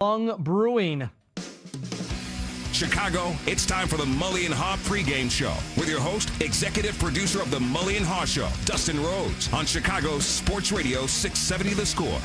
Long Brewing. Chicago, it's time for the Mully and Haugh pregame show with your host, executive producer of the Mully and Haugh Show, Dustin Rhodes, on Chicago's Sports Radio 670 The Score.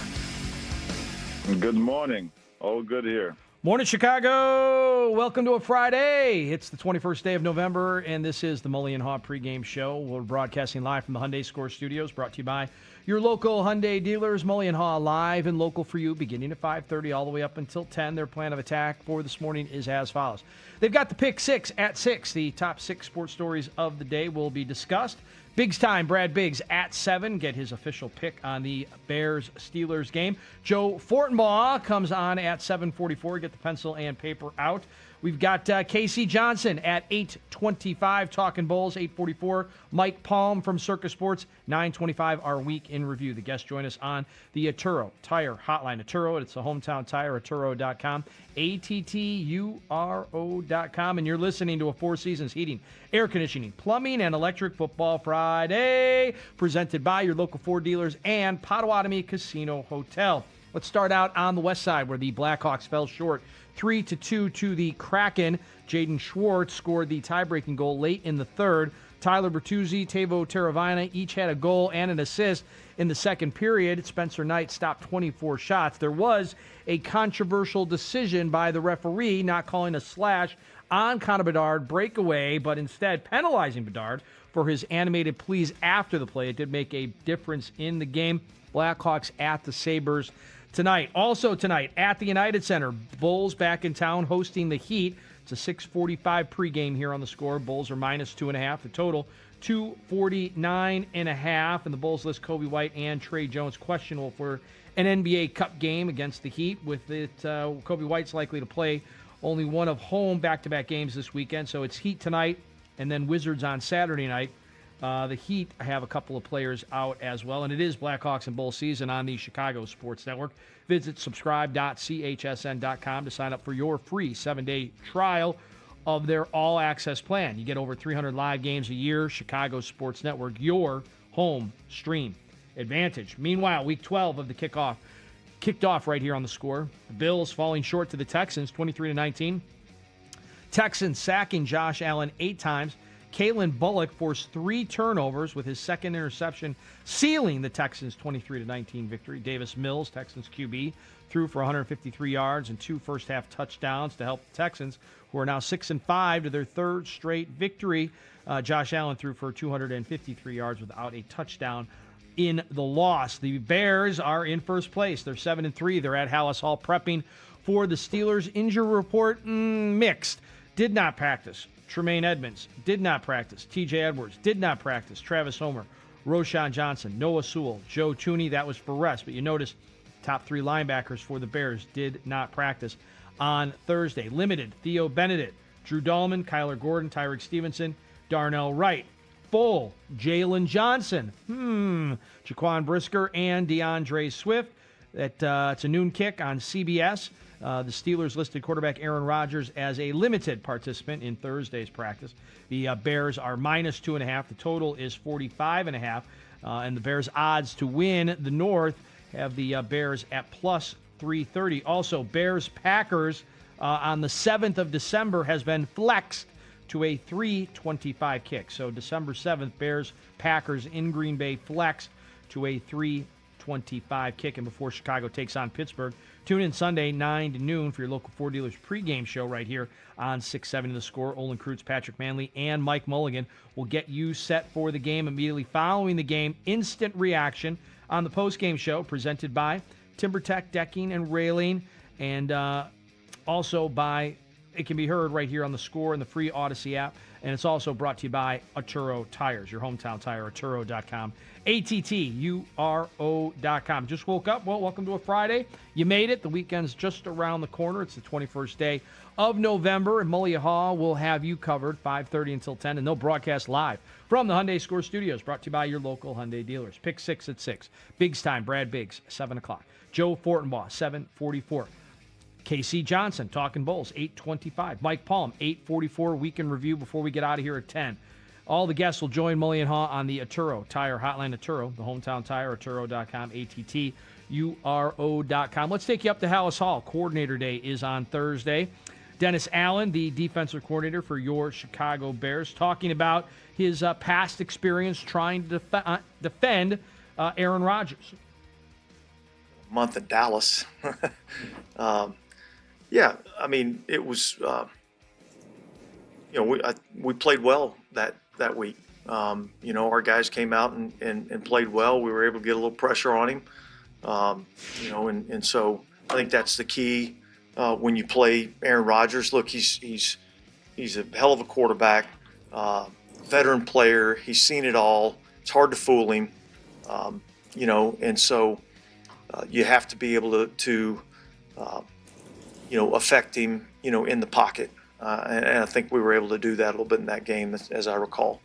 Good morning. All good here. Morning, Chicago. Welcome to a Friday. It's the 21st day of November, and this is the Mully and Haugh pregame show. We're broadcasting live from the Hyundai Score Studios, brought to you by your local Hyundai dealers. Mully and Haugh live and local for you, beginning at 5:30 all the way up until 10. Their plan of attack for this morning is as follows. They've got the pick six at 6. The top 6 sports stories of the day will be discussed. Biggs time, Brad Biggs at 7. Get his official pick on the Bears-Steelers game. Joe Fortenbaugh comes on at 7:44. Get the pencil and paper out. We've got Casey Johnson at 8:25, talking Bulls, 8:44. Mike Palm from Circus Sports, 9:25, our week in review. The guests join us on the Atturo Tire Hotline. Atturo, it's a hometown tire, Atturo.com, ATTURO.com, and you're listening to a Four Seasons Heating, Air Conditioning, Plumbing, and Electric Football Friday, presented by your local Ford dealers and Potawatomi Casino Hotel. Let's start out on the west side, where the Blackhawks fell short 3-2 to the Kraken. Jaden Schwartz scored the tie-breaking goal late in the third. Tyler Bertuzzi, Teuvo Teravainen each had a goal and an assist in the second period. Spencer Knight stopped 24 shots. There was a controversial decision by the referee not calling a slash on Connor Bedard breakaway, but instead penalizing Bedard for his animated pleas after the play. It did make a difference in the game. Blackhawks at the Sabres tonight. Also tonight at the United Center, Bulls back in town hosting the Heat. It's a 6:45 pregame here on the Score. Bulls are minus 2.5. The total 249.5. And the Bulls list Kobe White and Trey Jones questionable for an NBA Cup game against the Heat. With it, Kobe White's likely to play only one of home back-to-back games this weekend. So it's Heat tonight and then Wizards on Saturday night. The Heat have a couple of players out as well, and it is Blackhawks and Bulls season on the Chicago Sports Network. Visit subscribe.chsn.com to sign up for your free 7-day trial of their all-access plan. You get over 300 live games a year. Chicago Sports Network, your home stream advantage. Meanwhile, Week 12 of the kickoff kicked off right here on the Score. The Bills falling short to the Texans, 23-19. Texans sacking Josh Allen 8 times. Kalen Bullock forced 3 turnovers with his second interception, sealing the Texans' 23-19 victory. Davis Mills, Texans QB, threw for 153 yards and 2 first-half touchdowns to help the Texans, who are now 6-5 to their 3rd straight victory. Josh Allen threw for 253 yards without a touchdown in the loss. The Bears are in first place. They're 7-3. They're at Hallis Hall prepping for the Steelers. Injury report, mixed. Did not practice. Tremaine Edmonds did not practice. TJ Edwards did not practice. Travis Homer, Roshan Johnson, Noah Sewell, Joe Thuney, that was for rest. But you notice top 3 linebackers for the Bears did not practice on Thursday. Limited, Theo Benedict, Drew Dahlman, Kyler Gordon, Tyreek Stevenson, Darnell Wright. Full, Jalen Johnson, Jaquan Brisker, and DeAndre Swift. It's a noon kick on CBS. The Steelers listed quarterback Aaron Rodgers as a limited participant in Thursday's practice. The Bears are minus 2.5. The total is 45.5. And the Bears' odds to win the North have the Bears at plus 330. Also, Bears-Packers on the 7th of December has been flexed to a 3:25 kick. So December 7th, Bears-Packers in Green Bay flexed to a 3:25 kick. And before Chicago takes on Pittsburgh, tune in Sunday, 9 to noon for your local Ford Dealers pregame show right here on 670 The Score. Olin Kreutz, Patrick Manley, and Mike Mulligan will get you set for the game immediately following the game. Instant reaction on the postgame show presented by TimberTech Decking and Railing, and also by, it can be heard right here on The Score and the free Odyssey app. And it's also brought to you by Atturo Tires, your hometown tire, Atturo.com. ATTURO.com. Just woke up. Well, welcome to a Friday. You made it. The weekend's just around the corner. It's the 21st day of November, and Mully and Haugh will have you covered 5:30 until 10, and they'll broadcast live from the Hyundai Score Studios, brought to you by your local Hyundai dealers. Pick 6 at 6. Biggs time, Brad Biggs, 7 o'clock. Joe Fortenbaugh, 7:44. Casey Johnson, talking Bulls, 8:25. Mike Palm, 8:44. Week in review before we get out of here at 10. All the guests will join Mully and Haugh on the Atturo Tire Hotline. Atturo, the hometown tire, Atturo.com, URO.com. Let's take you up to Haugh. Coordinator Day is on Thursday. Dennis Allen, the defensive coordinator for your Chicago Bears, talking about his past experience trying to defend Aaron Rodgers. Month in Dallas. Yeah, I mean, it was, we played well that week. Our guys came out and played well. We were able to get a little pressure on him. And so I think that's the key when you play Aaron Rodgers. Look, he's a hell of a quarterback, veteran player. He's seen it all. It's hard to fool him, and so you have to be able to affect him, in the pocket. And I think we were able to do that a little bit in that game, as I recall.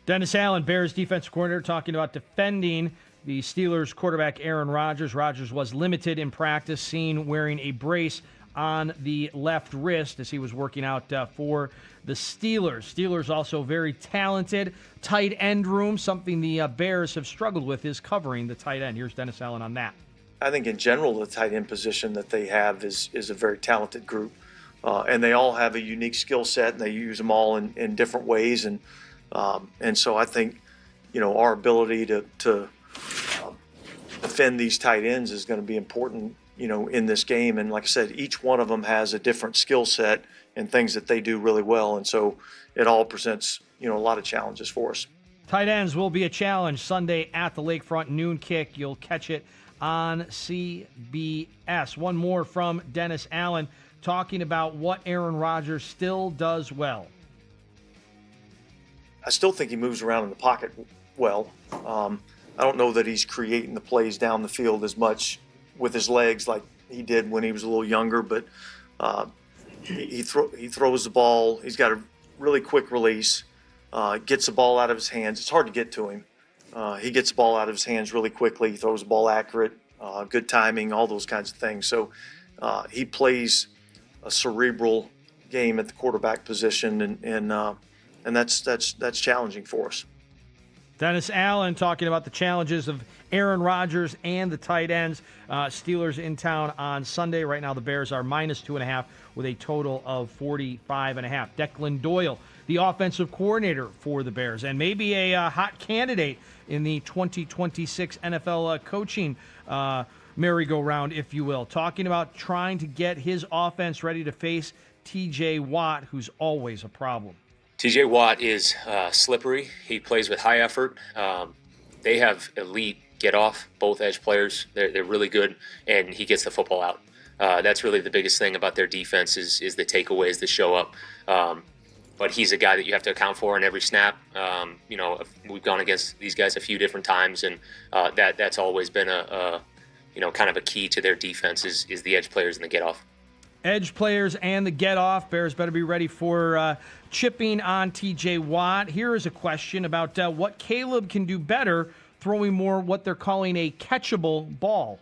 Dennis Allen, Bears defensive coordinator, talking about defending the Steelers quarterback Aaron Rodgers. Rodgers was limited in practice, seen wearing a brace on the left wrist as he was working out for the Steelers. Steelers also very talented. Tight end room, something the Bears have struggled with, is covering the tight end. Here's Dennis Allen on that. I think in general the tight end position that they have is a very talented group. And they all have a unique skill set, and they use them all in different ways. And so I think, our ability to defend these tight ends is going to be important, in this game. And like I said, each one of them has a different skill set and things that they do really well. And so it all presents, a lot of challenges for us. Tight ends will be a challenge Sunday at the Lakefront, noon kick. You'll catch it on CBS. One more from Dennis Allen, talking about what Aaron Rodgers still does well. I still think he moves around in the pocket well. I don't know that he's creating the plays down the field as much with his legs like he did when he was a little younger, but he throws the ball. He's got a really quick release, gets the ball out of his hands. It's hard to get to him. He gets the ball out of his hands really quickly. He throws the ball accurate, good timing, all those kinds of things. So he plays a cerebral game at the quarterback position, and that's challenging for us. Dennis Allen talking about the challenges of Aaron Rodgers and the tight ends. Steelers in town on Sunday. Right now the Bears are -2.5 with a total of 45.5. Declan Doyle, the offensive coordinator for the Bears, and maybe a hot candidate in the 2026 NFL coaching merry-go-round, if you will, talking about trying to get his offense ready to face T.J. Watt, who's always a problem. T.J. Watt is slippery. He plays with high effort. They have elite get-off, both edge players. They're really good, and he gets the football out. That's really the biggest thing about their defense is the takeaways that show up. But he's a guy that you have to account for in every snap. We've gone against these guys a few different times, and that's always been a kind of a key to their defense is the edge players and the get-off. Edge players and the get-off. Bears better be ready for chipping on T.J. Watt. Here is a question about what Caleb can do better throwing more what they're calling a catchable ball.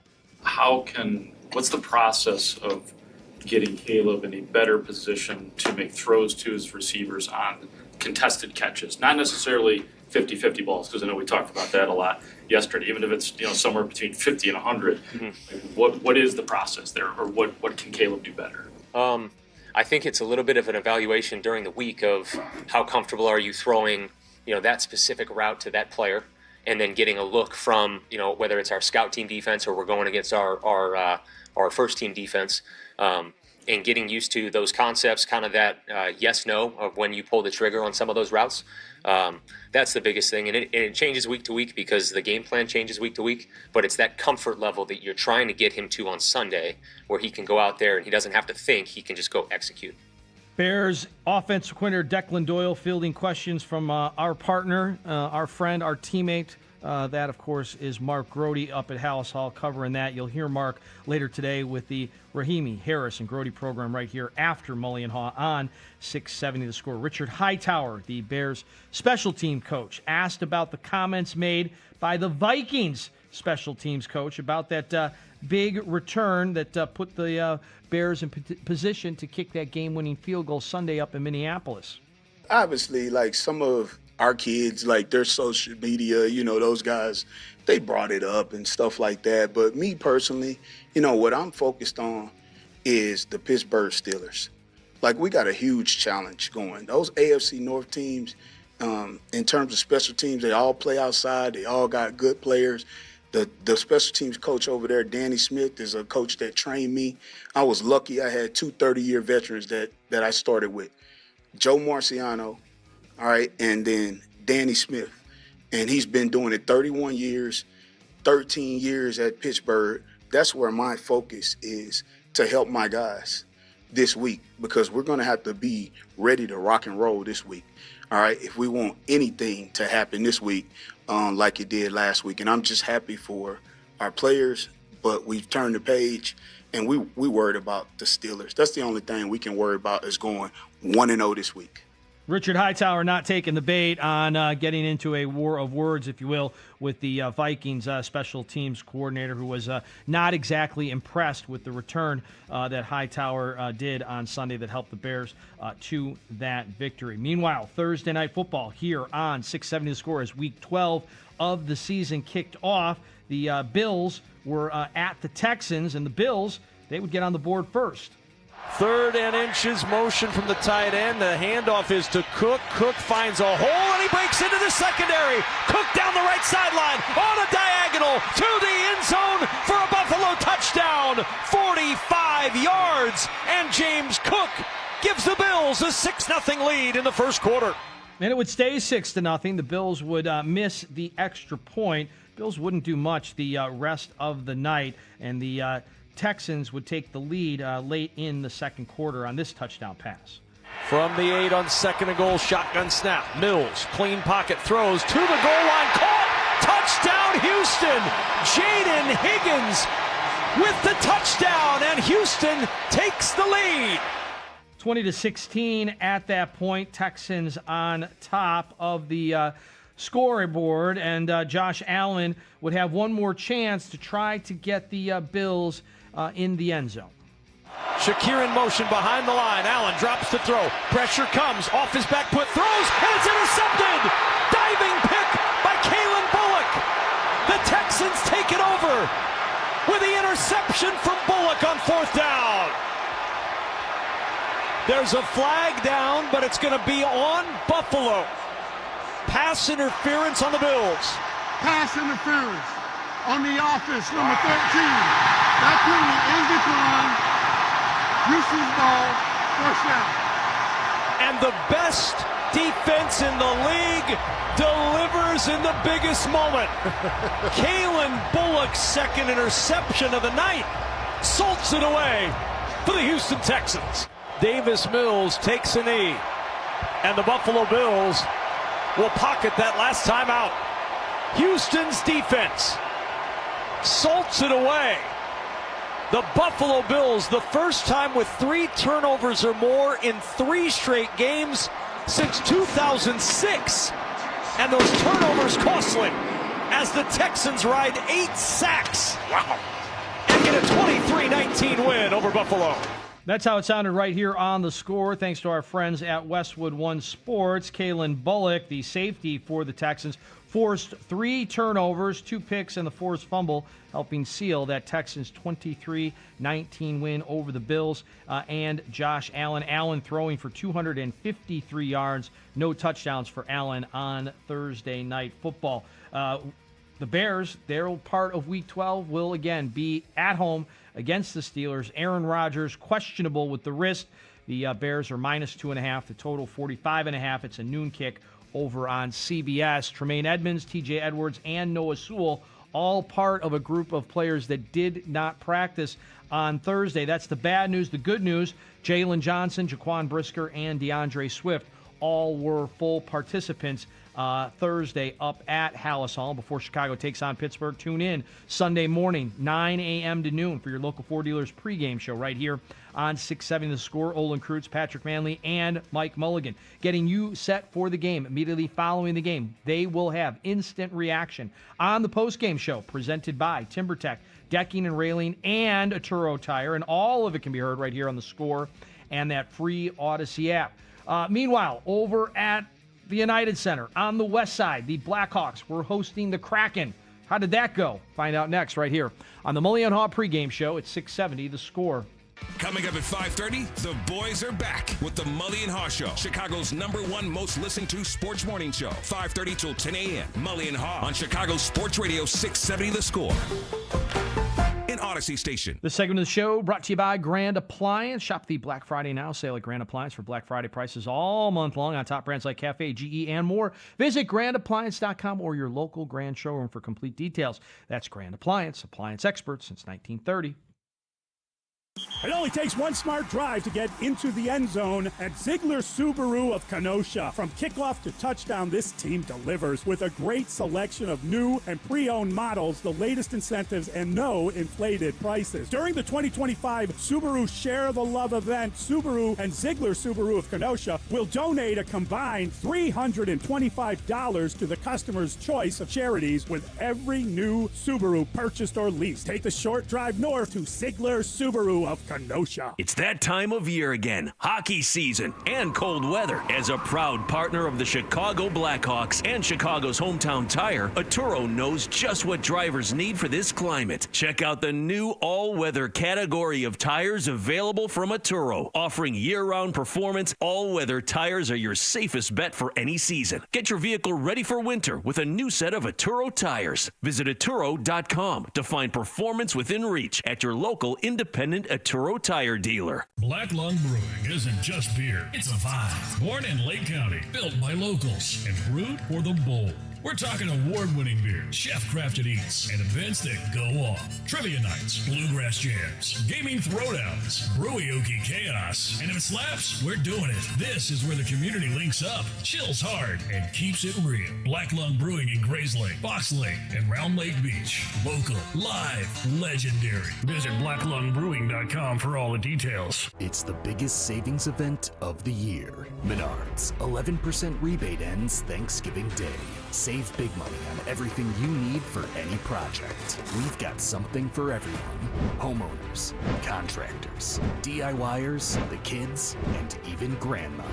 What's the process of getting Caleb in a better position to make throws to his receivers on contested catches? Not necessarily 50-50 balls, because I know we talked about that a lot yesterday, even if it's somewhere between 50 and 100. Mm-hmm. What is the process there, or what can Caleb do better? I think it's a little bit of an evaluation during the week of how comfortable are you throwing that specific route to that player, and then getting a look from whether it's our scout team defense or we're going against our first team defense, and getting used to those concepts, kind of that yes-no of when you pull the trigger on some of those routes. That's the biggest thing, and it changes week to week because the game plan changes week to week, but it's that comfort level that you're trying to get him to on Sunday where he can go out there and he doesn't have to think, he can just go execute. Bears offensive coordinator Declan Doyle fielding questions from our partner, our friend, our teammate. That, of course, is Mark Grody up at Haugh covering that. You'll hear Mark later today with the Rahimi, Harris, and Grody program right here after Mully and Haugh on 670 The Score. Richard Hightower, the Bears special team coach, asked about the comments made by the Vikings special teams coach about that big return that put the Bears in position to kick that game-winning field goal Sunday up in Minneapolis. Obviously, like some of our kids, like their social media, those guys, they brought it up and stuff like that. But me personally, what I'm focused on is the Pittsburgh Steelers. Like, we got a huge challenge going. Those AFC North teams, in terms of special teams, they all play outside. They all got good players. The special teams coach over there, Danny Smith, is a coach that trained me. I was lucky I had two 30-year veterans that I started with. Joe Marciano, all right, and then Danny Smith. And he's been doing it 31 years, 13 years at Pittsburgh. That's where my focus is, to help my guys this week, because we're going to have to be ready to rock and roll this week, all right, if we want anything to happen this week like it did last week. And I'm just happy for our players, but we've turned the page, and we worried about the Steelers. That's the only thing we can worry about, is going 1-0 this week. Richard Hightower not taking the bait on getting into a war of words, if you will, with the Vikings special teams coordinator, who was not exactly impressed with the return that Hightower did on Sunday that helped the Bears to that victory. Meanwhile, Thursday Night Football here on 670 The Score as Week 12 of the season kicked off. The Bills were at the Texans, and the Bills, they would get on the board first. 3rd and inches, motion from the tight end. The handoff is to Cook. Cook finds a hole, and he breaks into the secondary. Cook down the right sideline on a diagonal to the end zone for a Buffalo touchdown. 45 yards, and James Cook gives the Bills a 6-0 lead in the first quarter. And it would stay 6-0. The Bills would miss the extra point. Bills wouldn't do much the rest of the night, and the Texans would take the lead late in the second quarter on this touchdown pass. From the 8 on 2nd and goal, shotgun snap. Mills, clean pocket, throws to the goal line. Caught! Touchdown, Houston! Jaden Higgins with the touchdown, and Houston takes the lead. 20-16 at that point. Texans on top of the scoreboard, and Josh Allen would have one more chance to try to get the Bills in the end zone. Shakir in motion behind the line. Allen drops to throw. Pressure comes off his back foot. Throws, and it's intercepted. Diving pick by Kalen Bullock. The Texans take it over with the interception from Bullock on 4th down. There's a flag down, but it's going to be on Buffalo. Pass interference on the Bills. Pass interference on the offense, number 13. That penalty is declined. Houston's ball, first down. And the best defense in the league delivers in the biggest moment. Kalen Bullock's second interception of the night salts it away for the Houston Texans. Davis Mills takes a knee, and the Buffalo Bills will pocket that last time out. Houston's defense salts it away. The Buffalo Bills, the first time with 3 turnovers or more in 3 straight games since 2006. And those turnovers costly as the Texans ride 8 sacks. Wow. And get a 23-19 win over Buffalo. That's how it sounded right here on The Score. Thanks to our friends at Westwood One Sports. Kalen Bullock, the safety for the Texans, forced 3 turnovers, 2 picks, and the forced fumble, helping seal that Texans 23-19 win over the Bills. And Josh Allen. Allen throwing for 253 yards. No touchdowns for Allen on Thursday Night Football. The Bears, their part of Week 12, will again be at home against the Steelers. Aaron Rodgers questionable with the wrist. The Bears are -2.5. The total 45.5. It's a noon kick over on CBS. Tremaine Edmonds, TJ Edwards, and Noah Sewell, all part of a group of players that did not practice on Thursday. That's the bad news. The good news, Jalen Johnson, Jaquan Brisker, and DeAndre Swift all were full participants Thursday up at Haugh Hall before Chicago takes on Pittsburgh. Tune in Sunday morning, 9 a.m. to noon for your local Ford Dealers pregame show right here on 670 The Score. Olin Kreutz, Patrick Manley, and Mike Mulligan getting you set for the game. Immediately following the game, they will have instant reaction on the postgame show presented by TimberTech, Decking and Railing, and Atturo Tire, and all of it can be heard right here on The Score and that free Odyssey app. Meanwhile, over at the United Center. On the west side, the Blackhawks were hosting the Kraken. How did that go? Find out next right here on the Mully and Haugh pregame show at 670 The Score. Coming up at 5:30, the boys are back with the Mully and Haugh Show, Chicago's #1 most listened to sports morning show. 5:30 till 10 a.m. Mully and Haugh on Chicago Sports Radio 670 The Score. In Odyssey Station. This segment of the show brought to you by Grand Appliance. Shop the Black Friday Now sale at Grand Appliance for Black Friday prices all month long on top brands like Cafe, GE, and more. Visit grandappliance.com or your local Grand showroom for complete details. That's Grand Appliance, appliance experts since 1930. It only takes one smart drive to get into the end zone at Ziegler Subaru of Kenosha. From kickoff to touchdown, this team delivers with a great selection of new and pre-owned models, the latest incentives, and no inflated prices. During the 2025 Subaru Share the Love event, Subaru and Ziegler Subaru of Kenosha will donate a combined $325 to the customer's choice of charities with every new Subaru purchased or leased. Take the short drive north to Ziegler Subaru of Kenosha. It's that time of year again, hockey season and cold weather. As a proud partner of the Chicago Blackhawks and Chicago's hometown tire, Atturo knows just what drivers need for this climate. Check out the new all-weather category of tires available from Atturo. Offering year-round performance, all-weather tires are your safest bet for any season. Get your vehicle ready for winter with a new set of Atturo tires. Visit Atturo.com to find performance within reach at your local independent Atturo tire dealer. Black Lung Brewing isn't just beer, it's a vibe. Born in Lake County, built by locals, and brewed for the bold. We're talking award-winning beers, chef-crafted eats, and events that go off. Trivia nights, bluegrass jams, gaming throwdowns, brewioki chaos. And if it slaps, we're doing it. This is where the community links up, chills hard, and keeps it real. Black Lung Brewing in Grays Lake, Fox Lake, and Round Lake Beach. Local, live, legendary. Visit blacklungbrewing.com for all the details. It's the biggest savings event of the year. Menards, 11% rebate ends Thanksgiving Day. Save big money on everything you need for any project. We've got something for everyone. Homeowners, contractors, DIYers, the kids, and even grandma.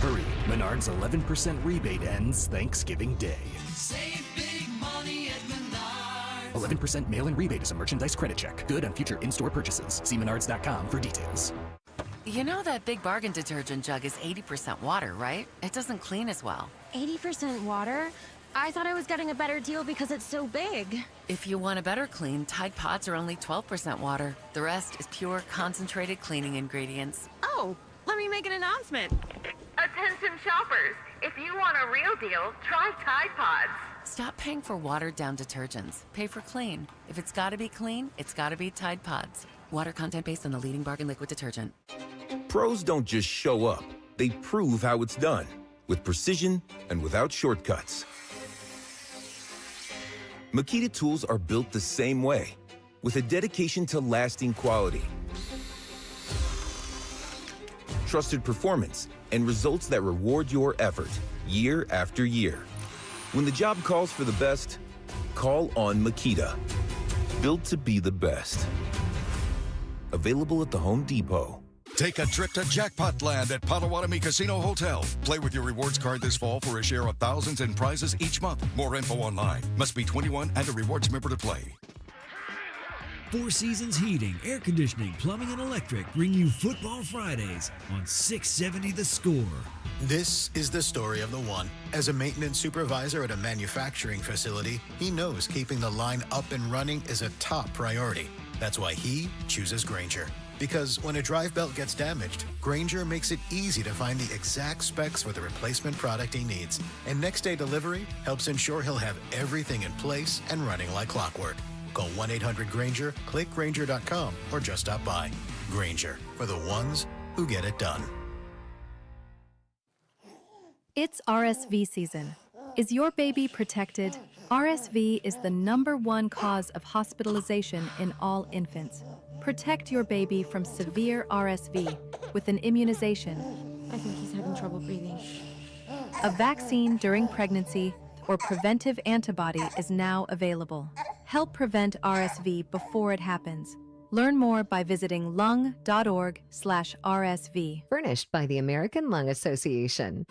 Hurry, Menards 11% rebate ends Thanksgiving Day. Save big money at Menards. 11% mail-in rebate is a merchandise credit check. Good on future in-store purchases. See menards.com for details. You know that Big Bargain detergent jug is 80% water, right? It doesn't clean as well. 80% water? I thought I was getting a better deal because it's so big. If you want a better clean, Tide Pods are only 12% water. The rest is pure, concentrated cleaning ingredients. Oh, let me make an announcement. Attention shoppers, if you want a real deal, try Tide Pods. Stop paying for watered-down detergents. Pay for clean. If it's gotta be clean, it's gotta be Tide Pods. Water content based on the leading bargain liquid detergent. Pros don't just show up. They prove how it's done. With precision and without shortcuts. Makita tools are built the same way, with a dedication to lasting quality, trusted performance, and results that reward your effort year after year. When the job calls for the best, call on Makita. Built to be the best. Available at the Home Depot. Take a trip to Jackpot Land at Potawatomi Casino Hotel. Play with your rewards card this fall for a share of thousands in prizes each month. More info online. Must be 21 and a rewards member to play. Four Seasons Heating, Air Conditioning, Plumbing, and Electric bring you Football Fridays on 670 The Score. This is the story of the one. As a maintenance supervisor at a manufacturing facility, he knows keeping the line up and running is a top priority. That's why he chooses Grainger. Because when a drive belt gets damaged, Grainger makes it easy to find the exact specs for the replacement product he needs. And next day delivery helps ensure he'll have everything in place and running like clockwork. Call 1-800-GRAINGER, click Grainger.com, or just stop by. Grainger, for the ones who get it done. It's RSV season. Is your baby protected? RSV is the #1 cause of hospitalization in all infants. Protect your baby from severe RSV with an immunization. I think he's having trouble breathing. A vaccine during pregnancy or preventive antibody is now available. Help prevent RSV before it happens. Learn more by visiting lung.org/RSV. Furnished by the American Lung Association.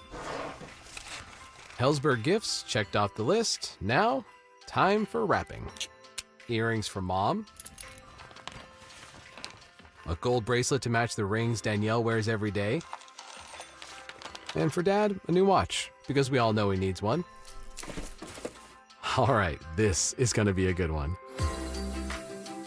Hellsberg gifts checked off the list. Now, time for wrapping. Earrings for Mom. A gold bracelet to match the rings Danielle wears every day. And for Dad, a new watch, because we all know he needs one. All right, this is going to be a good one.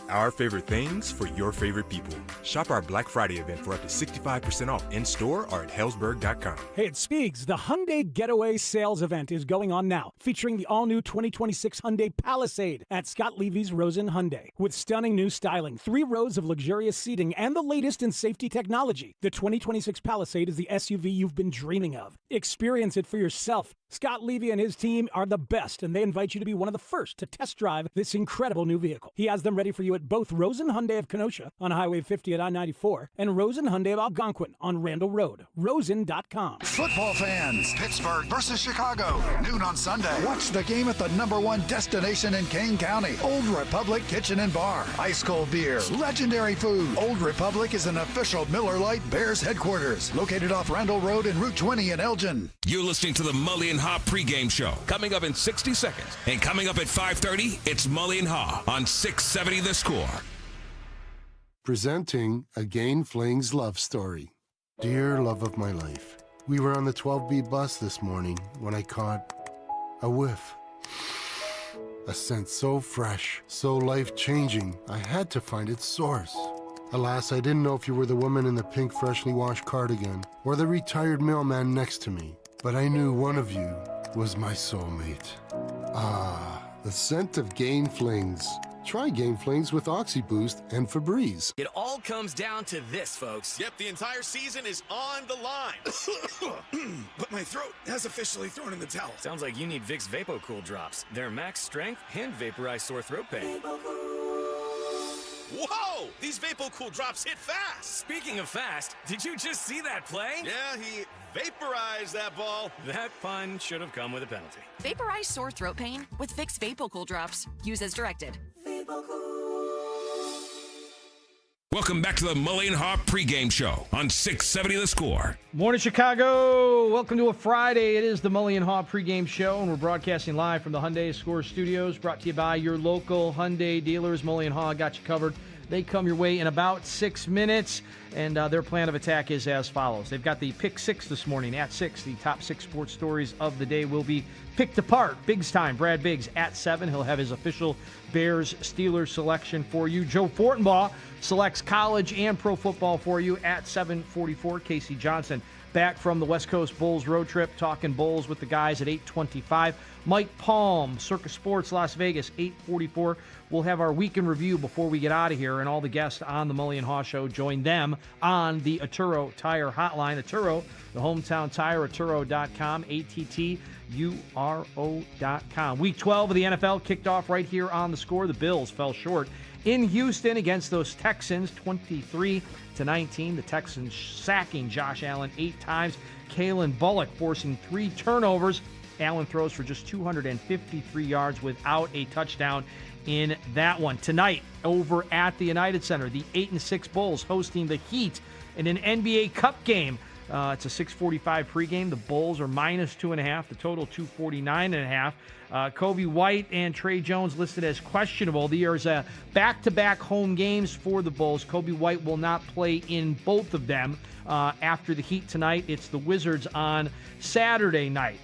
Our favorite things for your favorite people. Shop our Black Friday event for up to 65% off in-store or at hellsberg.com. Hey, it's Spiegs. The Hyundai Getaway Sales Event is going on now, featuring the all-new 2026 Hyundai Palisade at Scott Levy's Rosen Hyundai. With stunning new styling, 3 rows of luxurious seating, and the latest in safety technology, the 2026 Palisade is the SUV you've been dreaming of. Experience it for yourself. Scott Levy and his team are the best, and they invite you to be one of the first to test drive this incredible new vehicle. He has them ready for you at both Rosen Hyundai of Kenosha on Highway 50 at I-94 and Rosen Hyundai of Algonquin on Randall Road. Rosen.com. Football fans, Pittsburgh versus Chicago, noon on Sunday. Watch the game at the #1 destination in Kane County, Old Republic Kitchen and Bar. Ice cold beer, legendary food. Old Republic is an official Miller Lite Bears headquarters, located off Randall Road and Route 20 in Elgin. You're listening to the Mully and Haugh pregame show. Coming up in 60 seconds. And coming up at 5:30, it's Mully and Haugh on 670 The Score. Presenting a Gain Flings love story. Dear love of my life, we were on the 12B bus this morning when I caught a whiff. A scent so fresh, so life-changing, I had to find its source. Alas, I didn't know if you were the woman in the pink freshly washed cardigan or the retired mailman next to me, but I knew one of you was my soulmate. Ah, the scent of Gain Flings. Try Gain Flings with OxyBoost and Febreze. It all comes down to this, folks. Yep, the entire season is on the line. But my throat has officially thrown in the towel. Sounds like you need Vicks VapoCool drops. They're max strength and vaporize sore throat pain. Whoa! These VapoCool drops hit fast. Speaking of fast, did you just see that play? Yeah, he vaporized that ball. That pun should have come with a penalty. Vaporize sore throat pain with Vicks VapoCool drops. Use as directed. Welcome back to the Mully and Haugh pregame show on 670 The Score. Morning, Chicago. Welcome to a Friday. It is the Mully and Haugh pregame show, and we're broadcasting live from the Hyundai Score Studios, brought to you by your local Hyundai dealers. Mully and Haugh got you covered. They come your way in about 6 minutes, and their plan of attack is as follows. They've got the Pick 6 this morning at 6. The top 6 sports stories of the day will be picked apart. Biggs time. Brad Biggs at 7. He'll have his official Bears-Steelers selection for you. Joe Fortenbaugh selects college and pro football for you at 7:44. Casey Johnson back from the West Coast Bulls road trip, talking Bulls with the guys at 8:25. Mike Palm, Circus Sports Las Vegas, 8:44. We'll have our weekend review before we get out of here, and all the guests on the Mully and Haugh show join them on the Atturo Tire Hotline. Atturo, the hometown tire, Atturo.com, ATTURO.com. Week 12 of the NFL kicked off right here on The Score. The Bills fell short in Houston against those Texans, 23-19. The Texans sacking Josh Allen 8 times. Kalen Bullock forcing 3 turnovers. Allen throws for just 253 yards without a touchdown in that one. Tonight, over at the United Center, the 8-6 Bulls hosting the Heat in an NBA Cup game. It's a 6:45 pregame. The Bulls are -2.5. The total 249.5. Kobe White and Trey Jones listed as questionable. There's a back-to-back home games for the Bulls. Kobe White will not play in both of them. After the Heat tonight, it's the Wizards on Saturday night.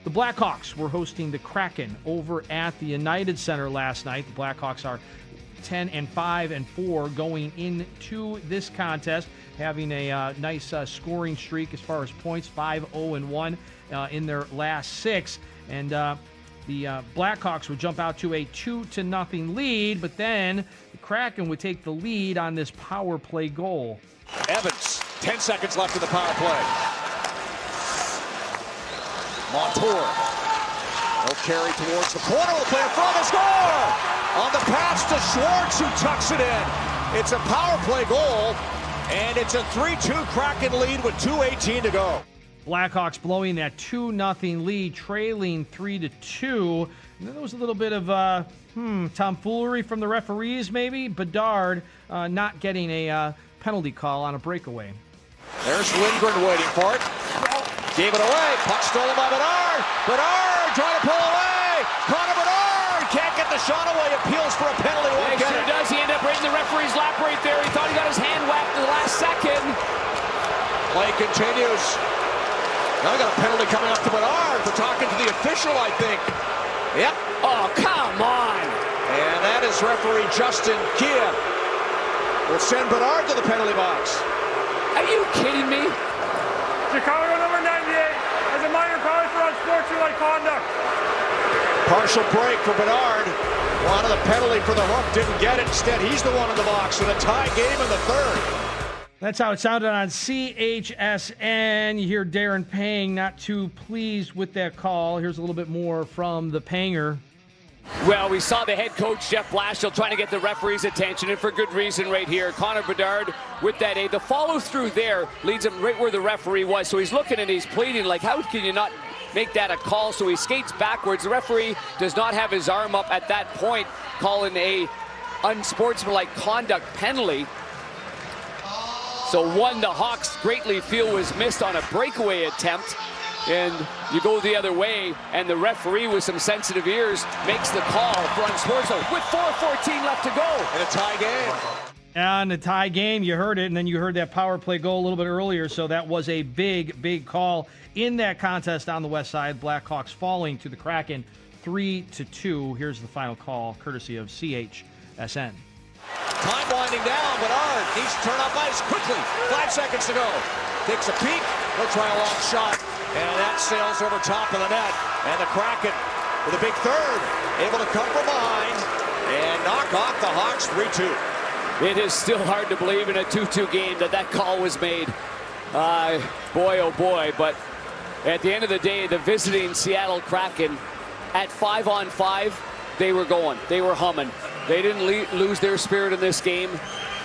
The Blackhawks were hosting the Kraken over at the United Center last night. The Blackhawks are 10-5-4 going into this contest, having a nice scoring streak as far as points, 5-0-1 in their last 6. And the Blackhawks would jump out to a 2-0 lead, but then the Kraken would take the lead on this power play goal. Evans, 10 seconds left in the power play. Montour. No carry towards the corner. Will play in front of score! On the pass to Schwartz, who tucks it in. It's a power play goal, and it's a 3-2 Kraken lead with 2:18 to go. Blackhawks blowing that 2-0 lead, trailing 3-2. And then there was a little bit of tomfoolery from the referees, maybe. Bedard not getting a penalty call on a breakaway. There's Lindgren waiting for it. Gave it away. Puck stolen by Bedard. Bedard trying to pull away. Connor Bedard can't get the shot away. Appeals for a penalty. Won't get it. Does. He ended up right in the referee's lap right there. He thought he got his hand whacked in the last second. Play continues. Now we got a penalty coming up to Bedard for talking to the official, I think. Yep. Oh, come on. And that is referee Justin Kia. Will send Bedard to the penalty box. Are you kidding me? Chicago number 98 has a minor penalty for unsportsmanlike conduct. Partial break for Bedard. Wanted the penalty for the hook, didn't get it. Instead, he's the one in the box in a tie game in the third. That's how it sounded on CHSN. You hear Darren Pang not too pleased with that call. Here's a little bit more from the Panger. Well, we saw the head coach, Jeff Blashill, trying to get the referee's attention, and for good reason right here. Connor Bedard with that aid. The follow-through there leads him right where the referee was. So he's looking and he's pleading, like, how can you not make that a call? So he skates backwards. The referee does not have his arm up at that point, calling a unsportsmanlike conduct penalty. So one the Hawks greatly feel was missed on a breakaway attempt. And you go the other way, and the referee with some sensitive ears makes the call for unsportsmanlike with 4:14 left to go. In a tie game. And the tie game, you heard it, and then you heard that power play goal a little bit earlier. So that was a big, big call in that contest on the west side. Blackhawks falling to the Kraken 3-2. Here's the final call, courtesy of CHSN. Time winding down. Bedard needs to turn up ice quickly. 5 seconds to go. Takes a peek. He'll try a long shot. And that sails over top of the net. And the Kraken with a big third. Able to come from behind and knock off the Hawks 3-2. It is still hard to believe in a 2-2 game that call was made. Boy, oh boy. But at the end of the day, the visiting Seattle Kraken at 5-on-5, they were going. They were humming. They didn't lose their spirit in this game.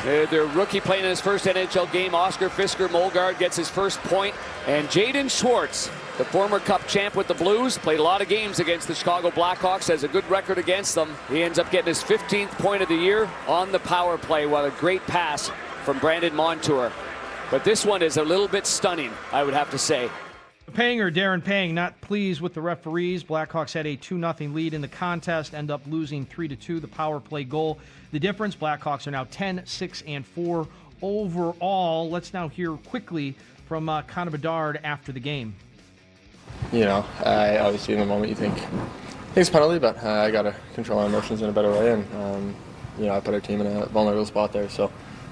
Their rookie playing in his first NHL game, Oscar Fisker-Molgaard, gets his first point. And Jaden Schwartz, the former Cup champ with the Blues, played a lot of games against the Chicago Blackhawks, has a good record against them. He ends up getting his 15th point of the year on the power play. What a great pass from Brandon Montour. But this one is a little bit stunning, I would have to say. Panger, Darren Pang, not pleased with the referees. Blackhawks had a 2-0 lead in the contest, end up losing 3-2, the power play goal. The difference, Blackhawks are now 10-6-4 overall. Let's now hear quickly from Connor Bedard after the game. You know, obviously in the moment you think it's a penalty, but I got to control my emotions in a better way, and you know, I put our team in a vulnerable spot there, so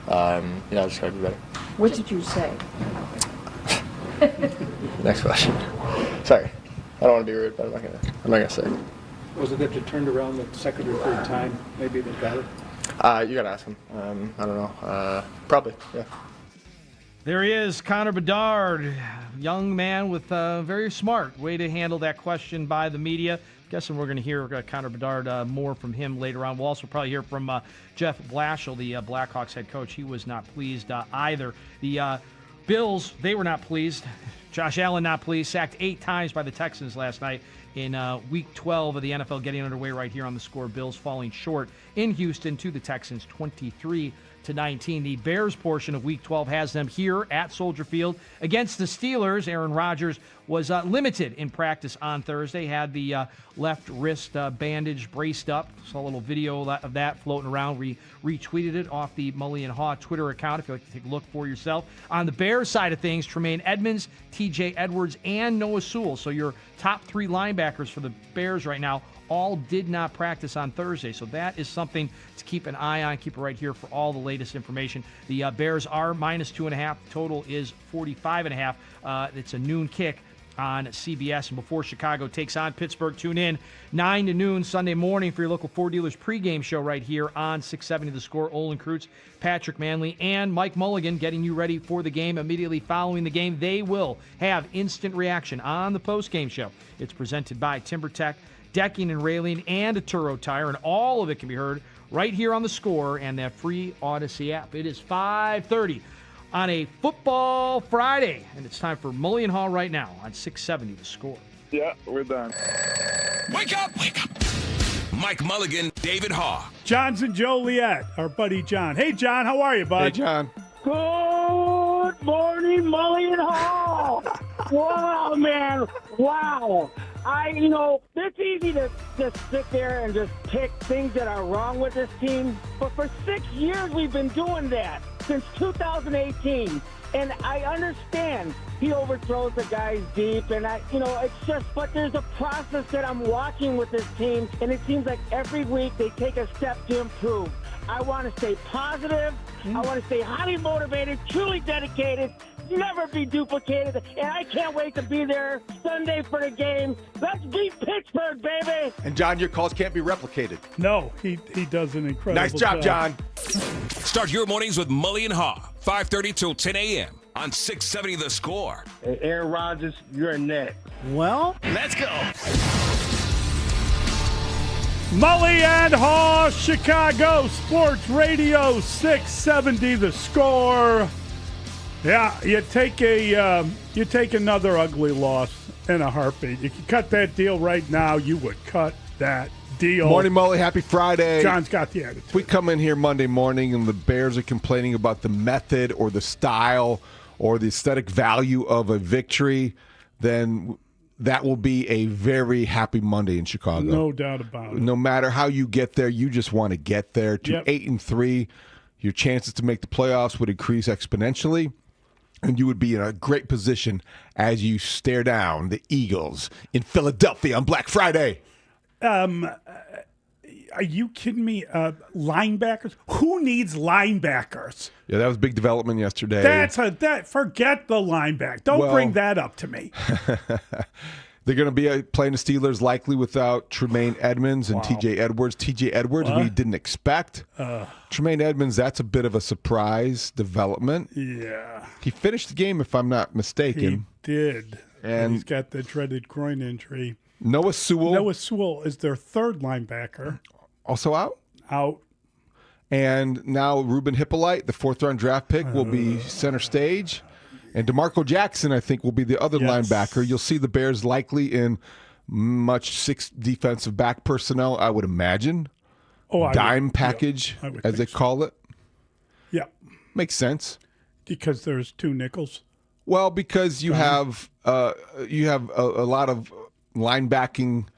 I just got to be better. What did you say? Next question. Sorry, I don't want to be rude, but I'm not gonna say. Was it that you turned around the second or third time? Maybe they got it. You gotta ask him. I don't know. Probably, yeah. There he is, Connor Bedard, young man with a very smart way to handle that question by the media. Guessing we're going to hear Connor Bedard more from him later on. We'll also probably hear from Jeff Blashill, the Blackhawks head coach. He was not pleased either. The Bills, they were not pleased. Josh Allen not pleased. Sacked 8 times by the Texans last night in Week 12 of the NFL getting underway right here on the score. Bills falling short in Houston to the Texans 23-19. The Bears portion of Week 12 has them here at Soldier Field against the Steelers. Aaron Rodgers was limited in practice on Thursday, had the left wrist bandage braced up. Saw a little video of that floating around. We retweeted it off the Mully and Haugh Twitter account if you'd like to take a look for yourself. On the Bears side of things, Tremaine Edmonds, TJ Edwards, and Noah Sewell. So your top 3 linebackers for the Bears right now all did not practice on Thursday. So that is something to keep an eye on. Keep it right here for all the latest information. The Bears are -2.5. Total is 45.5. It's a noon kick on CBS. And before Chicago takes on Pittsburgh, tune in 9 to noon Sunday morning for your local Ford dealers pregame show right here on 670 The Score. Olin Kreutz, Patrick Manley, and Mike Mulligan getting you ready for the game. Immediately following the game, they will have instant reaction on the postgame show. It's presented by TimberTech, decking and railing, and a Turo tire, and all of it can be heard right here on the Score and that free Odyssey app. It is 5:30 on a football Friday, and it's time for Mully and Haugh right now on 670 The Score. Yeah, we're done. Wake up! Wake up! Mike Mulligan, David Haugh. John's and Joliet, our buddy John. Hey, John, how are you, bud? Hey, John. Good morning, Mully and Haugh. Wow, man. Wow. It's easy to just sit there and just pick things that are wrong with this team. But for 6 years, we've been doing that since 2018. And I understand he overthrows the guys deep. And it's just, but there's a process that I'm watching with this team. And it seems like every week they take a step to improve. I want to stay positive. I want to stay highly motivated, truly dedicated, never be duplicated, and I can't wait to be there Sunday for the game. Let's beat Pittsburgh, baby! And, John, your calls can't be replicated. No, he does an incredible Nice job, John. Start your mornings with Mully and Haugh, 5:30 till 10 a.m. on 670 The Score. Hey, Aaron Rodgers, you're next. Well, let's go. Mully and Haugh, Chicago Sports Radio 670 The Score. Yeah, you take another ugly loss in a heartbeat. You can cut that deal right now. You would cut that deal. Morning, Mully. Happy Friday. John's got the attitude. If we come in here Monday morning and the Bears are complaining about the method or the style or the aesthetic value of a victory, then that will be a very happy Monday in Chicago. No doubt about it. No matter how you get there, you just want to get there. To 8-3, your chances to make the playoffs would increase exponentially. And you would be in a great position as you stare down the Eagles in Philadelphia on Black Friday. Are you kidding me? Linebackers? Who needs linebackers? Yeah, that was big development yesterday. Forget the linebacker. Don't bring that up to me. They're going to be playing the Steelers likely without Tremaine Edmonds and T.J. Edwards. T.J. Edwards we didn't expect. Tremaine Edmonds, that's a bit of a surprise development. Yeah. He finished the game, if I'm not mistaken. He did. And he's got the dreaded groin injury. Noah Sewell is their third linebacker. Also out? Out. And now Ruben Hippolyte, the fourth-round draft pick, will be center stage. And DeMarco Jackson, I think, will be the other linebacker. You'll see the Bears likely in much 6 defensive back personnel, I would imagine. Dime package, as they call it. Yeah. Makes sense. Because there's 2 nickels? Well, because you have a lot of linebacking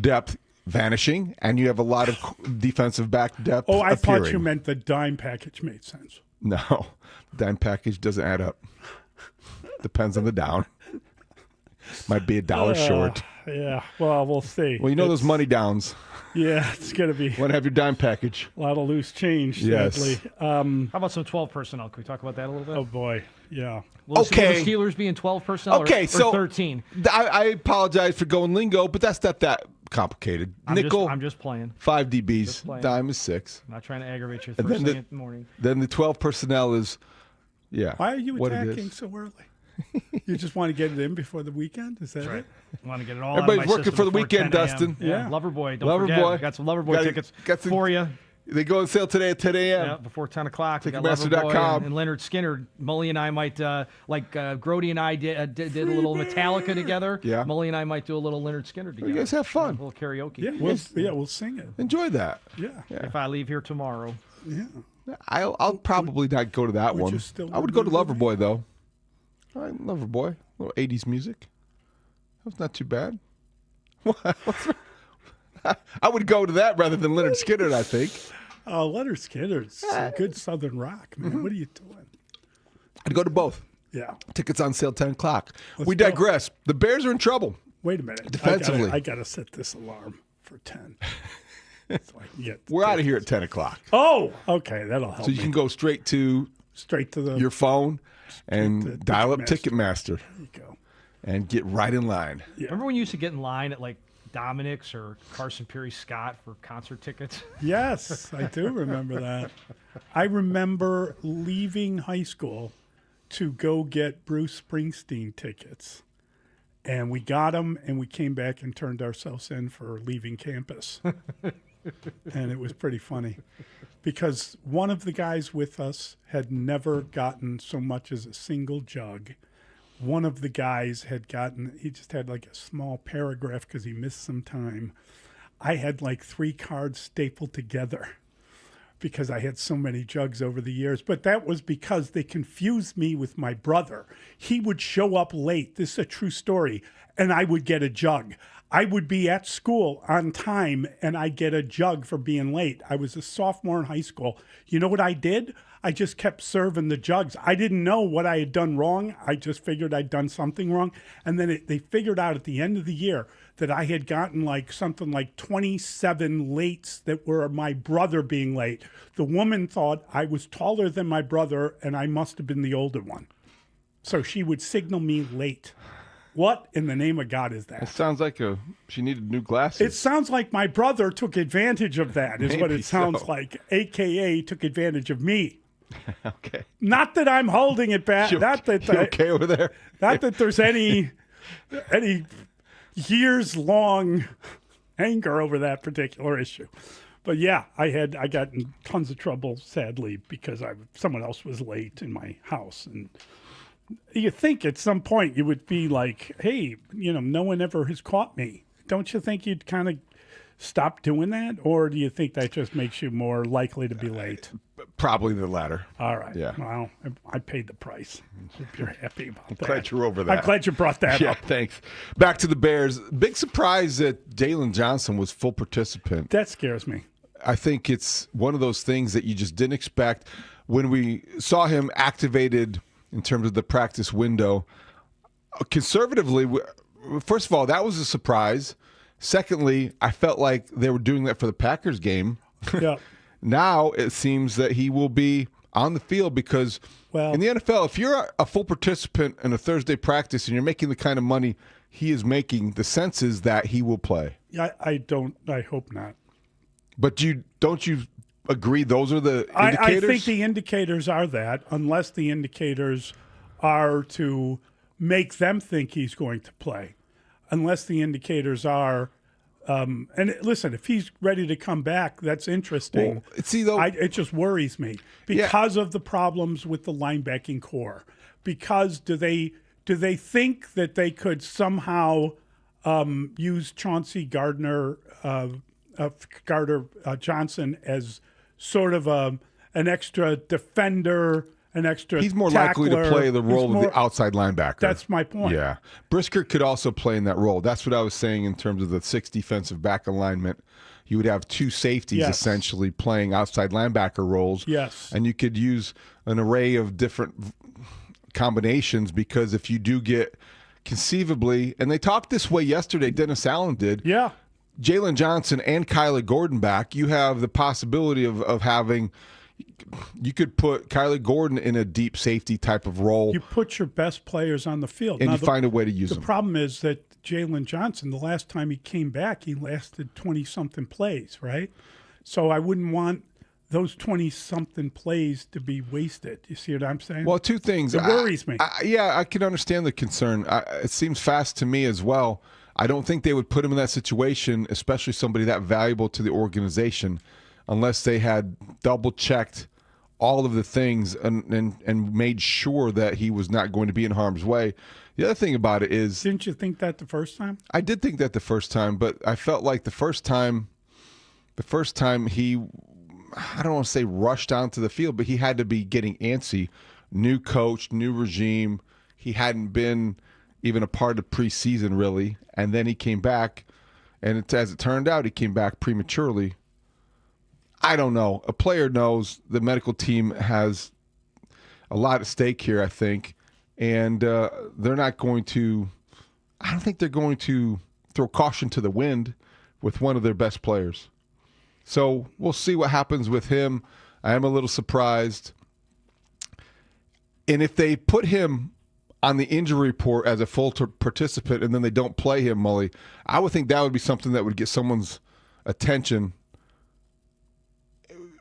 depth vanishing, and you have a lot of defensive back depth I appearing. thought you meant the dime package made sense. No, the dime package doesn't add up. Depends on the down. Might be $1 short. Yeah, well, we'll see. Well, those money downs. Yeah, it's going to be. Want to have your dime package. A lot of loose change, yes. sadly. How about some 12 personnel? Can we talk about that a little bit? Oh, boy, yeah. Will the Steelers be in 12 personnel or 13? I apologize for going lingo, but that's not that complicated. Nickel. I'm just playing. 5 DBs. Dime is 6. I'm not trying to aggravate you first thing in the morning. Then the 12 personnel is, Why are you attacking so early? You just want to get it in before the weekend? Is that it? Want to get it all Everybody's out of my working for the weekend, Dustin. Yeah. Loverboy. Don't forget. Got some Loverboy tickets for you. They go on sale today at 10 a.m. Yeah, before 10 o'clock. Ticketmaster.com. And Leonard Skinner. Mully and I might, Grody and I did a little Metallica together. Yeah. Mully and I might do a little Leonard Skinner together. You guys have fun. A little karaoke. Yeah, we'll sing it. Enjoy that. Yeah. If I leave here tomorrow. Yeah. I'll probably not go to that one. I would go to Loverboy, though. All right, Loverboy. A little 80s music. That was not too bad. I would go to that rather than Leonard Skinner, I think. Oh, Leonard Skinner's good Southern rock, man. Mm-hmm. What are you doing? I'd go to both. Yeah. Tickets on sale 10 o'clock. We digress. The Bears are in trouble. Wait a minute. Defensively. I got to set this alarm for 10. We're out of here at 10 o'clock. Oh, okay. That'll help. So you can go straight to your phone and dial up Ticketmaster. There you go. And get right in line. Yeah. Remember when you used to get in line at Dominic's or Carson Perry Scott for concert tickets? Yes, I do remember that. I remember leaving high school to go get Bruce Springsteen tickets. And we got them, and we came back and turned ourselves in for leaving campus. And it was pretty funny because one of the guys with us had never gotten so much as a single jug. One of the guys he just had a small paragraph because he missed some time. I had 3 cards stapled together. because I had so many jugs over the years. But that was because they confused me with my brother. He would show up late. This is a true story. And I would get a jug. I would be at school on time, and I'd get a jug for being late. I was a sophomore in high school. You know what I did? I just kept serving the jugs. I didn't know what I had done wrong. I just figured I'd done something wrong. And then they figured out at the end of the year that I had gotten something like 27 lates that were my brother being late. The woman thought I was taller than my brother, and I must have been the older one. So she would signal me late. What in the name of God is that? It sounds like she needed new glasses. It sounds like my brother took advantage of that, is what it sounds like. AKA took advantage of me. Okay. Not that I'm holding it back. You okay over there? Not that there's any years-long anger over that particular issue. But yeah, I got in tons of trouble, sadly, because someone else was late in my house. And you think at some point you would be like, hey, no one ever has caught me. Don't you think you'd kind of stop doing that? Or do you think that just makes you more likely to be late? Probably the latter. All right. Yeah. Well, I paid the price. If you're happy about that. I'm glad you're over that. I'm glad you brought that Yeah, up. thanks. Back to the Bears. Big surprise that Jalen Johnson was full participant. That scares me. I think it's one of those things that you just didn't expect. When we saw him activated in terms of the practice window, conservatively, first of all, that was a surprise. Secondly, I felt like they were doing that for the Packers game. Yeah. Now it seems that he will be on the field because in the NFL, if you're a full participant in a Thursday practice and you're making the kind of money he is making, the sense is that he will play. I hope not. But don't you agree those are the indicators? I think the indicators are that, unless the indicators are to make them think he's going to play. Unless the indicators are, and listen, if he's ready to come back, that's interesting. Well, see, though, it just worries me because of the problems with the linebacking core. Because do they think that they could somehow use Chauncey Gardner Johnson as sort of an extra defender? An extra He's more tackler. likely to play the role of the outside linebacker. That's my point. Yeah. Brisker could also play in that role. That's what I was saying in terms of the 6 defensive back alignment. You would have 2 safeties essentially playing outside linebacker roles. Yes. And you could use an array of different combinations because if you do get conceivably, and they talked this way yesterday, Dennis Allen did. Yeah. Jalen Johnson and Kyler Gordon back, you have the possibility of having – you could put Kyler Gordon in a deep safety type of role. You put your best players on the field. And you find a way to use them. The problem is that Jalen Johnson, the last time he came back, he lasted 20-something plays, right? So I wouldn't want those 20-something plays to be wasted. You see what I'm saying? Well, 2 things. It worries me. I can understand the concern. It seems fast to me as well. I don't think they would put him in that situation, especially somebody that valuable to the organization, unless they had double-checked all of the things and made sure that he was not going to be in harm's way. The other thing about it is... Didn't you think that the first time? I did think that the first time, but I felt like the first time he, I don't want to say rushed onto the field, but he had to be getting antsy. New coach, new regime. He hadn't been even a part of preseason, really. And then he came back, and as it turned out, he came back prematurely. I don't know. A player knows the medical team has a lot at stake here, I think. And they're not going to – I don't think they're going to throw caution to the wind with one of their best players. So we'll see what happens with him. I am a little surprised. And if they put him on the injury report as a full participant and then they don't play him, Mully, I would think that would be something that would get someone's attention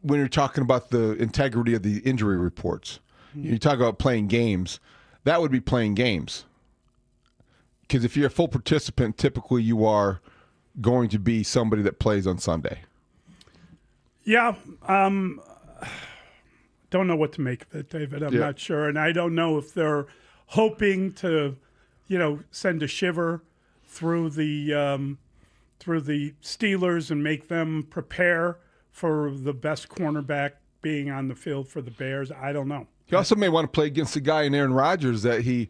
when you're talking about the integrity of the injury reports. You talk about playing games, that would be playing games. Because if you're a full participant, typically you are going to be somebody that plays on Sunday. Yeah. Don't know what to make of it, David. I'm not sure. And I don't know if they're hoping to, send a shiver through the Steelers and make them prepare for the best cornerback being on the field for the Bears. I don't know. He also may want to play against a guy in Aaron Rodgers that he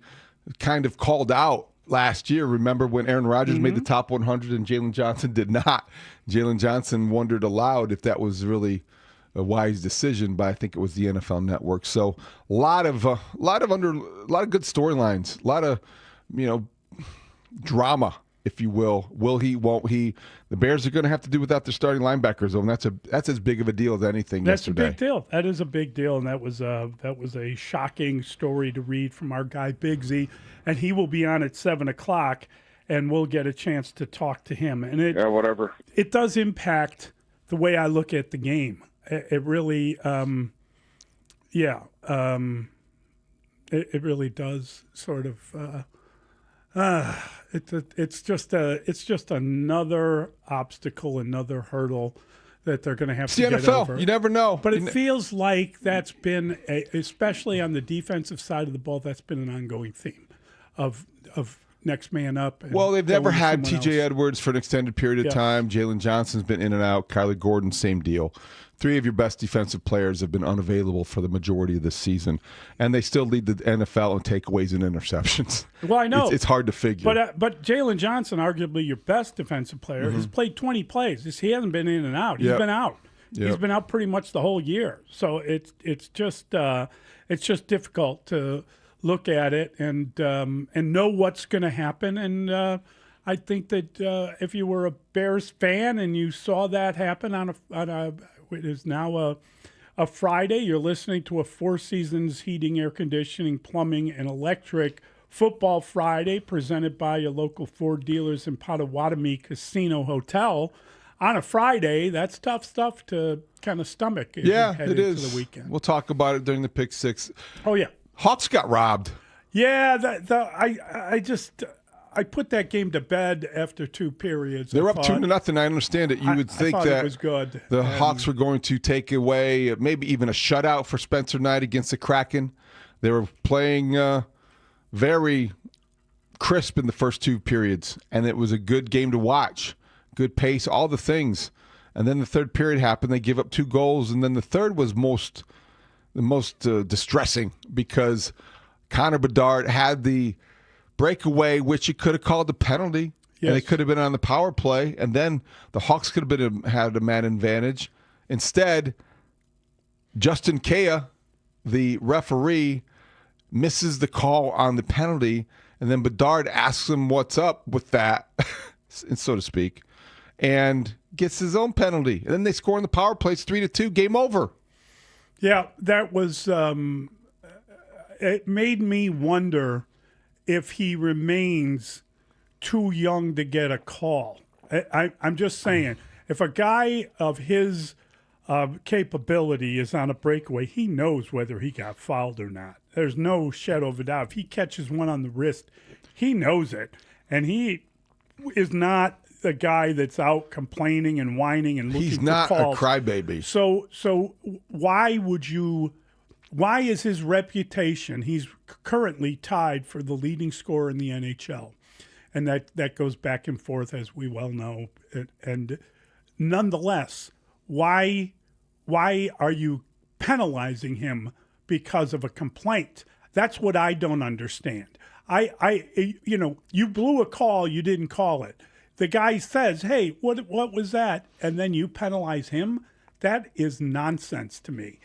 kind of called out last year. Remember when Aaron Rodgers made the top 100 and Jalen Johnson did not? Jalen Johnson wondered aloud if that was really a wise decision, but I think it was the NFL Network. So a lot of good storylines, a lot of drama, if you will. Will he? Won't he? The Bears are going to have to do without their starting linebackers, and that's as big of a deal as anything. That's yesterday. a big deal. That is a big deal, and that was a shocking story to read from our guy Bigsy, and he will be on at 7:00, and we'll get a chance to talk to him. And whatever. It does impact the way I look at the game. It really, it really does sort of. It's just another obstacle, another hurdle that they're going to have to get NFL. over. You never know. But it feels like that's been, especially on the defensive side of the ball, that's been an ongoing theme of next man up. Well, they've never had T.J. else. Edwards for an extended period of time. Jalen Johnson's been in and out. Kyler Gordon, same deal. 3 of your best defensive players have been unavailable for the majority of this season, and they still lead the NFL in takeaways and interceptions. Well, I know. It's hard to figure. But Jalen Johnson, arguably your best defensive player, has played 20 plays. He hasn't been in and out. He's been out. He's been out pretty much the whole year. So it's just difficult to look at it and know what's going to happen. And I think that if you were a Bears fan and you saw that happen on it is now a Friday, you're listening to a Four Seasons Heating, Air Conditioning, Plumbing, and Electric Football Friday presented by your local Ford dealers in Potawatomi Casino Hotel. On a Friday, that's tough stuff to kind of stomach as you head into the weekend. We'll talk about it during the Pick Six. Oh, yeah. Hawks got robbed. Yeah, I put that game to bed after 2 periods. They were up 2-0. I understand it. You would think I thought that it was good. The Hawks were going to take away maybe even a shutout for Spencer Knight against the Kraken. They were playing very crisp in the first 2 periods, and it was a good game to watch. Good pace, all the things. And then the third period happened. They give up 2 goals, and then the third was the most distressing because Connor Bedard had the breakaway, which he could have called a penalty, and they could have been on the power play, and then the Hawks could have had a man advantage. Instead, Justin Kea, the referee, misses the call on the penalty, and then Bedard asks him what's up with that, so to speak, and gets his own penalty. And then they score in the power play. It's 3-2, game over. Yeah, that was it made me wonder if he remains too young to get a call. I'm just saying, if a guy of his capability is on a breakaway, he knows whether he got fouled or not. There's no shadow of a doubt. If he catches one on the wrist, he knows it. And he is not the guy that's out complaining and whining and looking for calls. He's not a crybaby. So why is his reputation? He's currently tied for the leading scorer in the NHL. And that goes back and forth, as we well know. And nonetheless, why are you penalizing him because of a complaint? That's what I don't understand. You blew a call, you didn't call it. The guy says, hey, what was that? And then you penalize him? That is nonsense to me.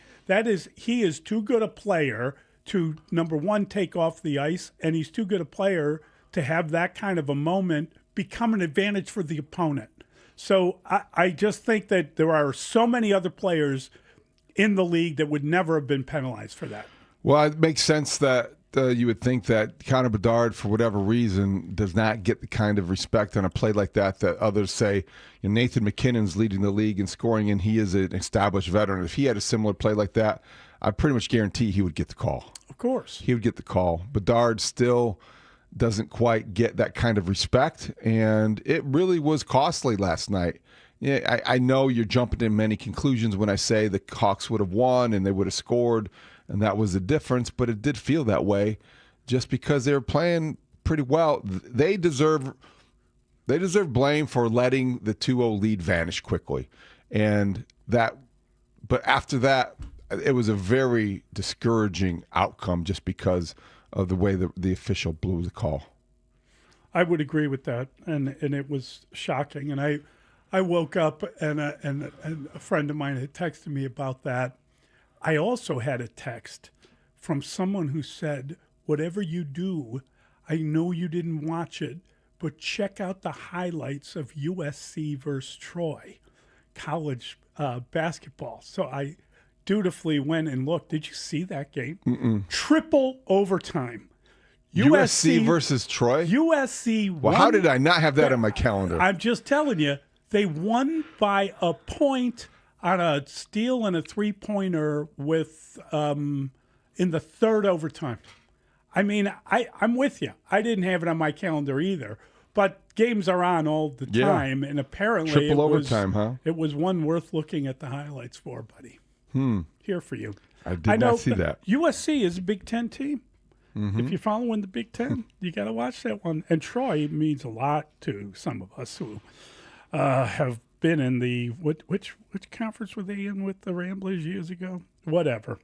He is too good a player to, number one, take off the ice, and he's too good a player to have that kind of a moment become an advantage for the opponent. So I just think that there are so many other players in the league that would never have been penalized for that. Well, it makes sense that you would think that Connor Bedard, for whatever reason, does not get the kind of respect on a play like that others say. Nathan McKinnon's leading the league in scoring, and he is an established veteran. If he had a similar play like that, I pretty much guarantee he would get the call. Of course. He would get the call. Bedard still doesn't quite get that kind of respect, and it really was costly last night. Yeah, I know you're jumping to many conclusions when I say the Hawks would have won and they would have scored, and that was the difference, but it did feel that way just because they were playing pretty well. They deserve blame for letting the 2-0 lead vanish quickly. And that, but after that, it was a very discouraging outcome just because of the way the official blew the call. I would agree with that, and it was shocking. And I woke up and a friend of mine had texted me about that. I also had a text from someone who said, "Whatever you do, I know you didn't watch it, but check out the highlights of USC versus Troy, college basketball." So I dutifully went and looked. Did you see that game? Mm-mm. Triple overtime. USC versus Troy? USC won. Well, how did I not have that on my calendar? I'm just telling you, they won by a point on a steal and a three-pointer with in the third overtime. I mean, I'm with you. I didn't have it on my calendar either. But games are on all the time, and apparently triple overtime, huh? It was one worth looking at the highlights for, buddy. Here for you. I did not see that. USC is a Big Ten team. Mm-hmm. If you're following the Big Ten, you got to watch that one. And Troy means a lot to some of us who have been in the which conference were they in with the Ramblers years ago? Whatever.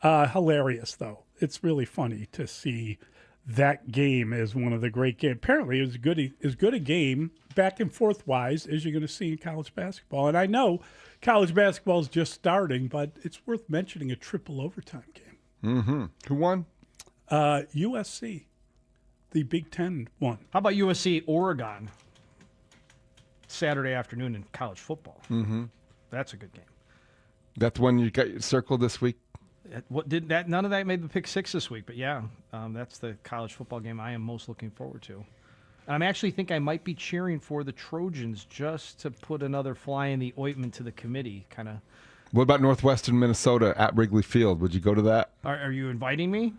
Hilarious though. It's really funny to see that game as one of the great games. Apparently, it was as good a game back and forth wise as you're going to see in college basketball. And I know college basketball is just starting, but it's worth mentioning a triple overtime game. Mm-hmm. Who won? USC, the Big Ten won. How about USC Oregon? Saturday afternoon in college football. Mm-hmm. That's a good game. That's one you got circled this week? What did that? None of that made the pick six this week, but yeah, that's the college football game I am most looking forward to. And I actually think I might be cheering for the Trojans just to put another fly in the ointment to the committee, kind of. What about Northwestern Minnesota at Wrigley Field? Would you go to that? Are you inviting me?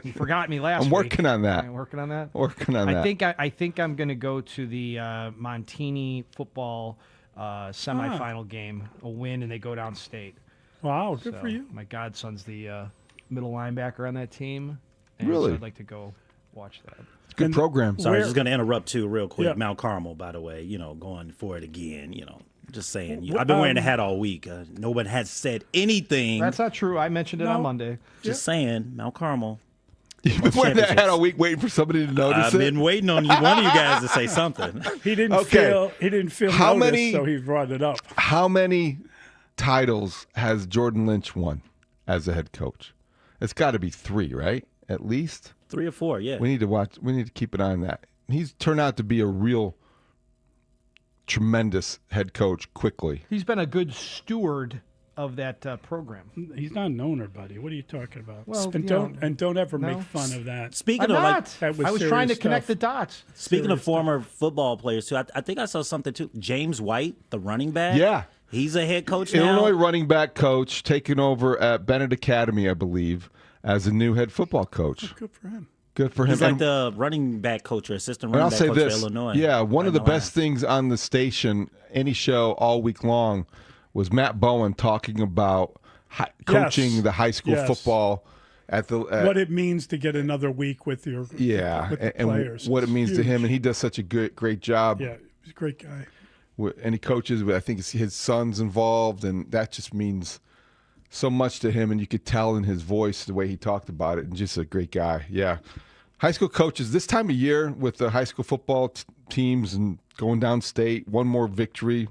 You forgot me last week. I'm working on that. Working on that? Working on that. I think I'm going to go to the Montini football semifinal game, a win, and they go downstate. Wow, good for you. My godson's the middle linebacker on that team. And Really? So I'd like to go watch that. It's a good program. Sorry, I was just going to interrupt too real quick. Yeah. Mount Carmel, by the way, going for it again, Just saying. I've been wearing the hat all week. No one has said anything. That's not true. I mentioned it on Monday. Just saying, Mount Carmel. You've been wearing that hat all week waiting for somebody to notice I've it? been waiting on one of you guys to say something. He didn't feel How noticed, many- so he brought it up. How many titles has Jordan Lynch won as a head coach? It's got to be 3, right? At least 3 or 4, yeah. We need to keep an eye on that. He's turned out to be a real tremendous head coach quickly. He's been a good steward of that program. He's not an owner, buddy. What are you talking about? Well, don't ever no. make fun of that. Speaking I'm of not. that was I was serious trying to stuff. connect the dots. Speaking of Serious former football players too, I think I saw something too. James White, the running back. Yeah. He's a head coach now. Illinois running back coach taking over at Bennett Academy, I believe, as a new head football coach. Good for him. Good for him. He's like And- the running back coach or assistant And running I'll back say coach this. for Illinois. Yeah, one of the Right best things on the station, any show all week long, was Matt Bowen talking about coaching the high school Yes. football at the what it means to get another week with your with the and players. what it means to Huge. him, and he does such a great job. Yeah, he's a great guy. And he coaches with, I think it's his son's involved, and that just means so much to him. And you could tell in his voice the way he talked about it, and just a great guy. Yeah, high school coaches this time of year with the high school football teams and going downstate, one more victory,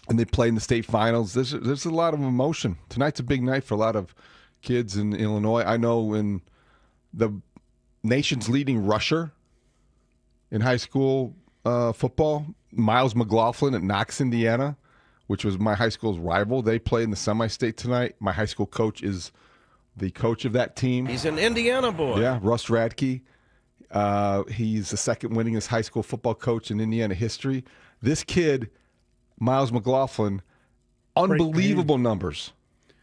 and they play in the state finals. There's a lot of emotion. Tonight's a big night for a lot of kids in Illinois. I know in the nation's leading rusher in high school football, Miles McLaughlin at Knox, Indiana, which was my high school's rival. They play in the semi-state tonight. My high school coach is the coach of that team. He's an Indiana boy. Yeah, Russ Radke. He's the second winningest high school football coach in Indiana history. This kid, Miles McLaughlin, unbelievable numbers.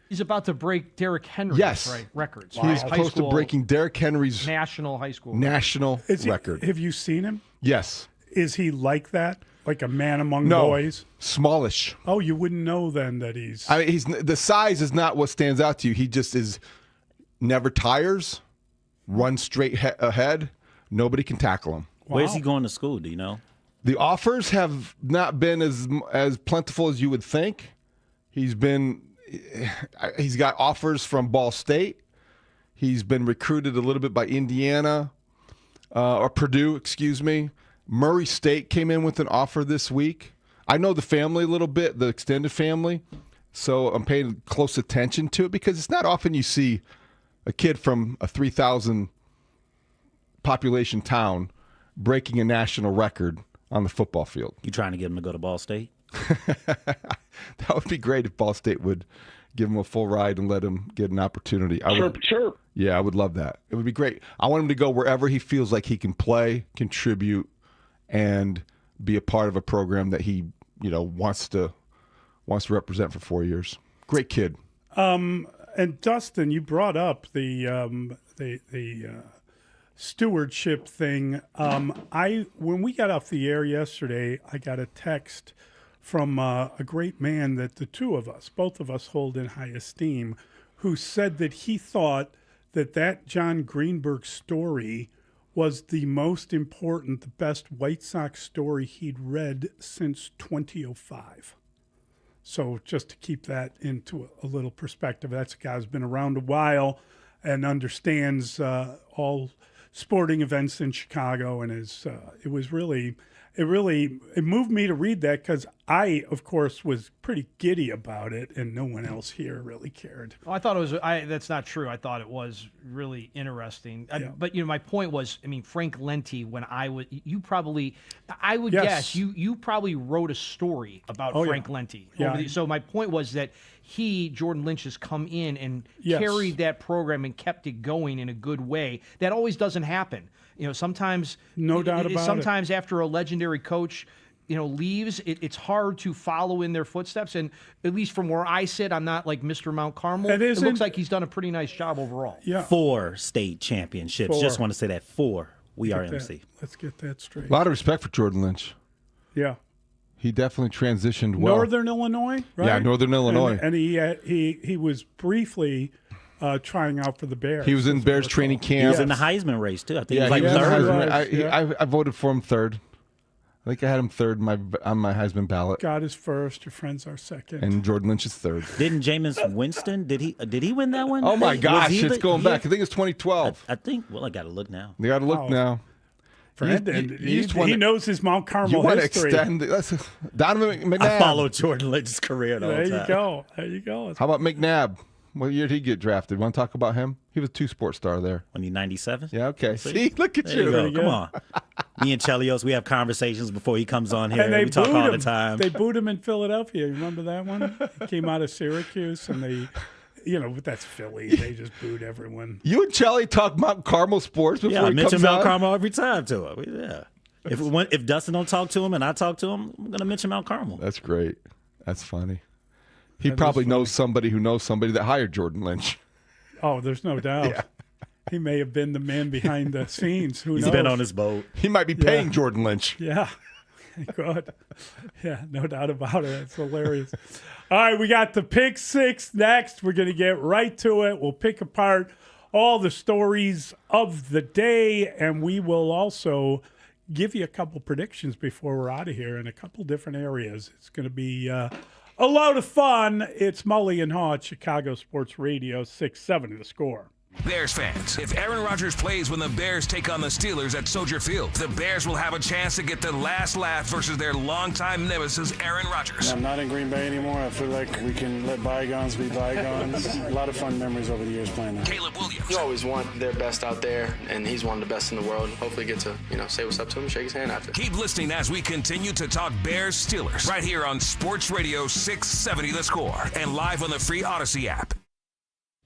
He's about to break Derrick Henry's records. He's High close to school breaking Derrick Henry's national high school record. Have you seen him? Yes. Is he like that? Like a man among No, boys? smallish. Oh, you wouldn't know then that he's. I mean, the size is not what stands out to you. He just never tires, runs straight ahead. Nobody can tackle him. Where's he going to school? Do you know? The offers have not been as plentiful as you would think. He's got offers from Ball State. He's been recruited a little bit by Indiana, or Purdue, excuse me. Murray State came in with an offer this week. I know the family a little bit, the extended family, so I'm paying close attention to it because it's not often you see a kid from a 3,000 population town breaking a national record on the football field. You trying to get him to go to Ball State? That would be great if Ball State would give him a full ride and let him get an opportunity. Chirp. Yeah, I would love that. It would be great. I want him to go wherever he feels like he can play, contribute, and be a part of a program that he, wants to represent for 4 years. Great kid. And Dustin, you brought up the stewardship thing. When we got off the air yesterday, I got a text from a great man that both of us hold in high esteem, who said that he thought that John Greenberg story was the most important, the best White Sox story he'd read since 2005. So just to keep that into a little perspective, that's a guy who's been around a while and understands all sporting events in Chicago, and it moved me to read that because I, of course, was pretty giddy about it, and no one else here really cared. Oh, I thought it was. That's not true. I thought it was really interesting. But my point was, Frank Lenti. When I would guess you probably wrote a story about Frank Lenti. Yeah. So my point was that Jordan Lynch, has come in and carried that program and kept it going in a good way. That always doesn't happen. Sometimes, no doubt about it. Sometimes after a legendary coach, leaves, it's hard to follow in their footsteps. And at least from where I sit, I'm not like Mr. Mount Carmel. It looks like he's done a pretty nice job overall. Yeah. 4 state championships. 4. Just want to say that 4. We are MC. Let's get that straight. A lot of respect for Jordan Lynch. Yeah. He definitely transitioned well. Northern Illinois, right? Yeah, Northern Illinois. And he was briefly trying out for the Bears. He was in Bears training camp. He was in the Heisman race, too. I think he was like third. I voted for him third. I think I had him third on my Heisman ballot. God is first. Your friends are second. And Jordan Lynch is third. Didn't Jameis Winston? Did he win that one? Oh my gosh, it's going back. I think it's 2012. I think. Well, I got to look now. You got to look now. He knows his Mount Carmel you want history. To extend Donovan McNabb. I followed Jordan Lynch's career. There you go. How about McNabb? What year did he get drafted? Want to talk about him? He was a 2-sport star there. When he 97? Yeah, okay. See, look at there you go. Come on. Me and Chelios, we have conversations before he comes on here. We talk all the time. They booed him in Philadelphia. You remember that one? He came out of Syracuse, and they, that's Philly. They just booed everyone. You and Chelly talk Mount Carmel sports before he comes on? I mention Mount Carmel every time to him. Yeah. If Dustin don't talk to him and I talk to him, I'm going to mention Mount Carmel. That's great. That's funny. He probably knows somebody who knows somebody that hired Jordan Lynch. Oh, there's no doubt. Yeah. He may have been the man behind the scenes. Who knows? He's been on his boat. He might be paying Jordan Lynch. Yeah. Good. Yeah, no doubt about it. It's hilarious. All right, we got the Pick Six next. We're going to get right to it. We'll pick apart all the stories of the day, and we will also give you a couple predictions before we're out of here in a couple different areas. It's going to be a load of fun. It's Mully and Haugh at Chicago Sports Radio 670 The Score. Bears fans, if Aaron Rodgers plays when the Bears take on the Steelers at Soldier Field, the Bears will have a chance to get the last laugh versus their longtime nemesis, Aaron Rodgers. I'm not in Green Bay anymore. I feel like we can let bygones be bygones. A lot of fun memories over the years playing there. Caleb Williams. You always want their best out there, and he's one of the best in the world. Hopefully get to, say what's up to him and shake his hand after. Keep listening as we continue to talk Bears Steelers right here on Sports Radio 670 The Score and live on the free Odyssey app.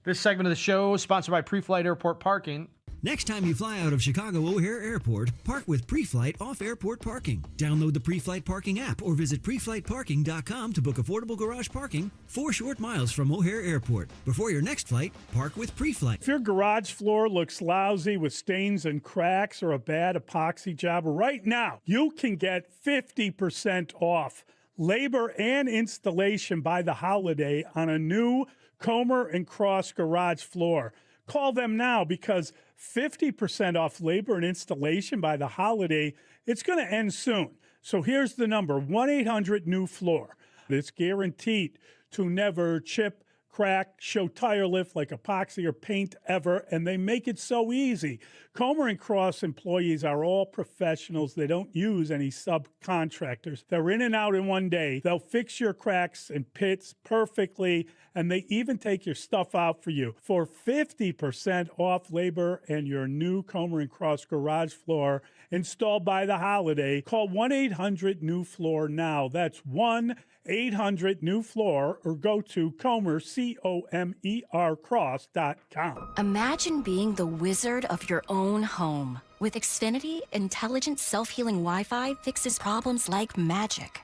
This segment of the show is sponsored by Pre-Flight Airport Parking. Next time you fly out of Chicago O'Hare Airport, park with Pre-Flight off-airport parking. Download the Pre-Flight Parking app or visit preflightparking.com to book affordable garage parking 4 short miles from O'Hare Airport. Before your next flight, park with Pre-Flight. If your garage floor looks lousy with stains and cracks or a bad epoxy job, right now you can get 50% off labor and installation by the holiday on a new Comer and Cross garage floor. Call them now because 50% off labor and installation by the holiday, it's going to end soon. So here's the number, 1-800-NEW-FLOOR. It's guaranteed to never chip, crack, show tire lift like epoxy or paint ever, and they make it so easy. Comer & Cross employees are all professionals. They don't use any subcontractors. They're in and out in one day. They'll fix your cracks and pits perfectly, and they even take your stuff out for you. For 50% off labor and your new Comer & Cross garage floor installed by the holiday, call 1-800-NEW-FLOOR now. That's 1-800-NEW-FLOOR or go to Comer, C-O-M-E-R Cross.com. Imagine being the wizard of your own home. With Xfinity, intelligent self-healing Wi-Fi fixes problems like magic.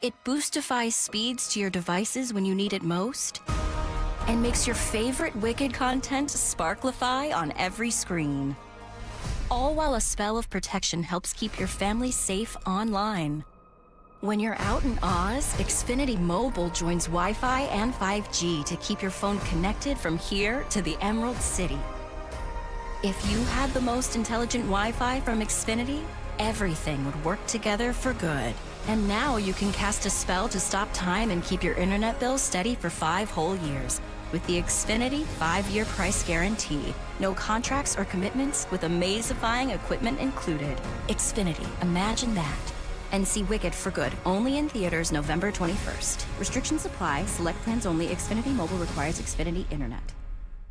It boostifies speeds to your devices when you need it most and makes your favorite Wicked content sparklify on every screen. All while a spell of protection helps keep your family safe online. When you're out in Oz, Xfinity Mobile joins Wi-Fi and 5G to keep your phone connected from here to the Emerald City. If you had the most intelligent Wi-Fi from Xfinity, everything would work together for good. And now you can cast a spell to stop time and keep your internet bill steady for 5 whole years. With the Xfinity 5-year price guarantee. No contracts or commitments with amazifying equipment included. Xfinity, imagine that. And see Wicked for good, only in theaters November 21st. Restrictions apply. Select plans only. Xfinity Mobile requires Xfinity Internet.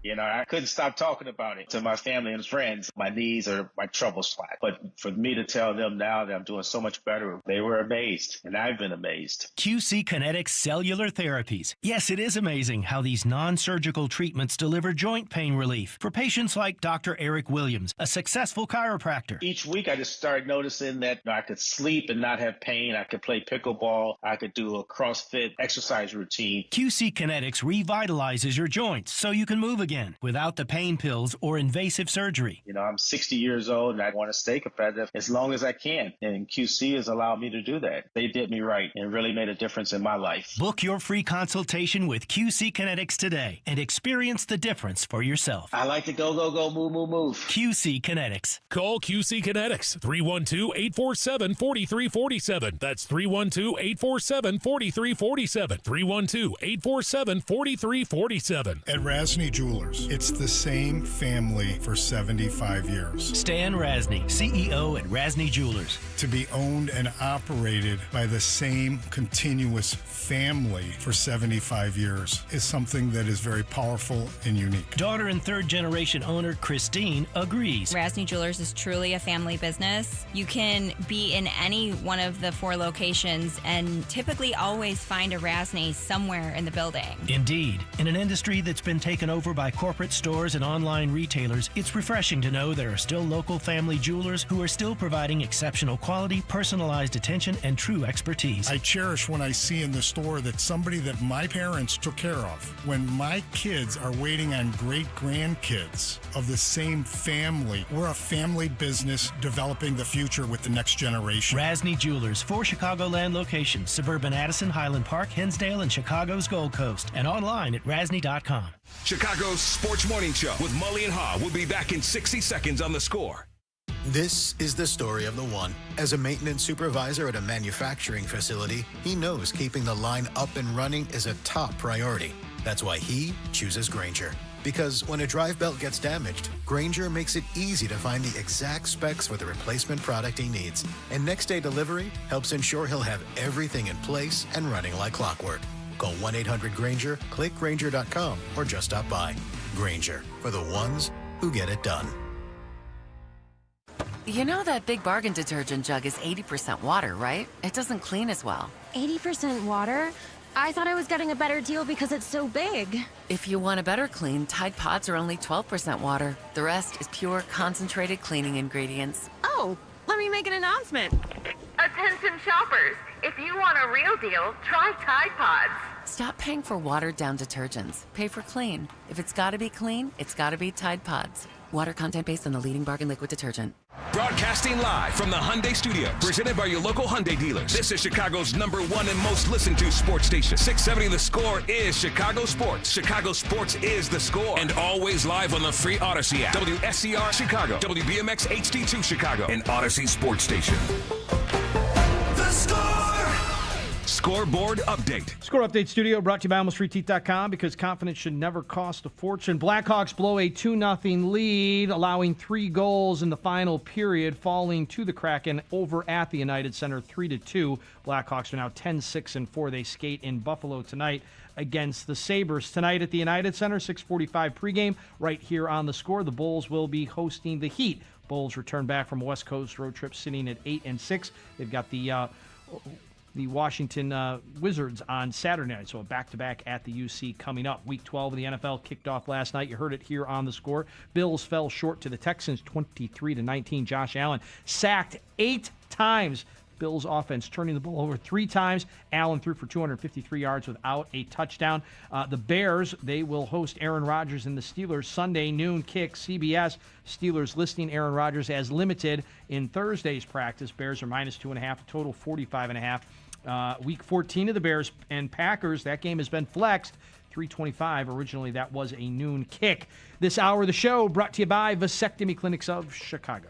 You know, I couldn't stop talking about it to my family and friends. My knees are my trouble spot. But for me to tell them now that I'm doing so much better, they were amazed, and I've been amazed. QC Kinetics Cellular Therapies. Yes, it is amazing how these non-surgical treatments deliver joint pain relief for patients like Dr. Eric Williams, a successful chiropractor. Each week, I just started noticing that I could sleep and not have pain. I could play pickleball. I could do a CrossFit exercise routine. QC Kinetics revitalizes your joints so you can move again without the pain pills or invasive surgery. You know, I'm 60 years old and I want to stay competitive as long as I can. And QC has allowed me to do that. They did me right and really made a difference in my life. Book your free consultation with QC Kinetics today and experience the difference for yourself. I like to go, move, move, move. QC Kinetics. Call QC Kinetics, 312-847-4347. That's 312-847-4347. 312-847-4347. At Rasny Jewelers, it's the same family for 75 years. Stan Rasny, CEO at Rasny Jewelers. To be owned and operated by the same continuous family for 75 years is something that is very powerful and unique. Daughter and third generation owner Christine agrees. Rasny Jewelers is truly a family business. You can be in any one of the 4 locations and typically always find a Rasny somewhere in the building. Indeed. In an industry that's been taken over by corporate stores and online retailers, it's refreshing to know there are still local family jewelers who are still providing exceptional quality, personalized attention, and true expertise. I cherish when I see in the store that somebody that my parents took care of. When my kids are waiting on great grandkids of the same family, we're a family business developing the future with the next generation. Rasny Jewelers, 4 Chicagoland locations, suburban Addison, Highland Park, Hinsdale, and Chicago's Gold Coast, and online at rasny.com. Chicago's Sports Morning Show with Mully and Haugh will be back in 60 seconds on The Score. This is the story of the one. As a maintenance supervisor at a manufacturing facility, he knows keeping the line up and running is a top priority. That's why he chooses Grainger. Because when a drive belt gets damaged, Grainger makes it easy to find the exact specs for the replacement product he needs. And next day delivery helps ensure he'll have everything in place and running like clockwork. Call 1-800-GRAINGER, click Grainger.com, or just stop by. Grainger, for the ones who get it done. You know that Big Bargain detergent jug is 80% water, right? It doesn't clean as well. 80% water? I thought I was getting a better deal because it's so big. If you want a better clean, Tide Pods are only 12% water. The rest is pure, concentrated cleaning ingredients. Oh, let me make an announcement. Attention shoppers, if you want a real deal, try Tide Pods. Stop paying for watered-down detergents. Pay for clean. If it's gotta be clean, it's gotta be Tide Pods. Water content based on the leading bargain liquid detergent. Broadcasting live from the Hyundai Studios, presented by your local Hyundai dealers. This is Chicago's #1 and most listened to sports station. 670 The Score is Chicago Sports. Chicago Sports is The Score. And always live on the free Odyssey app. WSCR Chicago, WBMX HD2 Chicago, and Odyssey Sports Station. Scoreboard Update. Score Update Studio brought to you by AlmostFreeTeeth.com, because confidence should never cost a fortune. Blackhawks blow a 2-0 lead, allowing 3 goals in the final period, falling to the Kraken over at the United Center 3-2. Blackhawks are now 10-6-4. They skate in Buffalo tonight against the Sabres. Tonight at the United Center, 6:45 pregame, right here on The Score. The Bulls will be hosting the Heat. Bulls return back from a West Coast road trip sitting at 8-6. They've got the Washington Wizards on Saturday night, so a back-to-back at the UC coming up. Week 12 of the NFL kicked off last night. You heard it here on The Score. Bills fell short to the Texans 23-19. Josh Allen sacked 8 times. Bills offense turning the ball over 3 times. Allen threw for 253 yards without a touchdown. The Bears, they will host Aaron Rodgers and the Steelers Sunday noon kick, CBS. Steelers listing Aaron Rodgers as limited in Thursday's practice. Bears are minus 2.5, total 45.5. Week 14 of the Bears and Packers, that game has been flexed. 3:25. Originally, that was a noon kick. This hour of the show brought to you by Vasectomy Clinics of Chicago.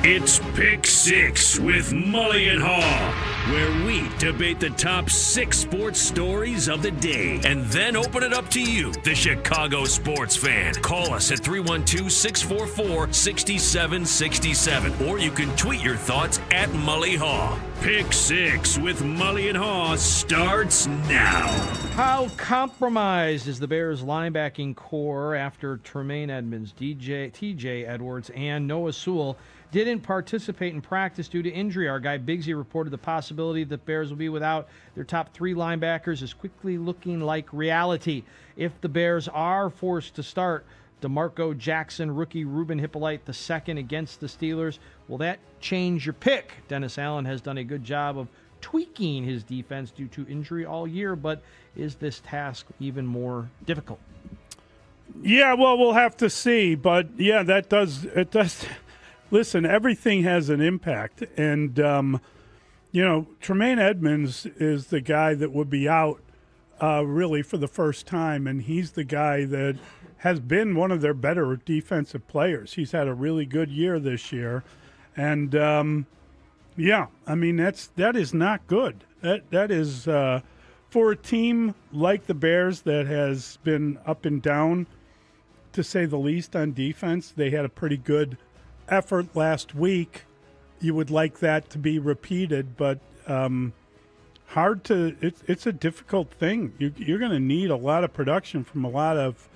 It's Pick 6 with Mully and Haugh, where we debate the top 6 sports stories of the day and then open it up to you, the Chicago sports fan. Call us at 312-644-6767, or you can tweet your thoughts at Mully Haugh. Pick 6 with Mully and Haugh starts now. How compromised is the Bears' linebacking core after Tremaine Edmonds, TJ Edwards, and Noah Sewell didn't participate in practice due to injury? Our guy Bigsy reported the possibility that Bears will be without their top 3 linebackers is quickly looking like reality. If the Bears are forced to start DeMarco Jackson, rookie Ruben Hippolyte II against the Steelers, will that change your pick? Dennis Allen has done a good job of tweaking his defense due to injury all year, but is this task even more difficult? Yeah, well, we'll have to see. But, yeah, it does. Listen, everything has an impact. And, Tremaine Edmonds is the guy that would be out really for the first time, and he's the guy that has been one of their better defensive players. He's had a really good year this year. And, that is not good. That is for a team like the Bears that has been up and down, to say the least, on defense. They had a pretty good effort last week. You would like that to be repeated, but it's a difficult thing. You're going to need a lot of production from a lot of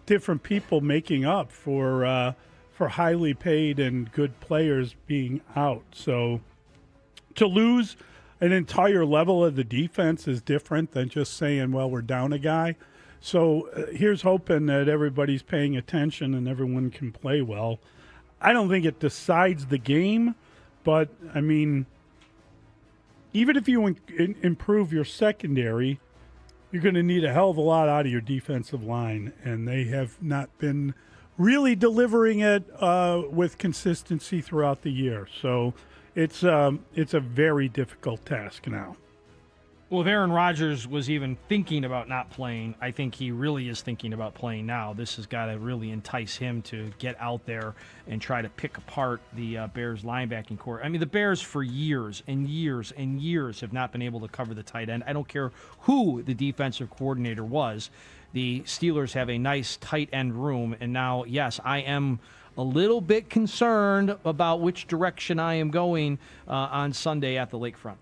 different people making up for highly paid and good players being out. So to lose an entire level of the defense is different than just saying, well, we're down a guy. So here's hoping that everybody's paying attention and everyone can play well. I don't think it decides the game, but, even if you improve your secondary, you're going to need a hell of a lot out of your defensive line, and they have not been really delivering it with consistency throughout the year. So it's a very difficult task now. Well, if Aaron Rodgers was even thinking about not playing, I think he really is thinking about playing now. This has got to really entice him to get out there and try to pick apart the Bears linebacking core. The Bears for years and years and years have not been able to cover the tight end. I don't care who the defensive coordinator was. The Steelers have a nice tight end room, and now, yes, I am a little bit concerned about which direction I am going on Sunday at the Lakefront.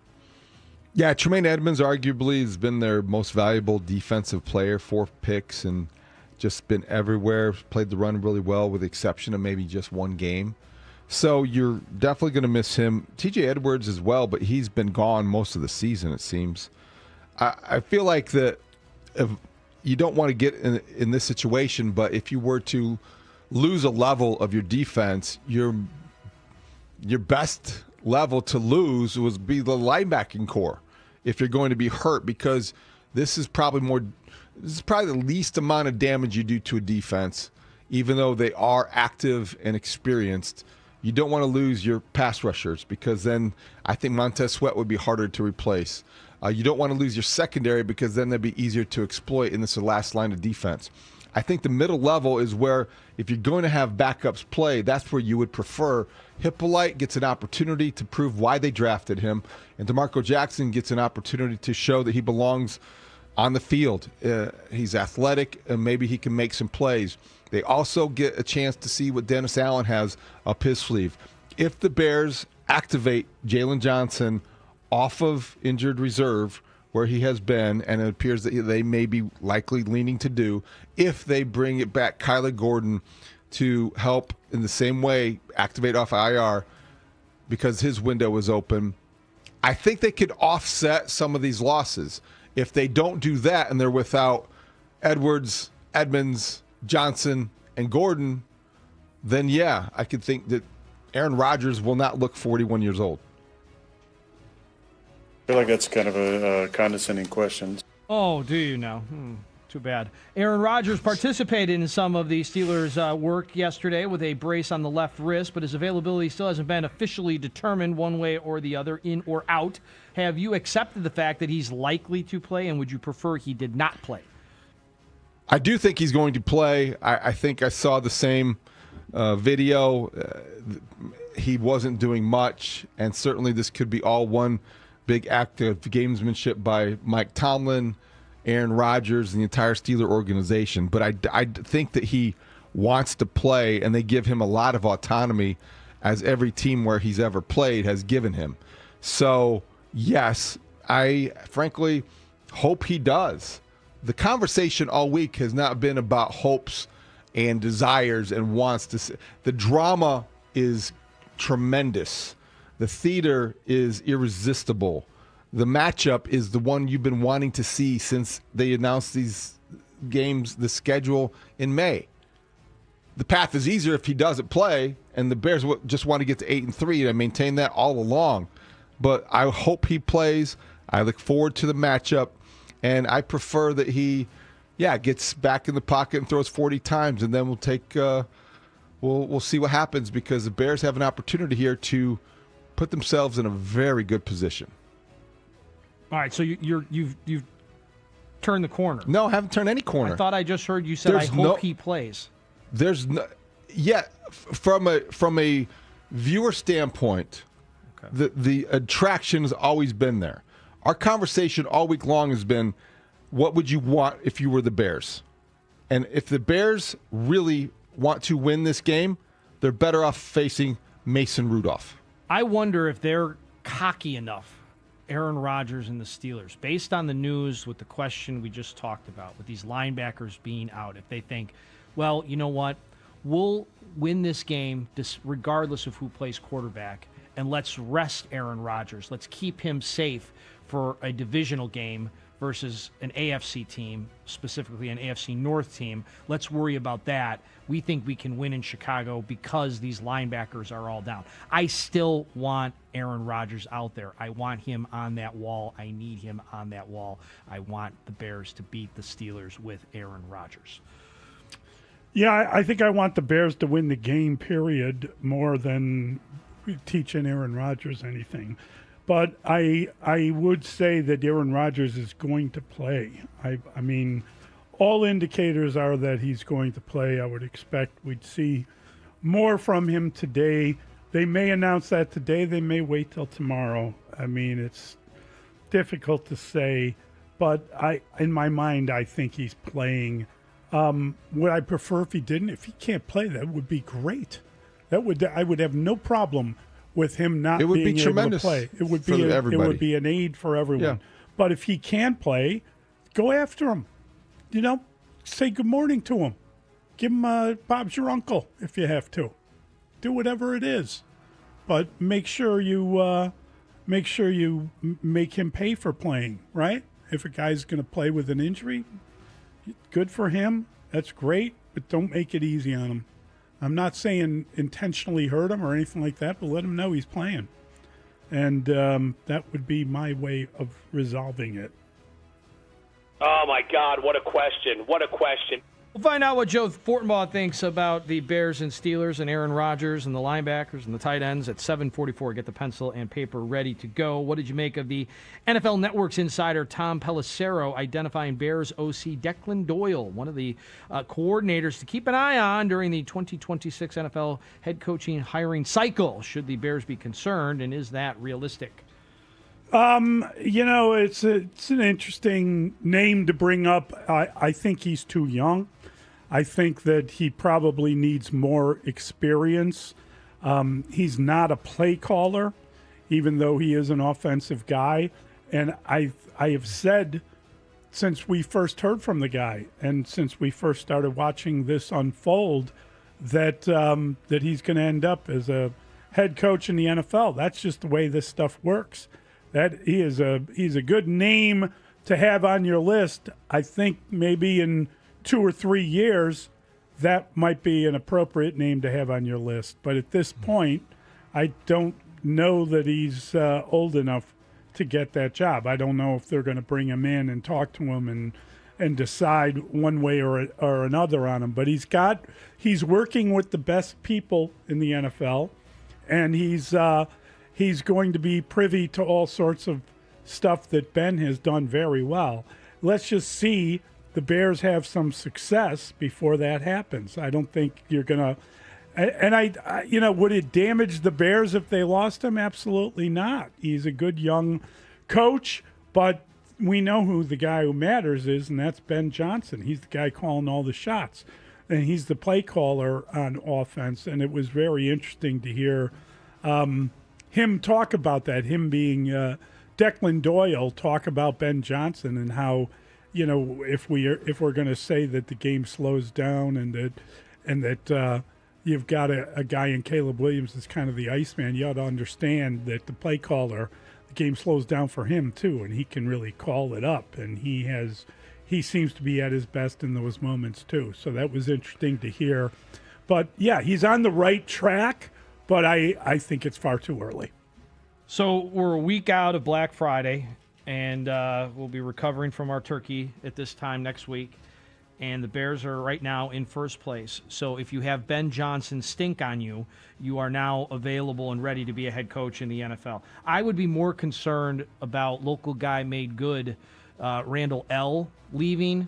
Yeah, Tremaine Edmonds arguably has been their most valuable defensive player, 4 picks, and just been everywhere, played the run really well with the exception of maybe just one game. So you're definitely going to miss him. TJ Edwards as well, but he's been gone most of the season, it seems. I feel like that if you don't want to get in this situation, but if you were to lose a level of your defense, your best level to lose would be the linebacking core if you're going to be hurt, because this is probably the least amount of damage you do to a defense, even though they are active and experienced. You don't want to lose your pass rushers, because then I think Montez Sweat would be harder to replace. You don't want to lose your secondary, because then they'd be easier to exploit in this last line of defense. I think the middle level is where, if you're going to have backups play, that's where you would prefer. Hippolyte gets an opportunity to prove why they drafted him, and DeMarco Jackson gets an opportunity to show that he belongs on the field. He's athletic, and maybe he can make some plays. They also get a chance to see what Dennis Allen has up his sleeve. If the Bears activate Jalen Johnson off of injured reserve, where he has been, and it appears that they may be likely leaning to do, if they bring it back Kyler Gordon to help in the same way activate off IR because his window is open, I think they could offset some of these losses. If they don't do that and they're without Edwards, Edmonds, Johnson, and Gordon, then yeah, I could think that Aaron Rodgers will not look 41 years old. I feel like that's kind of a condescending question. Oh, do you now? Too bad. Aaron Rodgers participated in some of the Steelers' work yesterday with a brace on the left wrist, but his availability still hasn't been officially determined one way or the other, in or out. Have you accepted the fact that he's likely to play, and would you prefer he did not play? I do think he's going to play. I think I saw the same video. He wasn't doing much, and certainly this could be all one big act of gamesmanship by Mike Tomlin, Aaron Rodgers, and the entire Steeler organization. But I think that he wants to play, and they give him a lot of autonomy, as every team where he's ever played has given him. So, yes, I frankly hope he does. The conversation all week has not been about hopes and desires and wants to see. The drama is tremendous. The theater is irresistible. The matchup is the one you've been wanting to see since they announced these games, the schedule in May. The path is easier if he doesn't play, and the Bears just want to get to 8-3 and maintain that all along. But I hope he plays. I look forward to the matchup, and I prefer that he, gets back in the pocket and throws 40 times, and then we'll take, we'll see what happens, because the Bears have an opportunity here to put themselves in a very good position. All right, so you've turned the corner. No, I haven't turned any corner. I thought I just heard you said I hope he plays. There's no, from a viewer standpoint, okay, the attraction has always been there. Our conversation all week long has been, what would you want if you were the Bears? And if the Bears really want to win this game, they're better off facing Mason Rudolph. I wonder if they're cocky enough, Aaron Rodgers and the Steelers, based on the news with the question we just talked about, with these linebackers being out, if they think, well, you know what, we'll win this game regardless of who plays quarterback, and let's rest Aaron Rodgers. Let's keep him safe for a divisional game versus an AFC team, specifically an AFC North team. Let's worry about that. We think we can win in Chicago because these linebackers are all down. I still want Aaron Rodgers out there. I want him on that wall. I need him on that wall. I want the Bears to beat the Steelers with Aaron Rodgers. Yeah, I think I want the Bears to win the game, period, more than teaching Aaron Rodgers anything. But I would say that Aaron Rodgers is going to play. I mean, all indicators are that he's going to play. I would expect we'd see more from him today. They may announce that today. They may wait till tomorrow. I mean, it's difficult to say. But in my mind, I think he's playing. Would I prefer if he didn't? If he can't play, that would be great. I would have no problem with him not being able to play. It would be it would be an aid for everyone. Yeah. But if he can play, go after him. Say good morning to him. Give him Bob's your uncle if you have to. Do whatever it is, but make sure you make him pay for playing. Right? If a guy's going to play with an injury, good for him. That's great, but don't make it easy on him. I'm not saying intentionally hurt him or anything like that, but let him know he's playing. And that would be my way of resolving it. Oh, my God, what a question. What a question. We'll find out what Joe Fortenbaugh thinks about the Bears and Steelers and Aaron Rodgers and the linebackers and the tight ends at 7:44. Get the pencil and paper ready to go. What did you make of the NFL Network's insider Tom Pelissero identifying Bears OC Declan Doyle, one of the coordinators to keep an eye on during the 2026 NFL head coaching hiring cycle? Should the Bears be concerned, and is that realistic? It's an interesting name to bring up. I think he's too young. I think that he probably needs more experience. He's not a play caller, even though he is an offensive guy. And I have said since we first heard from the guy and since we first started watching this unfold that he's going to end up as a head coach in the NFL. That's just the way this stuff works. That he's a good name to have on your list. I think maybe in 2 or 3 years, that might be an appropriate name to have on your list. But at this point, I don't know that he's old enough to get that job. I don't know if they're going to bring him in and talk to him and decide one way or another on him. But he's working with the best people in the NFL, and he's going to be privy to all sorts of stuff that Ben has done very well. Let's just see the Bears have some success before that happens. I don't think you're going to – and would it damage the Bears if they lost him? Absolutely not. He's a good young coach, but we know who the guy who matters is, and that's Ben Johnson. He's the guy calling all the shots, and he's the play caller on offense, and it was very interesting to hear him talk about that, him being Declan Doyle talk about Ben Johnson and how – if we're going to say that the game slows down and that you've got a guy in Caleb Williams that's kind of the Iceman, you ought to understand that the play caller, the game slows down for him too, and he can really call it up, and he seems to be at his best in those moments too. So that was interesting to hear. But yeah, he's on the right track, but I think it's far too early. So we're a week out of Black Friday. And we'll be recovering from our turkey at this time next week. And the Bears are right now in first place. So if you have Ben Johnson stink on you, you are now available and ready to be a head coach in the NFL. I would be more concerned about local guy made good Randall L. leaving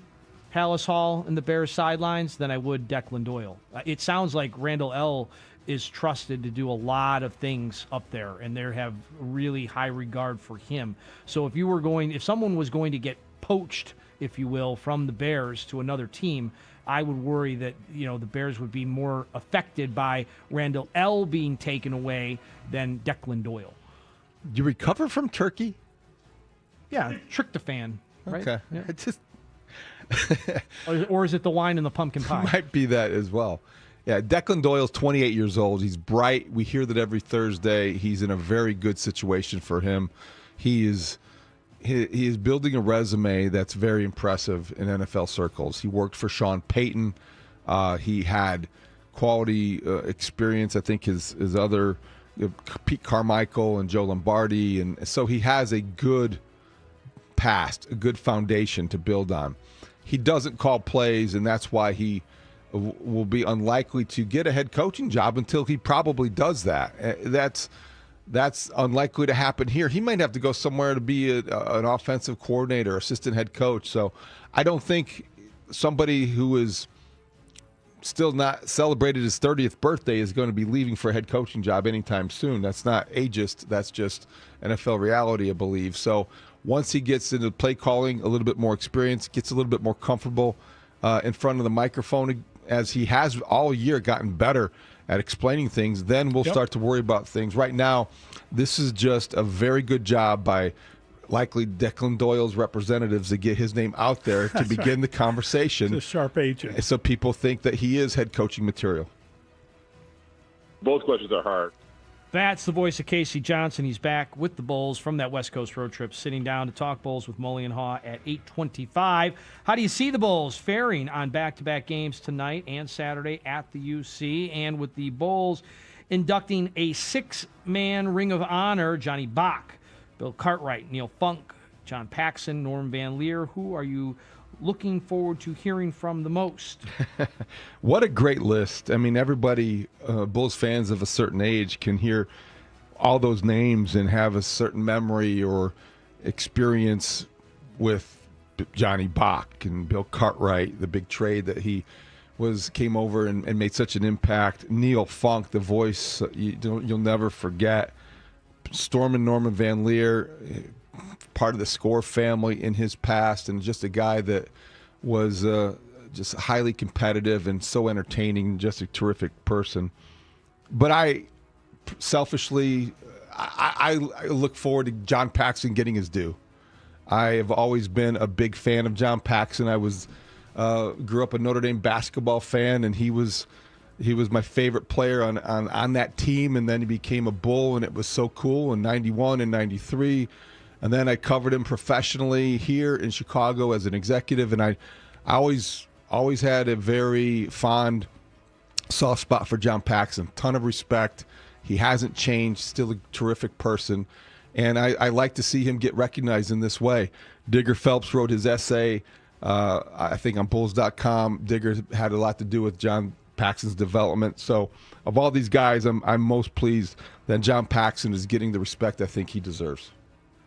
Hallis Hall and the Bears sidelines than I would Declan Doyle. It sounds like Randall L. is trusted to do a lot of things up there, and they have really high regard for him. So if someone was going to get poached, if you will, from the Bears to another team, I would worry that the Bears would be more affected by Randall L. being taken away than Declan Doyle. You recover from turkey? Yeah, tryptophan, right? Okay. Yeah. It just or is it the wine and the pumpkin pie? Might be that as well. Yeah, Declan Doyle's 28 years old. He's bright. We hear that every Thursday. He's in a very good situation for him. He is building a resume that's very impressive in NFL circles. He worked for Sean Payton. He had quality experience. I think his other Pete Carmichael and Joe Lombardi, and so he has a good past, a good foundation to build on. He doesn't call plays, and that's why he will be unlikely to get a head coaching job until he probably does that. That's unlikely to happen here. He might have to go somewhere to be an offensive coordinator, assistant head coach. So I don't think somebody who is still not celebrated his 30th birthday is going to be leaving for a head coaching job anytime soon. That's not ageist. That's just NFL reality, I believe. So once he gets into play calling, a little bit more experience, gets a little bit more comfortable in front of the microphone, as he has all year gotten better at explaining things, then we'll start to worry about things. Right now, this is just a very good job by likely Declan Doyle's representatives to get his name out there to begin the conversation. He's a sharp agent. So people think that he is head coaching material. Both questions are hard. That's the voice of Casey Johnson. He's back with the Bulls from that West Coast road trip, sitting down to talk Bulls with Mully and Haugh at 8:25. How do you see the Bulls faring on back-to-back games tonight and Saturday at the UC? And with the Bulls inducting a 6-man Ring of Honor, Johnny Bach, Bill Cartwright, Neil Funk, John Paxson, Norm Van Leer, who are you looking forward to hearing from the most? What a great list. I mean, everybody, Bulls fans of a certain age, can hear all those names and have a certain memory or experience with Johnny Bach and Bill Cartwright, the big trade that he came over and made such an impact. Neil Funk, the voice you'll never forget. Stormin' Norman Van Leer, part of the Score family in his past, and just a guy that was just highly competitive and so entertaining, just a terrific person. But I look forward to John Paxson getting his due. I have always been a big fan of John Paxson. I grew up a Notre Dame basketball fan, and he was my favorite player on that team, and then he became a Bull, and it was so cool in 91 and 93. And then I covered him professionally here in Chicago as an executive, and I always had a very fond soft spot for John Paxson. Ton of respect. He hasn't changed, still a terrific person. And I like to see him get recognized in this way. Digger Phelps wrote his essay, I think, on Bulls.com. Digger had a lot to do with John Paxson's development. So of all these guys, I'm most pleased that John Paxson is getting the respect I think he deserves.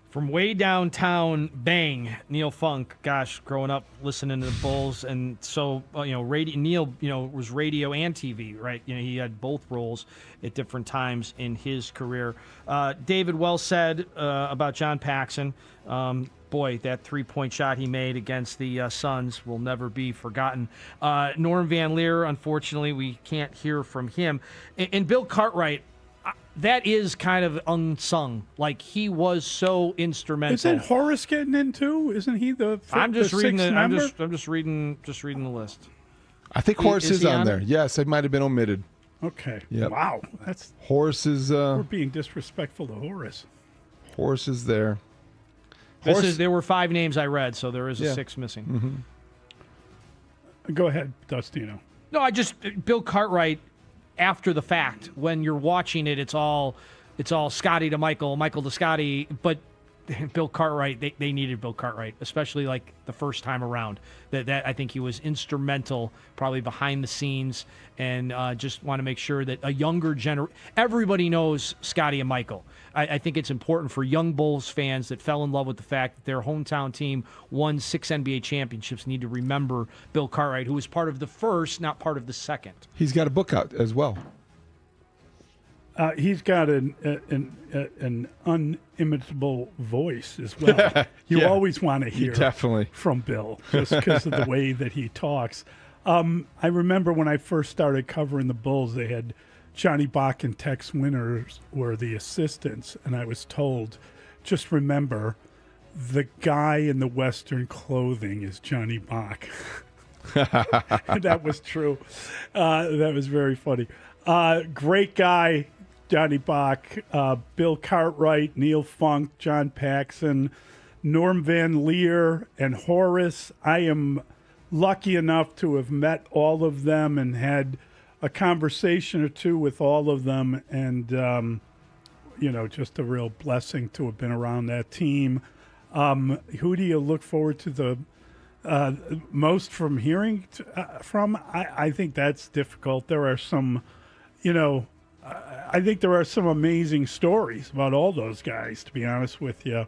From way downtown, bang, Neil Funk. Gosh, growing up listening to the Bulls, and so Neil, was radio and TV, right? He had both roles at different times in his career. David, well said about John Paxson. Boy, that 3-point shot he made against the Suns will never be forgotten. Norm Van Leer, unfortunately, we can't hear from him. And Bill Cartwright, that is kind of unsung. Like, he was so instrumental. Isn't Horace getting in too? Isn't he the? I'm just reading the. I'm just reading the list. I think Horace is on there. Yes, it might have been omitted. Okay. Yep. Wow, that's Horace is. We're being disrespectful to Horace. Horace is there. There were 5 names I read, so there is a 6th missing. Mm-hmm. Go ahead, Dustino. No, Bill Cartwright. After the fact, when you're watching it, it's all Scotty to Michael, Michael to Scotty. But Bill Cartwright, they needed Bill Cartwright, especially like the first time around. That I think he was instrumental, probably behind the scenes, and just want to make sure that a younger generation, everybody knows Scotty and Michael. I think it's important for young Bulls fans that fell in love with the fact that their hometown team won 6 NBA championships need to remember Bill Cartwright, who was part of the first, not part of the second. He's got a book out as well. He's got an unimitable voice as well. You always want to hear from Bill just because of the way that he talks. I remember when I first started covering the Bulls, they had Johnny Bach and Tex Winters were the assistants, and I was told, just remember, the guy in the Western clothing is Johnny Bach. That was true. That was very funny. Great guy, Johnny Bach, Bill Cartwright, Neil Funk, John Paxson, Norm Van Leer, and Horace. I am lucky enough to have met all of them and had a conversation or two with all of them, and just a real blessing to have been around that team. Who do you look forward to the most from hearing from? I think that's difficult. There are some, I think there are some amazing stories about all those guys, to be honest with you.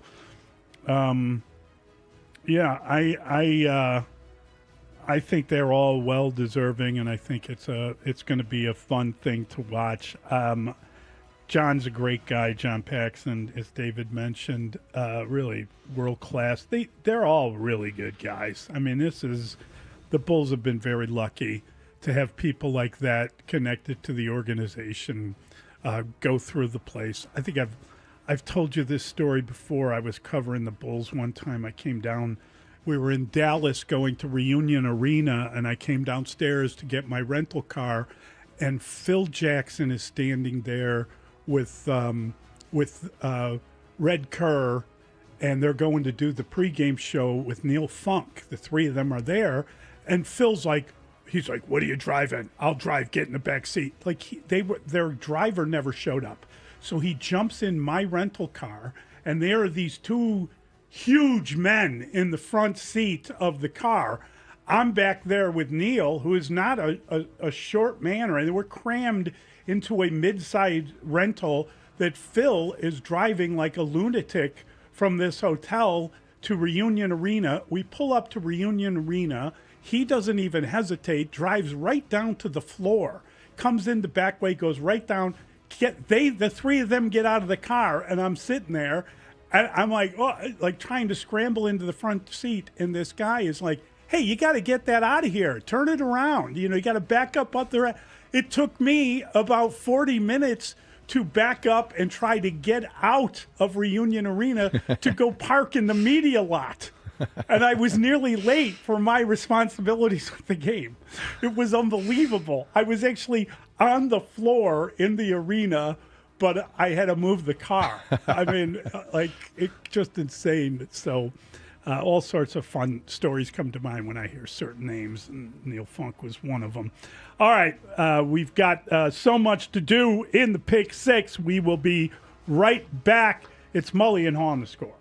I think they're all well deserving, and I think it's going to be a fun thing to watch. John's a great guy, John Paxson, as David mentioned, really world class. They're all really good guys. I mean, the Bulls have been very lucky to have people like that connected to the organization go through the place. I think I've told you this story before. I was covering the Bulls one time. I came down. We were in Dallas going to Reunion Arena, and I came downstairs to get my rental car, and Phil Jackson is standing there with Red Kerr, and they're going to do the pregame show with Neil Funk. The three of them are there, and Phil's like, he's like, "What are you driving? I'll drive. Get in the back seat." Like their driver never showed up, so he jumps in my rental car, and there are these two huge men in the front seat of the car. I'm back there with Neil, who is not a short man or anything. We're crammed into a mid-sized rental that Phil is driving like a lunatic from this hotel to Reunion Arena. We pull up to Reunion Arena. He doesn't even hesitate, drives right down to the floor, comes in the back way, goes right down. The three of them get out of the car, and I'm sitting there, and I'm like trying to scramble into the front seat, and this guy is like, hey, you got to get that out of here. Turn it around. You got to back up there. It took me about 40 minutes to back up and try to get out of Reunion Arena to go park in the media lot. And I was nearly late for my responsibilities with the game. It was unbelievable. I was actually on the floor in the arena, but I had to move the car. I mean, it's just insane. So all sorts of fun stories come to mind when I hear certain names, and Neil Funk was one of them. All right, we've got so much to do in the Pick Six. We will be right back. It's Mully and Haugh on The Score.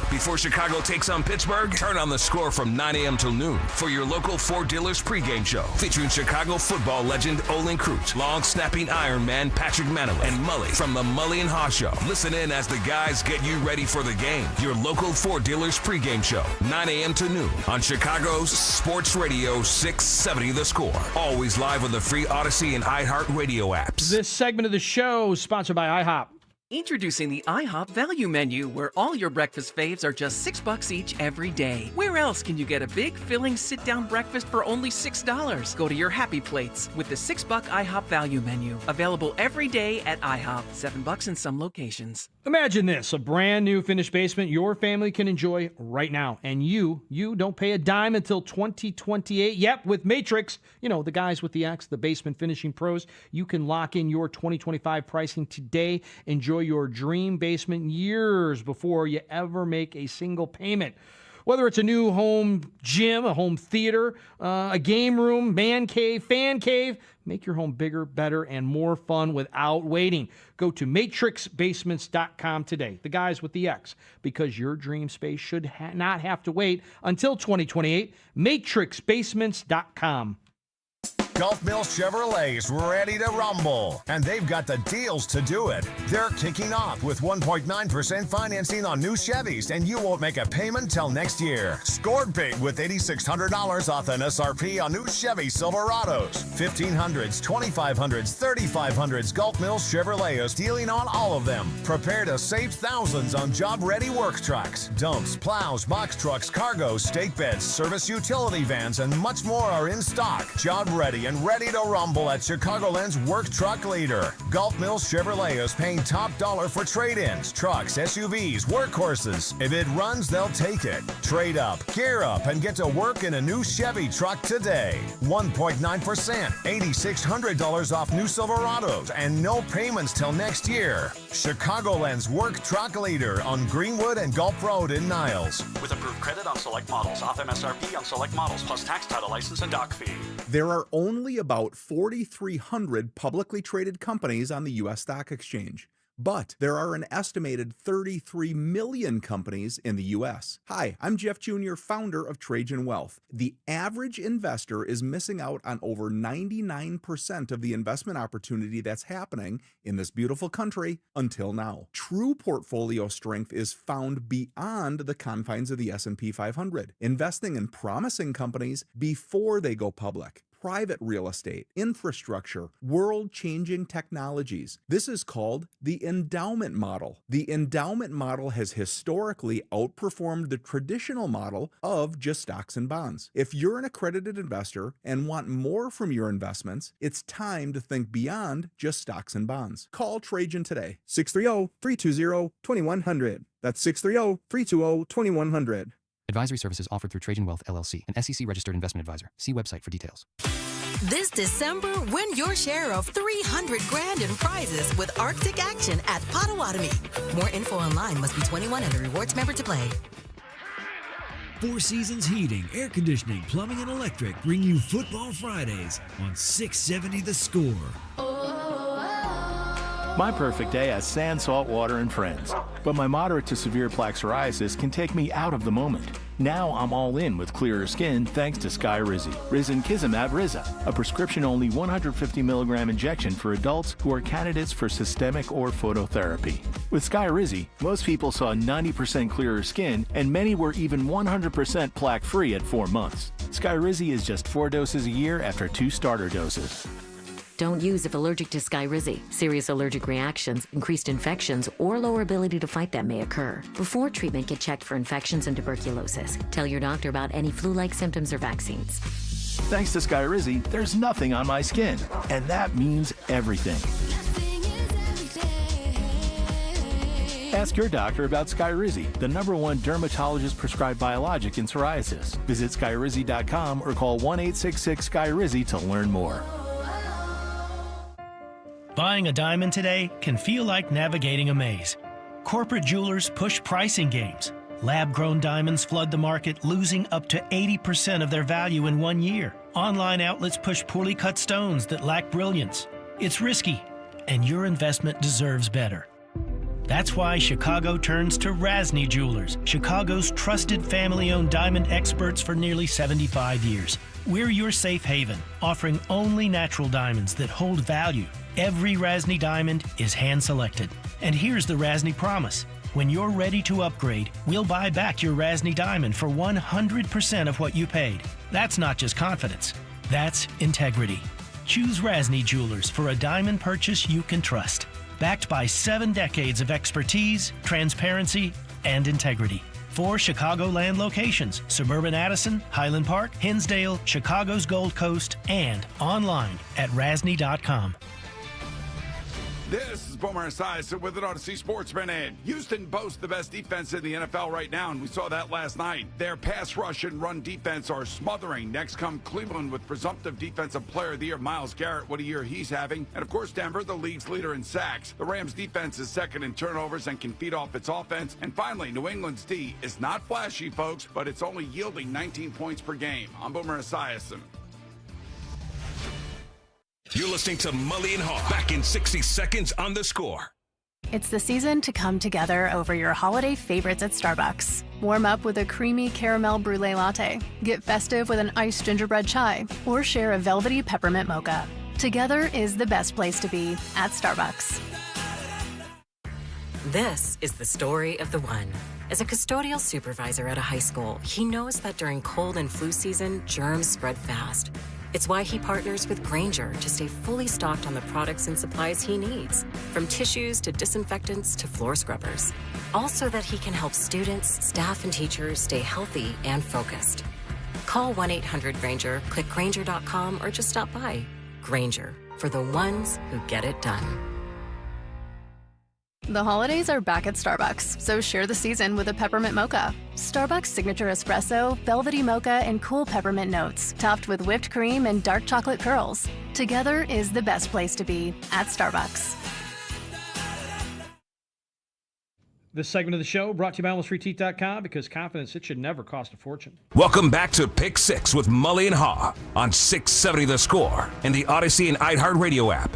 Before Chicago takes on Pittsburgh, turn on The Score from 9 a.m. till noon for your local Ford Dealers pregame show, featuring Chicago football legend Olin Kreutz, long-snapping Iron Man Patrick Manowitz, and Mully from the Mully and Haugh Show. Listen in as the guys get you ready for the game. Your local Ford Dealers pregame show, 9 a.m. to noon on Chicago's Sports Radio 670 The Score. Always live on the free Odyssey and iHeartRadio apps. This segment of the show is sponsored by IHOP. Introducing the IHOP Value Menu, where all your breakfast faves are just $6 each every day. Where else can you get a big, filling, sit-down breakfast for only $6? Go to your happy plates with the $6 IHOP Value Menu. Available every day at IHOP. $7 in some locations. Imagine this, a brand new finished basement your family can enjoy right now. And you don't pay a dime until 2028. Yep, with Matrix, the guys with the X, the basement finishing pros, you can lock in your 2025 pricing today. Enjoy your dream basement years before you ever make a single payment. Whether it's a new home gym, a home theater, a game room, man cave, fan cave, make your home bigger, better, and more fun without waiting. Go to matrixbasements.com today. The guys with the X, because your dream space should not have to wait until 2028. matrixbasements.com. Gulf Mills Chevrolet's ready to rumble, and they've got the deals to do it. They're kicking off with 1.9% financing on new Chevys, and you won't make a payment till next year. Score big with $8,600 off an SRP on new Chevy Silverados, 1500s, 2500s, 3500s. Gulf Mills Chevrolet is dealing on all of them. Prepare to save thousands on job-ready work trucks, dumps, plows, box trucks, cargo, stake beds, service utility vans, and much more are in stock. Job ready and ready to rumble at Chicagoland's work truck leader. Gulf Mills Chevrolet is paying top dollar for trade-ins, trucks, SUVs, workhorses. If it runs, they'll take it. Trade up, gear up, and get to work in a new Chevy truck today. 1.9%, $8,600 off new Silverados, and no payments till next year. Chicagoland's work truck leader on Greenwood and Gulf Road in Niles. With approved credit on select models, off MSRP on select models, plus tax, title, license, and dock fee. There are only about 4,300 publicly traded companies on the U.S. stock exchange, but there are an estimated 33 million companies in the U.S. Hi, I'm Jeff Jr., founder of Trajan Wealth. The average investor is missing out on over 99% of the investment opportunity that's happening in this beautiful country until now. True portfolio strength is found beyond the confines of the S&P 500, investing in promising companies before they go public. Private real estate, infrastructure, world-changing technologies. This is called the endowment model. The endowment model has historically outperformed the traditional model of just stocks and bonds. If you're an accredited investor and want more from your investments, it's time to think beyond just stocks and bonds. Call Trajan today, 630-320-2100. That's 630-320-2100. Advisory services offered through Trajan Wealth, LLC, an SEC-registered investment advisor. See website for details. This December, win your share of $300,000 in prizes with Arctic Action at Potawatomi. More info online. Must be 21 and a rewards member to play. Four Seasons Heating, Air Conditioning, Plumbing, and Electric bring you Football Fridays on 670 The Score. My perfect day has sand, salt water, and friends. But my moderate to severe plaque psoriasis can take me out of the moment. Now I'm all in with clearer skin thanks to Skyrizi. Risankizumab Riza, a prescription-only 150 milligram injection for adults who are candidates for systemic or phototherapy. With Skyrizi, most people saw 90% clearer skin, and many were even 100% plaque-free at 4 months. Skyrizi is just 4 doses a year after 2 starter doses. Don't use if allergic to Skyrizi. Serious allergic reactions, increased infections, or lower ability to fight them may occur. Before treatment, get checked for infections and tuberculosis. Tell your doctor about any flu-like symptoms or vaccines. Thanks to Skyrizi, there's nothing on my skin, and that means everything. Ask your doctor about Skyrizi, the #1 dermatologist-prescribed biologic in psoriasis. Visit Skyrizi.com or call 1-866-SKYRIZI to learn more. Buying a diamond today can feel like navigating a maze. Corporate jewelers push pricing games. Lab-grown diamonds flood the market, losing up to 80% of their value in 1 year. Online outlets push poorly cut stones that lack brilliance. It's risky, and your investment deserves better. That's why Chicago turns to Rasny Jewelers, Chicago's trusted family-owned diamond experts for nearly 75 years. We're your safe haven, offering only natural diamonds that hold value. Every Rasny diamond is hand-selected. And here's the Rasny promise. When you're ready to upgrade, we'll buy back your Rasny diamond for 100% of what you paid. That's not just confidence. That's integrity. Choose Rasny Jewelers for a diamond purchase you can trust. Backed by 7 decades of expertise, transparency, and integrity. 4 Chicagoland locations: suburban Addison, Highland Park, Hinsdale, Chicago's Gold Coast, and online at rasny.com. This is Boomer Esiason with an Odyssey Sports Minute. Houston boasts the best defense in the NFL right now, and we saw that last night. Their pass rush and run defense are smothering. Next come Cleveland with presumptive Defensive Player of the Year Myles Garrett. What a year he's having. And, of course, Denver, the league's leader in sacks. The Rams' defense is second in turnovers and can feed off its offense. And finally, New England's D is not flashy, folks, but it's only yielding 19 points per game. I'm Boomer Esiason. You're listening to Mully and Haugh. Back in 60 seconds on The Score. It's the season to come together over your holiday favorites at Starbucks. Warm up with a creamy caramel brulee latte. Get festive with an iced gingerbread chai. Or share a velvety peppermint mocha. Together is the best place to be at Starbucks. This is the story of the one. As a custodial supervisor at a high school, he knows that during cold and flu season, germs spread fast. It's why he partners with Grainger to stay fully stocked on the products and supplies he needs, from tissues to disinfectants to floor scrubbers. All so that he can help students, staff, and teachers stay healthy and focused. Call 1-800-GRAINGER, click Grainger.com, or just stop by. Grainger, for the ones who get it done. The holidays are back at Starbucks, so share the season with a peppermint mocha. Starbucks signature espresso, velvety mocha, and cool peppermint notes, topped with whipped cream and dark chocolate pearls. Together is the best place to be at Starbucks. This segment of the show brought to you by AlmostFreeTeeth.com, because confidence, it should never cost a fortune. Welcome back to Pick 6 with Mully and Haugh on 670 The Score and the Odyssey and iHeartRadio app.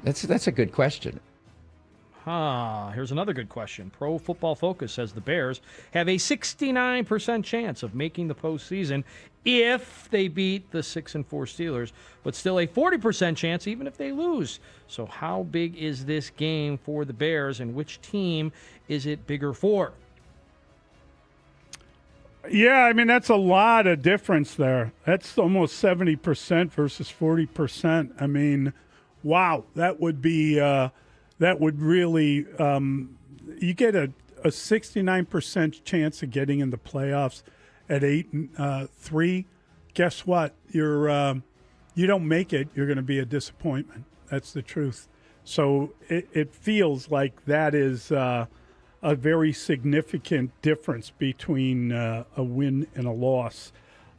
That's a good question. Here's another good question. Pro Football Focus says the Bears have a 69% chance of making the postseason if they beat the 6-4 Steelers, but still a 40% chance even if they lose. So how big is this game for the Bears, and which team is it bigger for? Yeah, I mean, that's a lot of difference there. That's almost 70% versus 40%. I mean, wow, that would be... that would really, you get a 69% chance of getting in the playoffs at 8-3. Guess what? You don't make it, you're going to be a disappointment. That's the truth. So it feels like that is a very significant difference between a win and a loss.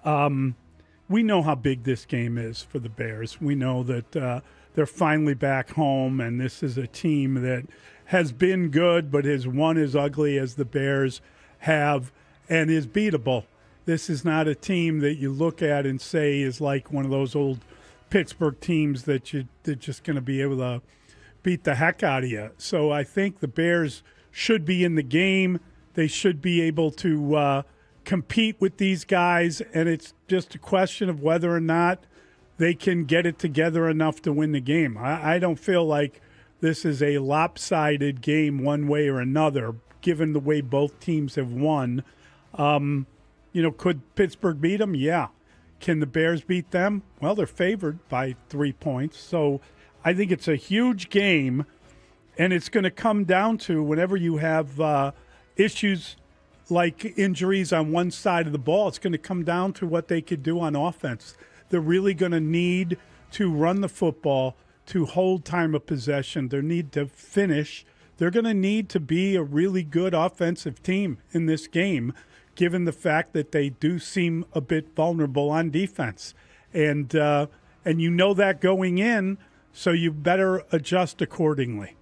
We know how big this game is for the Bears. We know that they're finally back home, and this is a team that has been good but has won as ugly as the Bears have and is beatable. This is not a team that you look at and say is like one of those old Pittsburgh teams that they're just going to be able to beat the heck out of you. So I think the Bears should be in the game. They should be able to compete with these guys, and it's just a question of whether or not they can get it together enough to win the game. I don't feel like this is a lopsided game one way or another, given the way both teams have won. Could Pittsburgh beat them? Yeah. Can the Bears beat them? Well, they're favored by 3 points. So I think it's a huge game, and it's going to come down to whenever you have issues like injuries on one side of the ball, it's going to come down to what they could do on offense. They're really going to need to run the football, to hold time of possession. They need to finish. They're going to need to be a really good offensive team in this game, given the fact that they do seem a bit vulnerable on defense. And you know that going in, so you better adjust accordingly.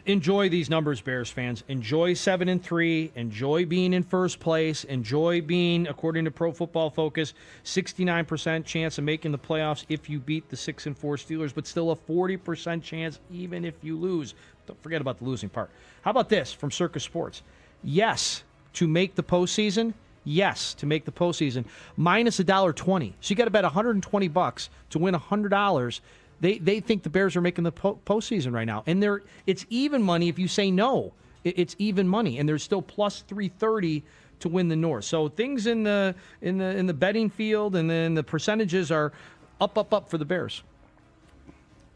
Enjoy these numbers, Bears fans. Enjoy 7-3. Enjoy being in first place. Enjoy being, according to Pro Football Focus, 69% chance of making the playoffs if you beat the 6-4 Steelers, but still a 40% chance even if you lose. Don't forget about the losing part. How about this from Circus Sports? Yes, to make the postseason. Yes, to make the postseason. Minus $1.20. So you got to bet $120 to win $100. They think the Bears are making the postseason right now, and it's even money if you say no. It's even money, and there's still plus 330 to win the North. So things in the betting field and then the percentages are up for the Bears.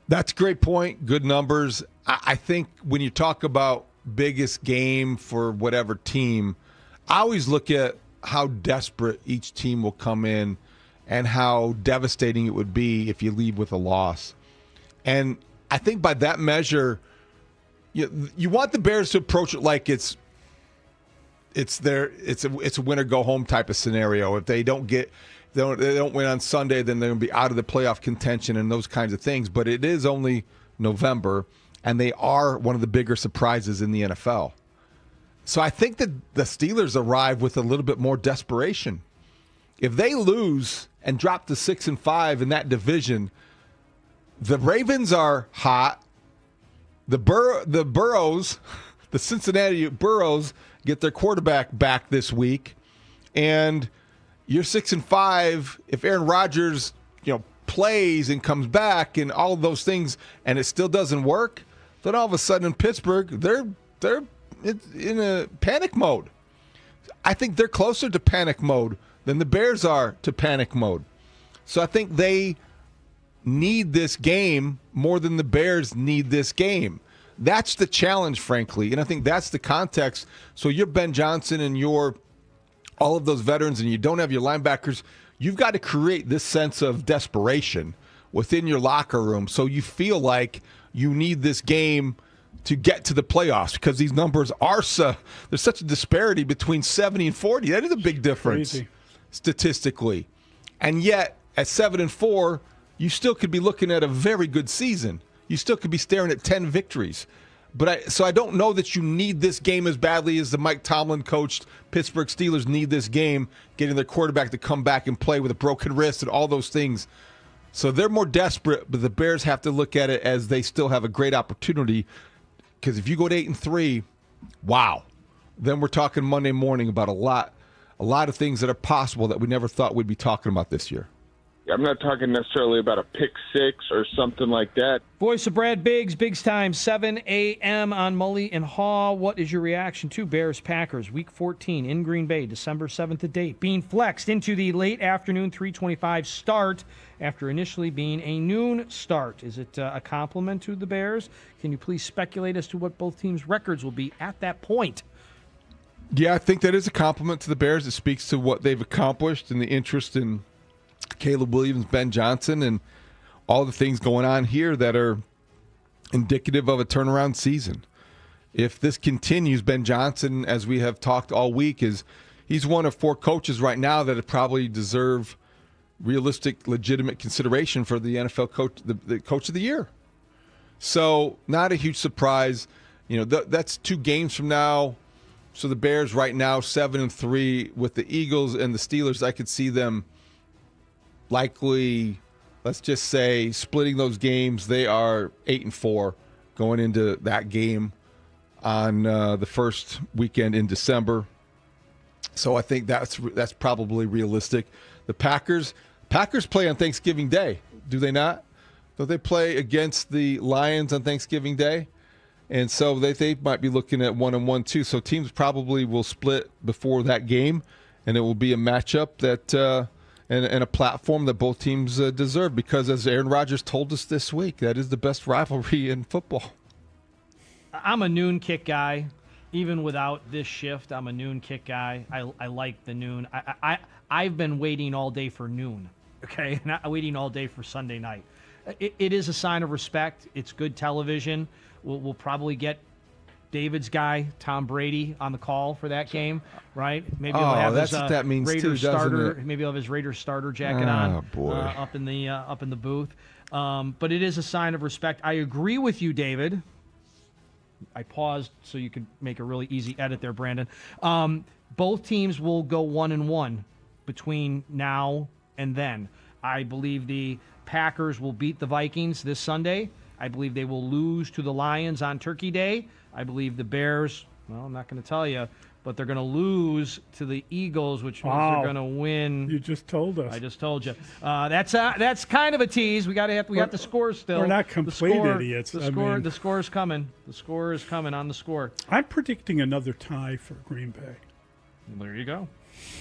That's a great point. Good numbers. I think when you talk about biggest game for whatever team, I always look at how desperate each team will come in and how devastating it would be if you leave with a loss. And I think by that measure, you want the Bears to approach it like it's a win or go home type of scenario. If they don't win on Sunday, then they're going to be out of the playoff contention and those kinds of things. But it is only November, and they are one of the bigger surprises in the NFL. So I think that the Steelers arrive with a little bit more desperation. If they lose and drop to 6-5 in that division, the Ravens are hot. The Burrows, the Cincinnati Burrows, get their quarterback back this week, and you're 6-5. If Aaron Rodgers, plays and comes back and all of those things, and it still doesn't work, then all of a sudden in Pittsburgh, they're in a panic mode. I think they're closer to panic mode than the Bears are to panic mode. So I think they need this game more than the Bears need this game. That's the challenge, frankly, and I think that's the context. So you're Ben Johnson and you're all of those veterans and you don't have your linebackers. You've got to create this sense of desperation within your locker room so you feel like you need this game to get to the playoffs, because these numbers are there's such a disparity between 70 and 40. That is a big difference. Crazy. Statistically. And yet, at 7-4, you still could be looking at a very good season. You still could be staring at 10 victories. So I don't know that you need this game as badly as the Mike Tomlin coached Pittsburgh Steelers need this game, getting their quarterback to come back and play with a broken wrist and all those things. So they're more desperate, but the Bears have to look at it as they still have a great opportunity, because if you go to 8-3, wow, then we're talking Monday morning about a lot of things that are possible that we never thought we'd be talking about this year. I'm not talking necessarily about a pick six or something like that. Voice of Brad Biggs time, 7 a.m. on Mully and Haugh. What is your reaction to Bears-Packers, Week 14 in Green Bay, December 7th the date, being flexed into the late afternoon 3:25 start after initially being a noon start? Is it a compliment to the Bears? Can you please speculate as to what both teams' records will be at that point? Yeah, I think that is a compliment to the Bears. It speaks to what they've accomplished and the interest in Caleb Williams, Ben Johnson, and all the things going on here that are indicative of a turnaround season. If this continues, Ben Johnson, as we have talked all week, he's one of 4 coaches right now that probably deserve realistic, legitimate consideration for the NFL coach, the coach of the year. So not a huge surprise. That's 2 games from now. So the Bears right now 7-3 with the Eagles and the Steelers. I could see them likely let's just say, splitting those games, they are 8-4 going into that game on the first weekend in December. So I think that's probably realistic. The Packers play on Thanksgiving Day, do they not? Don't they play against the Lions on Thanksgiving Day? And so they might be looking at 1-1 too. So teams probably will split before that game, and it will be a matchup that and a platform that both teams deserve, because as Aaron Rodgers told us this week, that is the best rivalry in football. I'm a noon kick guy. Even without this shift, I'm a noon kick guy. I like the noon. I've been waiting all day for noon, okay? Not waiting all day for Sunday night. It is a sign of respect. It's good television. We'll probably get David's guy, Tom Brady, on the call for that game, right? Maybe he'll have that's his what that means Raiders too, starter. doesn't it? Maybe he'll have his Raiders starter jacket on boy. up in the booth. But it is a sign of respect. I agree with you, David. I paused so you could make a really easy edit there, Brandon. Both teams will go 1-1 between now and then. I believe the Packers will beat the Vikings this Sunday. I believe they will lose to the Lions on Turkey Day. I believe the Bears, well, I'm not going to tell you, but they're going to lose to the Eagles, which means they're going to win. You just told us. I just told you. That's kind of a tease. We got the scores still. We're not complete idiots. The score is coming. The score is coming on the score. I'm predicting another tie for Green Bay. There you go.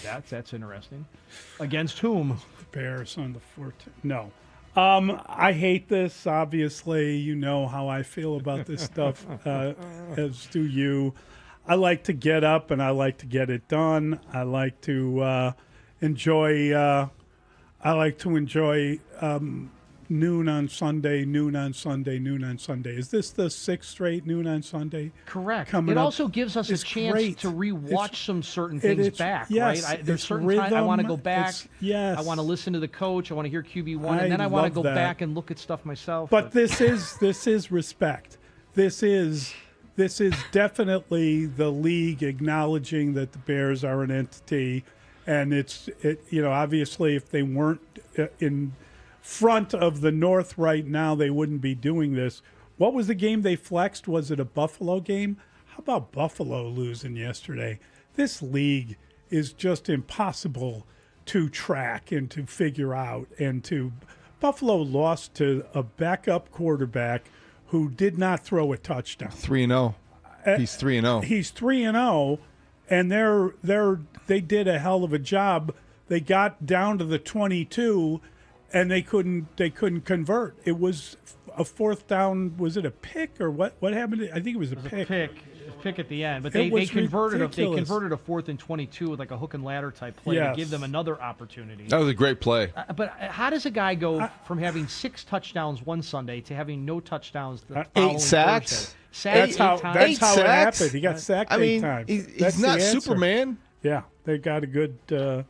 That's interesting. Against whom? Bears on the 14th. No. I hate this. Obviously, you know how I feel about this stuff, as do you. I like to get up and I like to get it done. I like to enjoy noon on Sunday, noon on Sunday, noon on Sunday. Is this the sixth straight noon on Sunday? Correct. It also gives us a chance to rewatch some certain things back, yes, right? There's certain times I want to go back. I want to listen to the coach. I want to hear QB1, and then I want to go back and look at stuff myself. But this is respect. This is definitely the league acknowledging that the Bears are an entity, and obviously if they weren't in front of the North right now, they wouldn't be doing this. What was the game they flexed? Was it a Buffalo game? How about Buffalo losing yesterday? This league is just impossible to track and to figure out. Buffalo lost to a backup quarterback who did not throw a touchdown. 3-0. He's 3-0. He's 3-0, and they did a hell of a job. They got down to the 22. And they couldn't convert. It was a fourth down. Was it a pick or what? What happened? I think it was a pick. A pick at the end. But they converted a 4th and 22 with like a hook and ladder type play to give them another opportunity. That was a great play. But how does a guy go from having 6 touchdowns one Sunday to having no touchdowns the 8 sacks? That's how it happened. He got sacked 8 times. He's not Superman. Yeah, they got a good. They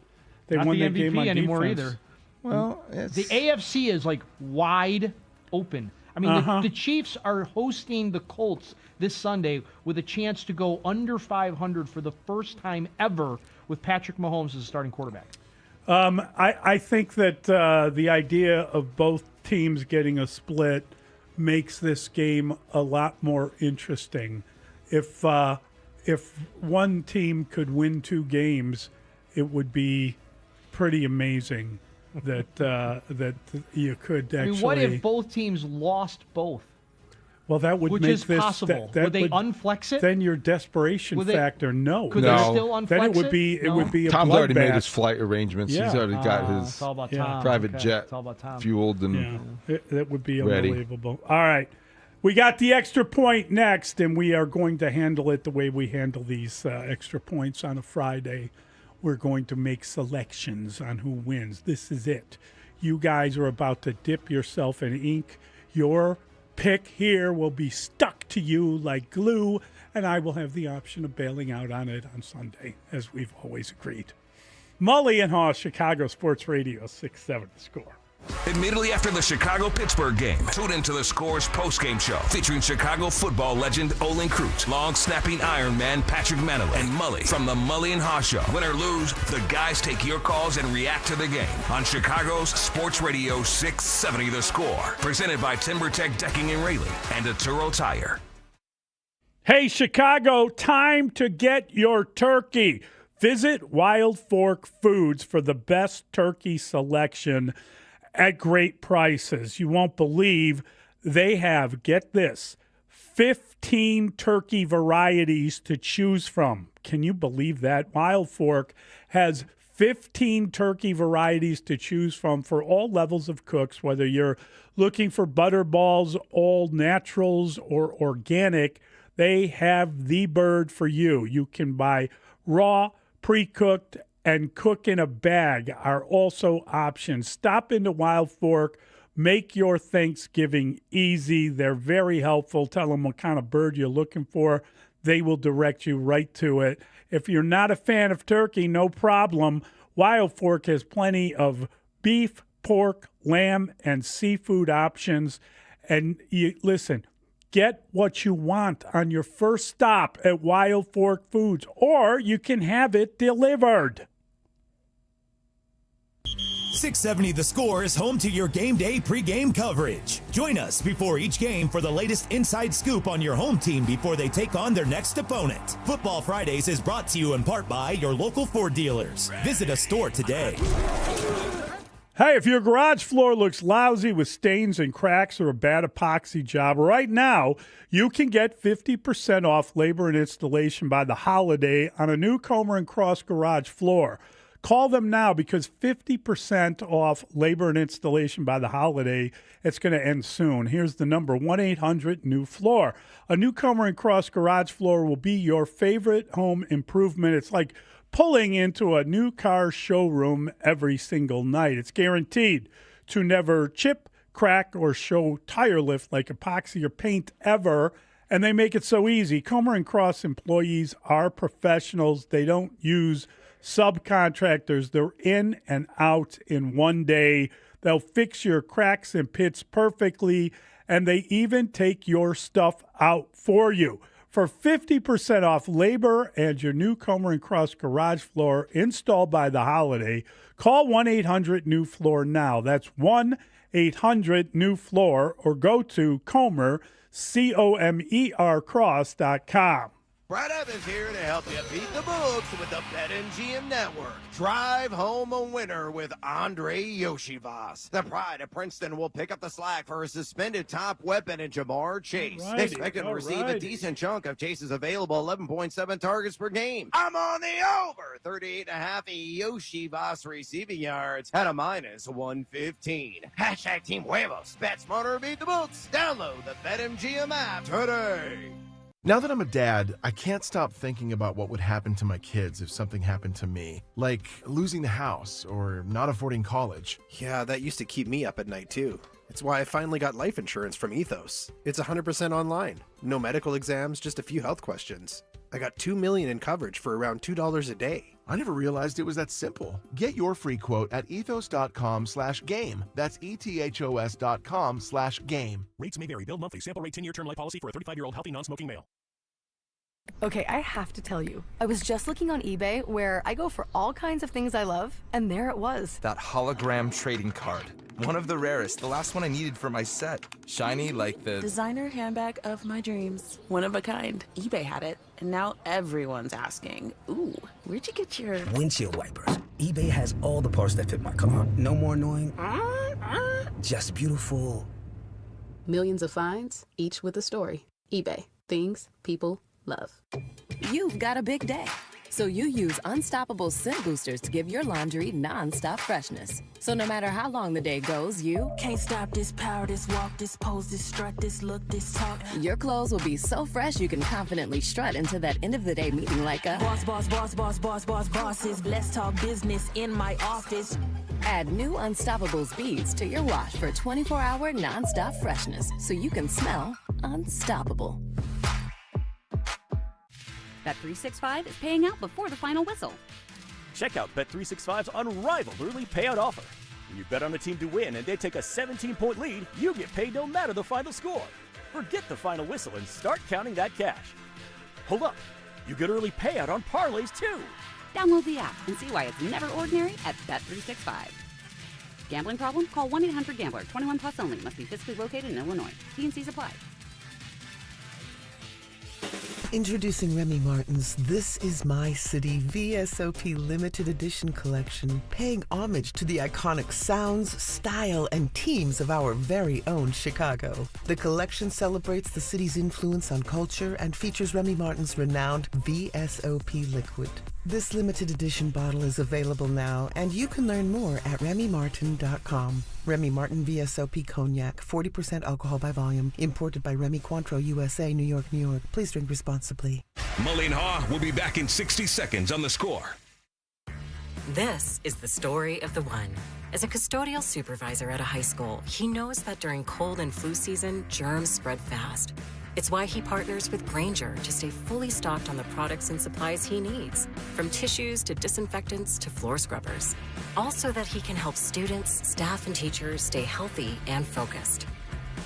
not won the that game on anymore defense. either. Well, the AFC is like wide open. I mean, the Chiefs are hosting the Colts this Sunday with a chance to go under 500 for the first time ever with Patrick Mahomes as a starting quarterback. I think that the idea of both teams getting a split makes this game a lot more interesting. If one team could win 2 games, it would be pretty amazing. that you could actually. I mean, what if both teams lost both? Well, that would which make is this possible. That would they unflex it? Then your desperation factor, no. Could they still unflex then it would be it? It would be a Tom's already made bloodbath. his flight arrangements. Yeah. He's already got his it's all about Tom. private Okay. jet It's all about Tom. fueled and that would be ready. unbelievable. All right. We got the extra point next, and we are going to handle it the way we handle these extra points on a Friday. We're going to make selections on who wins. This is it. You guys are about to dip yourself in ink. Your pick here will be stuck to you like glue, and I will have the option of bailing out on it on Sunday, as we've always agreed. Mully and Haugh, Chicago Sports Radio, 6-7 The Score. Immediately after the Chicago-Pittsburgh game, tune into the Score's postgame show featuring Chicago football legend Olin Kreutz, long-snapping Iron Man Patrick Manaway, and Mully from the Mully and Haugh Show. Win or lose, the guys take your calls and react to the game on Chicago's Sports Radio 670 The Score. Presented by TimberTech Decking and Railing and Atturo Tire. Hey, Chicago, time to get your turkey. Visit Wild Fork Foods for the best turkey selection at great prices. You won't believe they have, get this, 15 turkey varieties to choose from. Can you believe that? Wild Fork has 15 turkey varieties to choose from for all levels of cooks, whether you're looking for butterballs, all naturals, or organic. They have the bird for you. You can buy raw, pre-cooked, and cook in a bag are also options. Stop into Wild Fork. Make your Thanksgiving easy. They're very helpful. Tell them what kind of bird you're looking for. They will direct you right to it. If you're not a fan of turkey, no problem. Wild Fork has plenty of beef, pork, lamb, and seafood options. And listen, get what you want on your first stop at Wild Fork Foods, or you can have it delivered. 670 The Score is home to your game day pregame coverage. Join us before each game for the latest inside scoop on your home team before they take on their next opponent. Football Fridays is brought to you in part by your local Ford dealers. Visit a store today. Hey, if your garage floor looks lousy with stains and cracks or a bad epoxy job, right now you can get 50% off labor and installation by the holiday on a new Comer & Cross garage floor. Call them now because 50% off labor and installation by the holiday. It's going to end soon. Here's the number, 1-800-NEW-FLOOR. A new Comer & Cross garage floor will be your favorite home improvement. It's like pulling into a new car showroom every single night. It's guaranteed to never chip, crack, or show tire lift like epoxy or paint ever. And they make it so easy. Comer & Cross employees are professionals. They don't use subcontractors. They're in and out in one day. They'll fix your cracks and pits perfectly, and they even take your stuff out for you. For 50% off labor and your new Comer & Cross garage floor installed by the holiday, call 1-800-NEW-FLOOR now. That's 1-800-NEW-FLOOR, or go to Comer, C-O-M-E-R Cross.com. Brad Evans here to help you beat the books with the BetMGM Network. Drive home a winner with Andre Yoshivas. The pride of Princeton will pick up the slack for a suspended top weapon in Jamar Chase. Expect him to receive a decent chunk of Chase's available 11.7 targets per game. I'm on the over 38.5 Yoshivas receiving yards at a minus 115. Hashtag Team Huevos. Bet smarter, beat the books. Download the BetMGM app today. Now that I'm a dad, I can't stop thinking about what would happen to my kids if something happened to me, like losing the house or not affording college. Yeah, that used to keep me up at night too. It's why I finally got life insurance from Ethos. It's 100% online. No medical exams, just a few health questions. I got $2 million in coverage for around $2 a day. I never realized it was that simple. Get your free quote at ethos.com/game. That's ethos.com/game. Rates may vary. Bill monthly. Sample rate 10-year term life policy for a 35-year-old healthy non-smoking male. Okay, I have to tell you, I was just looking on eBay where I go for all kinds of things I love, and there it was. That hologram trading card. One of the rarest. The last one I needed for my set. Shiny like the... designer handbag of my dreams. One of a kind. eBay had it, and now everyone's asking, ooh, where'd you get your... windshield wipers. eBay has all the parts that fit my car. No more annoying. Just beautiful. Millions of finds, each with a story. eBay. Things people love. You've got a big day, so you use Unstoppable Scent Boosters to give your laundry non-stop freshness. So no matter how long the day goes, you can't stop this power, this walk, this pose, this strut, this look, this talk. Your clothes will be so fresh you can confidently strut into that end of the day meeting like a bosses. Let's talk business in my office. Add new Unstoppables beads to your wash for 24-hour non-stop freshness, so you can smell unstoppable. Bet365 is paying out before the final whistle. Check out Bet365's unrivaled early payout offer. When you bet on a team to win and they take a 17-point lead, you get paid no matter the final score. Forget the final whistle and start counting that cash. Hold up. You get early payout on parlays, too. Download the app and see why it's never ordinary at Bet365. Gambling problem? Call 1-800-GAMBLER. 21 plus only. Must be physically located in Illinois. T&Cs apply. Introducing Remy Martin's This Is My City VSOP limited edition collection, paying homage to the iconic sounds, style, and teams of our very own Chicago. The collection celebrates the city's influence on culture and features Remy Martin's renowned VSOP liquid. This limited edition bottle is available now, and you can learn more at RemyMartin.com. Remy Martin VSOP Cognac, 40% alcohol by volume, imported by Remy Cointreau, USA, New York, New York. Please drink responsibly. Mully and Haugh will be back in 60 seconds on The Score. This is the story of the one. As a custodial supervisor at a high school, he knows that during cold and flu season, germs spread fast. It's why he partners with Grainger to stay fully stocked on the products and supplies he needs, from tissues to disinfectants to floor scrubbers. Also that he can help students, staff, and teachers stay healthy and focused.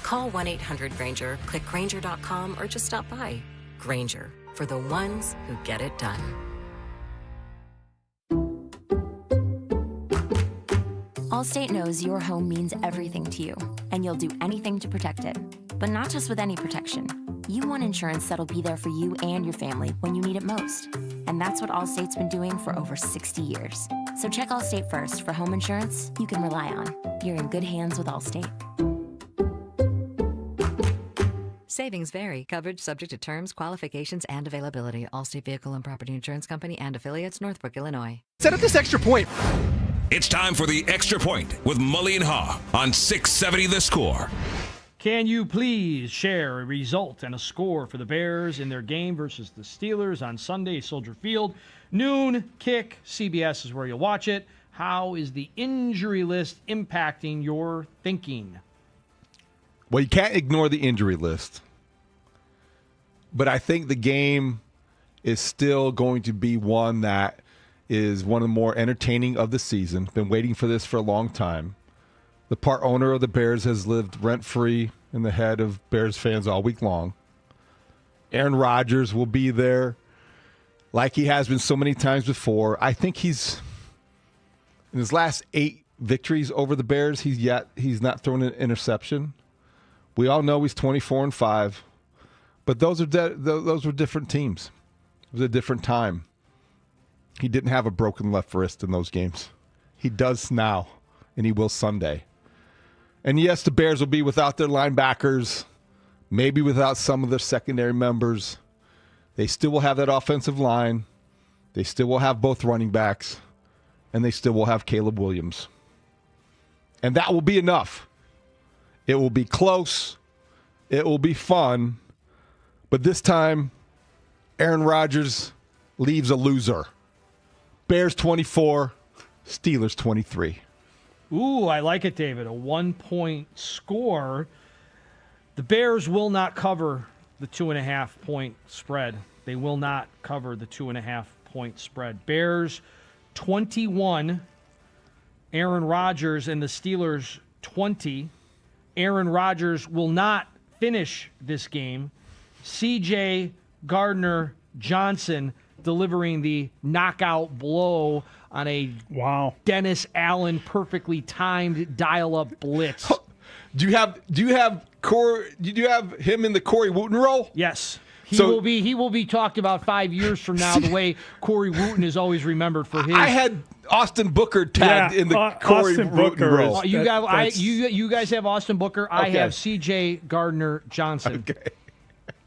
Call 1-800-GRAINGER, click Grainger.com, or just stop by. Grainger, for the ones who get it done. Allstate knows your home means everything to you, and you'll do anything to protect it. But not just with any protection. You want insurance that'll be there for you and your family when you need it most. And that's what Allstate's been doing for over 60 years. So check Allstate first for home insurance you can rely on. You're in good hands with Allstate. Savings vary. Coverage subject to terms, qualifications, and availability. Allstate Vehicle and Property Insurance Company and affiliates, Northbrook, Illinois. Set up this extra point. It's time for the Extra Point with Mully and Haugh on 670 The Score. Can you please share a result and a score for the Bears in their game versus the Steelers on Sunday, Soldier Field? Noon kick. CBS is where you'll watch it. How is the injury list impacting your thinking? Well, you can't ignore the injury list. But I think the game is still going to be one that is one of the more entertaining of the season. Been waiting for this for a long time. The part owner of the Bears has lived rent-free in the head of Bears fans all week long. Aaron Rodgers will be there like he has been so many times before. I think he's, in his last 8 victories over the Bears, he's not thrown an interception. We all know he's 24-5, but those were different teams. It was a different time. He didn't have a broken left wrist in those games. He does now, and he will Sunday. And yes, the Bears will be without their linebackers, maybe without some of their secondary members. They still will have that offensive line. They still will have both running backs, and they still will have Caleb Williams. And that will be enough. It will be close. It will be fun. But this time, Aaron Rodgers leaves a loser. Bears 24, Steelers 23. Ooh, I like it, David. A 1-point score. The Bears will not cover the 2.5-point spread. They will not cover the 2.5-point spread. Bears 21, Aaron Rodgers and the Steelers 20. Aaron Rodgers will not finish this game. C.J. Gardner-Johnson delivering the knockout blow on a Dennis Allen perfectly timed dial-up blitz. Do you have him in the Corey Wooten role? Yes. He will be talked about 5 years from now the way Corey Wooten is always remembered for his. I had Austin Booker tagged in the Corey Wooten role. You guys have Austin Booker. I have C.J. Gardner-Johnson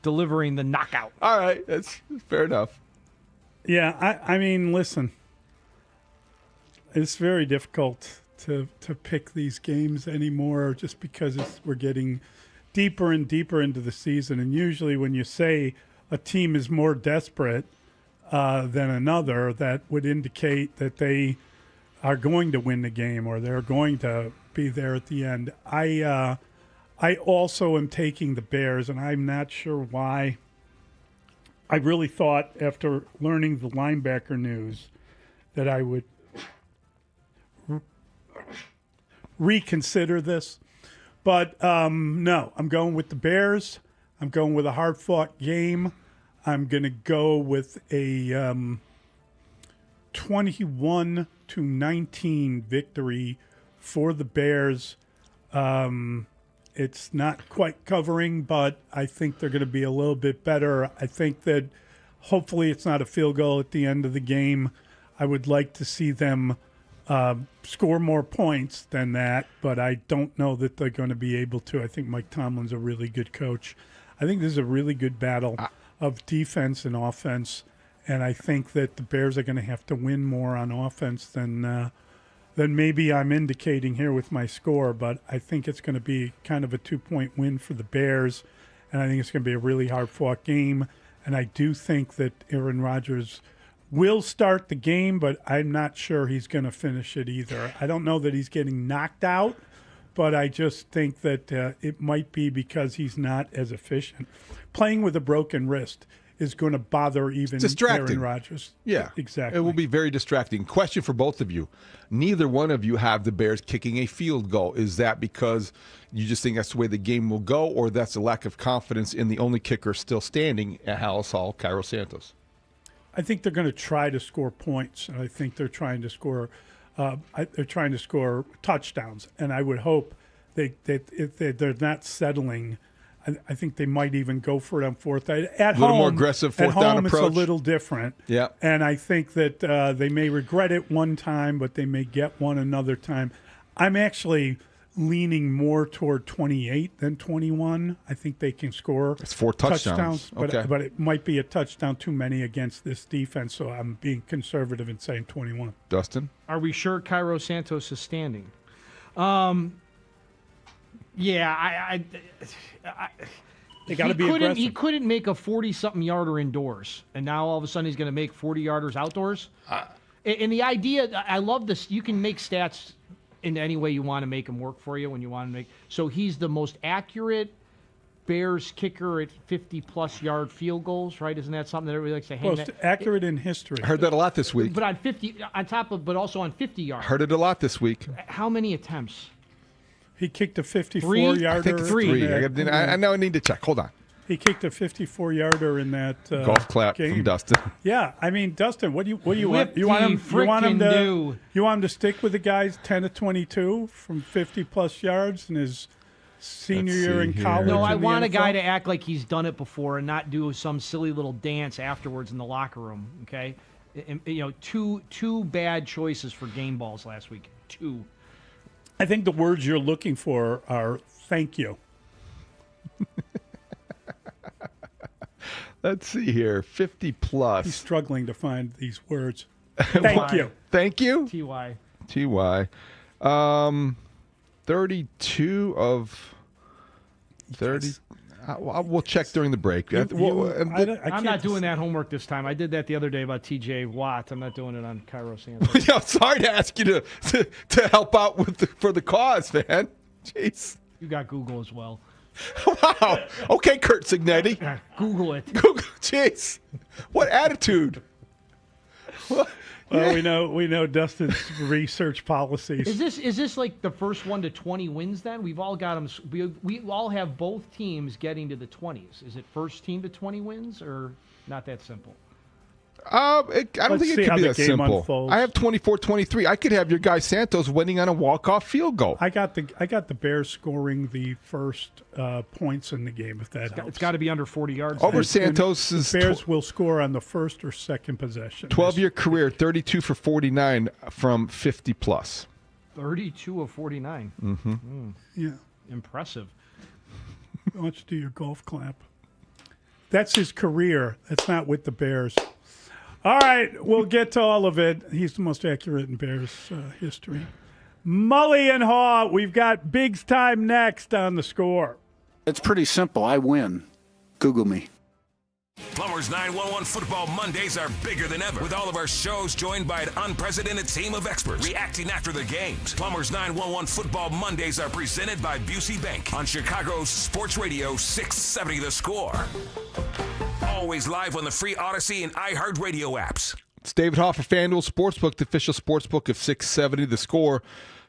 delivering the knockout. All right, that's fair enough. Yeah, I mean, listen, it's very difficult to pick these games anymore just because we're getting deeper and deeper into the season. And usually when you say a team is more desperate than another, that would indicate that they are going to win the game or they're going to be there at the end. I also am taking the Bears, and I'm not sure why. I really thought after learning the linebacker news that I would reconsider this. But no, I'm going with the Bears. I'm going with a hard-fought game. I'm going to go with a 21-19 victory for the Bears. It's not quite covering, but I think they're going to be a little bit better. I think that hopefully it's not a field goal at the end of the game. I would like to see them score more points than that, but I don't know that they're going to be able to. I think Mike Tomlin's a really good coach. I think this is a really good battle of defense and offense, and I think that the Bears are going to have to win more on offense than maybe I'm indicating here with my score, but I think it's going to be kind of a 2-point win for the Bears, and I think it's going to be a really hard-fought game, and I do think that Aaron Rodgers will start the game, but I'm not sure he's going to finish it either. I don't know that he's getting knocked out, but I just think that it might be because he's not as efficient. Playing with a broken wrist is going to bother even Aaron Rodgers. Yeah, exactly. It will be very distracting. Question for both of you. Neither one of you have the Bears kicking a field goal. Is that because you just think that's the way the game will go, or that's a lack of confidence in the only kicker still standing at Haugh, Cairo Santos? I think they're going to try to score points, and I think they're trying to score. They're trying to score touchdowns, and I would hope that if they're not settling, I think they might even go for it on fourth. At home, more aggressive fourth down approach. It's a little different. Yeah, and I think that they may regret it one time, but they may get one another time. I'm actually leaning more toward 28 than 21. I think they can score. It's 4 touchdowns. Okay. But it might be a touchdown too many against this defense, so I'm being conservative and saying 21. Dustin? Are we sure Cairo Santos is standing? Yeah, they got to be aggressive. He couldn't make a 40-something yarder indoors, and now all of a sudden he's going to make 40-yarders outdoors. And the idea, I love this. You can make stats in any way you want to make them work for you when you want to make. So he's the most accurate Bears kicker at 50-plus yard field goals, right? Isn't that something that everybody likes to hang? Most accurate in history. I heard that a lot this week. But on 50, on top of, but also on 50 yards. Heard it a lot this week. How many attempts? He kicked a 54-yarder. I think it's 3. I know I need to check. Hold on. He kicked a 54-yarder in that golf clap game. From Dustin. Yeah, I mean, Dustin, what do you want? You want him to stick with the guys 10 to 22 from 50-plus yards in his senior year in college? No, I want a guy to act like he's done it before and not do some silly little dance afterwards in the locker room. Okay, two bad choices for game balls last week. 2. I think the words you're looking for are "thank you." Let's see here. 50-plus. He's struggling to find these words. Thank you. Thank you? T-Y. 32 of 30. We'll check during the break. I'm not doing that homework this time. I did that the other day about T.J. Watt. I'm not doing it on Cairo Santos. Yeah, sorry to ask you to help out for the cause, man. Jeez. You got Google as well. Wow. Okay, Kurt Signetti. Google it. Google. Jeez. What attitude? Well, we know Dustin's research policies. Is this like the first 1 to 20 wins? Then we've all got them. We all have both teams getting to the 20s. Is it first team to 20 wins or not that simple? I don't think it could be that simple. Unfolds. I have 24-23. I could have your guy Santos winning on a walk-off field goal. I got the Bears scoring the first points in the game. If that helps, it's got to be under 40 yards. Over Santos, the Bears will score on the first or second possession. 12-year career, 32 for 49 from 50-plus. 32 of 49. Mm-hmm. Yeah, impressive. Why don't you do your golf clap? That's his career. That's not with the Bears. All right, we'll get to all of it. He's the most accurate in Bears history. Mully and Haugh, we've got Big's time next on The Score. It's pretty simple. I win. Google me. Plumbers 911 Football Mondays are bigger than ever, with all of our shows joined by an unprecedented team of experts reacting after the games. Plumbers 911 Football Mondays are presented by Busey Bank on Chicago's Sports Radio 670 The Score. Always live on the free Odyssey and iHeartRadio apps. It's David Haugh for FanDuel Sportsbook, the official sportsbook of 670 The Score.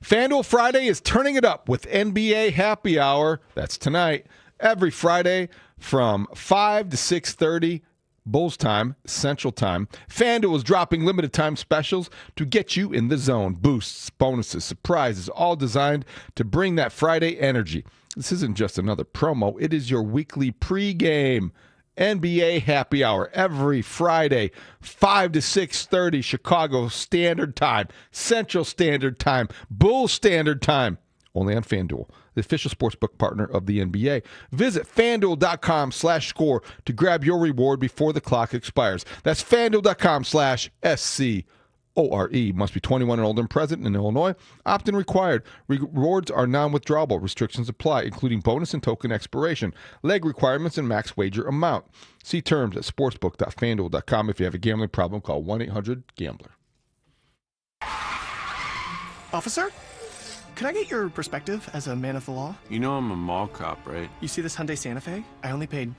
FanDuel Friday is turning it up with NBA Happy Hour. That's tonight. Every Friday from 5 to 6:30 Bulls time, Central Time. FanDuel is dropping limited time specials to get you in the zone. Boosts, bonuses, surprises, all designed to bring that Friday energy. This isn't just another promo. It is your weekly pregame NBA Happy Hour every Friday, 5 to 6:30 Chicago Standard Time, Central Standard Time, Bulls Standard Time. Only on FanDuel, the official sportsbook partner of the NBA. Visit FanDuel.com/score to grab your reward before the clock expires. That's FanDuel.com/SCORE. Must be 21 and older and present in Illinois. Opt-in required. Rewards are non-withdrawable. Restrictions apply, including bonus and token expiration, leg requirements, and max wager amount. See terms at sportsbook.fanduel.com. If you have a gambling problem, call 1-800-GAMBLER. Officer? Can I get your perspective as a man of the law? You know I'm a mall cop, right? You see this Hyundai Santa Fe? I only paid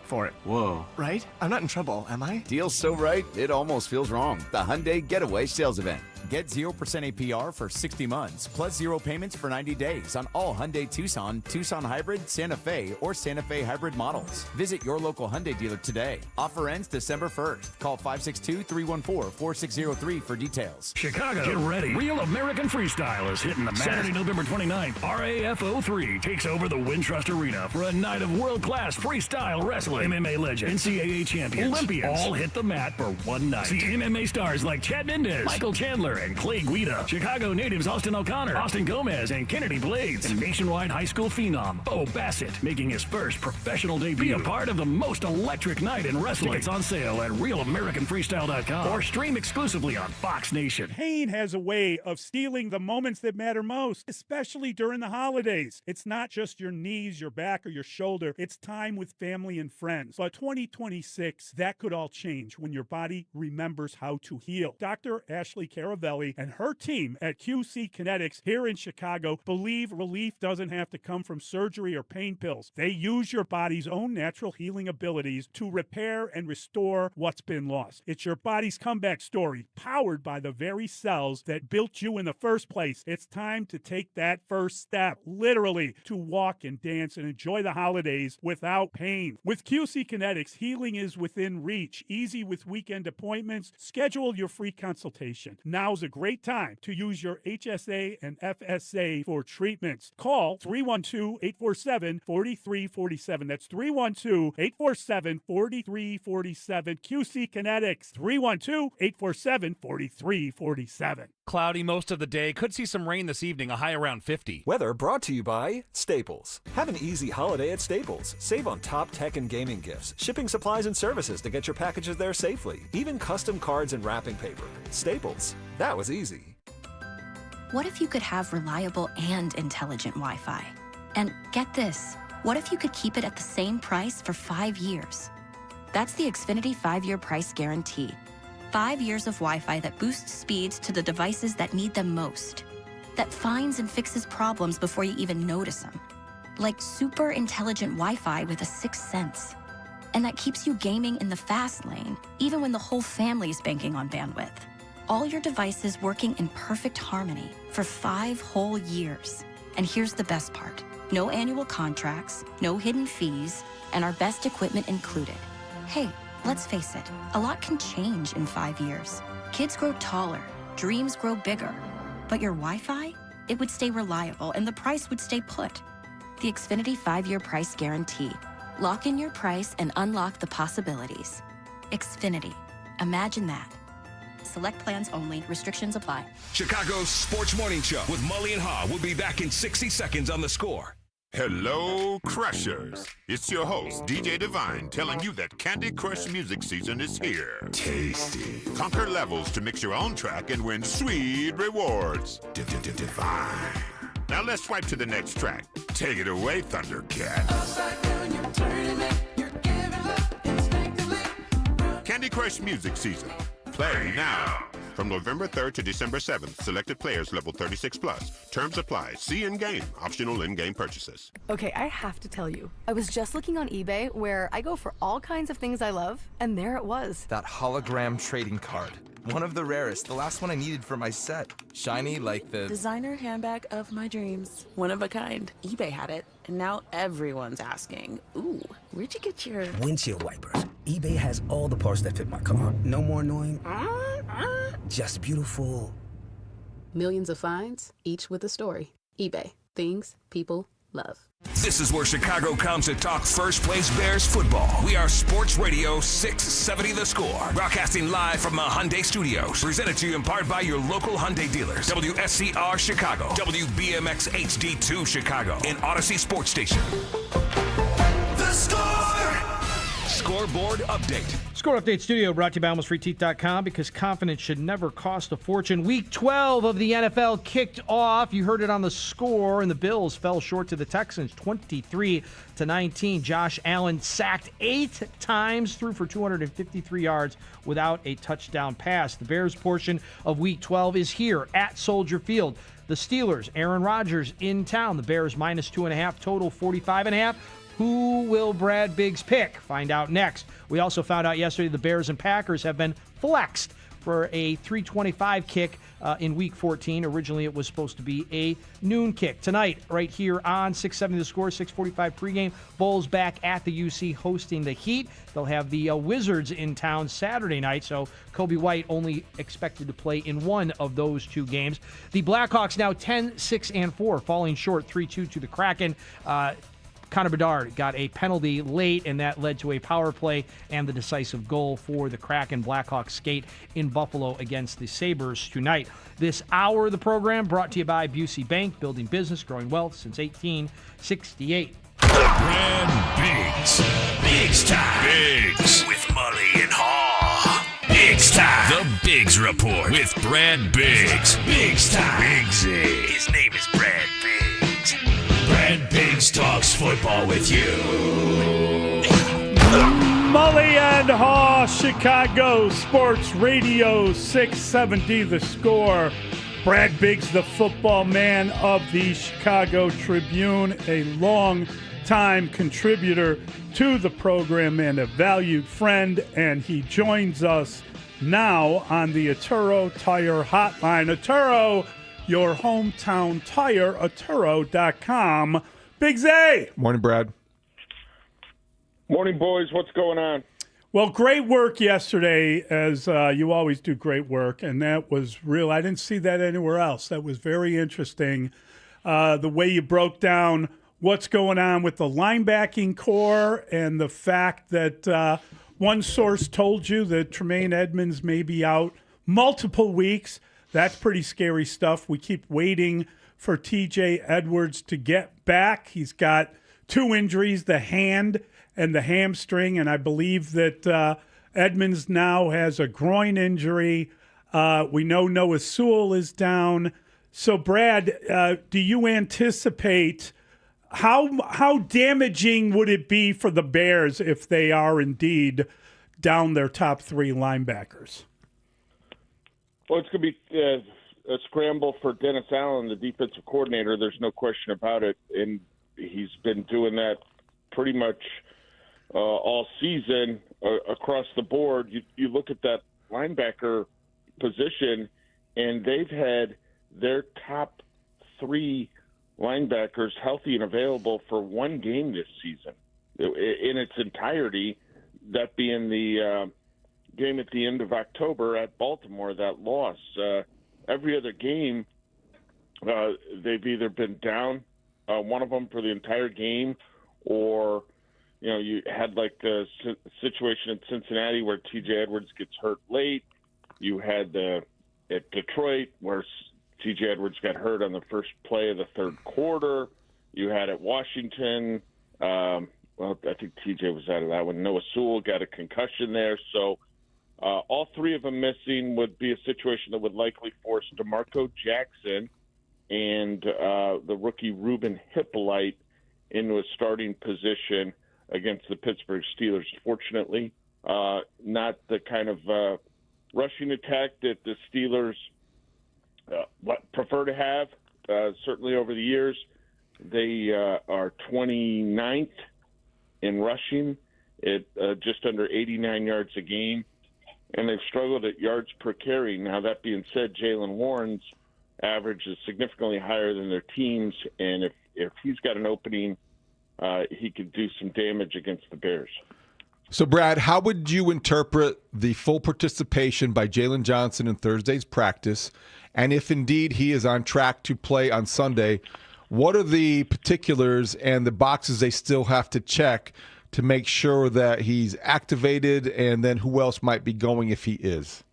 for it. Whoa. Right? I'm not in trouble, am I? Deal's so right, it almost feels wrong. The Hyundai Getaway Sales Event. Get 0% APR for 60 months, plus 0 payments for 90 days on all Hyundai Tucson, Tucson Hybrid, Santa Fe, or Santa Fe Hybrid models. Visit your local Hyundai dealer today. Offer ends December 1st. Call 562-314-4603 for details. Chicago, get ready. Real American Freestyle is hitting the mat. Saturday, November 29th, RAF03 takes over the Wintrust Arena for a night of world-class freestyle wrestling. MMA legends, NCAA champions, Olympians all hit the mat for one night. See MMA stars like Chad Mendez, Michael Chandler, and Clay Guida. Chicago natives Austin O'Connor, Austin Gomez, and Kennedy Blades. And nationwide high school phenom Bo Bassett making his first professional debut. Be a part of the most electric night in wrestling. Tickets on sale at realamericanfreestyle.com or stream exclusively on Fox Nation. Pain has a way of stealing the moments that matter most, especially during the holidays. It's not just your knees, your back, or your shoulder. It's time with family and friends. But 2026, that could all change when your body remembers how to heal. Dr. Ashley Caravelli and her team at QC Kinetics here in Chicago believe relief doesn't have to come from surgery or pain pills. They use your body's own natural healing abilities to repair and restore what's been lost. It's your body's comeback story, powered by the very cells that built you in the first place. It's time to take that first step, literally, to walk and dance and enjoy the holidays without pain. With QC Kinetics, healing is within reach, easy with weekend appointments. Schedule your free consultation. Now's a great time to use your HSA and FSA for treatments. Call 312-847-4347. That's 312-847-4347. QC Kinetics, 312-847-4347. Cloudy most of the day. Could see some rain this evening, a high around 50. Weather brought to you by Staples. Have an easy holiday at Staples. Save on top tech and gaming gifts, shipping supplies and services to get your packages there safely, even custom cards and wrapping paper. Staples. That was easy. What if you could have reliable and intelligent Wi-Fi? And get this, what if you could keep it at the same price for 5 years? That's the Xfinity 5-year price guarantee. 5 years of Wi-Fi that boosts speeds to the devices that need them most. That finds and fixes problems before you even notice them. Like super intelligent Wi-Fi with a 6th sense. And that keeps you gaming in the fast lane, even when the whole family is banking on bandwidth. All your devices working in perfect harmony for 5 whole years. And here's the best part. No annual contracts, no hidden fees, and our best equipment included. Hey, let's face it, a lot can change in 5 years. Kids grow taller, dreams grow bigger. But your Wi-Fi? It would stay reliable and the price would stay put. The Xfinity 5-year price guarantee. Lock in your price and unlock the possibilities. Xfinity. Imagine that. Select plans only. Restrictions apply. Chicago's Sports Morning Show with Mully and Haugh will be back in 60 seconds on The Score. Hello, Crushers. It's your host, DJ Divine, telling you that Candy Crush music season is here. Tasty. Conquer levels to mix your own track and win sweet rewards. Divine. Now let's swipe to the next track. Take it away, Thundercat. Candy Crush music season. Play now. From November 3rd to December 7th, selected players level 36 plus. Terms apply. See in-game. Optional in-game purchases. Okay, I have to tell you. I was just looking on eBay where I go for all kinds of things I love, and there it was. That hologram trading card. One of the rarest. The last one I needed for my set. Shiny like the... Designer handbag of my dreams. One of a kind. eBay had it, and now everyone's asking, ooh, where'd you get your... Windshield wipers. eBay has all the parts that fit my car. No more annoying... Just beautiful. Millions of finds, each with a story. eBay. Things people love. This is where Chicago comes to talk first place Bears football. We are Sports Radio 670 The Score. Broadcasting live from the Hyundai Studios. Presented to you in part by your local Hyundai dealers. WSCR Chicago. WBMX HD2 Chicago. And Odyssey Sports Station. The Score! Scoreboard update. Score Update Studio brought to you by AlmostFreeTeeth.com because confidence should never cost a fortune. Week 12 of the NFL kicked off. You heard it on the score, and the Bills fell short to the Texans 23-19. Josh Allen sacked 8 times, threw for 253 yards without a touchdown pass. The Bears portion of Week 12 is here at Soldier Field. The Steelers, Aaron Rodgers in town. The Bears minus 2.5, total 45.5. Who will Brad Biggs pick? Find out next. We also found out yesterday the Bears and Packers have been flexed for a 3:25 kick in Week 14. Originally, it was supposed to be a noon kick. Tonight, right here on 670 The Score, 6:45 pregame. Bulls back at the UC hosting the Heat. They'll have the Wizards in town Saturday night, so Kobe White only expected to play in one of those two games. The Blackhawks now 10-6-4, falling short 3-2 to the Kraken. Connor Bedard got a penalty late, and that led to a power play and the decisive goal for the Kraken. Blackhawks skate in Buffalo against the Sabres tonight. This hour of the program brought to you by Busey Bank, building business, growing wealth since 1868. Brad Biggs. Biggs time. Biggs. With Mully and Haugh. Biggs time. The Biggs Report with Brad Biggs. Biggs time. Biggsy. His name is Brad Biggs. Brad Biggs talks football with you. Mully and Haugh, Chicago Sports Radio 670 The Score. Brad Biggs, the football man of the Chicago Tribune, a long-time contributor to the program and a valued friend, and he joins us now on the Atturo Tire Hotline. Atturo, your hometown tire, Atturo.com. Biggs A. Morning, Brad. Morning, boys. What's going on? Well, great work yesterday, as you always do great work, and that was real. I didn't see that anywhere else. That was very interesting, the way you broke down what's going on with the linebacking core and the fact that one source told you that Tremaine Edmonds may be out multiple weeks. That's pretty scary stuff. We keep waiting for TJ Edwards to get back. He's got 2 injuries, the hand and the hamstring, and I believe that Edmonds now has a groin injury. We know Noah Sewell is down. So, Brad, do you anticipate how damaging would it be for the Bears if they are indeed down their top 3 linebackers? Well, it's going to be a scramble for Dennis Allen, the defensive coordinator. There's no question about it. And he's been doing that pretty much all season across the board. You look at that linebacker position, and they've had their top 3 linebackers healthy and available for 1 game this season in its entirety, that being the game at the end of October at Baltimore, that loss. Every other game, they've either been down one of them for the entire game, or you had like the situation in Cincinnati where TJ Edwards gets hurt late. You had at Detroit where TJ Edwards got hurt on the first play of the third quarter. You had at Washington, well, I think TJ was out of that one. Noah Sewell got a concussion there. So all 3 of them missing would be a situation that would likely force DeMarco Jackson and the rookie Ruben Hippolyte into a starting position against the Pittsburgh Steelers. Fortunately, not the kind of rushing attack that the Steelers prefer to have, certainly over the years. They are 29th in rushing at just under 89 yards a game, and they've struggled at yards per carry. Now, that being said, Jaylen Warren's average is significantly higher than their team's, and if he's got an opening, he could do some damage against the Bears. So, Brad, how would you interpret the full participation by Jalen Johnson in Thursday's practice? And if indeed he is on track to play on Sunday, what are the particulars and the boxes they still have to check to make sure that he's activated, and then who else might be going if he is?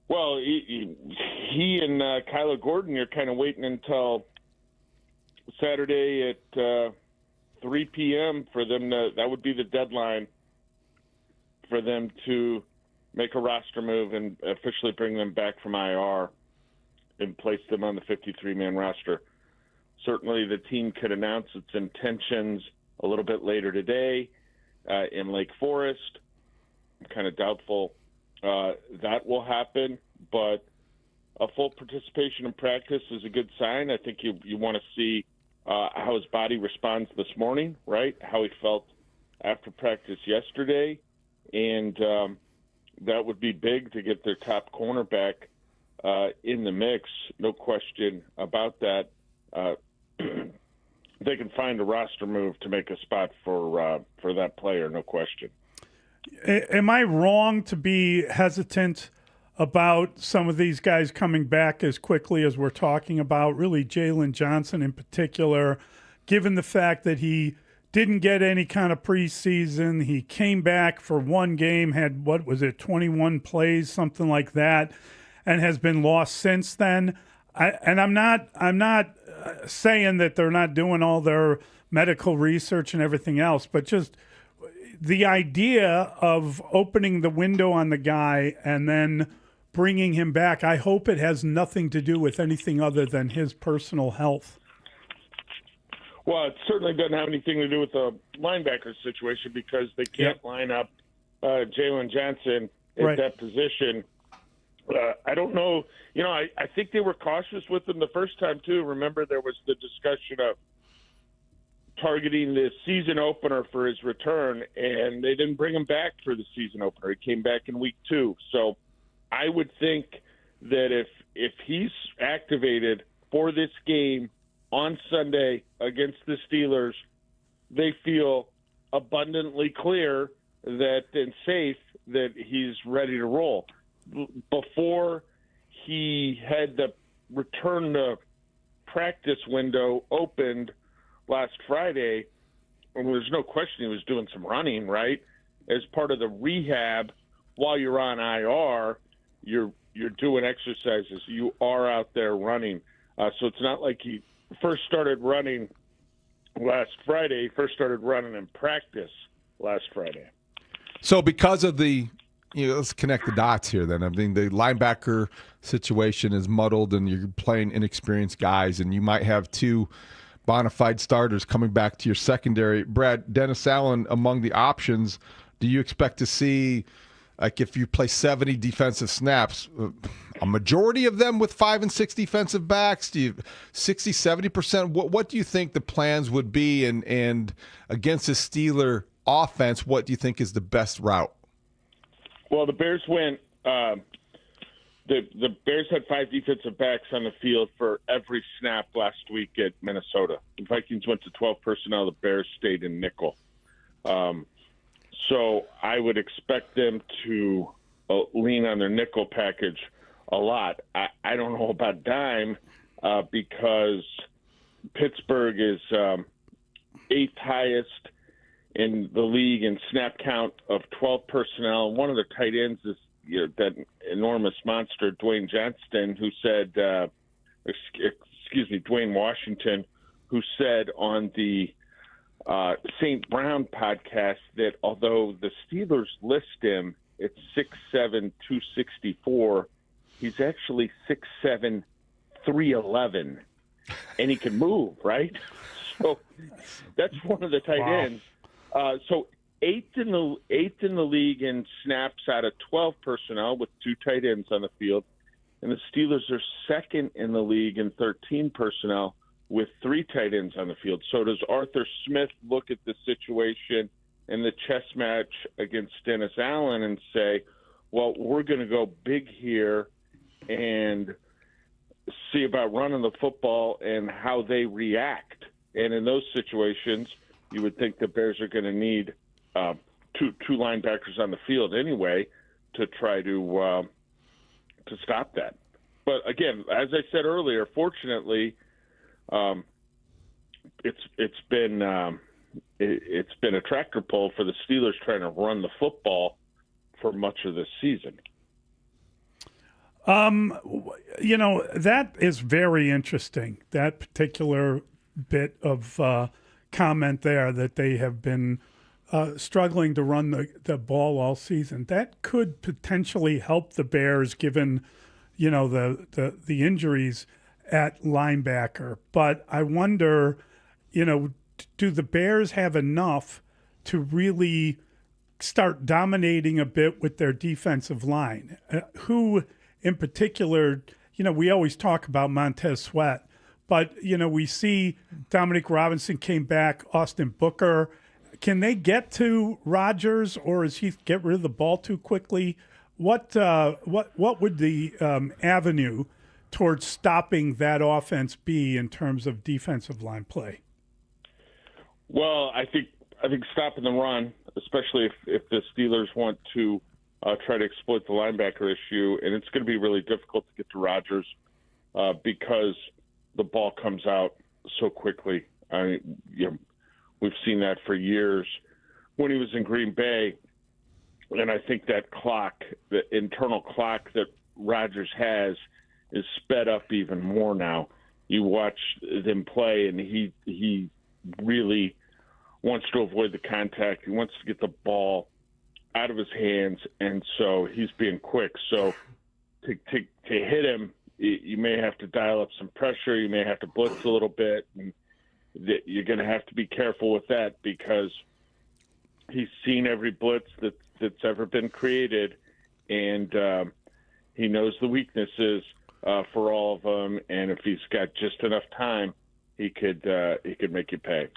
Well, he and Kyler Gordon are kind of waiting until Saturday at 3 p.m. for them that would be the deadline for them to make a roster move and officially bring them back from IR and place them on the 53-man roster. Certainly the team could announce its intentions a little bit later today in Lake Forest. I'm kind of doubtful that will happen, but a full participation in practice is a good sign. I think you want to see how his body responds this morning, right? How he felt after practice yesterday. And that would be big to get their top cornerback in the mix. No question about that. They can find a roster move to make a spot for that player, no question. Am I wrong to be hesitant about some of these guys coming back as quickly as we're talking about, really Jalen Johnson in particular, given the fact that he didn't get any kind of preseason? He came back for one game, had, 21 plays, something like that, and has been lost since then. I'm not saying that they're not doing all their medical research and everything else, but just the idea of opening the window on the guy and then bringing him back, I hope it has nothing to do with anything other than his personal health. Well, it certainly doesn't have anything to do with the linebacker situation because they can't line up Jalen Johnson at that position. I don't know. I think they were cautious with him the first time, too. Remember, there was the discussion of targeting the season opener for his return, and they didn't bring him back for the season opener. He came back in week 2. So I would think that if he's activated for this game on Sunday against the Steelers, they feel abundantly clear that and safe that he's ready to roll. Before he had the return to practice window opened last Friday, and there's no question he was doing some running, right? As part of the rehab, while you're on IR, you're doing exercises. You are out there running. So it's not like he first started running last Friday. He first started running in practice last Friday. So because of the let's connect the dots here then. I mean, the linebacker situation is muddled and you're playing inexperienced guys, and you might have two bona fide starters coming back to your secondary. Brad, Dennis Allen among the options, do you expect to see, like if you play 70 defensive snaps, a majority of them with 5 and 6 defensive backs? Do you 60, 70%? What do you think the plans would be? And against the Steeler offense, what do you think is the best route? Well, the Bears went. The Bears had 5 defensive backs on the field for every snap last week at Minnesota. The Vikings went to 12 personnel. The Bears stayed in nickel. So I would expect them to lean on their nickel package a lot. I don't know about dime because Pittsburgh is 8th highest in the league in snap count of 12 personnel. One of the tight ends is that enormous monster, Dwayne Johnston, who said, Dwayne Washington, who said on the St. Brown podcast that although the Steelers list him at 6'7", 264, he's actually 6'7", 311, and he can move, right? So that's one of the tight ends. So eighth in the league in snaps out of 12 personnel with 2 tight ends on the field, and the Steelers are second in the league in 13 personnel with 3 tight ends on the field. So does Arthur Smith look at the situation and the chess match against Dennis Allen and say, well, we're going to go big here and see about running the football and how they react? And in those situations, you would think the Bears are going to need two linebackers on the field anyway to try to stop that. But again, as I said earlier, fortunately, it's been a tractor pull for the Steelers trying to run the football for much of this season. That is very interesting, that particular bit of comment there, that they have been struggling to run the ball all season. That could potentially help the Bears given, the injuries at linebacker. But I wonder, do the Bears have enough to really start dominating a bit with their defensive line? Who in particular, we always talk about Montez Sweat, but, we see Dominic Robinson came back, Austin Booker. Can they get to Rodgers, or is he get rid of the ball too quickly? What would the avenue towards stopping that offense be in terms of defensive line play? Well, I think stopping the run, especially if the Steelers want to try to exploit the linebacker issue, and it's going to be really difficult to get to Rodgers because the ball comes out so quickly. We've seen that for years when he was in Green Bay, and I think that clock, the internal clock that Rodgers has, is sped up even more now. You watch them play, and he really wants to avoid the contact. He wants to get the ball out of his hands, and so he's being quick. So to hit him, you may have to dial up some pressure. You may have to blitz a little bit, and you're going to have to be careful with that because he's seen every blitz that's ever been created, and he knows the weaknesses for all of them. And if he's got just enough time, he could make you pay.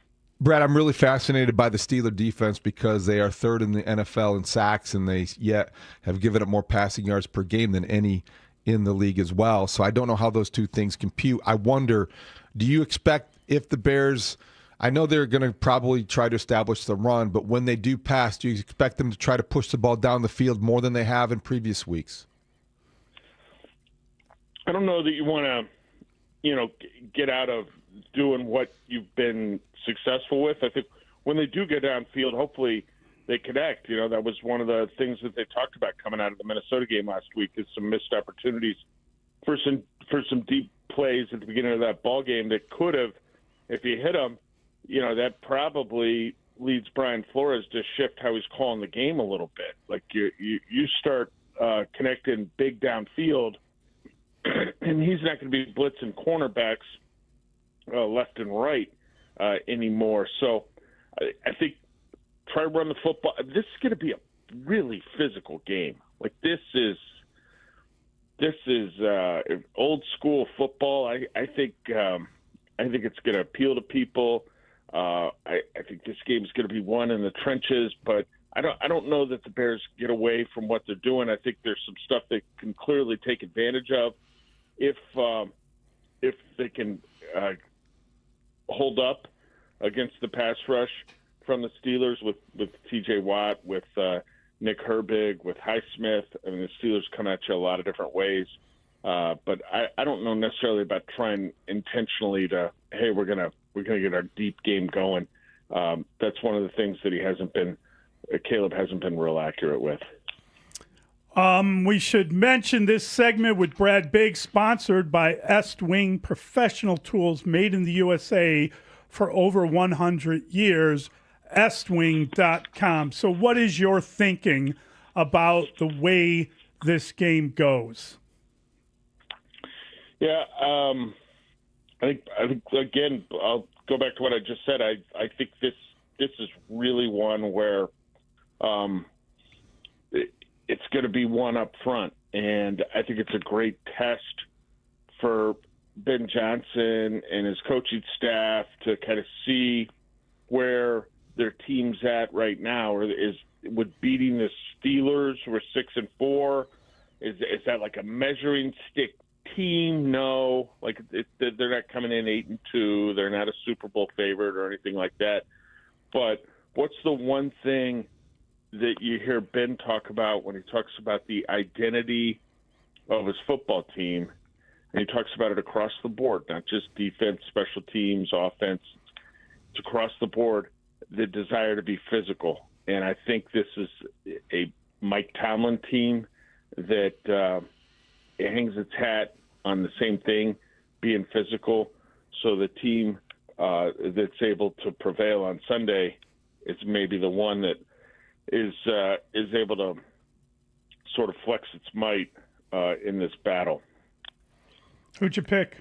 Brad, I'm really fascinated by the Steeler defense because they are third in the NFL in sacks, and they yet have given up more passing yards per game than any in the league as well. So I don't know how those two things compute. I wonder, do you expect if the Bears, I know they're going to probably try to establish the run, but when they do pass, do you expect them to try to push the ball down the field more than they have in previous weeks? I don't know that you want to, get out of doing what you've been successful with. I think when they do get downfield, hopefully they connect. That was one of the things that they talked about coming out of the Minnesota game last week, is some missed opportunities for some deep plays at the beginning of that ball game that could have, if you hit them, that probably leads Brian Flores to shift how he's calling the game a little bit. Like you start connecting big downfield, and he's not going to be blitzing cornerbacks left and right anymore. So I think try to run the football. This is going to be a really physical game. Like this is old school football. I think it's going to appeal to people. I think this game is going to be won in the trenches, but I don't know that the Bears get away from what they're doing. I think there's some stuff they can clearly take advantage of if they can hold up against the pass rush from the Steelers with T.J. Watt, with Nick Herbig, with Highsmith. I mean, the Steelers come at you a lot of different ways. But I don't know necessarily about trying intentionally to, hey, we're gonna get our deep game going. That's one of the things that Caleb hasn't been real accurate with. We should mention this segment with Brad Biggs, sponsored by Estwing Professional Tools, made in the USA for over 100 years, estwing.com. So what is your thinking about the way this game goes? Yeah, I think again, I'll go back to what I just said. I think this is really one where it's going to be one up front. And I think it's a great test for Ben Johnson and his coaching staff to kind of see where their team's at right now. Or is with beating the Steelers, who are 6-4, is that like a measuring stick team? No, like they're not coming in 8-2. They're not a Super Bowl favorite or anything like that. But what's the one thing that you hear Ben talk about when he talks about the identity of his football team? And he talks about it across the board, not just defense, special teams, offense. It's across the board, the desire to be physical. And I think this is a Mike Tomlin team that hangs its hat on the same thing, being physical. So the team that's able to prevail on Sunday is maybe the one that is able to sort of flex its might in this battle. Who'd you pick?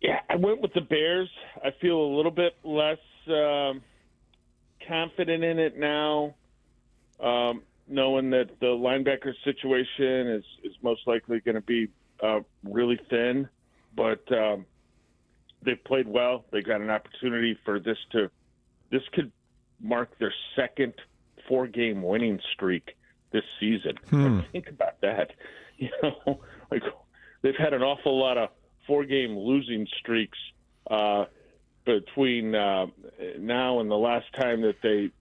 Yeah, I went with the Bears. I feel a little bit less confident in it now, knowing that the linebacker situation is most likely going to be really thin. But they've played well. They got an opportunity for this could mark their second 4-game winning streak this season. Think about that. Like they've had an awful lot of 4-game losing streaks between now and the last time that they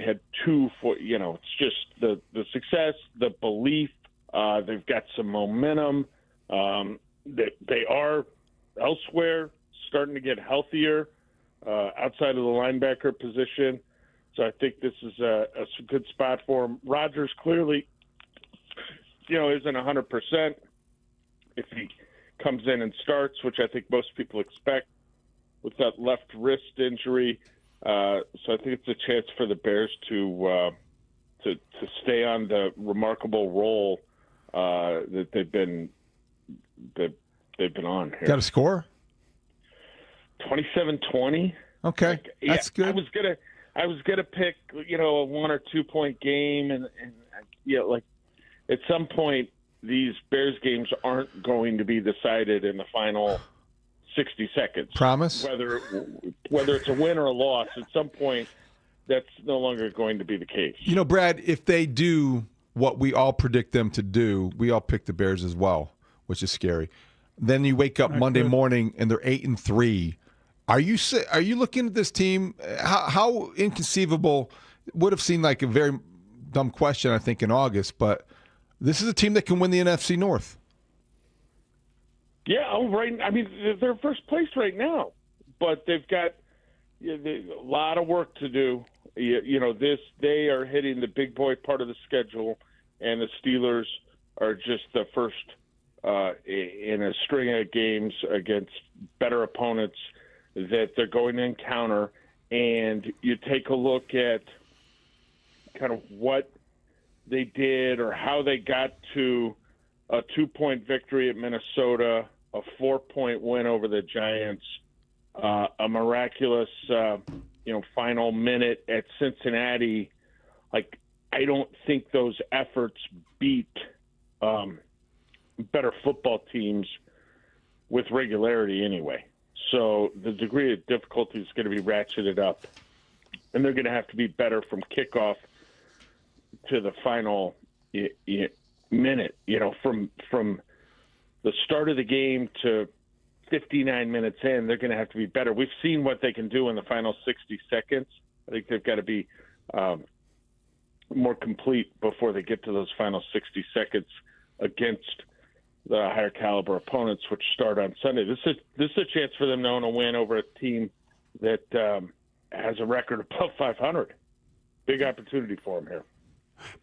had 2. It's just the success, the belief. They've got some momentum. That they are elsewhere starting to get healthier outside of the linebacker position. So I think this is a good spot for him. Rodgers clearly, isn't 100%. If he comes in and starts, which I think most people expect, with that left wrist injury. So I think it's a chance for the Bears to stay on the remarkable roll that they've been on here. Got a score? 27-20. Okay, that's good. I was gonna pick a 1 or 2 point game, and like at some point these Bears games aren't going to be decided in the final 60 seconds. Promise? Whether it's a win or a loss, at some point that's no longer going to be the case. Brad, if they do what we all predict them to do, we all pick the Bears as well, which is scary. Then you wake up Monday morning and they're 8-3. Are you looking at this team? How inconceivable? Would have seemed like a very dumb question, I think, in August, but this is a team that can win the NFC North. Yeah, right. I mean, they're first place right now, but they've got a lot of work to do. They are hitting the big boy part of the schedule, and the Steelers are just the first in a string of games against better opponents that they're going to encounter. And you take a look at kind of what they did or how they got to a 2-point victory at Minnesota, a 4-point win over the Giants, a miraculous, final minute at Cincinnati. Like, I don't think those efforts beat better football teams with regularity anyway. So the degree of difficulty is going to be ratcheted up, and they're going to have to be better from kickoff to the final minute. From the start of the game to 59 minutes in, they're going to have to be better. We've seen what they can do in the final 60 seconds. I think they've got to be more complete before they get to those final 60 seconds against the higher caliber opponents, which start on Sunday. This is a chance for them to own a win over a team that has a record above 500. Big opportunity for them here.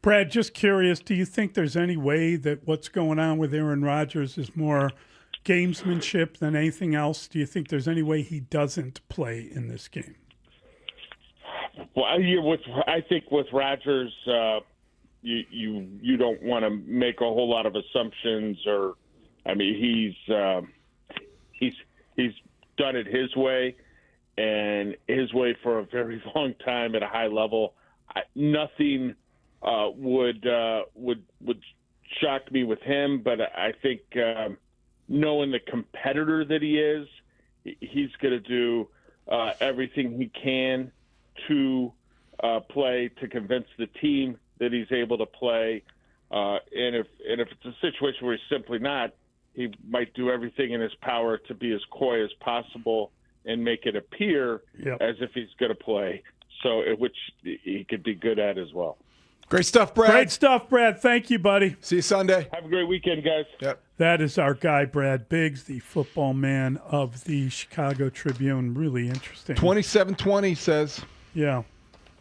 Brad, just curious, do you think there's any way that what's going on with Aaron Rodgers is more gamesmanship than anything else? Do you think there's any way he doesn't play in this game? Well, I think with Rodgers, you don't want to make a whole lot of assumptions, he's done it his way, and his way for a very long time at a high level. Nothing would shock me with him, but I think knowing the competitor that he is, he's going to do everything he can to play, to convince the team that he's able to play. And if it's a situation where he's simply not, he might do everything in his power to be as coy as possible and make it appear as if he's going to play. So, which he could be good at as well. Great stuff, Brad. Great stuff, Brad. Thank you, buddy. See you Sunday. Have a great weekend, guys. Yep. That is our guy, Brad Biggs, the football man of the Chicago Tribune. Really interesting. 27-20 says. Yeah.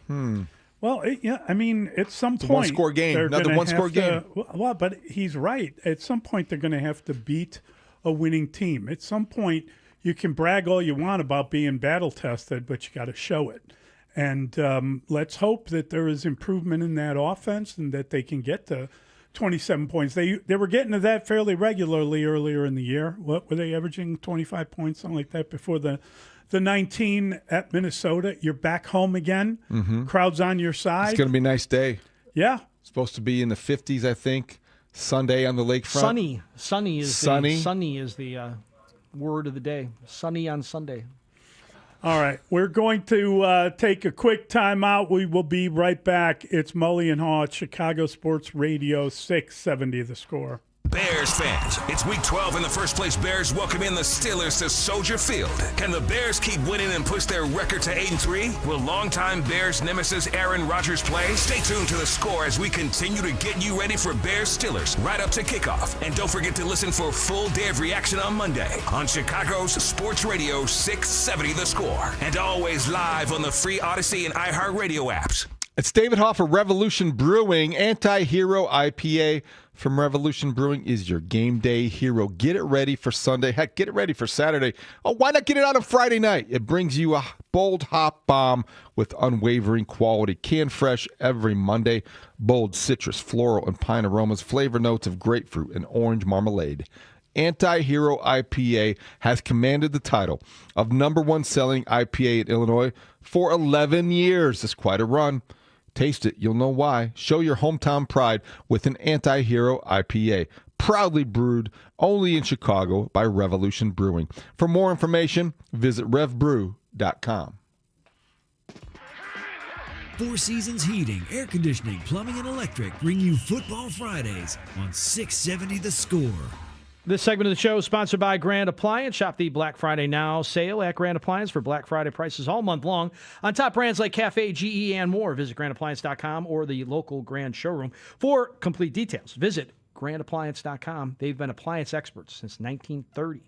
Well, I mean, at some point, one-score game. Another one-score game. Well, but he's right. At some point, they're going to have to beat a winning team. At some point, you can brag all you want about being battle-tested, but you got to show it. And let's hope that there is improvement in that offense and that they can get to 27 points. They were getting to that fairly regularly earlier in the year. What were they averaging? 25 points, something like that, before the 19 at Minnesota. You're back home again. Mm-hmm. Crowd's on your side. It's going to be a nice day. Yeah. It's supposed to be in the 50s, I think. Sunday on the lakefront. Sunny is the word of the day. Sunny on Sunday. All right, we're going to take a quick time out. We will be right back. It's Mully and Haugh at Chicago Sports Radio 670 The Score. Bears fans, it's week 12 and the first place Bears welcome in the Steelers to Soldier Field. Can the Bears keep winning and push their record to 8-3? Will longtime Bears nemesis Aaron Rodgers play? Stay tuned to The Score as we continue to get you ready for Bears Steelers right up to kickoff. And don't forget to listen for a full day of reaction on Monday on Chicago's Sports Radio 670 The Score. And always live on the free Odyssey and iHeartRadio apps. It's David Haugh for Revolution Brewing. Anti-Hero IPA from Revolution Brewing is your game day hero. Get it ready for Sunday. Heck, get it ready for Saturday. Oh, why not get it out on Friday night? It brings you a bold hop bomb with unwavering quality. Canned fresh every Monday. Bold citrus, floral, and pine aromas. Flavor notes of grapefruit and orange marmalade. Anti-Hero IPA has commanded the title of #1 selling IPA in Illinois for 11 years. It's quite a run. Taste it. You'll know why. Show your hometown pride with an Anti-Hero IPA. Proudly brewed only in Chicago by Revolution Brewing. For more information, visit revbrew.com. Four Seasons Heating, Air Conditioning, Plumbing, and Electric bring you Football Fridays on 670 The Score. This segment of the show is sponsored by Grand Appliance. Shop the Black Friday Now sale at Grand Appliance for Black Friday prices all month long on top brands like Cafe, GE, and more. Visit grandappliance.com or the local Grand showroom for complete details. Visit grandappliance.com. They've been appliance experts since 1930.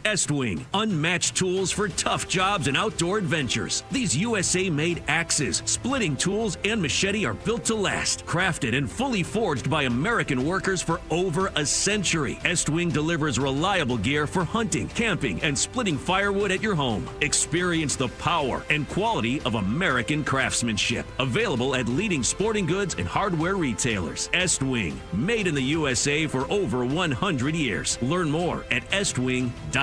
Estwing, unmatched tools for tough jobs and outdoor adventures. These USA-made axes, splitting tools, and machete are built to last, crafted and fully forged by American workers for over a century. Estwing delivers reliable gear for hunting, camping, and splitting firewood at your home. Experience the power and quality of American craftsmanship. Available at leading sporting goods and hardware retailers. Estwing, made in the USA for over 100 years. Learn more at estwing.com.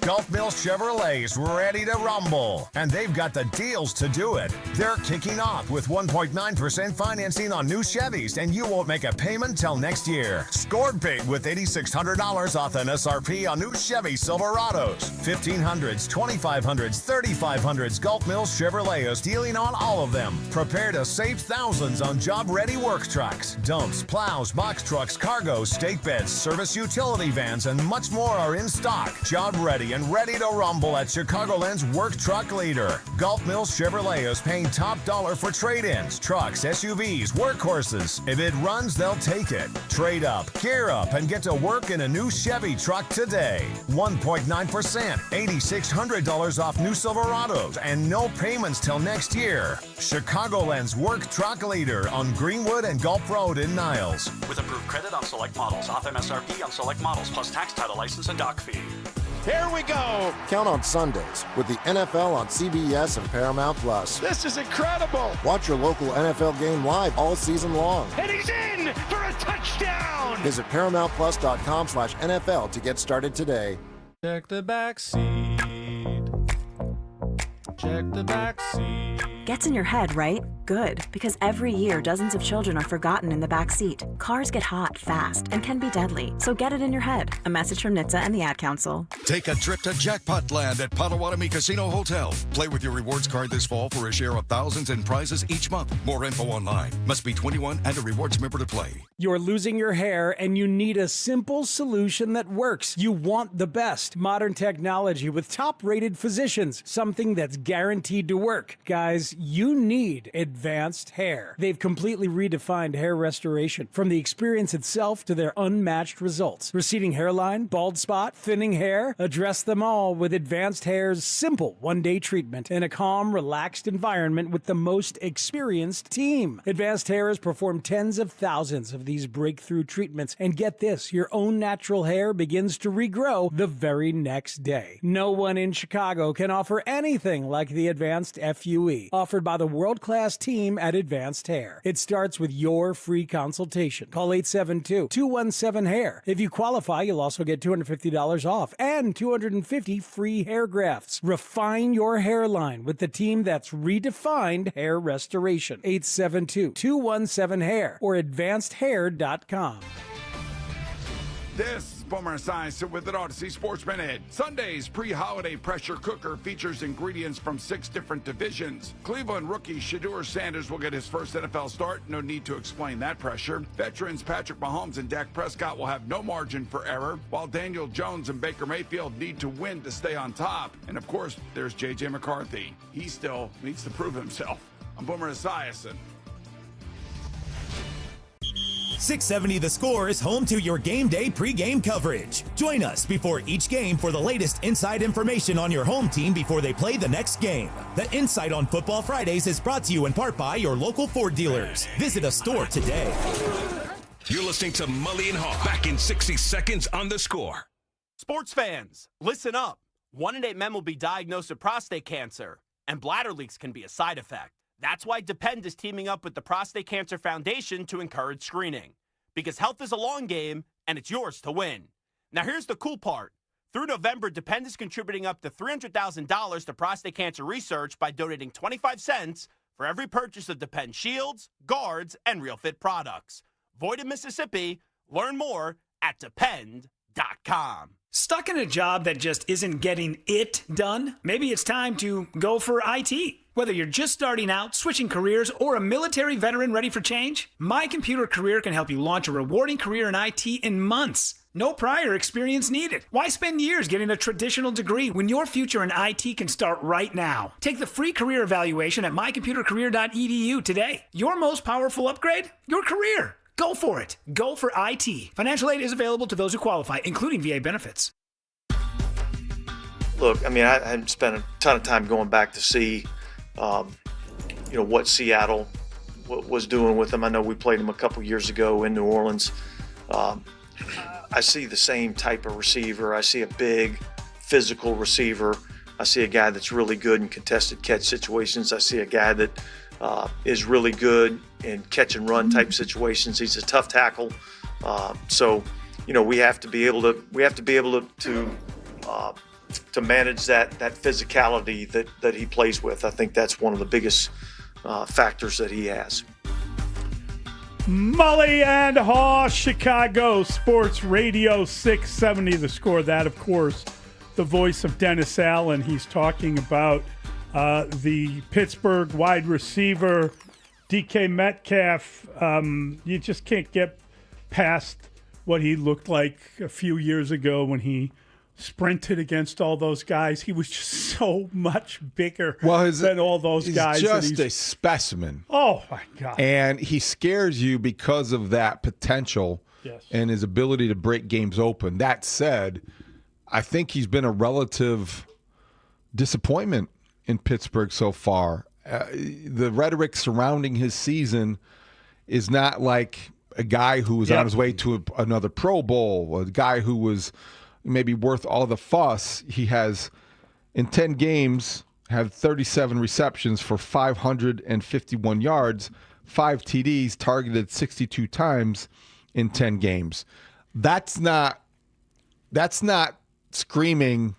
Gulf Mills Chevrolet's ready to rumble, and they've got the deals to do it. They're kicking off with 1.9% financing on new Chevys, and you won't make a payment till next year. Scored paid with $8,600 off an SRP on new Chevy Silverados, 1500s, 2500s, 3500s. Gulf Mills Chevrolet is dealing on all of them. Prepare to save thousands on job-ready work trucks, dumps, plows, box trucks, cargo, stake beds, service utility vans, and much more are in stock. Job ready and ready to rumble at Chicagoland's work truck leader. Gulf Mills Chevrolet is paying top dollar for trade-ins, trucks, SUVs, workhorses. If it runs, they'll take it. Trade up, gear up, and get to work in a new Chevy truck today. 1.9%, $8,600 off new Silverados, and no payments till next year. Chicagoland's work truck leader on Greenwood and Gulf Road in Niles. With approved credit on select models, off MSRP on select models, plus tax, title, license, and dock fee. Here we go. Count on Sundays with the NFL on CBS and Paramount Plus. This is incredible. Watch your local NFL game live all season long. And he's in for a touchdown. Visit ParamountPlus.com/NFL to get started today. Check the back seat. check the back seat. Gets in your head, right? Good, because every year dozens of children are forgotten in the back seat. Cars get hot fast and can be deadly, so get it in your head. A message from NHTSA and the Ad Council. Take a trip to Jackpot Land at Potawatomi Casino Hotel. Play with your rewards card this fall for a share of thousands in prizes each month. More info online. Must be 21 and a rewards member to play. You're losing your hair and you need a simple solution that works. You want the best modern technology with top-rated physicians, something that's guaranteed to work. Guys, you need advanced hair. They've completely redefined hair restoration, from the experience itself to their unmatched results. Receding hairline, bald spot, thinning hair, address them all with Advanced Hair's simple one-day treatment in a calm, relaxed environment with the most experienced team. Advanced Hair has performed tens of thousands of these breakthrough treatments, and get this, your own natural hair begins to regrow the very next day. No one in Chicago can offer anything like the Advanced FUE, offered by the world-class team at Advanced Hair. It starts with your free consultation. Call 872-217-HAIR. If you qualify, you'll also get $250 off and 250 free hair grafts. Refine your hairline with the team that's redefined hair restoration. 872-217-HAIR or advancedhair.com. This is Boomer Esiason with an Odyssey Sports Minute. Sunday's pre-holiday pressure cooker features ingredients from 6 different divisions. Cleveland rookie Shedeur Sanders will get his first NFL start. No need to explain that pressure. Veterans Patrick Mahomes and Dak Prescott will have no margin for error, while Daniel Jones and Baker Mayfield need to win to stay on top. And of course, there's J.J. McCarthy. He still needs to prove himself. I'm Boomer Esiason. 670 The Score is home to your game day pregame coverage. Join us before each game for the latest inside information on your home team before they play the next game. The Insight on Football Fridays is brought to you in part by your local Ford dealers. Visit a store today. You're listening to Mully and Haugh. Back in 60 seconds on The Score. Sports fans, listen up. 1 in 8 men will be diagnosed with prostate cancer, and bladder leaks can be a side effect. That's why Depend is teaming up with the Prostate Cancer Foundation to encourage screening. Because health is a long game, and it's yours to win. Now here's the cool part. Through November, Depend is contributing up to $300,000 to prostate cancer research by donating 25 cents for every purchase of Depend shields, guards, and Real Fit products. Void in Mississippi. Learn more at Depend.com. Stuck in a job that just isn't getting it done? Maybe it's time to go for IT. Whether you're just starting out, switching careers, or a military veteran ready for change, My Computer Career can help you launch a rewarding career in IT in months. No prior experience needed. Why spend years getting a traditional degree when your future in IT can start right now? Take the free career evaluation at mycomputercareer.edu today. Your most powerful upgrade? Your career. Go for it. Go for IT. Financial aid is available to those who qualify, including VA benefits. Look, I mean, I hadn't spent a ton of time going back to see what Seattle was doing with them. I know we played them a couple years ago in New Orleans. I see the same type of receiver. I see a big, physical receiver. I see a guy that's really good in contested catch situations. I see a guy that is really good in catch and run type situations. He's a tough tackle. So we have to be able to manage that physicality that he plays with. I think that's one of the biggest factors that he has. Mully and Haugh, Chicago Sports Radio 670 The Score. That, of course, the voice of Dennis Allen. He's talking about the Pittsburgh wide receiver, DK Metcalf. You just can't get past what he looked like a few years ago when he sprinted against all those guys. He was just so much bigger than all those guys. He's just a specimen. Oh, my God. And he scares you because of that potential and his ability to break games open. That said, I think he's been a relative disappointment in Pittsburgh so far. The rhetoric surrounding his season is not like a guy who was on his way to another Pro Bowl, a guy who was maybe worth all the fuss. He has, in 10 games, had 37 receptions for 551 yards, 5 TDs, targeted 62 times in 10 games. That's not screaming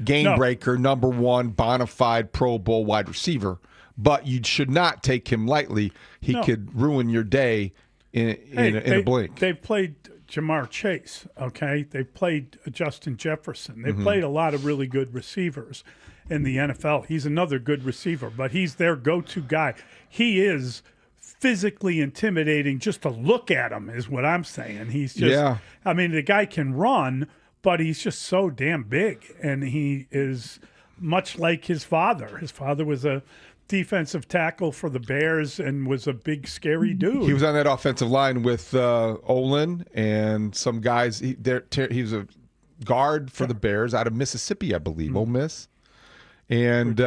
game breaker, number one, bona fide Pro Bowl wide receiver. But you should not take him lightly. He could ruin your day in a blink. They've played Jamar Chase, okay? They've played Justin Jefferson. They've played a lot of really good receivers in the NFL. He's another good receiver, but he's their go-to guy. He is physically intimidating just to look at him is what I'm saying. He's just, I mean, the guy can run, but he's just so damn big, and he is much like his father. His father was a defensive tackle for the Bears and was a big, scary dude. He was on that offensive line with Olin and some guys. He was a guard for the Bears out of Mississippi, I believe, Ole Miss. And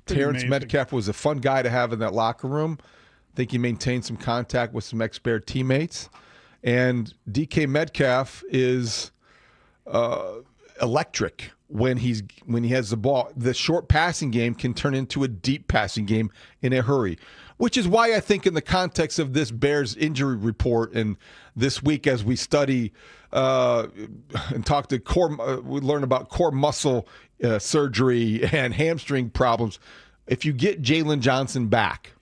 Terrence Metcalf was a fun guy to have in that locker room. I think he maintained some contact with some ex-Bear teammates. And DK Metcalf is electric when he has the ball. The short passing game can turn into a deep passing game in a hurry, which is why I think in the context of this Bears injury report and this week as we study and talk to we learn about core muscle surgery and hamstring problems. If you get Jalen Johnson back,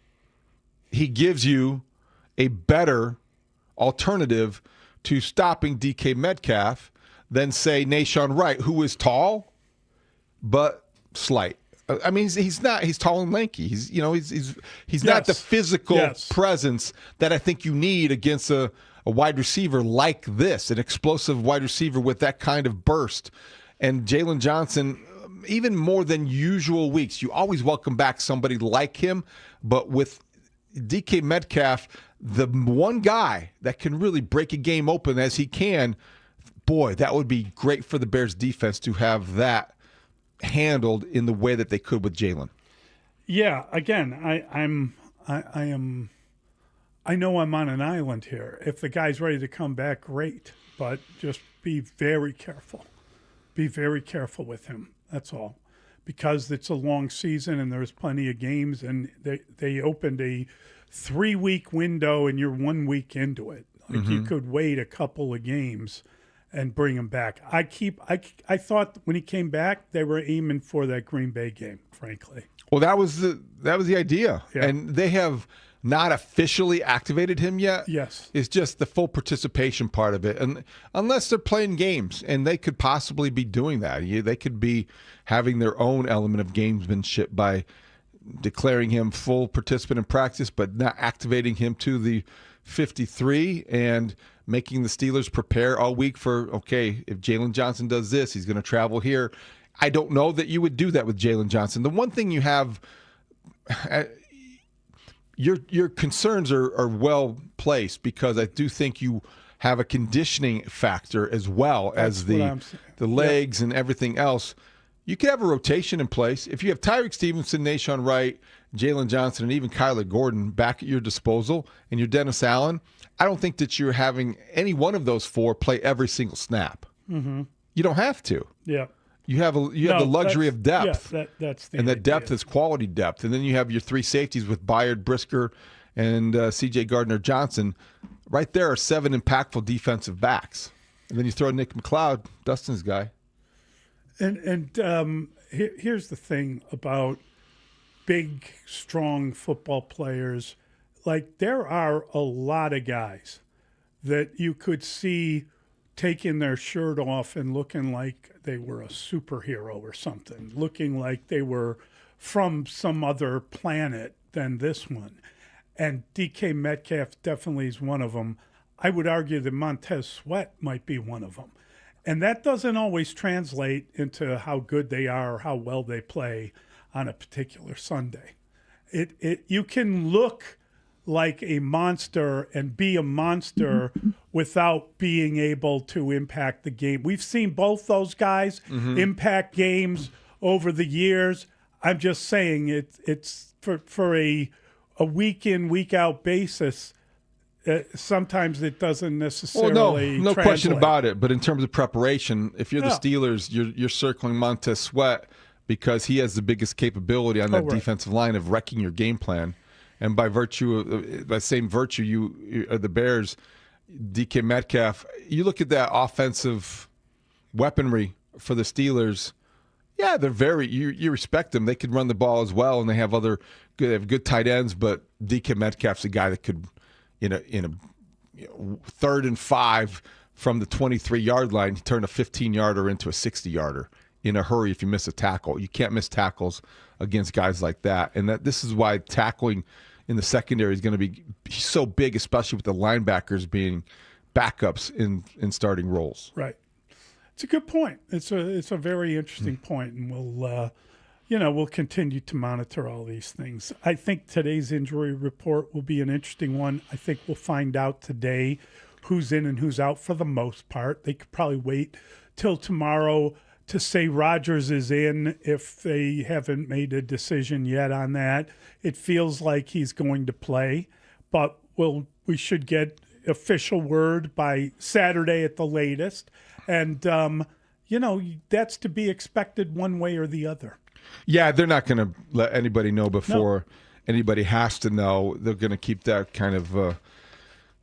he gives you a better alternative to stopping DK Metcalf than, say, Nahshon Wright, who is tall but slight. I mean, he's tall and lanky. He's not the physical presence that I think you need against a wide receiver like this, an explosive wide receiver with that kind of burst. And Jalen Johnson, even more than usual weeks, you always welcome back somebody like him, but with DK Metcalf, the one guy that can really break a game open as he can, boy, that would be great for the Bears defense to have that handled in the way that they could with Jalen. Yeah, again, I know I'm on an island here. If the guy's ready to come back, great, but just be very careful. Be very careful with him. That's all. Because it's a long season and there's plenty of games, and they opened a 3-week window and you're 1 week into it. Like you could wait a couple of games and bring him back. I thought when he came back they were aiming for that Green Bay game, frankly. Well, that was the idea. Yeah. And they have not officially activated him yet. Yes. It's just the full participation part of it. And unless they're playing games, and they could possibly be doing that. They could be having their own element of gamesmanship by declaring him full participant in practice, but not activating him to the 53 and making the Steelers prepare all week for, okay, if Jalen Johnson does this, he's going to travel here. I don't know that you would do that with Jalen Johnson. The one thing you have... Your concerns are well placed, because I do think you have a conditioning factor as well as the legs and everything else. You could have a rotation in place. If you have Tyreek Stevenson, Nahshon Wright, Jalen Johnson, and even Kyler Gordon back at your disposal, and you're Dennis Allen, I don't think that you're having any one of those four play every single snap. Mm-hmm. You don't have to. Yeah. You have the luxury of depth. Yeah, that's the and that idea. depth is quality depth. And then you have your three safeties with Byard, Brisker, and C.J. Gardner-Johnson. Right there are 7 impactful defensive backs. And then you throw Nick McLeod, Dustin's guy. And here's the thing about big, strong football players. Like, there are a lot of guys that you could see taking their shirt off and looking like they were a superhero or something, looking like they were from some other planet than this one. And DK Metcalf definitely is one of them. I would argue that Montez Sweat might be one of them. And that doesn't always translate into how good they are or how well they play on a particular Sunday. You can look like a monster and be a monster without being able to impact the game. We've seen both those guys impact games over the years. I'm just saying it's for a week in, week out basis. Sometimes it doesn't necessarily no translate. question about it. But in terms of preparation, if you're the Steelers, you're circling Montez Sweat because he has the biggest capability on that defensive line of wrecking your game plan. And by same virtue, you the Bears, DK Metcalf, you look at that offensive weaponry for the Steelers, Yeah, they're very. You respect them. They could run the ball as well, and they have good tight ends. But DK Metcalf's a guy that could, in a 3rd and 5 from the 23-yard line, turn a 15-yarder into a 60-yarder in a hurry if you miss a tackle. You can't miss tackles against guys like that, and this is why tackling in the secondary is going to be so big, especially with the linebackers being backups in starting roles. Right. It's a good point. It's a very interesting point, and we'll continue to monitor all these things. I think today's injury report will be an interesting one. I think we'll find out today who's in and who's out for the most part. They could probably wait till tomorrow to say Rodgers is in if they haven't made a decision yet on that. It feels like he's going to play, but we should get official word by Saturday at the latest. And, that's to be expected one way or the other. Yeah, they're not going to let anybody know before anybody has to know. They're going to keep that kind of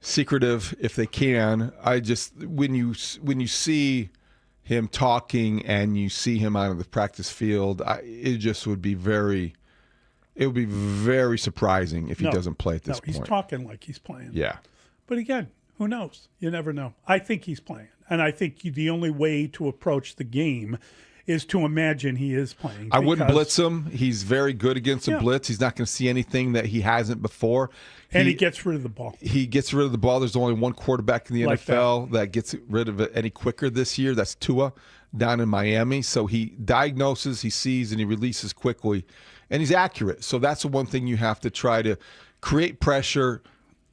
secretive if they can. When you see him talking and you see him out on the practice field, it would be very surprising if he doesn't play at this point. He's talking like he's playing. Yeah. But again, who knows? You never know. I think he's playing. And I think the only way to approach the game is to imagine he is playing. I wouldn't blitz him. He's very good against a blitz. He's not going to see anything that he hasn't before. And he gets rid of the ball. He gets rid of the ball. There's only one quarterback in the NFL that gets rid of it any quicker this year. That's Tua down in Miami. So he diagnoses, he sees, and he releases quickly. And he's accurate. So that's the one thing you have to try to create pressure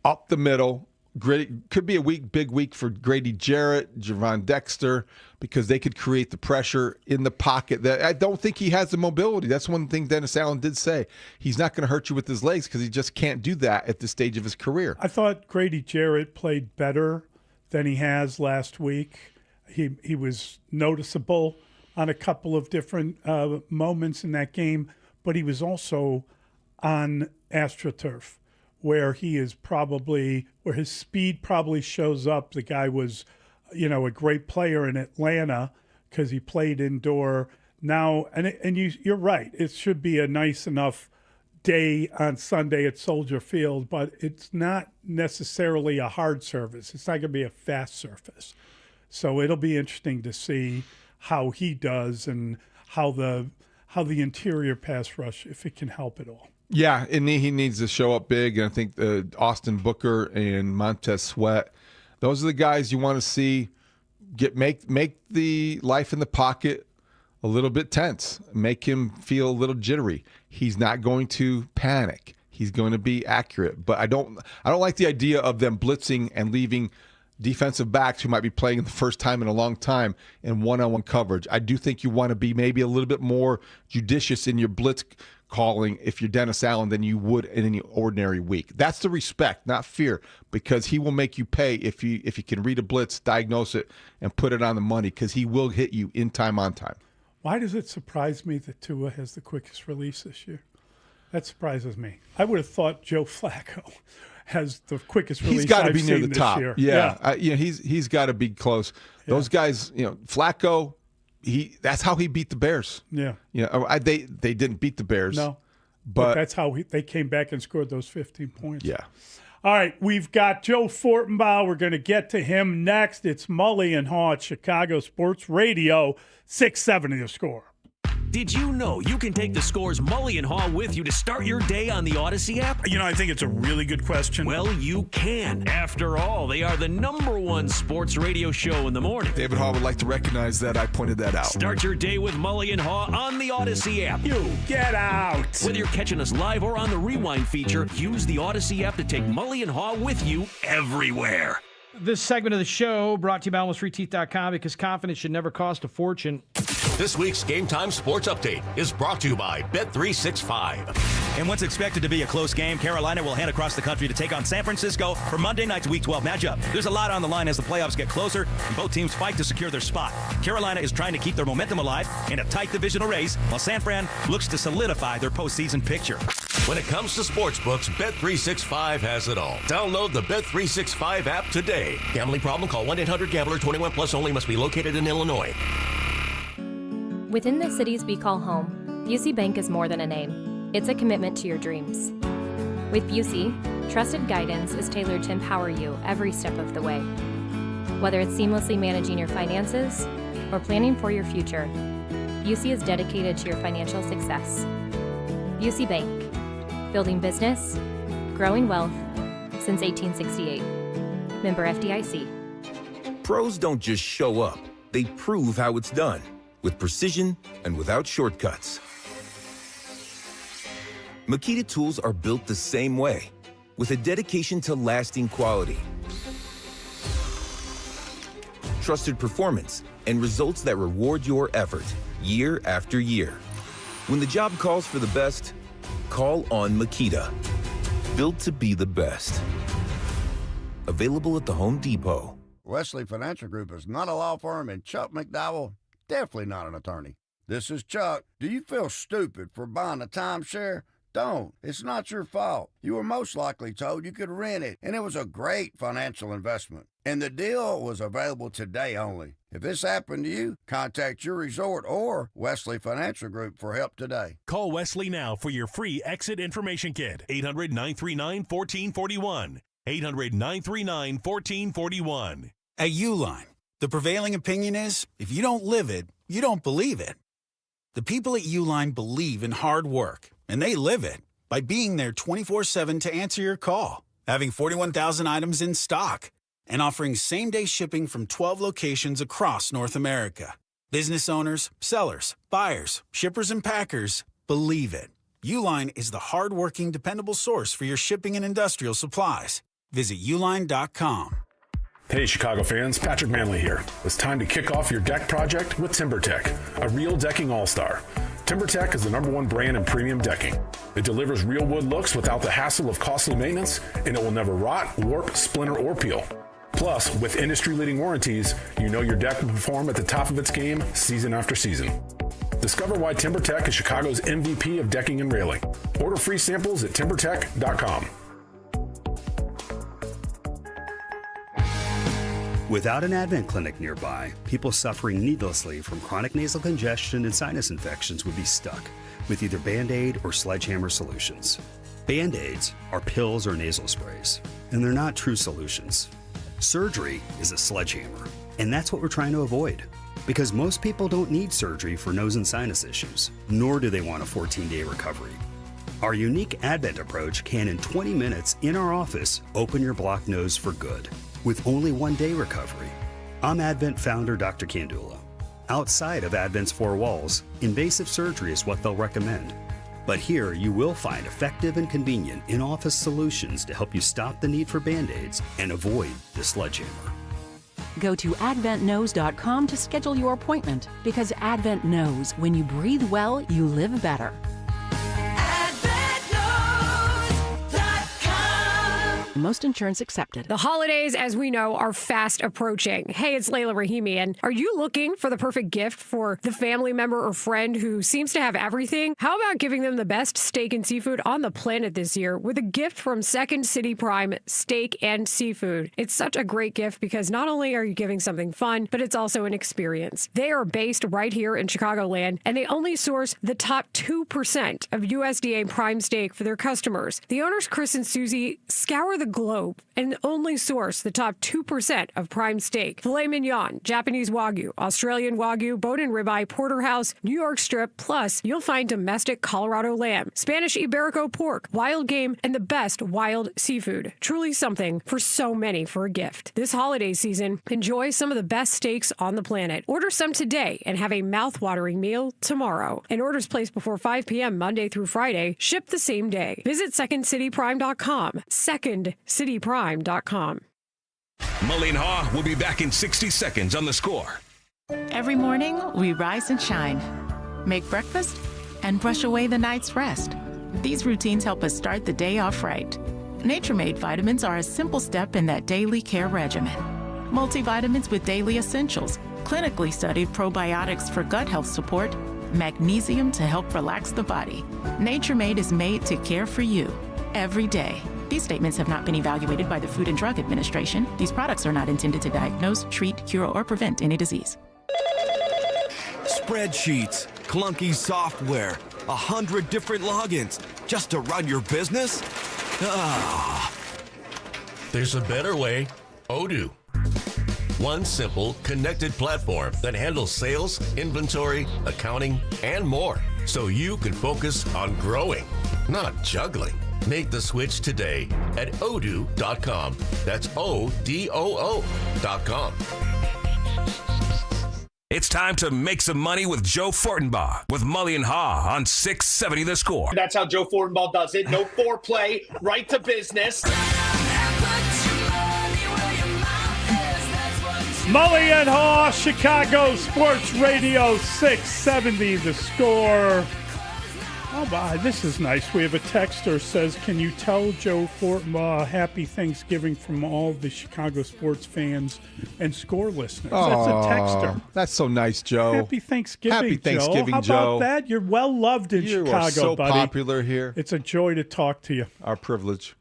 up the middle. Could be a big week for Grady Jarrett, Javon Dexter, because they could create the pressure in the pocket. That I don't think he has the mobility. That's one thing Dennis Allen did say. He's not going to hurt you with his legs because he just can't do that at this stage of his career. I thought Grady Jarrett played better than he has last week. He was noticeable on a couple of different moments in that game, but he was also on AstroTurf, where where his speed probably shows up. The guy was, a great player in Atlanta because he played indoor. Now, and you're right, it should be a nice enough day on Sunday at Soldier Field, but it's not necessarily a hard surface. It's not going to be a fast surface. So it'll be interesting to see how he does and how the interior pass rush, if it can help at all. Yeah, and he needs to show up big. And I think Austin Booker and Montez Sweat, those are the guys you want to see make the life in the pocket a little bit tense, make him feel a little jittery. He's not going to panic. He's going to be accurate. But I don't like the idea of them blitzing and leaving defensive backs who might be playing the first time in a long time in one-on-one coverage. I do think you want to be maybe a little bit more judicious in your blitz calling if you're Dennis Allen than you would in any ordinary week. That's the respect, not fear, because he will make you pay if you can read a blitz, diagnose it, and put it on the money, because he will hit you in time on time. Why does it surprise me that Tua has the quickest release this year? That surprises me. I would have thought Joe Flacco has the quickest release. He's got to I've be near seen the this top. year. Yeah. He's got to be close. Those guys, Flacco, that's how he beat the Bears. Yeah. They didn't beat the Bears. No. But that's how they came back and scored those 15 points. Yeah. All right, we've got Joe Fortenbaugh. We're going to get to him next. It's Mully and Haugh at Chicago Sports Radio, 670 The Score. Did you know you can take the Score's Mully and Haugh with you to start your day on the Odyssey app? I think it's a really good question. Well, you can. After all, they are the #1 sports radio show in the morning. David Haugh would like to recognize that I pointed that out. Start your day with Mully and Haugh on the Odyssey app. You get out. Whether you're catching us live or on the Rewind feature, use the Odyssey app to take Mully and Haugh with you everywhere. This segment of the show brought to you by AlmostFreeTeeth.com, because confidence should never cost a fortune. This week's Game Time Sports Update is brought to you by Bet365. In what's expected to be a close game, Carolina will head across the country to take on San Francisco for Monday night's Week 12 matchup. There's a lot on the line as the playoffs get closer, and both teams fight to secure their spot. Carolina is trying to keep their momentum alive in a tight divisional race, while San Fran looks to solidify their postseason picture. When it comes to sportsbooks, Bet365 has it all. Download the Bet365 app today. Gambling problem? Call 1-800-GAMBLER. 21 plus only. Must be located in Illinois. Within the cities we call home, Busey Bank is more than a name. It's a commitment to your dreams. With Busey, trusted guidance is tailored to empower you every step of the way. Whether it's seamlessly managing your finances or planning for your future, Busey is dedicated to your financial success. Busey Bank, building business, growing wealth since 1868. Member FDIC. Pros don't just show up. They prove how it's done, with precision and without shortcuts. Makita tools are built the same way, with a dedication to lasting quality, trusted performance, and results that reward your effort year after year. When the job calls for the best, call on Makita. Built to be the best. Available at the Home Depot. Wesley Financial Group is not a law firm, and Chuck McDowell, definitely not an attorney. This is Chuck. Do you feel stupid for buying a timeshare? Don't. It's not your fault. You were most likely told you could rent it, and it was a great financial investment. And the deal was available today only. If this happened to you, contact your resort or Wesley Financial Group for help today. Call Wesley now for your free exit information kit. 800-939-1441. 800-939-1441. At Uline, the prevailing opinion is, if you don't live it, you don't believe it. The people at Uline believe in hard work, and they live it by being there 24/7 to answer your call, having 41,000 items in stock, and offering same-day shipping from 12 locations across North America. Business owners, sellers, buyers, shippers, and packers believe it. Uline is the hard-working, dependable source for your shipping and industrial supplies. Visit uline.com. Hey Chicago fans, Patrick Manley here. It's time to kick off your deck project with TimberTech, a real decking all-star. TimberTech is the #1 brand in premium decking. It delivers real wood looks without the hassle of costly maintenance, and it will never rot, warp, splinter, or peel. Plus, with industry-leading warranties, you know your deck will perform at the top of its game season after season. Discover why TimberTech is Chicago's MVP of decking and railing. Order free samples at timbertech.com. Without an Advent clinic nearby, people suffering needlessly from chronic nasal congestion and sinus infections would be stuck with either Band-Aid or Sledgehammer solutions. Band-Aids are pills or nasal sprays, and they're not true solutions. Surgery is a sledgehammer, and that's what we're trying to avoid. Because most people don't need surgery for nose and sinus issues, nor do they want a 14-day recovery. Our unique Advent approach can, in 20 minutes in our office, open your blocked nose for good, with only 1-day recovery. I'm Advent founder Dr. Kandula. Outside of Advent's 4 walls, invasive surgery is what they'll recommend. But here you will find effective and convenient in-office solutions to help you stop the need for Band-Aids and avoid the sledgehammer. Go to adventknows.com to schedule your appointment, because Advent knows when you breathe well, you live better. Most insurance accepted. The holidays, as we know, are fast approaching. Hey, it's Layla Rahimi, and are you looking for the perfect gift for the family member or friend who seems to have everything? How about giving them the best steak and seafood on the planet this year with a gift from Second City Prime Steak and Seafood? It's such a great gift because not only are you giving something fun, but it's also an experience. They are based right here in Chicagoland, and they only source the top 2% of USDA prime steak for their customers. The owners, Chris and Susie, scour the globe and only source the top 2% of prime steak. Filet mignon, Japanese Wagyu, Australian Wagyu, bone-in ribeye, porterhouse, New York strip, plus you'll find domestic Colorado lamb, Spanish Iberico pork, wild game, and the best wild seafood. Truly something for so many for a gift. This holiday season, enjoy some of the best steaks on the planet. Order some today and have a mouth-watering meal tomorrow. And orders placed before 5 p.m. Monday through Friday ship the same day. Visit secondcityprime.com. secondcityprime.com. Mully and Haugh will be back in 60 seconds on The Score. Every morning, we rise and shine, make breakfast, and brush away the night's rest. These routines help us start the day off right. Nature-Made vitamins are a simple step in that daily care regimen. Multivitamins with daily essentials, clinically studied probiotics for gut health support, magnesium to help relax the body. Nature-Made is made to care for you every day. These statements have not been evaluated by the Food and Drug Administration. These products are not intended to diagnose, treat, cure, or prevent any disease. Spreadsheets, clunky software, 100 different logins just to run your business? Ah. There's a better way. Odoo. One simple, connected platform that handles sales, inventory, accounting, and more, so you can focus on growing, not juggling. Make the switch today at odoo.com. That's ODOO.com. It's time to make some money with Joe Fortenbaugh with Mully and Haugh on 670 The Score. That's how Joe Fortenbaugh does it. No foreplay, right to business. Mully and Haugh, Chicago Sports Radio 670 The Score. Oh, my, this is nice. We have a texter says, can you tell Joe Fortenbaugh happy Thanksgiving from all the Chicago sports fans and Score listeners? That's a texter. That's so nice, Joe. Happy Thanksgiving, Happy Thanksgiving, Joe. How Joe. about that? You're well loved in You Chicago, are so buddy. popular here. It's a joy to talk to you. Our privilege.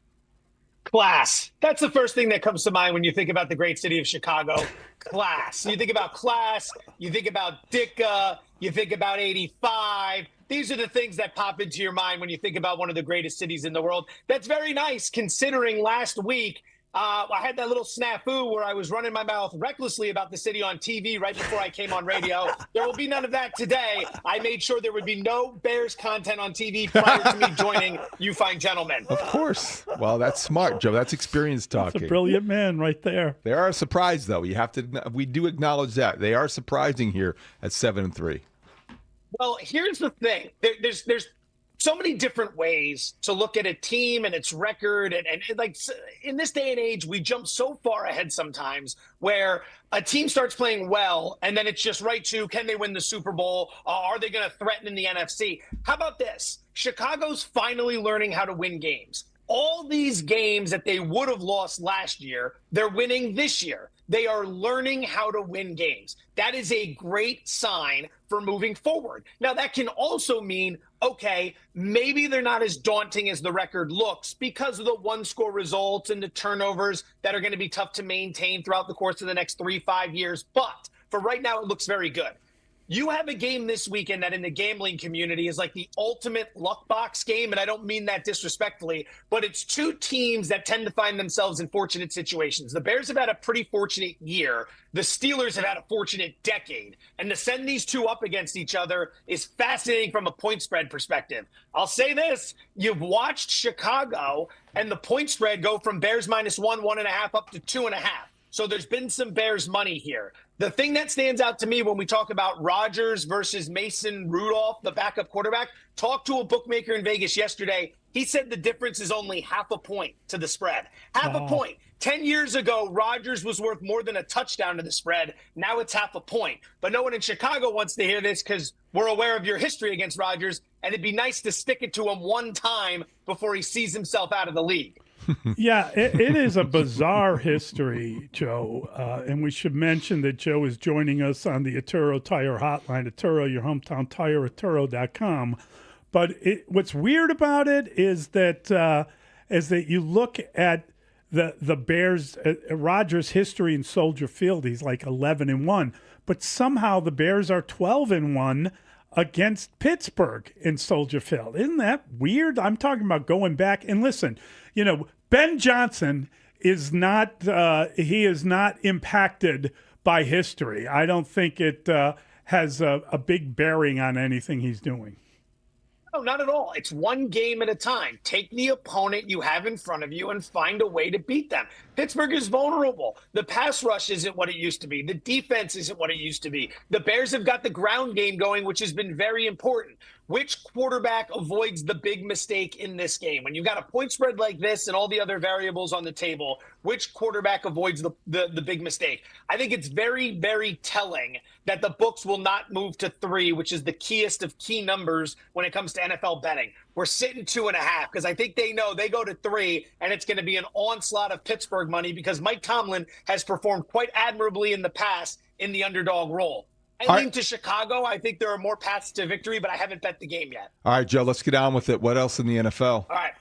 Class. That's the first thing that comes to mind when you think about the great city of Chicago. Class. You think about class, you think about Dicka, you think about 85. These are the things that pop into your mind when you think about one of the greatest cities in the world. That's very nice, considering last week I had that little snafu where I was running my mouth recklessly about the city on TV right before I came on radio. There will be none of that today. I made sure there would be no Bears content on TV prior to me joining you fine gentlemen. Of course. Well, that's smart, Joe. That's experience talking. That's a brilliant man right there. They are a surprise, though. You have to. We do acknowledge that. They are surprising here at 7-3. Well, here's the thing. There's so many different ways to look at a team and its record. And like in this day and age, we jump so far ahead sometimes where a team starts playing well and then it's just right to, can they win the Super Bowl? Are they going to threaten in the NFC? How about this? Chicago's finally learning how to win games. All these games that they would have lost last year, they're winning this year. They are learning how to win games. That is a great sign for moving forward. Now, that can also mean, okay, maybe they're not as daunting as the record looks because of the one-score results and the turnovers that are going to be tough to maintain throughout the course of the next 3-5 years. But for right now, it looks very good. You have a game this weekend that in the gambling community is like the ultimate luck box game, and I don't mean that disrespectfully, but it's two teams that tend to find themselves in fortunate situations. The Bears have had a pretty fortunate year. The Steelers have had a fortunate decade. And to send these two up against each other is fascinating from a point spread perspective. I'll say this, you've watched Chicago and the point spread go from Bears -1, 1.5 up to 2.5. So there's been some Bears money here. The thing that stands out to me when we talk about Rodgers versus Mason Rudolph, the backup quarterback, talked to a bookmaker in Vegas yesterday. He said the difference is only half a point to the spread. Half a point. 10 years ago, Rodgers was worth more than a touchdown to the spread. Now it's half a point. But no one in Chicago wants to hear this because we're aware of your history against Rodgers, and it'd be nice to stick it to him one time before he sees himself out of the league. Yeah, it is a bizarre history, Joe. And we should mention that Joe is joining us on the Atturo Tire Hotline. Atturo, your hometown tire, Atturo.com. But what's weird about it is that you look at the Bears, Rodgers' history in Soldier Field, he's like 11-1. But somehow the Bears are 12-1 against Pittsburgh in Soldier Field. Isn't that weird? I'm talking about going back. And listen, you know, Ben Johnson is not he is not impacted by history. I don't think it has a big bearing on anything he's doing. No, not at all. It's one game at a time. Take the opponent you have in front of you and find a way to beat them. Pittsburgh is vulnerable. The pass rush isn't what it used to be. The defense isn't what it used to be. The Bears have got the ground game going, which has been very important. Which quarterback avoids the big mistake in this game? When you've got a point spread like this and all the other variables on the table, which quarterback avoids the big mistake? I think it's very, very telling that the books will not move to 3, which is the keyest of key numbers when it comes to NFL betting. We're sitting 2.5 because I think they know they go to 3 and it's going to be an onslaught of Pittsburgh money because Mike Tomlin has performed quite admirably in the past in the underdog role. I lean to Chicago. I think there are more paths to victory, but I haven't bet the game yet. All right, Joe, let's get on with it. What else in the NFL? All right.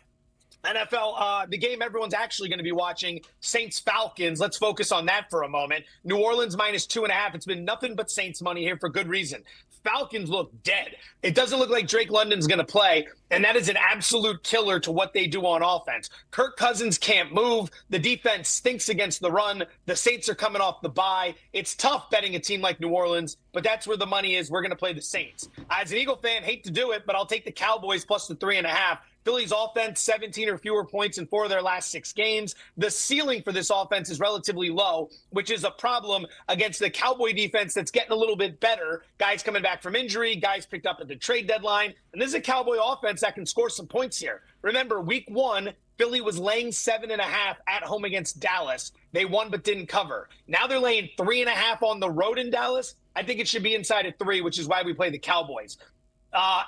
NFL, the game everyone's actually going to be watching, Saints-Falcons. Let's focus on that for a moment. New Orleans -2.5. It's been nothing but Saints money here for good reason. Falcons look dead. It doesn't look like Drake London's going to play, and that is an absolute killer to what they do on offense. Kirk Cousins can't move. The defense stinks against the run. The Saints are coming off the bye. It's tough betting a team like New Orleans, but that's where the money is. We're going to play the Saints. As an Eagle fan, hate to do it, but I'll take the Cowboys plus the 3.5. Philly's offense, 17 or fewer points in 4 of their last 6 games. The ceiling for this offense is relatively low, which is a problem against the Cowboy defense that's getting a little bit better. Guys coming back from injury, guys picked up at the trade deadline. And this is a Cowboy offense that can score some points here. Remember, week 1, Philly was laying 7.5 at home against Dallas. They won but didn't cover. Now they're laying 3.5 on the road in Dallas. I think it should be inside of 3, which is why we play the Cowboys.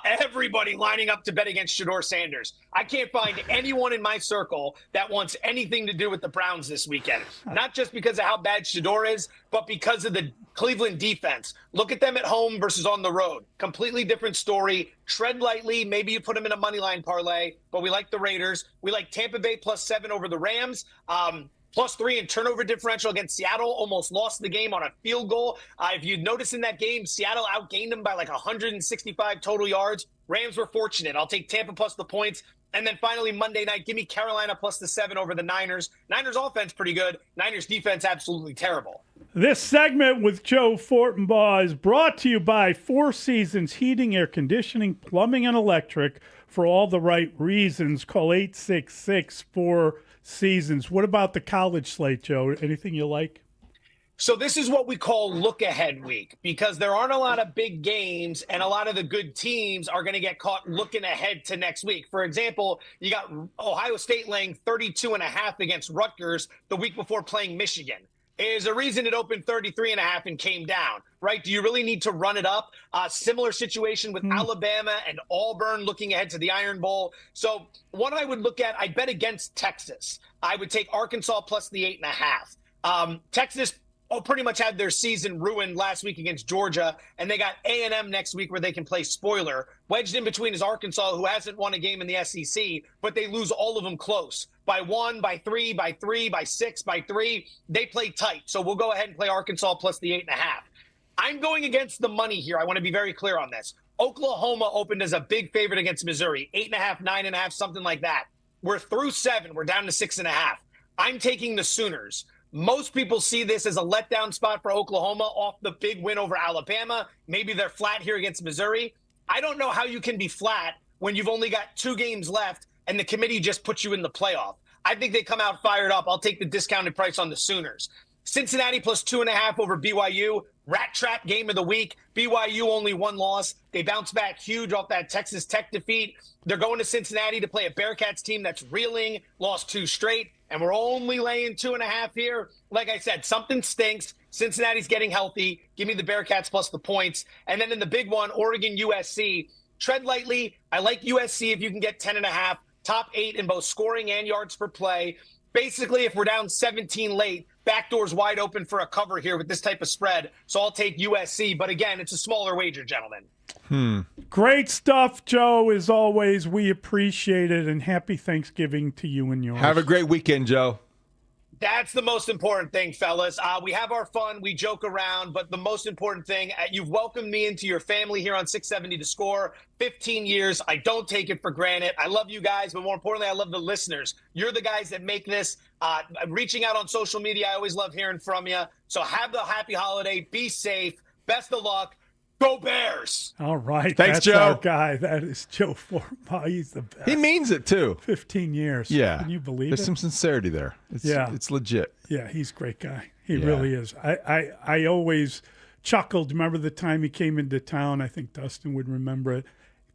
Everybody lining up to bet against Shedeur Sanders. I can't find anyone in my circle that wants anything to do with the Browns this weekend. Not just because of how bad Shedeur is, but because of the Cleveland defense. Look at them at home versus on the road. Completely different story. Tread lightly. Maybe you put them in a money line parlay, but we like the Raiders. We like Tampa Bay +7 over the Rams. +3 in turnover differential against Seattle. Almost lost the game on a field goal. If you'd notice in that game, Seattle outgained them by like 165 total yards. Rams were fortunate. I'll take Tampa plus the points. And then finally, Monday night, give me Carolina plus the 7 over the Niners. Niners offense pretty good. Niners defense absolutely terrible. This segment with Joe Fortenbaugh is brought to you by Four Seasons Heating, Air Conditioning, Plumbing, and Electric. For all the right reasons, call 866-4Seasons. What about the college slate, Joe? Anything you like? So this is what we call look-ahead week, because there aren't a lot of big games, and a lot of the good teams are going to get caught looking ahead to next week. For example, you got Ohio State laying 32.5 against Rutgers the week before playing Michigan. There's a reason it opened 33.5 and came down, right? Do you really need to run it up? Similar situation with Alabama and Auburn looking ahead to the Iron Bowl. So what I would look at, I bet against Texas. I would take Arkansas plus the 8.5. Texas pretty much had their season ruined last week against Georgia, and they got A&M next week where they can play spoiler. Wedged in between is Arkansas, who hasn't won a game in the SEC, but they lose all of them close. By 1, by 3, by 3, by 6, by 3. They play tight. So we'll go ahead and play Arkansas plus the 8.5. I'm going against the money here. I want to be very clear on this. Oklahoma opened as a big favorite against Missouri. 8.5, 9.5, something like that. We're through 7. We're down to 6.5. I'm taking the Sooners. Most people see this as a letdown spot for Oklahoma off the big win over Alabama. Maybe they're flat here against Missouri. I don't know how you can be flat when you've only got 2 games left and the committee just puts you in the playoff. I think they come out fired up. I'll take the discounted price on the Sooners. Cincinnati plus 2.5 over BYU. Rat trap game of the week. BYU only 1 loss. They bounce back huge off that Texas Tech defeat. They're going to Cincinnati to play a Bearcats team that's reeling, lost 2 straight, and we're only laying 2.5 here. Like I said, something stinks. Cincinnati's getting healthy. Give me the Bearcats plus the points. And then in the big one, Oregon, USC. Tread lightly. I like USC if you can get 10.5. Top 8 in both scoring and yards per play. Basically, if we're down 17 late, backdoor's wide open for a cover here with this type of spread. So I'll take USC. But again, it's a smaller wager, gentlemen. Great stuff, Joe. As always, we appreciate it. And happy Thanksgiving to you and yours. Have a great weekend, Joe. That's the most important thing, fellas. We have our fun. We joke around. But the most important thing, you've welcomed me into your family here on 670 The Score. 15 years. I don't take it for granted. I love you guys. But more importantly, I love the listeners. You're the guys that make this. Reaching out on social media, I always love hearing from you. So have the happy holiday. Be safe. Best of luck. Go Bears! All right. Thanks, that's Joe. Our guy. That is Joe Fortenbaugh. He's the best. He means it, too. 15 years. Yeah. Can you believe There's it? some sincerity there. It's legit. Yeah, he's a great guy. He really is. I always chuckled. Remember the time he came into town? I think Dustin would remember it.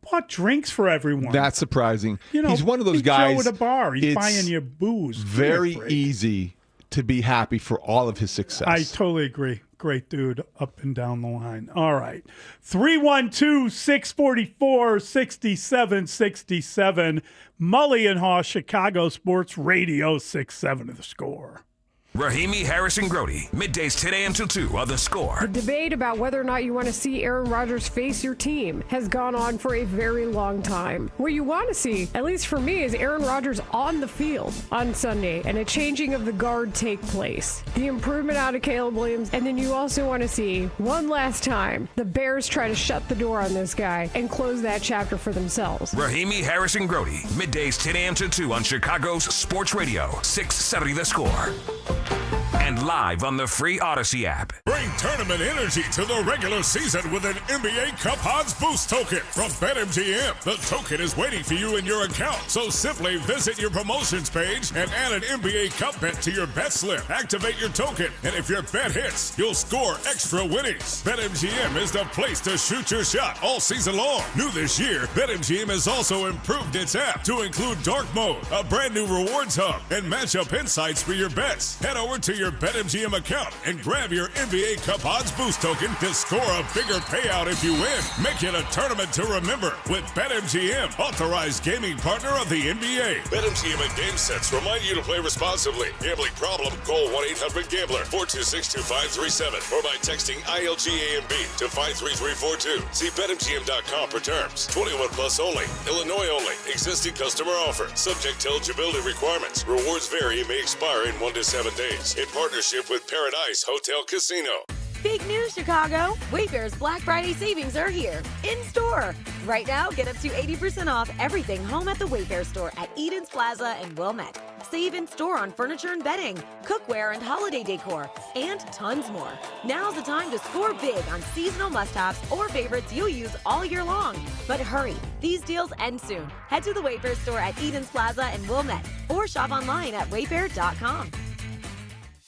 He bought drinks for everyone. That's surprising. You know, he's one of those Big guys. Joe at a bar. He's it's buying you booze. Very easy to be happy for all of his success. I totally agree. Great dude up and down the line. All right. 312-644-6767. Mully and Haugh, Chicago Sports Radio 670 The Score. Rahimi, Harrison, Grody. Middays 10 a.m. till 2 on The Score. The debate about whether or not you want to see Aaron Rodgers face your team has gone on for a very long time. What you want to see, at least for me, is Aaron Rodgers on the field on Sunday and a changing of the guard take place. The improvement out of Caleb Williams, and then you also want to see, one last time, the Bears try to shut the door on this guy and close that chapter for themselves. Rahimi, Harrison, Grody. Middays 10 a.m. till 2 on Chicago's Sports Radio, 670 The Score. And live on the free Odyssey app. Bring tournament energy to the regular season with an NBA Cup Odds Boost token from BetMGM. The token is waiting for you in your account, so simply visit your promotions page and add an NBA Cup bet to your bet slip. Activate your token, and if your bet hits, you'll score extra winnings. BetMGM is the place to shoot your shot all season long. New this year, BetMGM has also improved its app to include dark mode, a brand new rewards hub, and matchup insights for your bets. Head over to your BetMGM account and grab your NBA Cup Odds Boost token to score a bigger payout if you win. Make it a tournament to remember with BetMGM, authorized gaming partner of the NBA. BetMGM and GameSense remind you to play responsibly. Gambling problem? Call 1-800-GAMBLER 426-2537 or by texting ILGAMB to 53342. See BetMGM.com for terms. 21 plus only. Illinois only. Existing customer offer. Subject to eligibility requirements. Rewards vary and may expire in 1 to 7 days. In partnership with Paradise Hotel Casino. Big news, Chicago! Wayfair's Black Friday savings are here, in store. Right now, get up to 80% off everything home at the Wayfair store at Eden's Plaza and Wilmette. Save in store on furniture and bedding, cookware and holiday decor, and tons more. Now's the time to score big on seasonal must-haves or favorites you'll use all year long. But hurry, these deals end soon. Head to the Wayfair store at Eden's Plaza and Wilmette, or shop online at wayfair.com.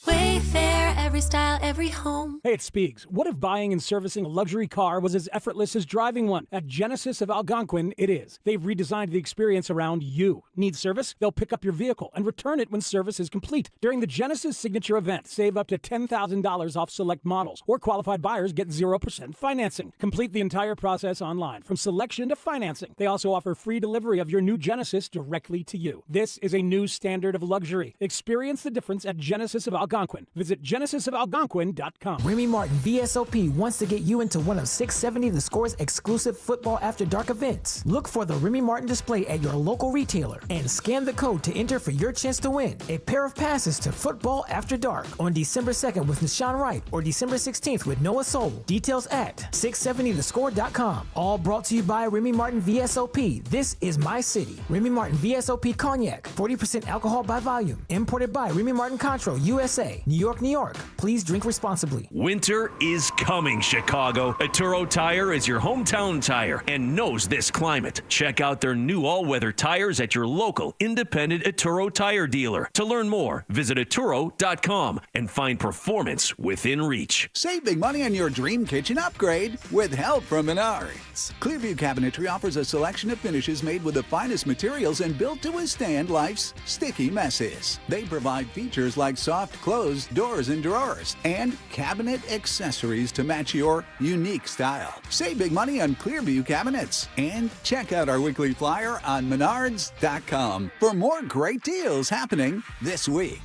Wayfair, every style, every home. Hey, it's Spiegs. What if buying and servicing a luxury car was as effortless as driving one? At Genesis of Algonquin, it is. They've redesigned the experience around you. Need service? They'll pick up your vehicle and return it when service is complete. During the Genesis Signature Event, save up to $10,000 off select models, or qualified buyers get 0% financing. Complete the entire process online, from selection to financing. They also offer free delivery of your new Genesis directly to you. This is a new standard of luxury. Experience the difference at Genesis of Algonquin. Visit genesisofalgonquin.com. Remy Martin VSOP wants to get you into one of 670 The Score's exclusive Football After Dark events. Look for the Remy Martin display at your local retailer and scan the code to enter for your chance to win a pair of passes to Football After Dark on December 2nd with Nashawn Wright or December 16th with Noah Soul. Details at 670thescore.com. All brought to you by Remy Martin VSOP. This is my city. Remy Martin VSOP Cognac, 40% alcohol by volume. Imported by Remy Martin Contro, USA. New York, New York. Please drink responsibly. Winter is coming, Chicago. Atturo Tire is your hometown tire and knows this climate. Check out their new all-weather tires at your local independent Atturo Tire dealer. To learn more, visit Atturo.com and find performance within reach. Save big money on your dream kitchen upgrade with help from Menards. Clearview Cabinetry offers a selection of finishes made with the finest materials and built to withstand life's sticky messes. They provide features like soft closed doors and drawers, and cabinet accessories to match your unique style. Save big money on Clearview cabinets. And check out our weekly flyer on Menards.com for more great deals happening this week.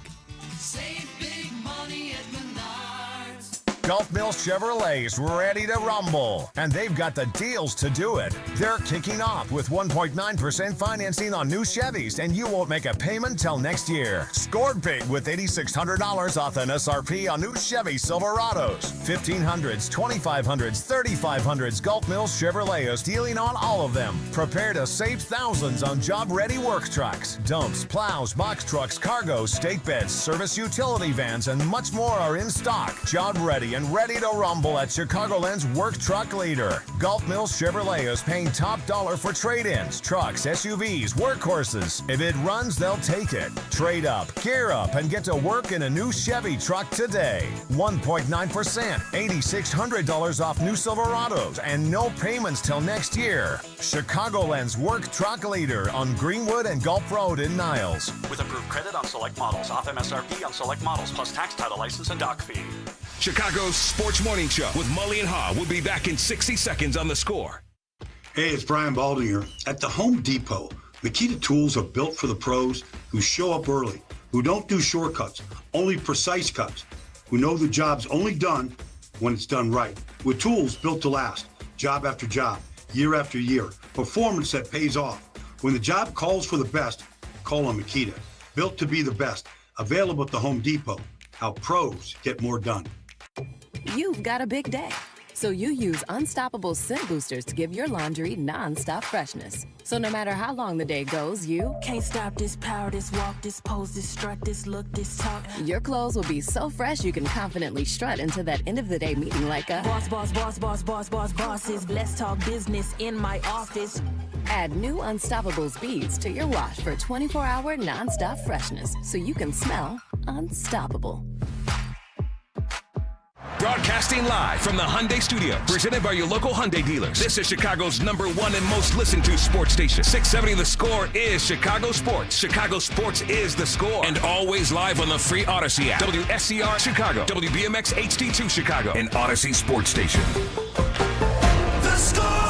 Save big money at Menards. Gulf Mills Chevrolet is ready to rumble, and they've got the deals to do it. They're kicking off with 1.9% financing on new Chevys, and you won't make a payment till next year. Score big with $8,600 off MSRP on new Chevy Silverados, 1500s, 2500s, 3500s. Gulf Mills Chevrolet is dealing on all of them. Prepare to save thousands on job-ready work trucks, dumps, plows, box trucks, cargo, stake beds, service utility vans, and much more are in stock. Job-ready and ready to rumble at Chicagoland's work truck leader. Gulf Mills Chevrolet is paying top dollar for trade-ins, trucks, SUVs, workhorses. If it runs, they'll take it. Trade up, gear up, and get to work in a new Chevy truck today. 1.9%, $8,600 off new Silverados, and no payments till next year. Chicagoland's work truck leader on Greenwood and Gulf Road in Niles. With approved credit on select models, off MSRP on select models, plus tax, title, license, and dock fee. Chicago's Sports Morning Show with Mully and Haugh will be back in 60 seconds on The Score. Hey, it's Brian Baldinger. At the Home Depot, Makita tools are built for the pros who show up early, who don't do shortcuts, only precise cuts, who know the job's only done when it's done right. With tools built to last, job after job, year after year, performance that pays off. When the job calls for the best, call on Makita. Built to be the best. Available at the Home Depot. How pros get more done. You've got a big day, so you use Unstoppable Scent Boosters to give your laundry non-stop freshness. So no matter how long the day goes, you can't stop this power, this walk, this pose, this strut, this look, this talk. Your clothes will be so fresh you can confidently strut into that end of the day meeting like a bosses. Let's talk business in my office. Add new Unstoppables beads to your wash for 24-hour non-stop freshness so you can smell unstoppable. Broadcasting live from the Hyundai Studios, presented by your local Hyundai dealers. This is Chicago's #1 and most listened to sports station. 670 The Score is Chicago Sports. Chicago Sports is The Score. And always live on the free Odyssey app. WSCR Chicago, WBMX HD2 Chicago, and Odyssey Sports Station. The Score!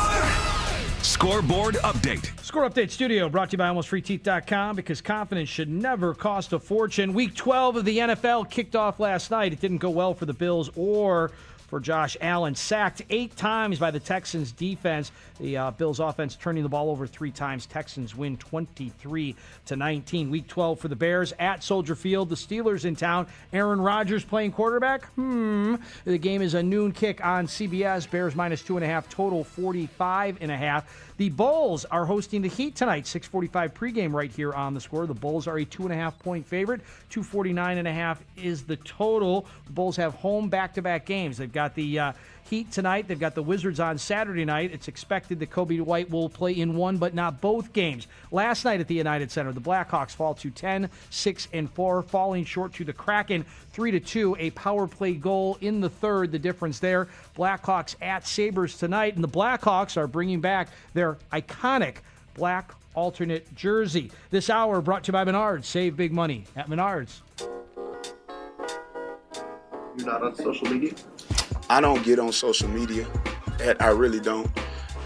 Scoreboard update. Score Update Studio brought to you by AlmostFreeTeeth.com, because confidence should never cost a fortune. Week 12 of the NFL kicked off last night. It didn't go well for the Bills or for Josh Allen. Sacked 8 times by the Texans defense. The Bills offense turning the ball over 3 times. Texans win 23-19. Week 12 for the Bears at Soldier Field. The Steelers in town. Aaron Rodgers playing quarterback. The game is a noon kick on CBS. Bears -2.5. Total 45.5. The Bulls are hosting the Heat tonight. 6:45 pregame right here on The Score. The Bulls are a 2.5-point favorite. 249.5 is the total. The Bulls have home back-to-back games. They've got the Heat tonight. They've got the Wizards on Saturday night. It's expected that Kobe White will play in one, but not both games. Last night at the United Center, the Blackhawks fall to 10-6-4, falling short to the Kraken 3-2. A power play goal in the third, the difference there. Blackhawks at Sabres tonight, and the Blackhawks are bringing back their iconic black alternate jersey. This hour brought to you by Menards. Save big money at Menards. You're not on social media? I don't get on social media. I really don't.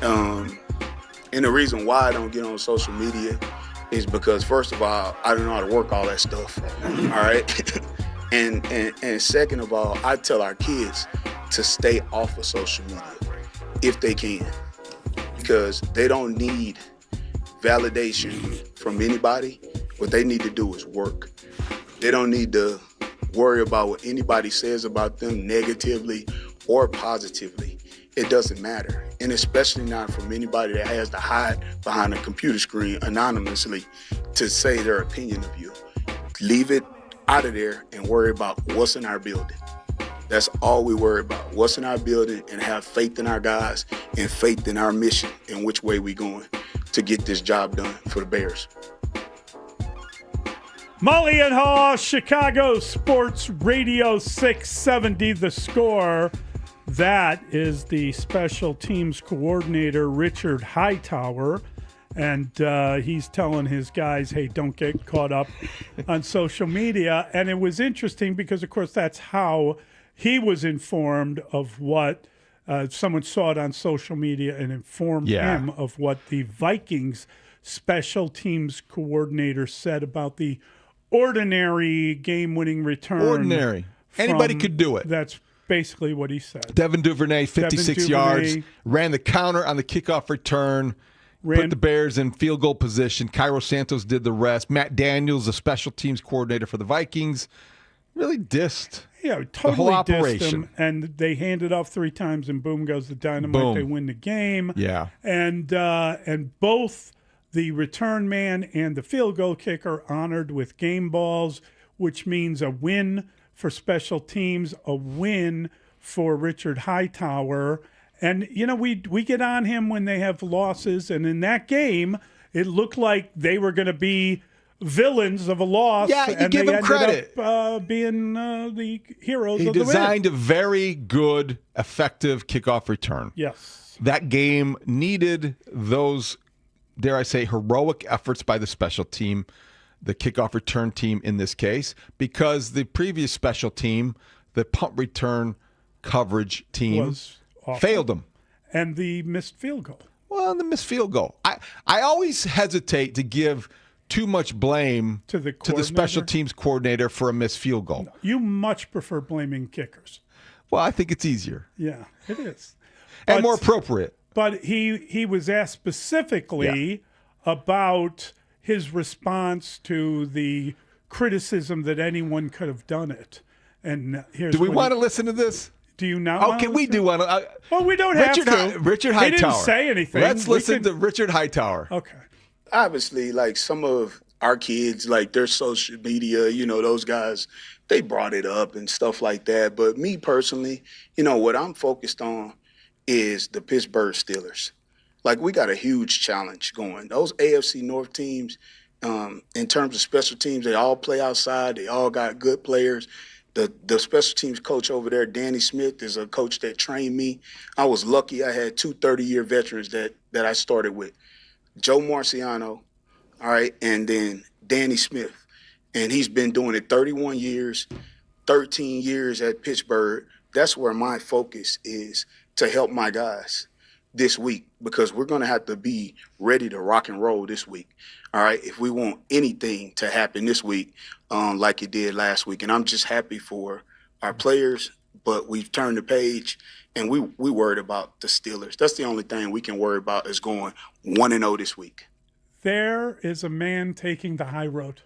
And the reason why I don't get on social media is because, first of all, I don't know how to work all that stuff. All right? and second of all, I tell our kids to stay off of social media if they can, because they don't need validation from anybody. What they need to do is work. They don't need to worry about what anybody says about them negatively or positively. It doesn't matter. And especially not from anybody that has to hide behind a computer screen anonymously to say their opinion of you. Leave it out of there and worry about what's in our building. That's all we worry about. What's in our building, and have faith in our guys and faith in our mission and which way we going to get this job done for the Bears. Mully and Haugh, Chicago Sports Radio 670 The Score. That is the special teams coordinator, Richard Hightower. And he's telling his guys, hey, don't get caught up on social media. And it was interesting because, of course, that's how he was informed of what someone saw it on social media and informed him of what the Vikings special teams coordinator said about the ordinary game-winning return. Ordinary. Anybody could do it. That's basically what he said. Devin Duvernay, 56 yards, ran the counter on the kickoff return, put the Bears in field goal position. Cairo Santos did the rest. Matt Daniels, the special teams coordinator for the Vikings, really dissed totally the whole operation. Dissed him, and they hand it off 3 times, and boom goes the dynamite. Boom. They win the game. Yeah. And both the return man and the field goal kicker honored with game balls, which means a win for special teams, a win for Richard Hightower. And, we get on him when they have losses. And in that game, it looked like they were going to be villains of a loss. Yeah, you and give they him credit. Up, being the heroes he of the win. He designed a very good, effective kickoff return. Yes. That game needed those, dare I say, heroic efforts by the special team, the kickoff return team in this case, because the previous special team, the punt return coverage team, failed them. And the missed field goal. Well, the missed field goal. I always hesitate to give too much blame to the special teams coordinator for a missed field goal. No, you much prefer blaming kickers. Well, I think it's easier. Yeah, it is. And more appropriate. But he was asked specifically about his response to the criticism that anyone could have done it. And here's do we want to listen to this? Do you not? Okay, we do want to. Well, we don't have to. Richard Hightower. He didn't say anything. Let's listen to Richard Hightower. Okay. Obviously, like some of our kids, like their social media, those guys, they brought it up and stuff like that. But me personally, what I'm focused on is the Pittsburgh Steelers. Like, we got a huge challenge going. Those AFC North teams, in terms of special teams, they all play outside. They all got good players. The special teams coach over there, Danny Smith, is a coach that trained me. I was lucky. I had 2 30-year veterans that I started with. Joe Marciano, all right, and then Danny Smith. And he's been doing it 31 years, 13 years at Pittsburgh. That's where my focus is, to help my guys this week, because we're going to have to be ready to rock and roll this week, all right, if we want anything to happen this week like it did last week. And I'm just happy for our players, but we've turned the page, and we worried about the Steelers. That's the only thing we can worry about, is going 1-0 this week. There is a man taking the high road.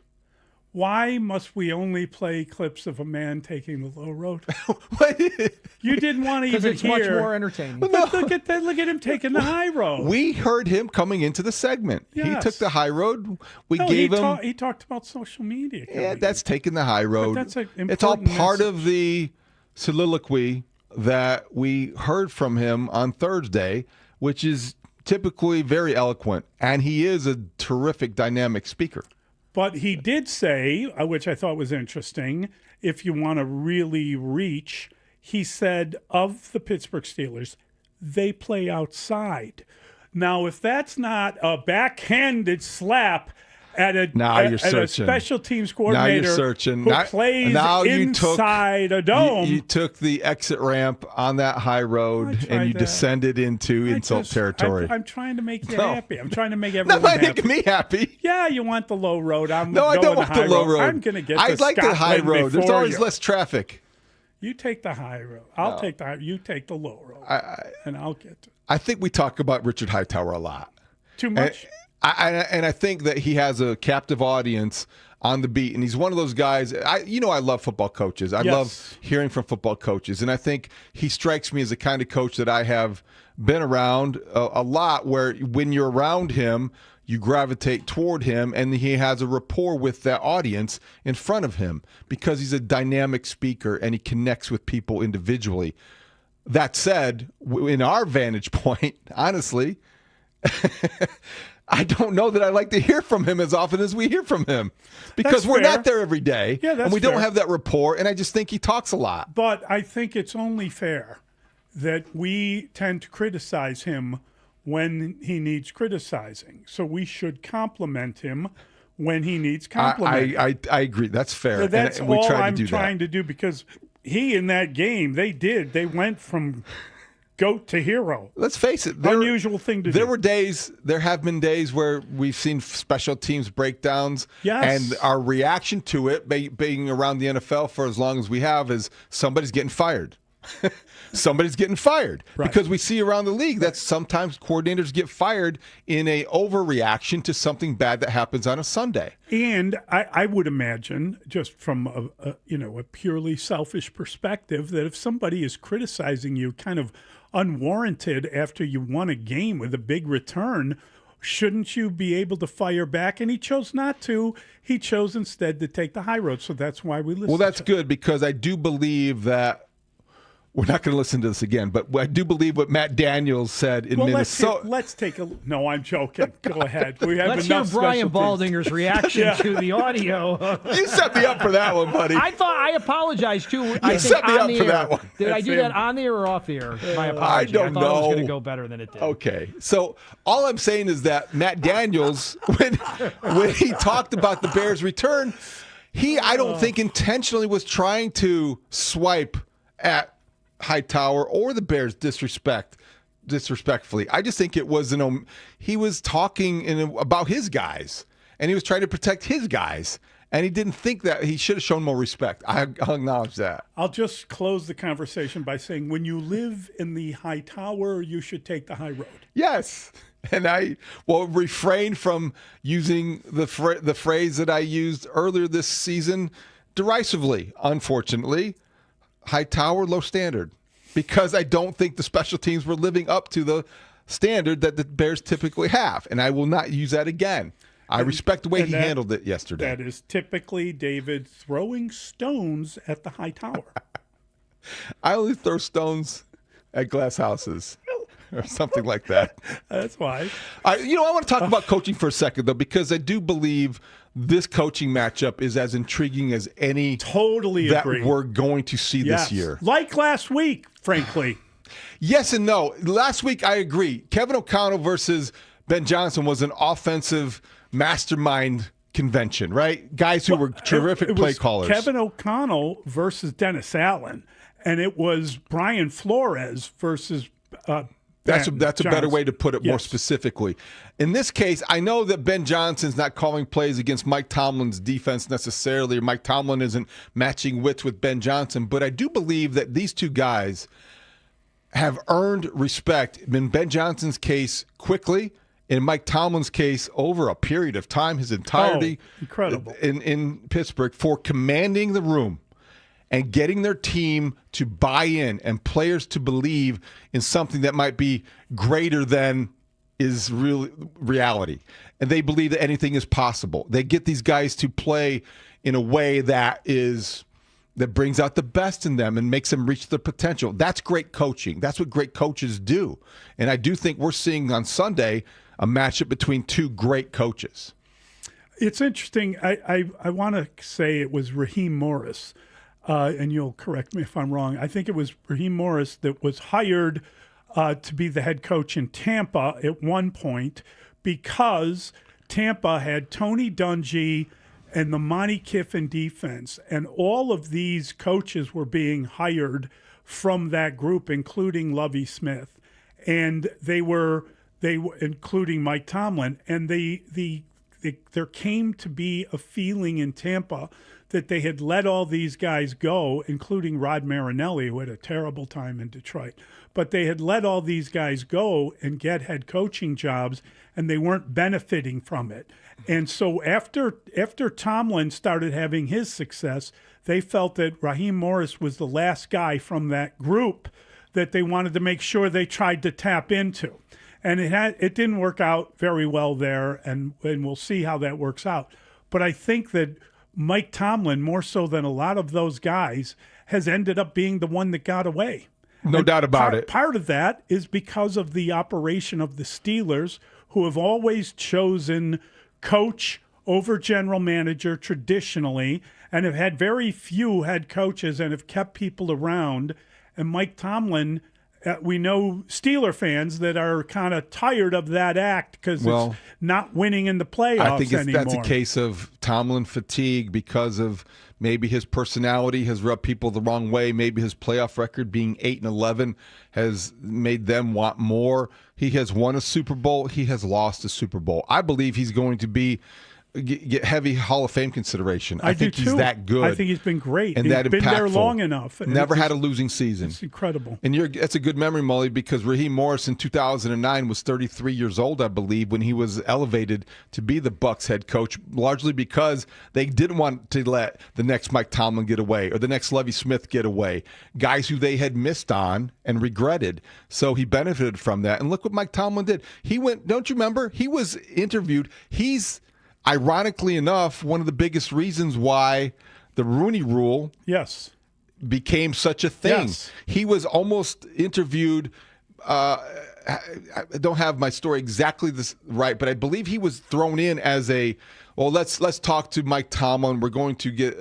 Why must we only play clips of a man taking the low road? You didn't want to even hear. Because it's much more entertaining. But look at that! Look at him taking the high road. We heard him coming into the segment. Yes. He took the high road. He talked about social media. Yeah, that's taking the high road. But that's it's all part of the soliloquy that we heard from him on Thursday, which is typically very eloquent, and he is a terrific dynamic speaker. But he did say, which I thought was interesting, if you want to really reach, he said of the Pittsburgh Steelers, they play outside. Now, if that's not a backhanded slap at a special teams coordinator who plays inside a dome. You took the exit ramp on that high road and you descended into insult territory. I'm trying to make you happy. I'm trying to make everyone happy. Not making me happy. Yeah, you want the low road. I don't want the low road. I'm going to get I like the high road. There's always less traffic. You take the high road. I'll take the high. You take the low road. And I'll get to it. I think we talk about Richard Hightower a lot. Too much? And I think that he has a captive audience on the beat, and he's one of those guys. I love football coaches. I love hearing from football coaches, and I think he strikes me as the kind of coach that I have been around a lot, where when you're around him, you gravitate toward him, and he has a rapport with that audience in front of him because he's a dynamic speaker and he connects with people individually. That said, in our vantage point, honestly, I don't know that I like to hear from him as often as we hear from him because we're not there every day, and we don't have that rapport, and I just think he talks a lot. But I think it's only fair that we tend to criticize him when he needs criticizing. So we should compliment him when he needs complimenting. I agree. That's fair. So that's all I'm trying to do, because he, in that game, they went from goat to hero. Let's face it. Unusual thing to do. There have been days where we've seen special teams breakdowns. Yes. And our reaction to it, being around the NFL for as long as we have, is somebody's getting fired. Somebody's getting fired. Right. Because we see around the league that sometimes coordinators get fired in a overreaction to something bad that happens on a Sunday. And I would imagine, just from a purely selfish perspective, that if somebody is criticizing you kind of unwarranted after you won a game with a big return, shouldn't you be able to fire back? And he chose not to. He chose instead to take the high road. So that's why we listen. Well, that's good, because I do believe that we're not going to listen to this again, but I do believe what Matt Daniels said in Minnesota. Let's take a. No, I'm joking. Go ahead. We have Let's hear Brian Baldinger's reaction to the audio. You set me up for that one, buddy. I apologize too. You set me up for that one. Did I do that on the air or off the air? My apology. I don't know. I thought it was going to go better than it did. Okay, so all I'm saying is that Matt Daniels, when he talked about the Bears' return, I don't think intentionally was trying to swipe at Hightower or the Bears disrespectfully. I just think it was he was talking about his guys, and he was trying to protect his guys. And he didn't think that he should have shown more respect. I'll acknowledge that. I'll just close the conversation by saying when you live in the high tower, you should take the high road. Yes. And I will refrain from using the phrase that I used earlier this season derisively, unfortunately. High tower, low standard. Because I don't think the special teams were living up to the standard that the Bears typically have. And I will not use that again. I respect the way he handled it yesterday. That is typically David throwing stones at the high tower. I only throw stones at glass houses or something like that. That's why. I want to talk about coaching for a second, though, because I do believe this coaching matchup is as intriguing as any that we're going to see this year. Like last week, frankly. Yes and no. Last week, I agree. Kevin O'Connell versus Ben Johnson was an offensive mastermind convention, right? Guys who were terrific play callers. Kevin O'Connell versus Dennis Allen, and it was Brian Flores versus That's a better way to put it more specifically. In this case, I know that Ben Johnson's not calling plays against Mike Tomlin's defense necessarily, or Mike Tomlin isn't matching wits with Ben Johnson, but I do believe that these two guys have earned respect, in Ben Johnson's case, quickly, in Mike Tomlin's case, over a period of time, his entirety incredible in Pittsburgh, for commanding the room and getting their team to buy in and players to believe in something that might be greater than is real reality. And they believe that anything is possible. They get these guys to play in a way that brings out the best in them and makes them reach their potential. That's great coaching. That's what great coaches do. And I do think we're seeing on Sunday a matchup between two great coaches. It's interesting. I want to say it was Raheem Morris, and you'll correct me if I'm wrong. I think it was Raheem Morris that was hired to be the head coach in Tampa at one point because Tampa had Tony Dungy and the Monty Kiffin defense, and all of these coaches were being hired from that group, including Lovie Smith, and they were including Mike Tomlin, and there came to be a feeling in Tampa that they had let all these guys go, including Rod Marinelli, who had a terrible time in Detroit. But they had let all these guys go and get head coaching jobs, and they weren't benefiting from it. And so after Tomlin started having his success, they felt that Raheem Morris was the last guy from that group that they wanted to make sure they tried to tap into. And it didn't work out very well there, and we'll see how that works out. But I think that Mike Tomlin, more so than a lot of those guys, has ended up being the one that got away. No doubt about it. Part of that is because of the operation of the Steelers, who have always chosen coach over general manager traditionally, and have had very few head coaches and have kept people around. And Mike Tomlin, we know Steeler fans that are kind of tired of that act because it's not winning in the playoffs I think anymore. That's a case of Tomlin fatigue because of maybe his personality has rubbed people the wrong way. Maybe his playoff record being 8-11 has made them want more. He has won a Super Bowl. He has lost a Super Bowl. I believe he's going to get heavy Hall of Fame consideration. I think he's that good. I think he's been great. And he's that been impactful. There long enough. Never had a losing season. It's incredible. And that's a good memory, Mully, because Raheem Morris in 2009 was 33 years old, I believe, when he was elevated to be the Bucs head coach, largely because they didn't want to let the next Mike Tomlin get away or the next Lovie Smith get away, guys who they had missed on and regretted. So he benefited from that. And look what Mike Tomlin did. He went, don't you remember? He was interviewed. He's, ironically enough, one of the biggest reasons why the Rooney Rule became such a thing. Yes. He was almost interviewed. I don't have my story exactly this right, but I believe he was thrown in as let's talk to Mike Tomlin. We're going to get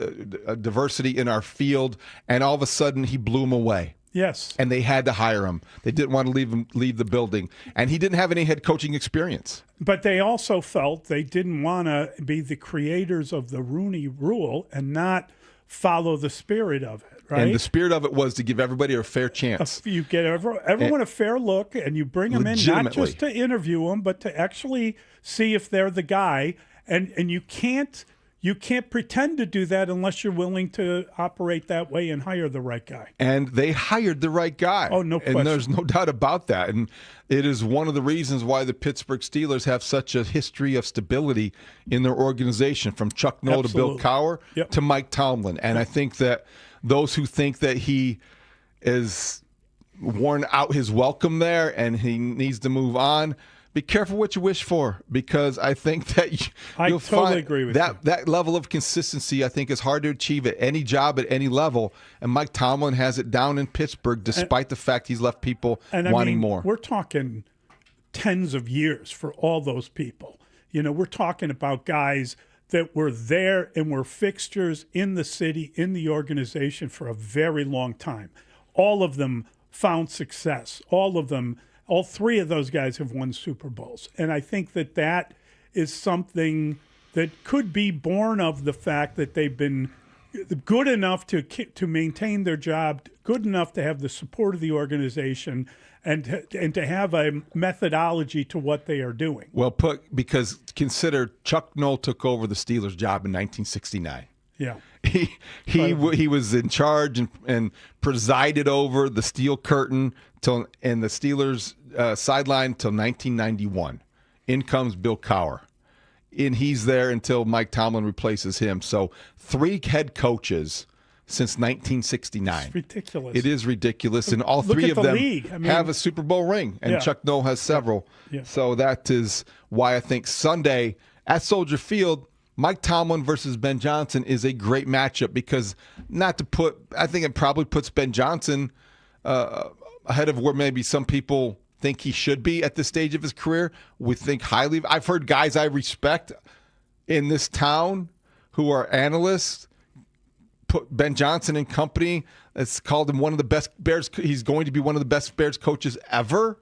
a diversity in our field, and all of a sudden he blew him away. Yes. And they had to hire him. They didn't want to leave the building. And he didn't have any head coaching experience. But they also felt they didn't want to be the creators of the Rooney Rule and not follow the spirit of it, right? And the spirit of it was to give everybody a fair chance. You get everyone a fair look, and you bring them in not just to interview them, but to actually see if they're the guy. and you can't pretend to do that unless you're willing to operate that way and hire the right guy. And they hired the right guy. Oh, no question. And there's no doubt about that. And it is one of the reasons why the Pittsburgh Steelers have such a history of stability in their organization, from Chuck Noll to Bill Cowher to Mike Tomlin. And I think that those who think that he is worn out his welcome there and he needs to move on, be careful what you wish for, because I think that you'll totally find agree with that level of consistency, I think, is hard to achieve at any job at any level. And Mike Tomlin has it down in Pittsburgh, despite the fact he's left people wanting more. We're talking tens of years for all those people. We're talking about guys that were there and were fixtures in the city, in the organization for a very long time. All of them found success. All three of those guys have won Super Bowls. And I think that is something that could be born of the fact that they've been good enough to maintain their job, good enough to have the support of the organization, and to have a methodology to what they are doing. Well put, because consider Chuck Noll took over the Steelers job in 1969. Yeah. He was in charge and presided over the steel curtain and the Steelers sideline till 1991. In comes Bill Cowher, and he's there until Mike Tomlin replaces him. So 3 head coaches since 1969. It's ridiculous. It is ridiculous, and all Look 3 at of the them league. have a Super Bowl ring, and Chuck Noll has several. Yeah. So that is why I think Sunday at Soldier Field, Mike Tomlin versus Ben Johnson is a great matchup, because I think it probably puts Ben Johnson ahead of where maybe some people think he should be at this stage of his career. We think highly. I've heard guys I respect in this town who are analysts put Ben Johnson and company. It's called him one of the best Bears. He's going to be one of the best Bears coaches ever.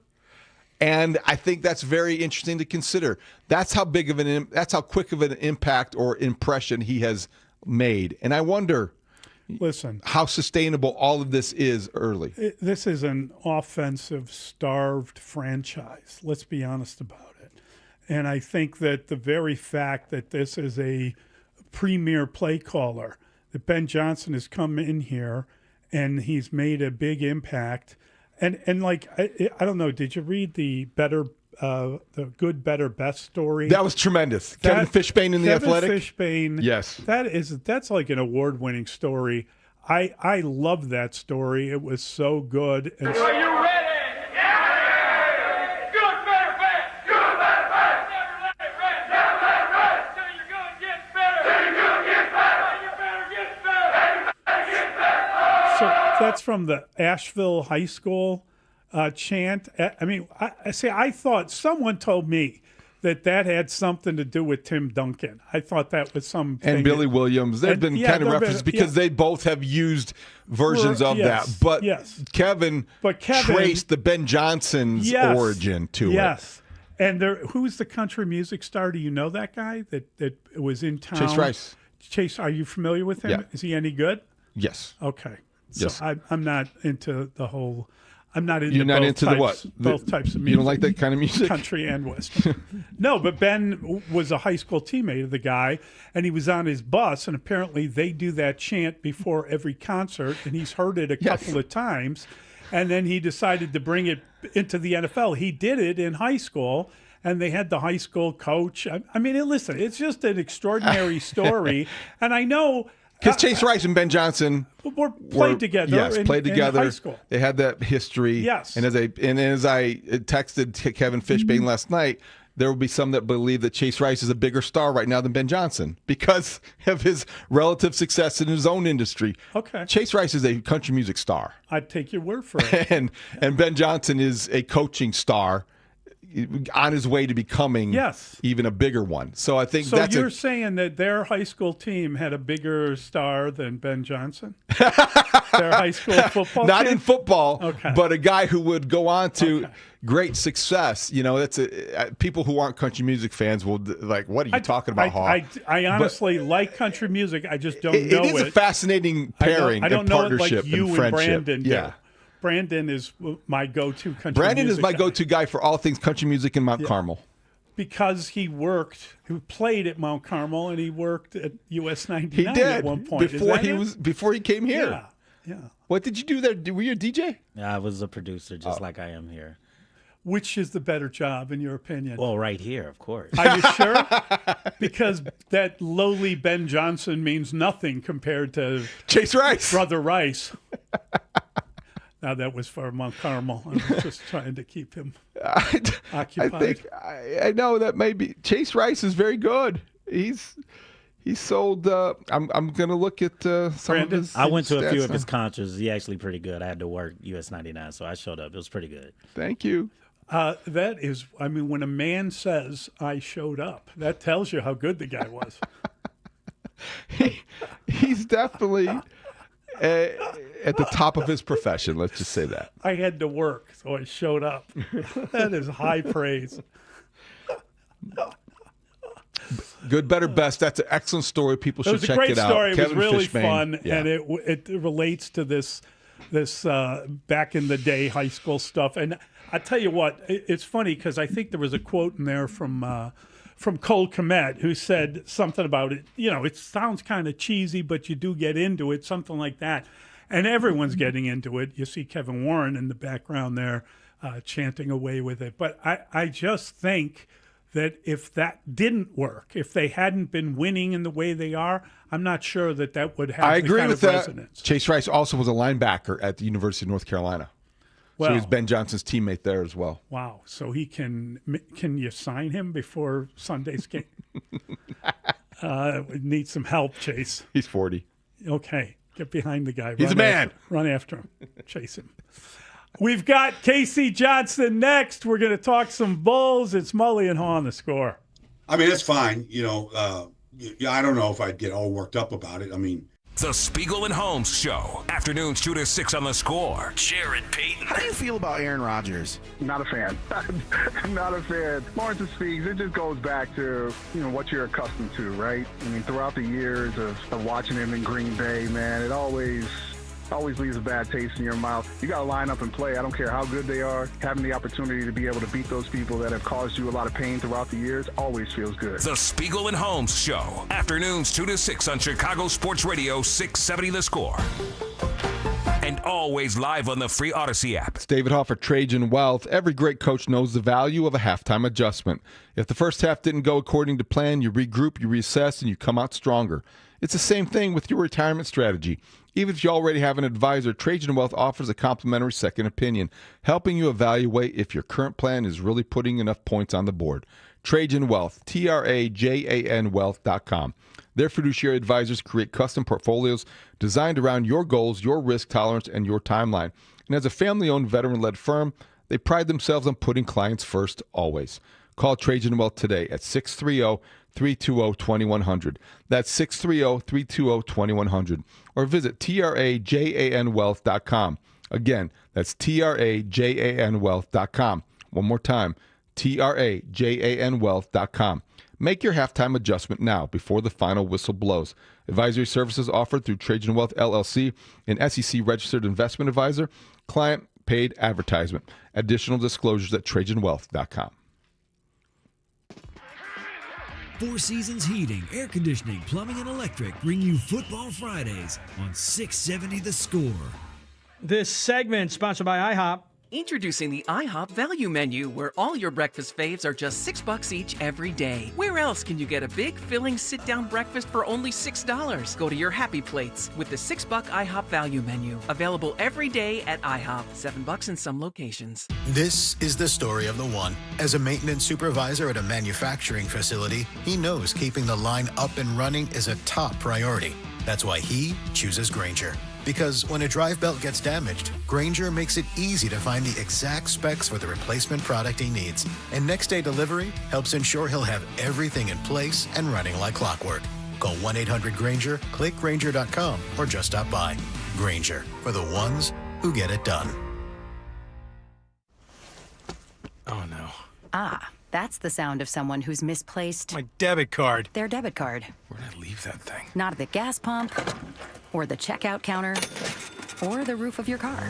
And I think that's very interesting to consider. That's how quick of an impact or impression he has made. And I wonder, how sustainable all of this is early. This is an offensive starved franchise. Let's be honest about it. And I think that the very fact that this is a premier play caller, that Ben Johnson has come in here and he's made a big impact. And like, I don't know, did you read the Good, Better, Best story? That was tremendous. Kevin Fishbain in The Athletic? Kevin Fishbain. Yes. That's like an award-winning story. I love that story. It was so good. And Are you ready? Yeah! Good, better, best. Good, better, best. Never let it rest. Never let it rest. Till your good gets better. Till your good gets better. Till your better gets better. Till your better gets better. So that's from the Asheville High School chant. I mean, I thought someone told me that had something to do with Tim Duncan. I thought that was something. And Billy Williams. They've been kind of referenced because they both have used versions of that. But Kevin traced the Ben Johnson's origin to it. Yes. And who's the country music star? Do you know that guy that was in town? Chase Rice. Chase, are you familiar with him? Yeah. Is he any good? Yes. Okay. So yes. I'm not into the whole. I'm not into. You're not into the what? Both types of music. You don't like that kind of music? Country and western. No, but Ben was a high school teammate of the guy, and he was on his bus, and apparently they do that chant before every concert, and he's heard it a couple of times, and then he decided to bring it into the NFL. He did it in high school, and they had the high school coach. I mean, listen, it's just an extraordinary story, and I know. Because Chase Rice and Ben Johnson played together. Yes, played together. In high school. They had that history. Yes. And as I texted to Kevin Fishbain last night, there will be some that believe that Chase Rice is a bigger star right now than Ben Johnson because of his relative success in his own industry. Okay. Chase Rice is a country music star. I'd take your word for it. and Ben Johnson is a coaching star on his way to becoming even a bigger one. So I think that's you're saying that their high school team had a bigger star than Ben Johnson? Their high school football Not team? in football, but a guy who would go on to great success. You know, that's people who aren't country music fans will like, what are you talking about, Haugh? I honestly like country music. I just don't know it. It is a fascinating pairing and partnership and friendship. Brandon do. Brandon is my go-to country Brandon music is my guy. go-to guy for all things country music in Mount Carmel. because he played at Mount Carmel and he worked at US 99 He did at one point. before he came here. Yeah. Yeah. What did you do there? Were you a DJ? I was a producer, just like I am here. Which is the better job, in your opinion? Well, right here, of course. Are you sure? Because that lowly Ben Johnson means nothing compared to Chase Rice, Brother Rice. Now that was for Mount Carmel. I was just trying to keep him occupied. I think I know that maybe Chase Rice is very good. He's sold. I'm going to look at some of his. I went to a few stats of his now. concerts. He actually pretty good. I had to work US 99, so I showed up. It was pretty good. Thank you. That is, I mean, when a man says, I showed up, that tells you how good the guy was. He's definitely at the top of his profession. Let's just say that. I had to work, so I showed up. That is high praise. Good, better, best. That's an excellent story. People should check it out. It was a great story. It was Kevin really Fishman. fun, Yeah. and it relates to this back in the day high school stuff. And I tell you what, it's funny because I think there was a quote in there from Cole Kmet who said something about it. You know, it sounds kind of cheesy, but you do get into it, something like that. And everyone's getting into it. You see Kevin Warren in the background there chanting away with it. But I just think that if that didn't work, if they hadn't been winning in the way they are, I'm not sure that would have I the agree kind with of that. resonance. Chase Rice also was a linebacker at the University of North Carolina. So Well- he's Ben Johnson's teammate there as well. Wow. So he can you sign him before Sunday's game? We need some help, Chase. He's 40. Okay. Get behind the guy. He's a man. Run after him. Chase him. We've got Casey Johnson next. We're going to talk some Bulls. It's Mully and Haugh on The Score. I mean, it's fine. You know, I don't know if I'd get all worked up about it. I mean, The Spiegel and Holmes Show. Afternoons 2 to 6 on The Score. Jared Payton. How do you feel about Aaron Rodgers? Not a fan. I'm not a fan. Lawrence Speaks, it just goes back to, what you're accustomed to, right? I mean, throughout the years of watching him in Green Bay, man, it always leaves a bad taste in your mouth. You got to line up and play. I don't care how good they are. Having the opportunity to be able to beat those people that have caused you a lot of pain throughout the years always feels good. The Spiegel and Holmes Show. Afternoons 2 to 6 on Chicago Sports Radio 670 The Score. And always live on the free Odyssey app. It's David Haugh for Trajan Wealth. Every great coach knows the value of a halftime adjustment. If the first half didn't go according to plan, you regroup, you reassess, and you come out stronger. It's the same thing with your retirement strategy. Even if you already have an advisor, Trajan Wealth offers a complimentary second opinion, helping you evaluate if your current plan is really putting enough points on the board. Trajan Wealth, TRAJAN Wealth.com. Their fiduciary advisors create custom portfolios designed around your goals, your risk tolerance, and your timeline. And as a family-owned, veteran-led firm, they pride themselves on putting clients first always. Call Trajan Wealth today at 630-320-2100. That's 630-320-2100. Or visit TRAJANWealth.com. Again, that's TRAJANWealth.com. One more time, TRAJANWealth.com. Make your halftime adjustment now before the final whistle blows. Advisory services offered through Trajan Wealth LLC, an SEC-registered investment advisor. Client paid advertisement. Additional disclosures at TrajanWealth.com. Four Seasons Heating, Air Conditioning, Plumbing, and Electric bring you Football Fridays on 670 The Score. This segment sponsored by IHOP. Introducing the IHOP Value Menu, where all your breakfast faves are just $6 each every day. Where else can you get a big, filling, sit-down breakfast for only $6? Go to your happy plates with the $6 IHOP Value Menu. Available every day at IHOP. $7 in some locations. This is the story of the one. As a maintenance supervisor at a manufacturing facility, he knows keeping the line up and running is a top priority. That's why he chooses Grainger. Because when a drive belt gets damaged, Grainger makes it easy to find the exact specs for the replacement product he needs. And next day delivery helps ensure he'll have everything in place and running like clockwork. Call 1-800-GRAINGER, click Grainger.com, or just stop by. Grainger, for the ones who get it done. Oh, no. Ah, that's the sound of someone who's misplaced My debit card. their debit card. Where'd I leave that thing? Not at the gas pump, or the checkout counter, or the roof of your car.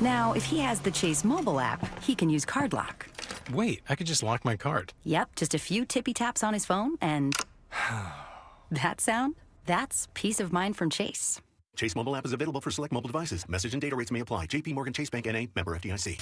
Now, if he has the Chase mobile app, he can use Card Lock. Wait, I could just lock my card. Yep, just a few tippy taps on his phone and that sound? That's peace of mind from Chase. Chase mobile app is available for select mobile devices. Message and data rates may apply. JP Morgan Chase Bank N.A. member FDIC.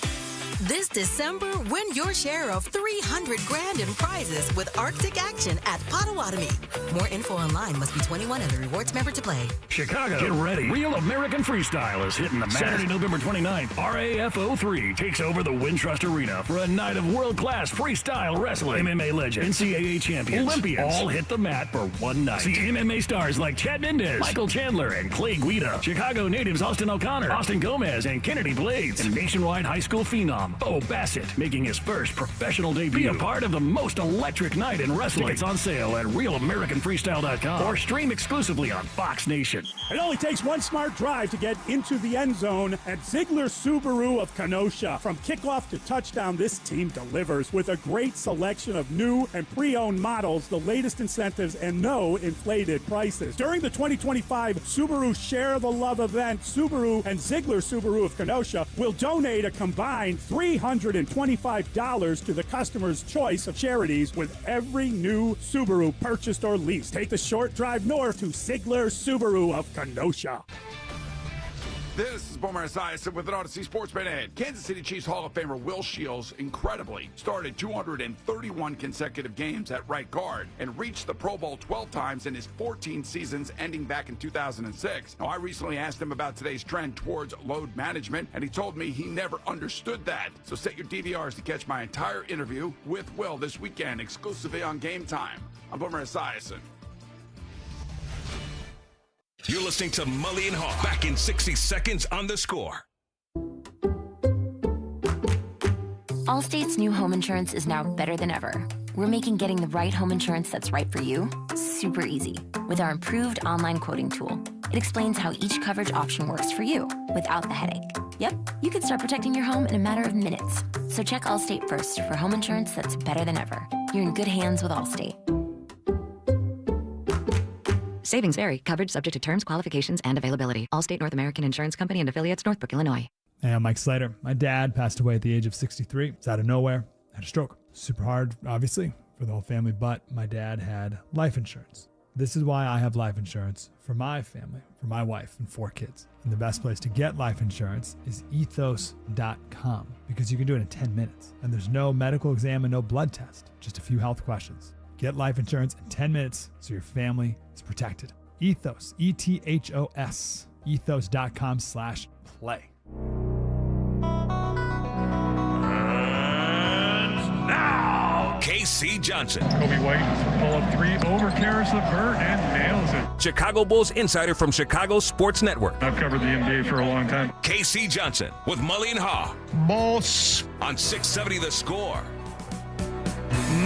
This December, win your share of $300,000 in prizes with Arctic Action at Potawatomi. More info online. Must be 21 and a rewards member to play. Chicago, get ready. Real American Freestyle is hitting the mat. Saturday, November 29th, RAF03 takes over the Wintrust Arena for a night of world-class freestyle wrestling. MMA legends, NCAA champions, Olympians all hit the mat for one night. See MMA stars like Chad Mendez, Michael Chandler, and Clay Guida. Chicago natives Austin O'Connor, Austin Gomez, and Kennedy Blades. And nationwide high school phenom Bo Bassett making his first professional debut. Be a part of the most electric night in wrestling. Tickets on sale at realamericanfreestyle.com or stream exclusively on Fox Nation. It only takes one smart drive to get into the end zone at Ziegler Subaru of Kenosha. From kickoff to touchdown, this team delivers with a great selection of new and pre-owned models, the latest incentives, and no inflated prices. During the 2025 Subaru Share the Love event, Subaru and Ziegler Subaru of Kenosha will donate a combined $325 to the customer's choice of charities with every new Subaru purchased or leased. Take the short drive north to Ziegler Subaru of Kenosha. This is Boomer Esiason with an Odyssey Sports Minute. Kansas City Chiefs Hall of Famer Will Shields incredibly started 231 consecutive games at right guard and reached the Pro Bowl 12 times in his 14 seasons ending back in 2006. Now, I recently asked him about today's trend towards load management, and he told me he never understood that. So set your DVRs to catch my entire interview with Will this weekend, exclusively on Game Time. I'm Boomer Esiason. You're listening to Mully and Haugh. Back in 60 seconds on The Score. Allstate's new home insurance is now better than ever. We're making getting the right home insurance that's right for you super easy with our improved online quoting tool. It explains how each coverage option works for you without the headache. Yep, you can start protecting your home in a matter of minutes. So check Allstate first for home insurance that's better than ever. You're in good hands with Allstate. Savings vary. Coverage subject to terms, qualifications, and availability. Allstate North American Insurance Company and affiliates, Northbrook, Illinois. Hey, I'm Mike Slater. My dad passed away at the age of 63. It's out of nowhere. Had a stroke. Super hard, obviously, for the whole family, but my dad had life insurance. This is why I have life insurance for my family, for my wife and 4 kids. And the best place to get life insurance is ethos.com because you can do it in 10 minutes. And there's no medical exam and no blood test, just a few health questions. Get life insurance in 10 minutes so your family is protected. Ethos, E-T-H-O-S, ethos.com/play. Now, KC Johnson. Kobe White pull-up three over Karis LeVert and nails it. Chicago Bulls insider from Chicago Sports Network. I've covered the NBA for a long time. KC Johnson with Mully and Haugh. Boss. On 670 The Score.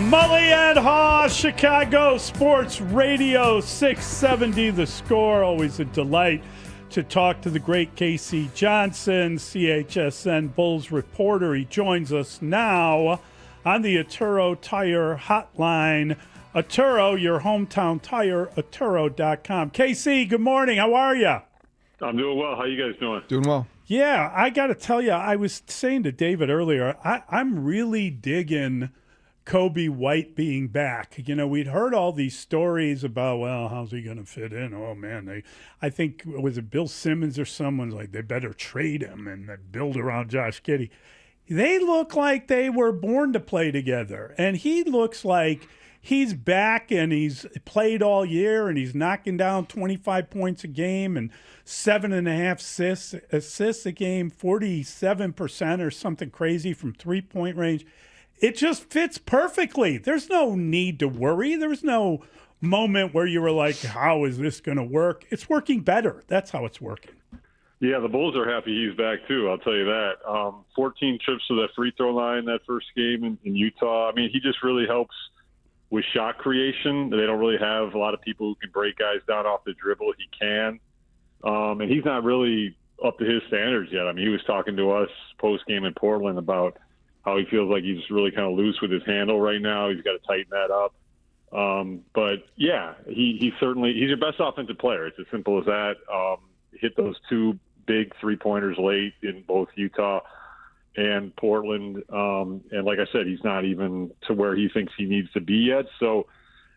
Mully and Haugh, Chicago Sports Radio 670 The Score. Always a delight to talk to the great KC Johnson, CHSN Bulls reporter. He joins us now on the Atturo Tire Hotline. Atturo, your hometown tire, Atturo.com. KC, good morning. How are you? I'm doing well. How you guys doing? Doing well. Yeah, I got to tell you, I was saying to David earlier, I'm really digging Kobe White being back. You know, we'd heard all these stories about, well, how's he going to fit in? Oh, man, I think, was it Bill Simmons or someone's like, they better trade him and build around Josh Giddey. They look like they were born to play together. And he looks like he's back and he's played all year and he's knocking down 25 points a game and 7.5 assists a game, 47% or something crazy from three-point range. It just fits perfectly. There's no need to worry. There's no moment where you were like, how is this going to work? It's working better. That's how it's working. Yeah, the Bulls are happy he's back, too. I'll tell you that. 14 trips to the free throw line that first game in Utah. I mean, he just really helps with shot creation. They don't really have a lot of people who can break guys down off the dribble. He can. And he's not really up to his standards yet. I mean, he was talking to us post-game in Portland about how he feels like he's really kind of loose with his handle right now. He's got to tighten that up. But, yeah, he's your best offensive player. It's as simple as that. Hit those 2 big three-pointers late in both Utah and Portland. And like I said, he's not even to where he thinks he needs to be yet. So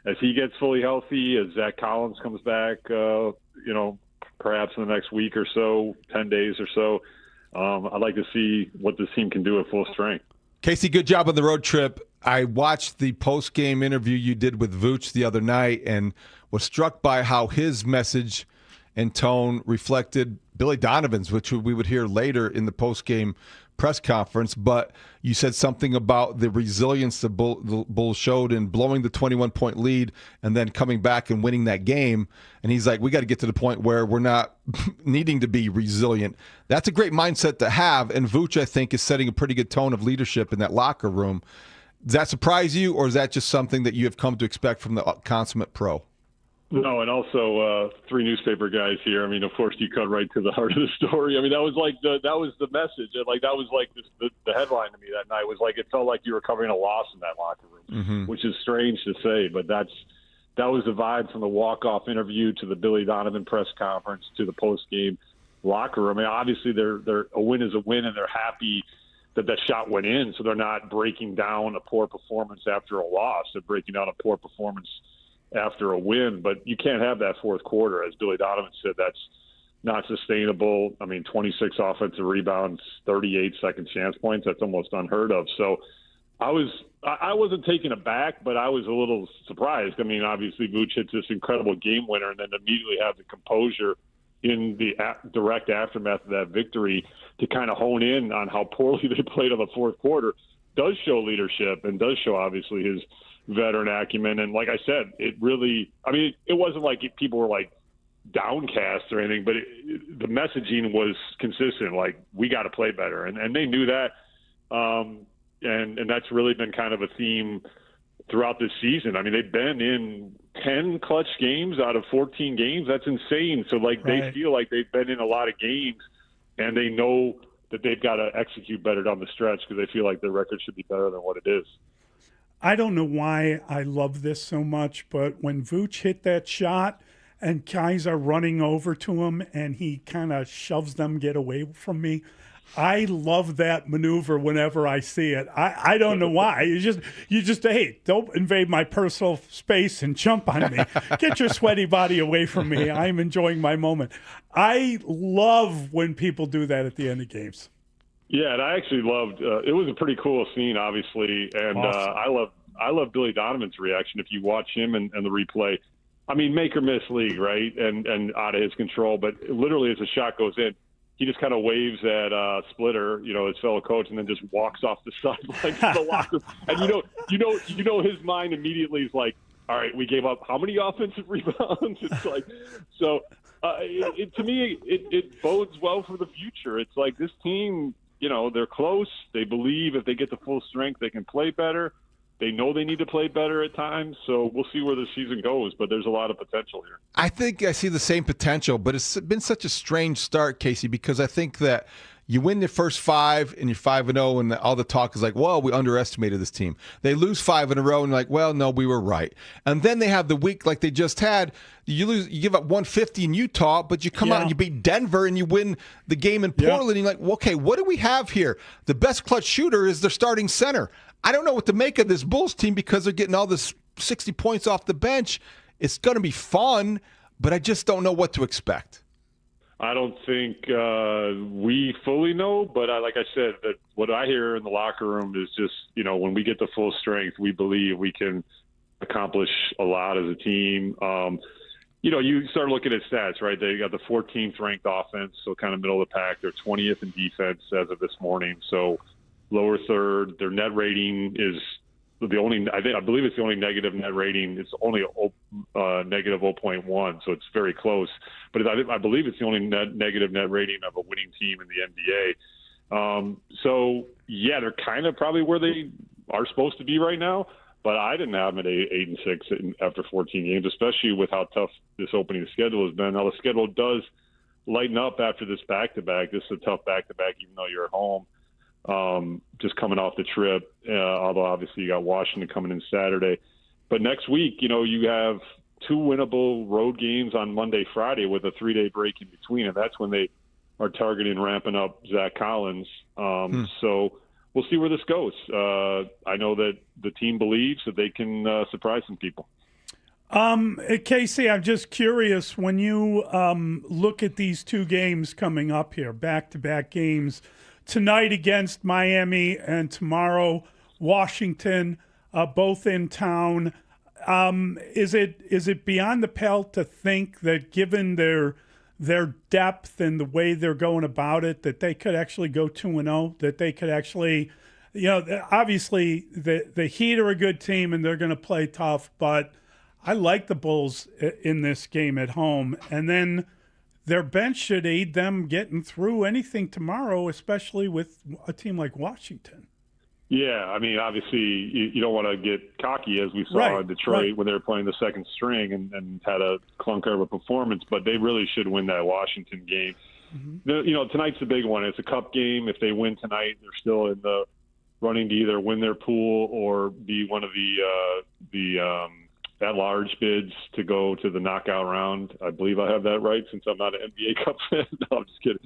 as he gets fully healthy, as Zach Collins comes back, perhaps in the next week or so, 10 days or so, I'd like to see what this team can do at full strength. Casey, good job on the road trip. I watched the post-game interview you did with Vooch the other night and was struck by how his message and tone reflected Billy Donovan's, which we would hear later in the post-game press conference. But you said something about the resilience the Bulls showed in blowing the 21-point lead and then coming back and winning that game. And he's like, we got to get to the point where we're not needing to be resilient. That's a great mindset to have. And Vooch, I think, is setting a pretty good tone of leadership in that locker room. Does that surprise you, or is that just something that you have come to expect from the consummate pro? No, and also 3 newspaper guys here. I mean, of course, you cut right to the heart of the story. I mean, that was the message. Like that was like the headline to me that night was like it felt like you were covering a loss in that locker room, which is strange to say, but that was the vibe from the walk-off interview to the Billy Donovan press conference to the post-game locker room. I mean, obviously, they're a win is a win, and they're happy that shot went in, so they're not breaking down a poor performance after a loss. They're breaking down a poor performance after a win, but you can't have that fourth quarter. As Billy Donovan said, that's not sustainable. I mean, 26 offensive rebounds, 38 second chance points. That's almost unheard of. So I wasn't taken aback, but I was a little surprised. I mean, obviously Vooch hits this incredible game winner and then immediately have the composure in the direct aftermath of that victory to kind of hone in on how poorly they played on the fourth quarter. Does show leadership and does show obviously his veteran acumen. And like I said, it wasn't like people were like downcast or anything, but the messaging was consistent. Like, we got to play better. And they knew that. And that's really been kind of a theme throughout this season. I mean, they've been in 10 clutch games out of 14 games. That's insane. So they feel like they've been in a lot of games and they know that they've got to execute better down the stretch because they feel like their record should be better than what it is. I don't know why I love this so much, but when Vooch hit that shot and guys are running over to him and he kind of shoves them, get away from me, I love that maneuver whenever I see it. I don't know why. You just hey, don't invade my personal space and jump on me. Get your sweaty body away from me. I'm enjoying my moment. I love when people do that at the end of games. Yeah, and I actually loved it was a pretty cool scene, obviously, and awesome. I love Billy Donovan's reaction. If you watch him and the replay, I mean, make or miss league, right, and out of his control. But literally, as the shot goes in, he just kind of waves at Splitter, his fellow coach, and then just walks off the sideline to the locker room. And you know, his mind immediately is like, all right, we gave up how many offensive rebounds? It's like, so to me, it bodes well for the future. It's like this team. They're close. They believe if they get to full strength, they can play better. They know they need to play better at times. So we'll see where the season goes, but there's a lot of potential here. I think I see the same potential, but it's been such a strange start, Casey, because I think that you win the first 5 and you're 5-0, and all the talk is like, well, we underestimated this team. They lose 5 in a row and you're like, well, no, we were right. And then they have the week like they just had. You give up 150 in Utah, but you come out and you beat Denver and you win the game in Portland. And you're like, well, okay, what do we have here? The best clutch shooter is their starting center. I don't know what to make of this Bulls team because they're getting all this 60 points off the bench. It's going to be fun, but I just don't know what to expect. I don't think we fully know, but like I said, that what I hear in the locker room is just, when we get to full strength, we believe we can accomplish a lot as a team. You start looking at stats, right? They got the 14th ranked offense, so kind of middle of the pack. They're 20th in defense as of this morning, so lower third. Their net rating is I believe it's the only negative net rating. It's only negative 0.1, so it's very close. But I believe it's the only negative net rating of a winning team in the NBA. So yeah, they're kind of probably where they are supposed to be right now. But I didn't have them at 8-6 after 14 games, especially with how tough this opening schedule has been. Now the schedule does lighten up after this back-to-back. This is a tough back-to-back, even though you're at home. Just coming off the trip, although obviously you got Washington coming in Saturday. But next week, you have 2 winnable road games on Monday, Friday with a 3-day break in between, and that's when they are targeting ramping up Zach Collins. So we'll see where this goes. I know that the team believes that they can surprise some people. Casey, I'm just curious, when you look at these two games coming up here, back-to-back games, tonight against Miami and tomorrow Washington, both in town, is it beyond the pale to think that given their depth and the way they're going about it, that they could actually go 2-0, that they could actually, obviously the Heat are a good team and they're going to play tough, but I like the Bulls in this game at home. And then their bench should aid them getting through anything tomorrow, especially with a team like Washington. Yeah, I mean, obviously, you don't want to get cocky, as we saw in Detroit when they were playing the second string and had a clunker of a performance, but they really should win that Washington game. Tonight's the big one. It's a cup game. If they win tonight, they're still in the running to either win their pool or be one of the at-large bids to go to the knockout round. I believe I have that right, since I'm not an NBA Cup fan. No, I'm just kidding.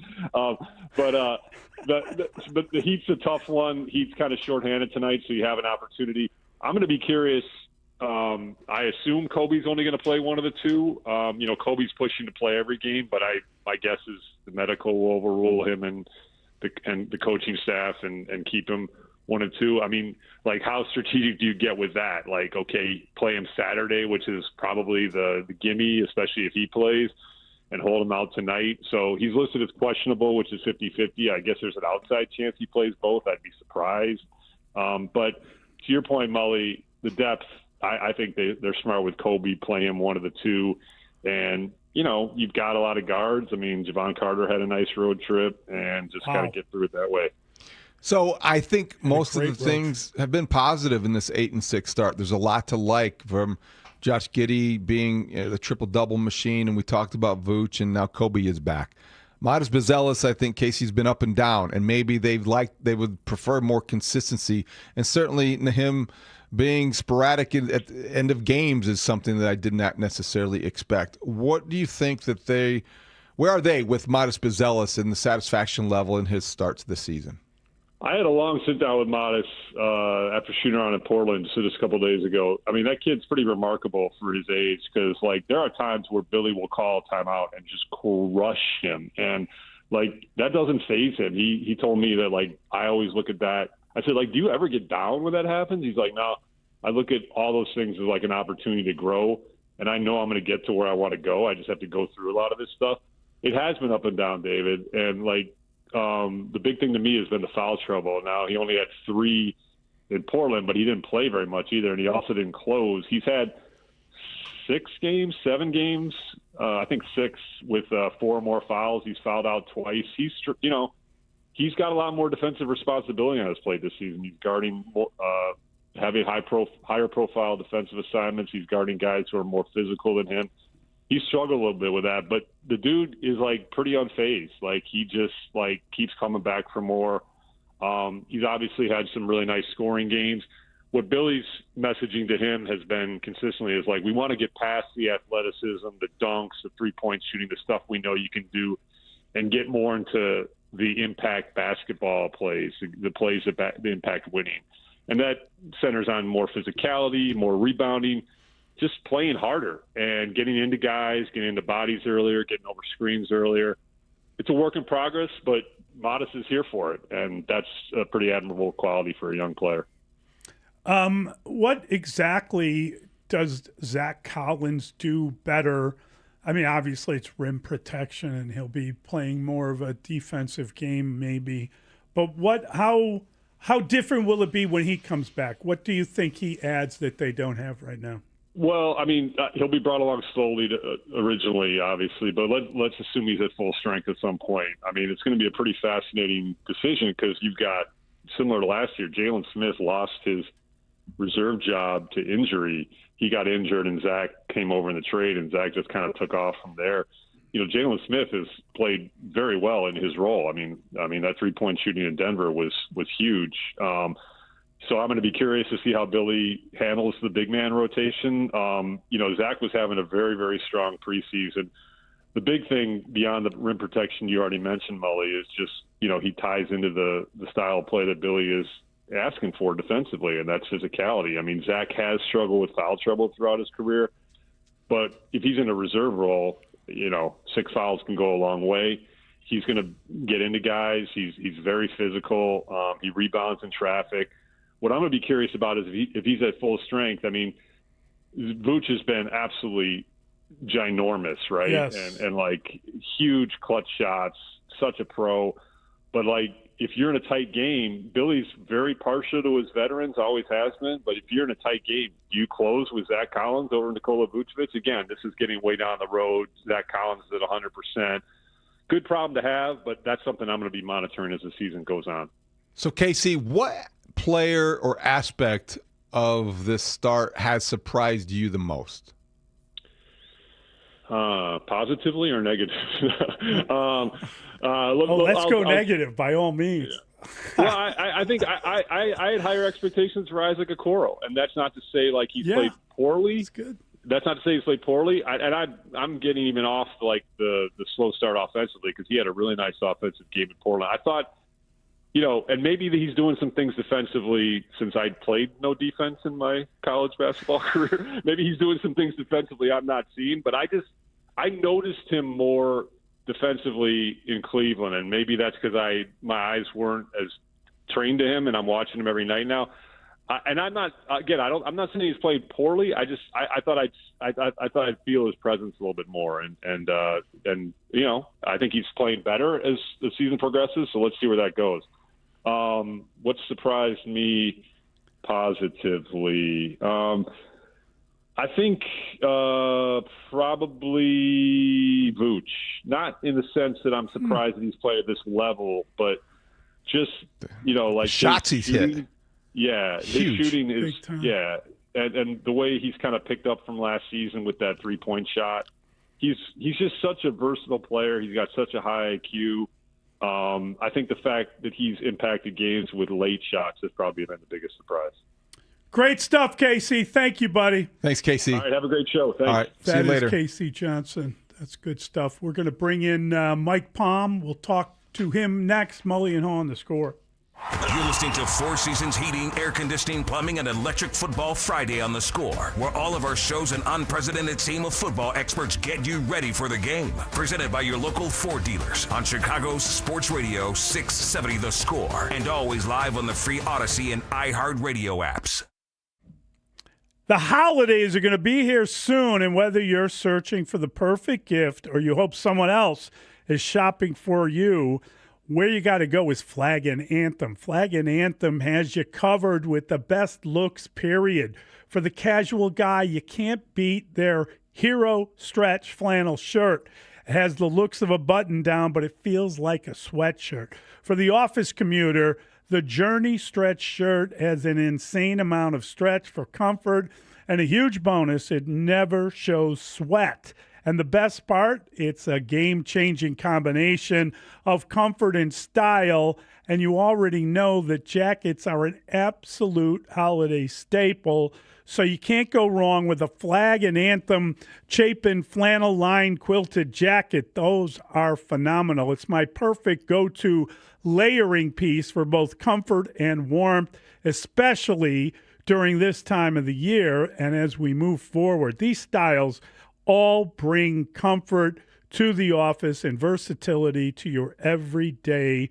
But the Heat's a tough one. Heat's kind of shorthanded tonight, so you have an opportunity. I'm going to be curious. I assume Kobe's only going to play one of the two. Kobe's pushing to play every game, but my guess is the medical will overrule him and the coaching staff and keep him 1 and 2. I mean, like, how strategic do you get with that? Like, okay, play him Saturday, which is probably the gimme, especially if he plays, and hold him out tonight. So he's listed as questionable, which is 50-50. I guess there's an outside chance he plays both. I'd be surprised. But to your point, Mully, the depth, I think they're smart with Kobe playing him one of the two. And, you've got a lot of guards. I mean, Javon Carter had a nice road trip and just got to get through it that way. So I think most of the things have been positive in this 8-6 start. There's a lot to like, from Josh Giddey being the triple-double machine, and we talked about Vooch, and now Kobe is back. Modest Bizelis, I think Casey's been up and down, and maybe they would prefer more consistency. And certainly him being sporadic at the end of games is something that I did not necessarily expect. What do you think that where are they with Modest Bizelis and the satisfaction level in his starts this season? I had a long sit down with Modest after shooting around in Portland just a couple of days ago. I mean, that kid's pretty remarkable for his age, because, there are times where Billy will call a timeout and just crush him. And, that doesn't faze him. He told me that, I always look at that. I said, do you ever get down when that happens? He's like, no. I look at all those things as, an opportunity to grow, and I know I'm going to get to where I want to go. I just have to go through a lot of this stuff. It has been up and down, David, and, the big thing to me has been the foul trouble. Now, he only had 3 in Portland, but he didn't play very much either, and he also didn't close. He's had 7 games, I think 6, with 4 or more fouls. He's fouled out twice. He's got a lot more defensive responsibility on his plate this season. He's guarding having higher profile defensive assignments. He's guarding guys who are more physical than him. He struggled a little bit with that, but the dude is pretty unfazed. He just keeps coming back for more. He's obviously had some really nice scoring games. What Billy's messaging to him has been consistently is we want to get past the athleticism, the dunks, the 3-point shooting, the stuff we know you can do, and get more into the impact basketball plays, the plays that impact winning. And that centers on more physicality, more rebounding, just playing harder and getting into guys, getting into bodies earlier, getting over screens earlier. It's a work in progress, but Modest is here for it, and that's a pretty admirable quality for a young player. What exactly does Zach Collins do better? I mean, obviously it's rim protection, and he'll be playing more of a defensive game maybe. But how different will it be when he comes back? What do you think he adds that they don't have right now? Well, I mean, he'll be brought along slowly originally, obviously, but let's assume he's at full strength at some point. I mean, it's going to be a pretty fascinating decision, because you've got, similar to last year, Jalen Smith lost his reserve job to injury. He got injured, and Zach came over in the trade, and Zach just kind of took off from there. Jalen Smith has played very well in his role. I mean, that 3-point shooting in Denver was huge. So I'm going to be curious to see how Billy handles the big man rotation. Zach was having a very, very strong preseason. the big thing beyond the rim protection you already mentioned, Mully, is just, he ties into the style of play that Billy is asking for defensively, and that's physicality. I mean, Zach has struggled with foul trouble throughout his career, but if he's in a reserve role, 6 fouls can go a long way. He's going to get into guys. He's very physical. He rebounds in traffic. What I'm going to be curious about is if he's at full strength. I mean, Vooch has been absolutely ginormous, right? Yes. And like huge clutch shots, such a pro. But like if you're in a tight game, Billy's very partial to his veterans, always has been. But if you're in a tight game, do you close with Zach Collins over Nikola Vucevic? Again, this is getting way down the road. Zach Collins is at 100%. Good problem to have, but that's something I'm going to be monitoring as the season goes on. So, Casey, what player or aspect of this start has surprised you the most? Positively or negative? Let's go negative by all means. Well, I think I had higher expectations for Isaac Okoro, and that's not to say like he's played poorly. That's good. That's not to say he's played poorly. I'm getting even off like the slow start offensively because he had a really nice offensive game in Portland. I thought, and maybe he's doing some things defensively since I played no defense in my college basketball career. Maybe he's doing some things defensively I'm not seeing, but I noticed him more defensively in Cleveland, and maybe that's because my eyes weren't as trained to him, and I'm watching him every night now. And I'm not I'm not saying he's played poorly. I thought I'd feel his presence a little bit more, and I think he's playing better as the season progresses. So let's see where that goes. What surprised me positively? I think probably Vooch. Not in the sense that I'm surprised that he's played at this level, but just like shots he's hit. Yeah, huge. His shooting is and the way he's kind of picked up from last season with that 3-point shot. He's just such a versatile player. He's got such a high IQ. I think the fact that he's impacted games with late shots has probably been the biggest surprise. Great stuff, Casey. Thank you, buddy. Thanks, Casey. All right, have a great show. Thanks. All right, see you later. That is Casey Johnson. That's good stuff. We're going to bring in Mike Palm. We'll talk to him next. Mully and Haugh on The Score. You're listening to Four Seasons Heating, Air Conditioning, Plumbing, and Electric Football Friday on The Score, where all of our shows and unprecedented team of football experts get you ready for the game. Presented by your local Ford dealers on Chicago's Sports Radio 670 The Score, and always live on the free Odyssey and iHeartRadio apps. The holidays are going to be here soon, and whether you're searching for the perfect gift or you hope someone else is shopping for you, where you got to go is Flag and Anthem. Flag and Anthem has you covered with the best looks, period. For the casual guy, you can't beat their Hero Stretch flannel shirt. It has the looks of a button-down, but it feels like a sweatshirt. For the office commuter, the Journey Stretch shirt has an insane amount of stretch for comfort, and a huge bonus, it never shows sweat. And the best part, it's a game-changing combination of comfort and style, and you already know that jackets are an absolute holiday staple, so you can't go wrong with a Flag and Anthem Chapin flannel-lined quilted jacket. Those are phenomenal. It's my perfect go-to layering piece for both comfort and warmth, especially during this time of the year and as we move forward. These styles all bring comfort to the office and versatility to your everyday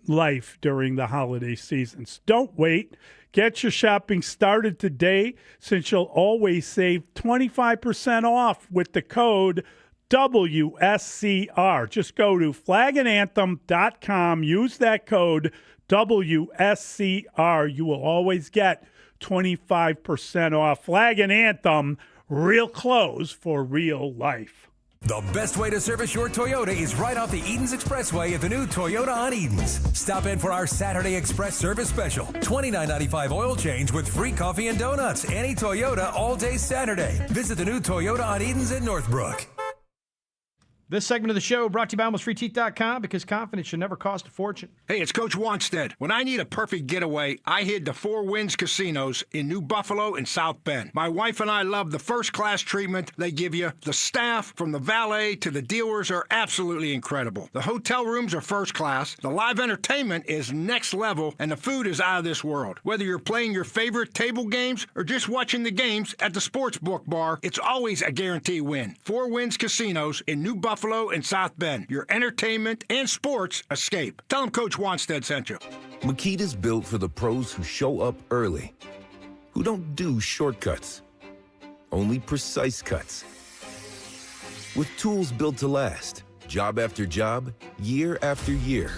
life during the holiday seasons. Don't wait. Get your shopping started today, since you'll always save 25% off with the code WSCR. Just go to flagandanthem.com. Use that code WSCR. You will always get 25% off. Flag and Anthem, real clothes for real life. The best way to service your Toyota is right off the Edens Expressway at the new Toyota on Edens. Stop in for our Saturday Express service special. $29.95 oil change with free coffee and donuts. Any Toyota all day Saturday. Visit the new Toyota on Edens at Northbrook. This segment of the show brought to you by AlmostFreeTeeth.com, because confidence should never cost a fortune. Hey, it's Coach Wanstead. When I need a perfect getaway, I hit the Four Winds Casinos in New Buffalo and South Bend. My wife and I love the first-class treatment they give you. The staff, from the valet to the dealers, are absolutely incredible. The hotel rooms are first class, the live entertainment is next level, and the food is out of this world. Whether you're playing your favorite table games or just watching the games at the sportsbook bar, it's always a guarantee win. Four Winds Casinos in New Buffalo and South Bend. Your entertainment and sports escape. Tell them Coach Wanstead sent you. Makita's built for the pros who show up early, who don't do shortcuts, only precise cuts. With tools built to last, job after job, year after year.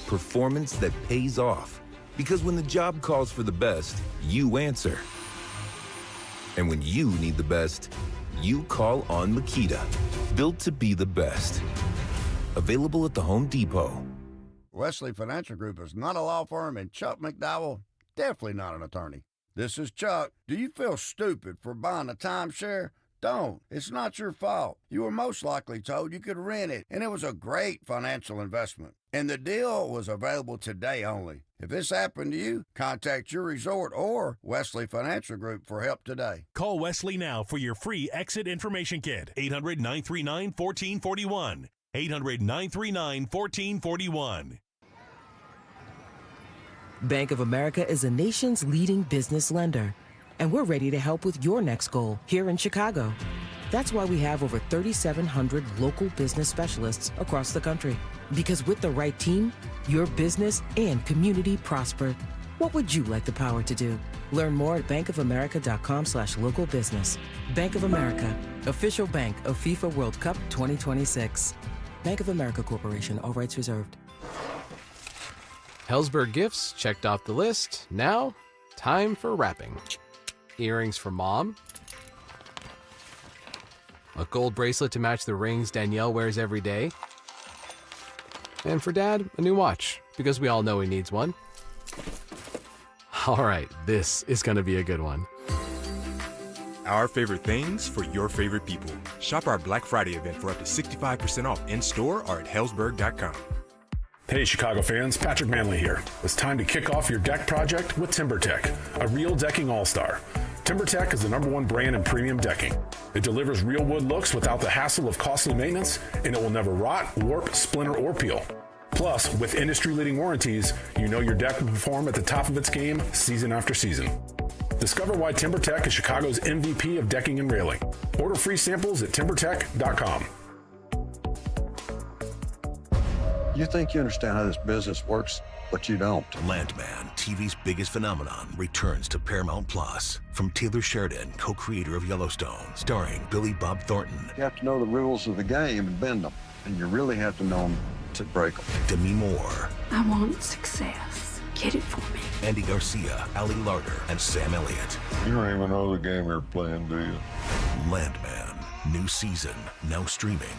Performance that pays off, because when the job calls for the best, you answer. And when you need the best, you call on Makita. Built to be the best. Available at the Home Depot. Wesley Financial Group is not a law firm, and Chuck McDowell, definitely not an attorney. This is Chuck. Do you feel stupid for buying a timeshare? Don't. It's not your fault. You were most likely told you could rent it, and it was a great financial investment. And the deal was available today only. If this happened to you, contact your resort or Wesley Financial Group for help today. Call Wesley now for your free exit information kit. 800-939-1441. 800-939-1441. Bank of America is a nation's leading business lender, and we're ready to help with your next goal here in Chicago. That's why we have over 3,700 local business specialists across the country. Because with the right team, your business and community prosper. What would you like the power to do? Learn more at bankofamerica.com/local business. Bank of America, official bank of FIFA World Cup 2026. Bank of America Corporation, all rights reserved. Hellsberg gifts checked off the list. Now, time for wrapping. Earrings for mom. A gold bracelet to match the rings Danielle wears every day. And for Dad, a new watch, because we all know he needs one. All right, this is going to be a good one. Our favorite things for your favorite people. Shop our Black Friday event for up to 65% off in-store or at hellsberg.com. Hey Chicago fans, Patrick Manley here. It's time to kick off your deck project with TimberTech, a real decking all-star. TimberTech is the #1 brand in premium decking. It delivers real wood looks without the hassle of costly maintenance, and it will never rot, warp, splinter, or peel. Plus, with industry-leading warranties, you know your deck will perform at the top of its game season after season. Discover why TimberTech is Chicago's MVP of decking and railing. Order free samples at timbertech.com. You think you understand how this business works, but you don't. Landman, TV's biggest phenomenon, returns to Paramount Plus. From Taylor Sheridan, co-creator of Yellowstone, starring Billy Bob Thornton. You have to know the rules of the game and bend them, and you really have to know them to break them. Demi Moore. I want success. Get it for me. Andy Garcia, Ali Larder, and Sam Elliott. You don't even know the game you're playing, do you? Landman, new season, now streaming.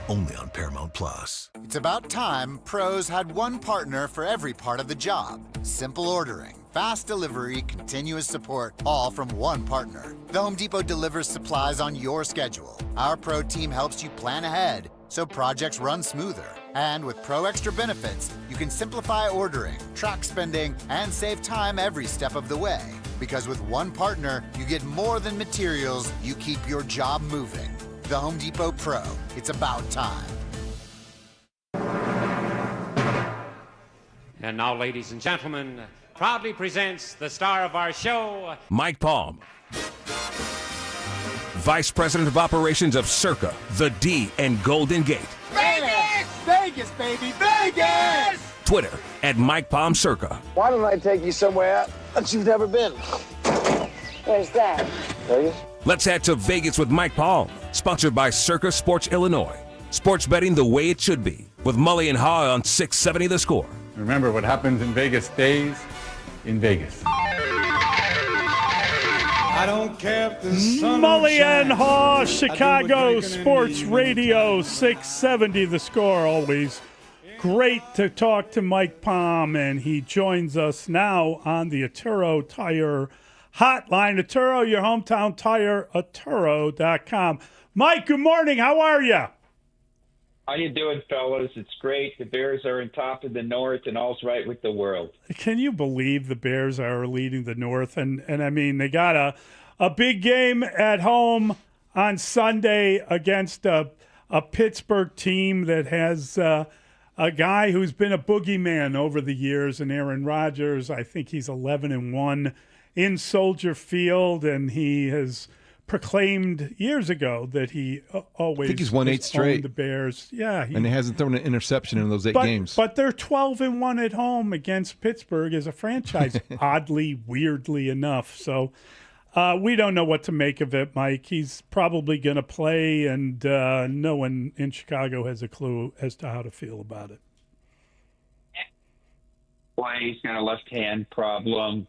Only on Paramount Plus. It's about time pros had one partner for every part of the job. Simple ordering, fast delivery, continuous support, all from one partner. The Home Depot delivers supplies on your schedule. Our pro team helps you plan ahead so projects run smoother. And with Pro Extra benefits, you can simplify ordering, track spending, and save time every step of the way. Because with one partner, you get more than materials, you keep your job moving. The Home Depot Pro. It's about time. And now, ladies and gentlemen, proudly presents the star of our show, Mike Palm, Vice President of Operations of Circa, the D and Golden Gate. Vegas! Vegas, baby! Vegas! Twitter at Mike Palm Circa. Why don't I take you somewhere that you've never been? Where's that? Vegas? Let's head to Vegas with Mike Palm, sponsored by Circa Sports Illinois. Sports betting the way it should be, with Mully and Haugh on 670 The Score. Remember, what happens in Vegas stays in Vegas. I don't care if the sun Mully and Haugh, Chicago Sports Radio 670 The Score. Always great to talk to Mike Palm, and he joins us now on the Atturo Tire Hotline. Atturo, your hometown tire, Atturo.com. Mike, good morning. How are you? How you doing, fellas? It's great. The Bears are on top of the North, and all's right with the world. Can you believe the Bears are leading the North? And I mean, they got a big game at home on Sunday against a Pittsburgh team that has a guy who's been a boogeyman over the years, and Aaron Rodgers. I think he's 11-1 in Soldier Field, and he has proclaimed years ago that he always I think he's won 8 straight. The Bears, yeah, and he hasn't thrown an interception in those 8 games. But they're 12-1 at home against Pittsburgh as a franchise, weirdly enough. So we don't know what to make of it, Mike. He's probably going to play, and no one in Chicago has a clue as to how to feel about it. Why he's got a left-hand problem.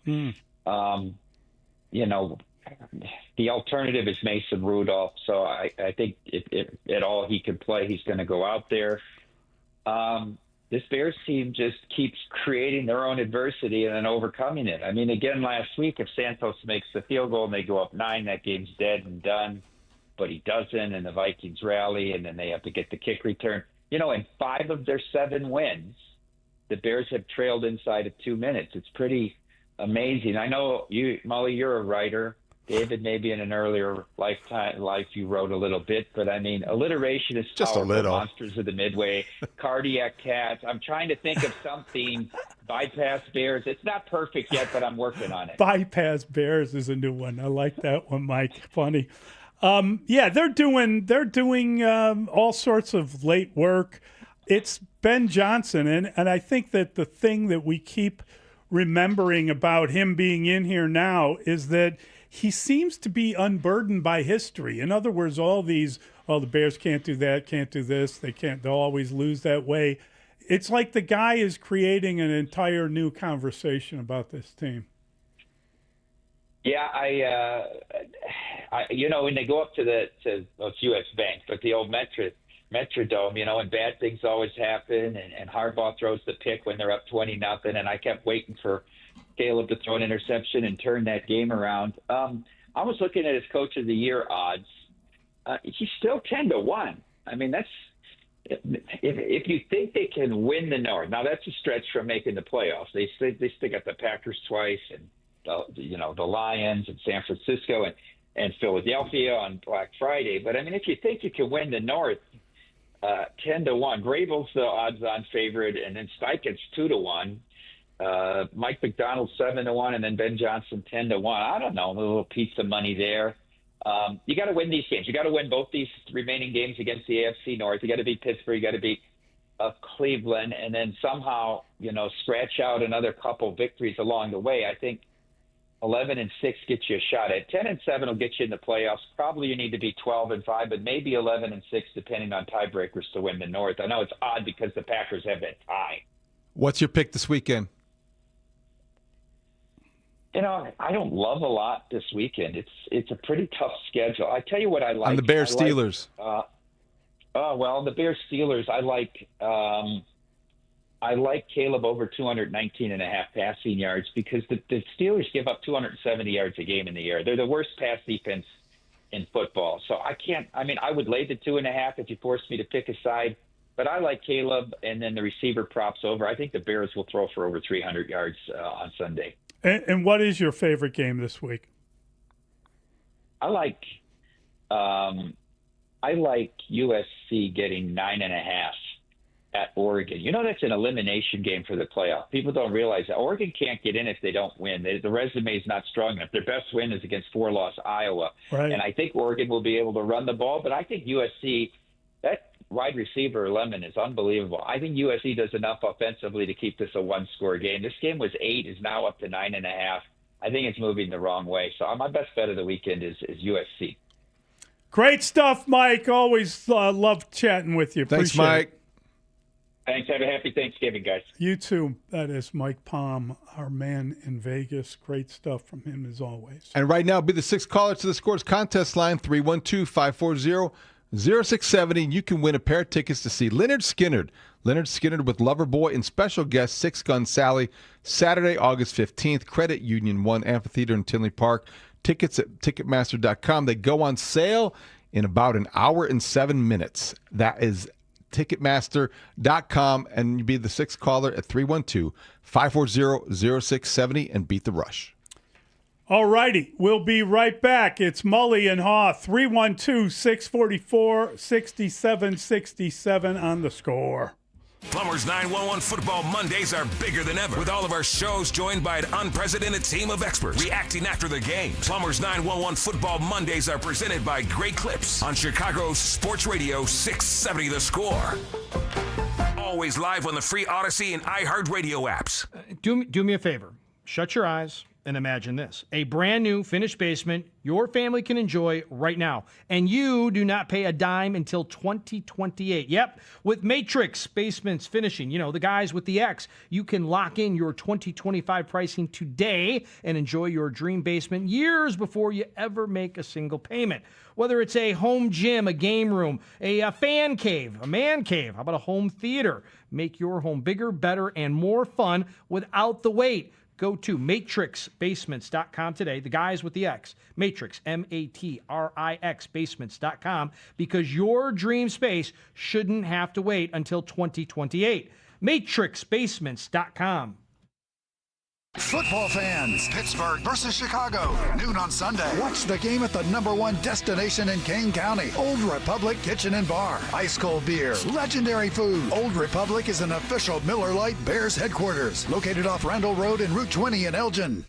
The alternative is Mason Rudolph, so I think if at all he can play, he's going to go out there. This Bears team just keeps creating their own adversity and then overcoming it. I mean, again, last week, if Santos makes the field goal and they go up 9, that game's dead and done. But he doesn't, and the Vikings rally, and then they have to get the kick return. In 5 of their 7 wins, the Bears have trailed inside of 2 minutes. It's pretty amazing. I know you, Mully, you're a writer. David, maybe in an earlier life you wrote a little bit, but I mean, alliteration is just powerful. A little. Monsters of the Midway, cardiac cats. I'm trying to think of something. Bypass Bears. It's not perfect yet, but I'm working on it. Bypass Bears is a new one. I like that one, Mike. Funny. Yeah, they're doing all sorts of late work. It's Ben Johnson, and I think that the thing that we keep remembering about him being in here now is that he seems to be unburdened by history. In other words, the Bears can't do that, can't do this, they'll always lose that way. It's like the guy is creating an entire new conversation about this team. Yeah, when they go up to it's U.S. Bank, but the old Metrodome, and bad things always happen, and Harbaugh throws the pick when they're up 20-0, and I kept waiting for Caleb to throw an interception and turn that game around. I was looking at his Coach of the Year odds. He's still 10-1. I mean, that's if you think they can win the North. Now that's a stretch from making the playoffs. They still got the Packers twice, and the Lions and San Francisco and Philadelphia on Black Friday. But I mean, if you think you can win the North, 10-1. Vrabel's the odds-on favorite, and then Steichen's 2-1. Mike McDonald 7-1, and then Ben Johnson 10-1. I don't know, a little pizza money there. You got to win these games. You got to win both these remaining games against the AFC North. You got to beat Pittsburgh. You got to beat Cleveland, and then somehow scratch out another couple victories along the way. I think 11-6 gets you a shot. At 10-7 will get you in the playoffs. Probably you need to be 12-5, but maybe 11-6 depending on tiebreakers to win the North. I know it's odd because the Packers have that tie. What's your pick this weekend? I don't love a lot this weekend. It's a pretty tough schedule. I tell you what I like. On the Bears Steelers. The Bears Steelers. I like Caleb over 219.5 passing yards because the Steelers give up 270 yards a game in the air. They're the worst pass defense in football. So I would lay the 2.5 if you forced me to pick a side. But I like Caleb, and then the receiver props over. I think the Bears will throw for over 300 yards on Sunday. And what is your favorite game this week? I like USC getting 9.5 at Oregon. That's an elimination game for the playoff. People don't realize that Oregon can't get in if they don't win. The resume is not strong enough. Their best win is against 4-loss Iowa. Right. And I think Oregon will be able to run the ball, but I think USC, that wide receiver Lemon is unbelievable. I think USC does enough offensively to keep this a one-score game. This game was 8, is now up to 9.5. I think it's moving the wrong way. So my best bet of the weekend is USC. Great stuff, Mike. Always love chatting with you. Thanks, Appreciate Mike. it. Thanks. Have a happy Thanksgiving, guys. You too. That is Mike Palm, our man in Vegas. Great stuff from him as always. And right now, be the 6th caller to the Scores contest line, 312-540-0670. You can win a pair of tickets to see Lynyrd Skynyrd. Lynyrd Skynyrd with Loverboy and special guest Six Gun Sally, Saturday, August 15th, Credit Union 1 Amphitheater in Tinley Park. Tickets at Ticketmaster.com. They go on sale in about an hour and 7 minutes. That is Ticketmaster.com, and you be the sixth caller at 312-540-0670 and beat the rush. All righty. We'll be right back. It's Mully and Haugh, 312-644-6767 on the Score. Plumbers 911 Football Mondays are bigger than ever, with all of our shows joined by an unprecedented team of experts reacting after the game. Plumbers 911 Football Mondays are presented by Great Clips on Chicago's Sports Radio 670 The Score. Always live on the free Odyssey and iHeartRadio apps. Do me a favor. Shut your eyes and imagine this. A brand new finished basement your family can enjoy right now. And you do not pay a dime until 2028. Yep, with Matrix Basements Finishing, the guys with the X, you can lock in your 2025 pricing today and enjoy your dream basement years before you ever make a single payment. Whether it's a home gym, a game room, a fan cave, a man cave, how about a home theater? Make your home bigger, better, and more fun without the wait. Go to matrixbasements.com today. The guys with the X. Matrix, Matrix, basements.com, because your dream space shouldn't have to wait until 2028. Matrixbasements.com. Football fans, Pittsburgh versus Chicago, noon on Sunday. Watch the game at the #1 destination in Kane County, Old Republic Kitchen and Bar. Ice cold beer, legendary food. Old Republic is an official Miller Lite Bears headquarters, located off Randall Road and Route 20 in Elgin.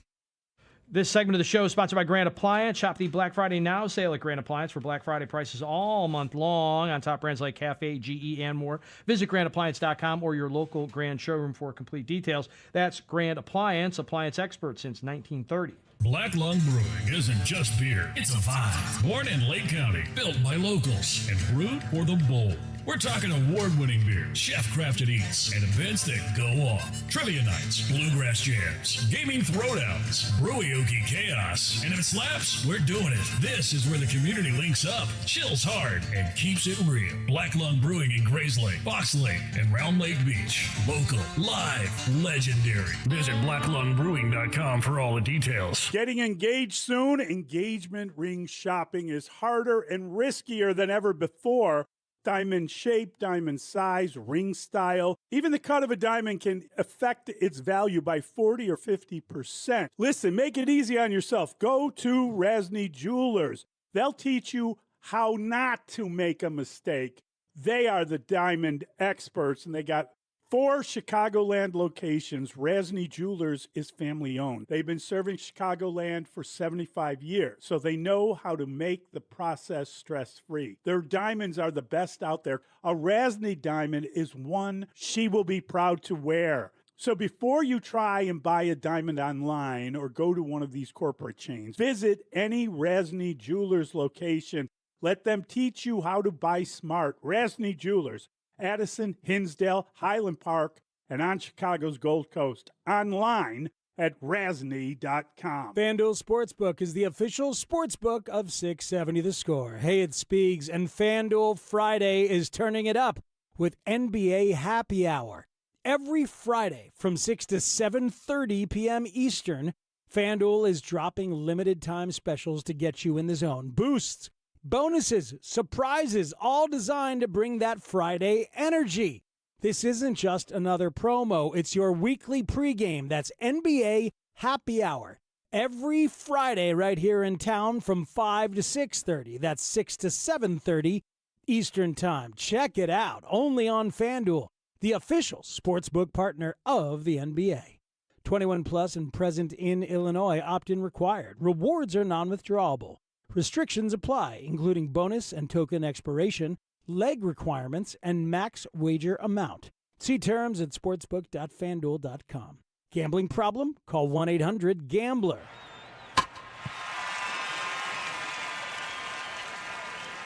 This segment of the show is sponsored by Grand Appliance. Shop the Black Friday Now sale at Grand Appliance for Black Friday prices all month long on top brands like Cafe, GE, and more. Visit grandappliance.com or your local Grand showroom for complete details. That's Grand Appliance, appliance expert since 1930. Black Lung Brewing isn't just beer, it's a vibe. Born in Lake County, built by locals, and brewed for the bold. We're talking award-winning beer, chef-crafted eats, and events that go off. Trivia nights, bluegrass jams, gaming throwdowns, brewioki chaos. And if it slaps, we're doing it. This is where the community links up, chills hard, and keeps it real. Black Lung Brewing in Grays Lake, Fox Lake, and Round Lake Beach. Local, live, legendary. Visit blacklungbrewing.com for all the details. Getting engaged soon? Engagement ring shopping is harder and riskier than ever before. Diamond shape, diamond size, ring style, even the cut of a diamond can affect its value by 40 or 50%. Listen, make it easy on yourself. Go to Rasny Jewelers. They'll teach you how not to make a mistake. They are the diamond experts, and they got 4 Chicagoland locations. Rasny Jewelers is family owned. They've been serving Chicagoland for 75 years, so they know how to make the process stress-free. Their diamonds are the best out there. A Rasny diamond is one she will be proud to wear. So before you try and buy a diamond online or go to one of these corporate chains, visit any Rasny Jewelers location. Let them teach you how to buy smart. Rasny Jewelers, Addison, Hinsdale, Highland Park, and on Chicago's Gold Coast. Online at rasny.com. FanDuel Sportsbook is the official sportsbook of 670 The Score. Hey, it's Spiegs, and FanDuel Friday is turning it up with NBA Happy Hour. Every Friday from 6 to 7:30 p.m. Eastern, FanDuel is dropping limited time specials to get you in the zone. Boosts, bonuses, surprises, all designed to bring that Friday energy. This isn't just another promo. It's your weekly pregame. That's NBA Happy Hour. Every Friday right here in town from 5 to 6:30. That's 6 to 7:30 Eastern Time. Check it out. Only on FanDuel, the official sportsbook partner of the NBA. 21 plus and present in Illinois. Opt-in required. Rewards are non-withdrawable. Restrictions apply, including bonus and token expiration, leg requirements, and max wager amount. See terms at sportsbook.fanduel.com. Gambling problem? Call 1-800-GAMBLER.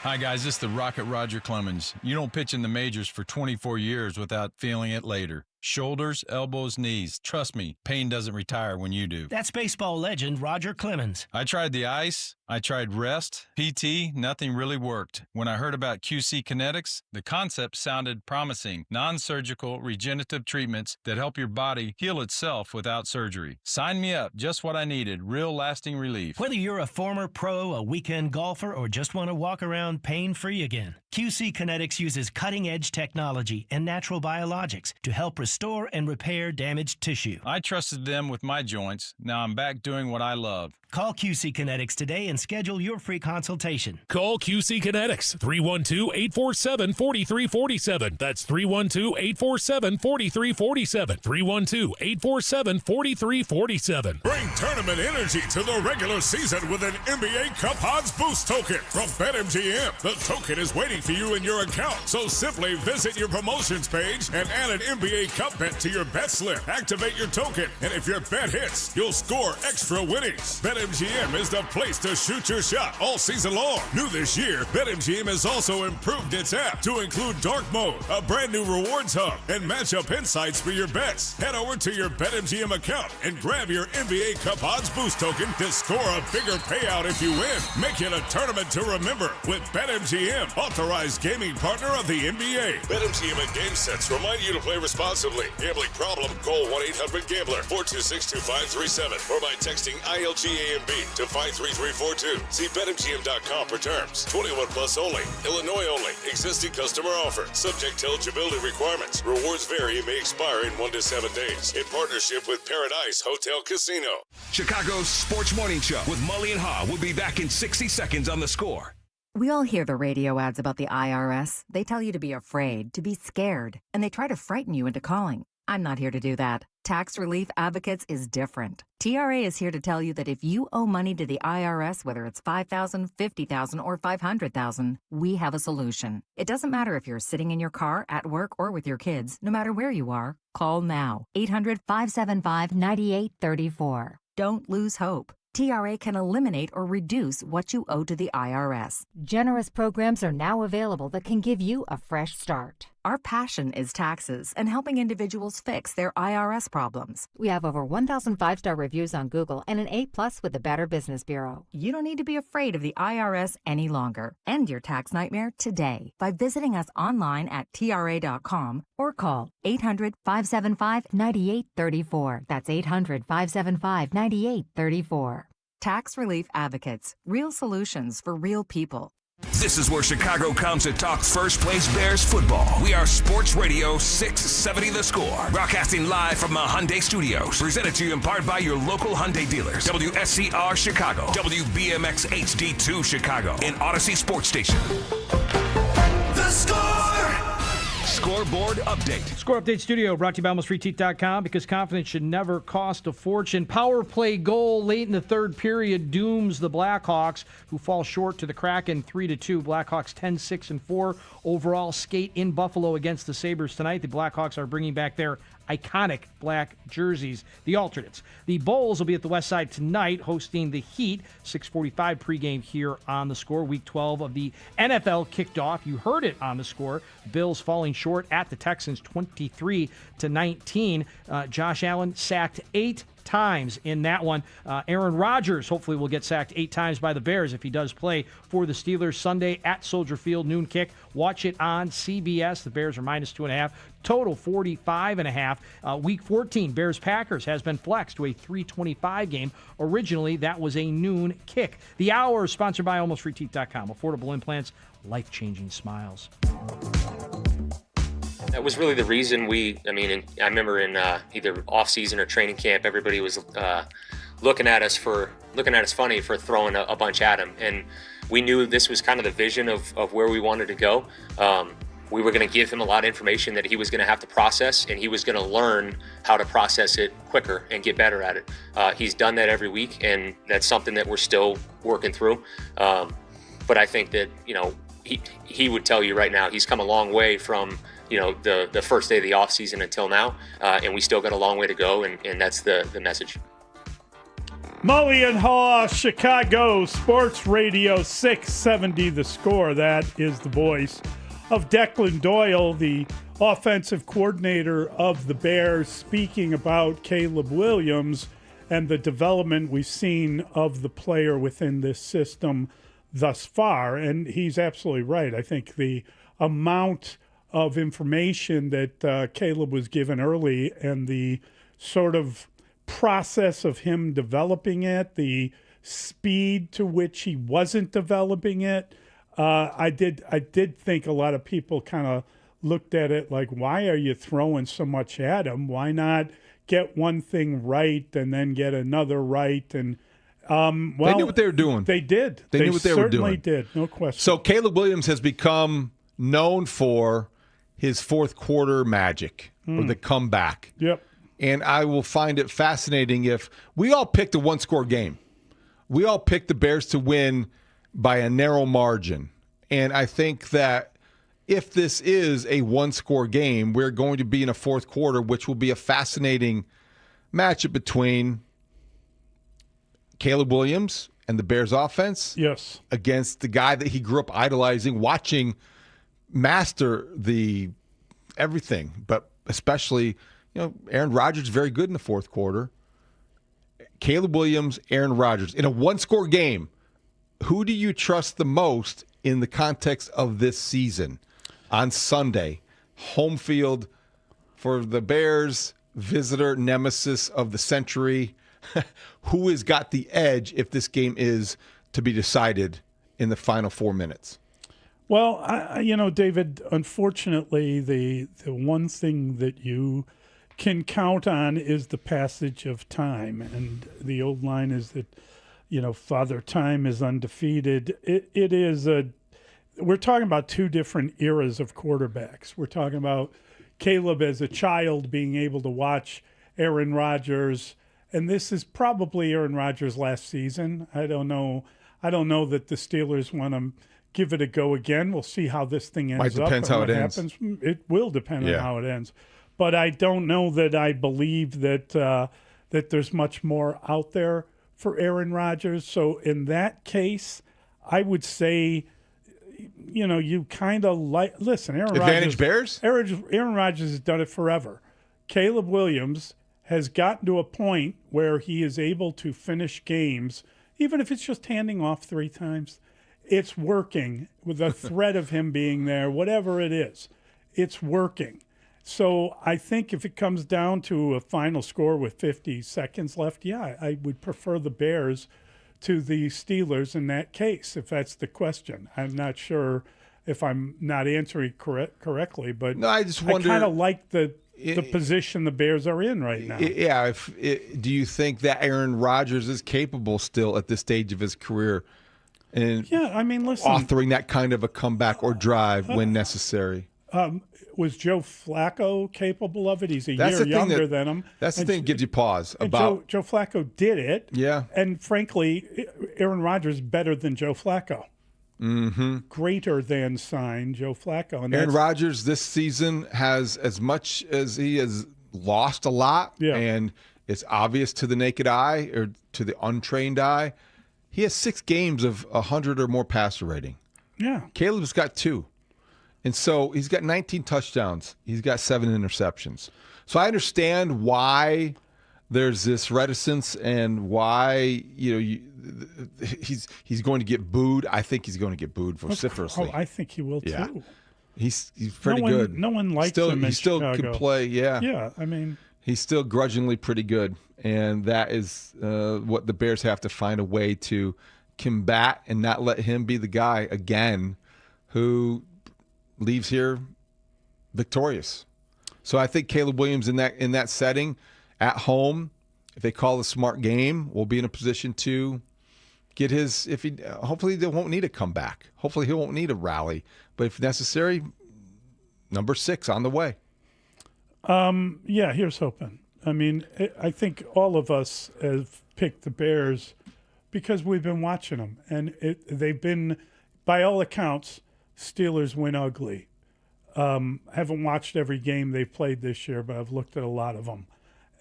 Hi, guys. This is the Rocket Roger Clemens. You don't pitch in the majors for 24 years without feeling it later. Shoulders, elbows, knees. Trust me, pain doesn't retire when you do. That's baseball legend Roger Clemens. I tried the ice. I tried rest, PT, nothing really worked. When I heard about QC Kinetics, the concept sounded promising. Non-surgical regenerative treatments that help your body heal itself without surgery. Sign me up, just what I needed, real lasting relief. Whether you're a former pro, a weekend golfer, or just want to walk around pain-free again, QC Kinetics uses cutting-edge technology and natural biologics to help restore and repair damaged tissue. I trusted them with my joints. Now I'm back doing what I love. Call QC Kinetics today and schedule your free consultation. Call QC Kinetics, 312-847-4347. That's 312-847-4347. 312-847-4347. Bring tournament energy to the regular season with an NBA Cup Odds Boost token from BetMGM. The token is waiting for you in your account, so simply visit your promotions page and add an NBA Cup bet to your bet slip. Activate your token, and if your bet hits, you'll score extra winnings. BetMGM is the place to shoot your shot all season long. New this year, BetMGM has also improved its app to include dark mode, a brand new rewards hub, and matchup insights for your bets. Head over to your BetMGM account and grab your NBA Cup Odds Boost token to score a bigger payout if you win. Make it a tournament to remember with BetMGM, authorized gaming partner of the NBA. BetMGM and GameSense remind you to play responsibly. Gambling problem? Call 1-800-GAMBLER 426-2537 or by texting ILGAMB to 53342. See BetMGM.com for terms. 21 plus only. Illinois only. Existing customer offer. Subject to eligibility requirements. Rewards vary and may expire in 1 to 7 days. In partnership with Paradise Hotel Casino. Chicago's Sports Morning Show with Mully and Haugh will be back in 60 seconds on The Score. We all hear the radio ads about the IRS. They tell you to be afraid, to be scared, and they try to frighten you into calling. I'm not here to do that. Tax Relief Advocates is different. TRA is here to tell you that if you owe money to the IRS, whether it's $5,000, $50,000, or $500,000, we have a solution. It doesn't matter if you're sitting in your car, at work, or with your kids. No matter where you are, call now. 800-575-9834. Don't lose hope. TRA can eliminate or reduce what you owe to the IRS. Generous programs are now available that can give you a fresh start. Our passion is taxes and helping individuals fix their IRS problems. We have over 1,000 5-star reviews on Google and an A+ with the Better Business Bureau. You don't need to be afraid of the IRS any longer. End your tax nightmare today by visiting us online at TRA.com or call 800-575-9834. That's 800-575-9834. Tax Relief Advocates. Real solutions for real people. This is where Chicago comes to talk first place Bears football. We are Sports Radio 670 The Score. Broadcasting live from the Hyundai Studios. Presented to you in part by your local Hyundai dealers. WSCR Chicago. WBMX HD2 Chicago. And Odyssey Sports Station. The Score! Scoreboard Update. Score Update Studio brought to you by AlmostFreeTeeth.com because confidence should never cost a fortune. Power play goal late in the third period dooms the Blackhawks, who fall short to the Kraken 3-2. Blackhawks 10-6-4 overall skate in Buffalo against the Sabres tonight. The Blackhawks are bringing back their iconic black jerseys, the alternates. The Bulls will be at the West Side tonight hosting the Heat. 6:45 pregame here on The Score. Week 12 of the NFL kicked off. You heard it on The Score. Bills falling short at the Texans 23-19. Josh Allen sacked 8 times in that one. Aaron Rodgers hopefully will get sacked 8 times by the Bears if he does play for the Steelers Sunday at Soldier Field, noon kick. Watch it on CBS. The Bears are -2.5. Total 45.5. Week 14, Bears-Packers has been flexed to a 3:25 game. Originally, that was a noon kick. The Hour is sponsored by AlmostFreeTeeth.com. Affordable implants, life-changing smiles. That was really the reason I remember in either off-season or training camp, everybody was looking at us funny for throwing a bunch at him. And we knew this was kind of the vision of where we wanted to go. We were going to give him a lot of information that he was going to have to process, and he was going to learn how to process it quicker and get better at it. He's done that every week, and that's something that we're still working through. But I think that, he would tell you right now, he's come a long way from the first day of the offseason until now, and we still got a long way to go, and that's the message. Mully and Haugh, Chicago Sports Radio 670 The Score. That is the voice of Declan Doyle, the offensive coordinator of the Bears, speaking about Caleb Williams and the development we've seen of the player within this system thus far. And he's absolutely right. I think the amount of information that Caleb was given early and the sort of process of him developing it, the speed to which he wasn't developing it, I did think a lot of people kind of looked at it like, why are you throwing so much at him? Why not get one thing right and then get another right? And well, they knew what they were doing. They did. They knew what they were doing. Certainly did, no question. So Caleb Williams has become known for his fourth quarter magic or the comeback. Yep. And I will find it fascinating if we all picked a one-score game. We all picked the Bears to win by a narrow margin. And I think that if this is a one-score game, we're going to be in a fourth quarter, which will be a fascinating matchup between Caleb Williams and the Bears offense. Yes. Against the guy that he grew up idolizing, watching master the everything, but especially, Aaron Rodgers very good in the fourth quarter. Caleb Williams, Aaron Rodgers. In a one-score game, who do you trust the most in the context of this season? On Sunday, home field for the Bears, visitor nemesis of the century. Who has got the edge if this game is to be decided in the final 4 minutes? Well, David, unfortunately, the one thing that you can count on is the passage of time. And the old line is that, Father Time is undefeated. It is we're talking about two different eras of quarterbacks. We're talking about Caleb as a child being able to watch Aaron Rodgers, and this is probably Aaron Rodgers' last season. I don't know that the Steelers want to give it a go again. We'll see how this thing ends up. Depends how it ends. It will depend on how it ends. But I don't know that I believe that that there's much more out there for Aaron Rodgers. So in that case, I would say, you kind of listen, Aaron Advantage Rodgers. Bears? Aaron Rodgers has done it forever. Caleb Williams has gotten to a point where he is able to finish games, even if it's just handing off 3 times. It's working with the threat of him being there, whatever it is. It's working. So I think if it comes down to a final score with 50 seconds left, I would prefer the Bears to the Steelers in that case, if that's the question. I'm not sure if I'm not answering correctly, but no, I just wonder. I kind of like the position the Bears are in right now. Yeah. Do you think that Aaron Rodgers is capable still at this stage of his career? And listen, authoring that kind of a comeback or drive when necessary. Was Joe Flacco capable of it? He's a year younger than him. That's the thing that gives you pause about. Joe Flacco did it. Yeah. And frankly, Aaron Rodgers better than Joe Flacco. Mm-hmm. Greater than sign Joe Flacco. And Aaron Rodgers this season has, as much as he has lost a lot, and it's obvious to the naked eye or to the untrained eye, he has 6 games of 100 or more passer rating. Yeah. Caleb's got 2. And so he's got 19 touchdowns. He's got 7 interceptions. So I understand why there's this reticence and why he's going to get booed. I think he's going to get booed vociferously. I think he will too. He's pretty good. No one likes him in He still Chicago. can play. Yeah. Yeah. He's still grudgingly pretty good, and that is what the Bears have to find a way to combat and not let him be the guy again who leaves here victorious. So I think Caleb Williams in that setting at home, if they call a smart game, will be in a position to get his. Hopefully they won't need a comeback. Hopefully he won't need a rally. But if necessary, number 6 on the way. Here's hoping. I think all of us have picked the Bears because we've been watching them, and they've been, by all accounts, Steelers win ugly. Haven't watched every game they've played this year, but I've looked at a lot of them.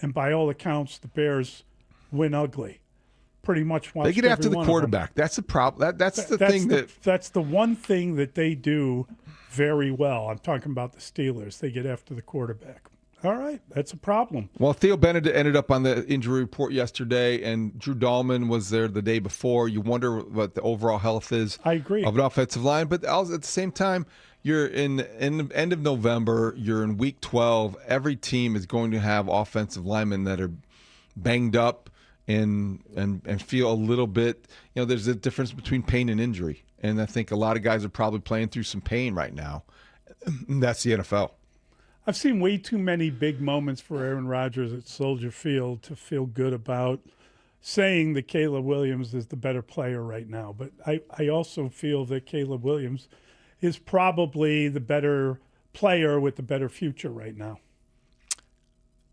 And by all accounts, the Bears win ugly. pretty much watched. They get after the quarterback. That's the problem. That's the thing that's the one thing that they do very well. I'm talking about the Steelers. They get after the quarterback. All right, that's a problem. Well, Theo Bennett ended up on the injury report yesterday, and Drew Dahlman was there the day before. You wonder what the overall health is. I agree. Of an offensive line, but also at the same time, you're in the end of November. You're in Week 12. Every team is going to have offensive linemen that are banged up and feel a little bit. There's a difference between pain and injury, and I think a lot of guys are probably playing through some pain right now. That's the NFL. I've seen way too many big moments for Aaron Rodgers at Soldier Field to feel good about saying that Caleb Williams is the better player right now. But I also feel that Caleb Williams is probably the better player with the better future right now.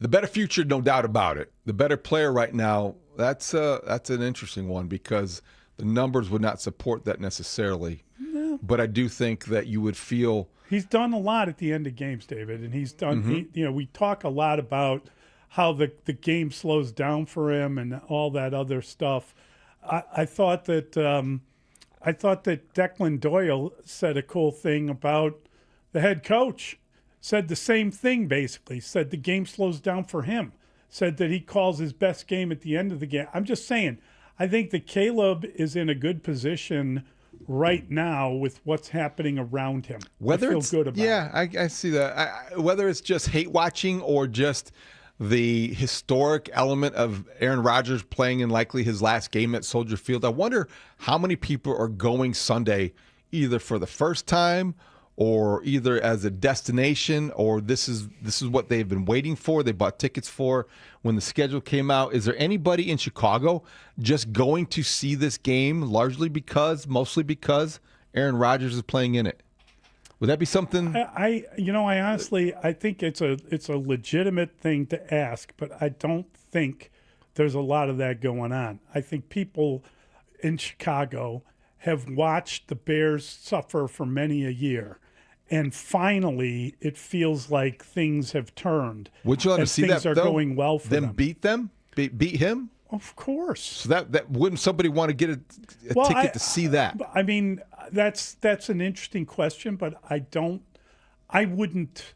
The better future, no doubt about it. The better player right now, that's an interesting one because the numbers would not support that necessarily. No. But I do think that you would feel – he's done a lot at the end of games, David, and he's done. We talk a lot about how the game slows down for him and all that other stuff. I thought that Declan Doyle said a cool thing about the head coach. Said the same thing basically. Said the game slows down for him. Said that he calls his best game at the end of the game. I'm just saying. I think that Caleb is in a good position right now with what's happening around him. Whether I feel it's good about it. I see that. Whether it's just hate watching or just the historic element of Aaron Rodgers playing in likely his last game at Soldier Field, I wonder how many people are going Sunday either for the first time or either as a destination, or this is what they've been waiting for. They bought tickets for when the schedule came out. Is there anybody in Chicago just going to see this game mostly because Aaron Rodgers is playing in it? Would that be something? I honestly think it's a legitimate thing to ask, but I don't think there's a lot of that going on. I think people in Chicago have watched the Bears suffer for many a year. And finally, it feels like things have turned. Would you want to see things that are going well for them? Beat them? Beat him? Of course. So that wouldn't somebody want to get a ticket to see that? I mean, that's an interesting question, but I wouldn't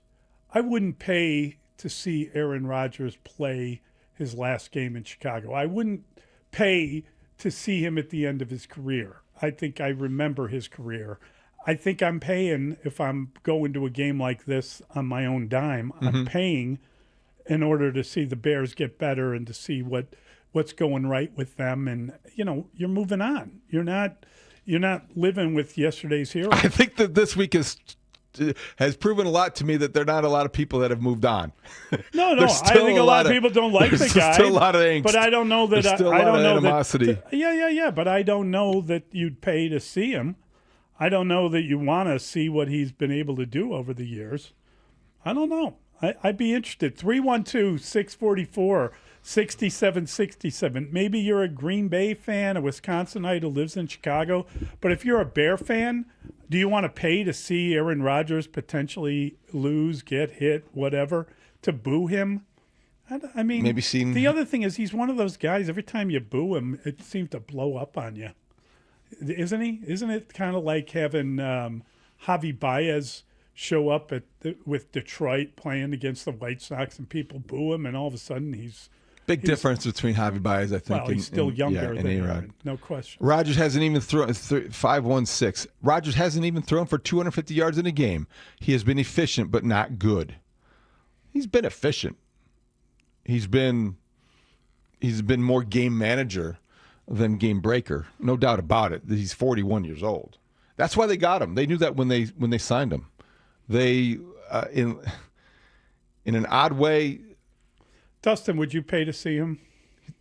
pay to see Aaron Rodgers play his last game in Chicago. I wouldn't pay to see him at the end of his career. I think I remember his career. I think I'm paying, if I'm going to a game like this on my own dime, I'm paying in order to see the Bears get better and to see what's going right with them. And, you're moving on. You're not living with yesterday's hero. I think that this week has proven a lot to me that there are not a lot of people that have moved on. No, I think a lot of people don't like the guy. There's still a lot of angst. But I don't know that There's still a lot of animosity. Yeah. But I don't know that you'd pay to see him. I don't know that you want to see what he's been able to do over the years. I don't know. I'd be interested. 312-644-6767. Maybe you're a Green Bay fan, a Wisconsinite who lives in Chicago. But if you're a Bear fan, do you want to pay to see Aaron Rodgers potentially lose, get hit, whatever, to boo him? I mean, maybe the other thing is he's one of those guys, every time you boo him, it seems to blow up on you. Isn't he? Isn't it kind of like having Javi Baez show up with Detroit playing against the White Sox and people boo him, and all of a sudden he's difference between Javi Baez, I think. Well, he's still younger than A-Rod. No question. Rodgers hasn't even thrown 516. Rodgers hasn't even thrown for 250 yards in a game. He has been efficient, but not good. He's been efficient. He's been more game manager than game breaker, no doubt about it. He's 41 years old. That's why they got him. They knew that when they signed him. They in an odd way. Dustin, would you pay to see him?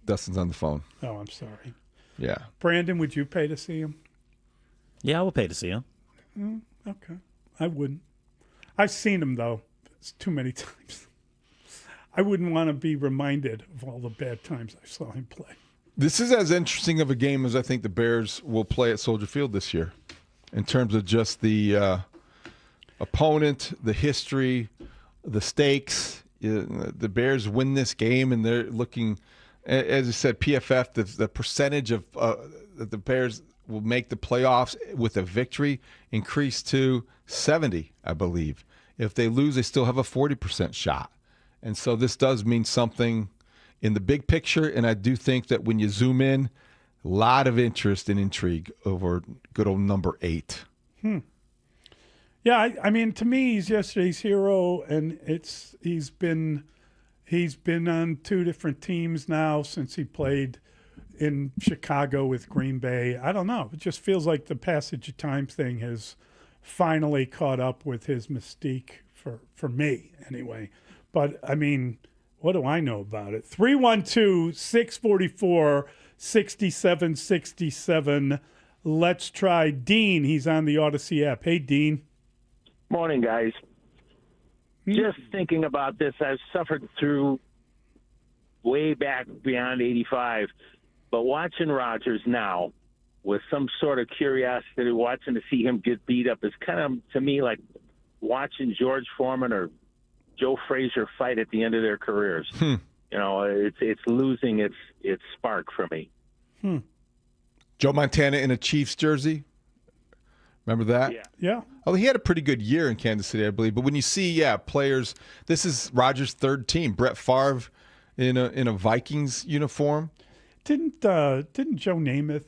Dustin's on the phone. Oh, I'm sorry. Yeah. Brandon, would you pay to see him? Yeah, I will pay to see him. Okay. I wouldn't. I've seen him, though. It's too many times. I wouldn't want to be reminded of all the bad times I saw him play. This is as interesting of a game as I think the Bears will play at Soldier Field this year in terms of just the opponent, the history, the stakes. The Bears win this game, and they're looking As I said, PFF, the percentage of that the Bears will make the playoffs with a victory increased to 70, I believe. If they lose, they still have a 40% shot. And so this does mean something in the big picture, and I do think that when you zoom in, a lot of interest and intrigue over good old number 8. Yeah, I mean, to me, he's yesterday's hero, and he's been on 2 different teams now since he played in Chicago with Green Bay. I don't know. It just feels like the passage of time thing has finally caught up with his mystique for me, anyway. But, I mean, what do I know about it? 312-644-6767. Let's try Dean. He's on the Odyssey app. Hey, Dean. Morning, guys. Just thinking about this, I've suffered through way back beyond 85, but watching Rodgers now with some sort of curiosity, watching to see him get beat up is kind of, to me, like watching George Foreman or Joe Frazier fight at the end of their careers. You know, it's losing its spark for me. Joe Montana in a Chiefs jersey. Remember that? Yeah. Oh, he had a pretty good year in Kansas City, I believe. But when you see, players, this is Rodgers' third team. Brett Favre in a Vikings uniform. Didn't Joe Namath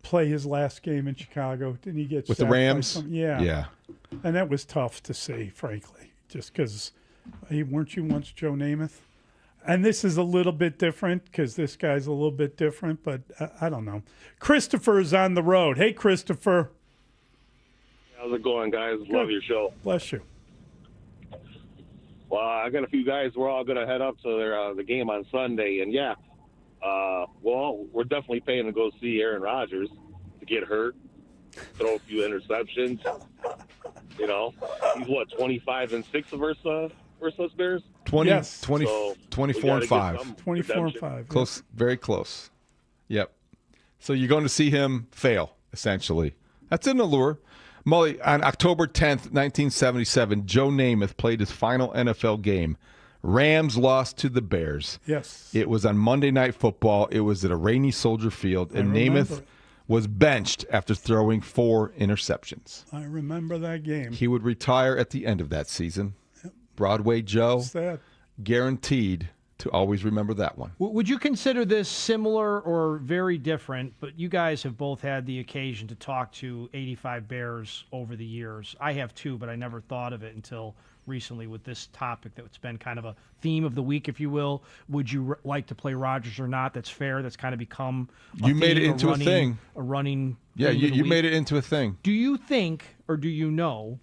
play his last game in Chicago? Didn't he get with the sacked by Rams? Yeah. Yeah. And that was tough to see, frankly, just because weren't you once Joe Namath? And this is a little bit different because this guy's a little bit different, but I don't know. Christopher's on the road. Hey, Christopher. How's it going, guys? Good. Love your show. Bless you. Well, I got a few guys. We're all going to head up to the game on Sunday. And, we're definitely paying to go see Aaron Rodgers to get hurt, throw a few interceptions. You know, he's, 25-6 versus us Bears? 24 and 5. 24 and 5. Close, very close. Yep. So you're going to see him fail, essentially. That's an allure. Mully, on October 10th, 1977, Joe Namath played his final NFL game. Rams lost to the Bears. Yes. It was on Monday Night Football. It was at a rainy Soldier Field, and Namath was benched after throwing 4 interceptions. I remember that game. He would retire at the end of that season. Yep. Broadway Joe, guaranteed to always remember that one. Would you consider this similar or very different? But you guys have both had the occasion to talk to 85 Bears over the years. I have too, but I never thought of it until recently with this topic that's been kind of a theme of the week, if you will. Would you like to play Rodgers or not? That's fair. That's kind of become you made it into a thing. A running. Yeah, you made it into a thing. Do you think, or do you know,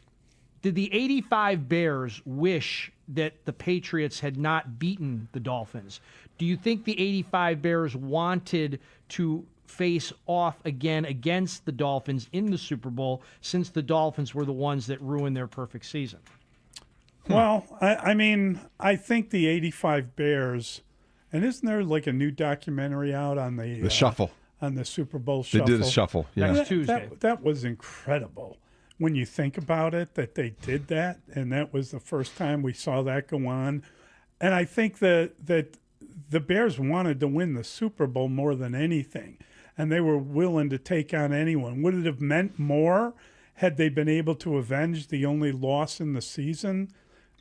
did the 85 Bears wish that the Patriots had not beaten the Dolphins? Do you think the 85 Bears wanted to face off again against the Dolphins in the Super Bowl since the Dolphins were the ones that ruined their perfect season? Well, I mean, I think the 85 Bears, and isn't there like a new documentary out on the Shuffle? On the Super Bowl Shuffle? They did a Shuffle, yeah. Next Tuesday. That was incredible when you think about it, that they did that, and that was the first time we saw that go on. And I think that the Bears wanted to win the Super Bowl more than anything, and they were willing to take on anyone. Would it have meant more had they been able to avenge the only loss in the season?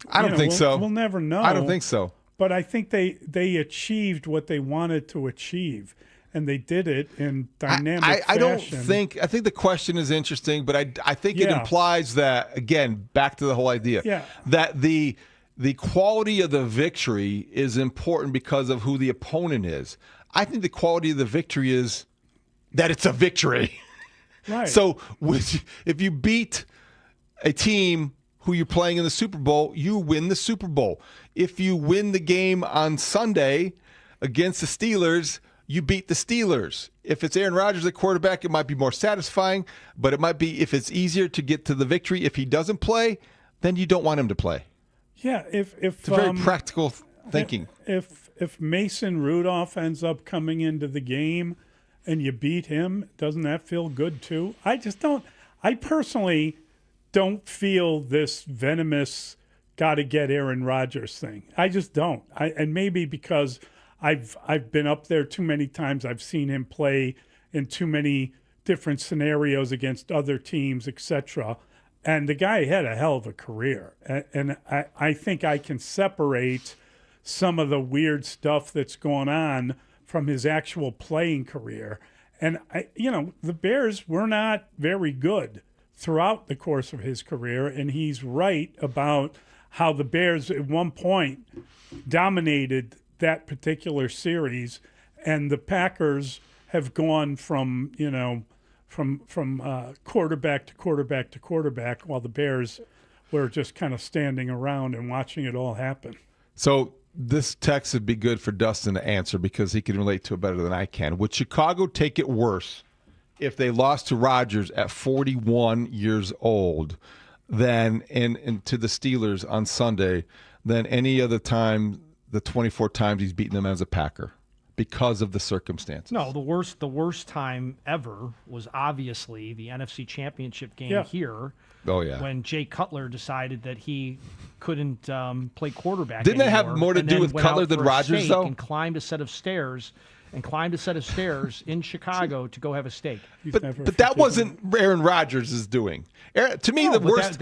I don't think so. We'll never know. I don't think so. But I think they achieved what they wanted to achieve, and they did it in dynamic fashion. I think the question is interesting, but I think it implies that, again, back to the whole idea, that the quality of the victory is important because of who the opponent is. I think the quality of the victory is that it's a victory. Right. So if you beat a team who you're playing in the Super Bowl, you win the Super Bowl. If you win the game on Sunday against the Steelers, you beat the Steelers. If it's Aaron Rodgers at quarterback, it might be more satisfying, but it might be, if it's easier to get to the victory, if he doesn't play, then you don't want him to play. Yeah, if it's a very practical thinking. If Mason Rudolph ends up coming into the game and you beat him, doesn't that feel good too? I personally don't feel this venomous got to get Aaron Rodgers thing. I just don't. And maybe because I've been up there too many times. I've seen him play in too many different scenarios against other teams, etc. And the guy had a hell of a career. And I think I can separate some of the weird stuff that's going on from his actual playing career. And, the Bears were not very good throughout the course of his career. And he's right about how the Bears at one point dominated that particular series. And the Packers have gone from quarterback to quarterback to quarterback, while the Bears were just kind of standing around and watching it all happen. So this text would be good for Dustin to answer because he can relate to it better than I can. Would Chicago take it worse if they lost to Rodgers at 41 years old than to the Steelers on Sunday than any other time, the 24 times he's beaten them as a Packer? Because of the circumstances. No, the worst time ever was obviously the NFC Championship game here. Oh, yeah. When Jay Cutler decided that he couldn't play quarterback Didn't anymore, it have more to do with Cutler than Rodgers, though? And climbed a set of stairs in Chicago to go have a steak. But that wasn't Aaron Rodgers' doing. To me, the worst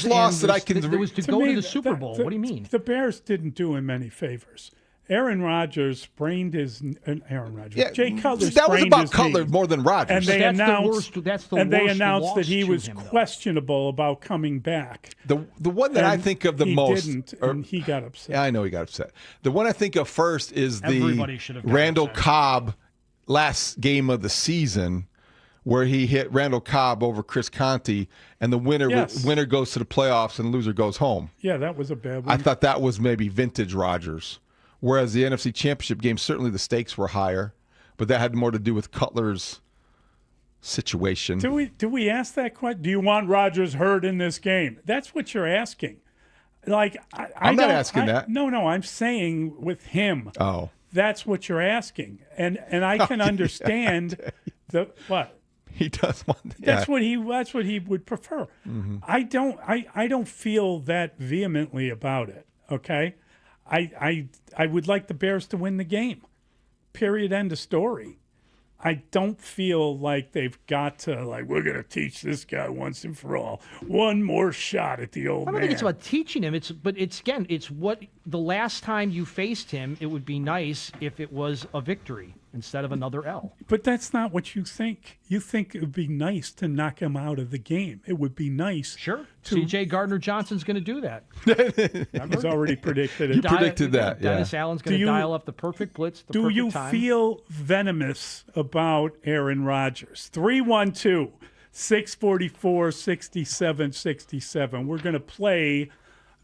loss that I can... It was to go to the Super Bowl. What do you mean? The Bears didn't do him any favors. Aaron Rodgers sprained his Jay Cutler. That was about Cutler more than Rodgers. And they announced that he to was him, though. questionable about coming back. The one that I think of the most, and he got upset. Yeah, I know he got upset. The one I think of first is Everybody should the have got Randall upset. Cobb last game of the season, where he hit Randall Cobb over Chris Conti, and the winner goes to the playoffs and the loser goes home. Yeah, that was a bad one. I thought that was maybe vintage Rodgers. Whereas the NFC Championship game, certainly the stakes were higher, but that had more to do with Cutler's situation. Do we ask that question? Do you want Rodgers hurt in this game? That's what you're asking. Like I'm not asking that. No, I'm saying with him. Oh, that's what you're asking, and I can understand what he does want. That's what he would prefer. Mm-hmm. I don't feel that vehemently about it. Okay. I would like the Bears to win the game. Period. End of story. I don't feel like they've got to, we're going to teach this guy once and for all. One more shot at the old man. I don't think it's about teaching him. It's what the last time you faced him, it would be nice if it was a victory instead of another L. But that's not what you think. You think it would be nice to knock him out of the game. It would be nice. Sure. C.J. Gardner-Johnson's going to do that. He's already predicted it. You predicted that, yeah. Dennis Allen's going to dial up the perfect blitz, the perfect time. Do you feel venomous about Aaron Rodgers? 312-644-6767. We're going to play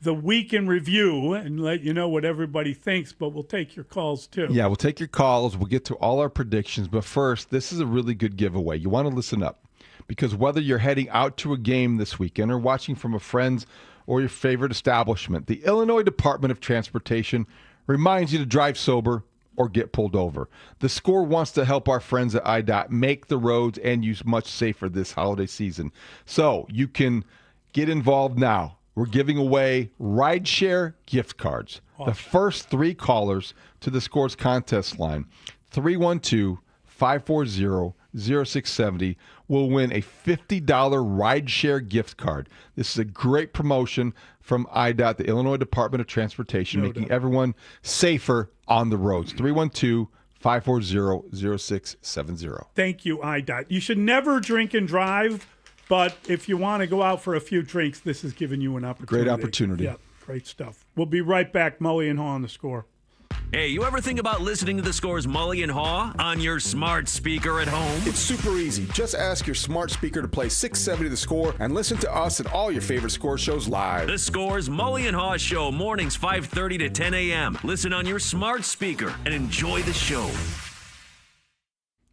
the week in review and let you know what everybody thinks, but we'll take your calls too. Yeah, we'll take your calls. We'll get to all our predictions. But first, this is a really good giveaway. You want to listen up, because whether you're heading out to a game this weekend or watching from a friend's or your favorite establishment, the Illinois Department of Transportation reminds you to drive sober or get pulled over. The Score wants to help our friends at IDOT make the roads and you much safer this holiday season. So you can get involved now. We're giving away rideshare gift cards. Awesome. The first 3 callers to the Scores contest line, 312-540-0670, will win a $50 rideshare gift card. This is a great promotion from IDOT, the Illinois Department of Transportation, making everyone safer on the roads. 312-540-0670. Thank you, IDOT. You should never drink and drive, but if you want to go out for a few drinks, this is giving you an opportunity. Great opportunity. Yeah, great stuff. We'll be right back. Mully and Haugh on the Score. Hey, you ever think about listening to the Score's Mully and Haugh on your smart speaker at home? It's super easy. Just ask your smart speaker to play 670 The Score and listen to us and all your favorite Score shows live. The Score's Mully and Haugh show, mornings 5:30 to 10 a.m. Listen on your smart speaker and enjoy the show.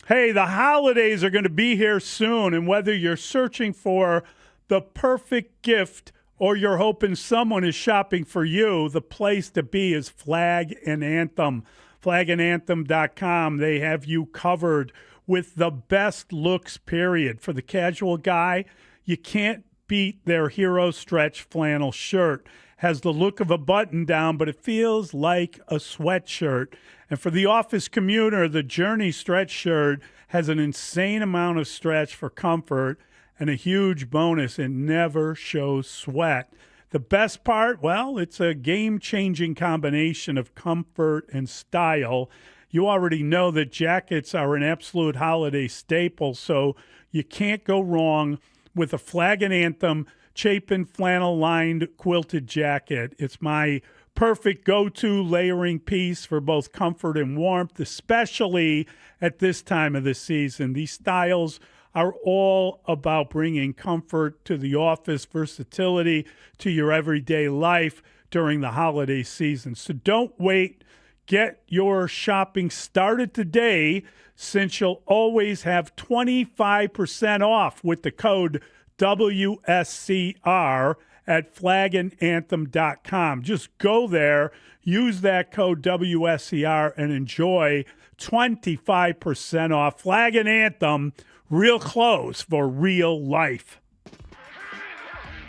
Hey, the holidays are going to be here soon, and whether you're searching for the perfect gift or you're hoping someone is shopping for you, the place to be is Flag and Anthem. flagandanthem.com. They have you covered with the best looks, period. For the casual guy, you can't beat their hero stretch flannel shirt. has the look of a button-down, but it feels like a sweatshirt. And for the office commuter, the Journey stretch shirt has an insane amount of stretch for comfort, and a huge bonus, it never shows sweat. The best part, well, it's a game-changing combination of comfort and style. You already know that jackets are an absolute holiday staple, so you can't go wrong with a Flag and Anthem Chapin flannel-lined quilted jacket. It's my perfect go-to layering piece for both comfort and warmth, especially at this time of the season. These styles are all about bringing comfort to the office, versatility to your everyday life during the holiday season. So don't wait. Get your shopping started today, since you'll always have 25% off with the code WSCR at flagandanthem.com. Just go there, use that code WSCR, and enjoy 25% off. Flag and Anthem, real clothes for real life.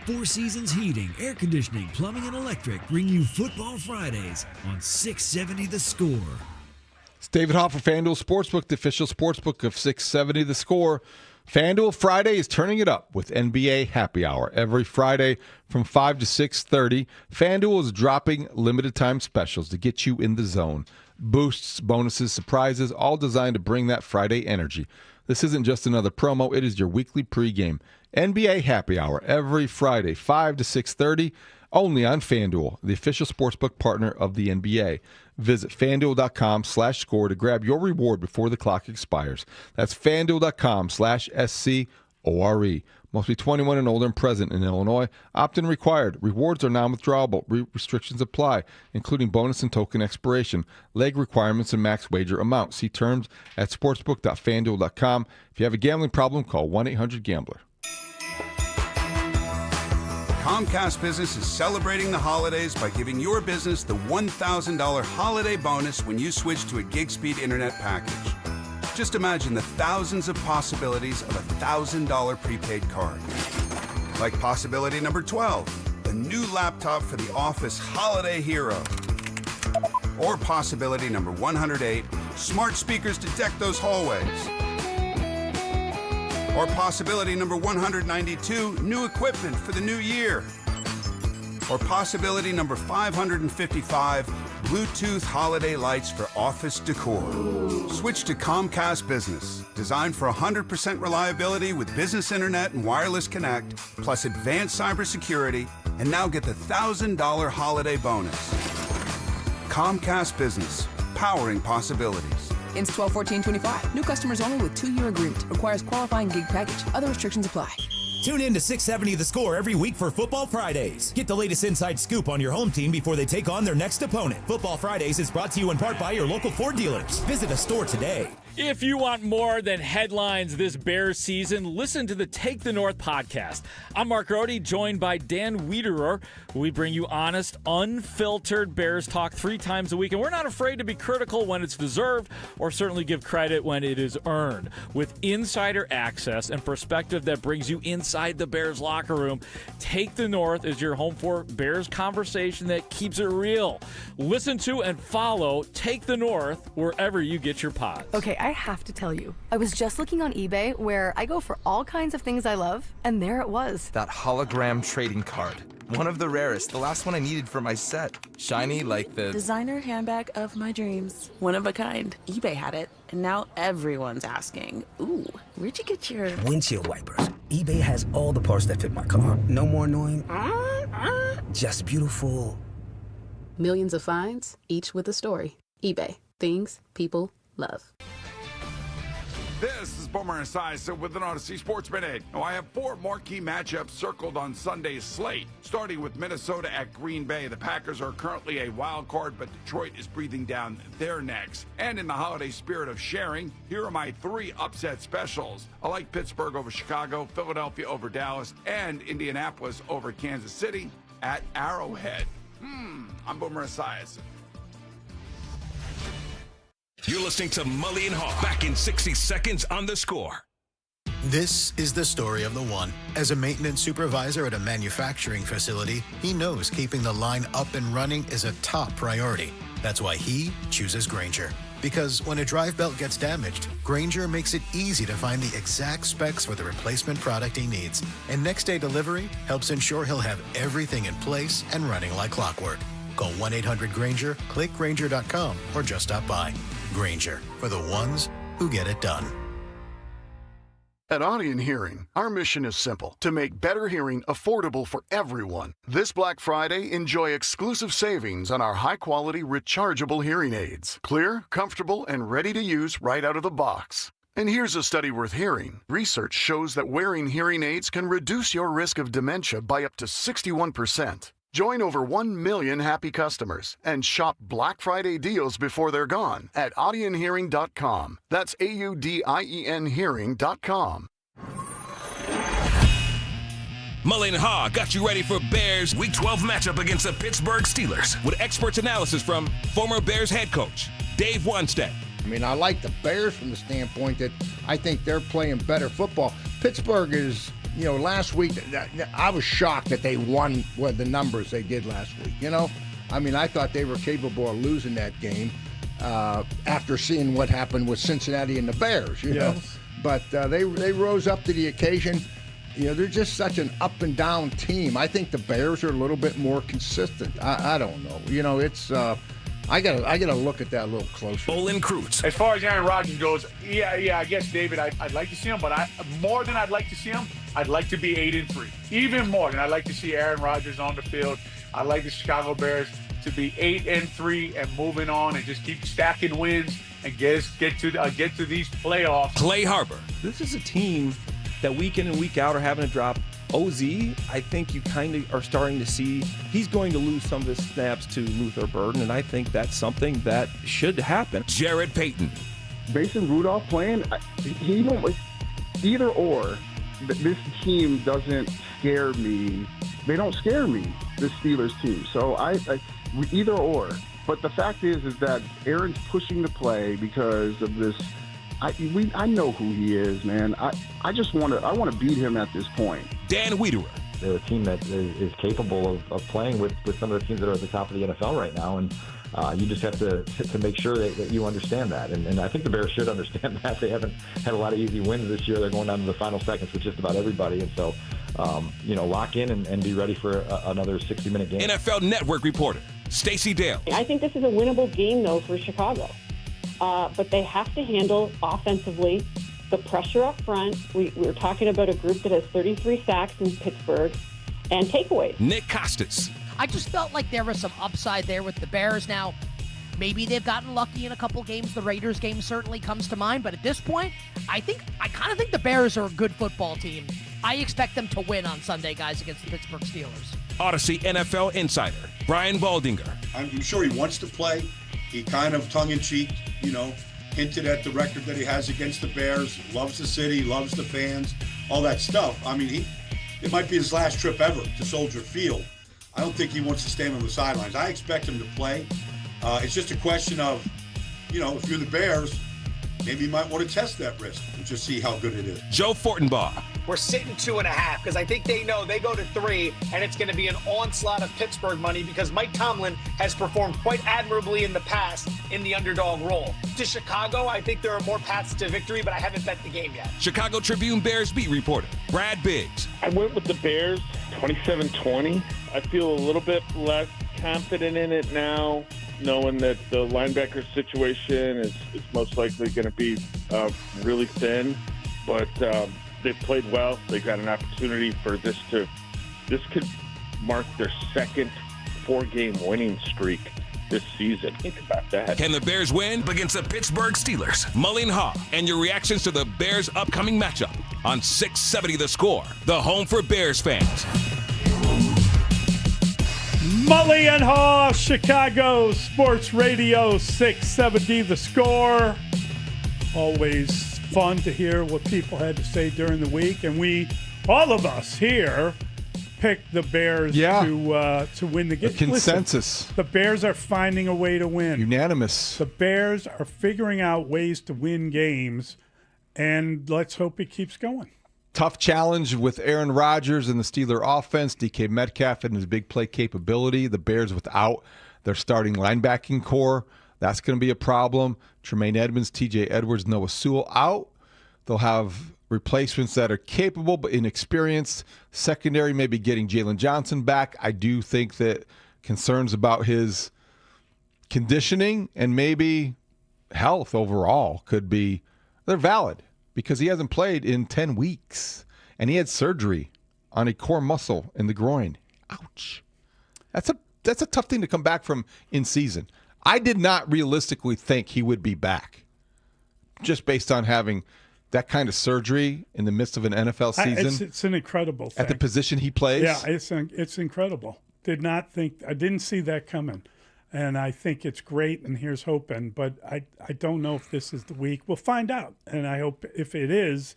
Four Seasons Heating, Air Conditioning, Plumbing, and Electric bring you Football Fridays on 670 The Score. It's David Haugh for FanDuel Sportsbook, the official sportsbook of 670 The Score. FanDuel Friday is turning it up with NBA Happy Hour. Every Friday from 5 to 6:30, FanDuel is dropping limited-time specials to get you in the zone. Boosts, bonuses, surprises, all designed to bring that Friday energy. This isn't just another promo. It is your weekly pregame. NBA Happy Hour every Friday, 5 to 6:30, only on FanDuel, the official sportsbook partner of the NBA. Visit FanDuel.com/score to grab your reward before the clock expires. That's FanDuel.com/SCORE. Must be 21 and older and present in Illinois. Opt-in required. Rewards are non-withdrawable. Restrictions apply, including bonus and token expiration. Leg requirements and max wager amount. See terms at sportsbook.fanduel.com. If you have a gambling problem, call 1-800-GAMBLER. Comcast Business is celebrating the holidays by giving your business the $1,000 holiday bonus when you switch to a gig speed internet package. Just imagine the thousands of possibilities of a $1,000 prepaid card. Like possibility number 12, a new laptop for the office holiday hero. Or possibility number 108, smart speakers to deck those hallways. Or possibility number 192, new equipment for the new year. Or possibility number 555, Bluetooth holiday lights for office decor. Switch to Comcast Business, designed for 100% reliability with business internet and wireless connect, plus advanced cybersecurity, and now get the $1,000 holiday bonus. Comcast Business, powering possibilities. Ends 12/14/25. New customers only with 2-year agreement. Requires qualifying gig package. Other restrictions apply. Tune in to 670 The Score every week for Football Fridays. Get the latest inside scoop on your home team before they take on their next opponent. Football Fridays is brought to you in part by your local Ford dealers. Visit a store today. If you want more than headlines this Bears season, listen to the Take the North podcast. I'm Mark Rohde, joined by Dan Wiederer. We bring you honest, unfiltered Bears talk 3 times a week, and we're not afraid to be critical when it's deserved or certainly give credit when it is earned. With insider access and perspective that brings you inside the Bears locker room, Take the North is your home for Bears conversation that keeps it real. Listen to and follow Take the North wherever you get your pods. Okay, I have to tell you, I was just looking on eBay where I go for all kinds of things I love, and there it was. That hologram trading card. One of the rarest, the last one I needed for my set. Shiny like the designer handbag of my dreams. One of a kind. eBay had it, and now everyone's asking, ooh, where'd you get your windshield wipers? eBay has all the parts that fit my car. No more annoying, just beautiful. Millions of finds, each with a story. eBay. Things people love. This is Boomer Esiason with an Odyssey Sports Minute. Now, I have 4 marquee matchups circled on Sunday's slate. Starting with Minnesota at Green Bay. The Packers are currently a wild card, but Detroit is breathing down their necks. And in the holiday spirit of sharing, here are my 3 upset specials. I like Pittsburgh over Chicago, Philadelphia over Dallas, and Indianapolis over Kansas City at Arrowhead. I'm Boomer Esiason. You're listening to Mully and Haugh. Back in 60 seconds on The Score. This is the story of the one. As a maintenance supervisor at a manufacturing facility, he knows keeping the line up and running is a top priority. That's why he chooses Grainger. Because when a drive belt gets damaged, Grainger makes it easy to find the exact specs for the replacement product he needs. And next-day delivery helps ensure he'll have everything in place and running like clockwork. Call 1-800-GRAINGER, click Grainger.com, or just stop by. Grainger, for the ones who get it done. At Audion Hearing, our mission is simple: to make better hearing affordable for everyone. This Black Friday, enjoy exclusive savings on our high-quality rechargeable hearing aids. Clear, comfortable, and ready to use right out of the box. And here's a study worth hearing. Research shows that wearing hearing aids can reduce your risk of dementia by up to 61%. Join over 1 million happy customers and shop Black Friday deals before they're gone at audionhearing.com. That's AUDIEN hearing.com. Mully and Haugh got you ready for Bears Week 12 matchup against the Pittsburgh Steelers with experts analysis from former Bears head coach Dave Wanstead. I mean, I like the Bears from the standpoint that I think they're playing better football. Pittsburgh is, last week, I was shocked that they won the numbers they did last week, I mean, I thought they were capable of losing that game after seeing what happened with Cincinnati and the Bears, know. But they rose up to the occasion. They're just such an up and down team. I think the Bears are a little bit more consistent. I don't know. It's I gotta look at that a little closer. Olin Kreutz. As far as Aaron Rodgers goes, yeah, I guess, David, I'd like to see him, but more than I'd like to see him, I'd like to be 8-3. Even more than I'd like to see Aaron Rodgers on the field. I'd like the Chicago Bears to be 8-3 and moving on and just keep stacking wins and get to these playoffs. Clay Harbor. This is a team that week in and week out are having to drop. OZ, I think you kind of are starting to see he's going to lose some of his snaps to Luther Burden, and I think that's something that should happen. Jared Payton. Mason Rudolph playing, either or. This team doesn't scare me. They don't scare me, this Steelers team. So either or. But the fact is that Aaron's pushing the play because of this. I know who he is, man. I want to beat him at this point. Dan Wiederer. They're a team that is capable of playing with some of the teams that are at the top of the NFL right now, and you just have to make sure that you understand that. And I think the Bears should understand that. They haven't had a lot of easy wins this year. They're going down to the final seconds with just about everybody, and so lock in and be ready for another 60-minute game. NFL Network reporter Stacey Dale. I think this is a winnable game, though, for Chicago. But they have to handle offensively the pressure up front. We're talking about a group that has 33 sacks in Pittsburgh and takeaways. Nick Costas. I just felt like there was some upside there with the Bears. Now, maybe they've gotten lucky in a couple games. The Raiders game certainly comes to mind. But at this point, I kind of think the Bears are a good football team. I expect them to win on Sunday, guys, against the Pittsburgh Steelers. Odyssey NFL insider Brian Baldinger. I'm sure he wants to play. He kind of tongue-in-cheek, hinted at the record that he has against the Bears, loves the city, loves the fans, all that stuff. I mean, it might be his last trip ever to Soldier Field. I don't think he wants to stand on the sidelines. I expect him to play. It's just a question of, if you're the Bears, maybe you might want to test that risk and just see how good it is. Joe Fortenbaugh. We're sitting 2.5 because I think they know they go to 3 and it's going to be an onslaught of Pittsburgh money because Mike Tomlin has performed quite admirably in the past in the underdog role. To Chicago, I think there are more paths to victory, but I haven't bet the game yet. Chicago Tribune Bears beat reporter Brad Biggs. I went with the Bears 27-20. I feel a little bit less confident in it now, knowing that the linebacker situation is most likely going to be really thin, but they've played well. They got an opportunity for this could mark their second 4-game winning streak this season. Think about that. Can the Bears win against the Pittsburgh Steelers? Mully and Haugh, and your reactions to the Bears' upcoming matchup on 670 The Score, the home for Bears fans. Mully and Haugh, Chicago Sports Radio 670 The Score. Always fun to hear what people had to say during the week, and all of us here picked the Bears to win the game. Consensus. Listen, the Bears are finding a way to win. Unanimous. The Bears are figuring out ways to win games, and let's hope it keeps going. Tough challenge with Aaron Rodgers and the Steeler offense, DK Metcalf and his big play capability. The Bears without their starting linebacking core, that's going to be a problem. Tremaine Edmonds, TJ Edwards, Noah Sewell out. They'll have replacements that are capable but inexperienced. Secondary, maybe getting Jalen Johnson back. I do think that concerns about his conditioning and maybe health overall they're valid because he hasn't played in 10 weeks and he had surgery on a core muscle in the groin. Ouch. That's a tough thing to come back from in season. I did not realistically think he would be back just based on having that kind of surgery in the midst of an NFL season. It's an incredible thing. At the position he plays. Yeah, it's incredible. I didn't see that coming. And I think it's great, and here's hoping. But I don't know if this is the week. We'll find out. And I hope if it is,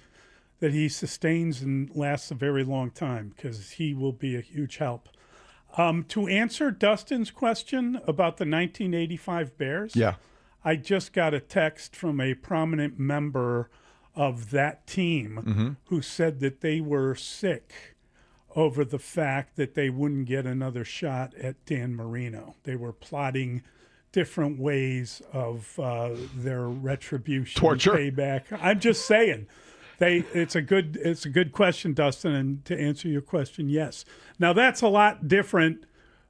that he sustains and lasts a very long time because he will be a huge help. To answer Dustin's question about the 1985 Bears, I just got a text from a prominent member of that team who said that they were sick over the fact that they wouldn't get another shot at Dan Marino. They were plotting different ways of their retribution, torture, payback. I'm just saying. It's a good question, Dustin, and to answer your question, yes. Now that's a lot different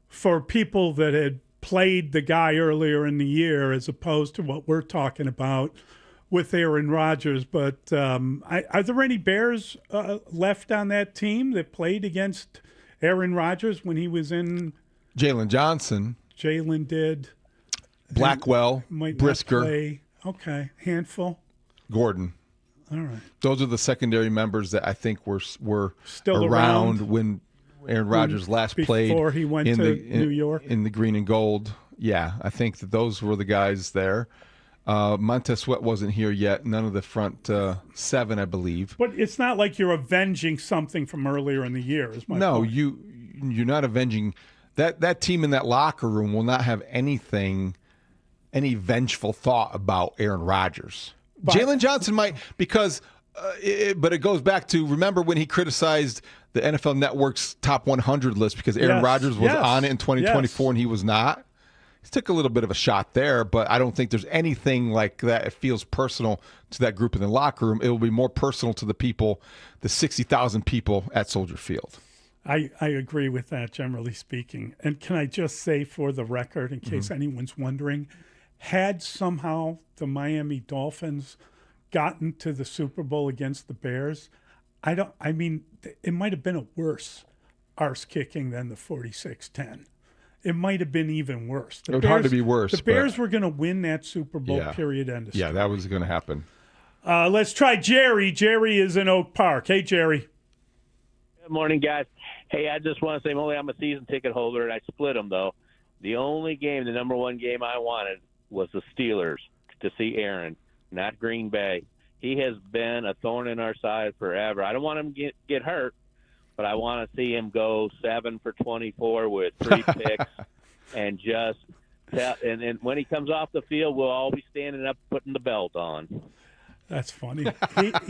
for people that had played the guy earlier in the year as opposed to what we're talking about with Aaron Rodgers. But are there any Bears left on that team that played against Aaron Rodgers when he was in? Jalen Johnson. Jalen did. Blackwell. Brisker. Okay, handful. Gordon. All right. Those are the secondary members that I think were still around when Aaron Rodgers last played before he went to New York in the green and gold. Yeah, I think that those were the guys there. Montez Sweat wasn't here yet. None of the front seven, I believe. But it's not like you're avenging something from earlier in the year, is my point. You're not avenging that team in that locker room will not have any vengeful thought about Aaron Rodgers. Jalen Johnson might, because but it goes back to, remember when he criticized the NFL Network's top 100 list because Aaron Rodgers was on it in 2024 and he was not? He took a little bit of a shot there, but I don't think there's anything like that. It feels personal to that group in the locker room. It will be more personal to the people, the 60,000 people at Soldier Field. I agree with that, generally speaking. And can I just say for the record, in case anyone's wondering, had somehow the Miami Dolphins gotten to the Super Bowl against the Bears, it might have been a worse arse kicking than the 46-10. It might have been even worse. It would hard to be worse. The Bears were going to win that Super Bowl, period, end of story. Yeah, that was going to happen. Let's try Jerry. Jerry is in Oak Park. Hey, Jerry. Good morning, guys. Hey, I just want to say, Mully, I'm a season ticket holder, and I split them, though. The only game, the number one game I wanted was the Steelers to see Aaron, not Green Bay. He has been a thorn in our side forever. I don't want him to get hurt, but I want to see him go 7 for 24 with 3 picks and just and when he comes off the field, we'll all be standing up putting the belt on. That's funny.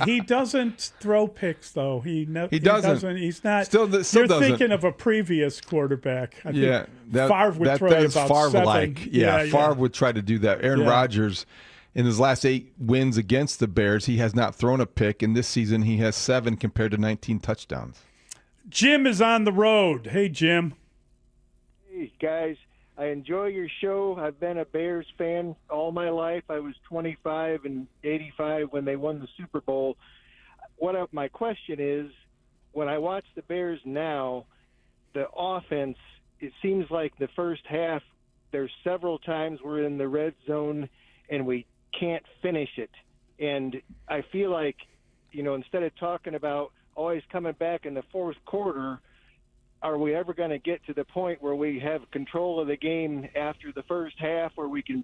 He doesn't throw picks, though. He doesn't. He's not. Still you're doesn't. Thinking of a previous quarterback. I think Favre would that throw is you about Favre-like. 7. Yeah, Favre would try to do that. Aaron Rodgers, in his last 8 wins against the Bears, he has not thrown a pick. And this season, he has 7 compared to 19 touchdowns. Jim is on the road. Hey, Jim. Hey, guys. I enjoy your show. I've been a Bears fan all my life. I was 25 and 85 when they won the Super Bowl. My question is, when I watch the Bears now, the offense, it seems like the first half, there's several times we're in the red zone and we can't finish it. And I feel like, instead of talking about always coming back in the fourth quarter, are we ever going to get to the point where we have control of the game after the first half where we can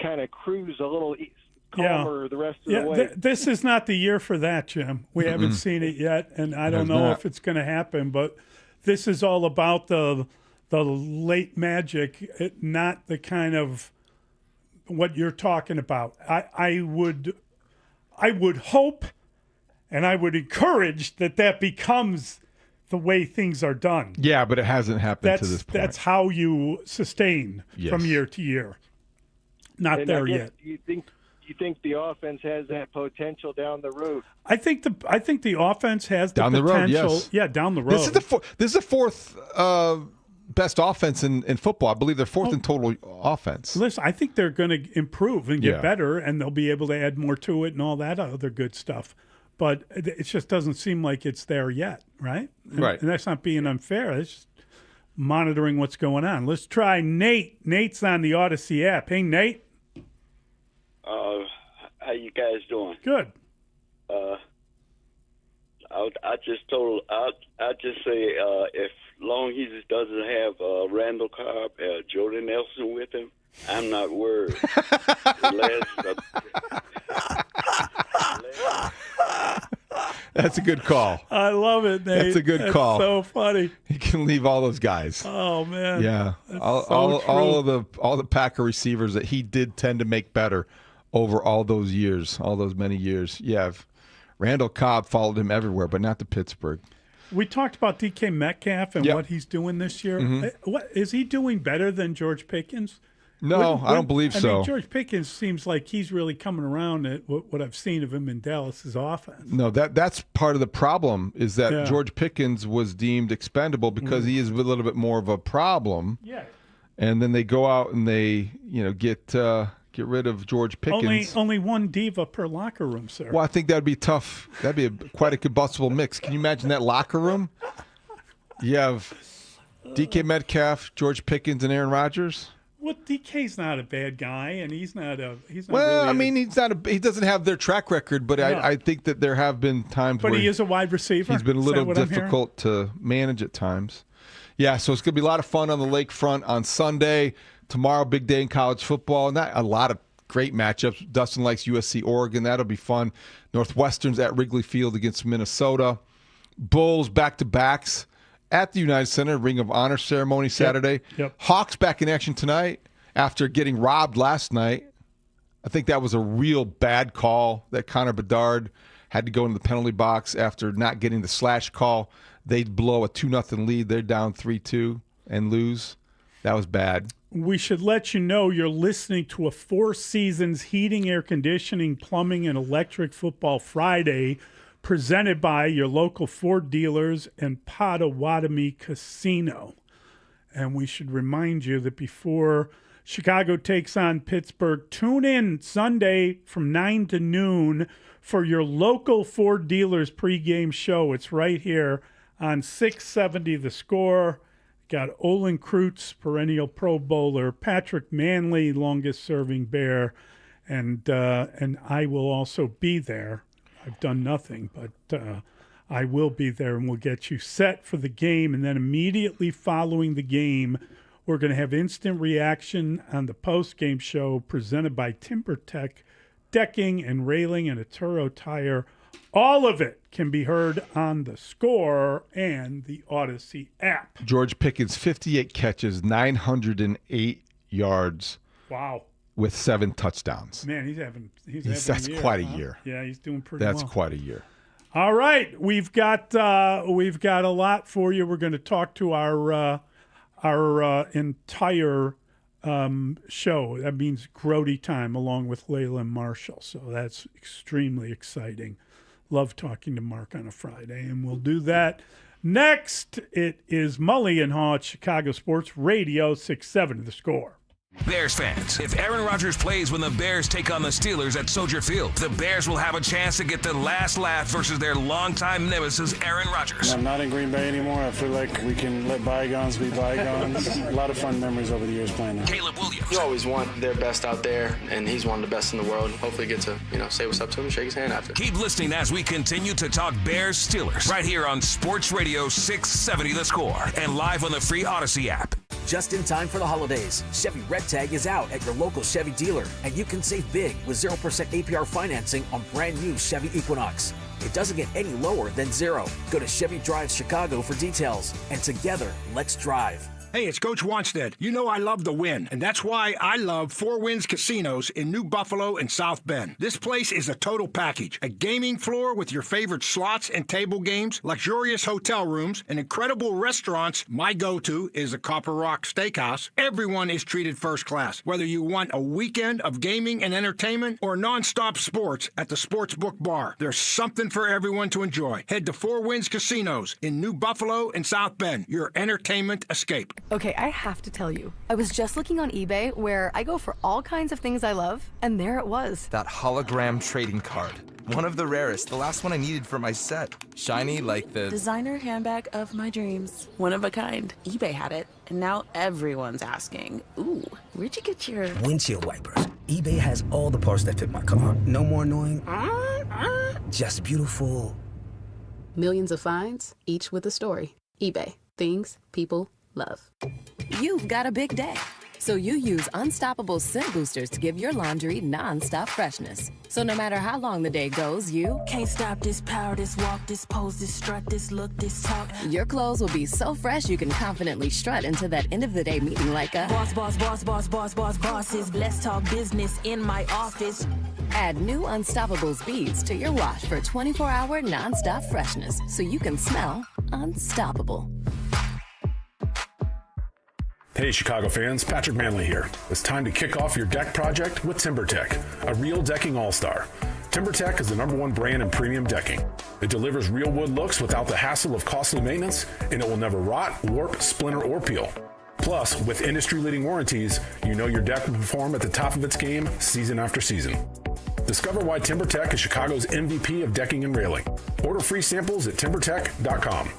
kind of cruise a little calmer the rest of the way? This is not the year for that, Jim. We haven't seen it yet, and I don't know if it's going to happen, but this is all about the late magic, not the kind of what you're talking about. I would hope and I would encourage that becomes the way things are done. Yeah, but it hasn't happened to this point. That's how you sustain from year to year. Not And there I guess yet. You think the offense has that potential down the road? I think the offense has the Down the potential. road, yes. Yeah, down the road. This is the fourth best offense in football. I believe they're fourth in total offense. Listen, I think they're going to improve and get Yeah. better, and they'll be able to add more to it and all that other good stuff. But it just doesn't seem like it's there yet, right? Right. And that's not being unfair. It's just monitoring what's going on. Let's try Nate. Nate's on the Odyssey app. Hey, Nate. How you guys doing? Good. I just say if long he doesn't have Randall Cobb, Jordan Nelson with him, I'm not worried. That's a good call. I love it, Nate. That's a good call. So funny. He can leave all those guys. Oh man. Yeah, That's all the Packer receivers that he did tend to make better over all those years, all those many years. Yeah, Randall Cobb followed him everywhere, but not to Pittsburgh. We talked about DK Metcalf and what he's doing this year. Mhm. What is he doing better than George Pickens? No, I don't believe so. I mean, George Pickens seems like he's really coming around at what I've seen of him in Dallas's offense. No, that's part of the problem is that Yeah. George Pickens was deemed expendable because he is a little bit more of a problem. Yeah. And then they go out and they, get rid of George Pickens. Only one diva per locker room, sir. Well, I think that'd be tough. That'd be quite a combustible mix. Can you imagine that locker room? You have DK Metcalf, George Pickens, and Aaron Rodgers. Well, DK's not a bad guy, and he's not Well, really I mean, he doesn't have their track record, but No. I think that there have been times But where he is a wide receiver. he's been a Is that little what I'm hearing? difficult to manage at times. Yeah, so it's going to be a lot of fun on the lakefront on Sunday. Tomorrow, big day in college football. Not a lot of great matchups. Dustin likes USC, Oregon. That'll be fun. Northwestern's at Wrigley Field against Minnesota. Bulls back-to-backs at the United Center, Ring of Honor ceremony Saturday. Yep. Hawks back in action tonight after getting robbed last night. I think that was a real bad call that Connor Bedard had to go into the penalty box after not getting the slash call. They'd blow a 2-0 lead. They're down 3-2 and lose. That was bad. We should let you know you're listening to a Four Seasons Heating, Air Conditioning, Plumbing, and Electric Football Friday presented by your local Ford dealers and Potawatomi Casino. And we should remind you that before Chicago takes on Pittsburgh, tune in Sunday from 9 to noon for your local Ford dealers pregame show. It's right here on 670 The Score. Got Olin Kreutz, perennial Pro Bowler, Patrick Manley, longest-serving Bear, and I will also be there. I've done nothing, but I will be there, and we'll get you set for the game. And then immediately following the game, we're going to have instant reaction on the post-game show presented by TimberTech Decking and Railing and Atturo Tire. All of it can be heard on The Score and the Odyssey app. George Pickens, 58 catches, 908 yards. Wow. With 7 touchdowns. Man, he's having That's a year, quite a huh? year. Yeah, he's doing pretty well. That's quite a year. All right, we've got a lot for you. We're going to talk to our entire show. That means Grody time along with Layla and Marshall. So that's extremely exciting. Love talking to Mark on a Friday, and we'll do that next. It is Mully and Haugh at Chicago Sports Radio 670 The Score. Bears fans, if Aaron Rodgers plays when the Bears take on the Steelers at Soldier Field, the Bears will have a chance to get the last laugh versus their longtime nemesis, Aaron Rodgers. I'm not in Green Bay anymore. I feel like we can let bygones be bygones. A lot of fun memories over the years playing there. Caleb Williams. You always want their best out there, and he's one of the best in the world. Hopefully get to, say what's up to him and shake his hand after. Keep listening as we continue to talk Bears-Steelers right here on Sports Radio 670 The Score and live on the free Odyssey app. Just in time for the holidays, Chevy Red Tag is out at your local Chevy dealer, and you can save big with 0% APR financing on brand new Chevy Equinox. It doesn't get any lower than 0. Go to Chevy Drive Chicago for details, and together, let's drive. Hey, it's Coach Wanstead. You know I love the win, and that's why I love Four Winds Casinos in New Buffalo and South Bend. This place is a total package. A gaming floor with your favorite slots and table games, luxurious hotel rooms, and incredible restaurants. My go-to is the Copper Rock Steakhouse. Everyone is treated first class, whether you want a weekend of gaming and entertainment or non-stop sports at the Sportsbook Bar. There's something for everyone to enjoy. Head to Four Winds Casinos in New Buffalo and South Bend, your entertainment escape. Okay, I have to tell you, I was just looking on eBay where I go for all kinds of things I love, and there it was. That hologram trading card. One of the rarest, the last one I needed for my set. Shiny like the designer handbag of my dreams. One of a kind. eBay had it, and now everyone's asking, ooh, where'd you get your windshield wipers? eBay has all the parts that fit my car. No more annoying, just beautiful. Millions of finds, each with a story. eBay. Things people love. You've got a big day, so you use Unstoppable Scent Boosters to give your laundry non-stop freshness. So no matter how long the day goes, you can't stop this power, this walk, this pose, this strut, this look, this talk. Your clothes will be so fresh you can confidently strut into that end of the day meeting like a bosses. Let's talk business in my office. Add new Unstoppables beads to your wash for 24-hour non-stop freshness, so you can smell unstoppable. Hey Chicago fans, Patrick Manley here. It's time to kick off your deck project with TimberTech, a real decking all-star. TimberTech is the #1 brand in premium decking. It delivers real wood looks without the hassle of costly maintenance, and it will never rot, warp, splinter, or peel. Plus, with industry-leading warranties, you know your deck will perform at the top of its game season after season. Discover why TimberTech is Chicago's MVP of decking and railing. Order free samples at timbertech.com.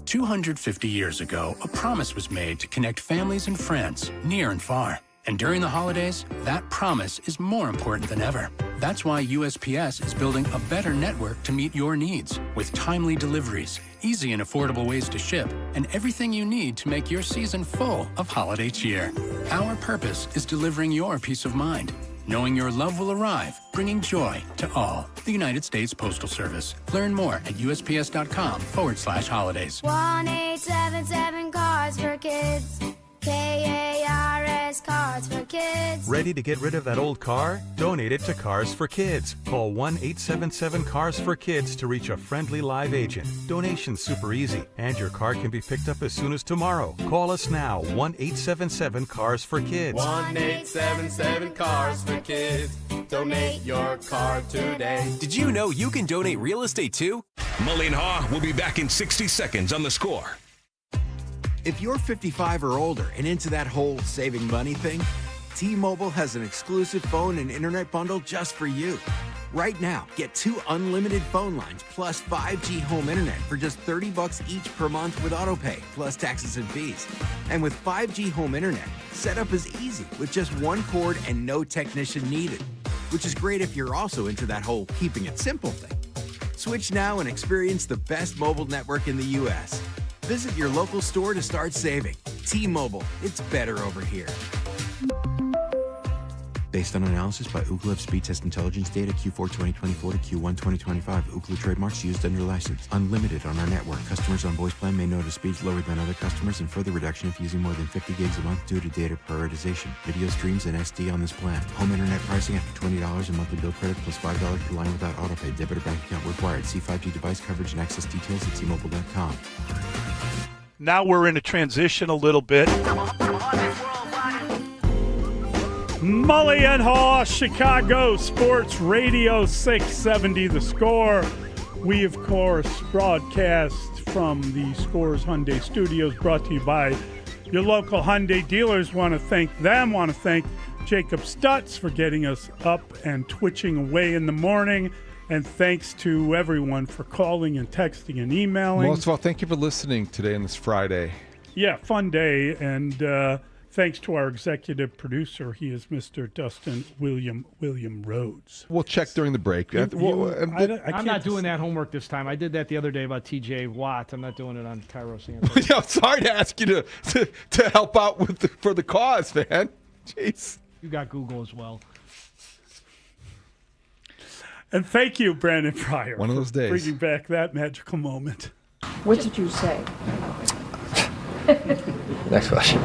250 years ago, a promise was made to connect families and friends near and far. And during the holidays, that promise is more important than ever. That's why USPS is building a better network to meet your needs, with timely deliveries, easy and affordable ways to ship, and everything you need to make your season full of holiday cheer. Our purpose is delivering your peace of mind, knowing your love will arrive, bringing joy to all. The United States Postal Service. Learn more at USPS.com/holidays. 1-877 Cars for Kids. KARS Cars for Kids. Ready to get rid of that old car? Donate it to Cars for Kids. Call 1-877-CARS-FOR-KIDS to reach a friendly live agent. Donation's super easy, and your car can be picked up as soon as tomorrow. Call us now, 1-877-CARS-FOR-KIDS. 1-877-CARS-FOR-KIDS. Donate your car today. Did you know you can donate real estate too? Mully and Haugh will be back in 60 seconds on The Score. If you're 55 or older and into that whole saving money thing, T-Mobile has an exclusive phone and internet bundle just for you. Right now, get 2 unlimited phone lines plus 5G home internet for just $30 each per month with autopay, plus taxes and fees. And with 5G home internet, setup is easy with just 1 cord and no technician needed, which is great if you're also into that whole keeping it simple thing. Switch now and experience the best mobile network in the U.S. Visit your local store to start saving. T-Mobile, it's better over here. Based on analysis by Ookla of speed test intelligence data Q4 2024 to Q1 2025. Ookla trademarks used under license. Unlimited on our network. Customers on voice plan may notice speeds lower than other customers and further reduction if using more than 50 gigs a month due to data prioritization. Video streams and SD on this plan. Home internet pricing after $20 and monthly bill credit plus $5 per line without autopay. Debit or bank account required. See 5G device coverage and access details at T-Mobile.com. Now we're in a transition a little bit. Mully and Haugh, Chicago Sports Radio 670 The Score. We, of course, broadcast from the Scores Hyundai Studios, brought to you by your local Hyundai dealers. Want to thank them. Want to thank Jacob Stutz for getting us up and twitching away in the morning. And thanks to everyone for calling and texting and emailing. Most of all, thank you for listening today on this Friday. Yeah, fun day. And thanks to our executive producer. He is Mr. Dustin William Rhodes. We'll check during the break. I'm not doing that homework this time. I did that the other day about T.J. Watt. I'm not doing it on Cairo Santos. Yeah, sorry to ask you to help out for the cause, man. Jeez. You got Google as well. And thank you, Brandon Pryor. One of those days. Bringing back that magical moment. What did you say? Next question.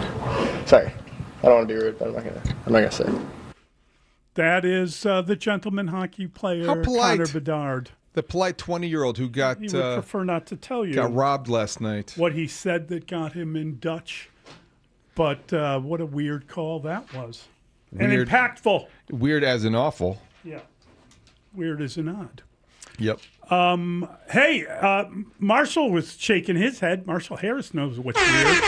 Sorry, I don't want to be rude, but I'm not gonna say. That is the gentleman hockey player, How polite. Connor Bedard. The polite 20-year-old who got He would prefer not to tell you got robbed last night. what he said that got him in Dutch. But what a weird call that was. And Weird. impactful. Weird as in awful. Yeah. Weird as an odd. Yep. Hey, Marshall was shaking his head. Marshall Harris knows what's weird.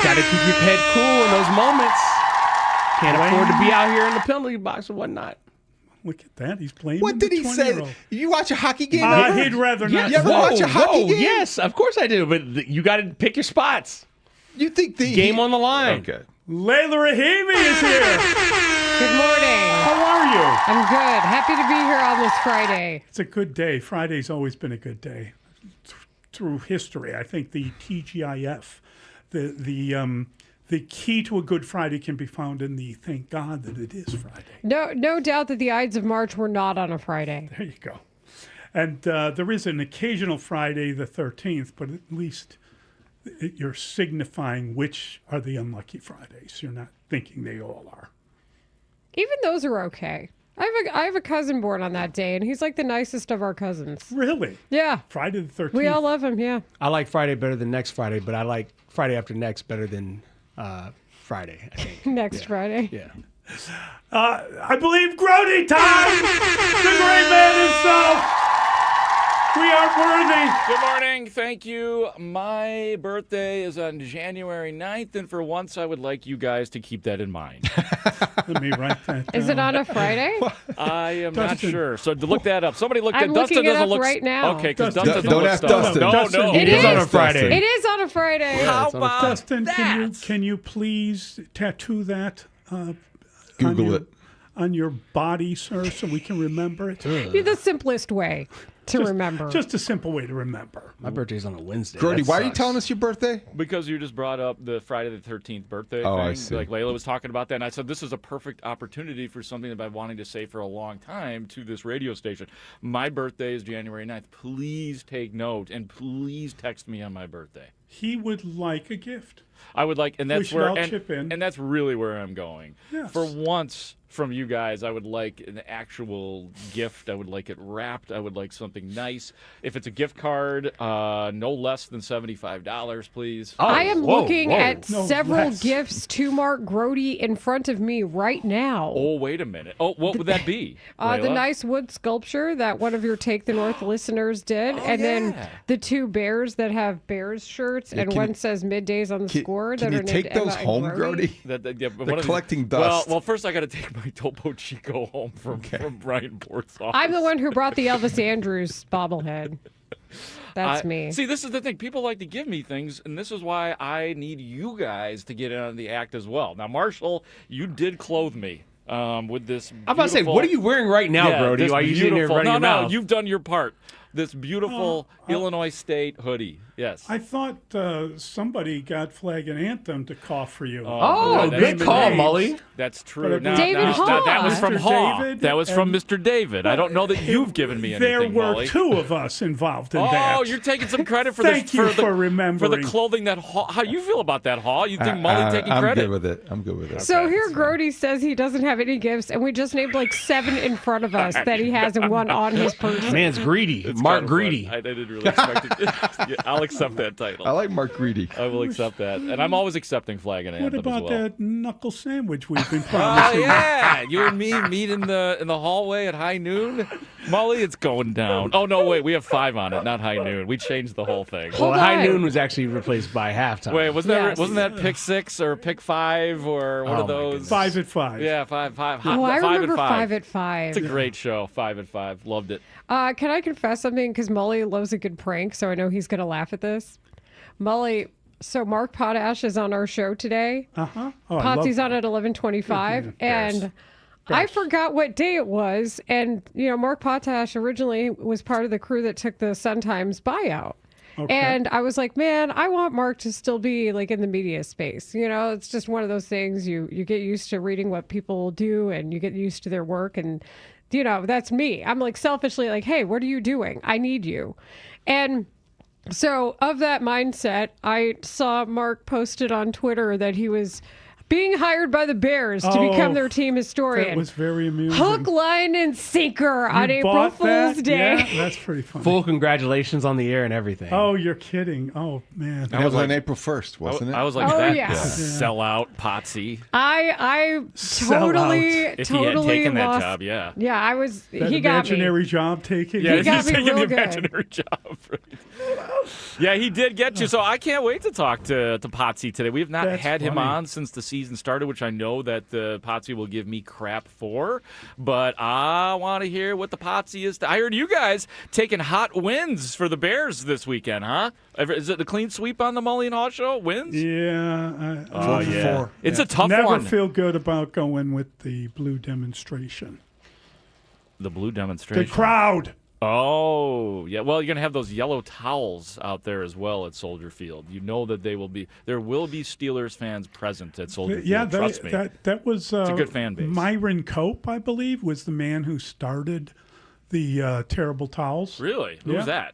Got to keep your head cool in those moments. Can't afford to be out here in the penalty box or whatnot. Look at that. He's playing. What did he say? You watch a hockey game? He'd rather not. You ever watch a hockey game? Yes, of course I do. But you got to pick your spots. You think the game on the line? Okay. Layla Rahimi is here. Good morning. How are you? I'm good. Happy to be here on this Friday. It's a good day. Friday's always been a good day through history. I think the TGIF, the key to a good Friday can be found in the thank God that it is Friday. No doubt that the Ides of March were not on a Friday. There you go. And there is an occasional Friday, the 13th, but at least you're signifying which are the unlucky Fridays. You're not thinking they all are. Even those are okay. I have a cousin born on that day, and he's like the nicest of our cousins. Really? Yeah. Friday the 13th. We all love him, yeah. I like Friday better than next Friday, but I like Friday after next better than Friday, I think. Next Friday. Yeah. I believe Grody time! The great man himself! We are worthy. Good morning. Thank you. My birthday is on January 9th, and for once, I would like you guys to keep that in mind. Let me write that down. Is it on a Friday? I am Dustin. not sure. So to look that up. Somebody look I'm at Dustin. looking it Doesn't up look right now. Okay, because Dustin. Dustin doesn't Don't look ask stuff. Dustin. No, Dustin, no. it is on a Friday. It is on a Friday. How about Dustin, that? can you please tattoo that? Google it. On your body, sir, so we can remember it. The simplest way to remember. Just a simple way to remember. My birthday's on a Wednesday. Grody, That why are you sucks. telling us your birthday? Because you just brought up the Friday the 13th birthday Oh, thing. I see. Like Layla was talking about that, and I said this is a perfect opportunity for something that I've been wanting to say for a long time to this radio station. My birthday is January 9th. Please take note, and please text me on my birthday. He would like a gift. I would like, and We that's should where, all and, chip in. and that's really where I'm going. Yes. For once, from you guys, I would like an actual gift. I would like it wrapped. I would like something nice. If it's a gift card, no less than $75, please. I am looking at No several less. gifts to Mark Grody in front of me right now. Oh, wait a minute. Oh, what would that be? The Layla? nice wood sculpture that one of your Take the North listeners did, and then the two bears that have Bears shirts, and can one you- says Middays on the score. Can that you are take named those Emma and home, Grody. Grody? Yeah, but They're one of collecting these, dust. Well, first I got to take my Topo Chico home from Brian Port's office. I'm the one who brought the Elvis Andrews bobblehead. That's me. See, this is the thing. People like to give me things, and this is why I need you guys to get in on the act as well. Now, Marshall, you did clothe me with this. I'm about to say, what are you wearing right now, Brody? this Why are you sitting there beautiful- running No, your no, mouth? you've done your part. This beautiful Illinois State hoodie. Yes. I thought somebody got Flag and Anthem to cough for you. Oh, good call, Mully. That's true. But Now, David now, Haugh. that was from Mr. Haugh. David That was from and- Mr. David. I don't know that you've given me anything, There were Mully. two of us involved in Oh, that. you're taking some credit for Thank this. you for for the remembering. clothing that Haugh. How you feel about that, Haugh? You think Mully taking I'm credit? good with it. I'm good with it. So here Grody says he doesn't have any gifts, and we just named like 7 in front of us that he has and one on his person. Man's greedy. It's Mark kind of fun. Greedy. I didn't really expect it. Yeah, I'll accept that title. I like Mark Greedy. I will accept that, and I'm always accepting Flag and What Anthem about as well. that knuckle sandwich we've been Oh promising? yeah, you and me meet in the hallway at high noon. Molly, it's going down. Oh no, wait, we have 5 on it, not high noon. We changed the whole thing. Well, Hold high on. noon was actually replaced by halftime. Wait, wasn't Yes. that pick 6 or pick 5 or one Oh, of my those? goodness. 5 at 5. Yeah, 5. Oh, I 5 remember and 5. 5 at 5. It's a great show. 5 at 5. Loved it. Can I confess something? Because Mully loves a good prank, so I know he's going to laugh at this. Mully, so Mark Potash is on our show today. Uh-huh. Oh, I love Potsy's that. on at 11:25, Bears. and I forgot what day it was. And, Mark Potash originally was part of the crew that took the Sun Times buyout. Okay. And I was like, man, I want Mark to still be like in the media space. It's just one of those things you get used to reading what people do and you get used to their work. And, that's me. I'm like selfishly like, hey, what are you doing? I need you. And So, of that mindset, I saw Mark posted on Twitter that he was being hired by the Bears to become their team historian. That was very amusing. Hook, line, and sinker on April Fool's Day. Yeah, that's pretty funny. Full congratulations on the air and everything. Oh, you're kidding. Oh, man. That was on April 1st, wasn't it? I was like, Oh, that yeah. sellout Potsy. I Sell totally, If he had totally taken that lost. job, yeah. Yeah, I was. That he got me. imaginary job taking. Yeah, He got he's me taking real the good. imaginary job. Yeah, he did get you. So I can't wait to talk to Potsy today. We have not That's had him funny. on since the season started, which I know that Potsy will give me crap for. But I want to hear what the Potsy is. I heard you guys taking hot wins for the Bears this weekend, huh? Is it the clean sweep on the Mully and Haugh show? Wins? Yeah. Oh, yeah. It's a tough Never one. feel good about going with the blue demonstration. The blue demonstration. The crowd. Oh, yeah. Well, you're going to have those yellow towels out there as well at Soldier Field. You know that there will be Steelers fans present at Soldier Field. Yeah, Trust me. that was it's a good fan base. Myron Cope, I believe, was the man who started the terrible towels. Really? Who's that?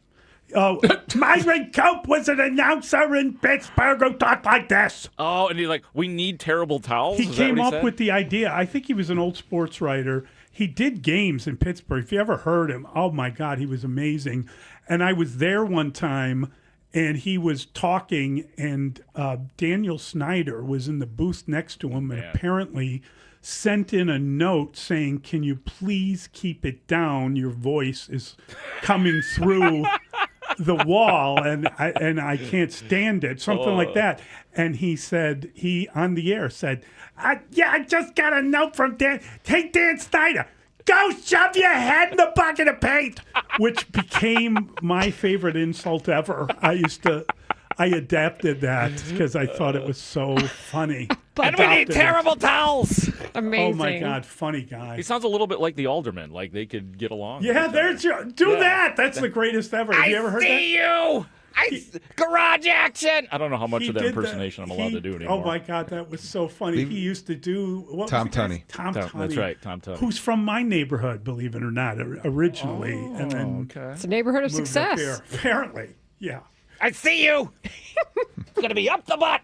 Oh, Myron Cope was an announcer in Pittsburgh who talked like this. Oh, and he's like, we need terrible towels? He Is that came what up said? with the idea. I think he was an old sports writer. He did games in Pittsburgh. If you ever heard him, oh my God, he was amazing. And I was there one time, and he was talking, and Daniel Snyder was in the booth next to him, and apparently sent in a note saying, "Can you please keep it down? Your voice is coming through the wall, and I can't stand it." Something like that. And he said, on the air said, "Yeah, I just got a note from Dan. Hey, Dan Snyder, go shove your head in the bucket of paint," which became my favorite insult ever. I adapted that because I thought it was so funny. And we need terrible towels. Amazing. Oh my God, funny guy. He sounds a little bit like the alderman. Like they could get along. Yeah, there's your that. That's the greatest ever. Have you ever heard that? you. Garage action. I don't know how much He of that did impersonation I'm allowed to do anymore. Oh my God, that was so funny. He used to do Tom Tunney. Tom Tunney. That's right, Tom Tunney. Who's from my neighborhood, believe it or not, originally, and then It's a neighborhood of moved up success. here. Apparently, yeah. I see you. It's gonna be up the butt.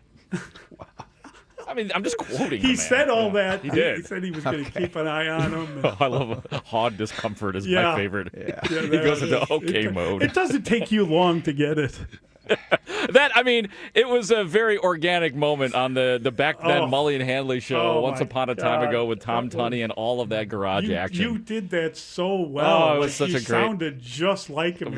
I mean, I'm just quoting. He the man. said all that. He did. He said he was going to keep an eye on him. Oh, I love Haugh discomfort is my favorite. Yeah, He goes into okay mode. It doesn't take you long to get it. It was a very organic moment on the back then Mully and Hanley show once my upon a time God. ago with Tom Tunney and all of that garage action. You did that so well. Oh, it was such you a great- sounded just like him.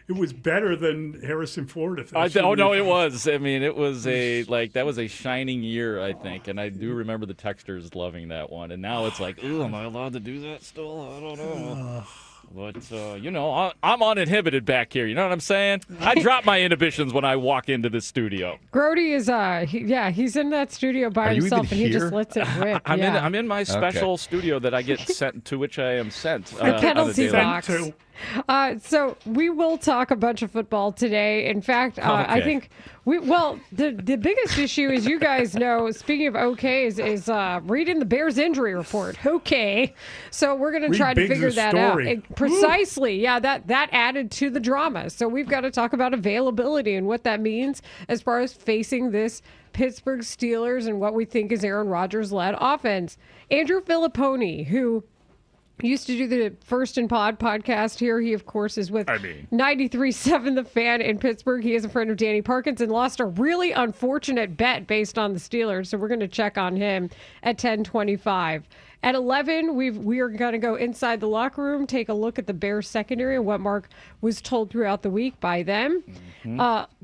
It was better than Harrison Ford. If it was. I mean, it was that was a shining year, I think, and I do remember the texters loving that one. And now it's like, ooh, am I allowed to do that still? I don't know. But, I'm uninhibited back here. You know what I'm saying? I drop my inhibitions when I walk into the studio. Grody is, he's in that studio by Are you himself, even and he just here? lets it rip. I'm in my special studio that I get sent to, which I am sent. The on a penalty daily- box. So we will talk a bunch of football today. In fact, I think the biggest issue, as you guys know, speaking of OKs, is reading the Bears injury report. Okay. So we're going to try to figure that out. Precisely. Yeah, that added to the drama. So we've got to talk about availability and what that means as far as facing this Pittsburgh Steelers and what we think is Aaron Rodgers-led offense. Andrew Filipponi, who used to do the First and Pod podcast here. He, of course, is with 93.7 The Fan in Pittsburgh. He is a friend of Danny Parkins and lost a really unfortunate bet based on the Steelers. So we're going to check on him at 10:25. At 11, we are going to go inside the locker room, take a look at the Bears secondary and what Mark was told throughout the week by them.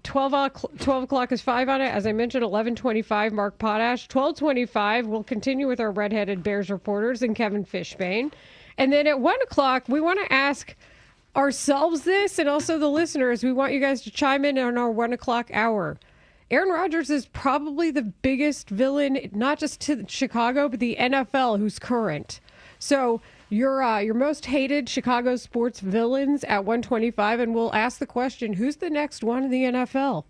12 o'clock is 5 on it. As I mentioned, 11:25, Mark Potash. 12:25, we'll continue with our redheaded Bears reporters and Kevin Fishbane. And then at 1 o'clock, we want to ask ourselves this and also the listeners. We want you guys to chime in on our 1 o'clock hour. Aaron Rodgers is probably the biggest villain, not just to Chicago, but the NFL who's current. So your most hated Chicago sports villains at 125, and we'll ask the question, who's the next one in the NFL?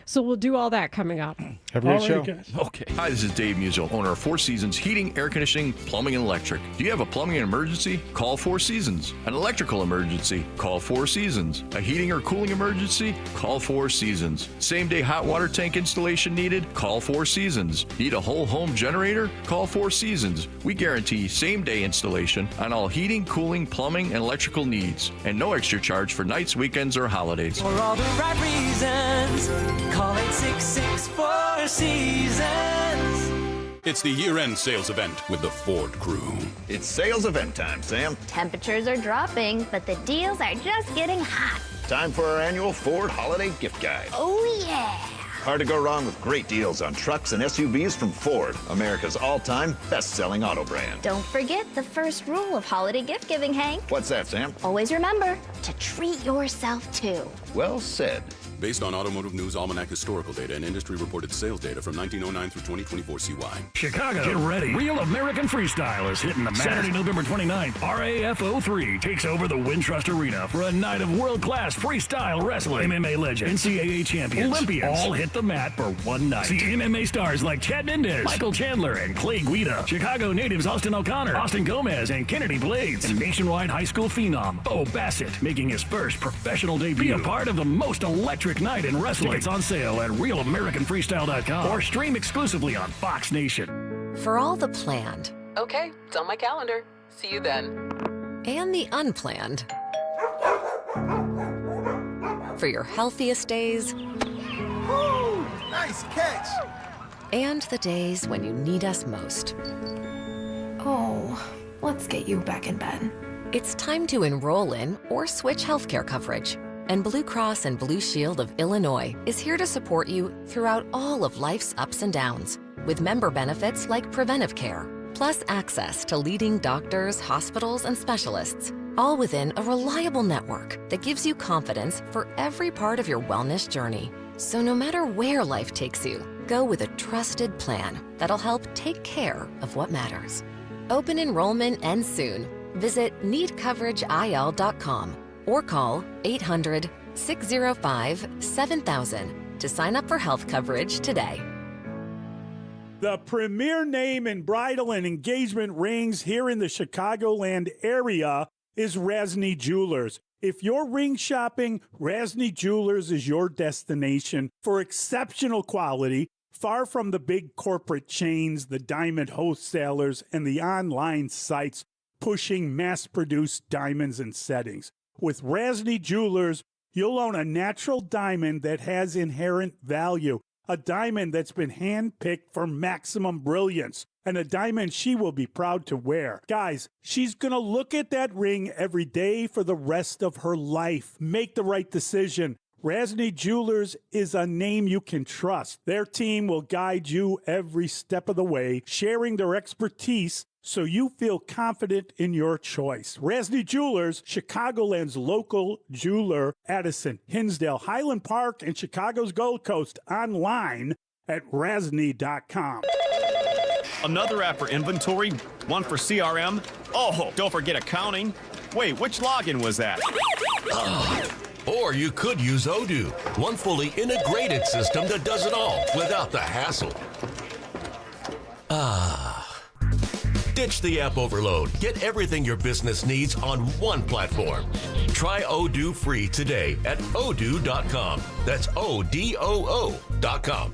So we'll do all that coming up. Have a great All show. right, guys. Okay. Hi, this is Dave Musial, owner of Four Seasons Heating, Air Conditioning, Plumbing, and Electric. Do you have a plumbing emergency? Call Four Seasons. An electrical emergency? Call Four Seasons. A heating or cooling emergency? Call Four Seasons. Same-day hot water tank installation needed? Call Four Seasons. Need a whole home generator? Call Four Seasons. We guarantee same-day installation on all heating, cooling, plumbing, and electrical needs. And no extra charge for nights, weekends, or holidays. For all the right reasons, call 866-4 Seasons. It's the year-end sales event with the Ford crew. It's sales event time, Sam. Temperatures are dropping, but the deals are just getting hot. Time for our annual Ford Holiday Gift Guide. Oh, yeah. Hard to go wrong with great deals on trucks and SUVs from Ford, America's all-time best-selling auto brand. Don't forget the first rule of holiday gift giving, Hank. What's that, Sam? Always remember to treat yourself, too. Well said. Based on Automotive News Almanac historical data and industry-reported sales data from 1909 through 2024 CY. Chicago, get ready. Real American Freestyle is hitting the mat. Saturday, November 29th, RAFO3 takes over the Wintrust Arena for a night of world-class freestyle wrestling. MMA legends, NCAA champions, Olympians all hit the mat for one night. See MMA stars like Chad Mendez, Michael Chandler, and Clay Guida. Chicago natives Austin O'Connor, Austin Gomez, and Kennedy Blades. And nationwide high school phenom, Bo Bassett, making his first professional debut. Be a part of the most electric night in wrestling. Tickets on sale at realamericanfreestyle.com or stream exclusively on Fox Nation. For all the planned. Okay, it's on my calendar. See you then. And the unplanned. For your healthiest days. Woo! Nice catch! And the days when you need us most. Oh, let's get you back in bed. It's time to enroll in or switch healthcare coverage. And Blue Cross and Blue Shield of Illinois is here to support you throughout all of life's ups and downs, with member benefits like preventive care, plus access to leading doctors, hospitals, and specialists, all within a reliable network that gives you confidence for every part of your wellness journey. So no matter where life takes you, go with a trusted plan that'll help take care of what matters. Open enrollment ends soon. Visit needcoverageil.com or call 800-605-7000 to sign up for health coverage today. The premier name in bridal and engagement rings here in the Chicagoland area is Rasny Jewelers. If you're ring shopping, Rasny Jewelers is your destination for exceptional quality, far from the big corporate chains, the diamond wholesalers, and the online sites pushing mass-produced diamonds and settings. With Rasny Jewelers, you'll own a natural diamond that has inherent value, a diamond that's been handpicked for maximum brilliance, and a diamond she will be proud to wear. Guys, she's going to look at that ring every day for the rest of her life. Make the right decision. Rasny Jewelers is a name you can trust. Their team will guide you every step of the way, sharing their expertise so you feel confident in your choice. Rasny Jewelers, Chicagoland's local jeweler, Addison, Hinsdale, Highland Park, and Chicago's Gold Coast, online at rasny.com. Another app for inventory, one for CRM. Oh, don't forget accounting. Wait, which login was that? Or you could use Odoo, one fully integrated system that does it all without the hassle. Ditch the app overload. Get everything your business needs on one platform. Try Odoo free today at odoo.com. That's ODOO.com.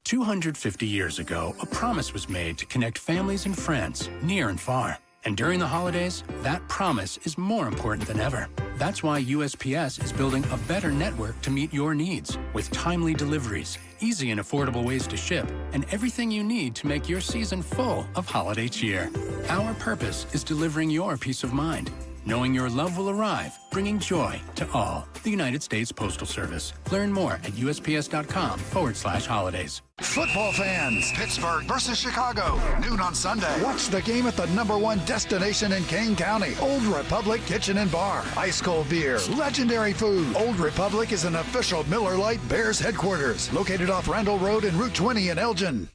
250 years ago, a promise was made to connect families and friends near and far. And during the holidays, that promise is more important than ever. That's why USPS is building a better network to meet your needs, with timely deliveries, easy and affordable ways to ship, and everything you need to make your season full of holiday cheer. Our purpose is delivering your peace of mind, knowing your love will arrive, bringing joy to all. The United States Postal Service. Learn more at USPS.com/holidays. Football fans, Pittsburgh versus Chicago, noon on Sunday. Watch the game at the #1 destination in Kane County, Old Republic Kitchen and Bar. Ice cold beer, legendary food. Old Republic is an official Miller Lite Bears headquarters, located off Randall Road and Route 20 in Elgin.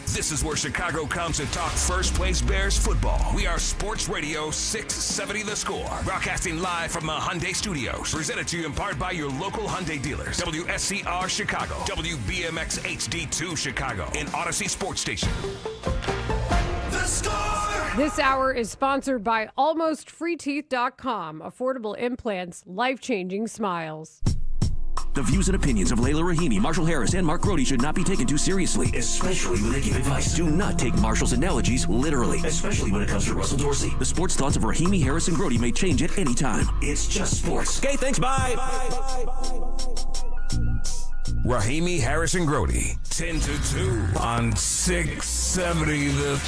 This is where Chicago comes to talk first place Bears football. We are Sports Radio 670 The Score. Broadcasting live from the Hyundai Studios. Presented to you in part by your local Hyundai dealers. WSCR Chicago. WBMX HD2 Chicago. And Odyssey Sports Station. The Score! This hour is sponsored by AlmostFreeTeeth.com. Affordable implants, life-changing smiles. The views and opinions of Layla Rahimi, Marshall Harris, and Mark Grody should not be taken too seriously, especially when they give advice. Do not take Marshall's analogies literally, especially when it comes to Russell Dorsey. The sports thoughts of Rahimi, Harris, and Grody may change at any time. It's just sports. Okay, thanks, bye. Rahimi, Harris, and Grody, 10 to 2 on 670 The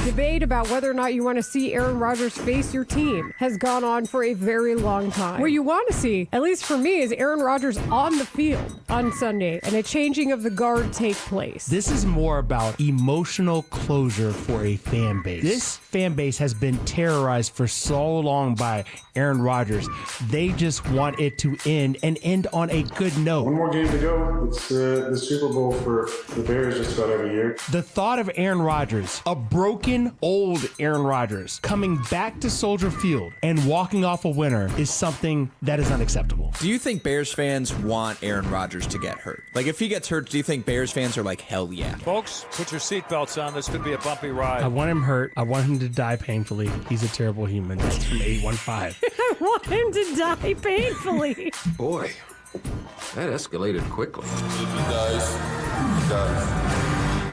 Debate about whether or not you want to see Aaron Rodgers face your team has gone on for a very long time. What you want to see, at least for me, is Aaron Rodgers on the field on Sunday and a changing of the guard take place. This is more about emotional closure for a fan base. This fan base has been terrorized for so long by Aaron Rodgers. They just want it to end and end on a good note. One more game to go. It's the Super Bowl for the Bears just about every year. The thought of Aaron Rodgers, a broken, old Aaron Rodgers, coming back to Soldier Field and walking off a winner is something that is unacceptable. Do you think Bears fans want Aaron Rodgers to get hurt? Like, if he gets hurt, do you think Bears fans are like, hell yeah? Folks, put your seatbelts on. This could be a bumpy ride. I want him hurt. I want him to die painfully. He's a terrible human. That's from 815. I want him to die painfully. Boy, that escalated quickly.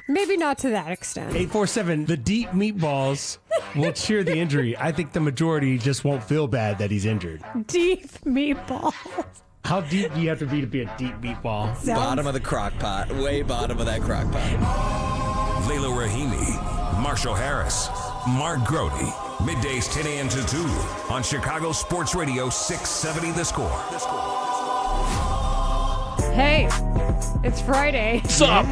Maybe not to that extent. 847, the deep meatballs will cheer the injury. I think the majority just won't feel bad that he's injured. Deep meatballs. How deep do you have to be a deep meatball? Bottom of the crock pot. Way bottom of that crock pot. Layla Rahimi, Marshall Harris, Mark Grody. Middays 10 a.m. to 2 on Chicago Sports Radio 670 The Score. Hey, it's Friday. What's up?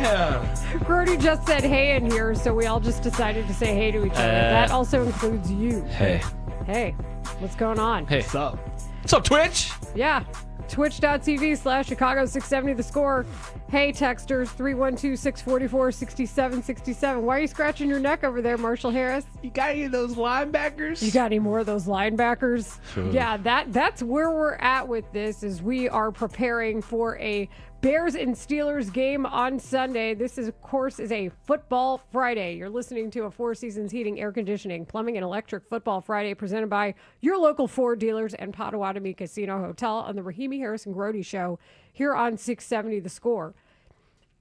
Grody just said hey in here, so we all just decided to say hey to each other. That also includes you. Hey. Hey, what's going on? Hey. What's up? What's up, Twitch? Yeah. Twitch.tv/Chicago 670 The Score. Hey, texters, 312-644-6767. Why are you scratching your neck over there, Marshall Harris? You got any of those linebackers? You got any more of those linebackers? Sure. Yeah, that's where we're at with this, is we are preparing for a Bears and Steelers game on Sunday. This, is, of course, is a Football Friday. You're listening to a Four Seasons Heating, Air Conditioning, Plumbing, and Electric Football Friday presented by your local Ford dealers and Potawatomi Casino Hotel on the Rahimi, Harris, and Grody Show here on 670 The Score.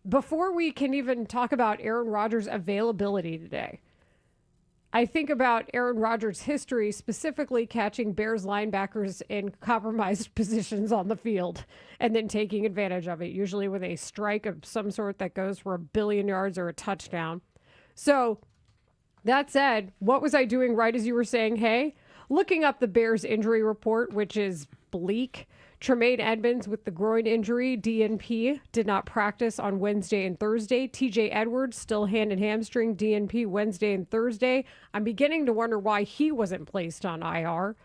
Before we can even talk about Aaron Rodgers' availability today, I think about Aaron Rodgers' history, specifically catching Bears linebackers in compromised positions on the field and then taking advantage of it, usually with a strike of some sort that goes for 1 billion yards or a touchdown. So that said, what was I doing right as you were saying, hey? Looking up the Bears injury report, which is bleak. Tremaine Edmonds with the groin injury, DNP, did not practice on Wednesday and Thursday. TJ Edwards, still hand and hamstring, DNP Wednesday and Thursday. I'm beginning to wonder why he wasn't placed on IR.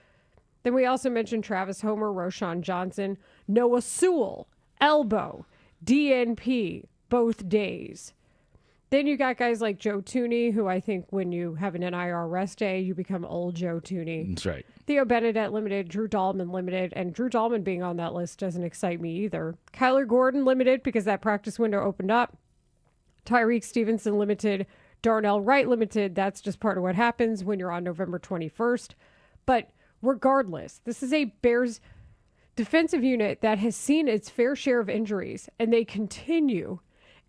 Then we also mentioned Travis Homer, Roshan Johnson, Noah Sewell, elbow, DNP, both days. Then you got guys like Joe Thuney, who I think when you have an NIR rest day, you become old Joe Thuney. That's right. Theo Benedette limited, Drew Dahlman limited, and Drew Dahlman being on that list doesn't excite me either. Kyler Gordon limited because that practice window opened up. Tyreek Stevenson limited, Darnell Wright limited. That's just part of what happens when you're on November 21st. But regardless, this is a Bears defensive unit that has seen its fair share of injuries, and they continue.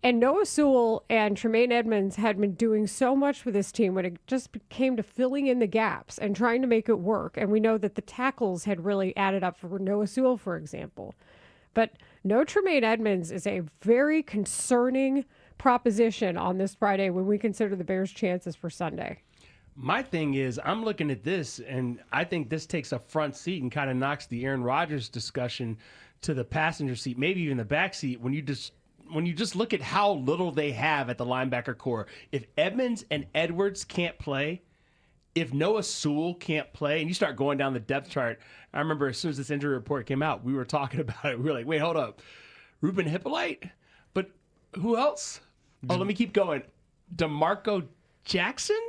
And Noah Sewell and Tremaine Edmonds had been doing so much for this team when it just came to filling in the gaps and trying to make it work. And we know that the tackles had really added up for Noah Sewell, for example. But no Tremaine Edmonds is a very concerning proposition on this Friday when we consider the Bears' chances for Sunday. My thing is, I'm looking at this, and I think this takes a front seat and kind of knocks the Aaron Rodgers discussion to the passenger seat, maybe even the back seat, when you just look at how little they have at the linebacker core. If Edmonds and Edwards can't play, if Noah Sewell can't play, and you start going down the depth chart, I remember as soon as this injury report came out, we were talking about it. We were like, wait, hold up. Ruben Hippolyte? But who else? Oh, let me keep going. DeMarco Jackson?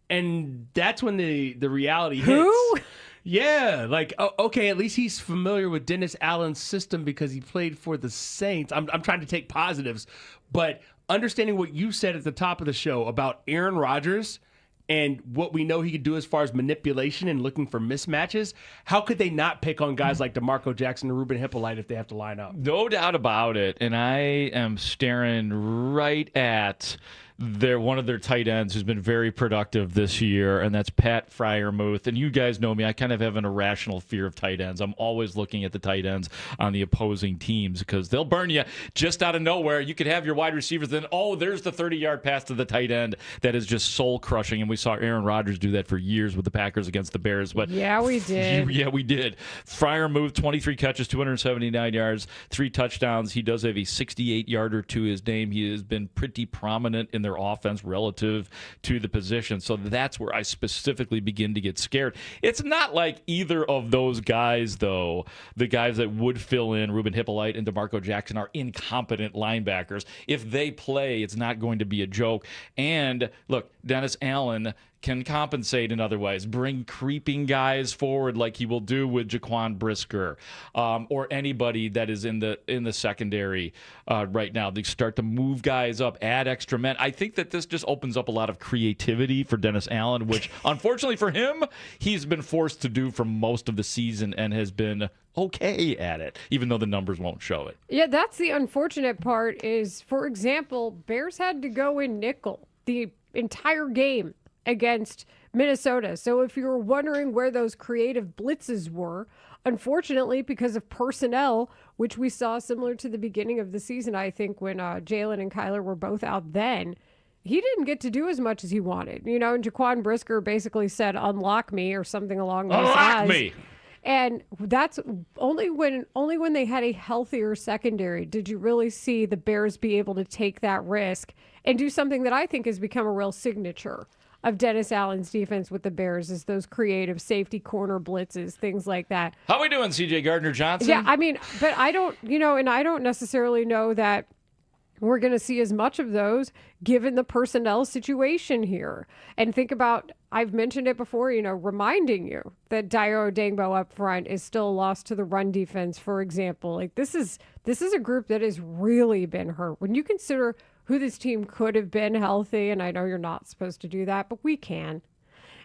And that's when the reality hits. Who? Yeah, like, okay, at least he's familiar with Dennis Allen's system because he played for the Saints. I'm trying to take positives, but understanding what you said at the top of the show about Aaron Rodgers and what we know he can do as far as manipulation and looking for mismatches, how could they not pick on guys like DeMarco Jackson and Ruben Hippolyte if they have to line up? No doubt about it, and I am staring right at one of their tight ends who's been very productive this year, and that's Pat Freiermuth. And you guys know me, I kind of have an irrational fear of tight ends. I'm always looking at the tight ends on the opposing teams because they'll burn you just out of nowhere. You could have your wide receivers, then, there's the 30-yard pass to the tight end that is just soul-crushing, and we saw Aaron Rodgers do that for years with the Packers against the Bears. But yeah, we did. Yeah, we did. Freiermuth, 23 catches, 279 yards, 3 touchdowns. He does have a 68-yarder to his name. He has been pretty prominent in their offense relative to the position. So that's where I specifically begin to get scared. It's not like either of those guys, though, the guys that would fill in Ruben Hippolyte and DeMarco Jackson, are incompetent linebackers. If they play, it's not going to be a joke. And look, Dennis Allen can compensate in other ways, bring creeping guys forward like he will do with Jaquan Brisker or anybody that is in the secondary right now. They start to move guys up, add extra men. I think that this just opens up a lot of creativity for Dennis Allen, which unfortunately for him, he's been forced to do for most of the season and has been okay at it, even though the numbers won't show it. Yeah, that's the unfortunate part is, for example, Bears had to go in nickel the entire game against Minnesota. So if you were wondering where those creative blitzes were, unfortunately, because of personnel, which we saw similar to the beginning of the season, I think, when Jalen and Kyler were both out then, he didn't get to do as much as he wanted. And Jaquan Brisker basically said, unlock me, or something along those lines. Unlock me! And that's only when they had a healthier secondary did you really see the Bears be able to take that risk and do something that I think has become a real signature of Dennis Allen's defense with the Bears, is those creative safety corner blitzes, things like that. How we doing, C.J. Gardner-Johnson? Yeah, I mean, but I don't, and I don't necessarily know that we're going to see as much of those given the personnel situation here. And think about, I've mentioned it before, reminding you that Dayo Odeyingbo up front is still a loss to the run defense, for example. Like this is a group that has really been hurt. When you consider who this team could have been healthy, and I know you're not supposed to do that, but we can.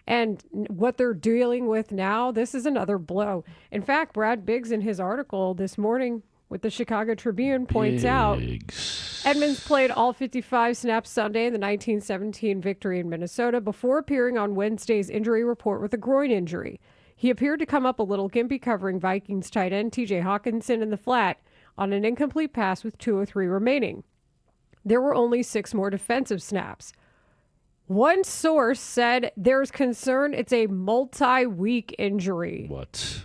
And what they're dealing with now, this is another blow. In fact, Brad Biggs in his article this morning with the Chicago Tribune points out Edmonds played all 55 snaps Sunday in the 1917 victory in Minnesota before appearing on Wednesday's injury report with a groin injury. He appeared to come up a little gimpy covering Vikings tight end TJ Hawkinson in the flat on an incomplete pass with 2:03 remaining. There were only 6 more defensive snaps. One source said there's concern it's a multi-week injury. What?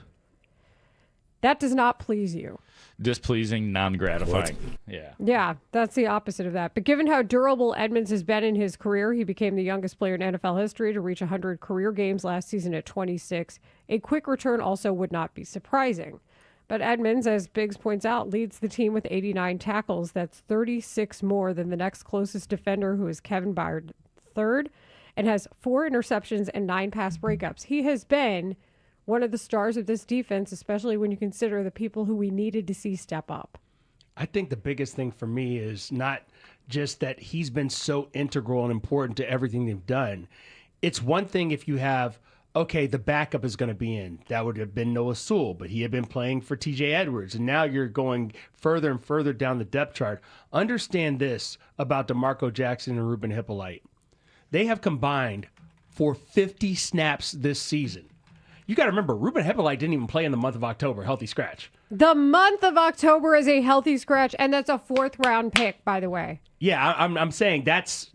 That does not please you. Displeasing, non-gratifying. Yeah. Yeah, that's the opposite of that. But given how durable Edmonds has been in his career, he became the youngest player in NFL history to reach 100 career games last season at 26. A quick return also would not be surprising. But Edmonds, as Biggs points out, leads the team with 89 tackles. That's 36 more than the next closest defender, who is Kevin Byard III, and has 4 interceptions and 9 pass breakups. He has been one of the stars of this defense, especially when you consider the people who we needed to see step up. I think the biggest thing for me is not just that he's been so integral and important to everything they've done. It's one thing if you have, okay, the backup is going to be in. That would have been Noah Sewell, but he had been playing for TJ Edwards, and now you're going further and further down the depth chart. Understand this about DeMarco Jackson and Ruben Hippolyte. They have combined for 50 snaps this season. You got to remember, Ruben Hippolyte didn't even play in the month of October, healthy scratch. The month of October is a healthy scratch, and that's a 4th-round pick, by the way. Yeah, I'm saying that's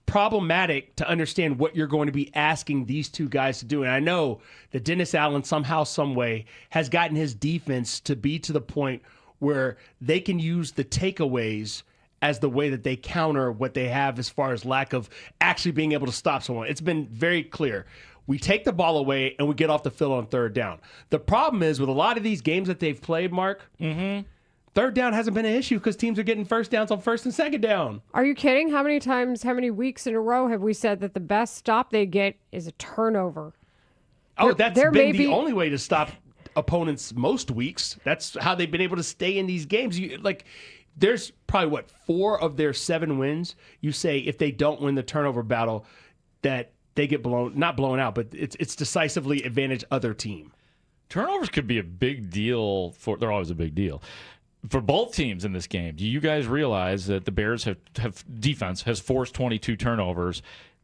problematic to understand what you're going to be asking these two guys to do. And I know that Dennis Allen somehow, some way, has gotten his defense to be to the point where they can use the takeaways as the way that they counter what they have as far as lack of actually being able to stop someone. It's been very clear. We take the ball away and we get off the field on 3rd down. The problem is with a lot of these games that they've played, Mark, Third down hasn't been an issue because teams are getting first downs on first and second down. Are you kidding? How many weeks in a row have we said that the best stop they get is a turnover? That's been the only way to stop opponents most weeks. That's how they've been able to stay in these games. There's probably, 4 of their 7 wins, you say if they don't win the turnover battle, that they get not blown out, but it's decisively advantage other team. Turnovers could be a big deal they're always a big deal for both teams in this game. Do you guys realize that the Bears defense has forced 22 turnovers?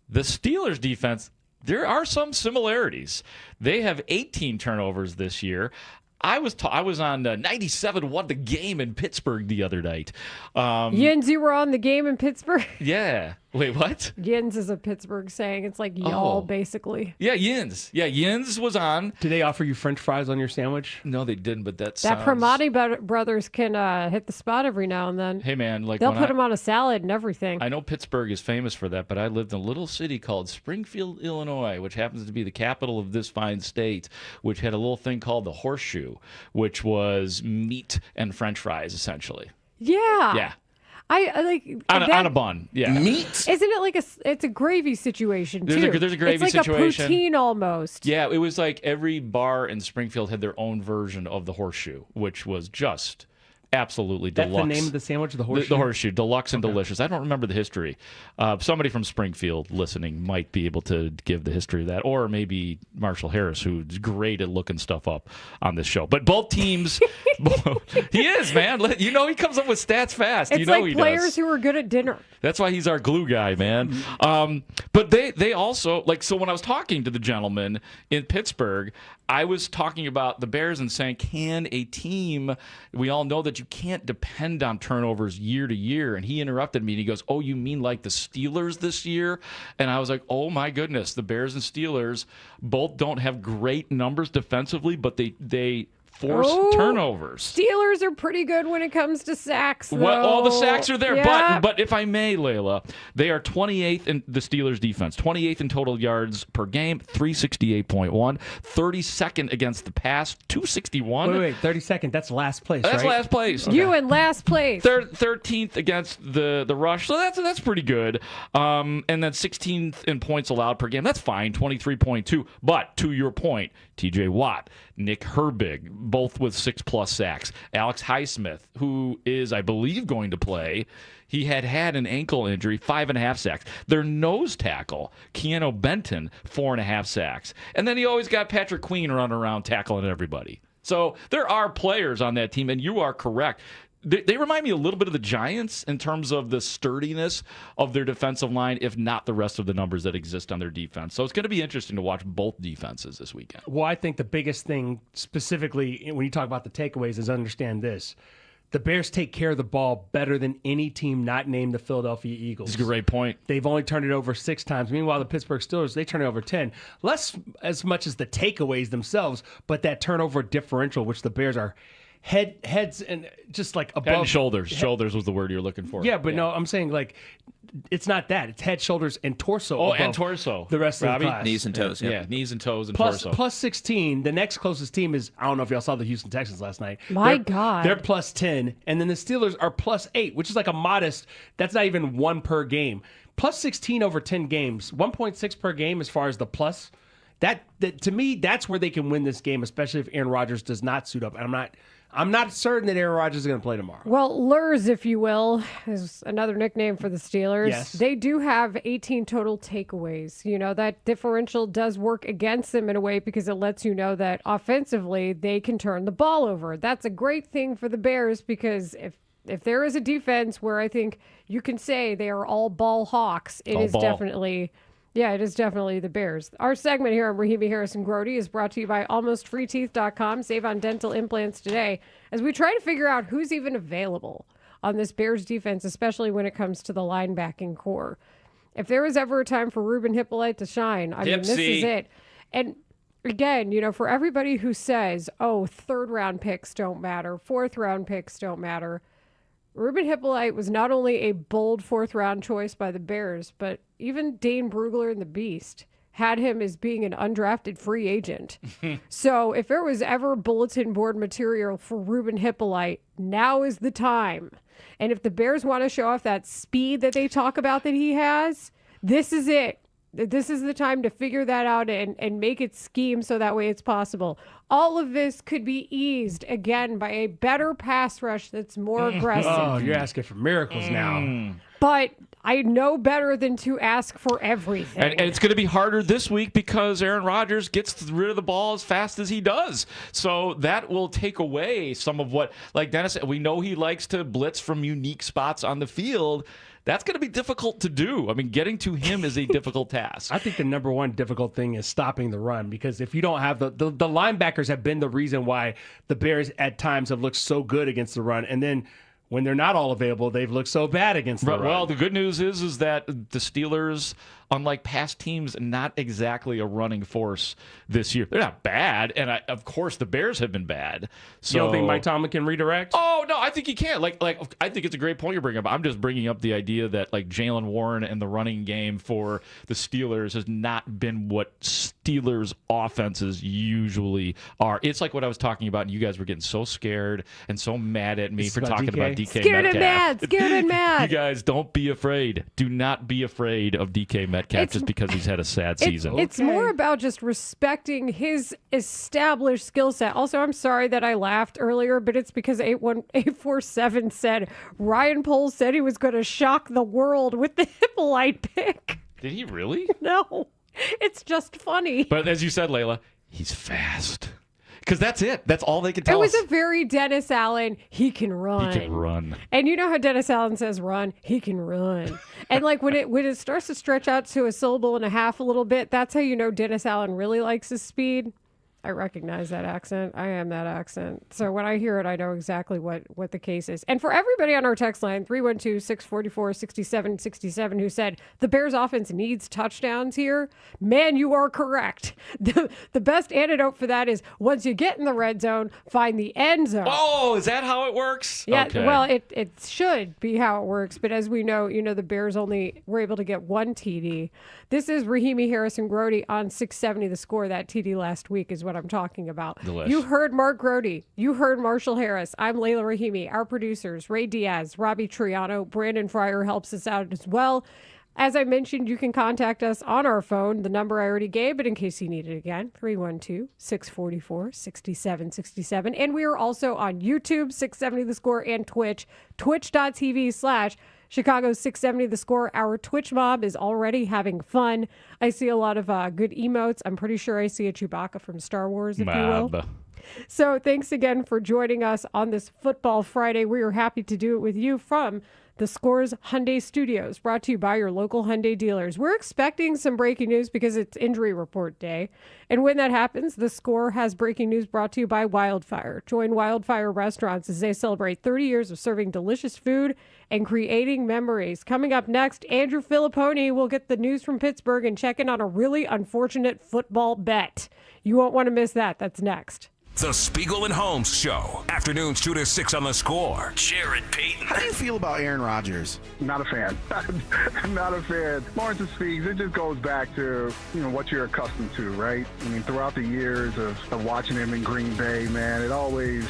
The Steelers defense, there are some similarities. They have 18 turnovers this year. I was on 97 The Game in Pittsburgh the other night. Yins, you were on The Game in Pittsburgh? Yeah. Wait, what? Yins is a Pittsburgh saying. It's like y'all, basically. Yeah, Yins. Yeah, Yins was on. Did they offer you French fries on your sandwich? No, they didn't, but that Primati brothers can hit the spot every now and then. Hey, man. They'll put them on a salad and everything. I know Pittsburgh is famous for that, but I lived in a little city called Springfield, Illinois, which happens to be the capital of this fine state, which had a little thing called the Horseshoe, which was meat and French fries, essentially. Yeah. Yeah. I like on a bun, yeah. Meat? Isn't it it's a gravy situation too? There's a gravy situation. It's like situation. a poutine almost. Yeah, it was like every bar in Springfield had their own version of the Horseshoe, which was just absolutely deluxe. That's the name of the sandwich, the Horseshoe? The Horseshoe, deluxe and delicious. I don't remember the history. Somebody from Springfield listening might be able to give the history of that, or maybe Marshall Harris, who's great at looking stuff up on this show. But both teams, he is, man. He comes up with stats fast. It's like players who are good at dinner. That's why he's our glue guy, man. But they also, so when I was talking to the gentleman in Pittsburgh, I was talking about the Bears and saying, can a team, we all know that you can't depend on turnovers year to year. And he interrupted me and he goes, oh, you mean like the Steelers this year? And I was like, oh my goodness, the Bears and Steelers both don't have great numbers defensively, but they force turnovers. Steelers are pretty good when it comes to sacks, though. Well, all the sacks are there, yeah. but if I may, Layla, they are 28th in the Steelers defense, 28th in total yards per game, 368.1, 32nd against the pass, 261. Wait, 32nd, that's last place, That's right? last place. You in last place. 13th against the rush, so that's pretty good. And then 16th in points allowed per game. That's fine, 23.2. But to your point, TJ Watt, Nick Herbig, both with 6+ sacks. Alex Highsmith, who is, I believe, going to play. He had an ankle injury, 5.5 sacks. Their nose tackle, Keanu Benton, 4.5 sacks. And then you always got Patrick Queen running around tackling everybody. So there are players on that team, and you are correct. They remind me a little bit of the Giants in terms of the sturdiness of their defensive line, if not the rest of the numbers that exist on their defense. So it's going to be interesting to watch both defenses this weekend. Well, I think the biggest thing specifically when you talk about the takeaways is understand this. The Bears take care of the ball better than any team not named the Philadelphia Eagles. That's a great point. They've only turned it over 6 times. Meanwhile, the Pittsburgh Steelers, they turn it over 10. Less as much as the takeaways themselves, but that turnover differential, which the Bears are heads and just like above. Head and shoulders. Shoulders was the word you're looking for. Yeah, but no, I'm saying it's not that. It's head, shoulders, and torso. Oh, and torso. The rest of the class. Knees and toes. Yeah, knees and toes and torso. torso. Plus 16. The next closest team is, I don't know if y'all saw the Houston Texans last night. God. They're plus 10. And then the Steelers are plus 8, which is like a modest, that's not even 1 per game. Plus 16 over 10 games. 1.6 per game as far as the plus. That to me, that's where they can win this game, especially if Aaron Rodgers does not suit up. And I'm not certain that Aaron Rodgers is going to play tomorrow. Well, Lurs, if you will, is another nickname for the Steelers. Yes. They do have 18 total takeaways. That differential does work against them in a way because it lets you know that offensively they can turn the ball over. That's a great thing for the Bears because if there is a defense where I think you can say they are all ball hawks, it is definitely the Bears. Our segment here on Rahimi Harrison Grody is brought to you by AlmostFreeTeeth.com. Save on dental implants today as we try to figure out who's even available on this Bears defense, especially when it comes to the linebacking core. If there was ever a time for Ruben Hippolyte to shine, I mean, this is it. And again, for everybody who says, oh, 3rd-round picks don't matter, 4th-round picks don't matter, Ruben Hippolyte was not only a bold 4th-round choice by the Bears, but even Dane Brugler and the Beast had him as being an undrafted free agent. So if there was ever bulletin board material for Ruben Hippolyte, now is the time. And if the Bears want to show off that speed that they talk about that he has, this is it. This is the time to figure that out and make it scheme so that way it's possible. All of this could be eased, again, by a better pass rush that's more aggressive. Oh, you're asking for miracles now. But I know better than to ask for everything. And it's going to be harder this week because Aaron Rodgers gets rid of the ball as fast as he does. So that will take away some of what, like Dennis said, we know he likes to blitz from unique spots on the field. That's going to be difficult to do. I mean, getting to him is a difficult task. I think the number one difficult thing is stopping the run, because if you don't have the linebackers have been the reason why the Bears at times have looked so good against the run. And then when they're not all available, they've looked so bad against the run. Well, the good news is that the Steelers, unlike past teams, not exactly a running force this year. They're not bad, and of course the Bears have been bad. So, you don't think Mike Tomlin can redirect? Oh no, I think he can. Like I think it's a great point you're bringing up. I'm just bringing up the idea that like Jaylen Warren and the running game for the Steelers has not been what Steelers offenses usually are. It's like what I was talking about, and you guys were getting so scared and so mad at me for talking about DK Scared Metcalf. Scared and mad. You guys, don't be afraid. Do not be afraid of DK Metcalf just because he's had a sad season. It's more about just respecting his established skill set. Also, I'm sorry that I laughed earlier, but it's because 847 said Ryan Poles said he was going to shock the world with the Hippolyte pick. Did he really? No, it's just funny. But as you said, Layla, he's fast. Because that's it. That's all they can tell us. It was a very Dennis Allen, he can run. He can run. And you know how Dennis Allen says run? He can run. And like when it starts to stretch out to a syllable and a half a little bit, that's how you know Dennis Allen really likes his speed. I recognize that accent. I am that accent. So when I hear it, I know exactly what the case is. And for everybody on our text line, 312-644-6767, who said the Bears offense needs touchdowns here, man, you are correct. The best antidote for that is once you get in the red zone, find the end zone. Oh, is that how it works? Yeah, okay. Well, it should be how it works. But as we know, the Bears only were able to get one TD. This is Rahimi Harrison-Grody on 670 The Score. That TD last week is what I'm talking about. Delish. You heard Mark Grody. You heard Marshall Harris. I'm Layla Rahimi. Our producers, Ray Diaz, Robbie Triano, Brandon Fryer helps us out as well. As I mentioned, you can contact us on our phone, the number I already gave, but in case you need it again, 312-644-6767. And we are also on YouTube, 670 The Score, and Twitch, twitch.tv/Chicago 670 The Score. Our Twitch mob is already having fun. I see a lot of good emotes. I'm pretty sure I see a Chewbacca from Star Wars, if you will. So thanks again for joining us on this Football Friday. We are happy to do it with you from the Score's Hyundai Studios, brought to you by your local Hyundai dealers. We're expecting some breaking news because it's injury report day. And when that happens, the Score has breaking news brought to you by Wildfire. Join Wildfire Restaurants as they celebrate 30 years of serving delicious food and creating memories. Coming up next, Andrew Filipponi will get the news from Pittsburgh and check in on a really unfortunate football bet. You won't want to miss that. That's next. The Spiegel and Holmes Show. Afternoons 2 to 6 on The Score. Jared Payton. How do you feel about Aaron Rodgers? Not a fan. I'm not a fan. Lawrence speaks. It just goes back to, what you're accustomed to, right? I mean, throughout the years of watching him in Green Bay, man, it always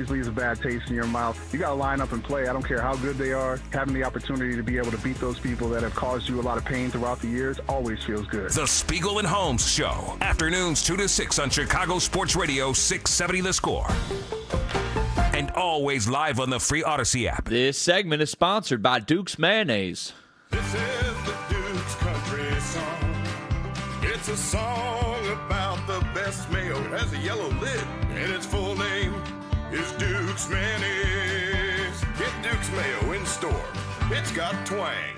leaves a bad taste in your mouth. You got to line up and play. I don't care how good they are. Having the opportunity to be able to beat those people that have caused you a lot of pain throughout the years always feels good. The Spiegel and Holmes Show. Afternoons 2 to 6 on Chicago Sports Radio 670 The Score. And always live on the free Odyssey app. This segment is sponsored by Duke's Mayonnaise. This is the Duke's Country Song. It's a song about the best mayo. It has a yellow lid, and its full name is Duke's Mayonnaise. Get Duke's Mayo in store. It's got twang.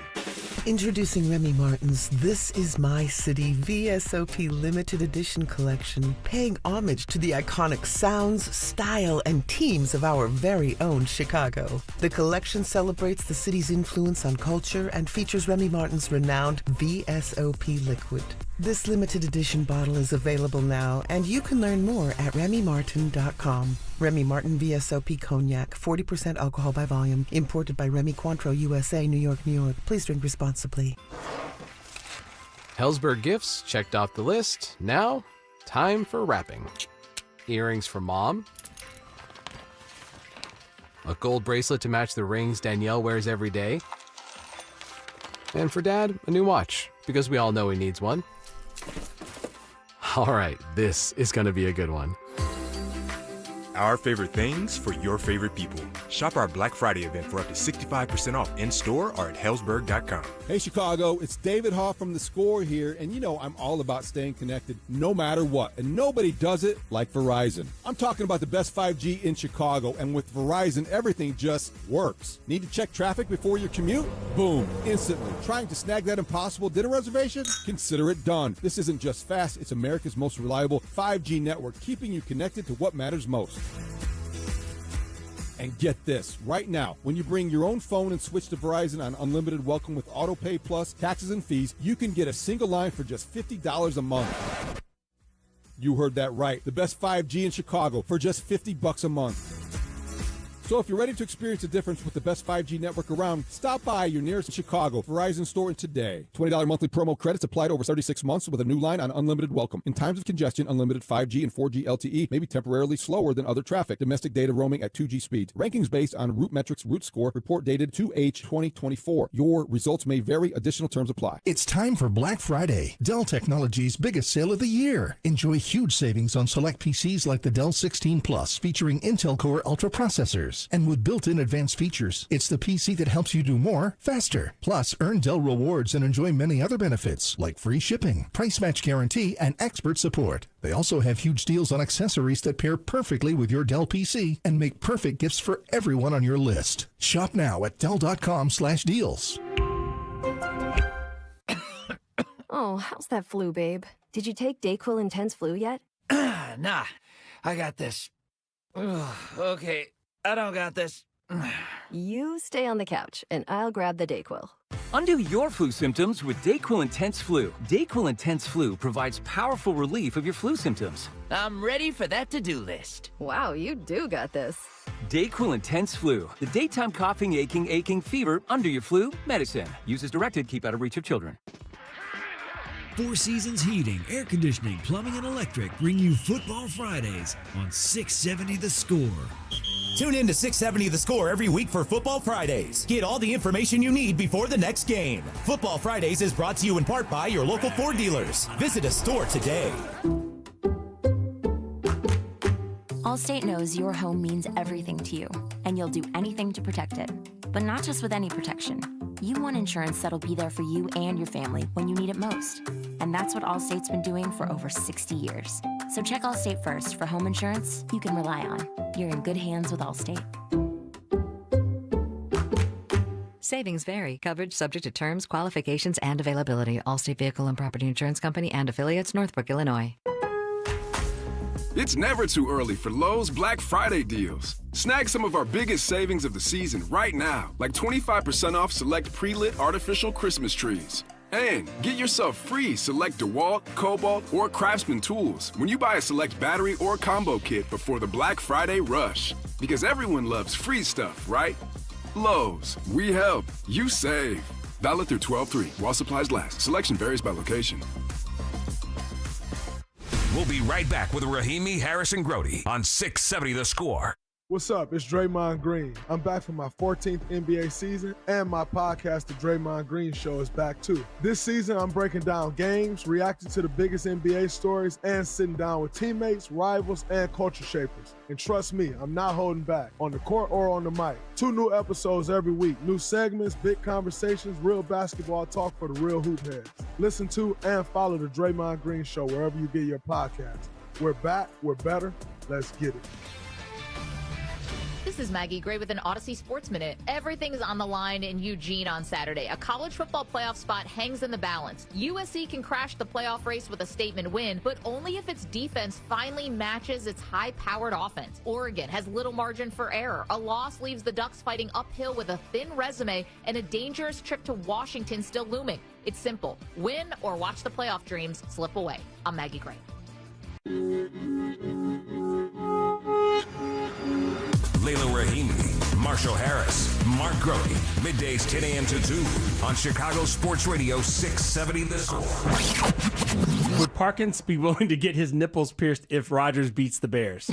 Introducing Remy Martin's This Is My City VSOP Limited Edition Collection, paying homage to the iconic sounds, style, and teams of our very own Chicago. The collection celebrates the city's influence on culture and features Remy Martin's renowned VSOP liquid. This limited edition bottle is available now, and you can learn more at RemyMartin.com. Remy Martin VSOP Cognac, 40% alcohol by volume, imported by Remy Cointreau USA, New York, New York. Please drink responsibly. Hellsberg gifts checked off the list. Now, time for wrapping. Earrings for Mom. A gold bracelet to match the rings Danielle wears every day. And for Dad, a new watch, because we all know he needs one. All right, this is going to be a good one. Our favorite things for your favorite people. Shop our Black Friday event for up to 65% off in-store or at hellsberg.com. Hey, Chicago, it's David Haugh from The Score here, and you know I'm all about staying connected no matter what, and nobody does it like Verizon. I'm talking about the best 5G in Chicago, and with Verizon, everything just works. Need to check traffic before your commute? Boom, instantly. Trying to snag that impossible dinner reservation? Consider it done. This isn't just fast, it's America's most reliable 5G network, keeping you connected to what matters most. And get this, right now, when you bring your own phone and switch to Verizon on Unlimited Welcome with AutoPay Plus, taxes and fees, you can get a single line for just $50 a month. You heard that right. The best 5G in Chicago for just $50 a month. So if you're ready to experience the difference with the best 5G network around, stop by your nearest Chicago Verizon store today. $20 monthly promo credits applied over 36 months with a new line on Unlimited Welcome. In times of congestion, Unlimited 5G and 4G LTE may be temporarily slower than other traffic. Domestic data roaming at 2G speeds. Rankings based on Root Metrics Root Score. Report dated 2H 2024. Your results may vary. Additional terms apply. It's time for Black Friday, Dell Technologies' biggest sale of the year. Enjoy huge savings on select PCs like the Dell 16 Plus, featuring Intel Core Ultra processors. And with built-in advanced features, it's the PC that helps you do more, faster. Plus, earn Dell rewards and enjoy many other benefits, like free shipping, price match guarantee, and expert support. They also have huge deals on accessories that pair perfectly with your Dell PC and make perfect gifts for everyone on your list. Shop now at Dell.com/deals. Oh, how's that flu, babe? Did you take DayQuil Intense Flu yet? Nah, I got this. Ugh, okay, I don't got this. You stay on the couch, and I'll grab the DayQuil. Undo your flu symptoms with DayQuil Intense Flu. DayQuil Intense Flu provides powerful relief of your flu symptoms. I'm ready for that to-do list. Wow, you do got this. DayQuil Intense Flu. The daytime coughing, aching, fever, under your flu medicine. Use as directed. Keep out of reach of children. Four Seasons Heating, Air Conditioning, Plumbing, and Electric bring you Football Fridays on 670 The Score. Tune in to 670 The Score every week for Football Fridays. Get all the information you need before the next game. Football Fridays is brought to you in part by your local Ford dealers. Visit a store today. Allstate knows your home means everything to you, and you'll do anything to protect it. But not just with any protection. You want insurance that'll be there for you and your family when you need it most. And that's what Allstate's been doing for over 60 years. So check Allstate first for home insurance you can rely on. You're in good hands with Allstate. Savings vary. Coverage subject to terms, qualifications, and availability. Allstate Vehicle and Property Insurance Company and affiliates, Northbrook, Illinois. It's never too early for Lowe's Black Friday deals. Snag some of our biggest savings of the season right now, like 25% off select pre-lit artificial Christmas trees. And get yourself free select DeWalt, Cobalt, or Craftsman tools when you buy a select battery or combo kit before the Black Friday rush. Because everyone loves free stuff, right? Lowe's, we help, you save. Valid through 12/3 while supplies last. Selection varies by location. We'll be right back with Rahimi, Harrison, Grody on 670 The Score. What's up? It's Draymond Green. I'm back for my 14th NBA season, and my podcast, The Draymond Green Show, is back too. This season, I'm breaking down games, reacting to the biggest NBA stories, and sitting down with teammates, rivals, and culture shapers. And trust me, I'm not holding back, on the court or on the mic. 2 new episodes every week, new segments, big conversations, real basketball talk for the real hoop heads. Listen to and follow The Draymond Green Show wherever you get your podcasts. We're back, we're better, let's get it. This is Maggie Gray with an Odyssey Sports Minute. Everything's on the line in Eugene on Saturday. A college football playoff spot hangs in the balance. USC can crash the playoff race with a statement win, but only if its defense finally matches its high-powered offense. Oregon has little margin for error. A loss leaves the Ducks fighting uphill with a thin resume and a dangerous trip to Washington still looming. It's simple. Win or watch the playoff dreams slip away. I'm Maggie Gray. Layla Rahimi, Marshall Harris, Mark Grody, middays 10 a.m. to 2 on Chicago Sports Radio 670 The Score. Would Parkins be willing to get his nipples pierced if Rodgers beats the Bears?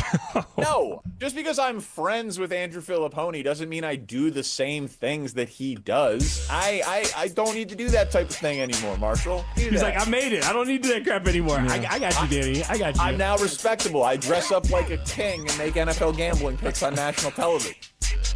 No, just because I'm friends with Andrew Filipponi doesn't mean I do the same things that he does. I don't need to do that type of thing anymore, Marshall. He's like, I made it. I don't need to do that crap anymore. I got you, Danny. I got you. I'm now respectable. I dress up like a king and make NFL gambling picks on national television.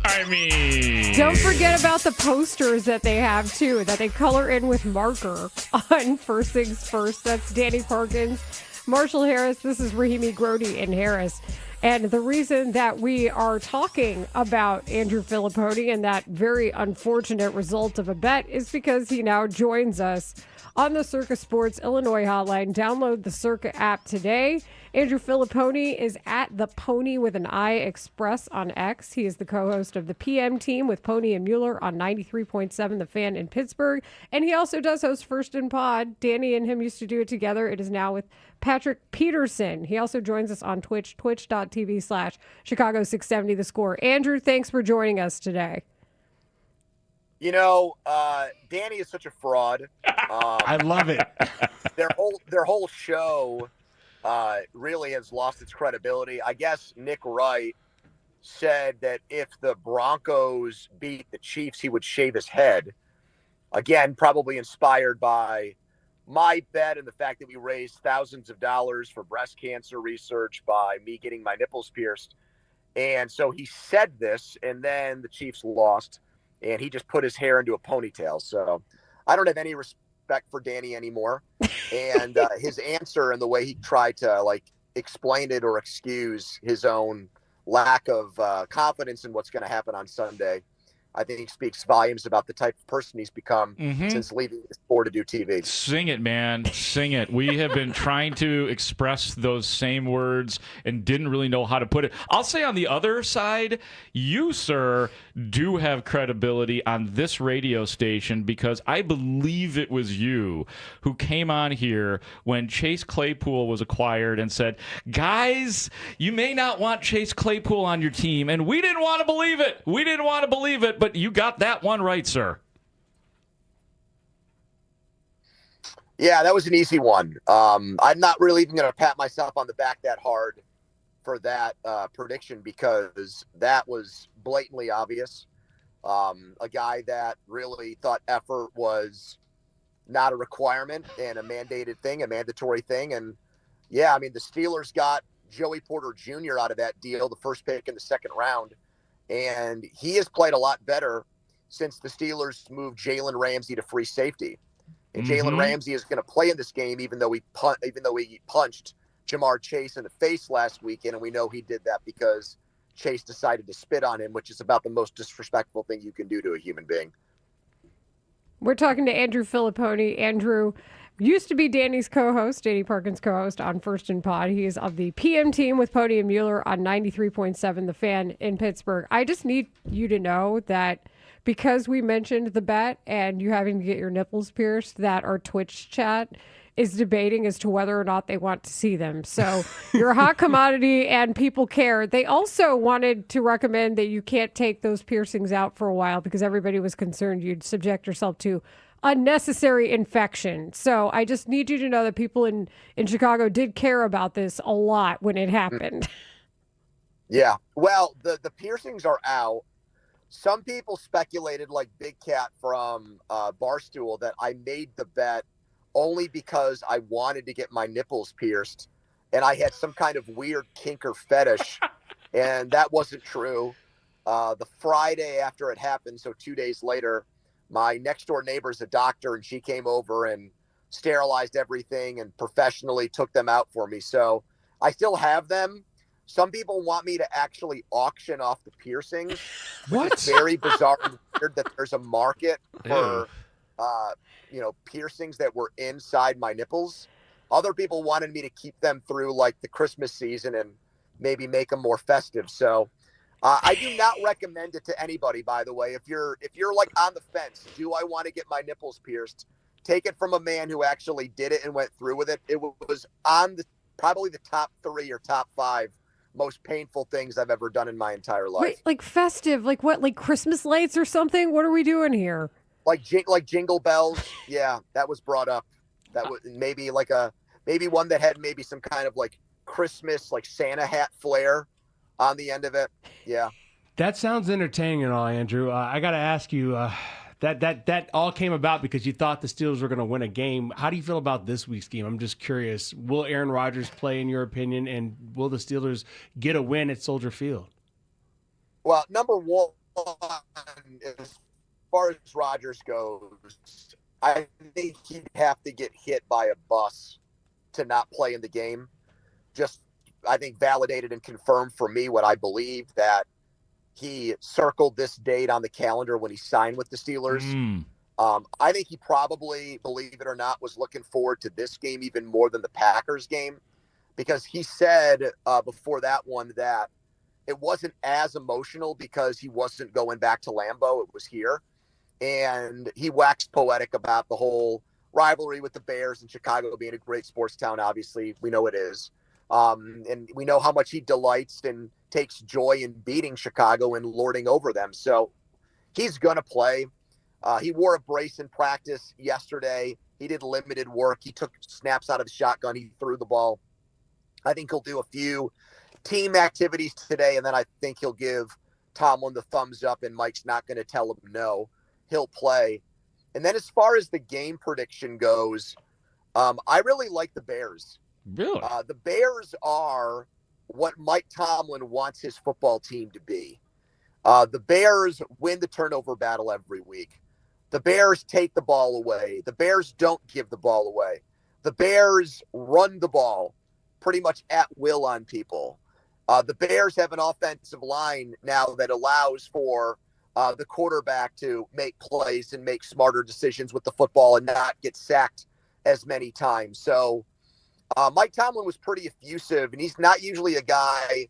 I mean, don't forget about the posters that they have too, that they color in with marker on First Things First. That's Danny Parkins, Marshall Harris. This is Rahimi Grody and Harris. And the reason that we are talking about Andrew Filipponi and that very unfortunate result of a bet is because he now joins us on the Circa Sports Illinois hotline. Download the Circa app today. Andrew Filipponi is at the Pony with an I Express on X. He is the co-host of the PM Team with Pony and Mueller on 93.7 The Fan in Pittsburgh. And he also does host First in Pod. Danny and him used to do it together. It is now with Patrick Peterson. He also joins us on Twitch, twitch.tv/Chicago 670 The Score. Andrew, thanks for joining us today. You know, Danny is such a fraud. I love it. Their whole show really has lost its credibility. I guess Nick Wright said that if the Broncos beat the Chiefs, he would shave his head. Again, probably inspired by my bet and the fact that we raised thousands of dollars for breast cancer research by me getting my nipples pierced. And so he said this, and then the Chiefs lost, and he just put his hair into a ponytail. So I don't have any respect for Danny anymore. And his answer and the way he tried to explain it or excuse his own lack of confidence in what's going to happen on Sunday, I think speaks volumes about the type of person he's become since leaving the sport to do TV. Sing it, man. Sing it. We have been trying to express those same words and didn't really know how to put it. I'll say on the other side, you, sir, do have credibility on this radio station because I believe it was you who came on here when Chase Claypool was acquired and said, guys, you may not want Chase Claypool on your team. And we didn't want to believe it. We didn't want to believe it. But you got that one right, sir. Yeah, that was an easy one. I'm not really even going to pat myself on the back that hard for that prediction because that was blatantly obvious. A guy that really thought effort was not a requirement and a mandated thing, a mandatory thing. And, yeah, I mean, the Steelers got Joey Porter Jr. out of that deal, the first pick in the second round. And he has played a lot better since the Steelers moved Jalen Ramsey to free safety. And Jalen Ramsey is going to play in this game, even though he punched Jamar Chase in the face last weekend. And we know he did that because Chase decided to spit on him, which is about the most disrespectful thing you can do to a human being. We're talking to Andrew Filipponi. Andrew used to be Danny's co-host, Danny Parkins' co-host on First and Pod. He is of the PM Team with Pony and Mueller on 93.7 The Fan in Pittsburgh. I just need you to know that because we mentioned the bet and you having to get your nipples pierced, that our Twitch chat is debating as to whether or not they want to see them. So you're a hot commodity and people care. They also wanted to recommend that you can't take those piercings out for a while because everybody was concerned you'd subject yourself to unnecessary infection. So I just need you to know that people in Chicago did care about this a lot when it happened. Yeah. Well, the piercings are out. Some people speculated, like Big Cat from Barstool, that I made the bet only because I wanted to get my nipples pierced and I had some kind of weird kink or fetish. And that wasn't true. The Friday after it happened, so 2 days later, my next door neighbor is a doctor and she came over and sterilized everything and professionally took them out for me. So I still have them. Some people want me to actually auction off the piercings. What? It's very bizarre and weird that there's a market for, piercings that were inside my nipples. Other people wanted me to keep them through like the Christmas season and maybe make them more festive. So I do not recommend it to anybody, by the way. If you're like on the fence, do I want to get my nipples pierced? Take it from a man who actually did it and went through with it. It was on probably the top 3 or top 5 most painful things I've ever done in my entire life. Wait, like festive, like what, like Christmas lights or something? What are we doing here? Like jingle bells. Yeah, that was brought up. That was maybe maybe one that had maybe some kind of like Christmas, like Santa hat flair on the end of it. Yeah. That sounds entertaining and all, Andrew. I got to ask you, that all came about because you thought the Steelers were going to win a game. How do you feel about this week's game? I'm just curious. Will Aaron Rodgers play, in your opinion, and will the Steelers get a win at Soldier Field? Well, number one, as far as Rodgers goes, I think he'd have to get hit by a bus to not play in the game. Just, I think, validated and confirmed for me what I believe, that he circled this date on the calendar when he signed with the Steelers. I think he probably, believe it or not, was looking forward to this game even more than the Packers game, because he said before that one that it wasn't as emotional because he wasn't going back to Lambeau. It was here. And he waxed poetic about the whole rivalry with the Bears and Chicago being a great sports town. Obviously, we know it is. And we know how much he delights and takes joy in beating Chicago and lording over them. So he's going to play. He wore a brace in practice yesterday. He did limited work. He took snaps out of the shotgun. He threw the ball. I think he'll do a few team activities today, and then I think he'll give Tomlin the thumbs up, and Mike's not going to tell him no. He'll play. And then as far as the game prediction goes, I really like the Bears. Really? The Bears are what Mike Tomlin wants his football team to be. The Bears win the turnover battle every week. The Bears take the ball away. The Bears don't give the ball away. The Bears run the ball pretty much at will on people. The Bears have an offensive line now that allows for the quarterback to make plays and make smarter decisions with the football and not get sacked as many times. So Mike Tomlin was pretty effusive, and he's not usually a guy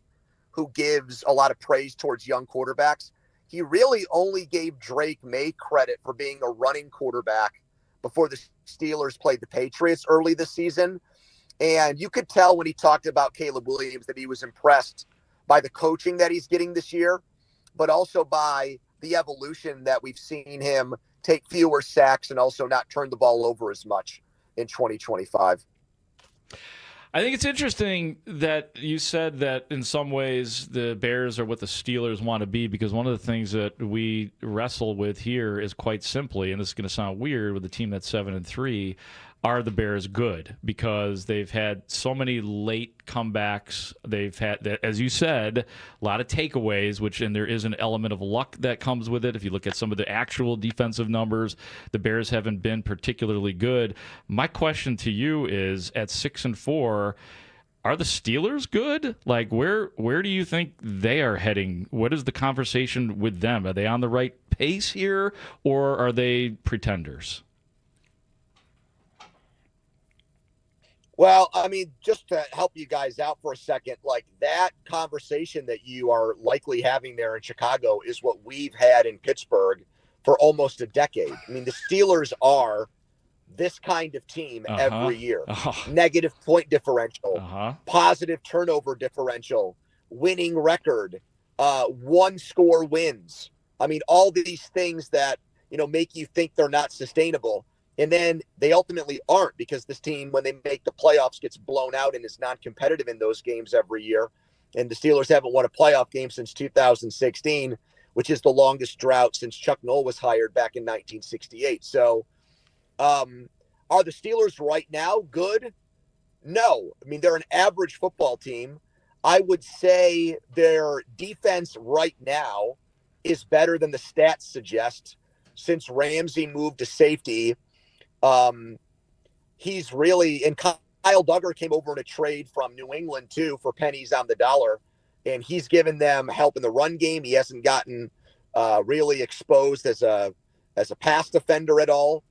who gives a lot of praise towards young quarterbacks. He really only gave Drake May credit for being a running quarterback before the Steelers played the Patriots early this season. And you could tell when he talked about Caleb Williams that he was impressed by the coaching that he's getting this year, but also by the evolution that we've seen him take fewer sacks and also not turn the ball over as much in 2025. I think it's interesting that you said that in some ways the Bears are what the Steelers want to be, because one of the things that we wrestle with here is quite simply, and this is going to sound weird with a team that's 7-3, are the Bears good? Because they've had so many late comebacks. They've had, as you said, a lot of takeaways, and there is an element of luck that comes with it. If you look at some of the actual defensive numbers, the Bears haven't been particularly good. My question to you is, at 6-4, are the Steelers good? Like, where do you think they are heading? What is the conversation with them? Are they on the right pace here, or are they pretenders? Well, I mean, just to help you guys out for a second, like that conversation that you are likely having there in Chicago is what we've had in Pittsburgh for almost a decade. I mean, the Steelers are this kind of team every year. Negative point differential, positive turnover differential, winning record, one score wins. I mean, all these things that, make you think they're not sustainable. And then they ultimately aren't, because this team, when they make the playoffs, gets blown out and is non-competitive in those games every year. And the Steelers haven't won a playoff game since 2016, which is the longest drought since Chuck Noll was hired back in 1968. So are the Steelers right now good? No. I mean, they're an average football team. I would say their defense right now is better than the stats suggest. Since Ramsey moved to safety, he's really, and Kyle Duggar came over in a trade from New England too for pennies on the dollar, and he's given them help in the run game. He hasn't gotten really exposed as a pass defender at all.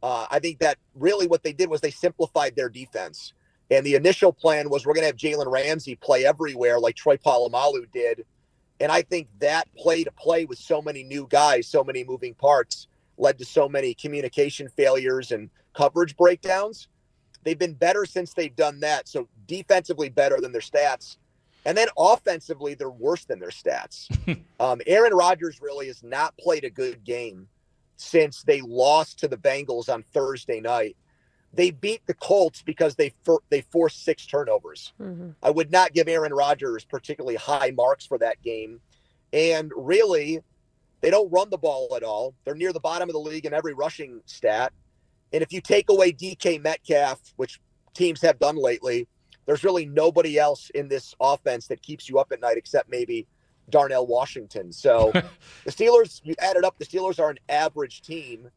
I think that really what they did was they simplified their defense, and the initial plan was we're going to have Jalen Ramsey play everywhere like Troy Polamalu did, and I think that play to play with so many new guys, so many moving parts, led to so many communication failures and coverage breakdowns. They've been better since they've done that. So defensively better than their stats. And then offensively, they're worse than their stats. Aaron Rodgers really has not played a good game since they lost to the Bengals on Thursday night. They beat the Colts because they forced 6 turnovers. Mm-hmm. I would not give Aaron Rodgers particularly high marks for that game. And really, they don't run the ball at all. They're near the bottom of the league in every rushing stat. And if you take away DK Metcalf, which teams have done lately, there's really nobody else in this offense that keeps you up at night except maybe Darnell Washington. So the Steelers, you added up, the Steelers are an average team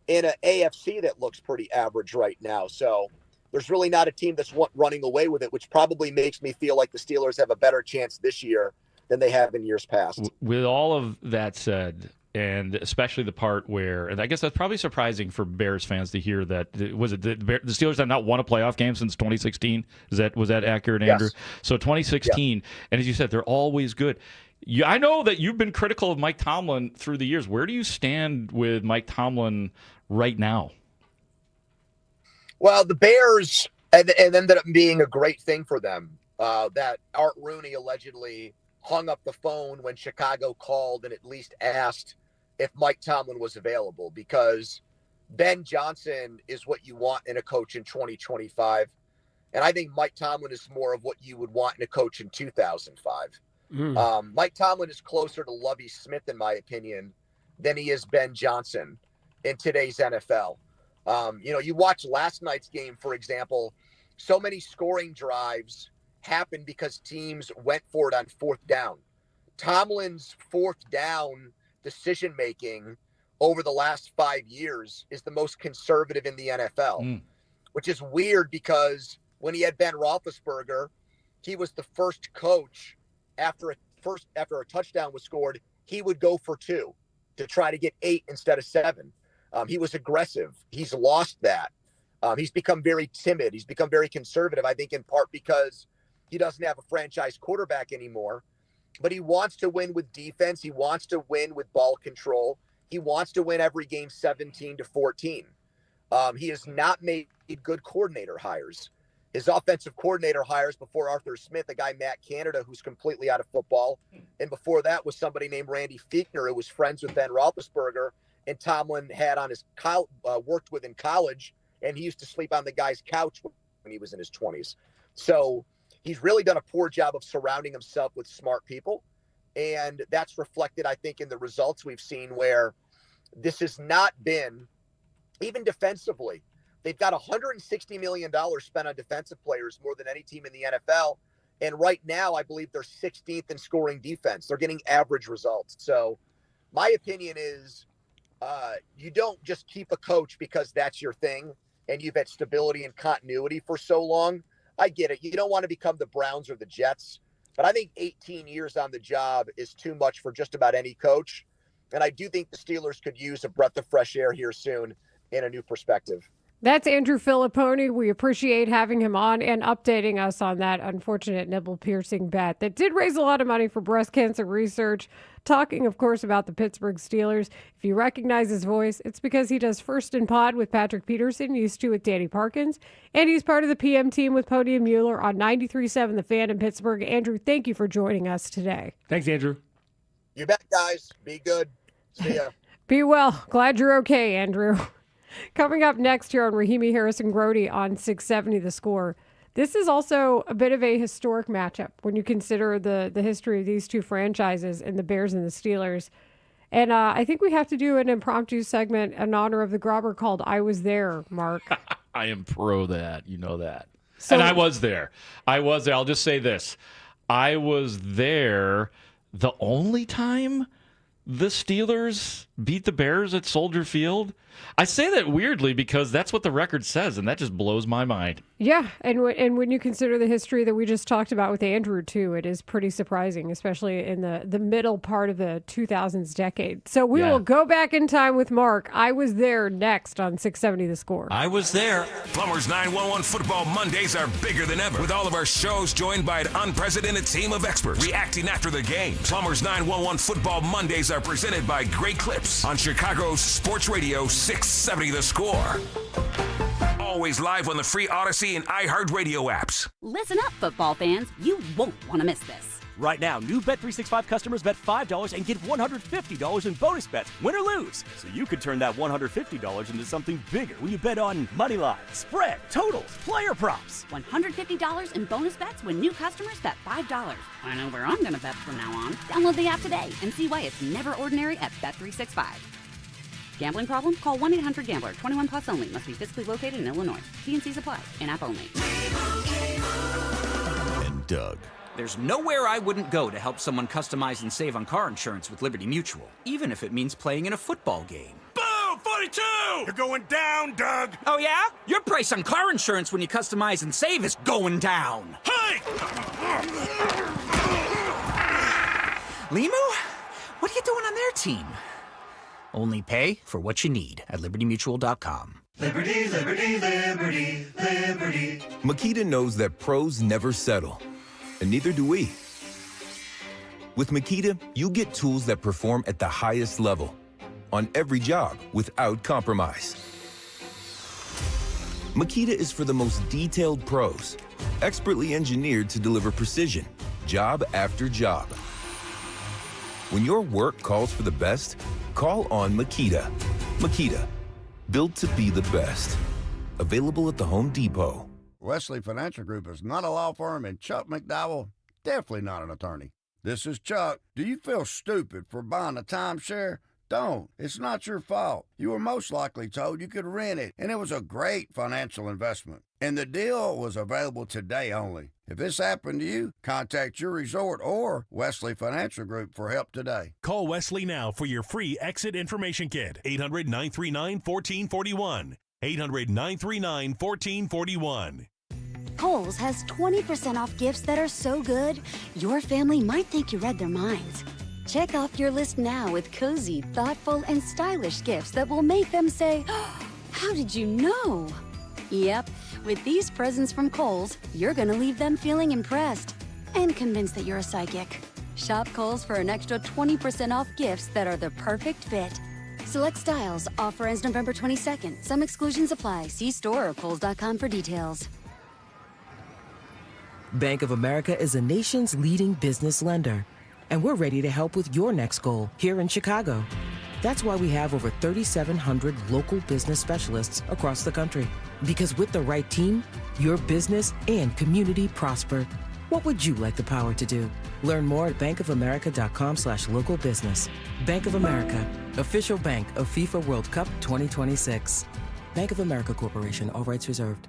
in an AFC that looks pretty average right now. So there's really not a team that's running away with it, which probably makes me feel like the Steelers have a better chance this year than they have in years past. With all of that said, and especially the part where, and I guess that's probably surprising for Bears fans to hear that, was it the Steelers have not won a playoff game since 2016? Was that accurate, Andrew? Yes. So 2016, yeah. And as you said, they're always good. I know that you've been critical of Mike Tomlin through the years. Where do you stand with Mike Tomlin right now? Well, the Bears, and ended up being a great thing for them, that Art Rooney allegedly hung up the phone when Chicago called and at least asked if Mike Tomlin was available, because Ben Johnson is what you want in a coach in 2025. And I think Mike Tomlin is more of what you would want in a coach in 2005. Mike Tomlin is closer to Lovie Smith, in my opinion, than he is Ben Johnson in today's NFL. You watch last night's game, for example, so many scoring drives happened because teams went for it on 4th down. Tomlin's 4th down decision-making over the last 5 years is the most conservative in the NFL, which is weird because when he had Ben Roethlisberger, he was the first coach after a touchdown was scored, he would go for 2 to try to get 8 instead of 7. He was aggressive. He's lost that. He's become very timid. He's become very conservative, I think in part because he doesn't have a franchise quarterback anymore. But he wants to win with defense. He wants to win with ball control. He wants to win every game 17-14. He has not made good coordinator hires. His offensive coordinator hires before Arthur Smith, a guy, Matt Canada, who's completely out of football. And before that was somebody named Randy Fichtner, who was friends with Ben Roethlisberger, and Tomlin had on his worked with in college, and he used to sleep on the guy's couch when he was in his 20s. So he's really done a poor job of surrounding himself with smart people. And that's reflected, I think, in the results we've seen, where this has not been, even defensively, they've got $160 million spent on defensive players, more than any team in the NFL. And right now, I believe they're 16th in scoring defense. They're getting average results. So my opinion is you don't just keep a coach because that's your thing and you've had stability and continuity for so long. I get it. You don't want to become the Browns or the Jets, but I think 18 years on the job is too much for just about any coach. And I do think the Steelers could use a breath of fresh air here soon in a new perspective. That's Andrew Filipponi. We appreciate having him on and updating us on that unfortunate nipple-piercing bet that did raise a lot of money for breast cancer research. Talking, of course, about the Pittsburgh Steelers. If you recognize his voice, it's because he does First and Pod with Patrick Peterson, used to with Danny Parkins, and he's part of the PM team with Pony and Mueller on 93.7 The Fan in Pittsburgh. Andrew, thank you for joining us today. Thanks, Andrew. You bet, guys. Be good. See ya. Be well. Glad you're okay, Andrew. Coming up next here on Rahimi Harrison Grody on 670 The Score. This is also a bit of a historic matchup when you consider the history of these two franchises and the Bears and the Steelers. And I think we have to do an impromptu segment in honor of the Grobber called I Was There, Mark. I am pro that. You know that. So, and I was there. I'll just say this. I was there the only time the Steelers beat the Bears at Soldier Field. I say that weirdly because that's what the record says, and that just blows my mind. Yeah, and when you consider the history that we just talked about with Andrew, too, it is pretty surprising, especially in the middle part of the 2000s decade. So we will go back in time with Mark. I was there next on 670 The Score. I was there. Plumbers 911 Football Mondays are bigger than ever, with all of our shows joined by an unprecedented team of experts reacting after the game. Plumbers 911 Football Mondays are presented by Great Clips on Chicago's Sports Radio 670 The Score. All always live on the free Odyssey and iHeartRadio apps. Listen up, football fans. You won't want to miss this. Right now, new Bet365 customers bet $5 and get $150 in bonus bets, win or lose. So you could turn that $150 into something bigger when you bet on money line, spread, totals, player props. $150 in bonus bets when new customers bet $5. I know where I'm going to bet from now on. Download the app today and see why it's never ordinary at Bet365. Gambling problem? Call 1-800-GAMBLER. 21 plus only. Must be physically located in Illinois. T&Cs apply. In-app only. And Doug. There's nowhere I wouldn't go to help someone customize and save on car insurance with Liberty Mutual, even if it means playing in a football game. Boom! 42! You're going down, Doug! Oh, yeah? Your price on car insurance when you customize and save is going down. Hey! Limu? What are you doing on their team? Only pay for what you need at LibertyMutual.com. Liberty, liberty, liberty, liberty. Makita knows that pros never settle, and neither do we. With Makita, you get tools that perform at the highest level on every job without compromise. Makita is for the most detailed pros, expertly engineered to deliver precision, job after job. When your work calls for the best, call on Makita. Makita, built to be the best. Available at the Home Depot. Wesley Financial Group is not a law firm, and Chuck McDowell, definitely not an attorney. This is Chuck. Do you feel stupid for buying a timeshare? Don't. It's not your fault. You were most likely told you could rent it, and it was a great financial investment. And the deal was available today only. If this happened to you, contact your resort or Wesley Financial Group for help today. Call Wesley now for your free exit information kit. 800-939-1441. 800-939-1441. Kohl's has 20% off gifts that are so good, your family might think you read their minds. Check off your list now with cozy, thoughtful, and stylish gifts that will make them say, oh, how did you know? Yep, with these presents from Kohl's, you're gonna leave them feeling impressed and convinced that you're a psychic. Shop Kohl's for an extra 20% off gifts that are the perfect fit. Select styles. Offer ends November 22nd. Some exclusions apply. See store or Kohls.com for details. Bank of America is a nation's leading business lender, and we're ready to help with your next goal here in Chicago. That's why we have over 3,700 local business specialists across the country. Because with the right team, your business and community prosper. What would you like the power to do? Learn more at bankofamerica.com/local business. Bank of America, official bank of FIFA World Cup 2026. Bank of America Corporation, all rights reserved.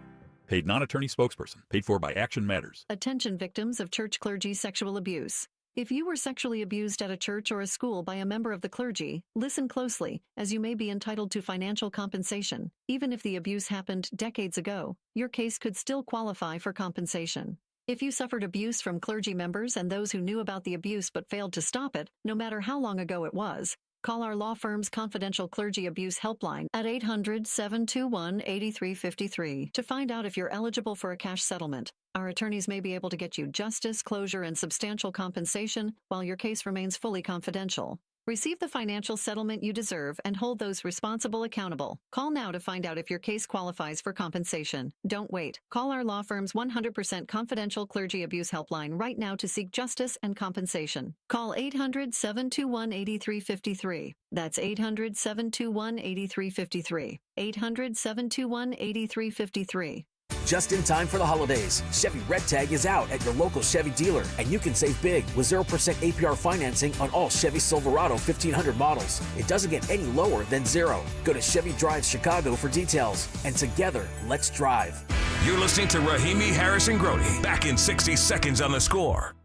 Paid non-attorney spokesperson. Paid for by Action Matters. Attention victims of church clergy sexual abuse. If you were sexually abused at a church or a school by a member of the clergy, listen closely, as you may be entitled to financial compensation. Even if the abuse happened decades ago, your case could still qualify for compensation. If you suffered abuse from clergy members and those who knew about the abuse but failed to stop it, no matter how long ago it was, call our law firm's confidential clergy abuse helpline at 800-721-8353 to find out if you're eligible for a cash settlement. Our attorneys may be able to get you justice, closure, and substantial compensation while your case remains fully confidential. Receive the financial settlement you deserve and hold those responsible accountable. Call now to find out if your case qualifies for compensation. Don't wait. Call our law firm's 100% confidential clergy abuse helpline right now to seek justice and compensation. Call 800-721-8353. That's 800-721-8353. 800-721-8353. Just in time for the holidays, Chevy Red Tag is out at your local Chevy dealer, and you can save big with 0% APR financing on all Chevy Silverado 1500 models. It doesn't get any lower than zero. Go to Chevy Drive Chicago for details, and together, let's drive. You're listening to Rahimi Harrison Grody. Back in 60 seconds on The Score.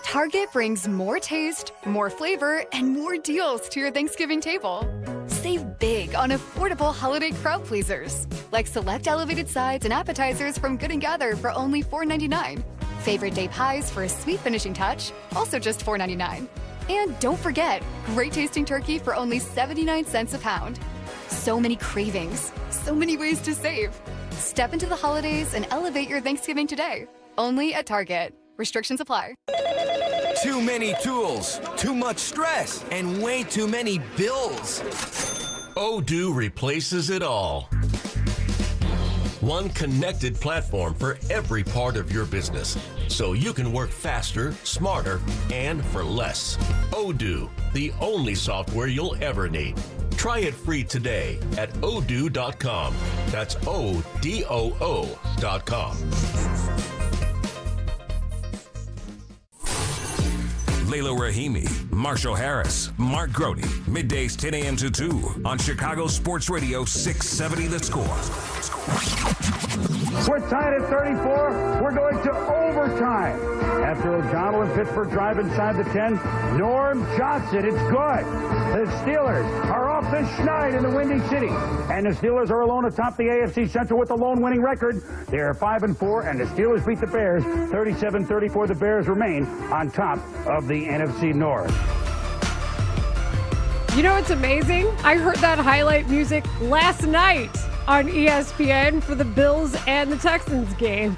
Target brings more taste, more flavor, and more deals to your Thanksgiving table. Save big on affordable holiday crowd pleasers, like select elevated sides and appetizers from Good & Gather for only $4.99. Favorite day pies for a sweet finishing touch, also just $4.99. And don't forget, great tasting turkey for only 79 cents a pound. So many cravings, so many ways to save. Step into the holidays and elevate your Thanksgiving today. Only at Target. Restrictions apply. Too many tools, too much stress, and way too many bills. Odoo replaces it all. One connected platform for every part of your business, so you can work faster, smarter, and for less. Odoo, the only software you'll ever need. Try it free today at odoo.com. That's ODOO.com. Layla Rahimi, Marshall Harris, Mark Grody. Middays 10 a.m. to 2 on Chicago Sports Radio 670 The Score. We're tied at 34. We're going to overtime. After O'Donnell and Pittsburgh drive inside the 10, Norm Johnson. It's good. The Steelers are off the schneid in the Windy City. And the Steelers are alone atop the AFC Central with a lone winning record. They're 5-4, and the Steelers beat the Bears 37-34. The Bears remain on top of the NFC North. You know what's amazing? I heard that highlight music last night on ESPN for the Bills and the Texans game.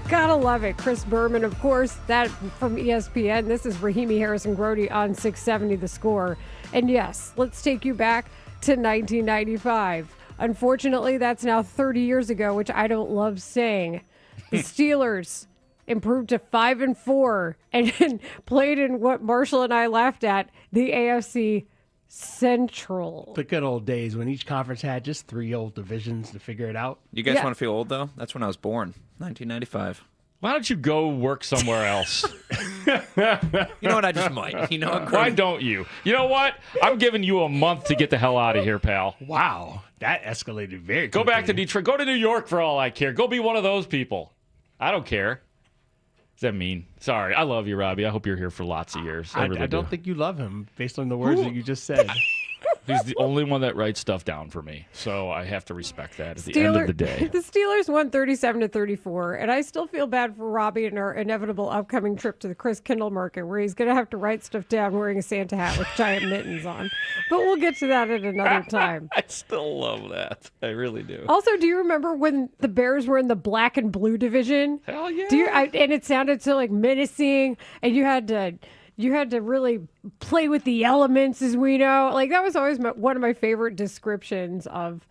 Gotta love it. Chris Berman, of course, that from ESPN. This is Rahimi Harrison Grody on 670 The Score. And yes, let's take you back to 1995. Unfortunately, that's now 30 years ago, which I don't love saying. The Steelers improved to 5-4 and played in what Marshall and I laughed at, the AFC Central. The good old days when each conference had just 3 old divisions to figure it out. You guys want to feel old, though? That's when I was born, 1995. Why don't you go work somewhere else? You know what? I just might. You know, why don't you? You know what? I'm giving you a month to get the hell out of here, pal. Wow. That escalated very quickly. Go back to Detroit. Go to New York for all I care. Go be one of those people. I don't care. Does that mean? Sorry. I love you, Robbie. I hope you're here for lots of years. I really don't think you love him based on the words that you just said. He's the only one that writes stuff down for me, so I have to respect that at the end of the day. The Steelers won 37-34, and I still feel bad for Robbie in our inevitable upcoming trip to the Chris Kindle Market, where he's going to have to write stuff down wearing a Santa hat with giant mittens on. But we'll get to that at another time. I still love that. I really do. Also, do you remember when the Bears were in the black and blue division? Hell yeah. And it sounded so like menacing, and you had to really play with the elements, as we know. Like, that was always one of my favorite descriptions of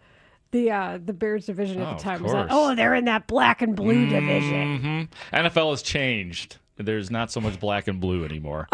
the Bears division at the time. Was that, they're in that black and blue division. NFL has changed. There's not so much black and blue anymore.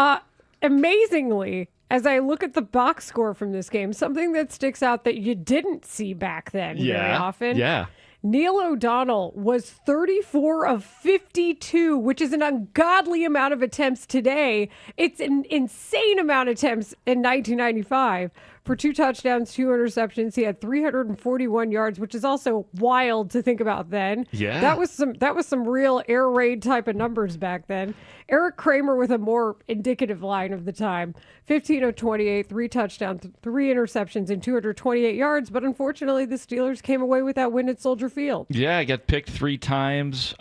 Amazingly, as I look at the box score from this game, something that sticks out that you didn't see back then very often. Yeah. Neil O'Donnell was 34 of 52, which is an ungodly amount of attempts today. It's an insane amount of attempts in 1995. For 2 touchdowns, 2 interceptions. He had 341 yards, which is also wild to think about then. Yeah. That was some real air raid type of numbers back then. Eric Kramer with a more indicative line of the time. 15 of 28, 3 touchdowns, 3 interceptions, and 228 yards. But unfortunately, the Steelers came away with that win at Soldier Field. Yeah, I got picked 3 times.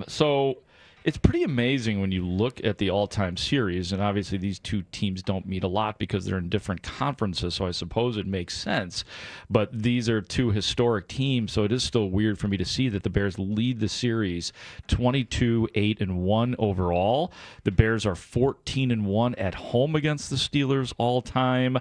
So it's pretty amazing when you look at the all-time series, and obviously these two teams don't meet a lot because they're in different conferences, so I suppose it makes sense. But these are 2 historic teams, so it is still weird for me to see that the Bears lead the series 22-8-1 overall. The Bears are 14-1 at home against the Steelers all-time.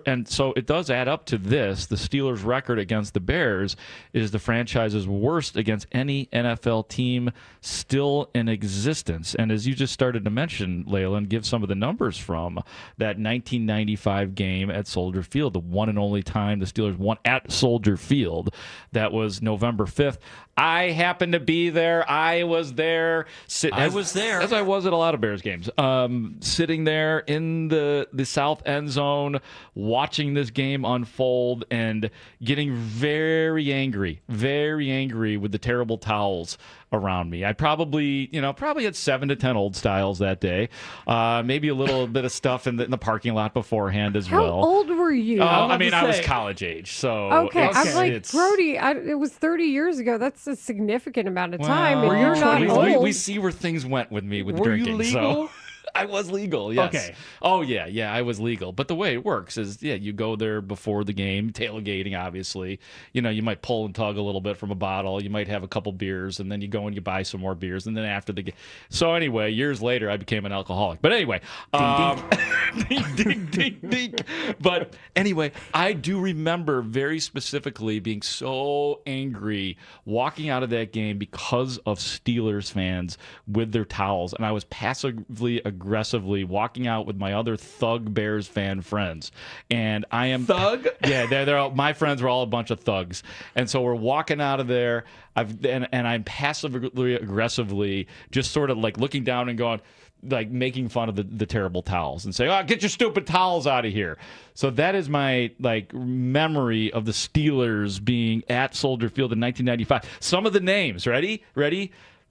And so it does add up to this. The Steelers' record against the Bears is the franchise's worst against any NFL team still in existence. And as you just started to mention, Layla, and give some of the numbers from that 1995 game at Soldier Field, the one and only time the Steelers won at Soldier Field. That was November 5th. I happened to be there. I was there. I was there. As I was at a lot of Bears games. Sitting there in the south end zone, watching this game unfold and getting very angry with the terrible towels around me. I probably had 7 to 10 old styles that day. Maybe a little bit of stuff in the parking lot beforehand as well. How old were you? I was college age. So okay. I'm like, Brody, it was 30 years ago. That's a significant amount of time. Well, and you're not old. We see where things went with me with Were drinking. You legal? So. I was legal, yes. Okay. Oh, yeah, I was legal. But the way it works is, you go there before the game, tailgating, obviously. You might pull and tug a little bit from a bottle. You might have a couple beers, and then you go and you buy some more beers. And then after the game. So anyway, years later, I became an alcoholic. But anyway. Ding, ding, ding. But anyway, I do remember very specifically being so angry walking out of that game because of Steelers fans with their towels. And I was passively aggressively walking out with my other thug Bears fan friends. And I am thug? Yeah, they're all, my friends were all a bunch of thugs. And so we're walking out of there. And I'm passively aggressively just sort of like looking down and going, like making fun of the terrible towels and say, get your stupid towels out of here. So that is my memory of the Steelers being at Soldier Field in 1995. Some of the names, ready?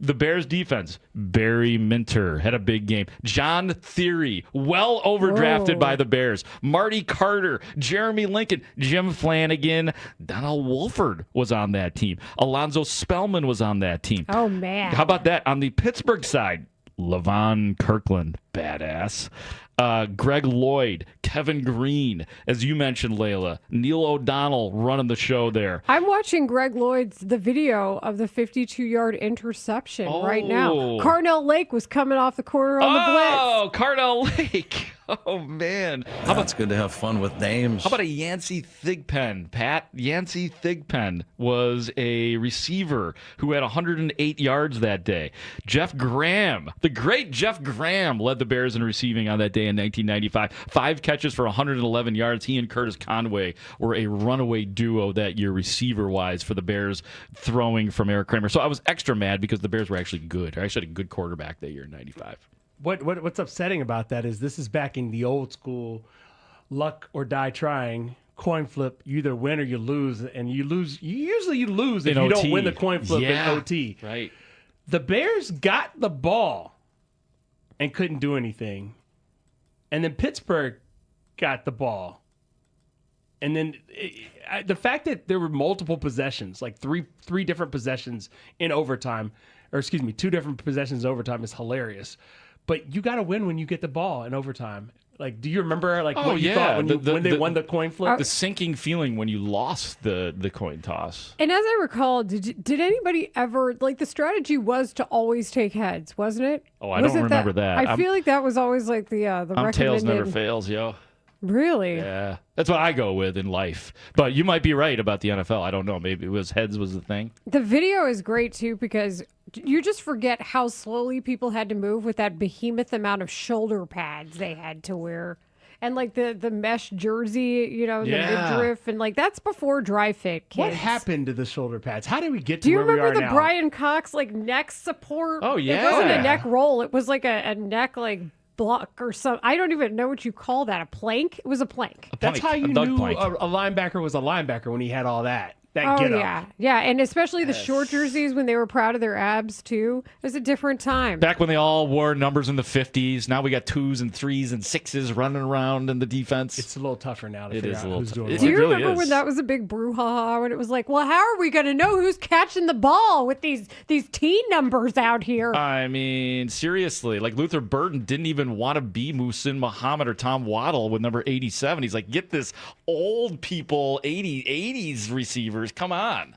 The Bears defense, Barry Minter had a big game. John Theory, well overdrafted by the Bears. Marty Carter, Jeremy Lincoln, Jim Flanagan, Donald Wolford was on that team. Alonzo Spellman was on that team. Oh, man. How about that? On the Pittsburgh side, Levon Kirkland, badass. Greg Lloyd, Kevin Green, as you mentioned, Layla. Neil O'Donnell running the show there. I'm watching Greg Lloyd's the video of the 52-yard interception right now. Carnell Lake was coming off the corner on the blitz. Oh, Carnell Lake. Oh, man. It's good to have fun with names. How about a Yancey Thigpen, Pat? Yancey Thigpen was a receiver who had 108 yards that day. Jeff Graham, the great Jeff Graham, led the Bears in receiving on that day in 1995. 5 catches for 111 yards. He and Curtis Conway were a runaway duo that year receiver-wise for the Bears, throwing from Eric Kramer. So I was extra mad because the Bears were actually good. I actually had a good quarterback that year in 95. What's upsetting about that is this is back in the old school luck or die trying coin flip. You either win or you lose, and you lose. Usually you lose if you don't win the coin flip in OT. Right. The Bears got the ball and couldn't do anything, and then Pittsburgh got the ball, and then the fact that there were multiple possessions, like three different possessions in overtime, or excuse me, 2 different possessions in overtime is hilarious. But you got to win when you get the ball in overtime. Like, do you remember what you thought when they won the coin flip? The sinking feeling when you lost the coin toss. And as I recall, did anybody ever, the strategy was to always take heads, wasn't it? Oh, I don't remember that. I feel like that was always the recommended. Tails never fails, yo. Really? Yeah. That's what I go with in life. But you might be right about the NFL. I don't know. Maybe it was heads was the thing. The video is great, too, because you just forget how slowly people had to move with that behemoth amount of shoulder pads they had to wear. And, the mesh jersey, the midriff. And, that's before dry fit, kids. What happened to the shoulder pads? How did we get to where we are now? Do you remember the Brian Cox, neck support? Oh, yeah. It wasn't a neck roll. It was a neck, block or something. I don't even know what you call that. A plank? It was a plank. That's how you knew a linebacker was a linebacker when he had all that. That get up. Yeah, and especially the short jerseys when they were proud of their abs too. It was a different time. Back when they all wore numbers in the 50s. Now we got 2s and 3s and 6s running around in the defense. It's a little tougher now to figure out who's doing what. Do you remember when that was a big brouhaha when it was well, how are we going to know who's catching the ball with these team numbers out here? I mean, seriously, Luther Burden didn't even want to be Muhsin Muhammad or Tom Waddle with number 87. He's get this old people 80s receivers. Come on.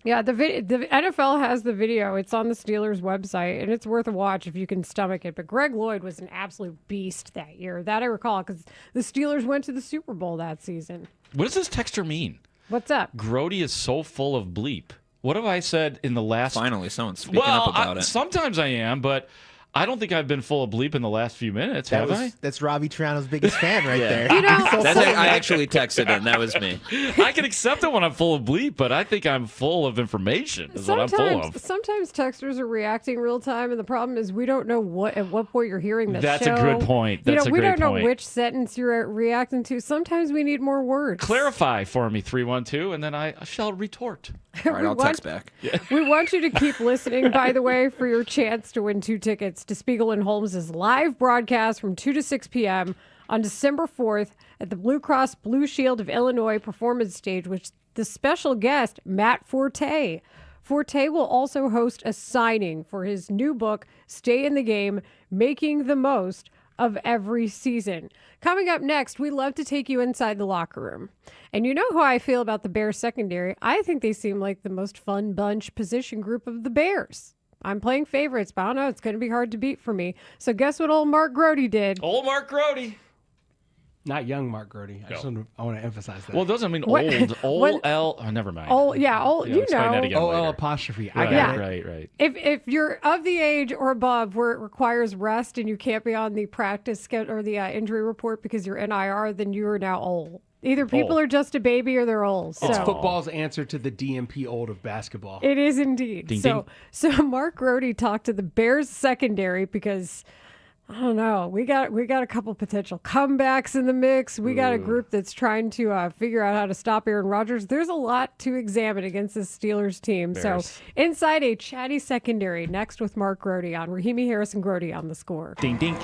Yeah, the NFL has the video. It's on the Steelers website, and it's worth a watch if you can stomach it. But Greg Lloyd was an absolute beast that year. That I recall because the Steelers went to the Super Bowl that season. What does this texter mean? What's up? Grody is so full of bleep. What have I said in the last... Finally, someone's speaking up about it. Sometimes I am, but... I don't think I've been full of bleep in the last few minutes, have I? That's Robbie Triano's biggest fan right there. I actually texted him. That was me. I can accept it when I'm full of bleep, but I think I'm full of information is what I'm full of. Sometimes texters are reacting real time, and the problem is we don't know at what point you're hearing the That's show. A good point. That's a great point. We don't know which sentence you're reacting to. Sometimes we need more words. Clarify for me, 312, and then I shall retort. All right, I'll text back. We want you to keep listening, by the way, for your chance to win 2 tickets to Spiegel and Holmes' live broadcast from 2 to 6 p.m. on December 4th at the Blue Cross Blue Shield of Illinois Performance Stage, which the special guest, Matt Forte. Forte will also host a signing for his new book, Stay in the Game, Making the Most of every season. Coming up next, we love to take you inside the locker room. And you know how I feel about the Bears secondary. I think they seem like the most fun bunch position group of the Bears. I'm playing favorites, but I don't know. It's going to be hard to beat for me. So guess what old Mark Grody did? Old Mark Grody. Not young Mark Grody. I want to emphasize that. Well, it doesn't mean old. Ol-L. Oh, never mind. Oh, yeah. Oh, Yeah, you explain know. that again OL later. apostrophe. Right, I got right, it. right. If you're of the age or above where it requires rest and you can't be on the practice schedule or the injury report because you're NIR, then you are now old. Either people are just a baby or they're old. So. It's football's answer to the DMP old of basketball. It is indeed. Ding, so Mark Grody talked to the Bears secondary because I don't know. We got a couple potential comebacks in the mix. We got a group that's trying to figure out how to stop Aaron Rodgers. There's a lot to examine against this Steelers team. Bears. So inside a chatty secondary, next with Mark Grody on Rahimi Harris and Grody on The Score. Ding, ding.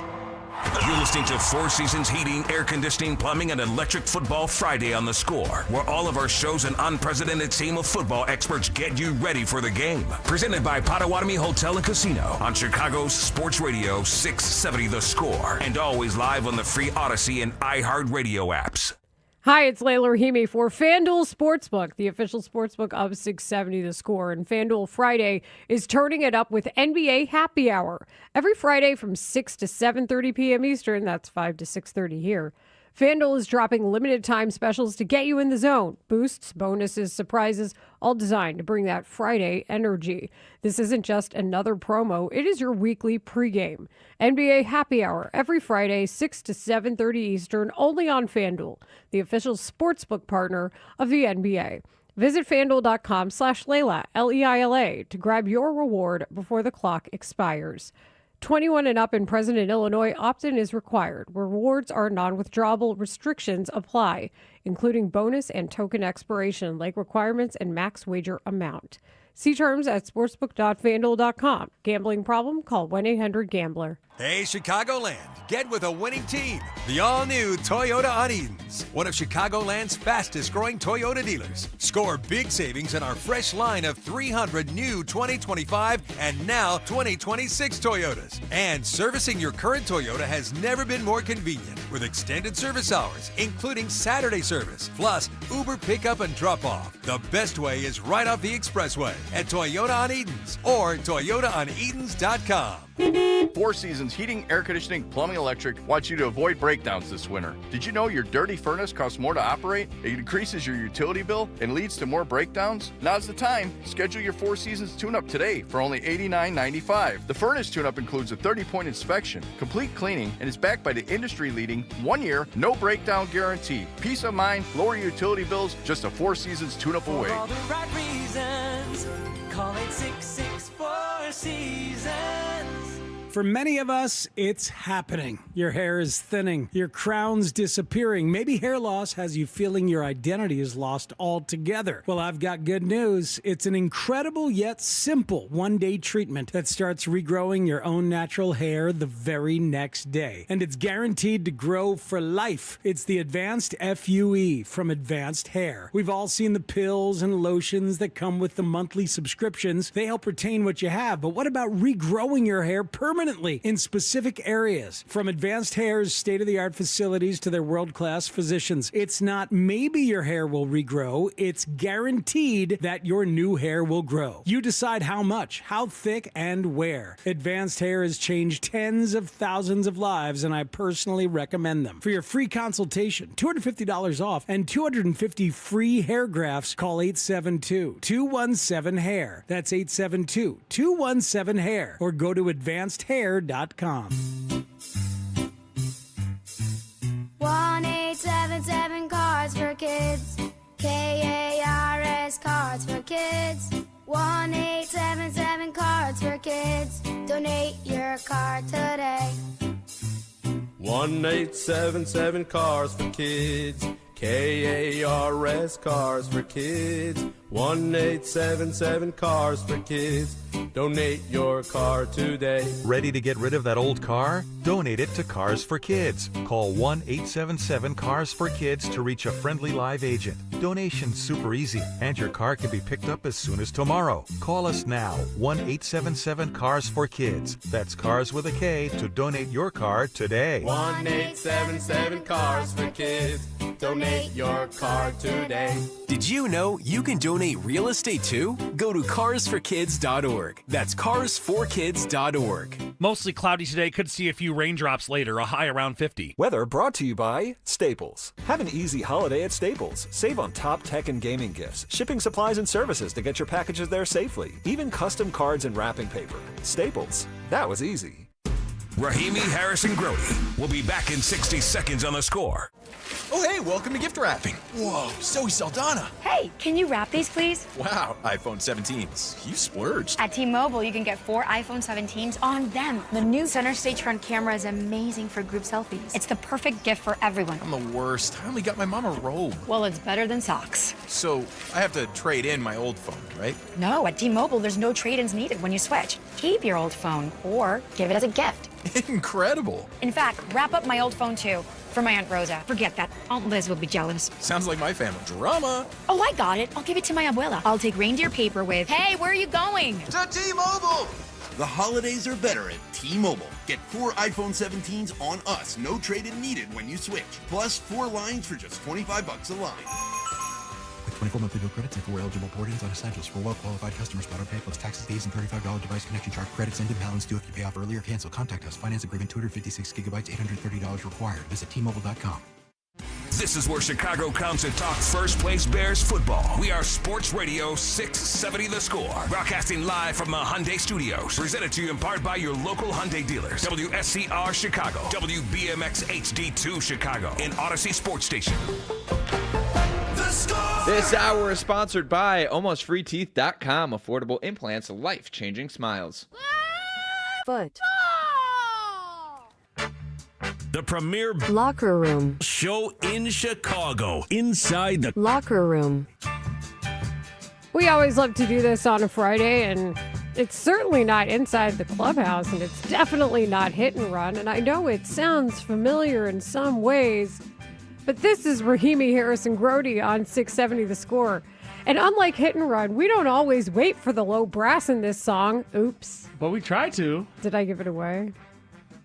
You're listening to Four Seasons Heating, Air Conditioning, Plumbing, and Electric Football Friday on The Score, where all of our shows and unprecedented team of football experts get you ready for the game. Presented by Potawatomi Hotel and Casino on Chicago's Sports Radio 670 The Score, and always live on the free Odyssey and iHeartRadio apps. Hi, it's Layla Rahimi for FanDuel Sportsbook, the official sportsbook of 670 The Score. And FanDuel Friday is turning it up with NBA Happy Hour. Every Friday from 6 to 7:30 p.m. Eastern, that's 5 to 6:30 here. FanDuel is dropping limited time specials to get you in the zone. Boosts, bonuses, surprises, all designed to bring that Friday energy. This isn't just another promo. It is your weekly pregame. NBA Happy Hour every Friday, 6 to 7:30 Eastern, only on FanDuel, the official sportsbook partner of the NBA. Visit FanDuel.com/Layla, L-E-I-L-A, to grab your reward before the clock expires. 21 and up in President Illinois, opt-in is required. Rewards are non-withdrawable. Restrictions apply, including bonus and token expiration, like requirements and max wager amount. See terms at sportsbook.fanduel.com. Gambling problem? Call 1-800-GAMBLER. Hey, Chicagoland, get with a winning team. The all-new Toyota on Edens, one of Chicagoland's fastest-growing Toyota dealers. Score big savings in our fresh line of 300 new 2025 and now 2026 Toyotas. And servicing your current Toyota has never been more convenient with extended service hours, including Saturday service, plus Uber pickup and drop-off. The best way is right off the expressway at Toyota on Edens or ToyotaOnEdens.com. Four Seasons Heating, Air Conditioning, Plumbing, Electric wants you to avoid breakdowns this winter. Did you know your dirty furnace costs more to operate? It increases your utility bill and leads to more breakdowns? Now's the time. Schedule your Four Seasons tune-up today for only $89.95. The furnace tune-up includes a 30-point inspection, complete cleaning, and is backed by the industry-leading 1-year, no breakdown guarantee. Peace of mind, lower utility bills, just a Four Seasons tune-up away. For all the right reasons, call 866-4 Seasons. For many of us, it's happening. Your hair is thinning, your crown's disappearing. Maybe hair loss has you feeling your identity is lost altogether. Well, I've got good news. It's an incredible yet simple one-day treatment that starts regrowing your own natural hair the very next day. And it's guaranteed to grow for life. It's the Advanced FUE from Advanced Hair. We've all seen the pills and lotions that come with the monthly subscriptions. They help retain what you have, but what about regrowing your hair permanently in specific areas? From Advanced Hair's state-of-the-art facilities to their world-class physicians, it's not maybe your hair will regrow, it's guaranteed that your new hair will grow. You decide how much, how thick, and where. Advanced Hair has changed tens of thousands of lives, and I personally recommend them. For your free consultation, $250 off, and 250 free hair grafts, call 872-217-HAIR. That's 872-217-HAIR. Or go to AdvancedHair.com. 1-877 Cards for Kids. KARS Cards for Kids. 1-877 Cards for Kids. Donate your card today. 1-877 Cars for Kids. KARS, Cars for Kids. 1-877 Cars for Kids. Donate your car today. Ready to get rid of that old car? Donate it to Cars for Kids. Call 1-877 Cars for Kids to reach a friendly live agent. Donation's super easy, and your car can be picked up as soon as tomorrow. Call us now, 1-877 Cars for Kids. That's Cars with a K to donate your car today. 1-877 Cars for Kids. Donate your car today. Did you know you can donate real estate too? Go to carsforkids.org. That's carsforkids.org. Mostly cloudy today. Could see a few raindrops later. A high around 50. Weather brought to you by Staples. Have an easy holiday at Staples. Save on top tech and gaming gifts, shipping supplies and services to get your packages there safely, even custom cards and wrapping paper. Staples. That was easy. Rahimi, Harris, and Grody will be back in 60 seconds on The Score. Oh, hey, welcome to gift wrapping. Whoa, Zoe Saldana. Hey, can you wrap these, please? Wow, iPhone 17s. You splurged. At T-Mobile, you can get 4 iPhone 17s on them. The new center stage front camera is amazing for group selfies. It's the perfect gift for everyone. I'm the worst. I only got my mom a robe. Well, it's better than socks. So, I have to trade in my old phone, right? No, at T-Mobile, there's no trade-ins needed when you switch. Keep your old phone or give it as a gift. Incredible. In fact, wrap up my old phone, too. For my Aunt Rosa. Forget that. Aunt Liz will be jealous. Sounds like my family. Drama. Oh, I got it. I'll give it to my abuela. I'll take reindeer paper with, hey, where are you going? To T-Mobile! The holidays are better at T-Mobile. Get 4 iPhone 17s on us. No trade-in needed when you switch. Plus 4 lines for just $25 a line. With 24 monthly bill credits and 4 eligible port-ins on essentials for well-qualified customers. Auto pay plus taxes, fees, and $35 device connection charge. Credits end in balance due if you pay off early or cancel. Contact us. Finance agreement 256 gigabytes, $830 required. Visit T-Mobile.com. This is where Chicago comes to talk first place Bears football. We are Sports Radio 670 The Score. Broadcasting live from the Hyundai Studios. Presented to you in part by your local Hyundai dealers. WSCR Chicago. WBMX HD2 Chicago. And Odyssey Sports Station. This hour is sponsored by AlmostFreeTeeth.com. Affordable implants, life-changing smiles. Foot. The premier Locker room show in Chicago. Inside the locker room. We always love to do this on a Friday, and it's certainly not inside the clubhouse, and it's definitely not hit and run. And I know it sounds familiar in some ways, but this is Rahimi, Harris, and Grody on 670 The Score. And unlike hit and run, we don't always wait for the low brass in this song. Oops. But we try to. Did I give it away?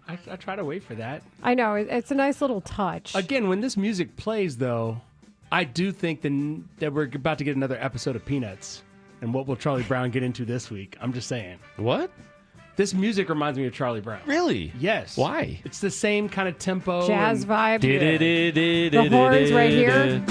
I try to wait for that. I know. It's a nice little touch. Again, when this music plays, though, I do think that we're about to get another episode of Peanuts. And what will Charlie Brown get into this week? I'm just saying. What? This music reminds me of Charlie Brown. Really? Yes. Why? It's the same kind of tempo. Jazz vibe. The horns right here.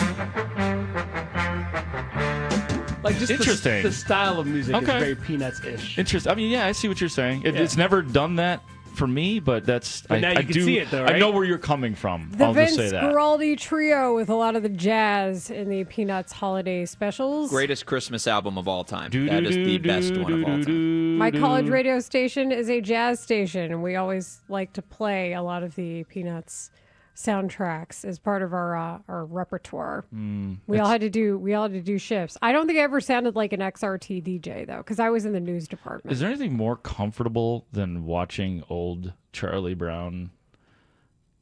Like just interesting. The style of music is very Peanuts-ish. Interesting. I mean, yeah, I see what you're saying. It's never done that for me, but that's But now you can see it, though, right? I know where you're coming from. The I'll Vince just say that. Guaraldi trio with a lot of the jazz in the Peanuts holiday specials. Greatest Christmas album of all time. That is the best one of all time. My college radio station is a jazz station, and we always like to play a lot of the Peanuts soundtracks as part of our repertoire. We all had to do shifts. I don't think I ever sounded like an XRT DJ though, because I was in the news department. Is there anything more comfortable than watching old Charlie Brown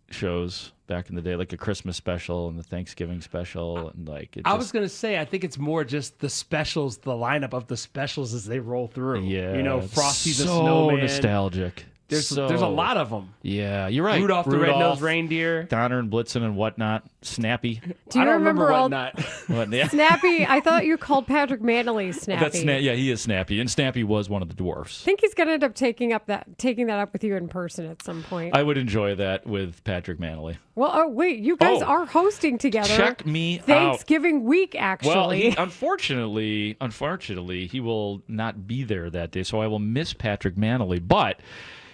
shows back in the day, like a Christmas special and the Thanksgiving special, and like I was gonna say, I think it's more just the specials, the lineup of the specials as they roll through. Yeah, you know, Frosty the so Snowman. nostalgic. There's a lot of them. Yeah, you're right. Rudolph the Red-Nosed Reindeer. Donner and Blitzen and whatnot. Snappy. Do you remember all whatnot? Yeah. Snappy? I thought you called Patrick Manley Snappy. That's yeah, he is Snappy, and Snappy was one of the dwarfs. I think he's gonna end up taking that up with you in person at some point. I would enjoy that with Patrick Manley. Well, oh wait, you guys are hosting together. Check me Thanksgiving week, actually. Well, unfortunately, he will not be there that day, so I will miss Patrick Manley. But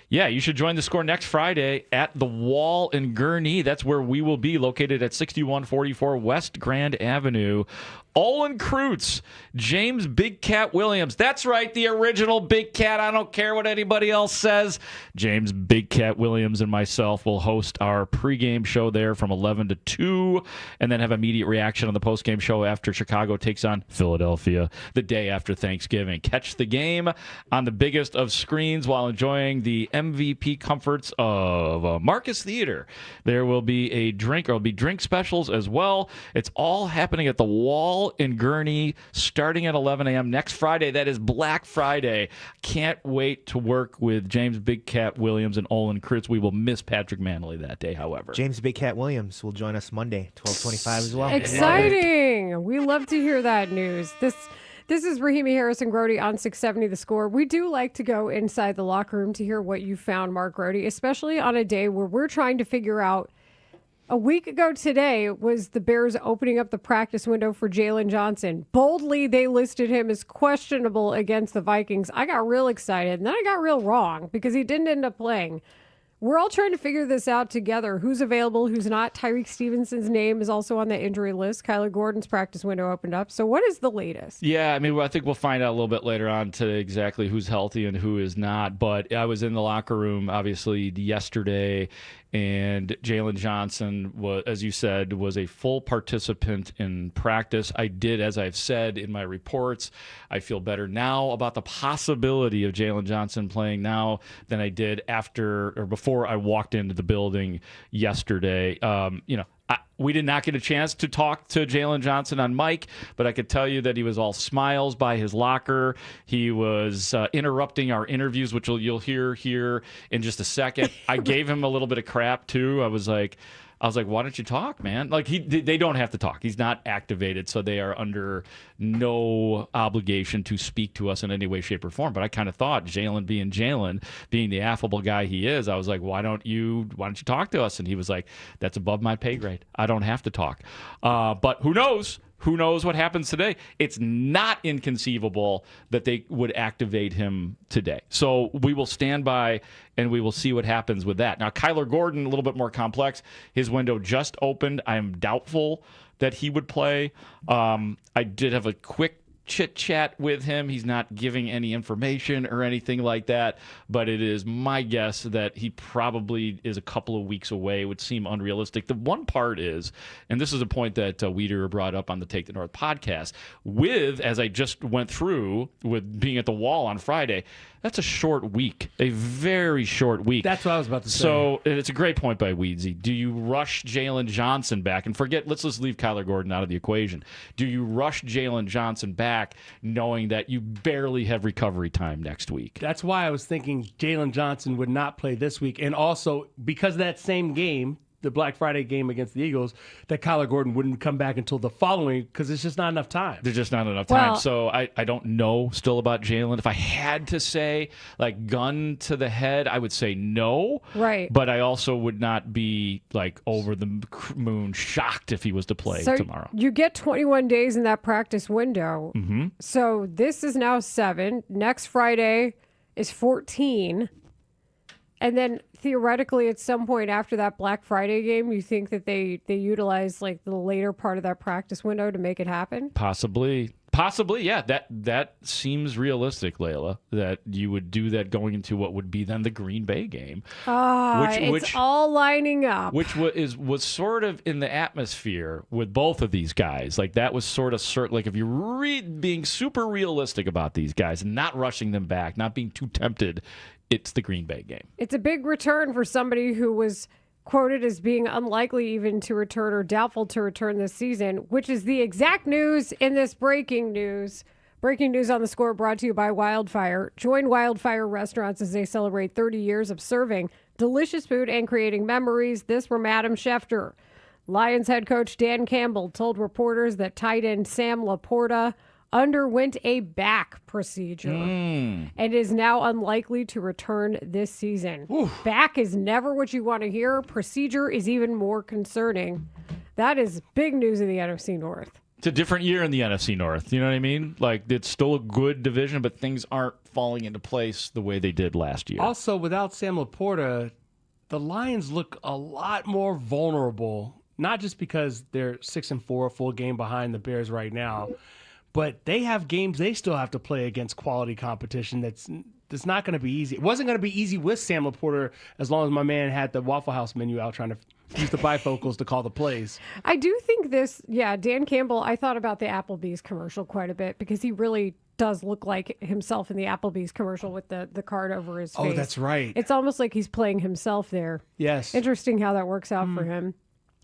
yeah, you should join The Score next Friday at the Wall in Gurnee. That's where we will be, located at 6144 West Grand Avenue. Olin Kreutz, James Big Cat Williams. That's right, the original Big Cat. I don't care what anybody else says. James Big Cat Williams and myself will host our pregame show there from 11 to 2, and then have immediate reaction on the postgame show after Chicago takes on Philadelphia the day after Thanksgiving. Catch the game on the biggest of screens while enjoying the MVP comforts of Marcus Theater. There will be a drink, or will be drink specials as well. It's all happening at the Wall in Gurnee starting at 11 a.m. next Friday. That is Black Friday. Can't wait to work with James Big Cat Williams and Olin Kreutz. We will miss Patrick Manley that day, however. James Big Cat Williams will join us Monday, 12:25 as well. Exciting. We love to hear that news. This is Rahimi Harrison Grody on 670 The Score. We do like to go inside the locker room to hear what you found, Mark Grody, especially on a day where we're trying to figure out. A week ago today was the Bears opening up the practice window for Jalen Johnson. Boldly, they listed him as questionable against the Vikings. I got real excited, and then I got real wrong because he didn't end up playing. We're all trying to figure this out together. Who's available, who's not. Tyreek Stevenson's name is also on the injury list. Kyler Gordon's practice window opened up. So what is the latest? Yeah, I mean, I think we'll find out a little bit later on today exactly who's healthy and who is not. But I was in the locker room, obviously, yesterday, and Jalen Johnson, was, as you said, was a full participant in practice. I did, as I've said in my reports, I feel better now about the possibility of Jalen Johnson playing now than I did after or before I walked into the building yesterday. We did not get a chance to talk to Jalen Johnson on mic, but I could tell you that he was all smiles by his locker. He was interrupting our interviews, which you'll hear here in just a second. I gave him a little bit of crap, too. I was like, why don't you talk, man? Like, they don't have to talk. He's not activated, so they are under no obligation to speak to us in any way, shape, or form. But I kind of thought, Jalen, being the affable guy he is, I was like, why don't you talk to us? And he was like, that's above my pay grade. I don't have to talk. But who knows? Who knows what happens today? It's not inconceivable that they would activate him today. So we will stand by and we will see what happens with that. Now, Kyler Gordon, a little bit more complex. His window just opened. I am doubtful that he would play. I did have a quick chit-chat with him. He's not giving any information or anything like that, but it is my guess that he probably is a couple of weeks away. It would seem unrealistic. The one part is, and this is a point that Weeder brought up on the Take the North podcast, as I just went through with being at the Wall on Friday, that's a short week, a very short week. That's what I was about to say. So it's a great point by Weedsy. Do you rush Jalen Johnson back? And let's just leave Kyler Gordon out of the equation. Do you rush Jalen Johnson back knowing that you barely have recovery time next week? That's why I was thinking Jalen Johnson would not play this week. And also, because of that same game, the Black Friday game against the Eagles, that Kyler Gordon wouldn't come back until the following because it's just not enough time. There's just not enough time. So I don't know still about Jalen. If I had to say, like, gun to the head, I would say no. Right. But I also would not be, like, over the moon shocked if he was to play tomorrow. You get 21 days in that practice window. Mm-hmm. So this is now 7. Next Friday is 14. And then theoretically, at some point after that Black Friday game, you think that they utilize like the later part of that practice window to make it happen? Possibly, yeah. That seems realistic, Layla. That you would do that going into what would be then the Green Bay game. It's all lining up. Which was sort of in the atmosphere with both of these guys. Like that was sort of like if you're being super realistic about these guys and not rushing them back, not being too tempted. It's the Green Bay game. It's a big return for somebody who was quoted as being unlikely even to return or doubtful to return this season, which is the exact news in this breaking news. Breaking news on The Score brought to you by Wildfire. Join Wildfire Restaurants as they celebrate 30 years of serving delicious food and creating memories. This from Adam Schefter. Lions head coach Dan Campbell told reporters that tight end Sam Laporta underwent a back procedure and is now unlikely to return this season. Back is never what you want to hear. Procedure is even more concerning. That is big news in the NFC North. It's a different year in the NFC North. You know what I mean? Like, it's still a good division, but things aren't falling into place the way they did last year. Also, without Sam Laporta, the Lions look a lot more vulnerable not just because they're 6-4, a full game behind the Bears right now, but they have games they still have to play against quality competition that's not going to be easy. It wasn't going to be easy with Sam Laporta as long as my man had the Waffle House menu out trying to use the bifocals to call the plays. I do think Dan Campbell, I thought about the Applebee's commercial quite a bit because he really does look like himself in the Applebee's commercial with the card over his face. Oh, that's right. It's almost like he's playing himself there. Yes. Interesting how that works out for him.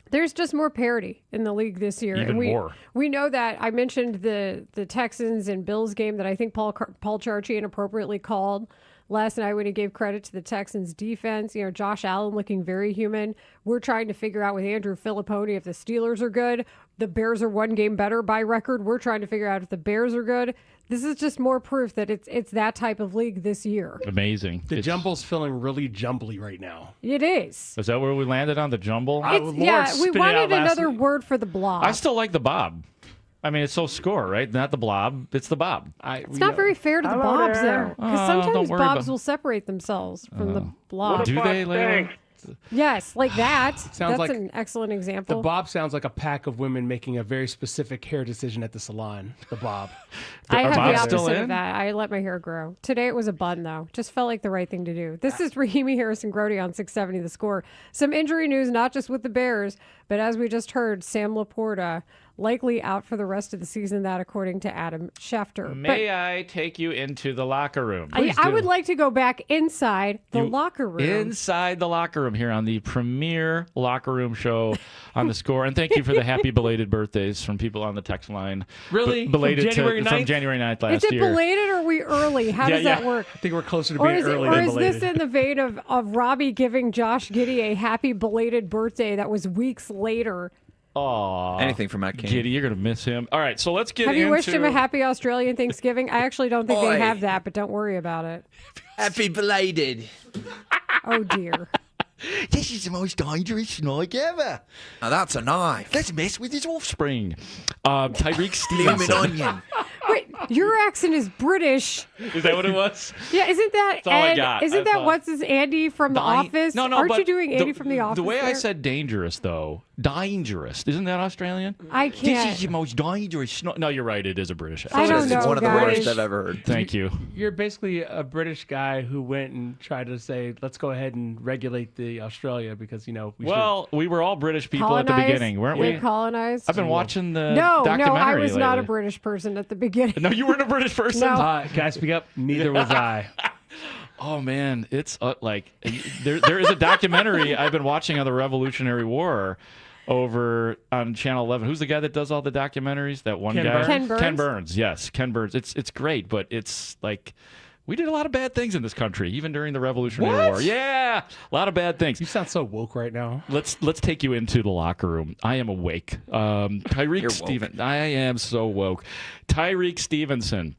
There's just more parity in the league this year. Even more. We know that. I mentioned the Texans and Bills game that I think Paul Charchian appropriately called last night when he gave credit to the Texans defense. You know, Josh Allen looking very human. We're trying to figure out with Andrew Filipponi if the Steelers are good. The Bears are one game better by record. We're trying to figure out if the Bears are good. This is just more proof that it's that type of league this year. Amazing. The jumble's feeling really jumbly right now. It is. Is that where we landed on the jumble? We wanted another word for the blob. I still like the bob. I mean, it's so score, right? Not the blob. It's the bob. It's not very fair to the bobs, though. Because sometimes bobs will separate themselves from the blob. Do they later? Yes, like that. Sounds That's like an excellent example. The bob sounds like a pack of women making a very specific hair decision at the salon. The bob. I have the opposite of that. I let my hair grow. Today it was a bun, though. Just felt like the right thing to do. This is Rahimi Harrison-Grody on 670 The Score. Some injury news, not just with the Bears, but as we just heard, Sam Laporta likely out for the rest of the season, that according to Adam Schefter. May I take you into the locker room? I would like to go back inside the locker room. Inside the locker room here on the premier locker room show on The Score. And thank you for the happy belated birthdays from people on the text line. Really? Belated from January 9th last year. Is it year. belated or are we early? How does that work? I think we're closer to being early or than is belated. this in the vein of Robbie giving Josh Giddey a happy belated birthday that was weeks later? Aw. Anything from Matt Cain. Giddy, you're going to miss him. All right, so let's get into... into... Have you wished him a happy Australian Thanksgiving? I actually don't think they have that, but don't worry about it. Happy belated. Oh, dear. This is the most dangerous knife ever. Now that's a knife. Let's mess with his offspring. Tyreek Stevenson. Blooming onion. Wait, your accent is British. Is that what it was? Yeah, isn't that That's all I got. Isn't that what's his Andy from The Office? No, Aren't but you doing Andy from The Office? The way I there? said dangerous, though, dangerous. Isn't that Australian? I can't. This is the most dangerous. No, you're right. It is a British accent. I don't know, It's one of the guys. worst I've ever heard. Thank you. You're basically a British guy who went and tried to say, let's go ahead and regulate the Australia because, we we were all British people at the Colonized? beginning, weren't we? Colonized? I've been watching the No, documentary I was not a lately. British person at the beginning. No, you weren't a British person? No. Can I speak up? Neither was I. Oh, man. It's there is a documentary I've been watching on the Revolutionary War over on Channel 11. Who's the guy that does all the documentaries? That one Ken guy? Burns? Ken Burns? Ken Burns, yes. Ken Burns. It's great, but it's like... We did a lot of bad things in this country, even during the Revolutionary War. Yeah, a lot of bad things. You sound so woke right now. Let's take you into the locker room. I am awake. Tyreek Stevenson. I am so woke. Tyreek Stevenson.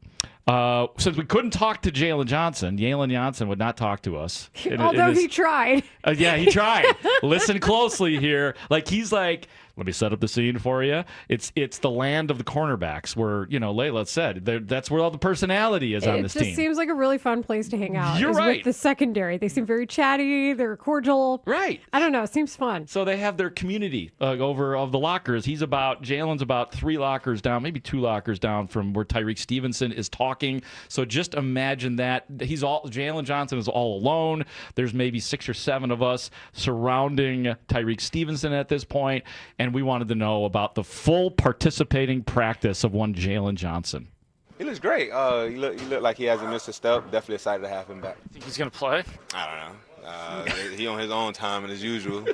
Since we couldn't talk to Jalen Johnson would not talk to us. Although he tried. Yeah, he tried. Listen closely here. He's like, let me set up the scene for you. It's the land of the cornerbacks where, Layla said, that's where all the personality is on this team. It just seems like a really fun place to hang out. You're right. With the secondary. They seem very chatty. They're cordial. Right. I don't know. It seems fun. So they have their community over of the lockers. Jalen's about 3 lockers down, maybe 2 lockers down from where Tyreek Stevenson is talking. So just imagine that. Jalen Johnson is all alone. There's maybe 6 or 7 of us surrounding Tyreek Stevenson at this point. And we wanted to know about the full participating practice of one Jalen Johnson. He looks great. He look like he hasn't missed a step. Definitely excited to have him back. Think he's going to play? I don't know. He on his own time as usual.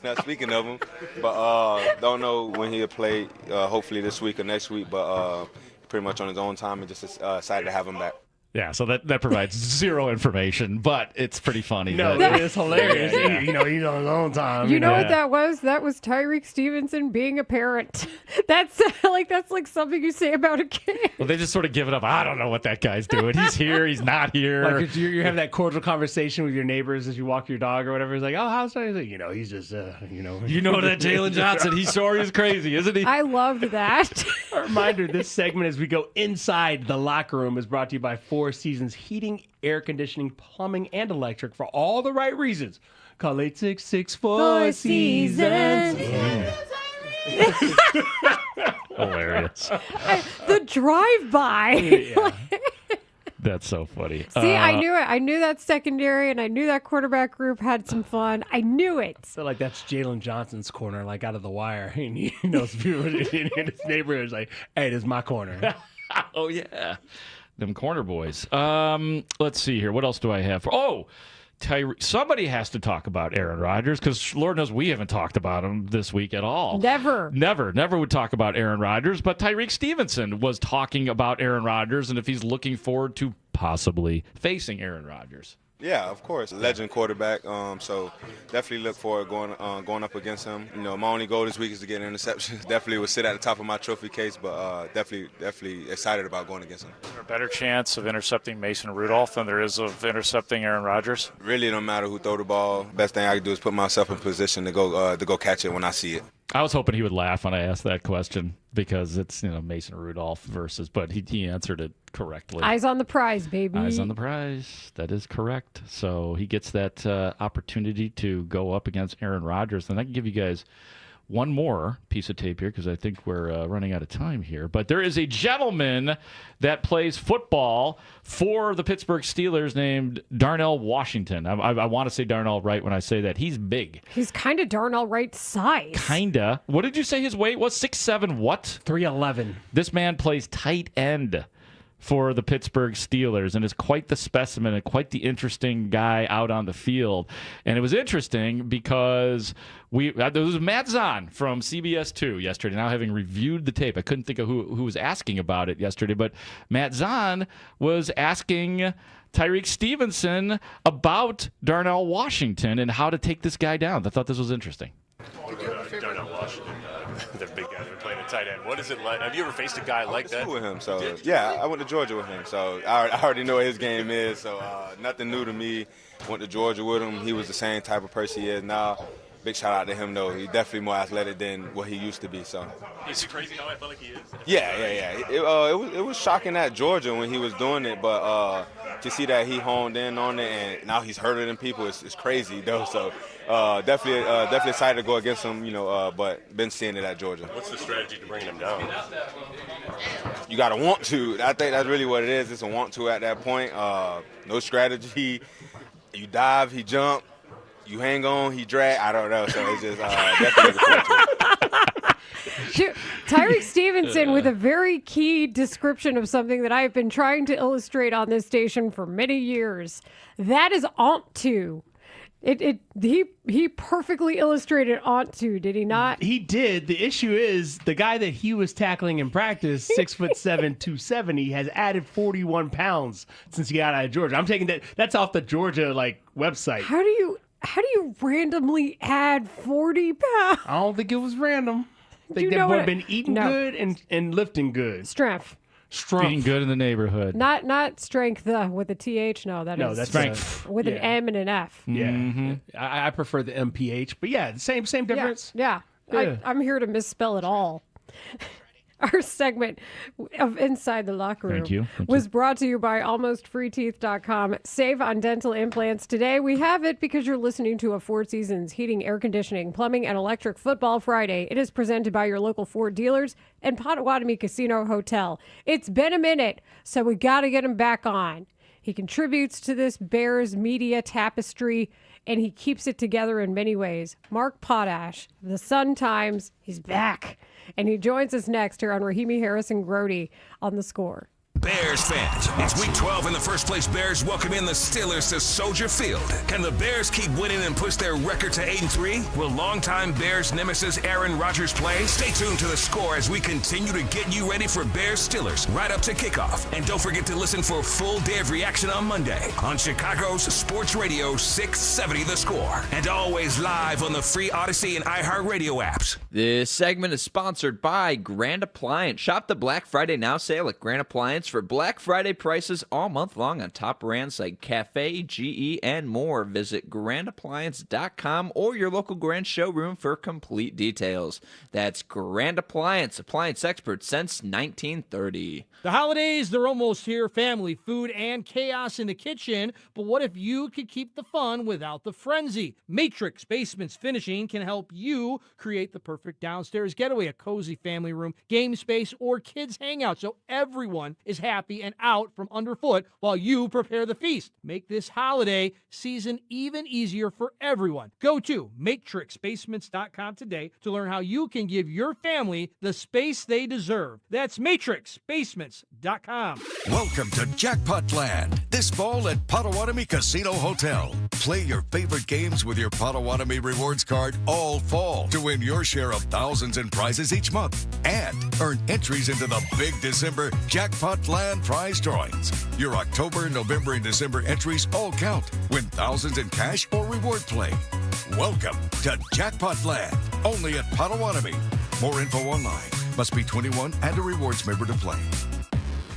Not speaking of him, but don't know when he'll play. Hopefully this week or next week, but pretty much on his own time and just excited to have him back. Yeah, so that provides zero information, but it's pretty funny. No, it is hilarious. Yeah. He's on his own time. You know what that was? That was Tyreek Stevenson being a parent. That's like something you say about a kid. Well, they just sort of give it up. I don't know what that guy's doing. He's here. He's not here. Like you're having that cordial conversation with your neighbors as you walk your dog or whatever. He's like, oh, how's that? He's like, he's just, You know that Jalen Johnson, he's sure is crazy, isn't he? I loved that. A reminder, this segment as we go inside the locker room is brought to you by Four Seasons Heating, Air Conditioning, Plumbing, and Electric for all the right reasons. Call 866 Four Seasons. Yeah. Hilarious. The drive-by. Yeah. That's so funny. See, I knew it. I knew that secondary, and I knew that quarterback group had some fun. I knew it. So like that's Jalen Johnson's corner, like out of The Wire. And he knows people in his neighborhood is like, hey, this is my corner. Oh, yeah. Them corner boys. Let's see here. What else do I have? Somebody has to talk about Aaron Rodgers because Lord knows we haven't talked about him this week at all. Never would talk about Aaron Rodgers. But Tyreek Stevenson was talking about Aaron Rodgers and if he's looking forward to possibly facing Aaron Rodgers. Yeah, of course. Legend quarterback. So definitely look forward going up against him. You know, my only goal this week is to get an interception. Definitely would sit at the top of my trophy case, but definitely excited about going against him. Is there a better chance of intercepting Mason Rudolph than there is of intercepting Aaron Rodgers? Really, don't matter who throw the ball. Best thing I can do is put myself in position to go catch it when I see it. I was hoping he would laugh when I asked that question because it's Mason Rudolph versus, but he answered it correctly. Eyes on the prize, baby. Eyes on the prize. That is correct. So he gets that opportunity to go up against Aaron Rodgers. And I can give you guys one more piece of tape here because I think we're running out of time here. But there is a gentleman that plays football for the Pittsburgh Steelers named Darnell Washington. I want to say Darnell right when I say that. He's big. He's kind of Darnell Wright's size. Kinda. What did you say his weight was? 6'7" what? 311. This man plays tight end for the Pittsburgh Steelers and is quite the specimen and quite the interesting guy out on the field. And it was interesting because there was Matt Zahn from CBS 2 yesterday. Now, having reviewed the tape, I couldn't think of who was asking about it yesterday, but Matt Zahn was asking Tyreek Stevenson about Darnell Washington and how to take this guy down. I thought this was interesting. Darnell Washington, the big guy been playing a tight end. What is it like? Have you ever faced a guy like that? With him, so yeah, I went to Georgia with him, so I already know what his game is. So nothing new to me. Went to Georgia with him. He was the same type of person he is now. Big shout out to him though. He's definitely more athletic than what he used to be. So he's crazy how athletic he is. Yeah. It was shocking at Georgia when he was doing it, but to see that he honed in on it and now he's hurting people, it's crazy though. So definitely excited to go against him. But been seeing it at Georgia. What's the strategy to bringing him down? You gotta want to. I think that's really what it is. It's a want to at that point. No strategy. You dive, he jump. You hang on, he drag. I don't know. So it's just definitely looking forward to it. Tyreek Stevenson with a very key description of something that I've been trying to illustrate on this station for many years. That is ought to. He perfectly illustrated ought to, did he not? He did. The issue is the guy that he was tackling in practice, 6'7", 270, has added 41 pounds since he got out of Georgia. I'm taking that. That's off the Georgia website. How do you randomly add 40 pounds? I don't think it was random. I think they've been eating good and lifting good. Strength. Eating good in the neighborhood. Not strength with a TH. No, that's strength with an M and an F. Yeah, I prefer the MPH, but yeah, same difference. Yeah. I'm here to misspell it all. Our segment of Inside the Locker Room Thank you. was brought to you by AlmostFreeTeeth.com. Save on dental implants today. We have it because you're listening to a Four Seasons Heating, Air Conditioning, Plumbing, and Electric Football Friday. It is presented by your local Ford dealers and Potawatomi Casino Hotel. It's been a minute, so we got to get him back on. He contributes to this Bears media tapestry, and he keeps it together in many ways. Mark Potash, the Sun-Times, he's back. And he joins us next here on Rahimi Harris and Grody on The Score. Bears fans, it's week 12 and the first place Bears welcome in the Steelers to Soldier Field. Can the Bears keep winning and push their record to 8-3? Will longtime Bears nemesis Aaron Rodgers play? Stay tuned to The Score as we continue to get you ready for Bears Steelers right up to kickoff. And don't forget to listen for a full day of reaction on Monday on Chicago's Sports Radio 670 The Score. And always live on the free Odyssey and iHeartRadio apps. This segment is sponsored by Grand Appliance. Shop the Black Friday Now sale at Grand Appliance favorites for Black Friday prices all month long on top brands like Cafe, GE, and more. Visit grandappliance.com or your local Grand showroom for complete details. That's Grand Appliance, appliance experts since 1930. The holidays, they're almost here. Family, food, and chaos in the kitchen. But what if you could keep the fun without the frenzy? Matrix Basements Finishing can help you create the perfect downstairs getaway, a cozy family room, game space, or kids hangout, so everyone is happy and out from underfoot while you prepare the feast. Make this holiday season even easier for everyone. Go to matrixbasements.com today to learn how you can give your family the space they deserve. That's matrixbasements.com. Welcome to Jackpot Land this fall at Potawatomi Casino Hotel. Play your favorite games with your Potawatomi Rewards card all fall to win your share of thousands in prizes each month and earn entries into the big December Jackpot Land prize drawings. Your October, November, and December entries all count. Win thousands in cash or reward play. Welcome to Jackpot Land, only at Potawatomi. More info online. Must be 21 and a rewards member to play.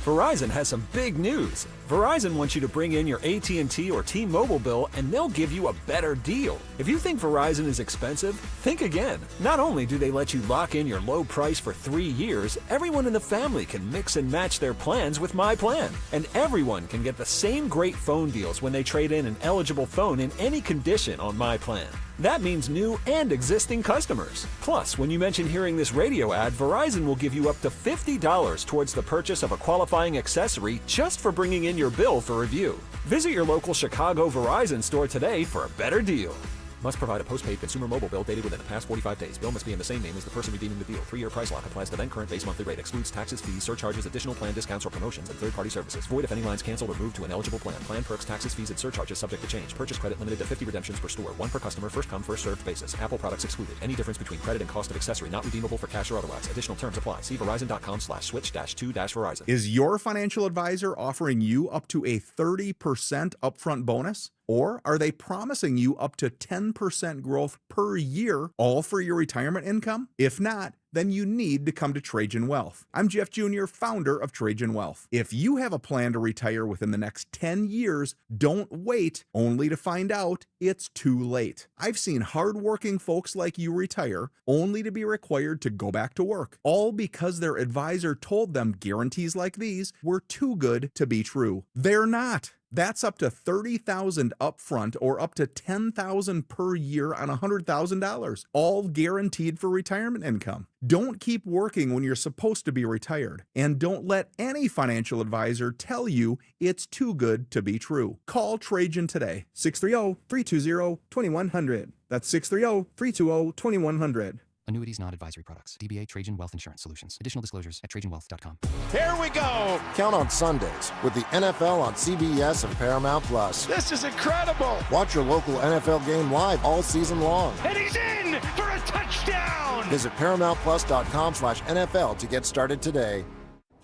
Verizon has some big news. Verizon wants you to bring in your AT&T or T-Mobile bill and they'll give you a better deal. If you think Verizon is expensive, think again. Not only do they let you lock in your low price for 3 years, everyone in the family can mix and match their plans with My Plan. And everyone can get the same great phone deals when they trade in an eligible phone in any condition on My Plan. That means new and existing customers. Plus, when you mention hearing this radio ad, Verizon will give you up to $50 towards the purchase of a qualifying accessory just for bringing in your bill for review. Visit your local Chicago Verizon store today for a better deal. Must provide a postpaid consumer mobile bill dated within the past 45 days. Bill must be in the same name as the person redeeming the deal. 3-year price lock applies to then current base monthly rate. Excludes taxes, fees, surcharges, additional plan discounts or promotions, and third-party services. Void if any lines canceled or moved to an eligible plan. Plan perks, taxes, fees, and surcharges subject to change. Purchase credit limited to 50 redemptions per store. 1 per customer. First come, first served basis. Apple products excluded. Any difference between credit and cost of accessory not redeemable for cash or otherwise. Additional terms apply. See Verizon.com/switch-to-Verizon. Is your financial advisor offering you up to a 30% upfront bonus? Or are they promising you up to 10% growth per year, all for your retirement income? If not, then you need to come to Trajan Wealth. I'm Jeff Jr., founder of Trajan Wealth. If you have a plan to retire within the next 10 years, don't wait only to find out it's too late. I've seen hardworking folks like you retire only to be required to go back to work, all because their advisor told them guarantees like these were too good to be true. They're not. That's up to $30,000 upfront or up to $10,000 per year on $100,000, all guaranteed for retirement income. Don't keep working when you're supposed to be retired, and don't let any financial advisor tell you it's too good to be true. Call Trajan today, 630-320-2100. That's 630-320-2100. Annuities, not advisory products. DBA Trajan Wealth Insurance Solutions. Additional disclosures at TrajanWealth.com. Here we go. Count on Sundays with the NFL on CBS and Paramount Plus. This is incredible. Watch your local NFL game live all season long. And he's in for a touchdown. Visit ParamountPlus.com/NFL to get started today.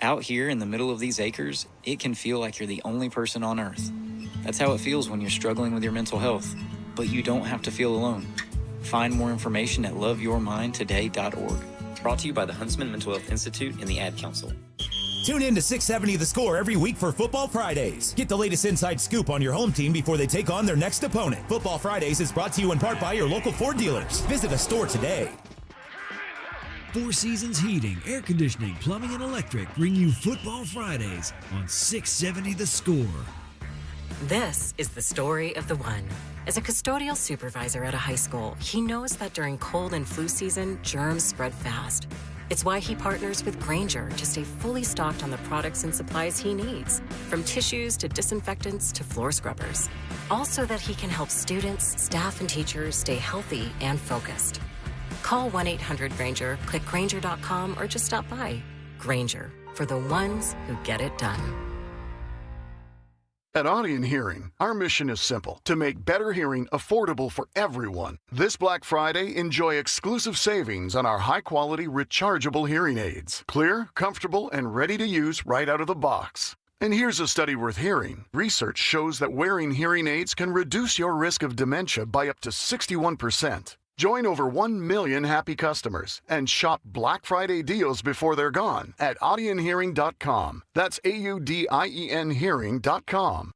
Out here in the middle of these acres, it can feel like you're the only person on earth. That's how it feels when you're struggling with your mental health. But you don't have to feel alone. Find more information at loveyourmindtoday.org. Brought to you by the Huntsman Mental Health Institute and the Ad Council. Tune in to 670 The Score every week for Football Fridays. Get the latest inside scoop on your home team before they take on their next opponent. Football Fridays is brought to you in part by your local Ford dealers. Visit a store today. Four Seasons Heating, Air Conditioning, Plumbing, and Electric bring you Football Fridays on 670 The Score. This is the story of the one. As a custodial supervisor at a high school, he knows that during cold and flu season, germs spread fast. It's why he partners with Grainger to stay fully stocked on the products and supplies he needs, from tissues to disinfectants to floor scrubbers. All so that he can help students, staff, and teachers stay healthy and focused. Call 1-800-GRAINGER, click Grainger.com, or just stop by. Grainger, for the ones who get it done. At Audion Hearing, our mission is simple: to make better hearing affordable for everyone. This Black Friday, enjoy exclusive savings on our high-quality rechargeable hearing aids. Clear, comfortable, and ready to use right out of the box. And here's a study worth hearing. Research shows that wearing hearing aids can reduce your risk of dementia by up to 61%. Join over 1 million happy customers and shop Black Friday deals before they're gone at audionhearing.com. That's AUDIEN hearing.com.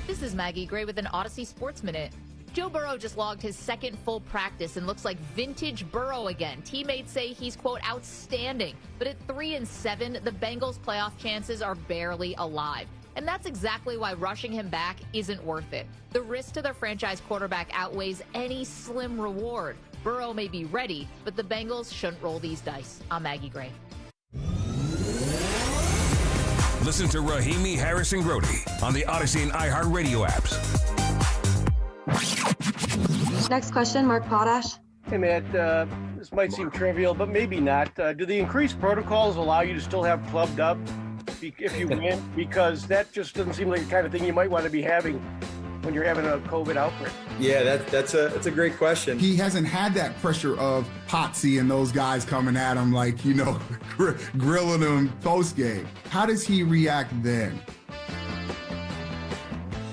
This is Maggie Gray with an Odyssey Sports Minute. Joe Burrow just logged his second full practice and looks like vintage Burrow again. Teammates say he's, quote, outstanding. But at 3-7, the Bengals' playoff chances are barely alive. And that's exactly why rushing him back isn't worth it. The risk to their franchise quarterback outweighs any slim reward. Burrow may be ready, but the Bengals shouldn't roll these dice. I'm Maggie Gray. Listen to Rahimi, Harris, and Grody on the Odyssey and iHeartRadio apps. Next question, Mark Potash. Hey, Matt, this might seem trivial, but maybe not. Do the increased protocols allow you to still have Club Dub if you win? Because that just doesn't seem like the kind of thing you might want to be having when you're having a COVID outbreak. Yeah, that's a great question. He hasn't had that pressure of Potsy and those guys coming at him like, grilling him post-game. How does he react then?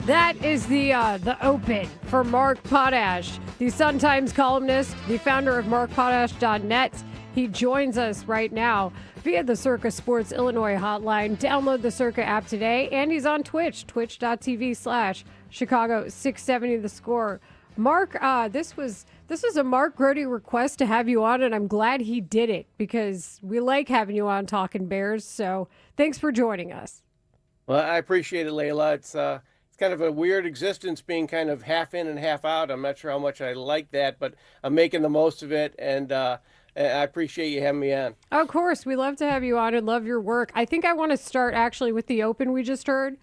That is the open for Mark Potash, the Sun-Times columnist, the founder of MarkPotash.net. He joins us right now via the Circa Sports Illinois hotline. Download the Circa app today, and he's on Twitch, twitch.tv/Chicago670 The Score. Mark, this was a Mark Grody request to have you on, and I'm glad he did it because we like having you on talking Bears. So thanks for joining us. Well, I appreciate it, Layla. It's kind of a weird existence being kind of half in and half out. I'm not sure how much I like that, but I'm making the most of it, and I appreciate you having me on. Of course. We love to have you on and love your work. I think I want to start actually with the open we just heard.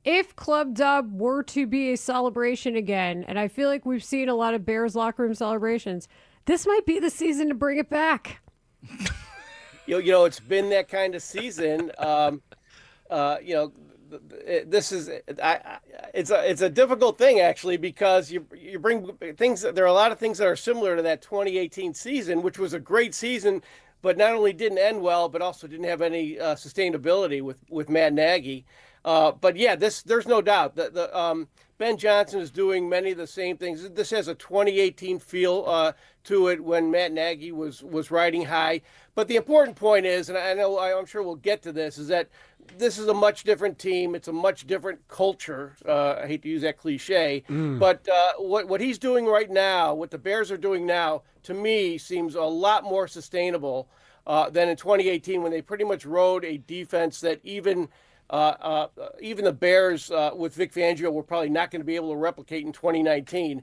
If Club Dub were to be a celebration again, and I feel like we've seen a lot of Bears locker room celebrations, this might be the season to bring it back. It's been that kind of season. This is it's a difficult thing actually because you bring things. There are a lot of things that are similar to that 2018 season, which was a great season, but not only didn't end well, but also didn't have any sustainability with Matt Nagy. But yeah, there's no doubt that Ben Johnson is doing many of the same things. This has a 2018 feel to it when Matt Nagy was riding high. But the important point is, and I'm sure we'll get to this, is that this is a much different team. It's a much different culture. I hate to use that cliche, but what he's doing right now, what the Bears are doing now, to me seems a lot more sustainable than in 2018 when they pretty much rode a defense that even the Bears with Vic Fangio were probably not going to be able to replicate in 2019.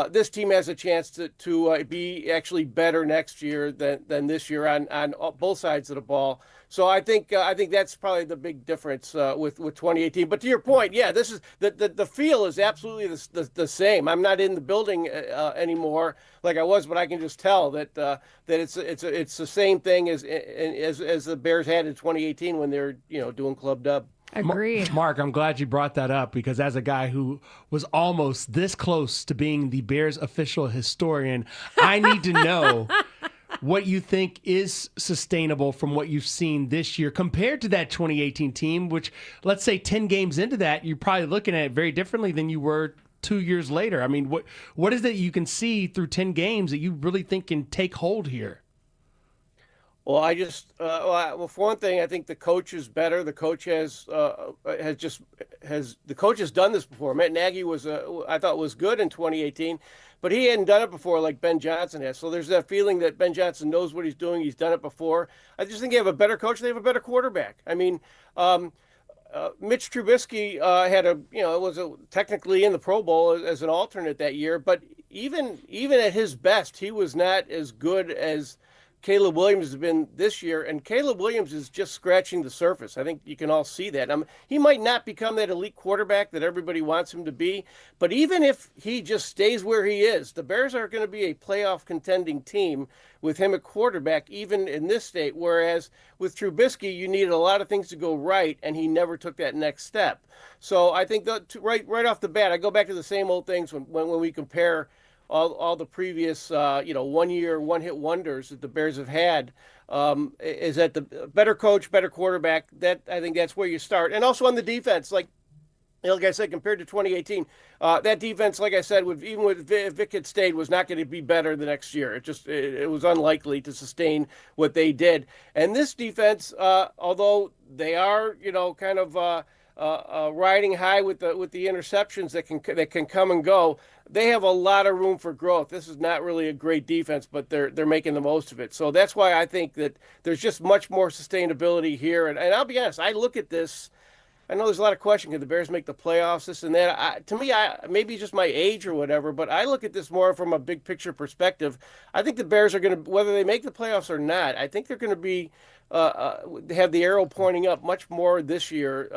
This team has a chance to be actually better next year than this year on both sides of the ball. So I think that's probably the big difference with 2018. But to your point, yeah, this is the feel is absolutely the same. I'm not in the building anymore like I was, but I can just tell that it's the same thing as the Bears had in 2018 when they're doing Club Dub. Agreed. Mark, I'm glad you brought that up because as a guy who was almost this close to being the Bears official historian, I need to know what you think is sustainable from what you've seen this year compared to that 2018 team, which let's say 10 games into that, you're probably looking at it very differently than you were 2 years later. I mean, what is it you can see through 10 games that you really think can take hold here? Well, for one thing, I think the coach is better. The coach has done this before. Matt Nagy I thought was good in 2018, but he hadn't done it before like Ben Johnson has. So there's that feeling that Ben Johnson knows what he's doing. He's done it before. I just think they have a better coach. They have a better quarterback. I mean, Mitch Trubisky was technically in the Pro Bowl as an alternate that year, but even at his best, he was not as good as Caleb Williams has been this year, and Caleb Williams is just scratching the surface. I think you can all see that. He might not become that elite quarterback that everybody wants him to be, but even if he just stays where he is, the Bears are going to be a playoff contending team with him at quarterback, even in this state, whereas with Trubisky, you needed a lot of things to go right, and he never took that next step. So I think that right off the bat, I go back to the same old things when we compare all the previous 1 year, one hit wonders that the Bears have had, is that the better coach, better quarterback. That I think that's where you start. And also on the defense, like like I said, compared to 2018, that defense, like I said, even with Vic had stayed, was not going to be better the next year. It was unlikely to sustain what they did. And this defense, although they are, kind of riding high with the interceptions that can come and go, they have a lot of room for growth. This is not really a great defense, but they're making the most of it. So that's why I think that there's just much more sustainability here. And I'll be honest, I look at this. I know there's a lot of question. Can the Bears make the playoffs, this and that? To me, maybe just my age or whatever, but I look at this more from a big picture perspective. I think the Bears are going to, whether they make the playoffs or not, I think they're going to be have the arrow pointing up much more this year,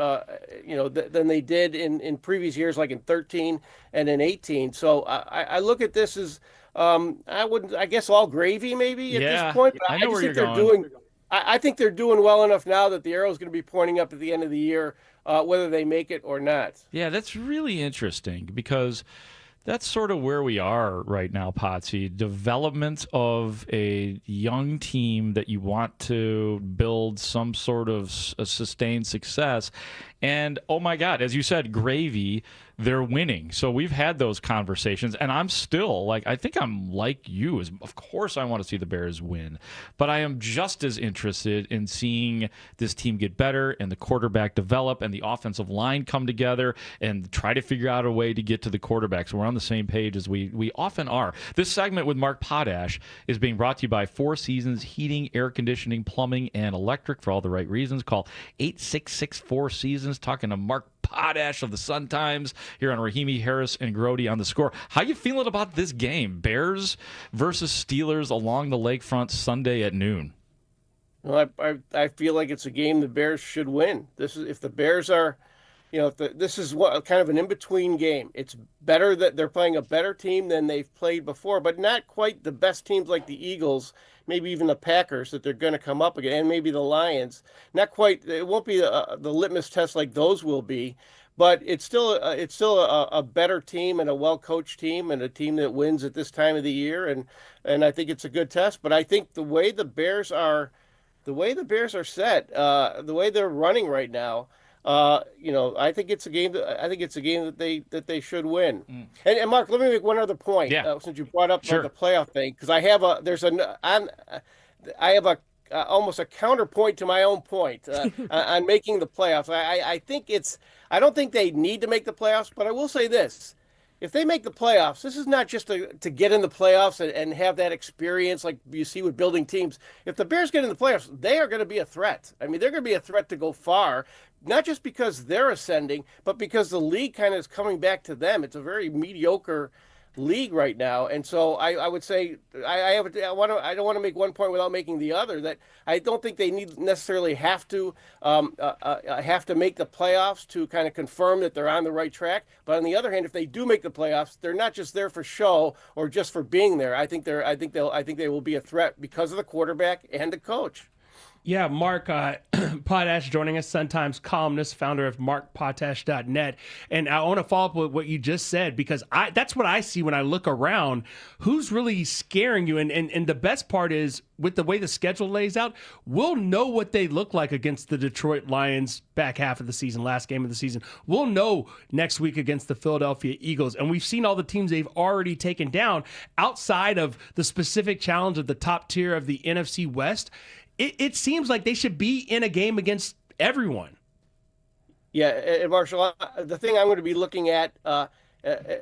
than they did in previous years, like in 13 and in 18. So I look at this as I guess all gravy maybe at this point. But I know where you're going. I think they're doing well enough now that the arrow is going to be pointing up at the end of the year, whether they make it or not. Yeah, that's really interesting because that's sort of where we are right now, Potsy. Development of a young team that you want to build some sort of a sustained success. And, oh, my God, as you said, gravy, they're winning. So we've had those conversations, and I'm still, I think I'm like you. Of course I want to see the Bears win. But I am just as interested in seeing this team get better and the quarterback develop and the offensive line come together and try to figure out a way to get to the quarterback. So we're on the same page as we often are. This segment with Mark Potash is being brought to you by Four Seasons Heating, Air Conditioning, Plumbing, and Electric for all the right reasons. Call 866-4Seasons. Talking to Mark Potash of the Sun-Times here on Rahimi, Harris, and Grody on The Score. How you feeling about this game? Bears versus Steelers along the lakefront Sunday at noon. Well, I feel like it's a game the Bears should win. If the Bears are, this is kind of an in-between game. It's better that they're playing a better team than they've played before, but not quite the best teams like the Eagles, maybe even the Packers that they're going to come up again, and maybe the Lions. Not quite. It won't be the litmus test like those will be, but it's still a better team and a well-coached team and a team that wins at this time of the year, and I think it's a good test. But I think the way the Bears are set, the way they're running right now, I think it's a game that they should win. And Mark, let me make one other point. Yeah. Since you brought up Sure. the playoff thing, because I have almost a counterpoint to my own point on making the playoffs. I don't think they need to make the playoffs, but I will say this. If they make the playoffs, this is not just to get in the playoffs and have that experience like you see with building teams. If the Bears get in the playoffs, they are going to be a threat. I mean, they're going to be a threat to go far, not just because they're ascending, but because the league kind of is coming back to them. It's a very mediocre league right now, and so I would say I don't want to make one point without making the other, that I don't think they necessarily have to make the playoffs to kind of confirm that they're on the right track. But on the other hand, if they do make the playoffs, they're not just there for show or just for being there. I think they will be a threat because of the quarterback and the coach. Yeah, Mark Potash joining us, Sun-Times columnist, founder of markpotash.net. And I want to follow up with what you just said, because that's what I see when I look around. Who's really scaring you? And the best part is, with the way the schedule lays out, we'll know what they look like against the Detroit Lions back half of the season, last game of the season. We'll know next week against the Philadelphia Eagles. And we've seen all the teams they've already taken down outside of the specific challenge of the top tier of the NFC West. It seems like they should be in a game against everyone. Yeah, and Marshall, the thing I'm going to be looking at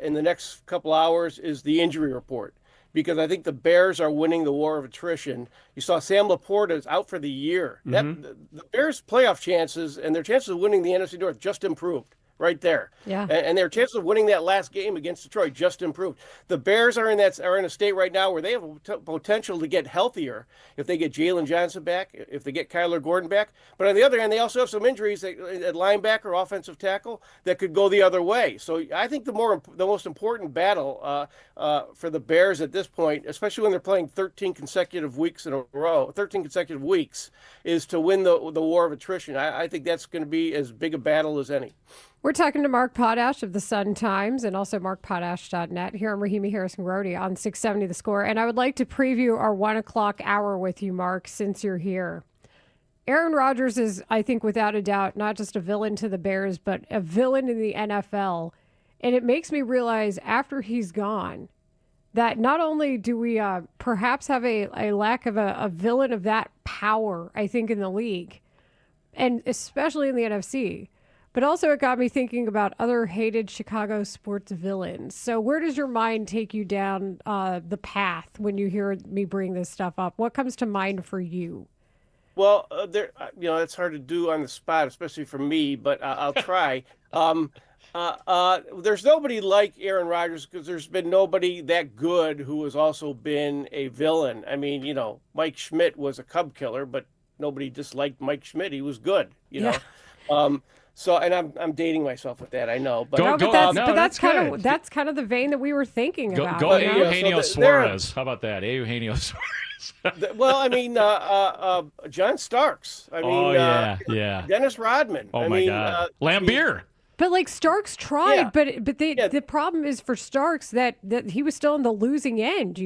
in the next couple hours is the injury report, because I think the Bears are winning the war of attrition. You saw Sam Laporta is out for the year. Mm-hmm. The Bears' playoff chances and their chances of winning the NFC North just improved. Right there, yeah, and their chances of winning that last game against Detroit just improved. The Bears are in a state right now where they have potential to get healthier if they get Jalen Johnson back, if they get Kyler Gordon back. But on the other hand, they also have some injuries at linebacker, offensive tackle, that could go the other way. So I think the most important battle for the Bears at this point, especially when they're playing 13 consecutive weeks in a row, 13 consecutive weeks, is to win the war of attrition. I think that's going to be as big a battle as any. We're talking to Mark Potash of the Sun-Times and also markpotash.net here on Rahimi, Harris, and Grody on 670 The Score. And I would like to preview our 1 o'clock hour with you, Mark, since you're here. Aaron Rodgers is, I think, without a doubt, not just a villain to the Bears, but a villain in the NFL. And it makes me realize after he's gone that not only do we perhaps have a lack of a villain of that power, I think, in the league, and especially in the NFC, but also it got me thinking about other hated Chicago sports villains. So where does your mind take you down the path when you hear me bring this stuff up? What comes to mind for you? Well, it's hard to do on the spot, especially for me, but I'll try. There's nobody like Aaron Rodgers because there's been nobody that good who has also been a villain. I mean, Mike Schmidt was a Cub killer, but nobody disliked Mike Schmidt. He was good, know. So, and I'm dating myself with that, I know. But that's kind of the vein that we were thinking about. Go Eugenio Suarez. How about that? Eugenio Suarez. Well, I mean, John Starks. I mean, Dennis Rodman. Oh, my God. Lambeer. But like Starks tried, but the problem is for Starks that he was still in the losing end,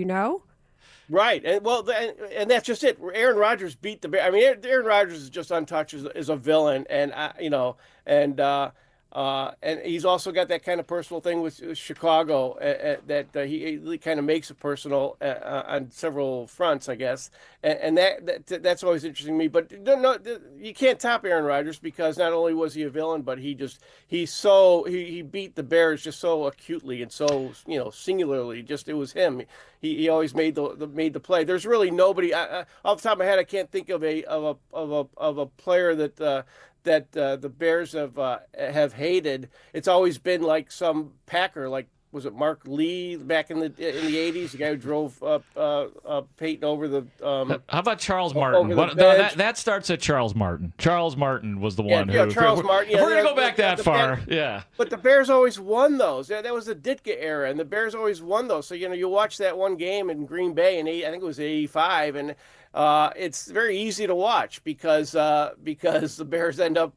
Right, and that's just it. Aaron Rodgers beat the Bears. I mean, Aaron Rodgers is just untouched as a villain, and and he's also got that kind of personal thing with Chicago that he kind of makes it personal on several fronts, I guess, and that's always interesting to me. But no, you can't top Aaron Rodgers because not only was he a villain, but he beat the Bears just so acutely and so singularly. Just it was him. He always made the play. There's really nobody off the top of my head. I can't think of a player that the Bears have hated. It's always been like some Packer, like was it Mark Lee back in the 80s, the guy who drove Peyton over the. How about Charles Martin? That starts at Charles Martin. Charles Martin was the one who. Charles Martin. If we're gonna go back that far, But the Bears always won those. That was the Ditka era, and the Bears always won those. So you watch that one game in Green Bay, and I think it was '85, and. It's very easy to watch because the Bears end up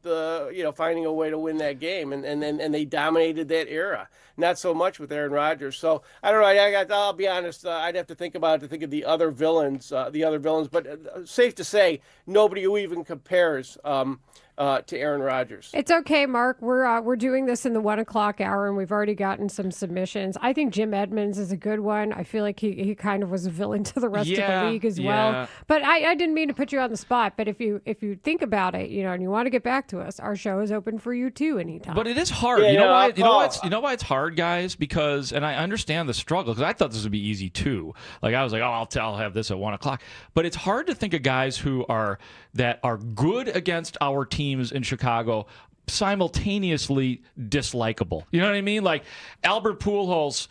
finding a way to win that game and they dominated that era. Not so much with Aaron Rodgers. So I don't know. I'll be honest. I'd have to think about it to think of the other villains. But safe to say, nobody who even compares to Aaron Rodgers. It's okay, Mark. We're doing this in the 1 o'clock hour, and we've already gotten some submissions. I think Jim Edmonds is a good one. I feel like he kind of was a villain to the rest of the league as well. But I didn't mean to put you on the spot. But if you think about it, and you want to get back to us, our show is open for you too anytime. But it is hard. You know why it's hard, guys? Because, and I understand the struggle, because I thought this would be easy too. Like I was like, I'll have this at 1 o'clock. But it's hard to think of guys who are good against our teams in Chicago, simultaneously dislikable. You know what I mean? Like Albert Pujols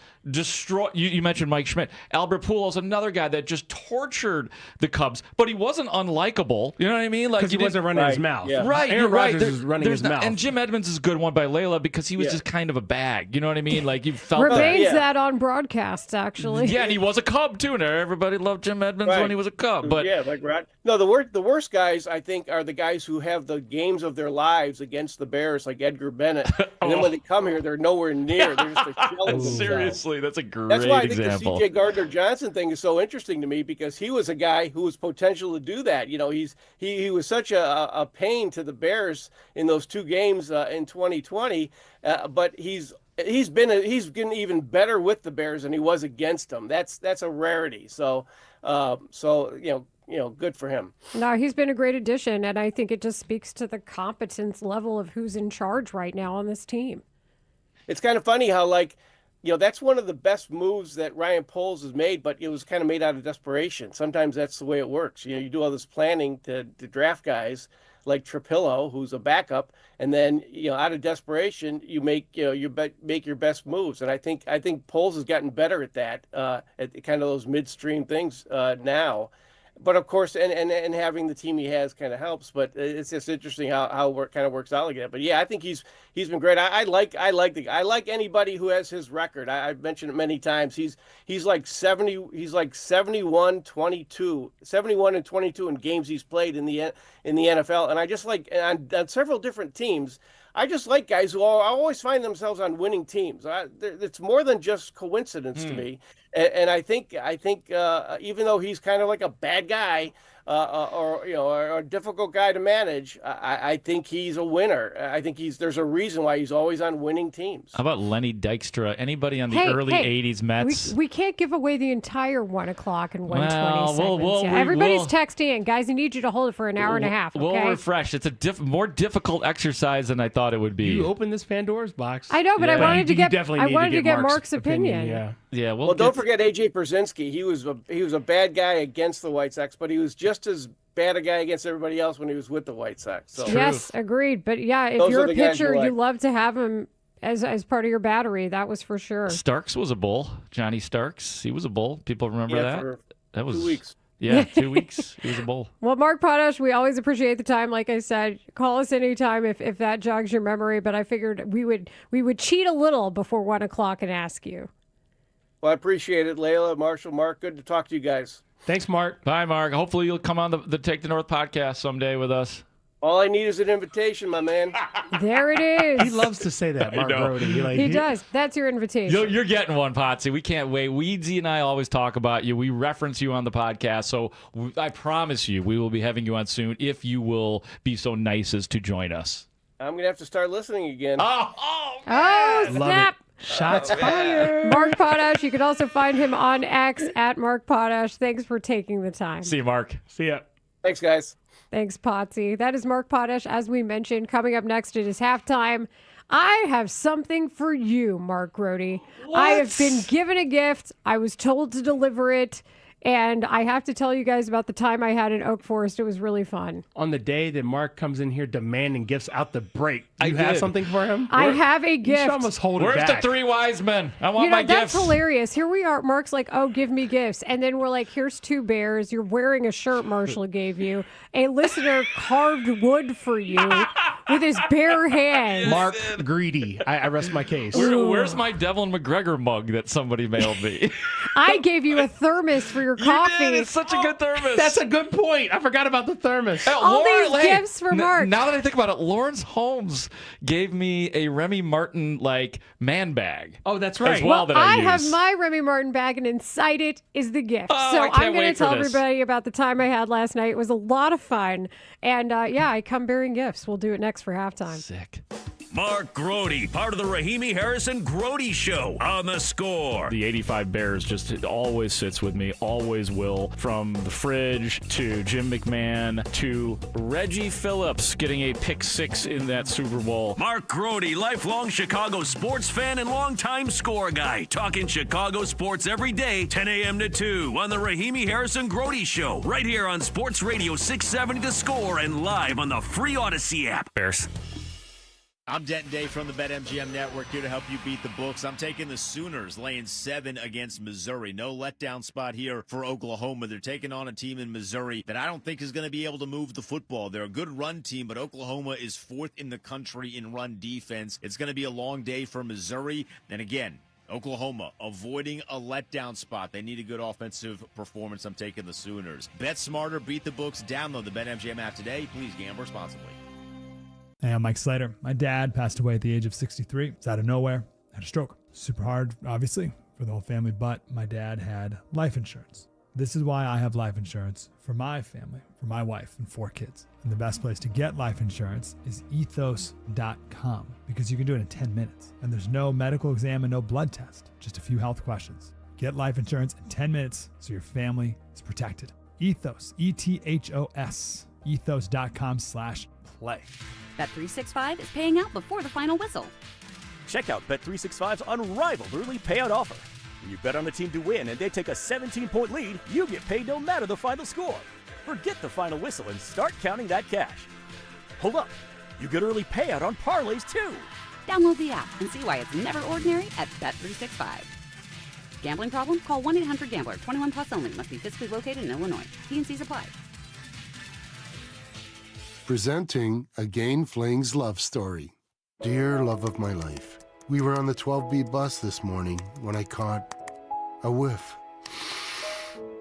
you mentioned Mike Schmidt. Albert Pujols, another guy that just tortured the Cubs, but he wasn't unlikable. You know what I mean? Like because he wasn't running his mouth. Yeah. Right. Aaron Rodgers is running his mouth. And Jim Edmonds is a good one by Layla because he was just kind of a bag. You know what I mean? Like you felt remains that on broadcasts actually. Yeah, and he was a Cub too. And everybody loved Jim Edmonds when he was a Cub. But no, the worst guys I think are the guys who have the games of their lives against the Bears, like Edgar Bennett. And then when they come here, they're nowhere near. They're just a shell of themselves. Seriously, that's a great That's why I example. think the C.J. Gardner-Johnson thing is so interesting to me because he was a guy who was potential to do that. He was such a pain to the Bears in those two games in 2020, but he's getting even better with the Bears than he was against them. That's a rarity. So good for him. No, he's been a great addition, and I think it just speaks to the competence level of who's in charge right now on this team. It's kind of funny how that's one of the best moves that Ryan Poles has made, but it was kind of made out of desperation. Sometimes that's the way it works. You do all this planning to draft guys like Trapillo, who's a backup, and then out of desperation you make your best moves. And I think Poles has gotten better at that, at kind of those midstream things now. But of course, and having the team he has kind of helps. But it's just interesting how it kind of works out like that. But yeah, I think he's been great. I like anybody who has his record. I've mentioned it many times. He's like 70. He's like 71-22 in games he's played in the NFL. And I just like on several different teams. I just like guys who always find themselves on winning teams. It's more than just coincidence to me. And I think even though he's kind of like a bad guy, or a difficult guy to manage, I think he's a winner. I think there's a reason why he's always on winning teams. How about Lenny Dykstra? Anybody on the early 80s Mets? We can't give away the entire 1 o'clock and 1:20 Well, segments. Everybody's texting in. Guys, I need you to hold it for an hour and a half, okay? We'll refresh. It's a more difficult exercise than I thought it would be. You opened this Pandora's box. I know, but I wanted to get Mark's opinion. Yeah. Well, don't forget A.J. Pierzynski. He was a bad guy against the White Sox, but he was just as bad a guy against everybody else when he was with the White Sox. So. Yes, agreed. But yeah, if Those you're are a the guys pitcher, you like. you love to have him as part of your battery. That was for sure. Starks was a bull. Johnny Starks. He was a bull. People remember that? That was 2 weeks. Yeah, 2 weeks. He was a bull. Well, Mark Potash, we always appreciate the time. Like I said, call us anytime if that jogs your memory. But I figured we would cheat a little before 1 o'clock and ask you. Well, I appreciate it, Layla, Marshall, Mark. Good to talk to you guys. Thanks, Mark. Bye, Mark. Hopefully you'll come on the Take the North podcast someday with us. All I need is an invitation, my man. There it is. He loves to say that, Mark Brody. He does. That's your invitation. You're getting one, Potsy. We can't wait. Weedsy and I always talk about you. We reference you on the podcast, so I promise you we will be having you on soon if you will be so nice as to join us. I'm going to have to start listening again. Oh, snap. Shots fired. Mark Potash. You can also find him on X at Mark Potash. Thanks for taking the time. See you, Mark. See ya. Thanks, guys. Thanks, Potsy. That is Mark Potash. As we mentioned, coming up next, it is halftime. I have something for you, Mark Grody. I have been given a gift. I was told to deliver it. And I have to tell you guys about the time I had in Oak Forest. It was really fun. On the day that Mark comes in here demanding gifts out the break, you have something for him? I have a gift. You should almost hold it Where's back. the 3 wise men? I want my that's gifts. hilarious. Here we are. Mark's like, oh, give me gifts. And then we're like, here's 2 bears. You're wearing a shirt Marshall gave you. A listener carved wood for you with his bare hands. Mark Greedy. I rest my case. Where's my Devlin McGregor mug that somebody mailed me? I gave you a thermos for your coffee. It's such a good thermos. That's a good point. I forgot about the thermos. All these gifts for Mark. Now that I think about it, Lawrence Holmes gave me a Remy Martin man bag. Oh, that's right. As well, that I have use. my Remy Martin bag, and inside it is the gift. Oh, so I can't I'm going wait to tell for this. everybody about the time I had last night. It was a lot of fun. And I come bearing gifts. We'll do it next for halftime. Sick. Mark Grody, part of the Rahimi Harrison Grody Show on The Score. The 85 Bears just always sits with me, always will. From the fridge to Jim McMahon to Reggie Phillips getting a pick 6 in that Super Bowl. Mark Grody, lifelong Chicago sports fan and longtime score guy, talking Chicago sports every day, 10 a.m. to 2 on the Rahimi Harrison Grody Show, right here on Sports Radio 670 The Score and live on the free Odyssey app. Bears. I'm Denton Day from the BetMGM Network, here to help you beat the books. I'm taking the Sooners, laying 7 against Missouri. No letdown spot here for Oklahoma. They're taking on a team in Missouri that I don't think is going to be able to move the football. They're a good run team, but Oklahoma is 4th in the country in run defense. It's going to be a long day for Missouri. And again, Oklahoma avoiding a letdown spot. They need a good offensive performance. I'm taking the Sooners. Bet smarter, beat the books. Download the BetMGM app today. Please gamble responsibly. Hey, I'm Mike Slater. My dad passed away at the age of 63. It's out of nowhere. Had a stroke. Super hard, obviously, for the whole family, but my dad had life insurance. This is why I have life insurance for my family, for my wife and 4 kids. And the best place to get life insurance is ethos.com, because you can do it in 10 minutes. And there's no medical exam and no blood test, just a few health questions. Get life insurance in 10 minutes so your family is protected. Ethos, ETHOS, ethos.com/play. Bet365 is paying out before the final whistle. Check out Bet365's unrivaled early payout offer. When you bet on the team to win and they take a 17-point lead, you get paid no matter the final score. Forget the final whistle and start counting that cash. Hold up. You get early payout on parlays too. Download the app and see why it's never ordinary at Bet365. Gambling problem? Call 1-800-GAMBLER. 21 plus only. Must be physically located in Illinois. T&Cs apply. Presenting a Gain Flings love story. Dear love of my life, we were on the 12B bus this morning when I caught a whiff.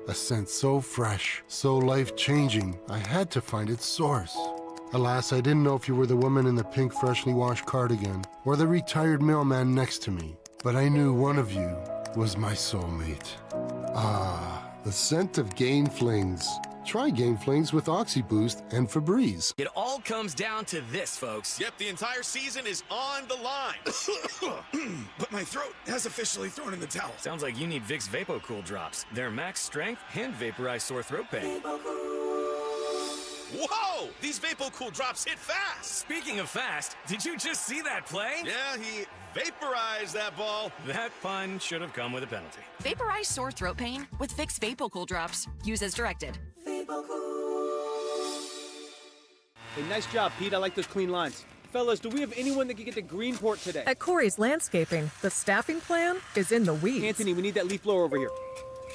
A scent so fresh, so life-changing, I had to find its source. Alas, I didn't know if you were the woman in the pink freshly washed cardigan or the retired mailman next to me, but I knew one of you was my soulmate. Ah, the scent of Gain Flings. Try Game Flings with OxyBoost and Febreze. It all comes down to this, folks. Yep, the entire season is on the line. But my throat has officially thrown in the towel. Sounds like you need Vicks VapoCool drops. They're max strength and vaporize sore throat pain. Whoa! These VapoCool drops hit fast. Speaking of fast, did you just see that play? Yeah, he vaporized that ball. That pun should have come with a penalty. Vaporize sore throat pain with Vicks VapoCool drops. Use as directed. Hey, nice job, Pete. I like those clean lines. Fellas, do we have anyone that can get to Greenport today? At Corey's Landscaping, the staffing plan is in the weeds. Anthony, we need that leaf blower over here.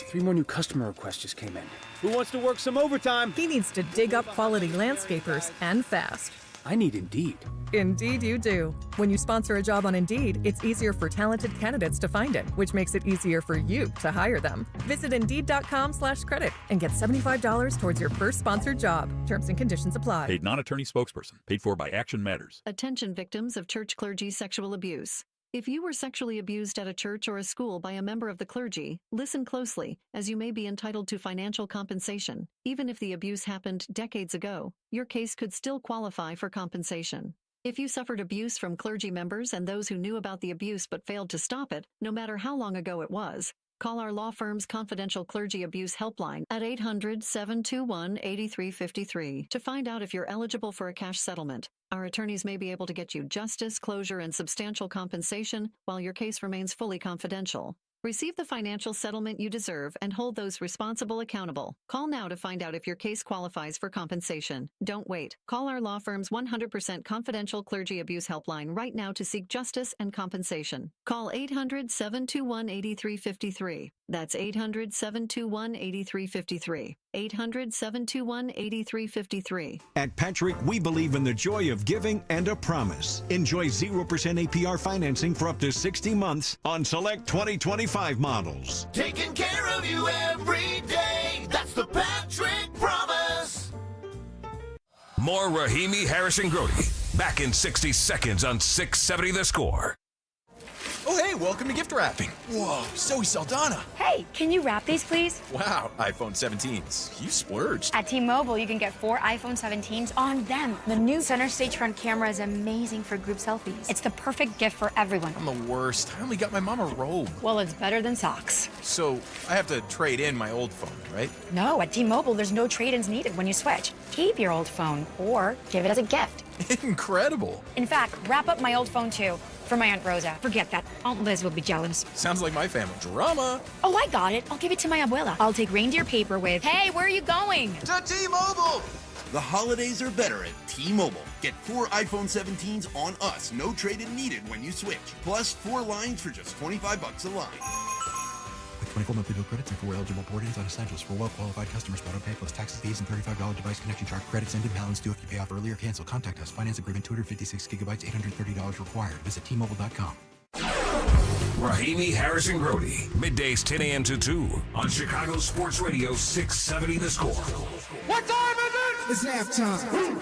3 more new customer requests just came in. Who wants to work some overtime? He needs to dig up quality landscapers and fast. I need Indeed. Indeed you do. When you sponsor a job on Indeed, it's easier for talented candidates to find it, which makes it easier for you to hire them. Visit Indeed.com/credit and get $75 towards your first sponsored job. Terms and conditions apply. Paid non-attorney spokesperson. Paid for by Action Matters. Attention victims of church clergy sexual abuse. If you were sexually abused at a church or a school by a member of the clergy, listen closely, as you may be entitled to financial compensation. Even if the abuse happened decades ago, your case could still qualify for compensation. If you suffered abuse from clergy members and those who knew about the abuse but failed to stop it, no matter how long ago it was, call our law firm's confidential clergy abuse helpline at 800-721-8353 to find out if you're eligible for a cash settlement. Our attorneys may be able to get you justice, closure, and substantial compensation while your case remains fully confidential. Receive the financial settlement you deserve and hold those responsible accountable. Call now to find out if your case qualifies for compensation. Don't wait. Call our law firm's 100% confidential clergy abuse helpline right now to seek justice and compensation. Call 800-721-8353. That's 800-721-8353. 800-721-8353. At Patrick, we believe in the joy of giving and a promise. Enjoy 0% APR financing for up to 60 months on select 2025 models. Taking care of you every day. That's the Patrick promise. More Rahimi, Harris, and Grody. Back in 60 seconds on 670 The Score. Oh, hey, welcome to gift wrapping. Whoa, Zoe Saldana. Hey, can you wrap these, please? Wow, iPhone 17s. You splurged. At T-Mobile, you can get 4 iPhone 17s on them. The new center stage front camera is amazing for group selfies. It's the perfect gift for everyone. I'm the worst. I only got my mom a robe. Well, it's better than socks. So, I have to trade in my old phone, right? No, at T-Mobile, there's no trade-ins needed when you switch. Keep your old phone or give it as a gift. Incredible. In fact, wrap up my old phone, too. For my Aunt Rosa. Forget that. Aunt Liz will be jealous. Sounds like my family. Drama. Oh, I got it. I'll give it to my abuela. I'll take reindeer paper with, hey, where are you going? To T-Mobile. The holidays are better at T-Mobile. Get 4 iPhone 17s on us. No trade-in needed when you switch. Plus 4 lines for just $25 a line. With 24 monthly bill credits and 4 eligible port-ins on essentials for well-qualified customers. Auto pay plus taxes, fees, and $35 device connection charge. Credits ended, balance due if you pay off early or cancel. Contact us. Finance agreement 256 gigabytes, $830 required. Visit T-Mobile.com. Rahimi, Harris, and Grody. Middays 10 a.m. to 2 on Chicago Sports Radio 670 The Score. What time is it? It's halftime.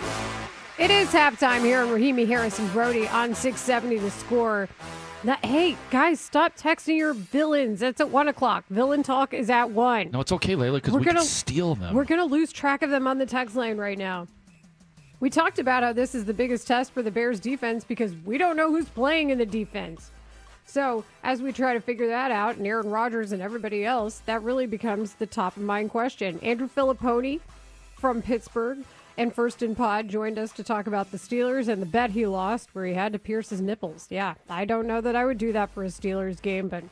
It is halftime here on Rahimi, Harris, and Brody on 670 The Score. Now, hey, guys, stop texting your villains. It's at 1 o'clock. Villain talk is at 1. No, it's okay, Layla, because we can steal them. We're going to lose track of them on the text line right now. We talked about how this is the biggest test for the Bears defense because we don't know who's playing in the defense. So as we try to figure that out, and Aaron Rodgers and everybody else, that really becomes the top of mind question. Andrew Filipponi from Pittsburgh and First in Pod joined us to talk about the Steelers and the bet he lost where he had to pierce his nipples. Yeah, I don't know that I would do that for a Steelers game, but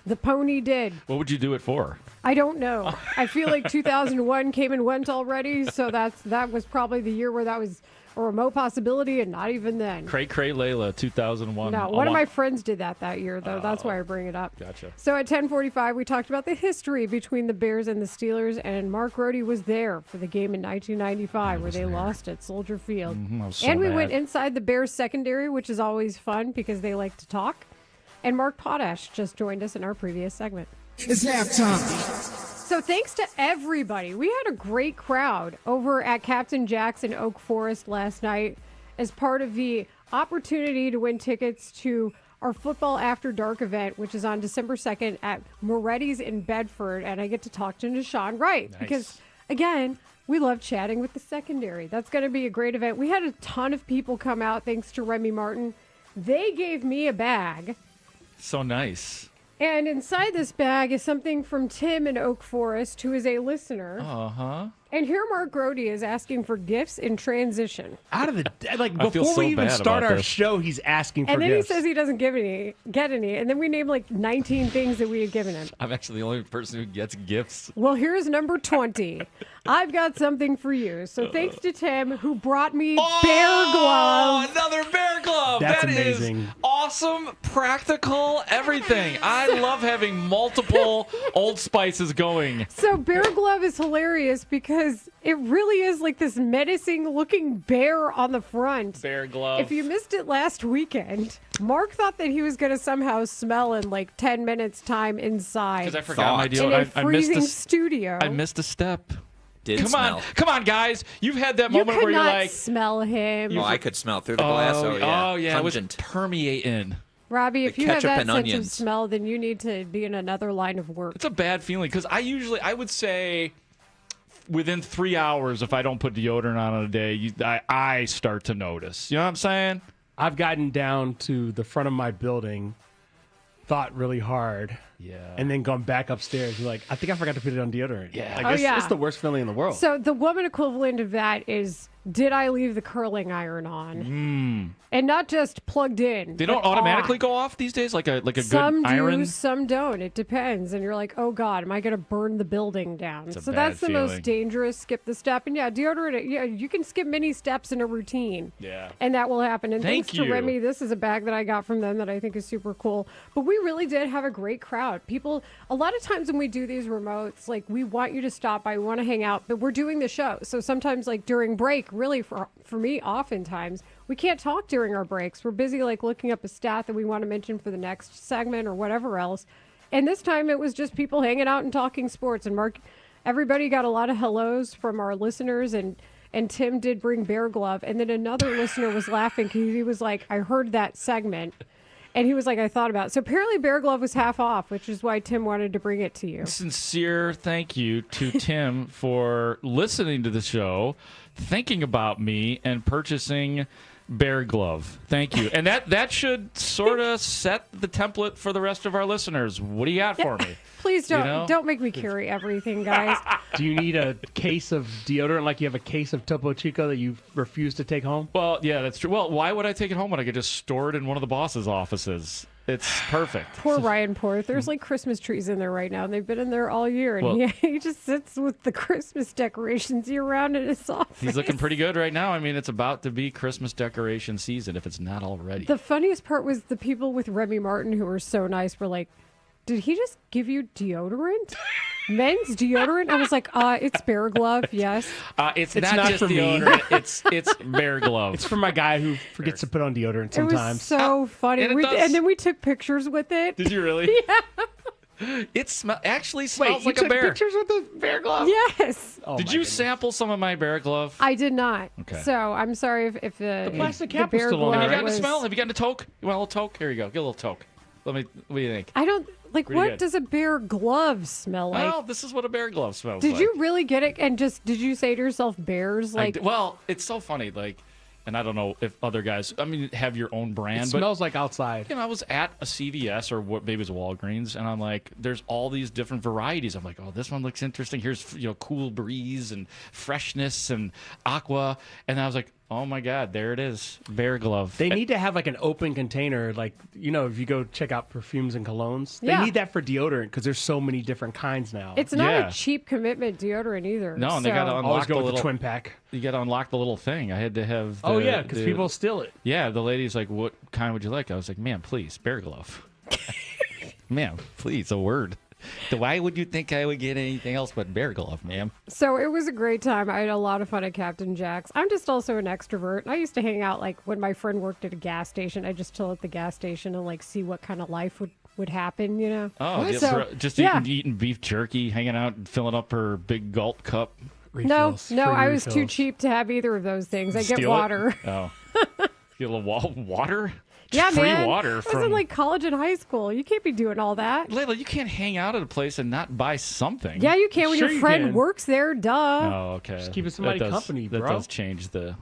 the pony did. What would you do it for? I don't know. I feel like 2001 came and went already, so that was probably the year where that was a remote possibility, and not even then. Cray Layla, 2001. No, one of my friends did that year, though. That's why I bring it up. Gotcha. So at 10:45, we talked about the history between the Bears and the Steelers, and Mark Rohde was there for the game in 1995 where they lost at Soldier Field. I was so and we mad. went inside the Bears secondary, which is always fun because they like to talk. And Mark Potash just joined us in our previous segment. It's halftime. So thanks to everybody. We had a great crowd over at Captain Jack's in Oak Forest last night as part of the opportunity to win tickets to our Football After Dark event, which is on December 2nd at Moretti's in Bedford. And I get to talk to Nashawn Wright because, again, We love chatting with the secondary. That's going to be a great event. We had a ton of people come out thanks to Remy Martin. They gave me a bag. So nice. And inside this bag is something from Tim in Oak Forest, who is a listener. Uh-huh. And here Mark Grody is asking for gifts in transition. Out of the like I feel before so we even bad start about our this. show, he's asking for And then gifts. he says he doesn't get any. And then we name like 19 things that we had given him. I'm actually the only person who gets gifts. Well, here's number 20. I've got something for you. So thanks to Tim, who brought me bear glove. Another bear glove. That's That is amazing. awesome, practical, everything. I love having multiple Old Spices going. So bear glove is hilarious because it really is like this menacing looking bear on the front. Bear glove. If you missed it last weekend, Mark thought that he was going to somehow smell in like 10 minutes time inside. Because I forgot my deal. In a I missed freezing a studio. I missed a step. Did smell. Come on, guys. You've had that You moment could where you're not like, smell him. I could smell through the glass. Oh yeah, it was pungent. permeating. Robbie, if The you have ketchup that and sense onions. of smell, then you need to be in another line of work. It's a bad feeling because I would say within 3 hours, if I don't put deodorant on a day, I start to notice. You know what I'm saying? I've gotten down to the front of my building, thought really hard, and then gone back upstairs. And like, I think I forgot to put it on deodorant. Yeah. Like, Oh, it's the worst feeling in the world. So the woman equivalent of that is, did I leave the curling iron on? And not just plugged in. They don't but automatically on. go off these days, like a Some good do, iron. some don't. It depends. And you're like, oh God, am I going to burn the building down? It's a So bad that's the feeling. most dangerous. Skip the step. And yeah, deodorant, yeah, you can skip many steps in a routine. Yeah. And that will happen. And Thank thanks to you. Remy, this is a bag that I got from them that I think is super cool. But we really did have a great crowd. People, a lot of times when we do these remotes, like we want you to stop by, we want to hang out, but we're doing the show. So sometimes like during break, really for me, oftentimes, we can't talk during our breaks. We're busy like looking up a stat that we want to mention for the next segment or whatever else. And this time it was just people hanging out and talking sports. And Mark, everybody got a lot of hellos from our listeners, and Tim did bring bear glove. And then another listener was laughing because he was like, I heard that segment. And he was like, I thought about it. So apparently bear glove was half off, which is why Tim wanted to bring it to you. Sincere thank you to Tim for listening to the show, thinking about me, and purchasing bear glove. Thank you. And that should sort of set the template for the rest of our listeners. What do you got for me? Please don't You know? don't make me carry everything, guys. Do you need a case of deodorant like you have a case of Topo Chico that you refuse to take home? Well, yeah, that's true. Well, why would I take it home when I could just store it in one of the boss's offices? It's perfect. Poor Ryan Porth. There's like Christmas trees in there right now, and they've been in there all year. And Well- he just sits with the Christmas decorations year round in his office. He's looking pretty good right now. I mean, it's about to be Christmas decoration season if it's not already. The funniest part was the people with Remy Martin who were so nice were like, did he just give you deodorant? Men's deodorant? I was like, it's bear glove, yes. It's It's not not just for me. deodorant. It's bear glove. It's for my guy who forgets to put on deodorant It was sometimes. so funny. and it We, does- and then we took pictures with it. Did you really? Yeah. It actually smells you like a took bear. pictures with the bear glove? Yes. Oh, Did my you goodness. sample some of my bear glove? I did not. Okay. So I'm sorry if the plastic the cap was bear still on glove there, Have you right? gotten a was- smell? Have you gotten a toke? You want a little toke? Here you go. Get a little toke. What do you think? I don't like. Pretty What good. does a bear glove smell like? Well, this is what a bear glove smells Did like. you really get it? And just did you say to yourself, bears? Like, Well, it's so funny. Like, and I don't know if other guys, have your own brand. It but, smells like outside. I was at a CVS or what maybe it was a Walgreens, and I'm like, there's all these different varieties. I'm like, oh, this one looks interesting. Here's, cool breeze and freshness and aqua. And I was like, oh my God, there it is. Bear glove. They need to have like an open container, like, if you go check out perfumes and colognes, Yeah. they need that for deodorant because there's so many different kinds now. it's not Yeah. a cheap commitment deodorant either. No, and they so- got to Always unlock go the with little the twin pack. You got to unlock the little thing. I had to have. Oh, yeah, because people steal it. Yeah, the lady's like, what kind would you like? I was like, ma'am, please, bear glove. Ma'am, please, a word. Why would you think I would get anything else but bear glove, ma'am? So it was a great time. I had a lot of fun at Captain Jack's. I'm just also an extrovert. I used to hang out like when my friend worked at a gas station. I just chill at the gas station and like see what kind of life would happen, Oh, So, just yeah. eating beef jerky, hanging out, and filling up her big gulp cup. Refills, No, free I was too refills. cheap to have either of those things. I get Steal it? water. Oh, get a little water. Yeah, free man. water I was from in like college and high school. You can't be doing all that. Layla, you can't hang out at a place and not buy something. Yeah, you can when Sure your you friend can. works there. Duh. Oh, okay. Just keeping somebody company, bro. That does change the.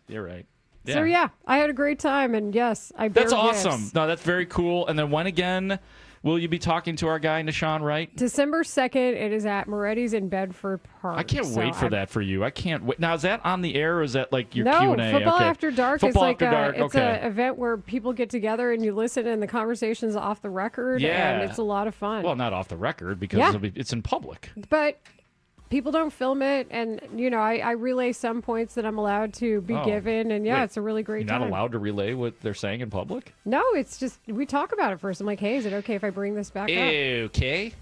You're right. Yeah. So yeah, I had a great time, and yes, I. That's bared awesome. gifts. No, that's very cool. And then when again will you be talking to our guy Nishan Wright? December 2nd, it is at Moretti's in Bedford Park. I can't wait for that for you. I can't wait. Now, is that on the air or is that like your No, Q&A? Football Okay. After Dark Football is like After Dark. it's an event where people get together and you listen and the conversation's off the record, Yeah. and it's a lot of fun. Well, not off the record because Yeah. it's in public. But people don't film it, and I relay some points that I'm allowed to be Oh. given, and Wait, it's a really great You're time. not allowed to relay what they're saying in public? No, it's just we talk about it first. I'm like, hey, is it okay if I bring this back up? Okay.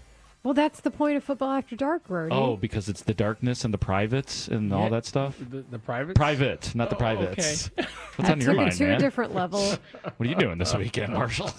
Well, that's the point of Football After Dark, Brody. Oh, because it's the darkness and the privates and all that stuff? The private? Private, not the privates. Okay. What's on your mind, took it to man? a different level. What are you doing this weekend, Marshall?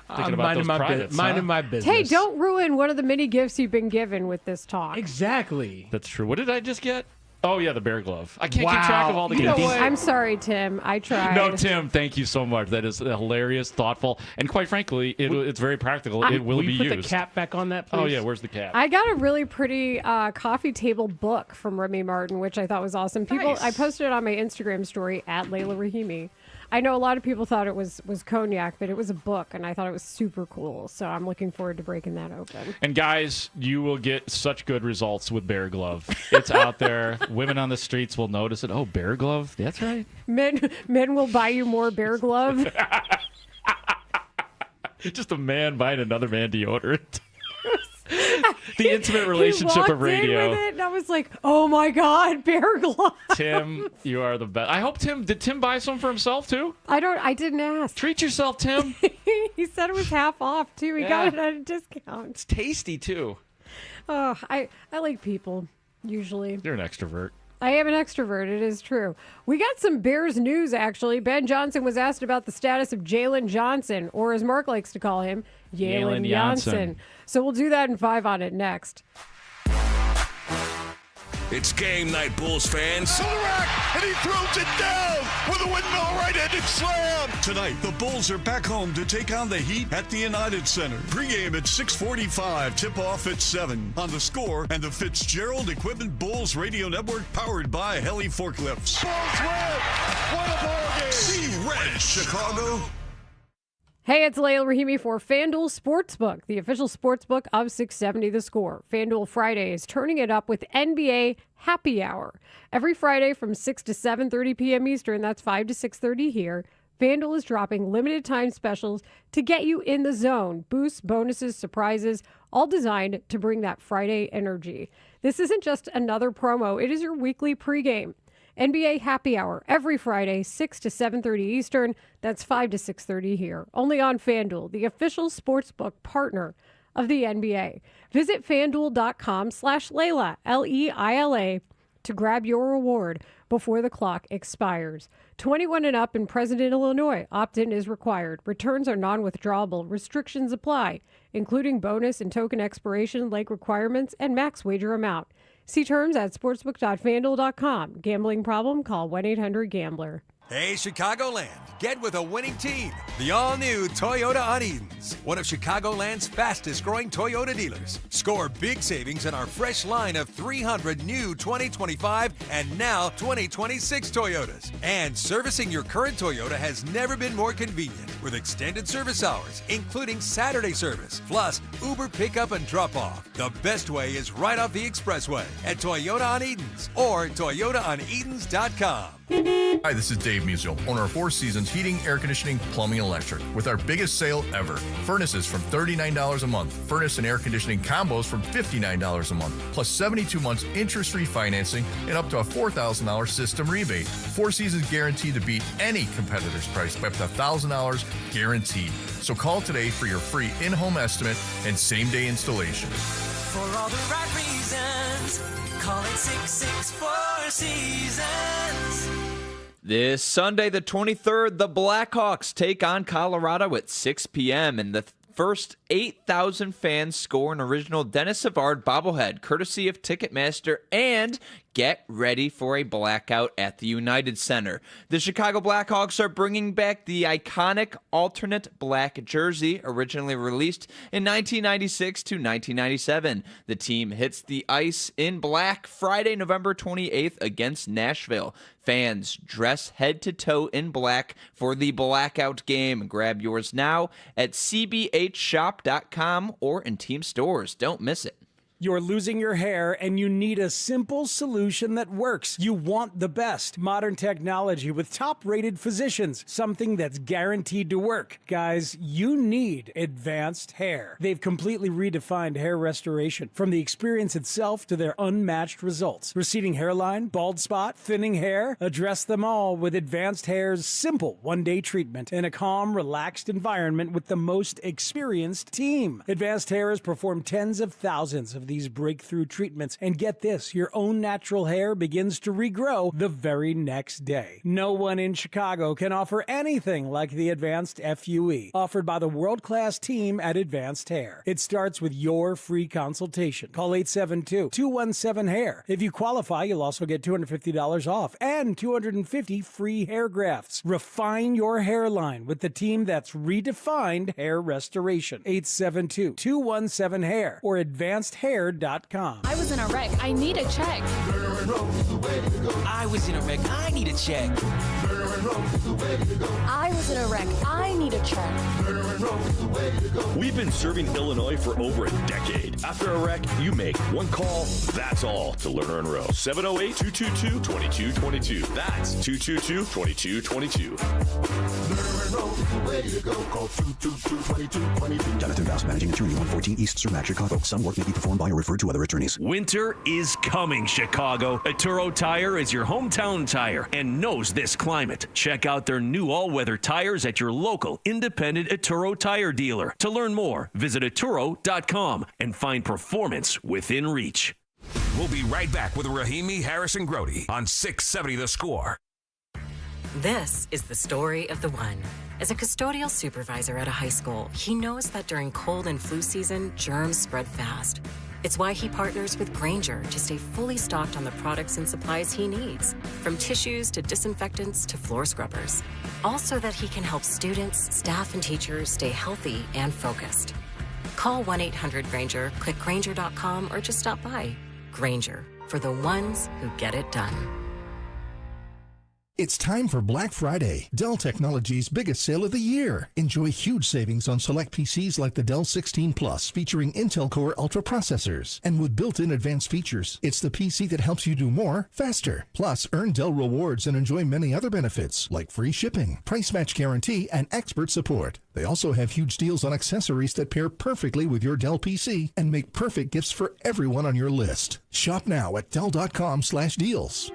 Thinking I'm about minding those my, privates, minding huh? my business. Hey, don't ruin one of the many gifts you've been given with this talk. Exactly. That's true. What did I just get? Oh, yeah, the bear glove. I can't keep Wow. track of all the You know gifts. what? I'm sorry, Tim. I tried. No, Tim, thank you so much. That is hilarious, thoughtful, and quite frankly, it's very practical. It will be you put used. the cap back on that, please? Oh, yeah, where's the cap? I got a really pretty coffee table book from Remy Martin, which I thought was awesome. Nice. I posted it on my Instagram story at Layla Rahimi. I know a lot of people thought it was cognac, but it was a book, and I thought it was super cool. So I'm looking forward to breaking that open. And guys, you will get such good results with Bear Glove. It's out there. Women on the streets will notice it. Oh, Bear Glove? That's right. Men will buy you more Bear Glove. Just a man buying another man deodorant. The intimate relationship he of walked in radio. with it, and I was like, oh my God, Bear Glove. Tim, you are the best. I hope did Tim buy some for himself too? I didn't ask. Treat yourself, Tim. He said it was half off too. He got it at a discount. It's tasty too. Oh, I like people, usually. You're an extrovert. I am an extrovert. It is true. We got some Bears news, actually. Ben Johnson was asked about the status of Jalen Johnson, or as Mark likes to call him, Jalen Johnson. So we'll do that in 5 on it next. It's game night, Bulls fans. To the rack, and he throws it down with a windmill right-handed slam. Tonight, the Bulls are back home to take on the Heat at the United Center. Pre-game at 6:45, tip-off at 7. On The Score and the Fitzgerald Equipment Bulls Radio Network, powered by Heli Forklifts. Bulls win. What a ball game. See red, Chicago. Hey, it's Layla Rahimi for FanDuel Sportsbook, the official sportsbook of 670 The Score. FanDuel Friday is turning it up with NBA Happy Hour. Every Friday from 6 to 7:30 p.m. Eastern, that's 5 to 6:30 here, FanDuel is dropping limited time specials to get you in the zone. Boosts, bonuses, surprises, all designed to bring that Friday energy. This isn't just another promo, it is your weekly pregame. NBA Happy Hour every Friday, 6 to 7:30 Eastern. That's 5 to 6:30 here. Only on FanDuel, the official sportsbook partner of the NBA. Visit FanDuel.com/Layla, Leila, to grab your reward before the clock expires. 21 and up and present in Illinois. Opt-in is required. Returns are non-withdrawable. Restrictions apply, including bonus and token expiration, like requirements, and max wager amount. See terms at sportsbook.fanduel.com. Gambling problem? Call 1-800-GAMBLER. Hey, Chicagoland, get with a winning team. The all-new Toyota on Edens, one of Chicagoland's fastest-growing Toyota dealers. Score big savings on our fresh line of 300 new 2025 and now 2026 Toyotas. And servicing your current Toyota has never been more convenient with extended service hours, including Saturday service, plus Uber pickup and drop-off. The best way is right off the expressway at Toyota on Edens or ToyotaOnEdens.com. Hi, this is Dave Musial, owner of Four Seasons Heating, Air Conditioning, Plumbing, and Electric, with our biggest sale ever. Furnaces from $39 a month. Furnace and air conditioning combos from $59 a month, plus 72 months interest-free financing and up to a $4,000 system rebate. Four Seasons guaranteed to beat any competitor's price by up to $1,000 guaranteed. So call today for your free in-home estimate and same-day installation. For all the right reasons, call it 664 Seasons. This Sunday, the 23rd, the Blackhawks take on Colorado at 6 p.m. and the first 8,000 fans score an original Dennis Savard bobblehead, courtesy of Ticketmaster, and get ready for a blackout at the United Center. The Chicago Blackhawks are bringing back the iconic alternate black jersey originally released in 1996 to 1997. The team hits the ice in black Friday, November 28th against Nashville. Fans dress head to toe in black for the blackout game. Grab yours now at cbhshop.com or in team stores. Don't miss it. You're losing your hair and you need a simple solution that works. You want the best. Modern technology with top-rated physicians. Something that's guaranteed to work. Guys, you need advanced hair. They've completely redefined hair restoration. From the experience itself to their unmatched results. Receding hairline, bald spot, thinning hair. Address them all with Advanced Hair's simple one-day treatment in a calm, relaxed environment with the most experienced team. Advanced Hair has performed tens of thousands of these breakthrough treatments, and get this, your own natural hair begins to regrow the very next day. No one in Chicago can offer anything like the Advanced FUE offered by the world-class team at Advanced Hair. It starts with your free consultation. Call 872-217-HAIR. If you qualify, you'll also get $250 off and 250 free hair grafts. Refine your hairline with the team that's redefined hair restoration. 872-217-HAIR or AdvancedHair.com. I was in a wreck. I need a check. I was in a wreck. I need a check. I was in a wreck. I need a check. We've been serving Illinois for over a decade. After a wreck, you make one call, that's all, to Lerner and Rowe. 708-222-2222. That's 222-2222. Jonathan Voss, managing attorney, 114 East Cermak, Chicago. Some work may be performed by or referred to other attorneys. Winter is coming, Chicago. Atturo Tire is your hometown tire and knows this climate. Check out their new all-weather tires at your local independent Atturo Tire dealer. To learn more, visit Atturo.com and find performance within reach. We'll be right back with Rahimi, Harris, and Grody on 670 The Score. This is the story of the one. As a custodial supervisor at a high school, he knows that during cold and flu season, germs spread fast. It's why he partners with Grainger to stay fully stocked on the products and supplies he needs, from tissues to disinfectants to floor scrubbers. All so that he can help students, staff, and teachers stay healthy and focused. Call 1-800-GRAINGER, click Grainger.com, or just stop by. Grainger, for the ones who get it done. It's time for Black Friday, Dell Technologies' biggest sale of the year. Enjoy huge savings on select PCs like the Dell 16 Plus, featuring Intel Core Ultra processors. And with built-in advanced features, it's the PC that helps you do more, faster. Plus, earn Dell rewards and enjoy many other benefits, like free shipping, price match guarantee, and expert support. They also have huge deals on accessories that pair perfectly with your Dell PC and make perfect gifts for everyone on your list. Shop now at Dell.com/deals.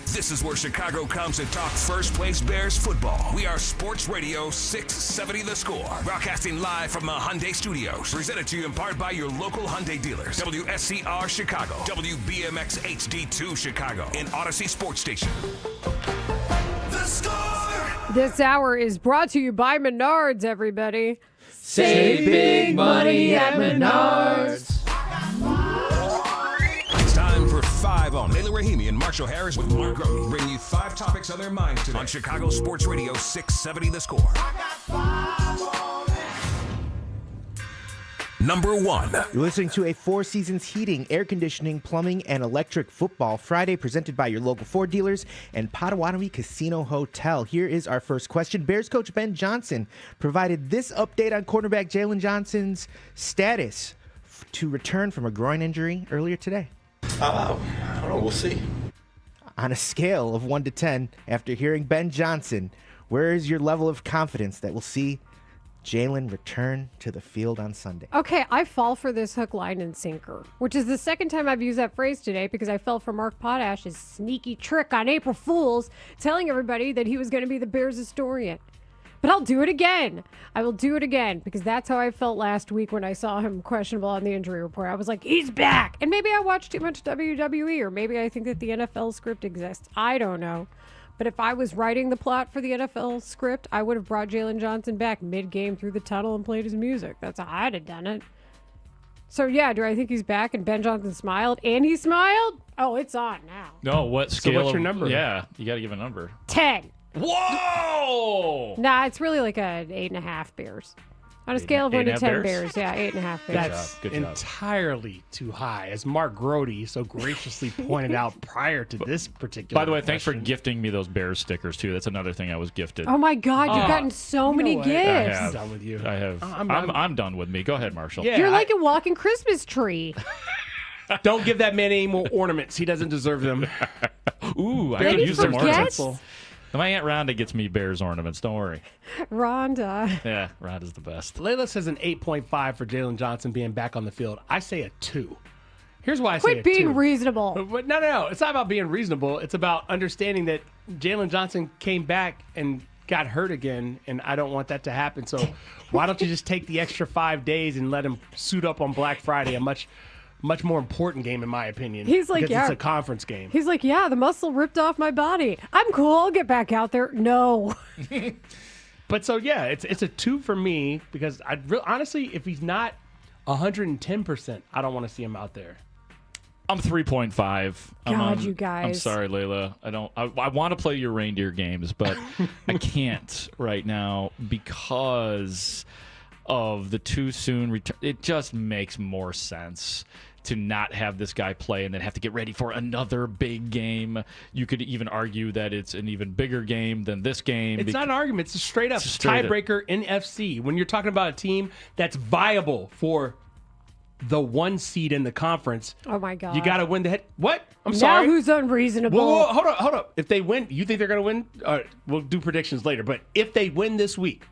This is where Chicago comes to talk first place Bears football. We are Sports Radio 670 The Score. Broadcasting live from the Hyundai Studios. Presented to you in part by your local Hyundai dealers. WSCR Chicago. WBMX HD2 Chicago. And Odyssey Sports Station. The Score! This hour is brought to you by Menards, everybody. Save big money at Menards. Time for 5 on Layla Rahimi and Marshall Harris with Mark Grody, bringing you 5 topics on their minds today on Chicago Sports Radio 670 The Score. Number 1. You're listening to a Four Seasons Heating, Air Conditioning, Plumbing, and Electric Football Friday, presented by your local Ford dealers and Potawatomi Casino Hotel. Here is our first question. Bears coach Ben Johnson provided this update on quarterback Jalen Johnson's status to return from a groin injury earlier today. I don't know. We'll see. On a scale of 1 to 10, after hearing Ben Johnson, where is your level of confidence that we'll see Jalen return to the field on Sunday? Okay, I fall for this hook, line, and sinker, which is the second time I've used that phrase today because I fell for Mark Potash's sneaky trick on April Fools, telling everybody that he was going to be the Bears historian. But I'll do it again. I will do it again because that's how I felt last week when I saw him questionable on the injury report. I was like, he's back. And maybe I watched too much WWE, or maybe I think that the NFL script exists. I don't know. But if I was writing the plot for the NFL script, I would have brought Jalen Johnson back mid-game through the tunnel and played his music. That's how I'd have done it. So, yeah, do I think he's back? And Ben Johnson smiled? And he smiled? Oh, it's on now. No, what scale? So what's your number? Yeah, you got to give a number. 10. Whoa! Nah, it's really like an 8.5 Bears. On a scale of 1 to 10 Bears. Yeah, 8.5 Bears. That's Good job. entirely too high, as Mark Grody so graciously pointed out prior to this particular By the way, thanks for question. gifting me those Bears stickers, too. That's another thing I was gifted. Oh, my God. You've gotten so many what? gifts. I have. Done with you. I have. I'm done with me. Go ahead, Marshall. Yeah, You're like a walking Christmas tree. Don't give that man any more ornaments. He doesn't deserve them. Ooh, I Then could he use some forgets. ornaments. My Aunt Rhonda gets me Bears ornaments. Don't worry. Rhonda. Yeah, Rhonda's the best. Layla says an 8.5 for Jalen Johnson being back on the field. I say a 2. Here's why I say a 2. Quit being reasonable. But no. It's not about being reasonable. It's about understanding that Jalen Johnson came back and got hurt again, and I don't want that to happen. So why don't you just take the extra 5 days and let him suit up on Black Friday, a much more important game, in my opinion. He's like, because yeah. it's a conference game. He's like, yeah, the muscle ripped off my body. I'm cool. I'll get back out there. No. But so, yeah, it's a 2 for me because honestly, if he's not 110%, I don't want to see him out there. I'm 3.5. God, you guys. I'm sorry, Layla. I want to play your reindeer games, but I can't right now because of the too soon return. It just makes more sense to not have this guy play and then have to get ready for another big game. You could even argue that it's an even bigger game than this game. It's not an argument. It's a straight up straight up. tiebreaker in FC. When you're talking about a team that's viable for the 1 seed in the conference, Oh, my God. you got to win the head. What? I'm Now sorry. who's unreasonable? Whoa, hold up. If they win, you think they're going to win? We'll do predictions later. But if they win this week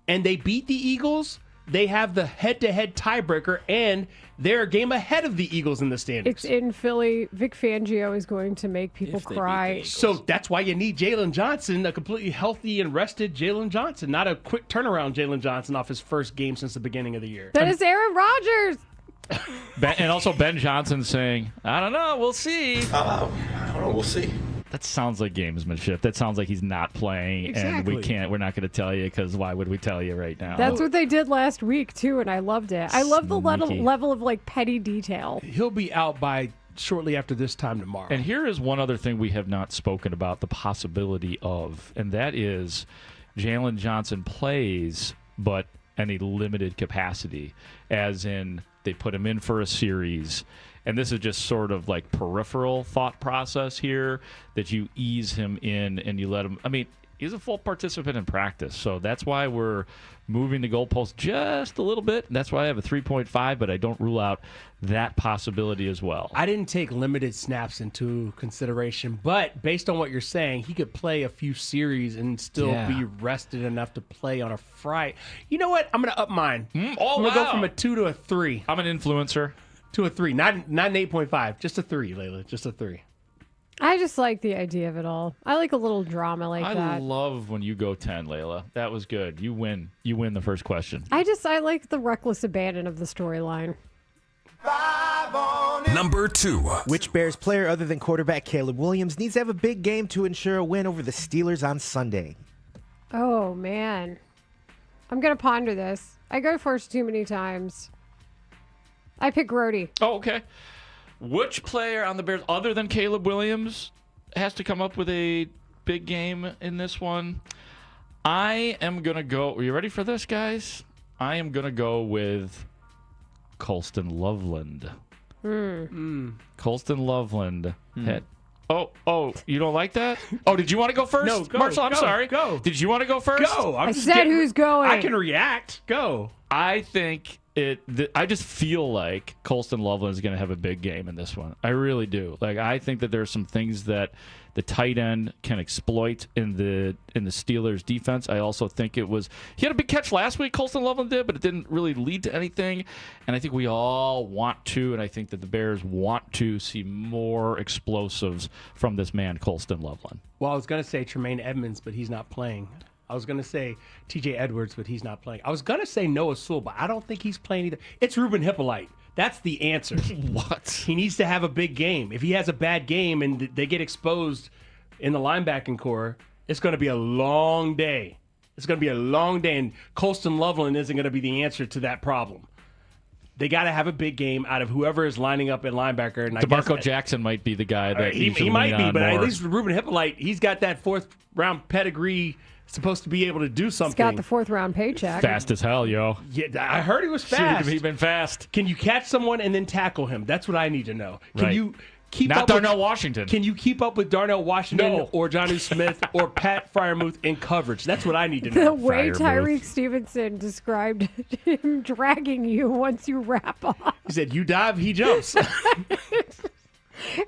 and they beat the Eagles, they have the head-to-head tiebreaker, and they're a game ahead of the Eagles in the standings. It's in Philly. Vic Fangio is going to make people cry. So that's why you need Jalen Johnson, a completely healthy and rested Jalen Johnson, not a quick turnaround Jalen Johnson off his first game since the beginning of the year. That is Aaron Rodgers. And also Ben Johnson saying, I don't know, we'll see. I don't know, we'll see. That sounds like gamesmanship. That sounds like he's not playing, and we're not going to tell you because why would we tell you right now? That's what they did last week, too, and I loved it. I love the Sneaky. level of, like, petty detail. He'll be out by shortly after this time tomorrow. And here is one other thing we have not spoken about the possibility of, and that is Jalen Johnson plays, but in a limited capacity, as in they put him in for a series. And this is just sort of like peripheral thought process here, that you ease him in and you let him. I mean, he's a full participant in practice. So that's why we're moving the goalpost just a little bit. And that's why I have a 3.5, but I don't rule out that possibility as well. I didn't take limited snaps into consideration, but based on what you're saying, he could play a few series and still be rested enough to play on a Friday. You know what? I'm going to up mine. I'm going to go from a 2 to a 3. I'm an influencer. To a 3. Not an 8.5. Just a 3, Layla. Just a 3. I just like the idea of it all. I like a little drama like I that. love when you go 10, Layla. That was good. You win. You win the first question. I like the reckless abandon of the storyline. Number 2. Which Bears player other than quarterback Caleb Williams needs to have a big game to ensure a win over the Steelers on Sunday? Oh, man. I'm going to ponder this. I go first too many times. I pick Grody. Oh, okay. Which player on the Bears, other than Caleb Williams, has to come up with a big game in this one? I am going to go. Are you ready for this, guys? I am going to go with Colston Loveland. Colston Loveland. Oh, you don't like that? Oh, did you want to go first? No, go, Marshall, I'm go, sorry. Go. Did you want to go first? Go. I said who's going. I can react. Go. I think I just feel like Colston Loveland is going to have a big game in this one. I really do. Like, I think that there's some things that the tight end can exploit in the Steelers defense. I also think he had a big catch last week, Colston Loveland did, but it didn't really lead to anything. And I think we all want to, and I think that the Bears want to see more explosives from this man, Colston Loveland. Well, I was going to say Tremaine Edmonds, but he's not playing. I was going to say TJ Edwards, but he's not playing. I was going to say Noah Sewell, but I don't think he's playing either. It's Ruben Hippolyte. That's the answer. What? He needs to have a big game. If he has a bad game and they get exposed in the linebacking core, it's going to be a long day. It's going to be a long day, and Colston Loveland isn't going to be the answer to that problem. They got to have a big game out of whoever is lining up at linebacker. And DeMarco Jackson might be the guy that he might be, but more. at least Ruben Hippolyte, he's got that 4th-round pedigree, supposed to be able to do something. He's got the 4th-round paycheck. Fast as hell, yo. Yeah, I heard he was fast. He's been fast. Can you catch someone and then tackle him? That's what I need to know. Can you keep Not up Darnell Washington. Can you keep up with Darnell Washington No. or Jonnu Smith or Pat Fryermuth in coverage? That's what I need to know. The way Tyreek Stevenson described him dragging you once you wrap up. He said, you dive, he jumps.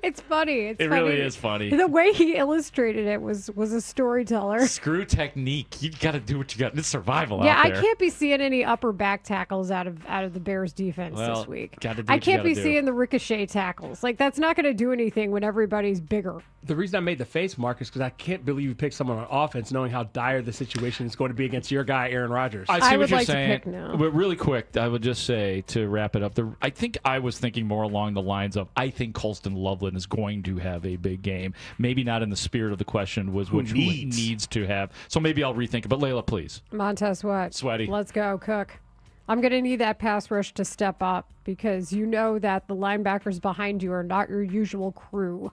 It's funny. It really is funny. The way he illustrated it was a storyteller. Screw technique. You got to do what you got. It's survival Yeah, out I there. can't be seeing any upper back tackles out of the Bears defense this week. Gotta do I what you can't be gotta do. seeing the ricochet tackles. Like, that's not going to do anything when everybody's bigger. The reason I made the face mark is because I can't believe you picked someone on offense knowing how dire the situation is going to be against your guy, Aaron Rodgers. I see would what you're like to saying. pick no. But really quick, I would just say to wrap it up. I think I was thinking more along the lines of I think Colston Loveland is going to have a big game. Maybe not in the spirit of the question was which needs to have. So maybe I'll rethink it. But Layla, please. Montez what? Sweaty. Let's go, Cook. I'm going to need that pass rush to step up because you know that the linebackers behind you are not your usual crew.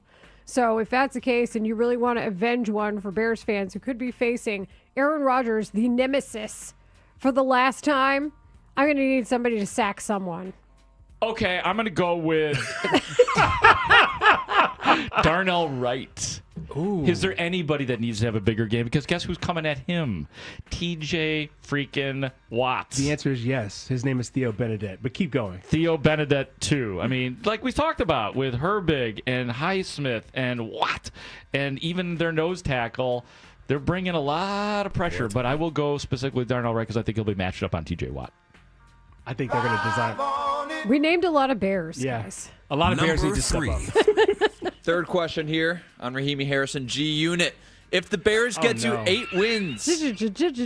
So if that's the case and you really want to avenge one for Bears fans who could be facing Aaron Rodgers, the nemesis, for the last time, I'm going to need somebody to sack someone. Okay, I'm going to go with Darnell Wright. Ooh. Is there anybody that needs to have a bigger game? Because guess who's coming at him? TJ freaking Watts. The answer is yes. His name is Theo Benedette, but keep going. Theo Benedette, too. I mean, like we talked about with Herbig and Highsmith and Watt and even their nose tackle, they're bringing a lot of pressure. But I will go specifically with Darnell Wright because I think he'll be matched up on TJ Watt. I think they're going to design. We named a lot of Bears, Yeah. guys. A lot of Bears need to step up. Third question here on Raheem Harrison G Unit. If the Bears get to 8 wins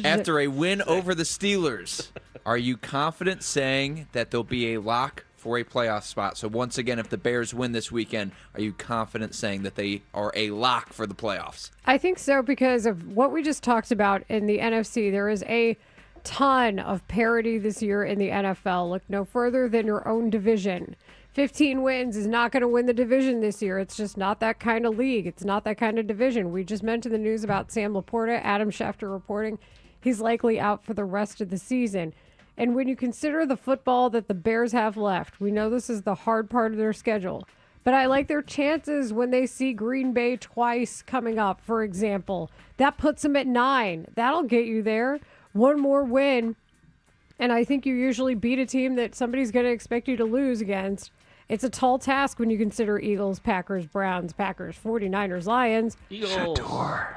after a win over the Steelers, are you confident saying that there'll be a lock for a playoff spot? So once again, if the Bears win this weekend, are you confident saying that they are a lock for the playoffs? I think so because of what we just talked about in the NFC. There is a ton of parity this year in the NFL. Look no further than your own division. 15 wins is not going to win the division this year. It's just not that kind of league. It's not that kind of division. We just mentioned the news about Sam Laporta. Adam Schefter reporting he's likely out for the rest of the season. And when you consider the football that the Bears have left, we know this is the hard part of their schedule. But I like their chances when they see Green Bay twice coming up, for example. That puts them at 9. That'll get you there. One more win, and I think you usually beat a team that somebody's going to expect you to lose against. It's a tall task when you consider Eagles, Packers, Browns, Packers, 49ers, Lions. Eagles.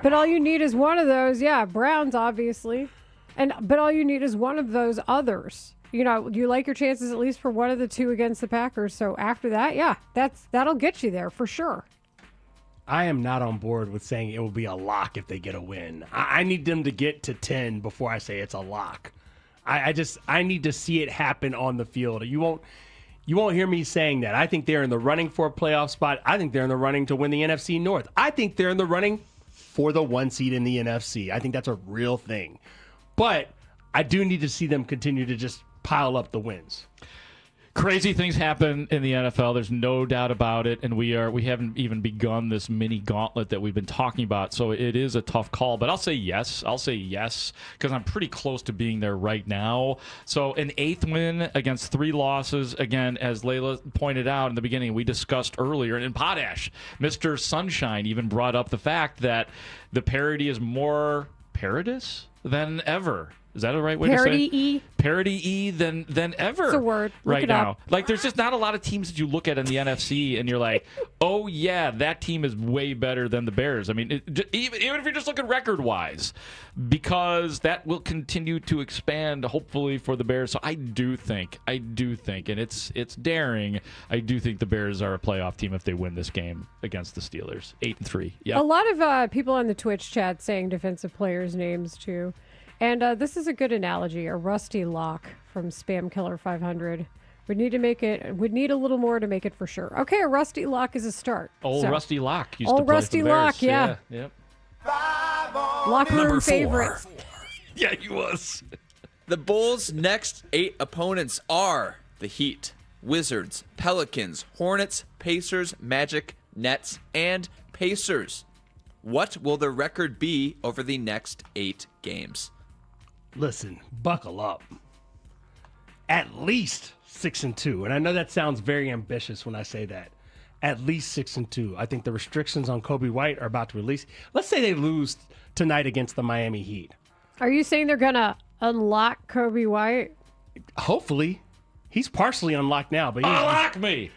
But all you need is one of those. Yeah, Browns, obviously. But all you need is one of those others. You know, you like your chances at least for one of the two against the Packers. So after that, yeah, that'll get you there for sure. I am not on board with saying it will be a lock if they get a win. I need them to get to 10 before I say it's a lock. I need to see it happen on the field. You won't hear me saying that. I think they're in the running for a playoff spot. I think they're in the running to win the NFC North. I think they're in the running for the 1 seed in the NFC. I think that's a real thing. But I do need to see them continue to just pile up the wins. Crazy things happen in the NFL. There's no doubt about it, and we haven't even begun this mini gauntlet that we've been talking about. So it is a tough call, but I'll say yes. I'll say yes because I'm pretty close to being there right now. So an 8th win against 3 losses. Again, as Layla pointed out in the beginning, we discussed earlier, and in Potash, Mr. Sunshine even brought up the fact that the parity is more paradis than ever. Is that a right way to say it? Parity than ever. It's a word. Look right it now. up. Like, there's just not a lot of teams that you look at in the NFC and you're like, oh, yeah, that team is way better than the Bears. I mean, even if you're just looking record-wise, because that will continue to expand, hopefully, for the Bears. So I do think, and it's daring, I do think the Bears are a playoff team if they win this game against the Steelers. 8-3. Yeah. A lot of people on the Twitch chat saying defensive players' names, too. And this is a good analogy, a rusty lock from Spam Killer 500. Would need a little more to make it for sure. Okay, a rusty lock is a start. Rusty Lock used to play Rusty for the Bears. Lock, yeah. Yep. Locker room Number 4. favorite. Yeah, he was. The Bulls' next 8 opponents are the Heat, Wizards, Pelicans, Hornets, Pacers, Magic, Nets, and Pacers. What will the record be over the next 8 games? Listen, buckle up. At least 6-2. And I know that sounds very ambitious when I say that. At least 6-2. I think the restrictions on Kobe White are about to release. Let's say they lose tonight against the Miami Heat. Are you saying they're going to unlock Kobe White? Hopefully. He's partially unlocked now, but he's Unlock me!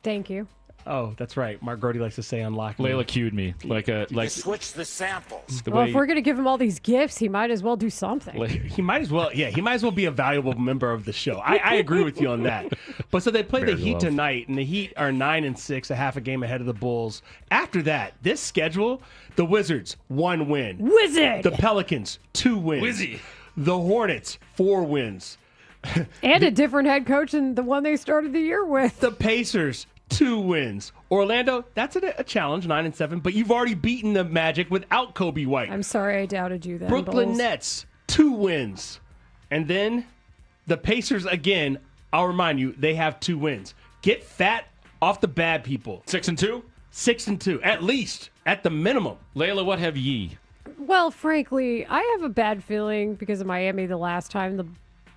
Thank you. Oh, that's right. Mark Grody likes to say unlock me. Layla cued me like Switch the samples. the Well, way if we're going to give him all these gifts, he might as well do something. He might as well, he might as well be a valuable member of the show. I agree with you on that. But so they play the Very Heat well. tonight, and the Heat are 9-6, a half a game ahead of the Bulls. After that, this schedule, the Wizards, 1 win. Wizard! The Pelicans, 2 wins. Wizzy. The Hornets, 4 wins. And a different head coach than the one they started the year with. The Pacers, 2 wins. Orlando, that's a challenge, 9-7, but you've already beaten the Magic without Kobe White. I'm sorry I doubted you then, Brooklyn Bulls. Nets, 2 wins. And then the Pacers, again, I'll remind you, they have 2 wins. Get fat off the bad people. 6-2? 6-2, at least, at the minimum. Layla, what have ye? Well, frankly, I have a bad feeling because of Miami the last time the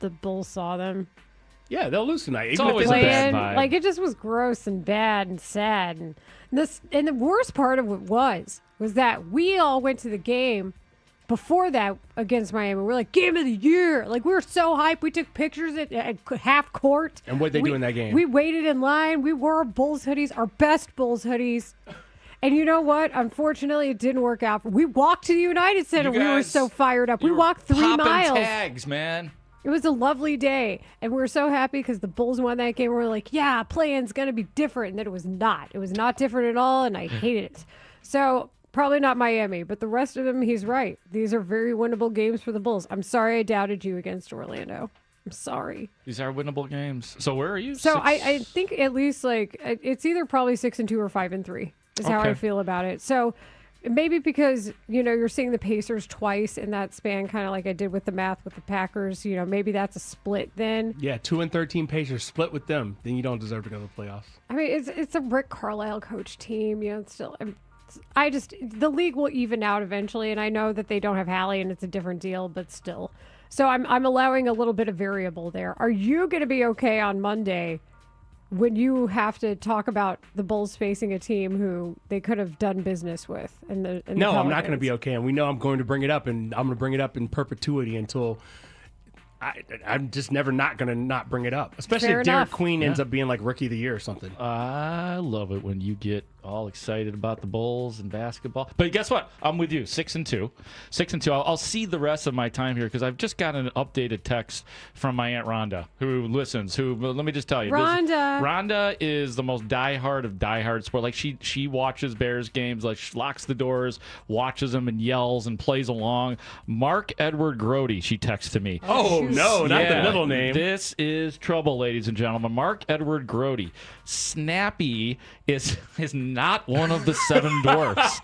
Bulls saw them. Yeah, they'll lose tonight. It's even if always they a bad lose. vibe. Like, it just was gross and bad and sad. And the worst part of it was that we all went to the game before that against Miami. We're like, game of the year. Like, we were so hyped. We took pictures at half court. And what'd they do in that game? We waited in line. We wore Bulls hoodies, our best Bulls hoodies. And you know what? Unfortunately, it didn't work out. We walked to the United Center. We were guys- so fired up. We You were walked 3 popping miles. tags, man. It was a lovely day, and we were so happy because the Bulls won that game. We were like, yeah, play-in's going to be different, and then it was not. It was not different at all, and I hated it. So probably not Miami, but the rest of them, he's right. These are very winnable games for the Bulls. I'm sorry I doubted you against Orlando. I'm sorry. These are winnable games. So where are you? So 6? I think at least like it's either probably 6-2 or 5-3 is how I Okay. feel about it. So maybe because, you're seeing the Pacers twice in that span, kind of like I did with the math with the Packers, maybe that's a split then. Yeah, 2-13 Pacers split with them. Then you don't deserve to go to the playoffs. I mean, it's a Rick Carlisle coach team, it's still. The league will even out eventually, and I know that they don't have Hallie and it's a different deal, but still. So I'm allowing a little bit of variable there. Are you going to be okay on Monday when you have to talk about the Bulls facing a team who they could have done business with? No, I'm not going to be okay. And we know I'm going to bring it up, and I'm going to bring it up in perpetuity until I'm just never not going to not bring it up. Especially Fair if Derek enough. Queen ends up being like Rookie of the Year or something. I love it when you get all excited about the Bulls and basketball. But guess what? I'm with you. 6-2. 6-2. I'll see the rest of my time here because I've just got an updated text from my Aunt Rhonda who listens. Let me just tell you. Rhonda is the most diehard of diehard sport. Like she watches Bears games, like she locks the doors, watches them and yells and plays along. Mark Edward Grody, she texted me. Oh, no, not the middle name. This is trouble, ladies and gentlemen. Mark Edward Grody. Snappy is not one of the 7 dwarfs.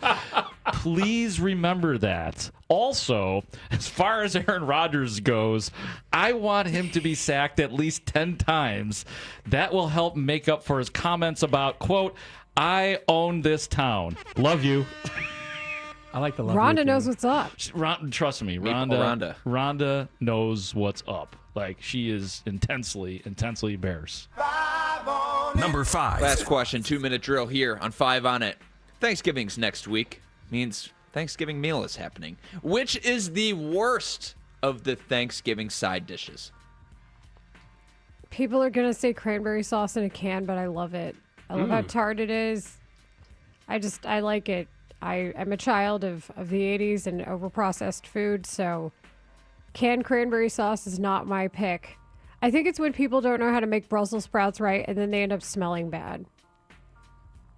Please remember that. Also, as far as Aaron Rodgers goes, I want him to be sacked at least 10 times. That will help make up for his comments about, quote, I own this town. Love you. I like the love. Rhonda knows what's up. Trust me, Rhonda knows what's up. Like, she is intensely Bears. Number 5. Last question, 2-minute drill here on 5 on It. Thanksgiving's next week. Means Thanksgiving meal is happening. Which is the worst of the Thanksgiving side dishes? People are going to say cranberry sauce in a can, but I love it. I love how tart it is. I like it. I'm a child of the 80s and overprocessed food, so canned cranberry sauce is not my pick. I think it's when people don't know how to make Brussels sprouts right, and then they end up smelling bad.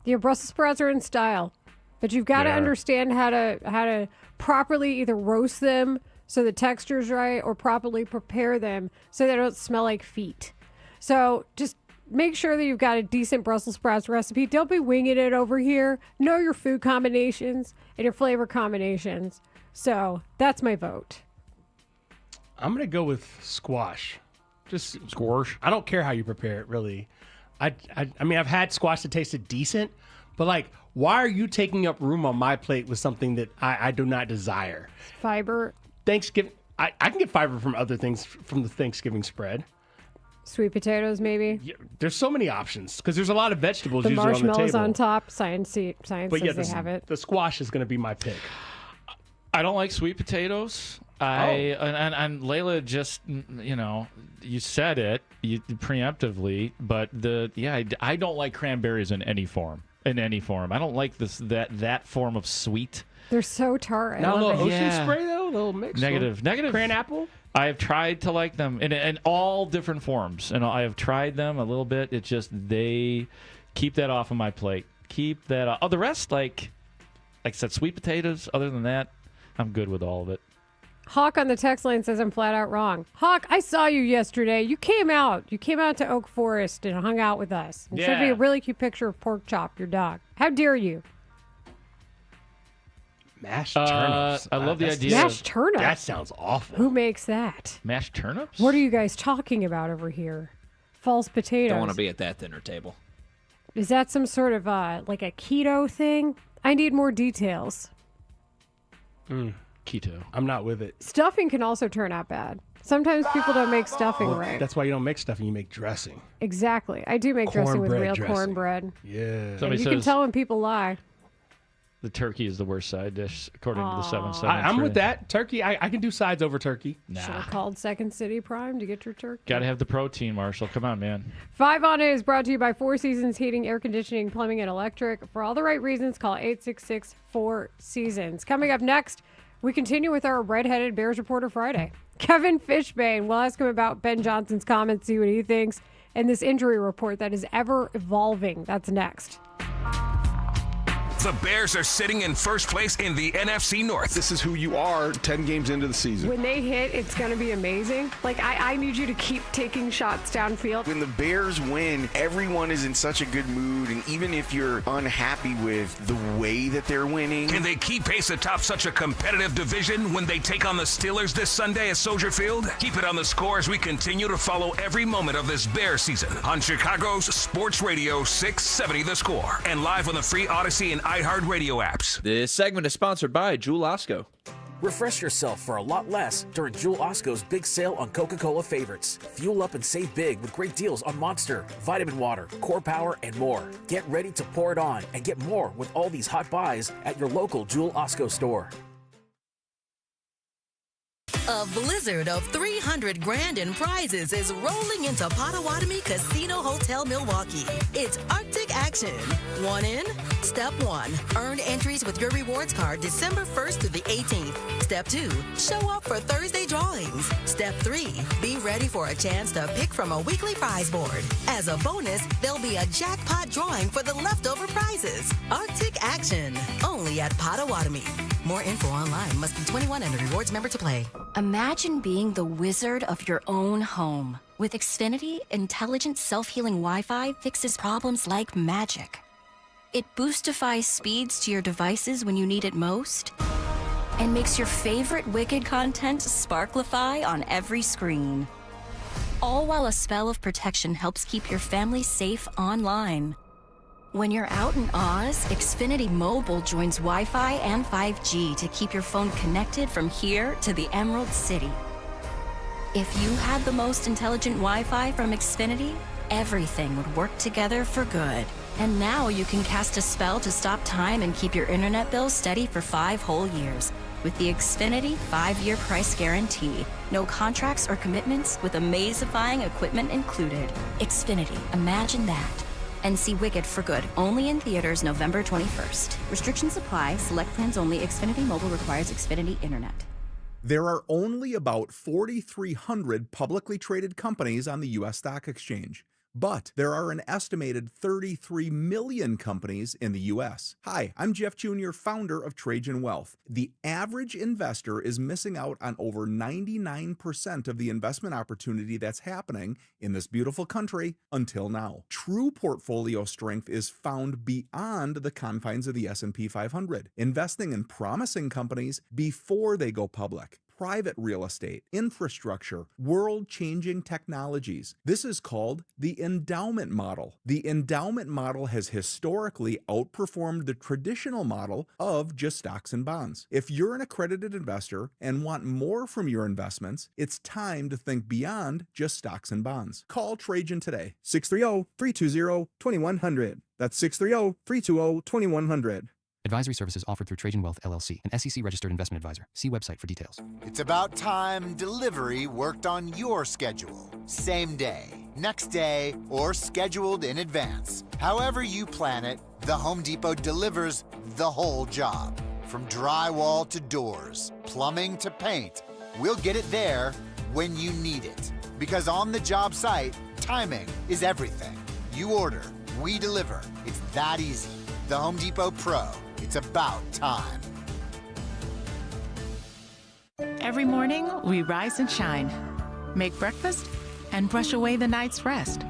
Brussels sprouts are in style, but you've got to understand how to properly either roast them so the texture's right, or properly prepare them so they don't smell like feet. So just make sure that you've got a decent Brussels sprouts recipe. Don't be winging it over here. Know your food combinations and your flavor combinations. So that's my vote. I'm going to go with squash. Just squash. I don't care how you prepare it, really. I mean, I've had squash that tasted decent, but like, why are you taking up room on my plate with something that I do not desire? Fiber. Thanksgiving, I can get fiber from other things from the Thanksgiving spread. Sweet potatoes, maybe. Yeah, there's so many options because there's a lot of vegetables The usually on the marshmallows table. on top. Science says they have it. The squash is going to be my pick. I don't like sweet potatoes. And Layla just, you said it preemptively, but I don't like cranberries in any form. I don't like that form of sweet. They're so tart. Now a little ocean Yeah. spray though, a little mix. Negative. Cran apple. I have tried to like them in all different forms, and I have tried them a little bit. It's just they keep that off of my plate. Keep that off. Oh, the rest, like I said, sweet potatoes. Other than that, I'm good with all of it. Hawk on the text line says I'm flat out wrong. Hawk, I saw you yesterday. You came out to Oak Forest and hung out with us. And showed me a really cute picture of Pork Chop, your dog. How dare you? Mashed turnips. I love the idea. Mashed turnips? That sounds awful. Who makes that? Mashed turnips? What are you guys talking about over here? False potatoes. Don't want to be at that dinner table. Is that some sort of like a keto thing? I need more details. Keto. I'm not with it. Stuffing can also turn out bad. Sometimes people don't make stuffing right. That's why you don't make stuffing, you make dressing. Exactly. I do make dressing with real dressing. cornbread. Yeah. Somebody You can says tell when people lie. the turkey is the worst side dish, according to the 773. I'm with that. Turkey, I can do sides over turkey. Should have called Second City Prime to get your turkey. Got to have the protein, Marshall. Come on, man. 5 on 8 is brought to you by Four Seasons Heating, Air Conditioning, Plumbing, and Electric. For all the right reasons, call 866-4Seasons. Coming up next, we continue with our Redheaded Bears Reporter Friday. Kevin Fishbane, we'll ask him about Ben Johnson's comments, see what he thinks, and this injury report that is ever evolving. That's next. The Bears are sitting in first place in the NFC North. This is who you are 10 games into the season. When they hit, it's going to be amazing. Like, I need you to keep taking shots downfield. When the Bears win, everyone is in such a good mood, and even if you're unhappy with the way that they're winning. Can they keep pace atop such a competitive division when they take on the Steelers this Sunday at Soldier Field? Keep it on the score as we continue to follow every moment of this Bears season on Chicago's Sports Radio 670 The Score and live on the free Odyssey and iHeartRadio apps. This segment is sponsored by Jewel Osco. Refresh yourself for a lot less during Jewel Osco's big sale on Coca-Cola favorites. Fuel up and save big with great deals on Monster, Vitamin Water, Core Power, and more. Get ready to pour it on and get more with all these hot buys at your local Jewel Osco store. A blizzard of $300 grand in prizes is rolling into Potawatomi Casino Hotel Milwaukee. It's Arctic action. Want in? Step 1. Earn entries with your rewards card December 1st through the 18th. Step 2. Show up for Thursday drawings. Step 3. Be ready for a chance to pick from a weekly prize board. As a bonus, there'll be a jackpot drawing for the leftover prizes. Arctic action. Only at Potawatomi. More info online. Must be 21 and a rewards member to play. Imagine being the wizard of your own home. With Xfinity, intelligent self-healing Wi-Fi fixes problems like magic. It boostifies speeds to your devices when you need it most, and makes your favorite Wicked content sparklify on every screen. All while a spell of protection helps keep your family safe online. When you're out in Oz, Xfinity Mobile joins Wi-Fi and 5G to keep your phone connected from here to the Emerald City. If you had the most intelligent Wi-Fi from Xfinity, everything would work together for good. And now you can cast a spell to stop time and keep your internet bill steady for 5 whole years. With the Xfinity 5-year price guarantee. No contracts or commitments with amazifying equipment included. Xfinity, imagine that. And see Wicked for good, only in theaters November 21st. Restrictions apply. Select plans only. Xfinity Mobile requires Xfinity Internet. There are only about 4,300 publicly traded companies on the U.S. stock exchange. But there are an estimated 33 million companies in the U.S. Hi, I'm Jeff Jr., founder of Trajan Wealth. The average investor is missing out on over 99% of the investment opportunity that's happening in this beautiful country until now. True portfolio strength is found beyond the confines of the S&P 500, investing in promising companies before they go public. private real estate, infrastructure, world-changing technologies. This is called the endowment model. The endowment model has historically outperformed the traditional model of just stocks and bonds. If you're an accredited investor and want more from your investments, it's time to think beyond just stocks and bonds. Call Trajan today, 630-320-2100. That's 630-320-2100. Advisory services offered through Trajan Wealth, LLC, an SEC-registered investment advisor. See website for details. It's about time delivery worked on your schedule. Same day, next day, or scheduled in advance. However you plan it, the Home Depot delivers the whole job. From drywall to doors, plumbing to paint, we'll get it there when you need it. Because on the job site, timing is everything. You order, we deliver. It's that easy. The Home Depot Pro. It's about time. Every morning, we rise and shine, make breakfast, and brush away the night's rest.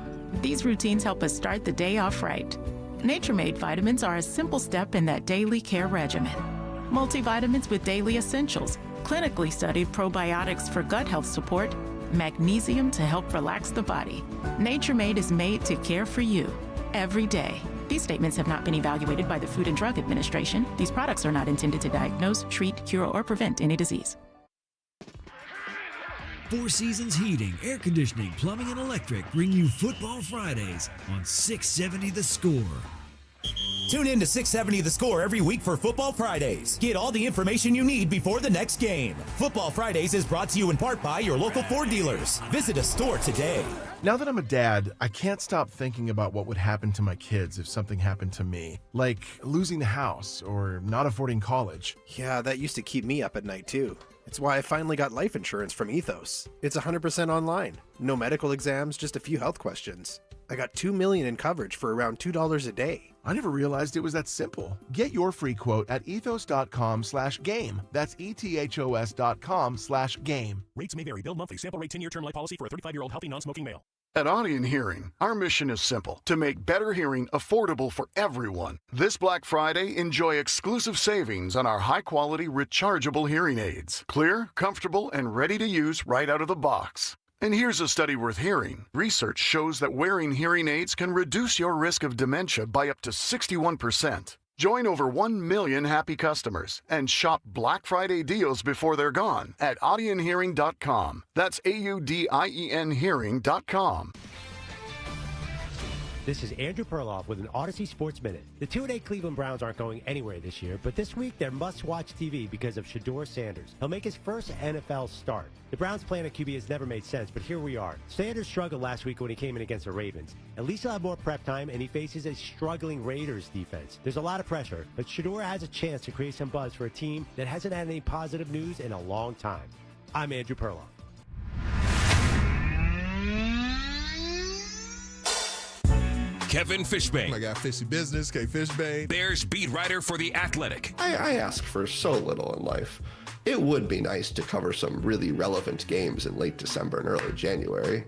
These routines help us start the day off right. Nature-Made vitamins are a simple step in that daily care regimen. Multivitamins with daily essentials, clinically studied probiotics for gut health support, magnesium to help relax the body. Nature-Made is made to care for you every day. These statements have not been evaluated by the Food and Drug Administration. These products are not intended to diagnose, treat, cure, or prevent any disease. Four Seasons Heating, Air Conditioning, Plumbing, and Electric bring you Football Fridays on 670 The Score. Tune in to 670 The Score every week for Football Fridays. Get all the information you need before the next game. Football Fridays is brought to you in part by your local Ford dealers. Visit a store today. Now that I'm a dad, I can't stop thinking about what would happen to my kids if something happened to me. Like losing the house or not affording college. Yeah, that used to keep me up at night too. It's why I finally got life insurance from Ethos. It's 100% online. No medical exams, just a few health questions. I got $2 million in coverage for around $2 a day. I never realized it was that simple. Get your free quote at ethos.com/game. That's ethos.com/game. Rates may vary. Bill monthly. Sample rate 10-year term life policy for a 35-year-old healthy non-smoking male. At Audion Hearing, our mission is simple: to make better hearing affordable for everyone. This Black Friday, enjoy exclusive savings on our high-quality rechargeable hearing aids. Clear, comfortable, and ready to use right out of the box. And here's a study worth hearing. Research shows that wearing hearing aids can reduce your risk of dementia by up to 61%. Join over 1 million happy customers and shop Black Friday deals before they're gone at audionhearing.com. That's AUDIEN hearing.com. This is Andrew Perloff with an Odyssey Sports Minute. The 2-8 Cleveland Browns aren't going anywhere this year, but this week they're must-watch TV because of Shedeur Sanders. He'll make his first NFL start. The Browns' plan at QB has never made sense, but here we are. Sanders struggled last week when he came in against the Ravens. At least he'll have more prep time, and he faces a struggling Raiders defense. There's a lot of pressure, but Shedeur has a chance to create some buzz for a team that hasn't had any positive news in a long time. I'm Andrew Perloff. Kevin Fishbane. I got Fishy Business, K. Fishbane. Bears beat writer for The Athletic. I ask for so little in life. It would be nice to cover some really relevant games in late December and early January.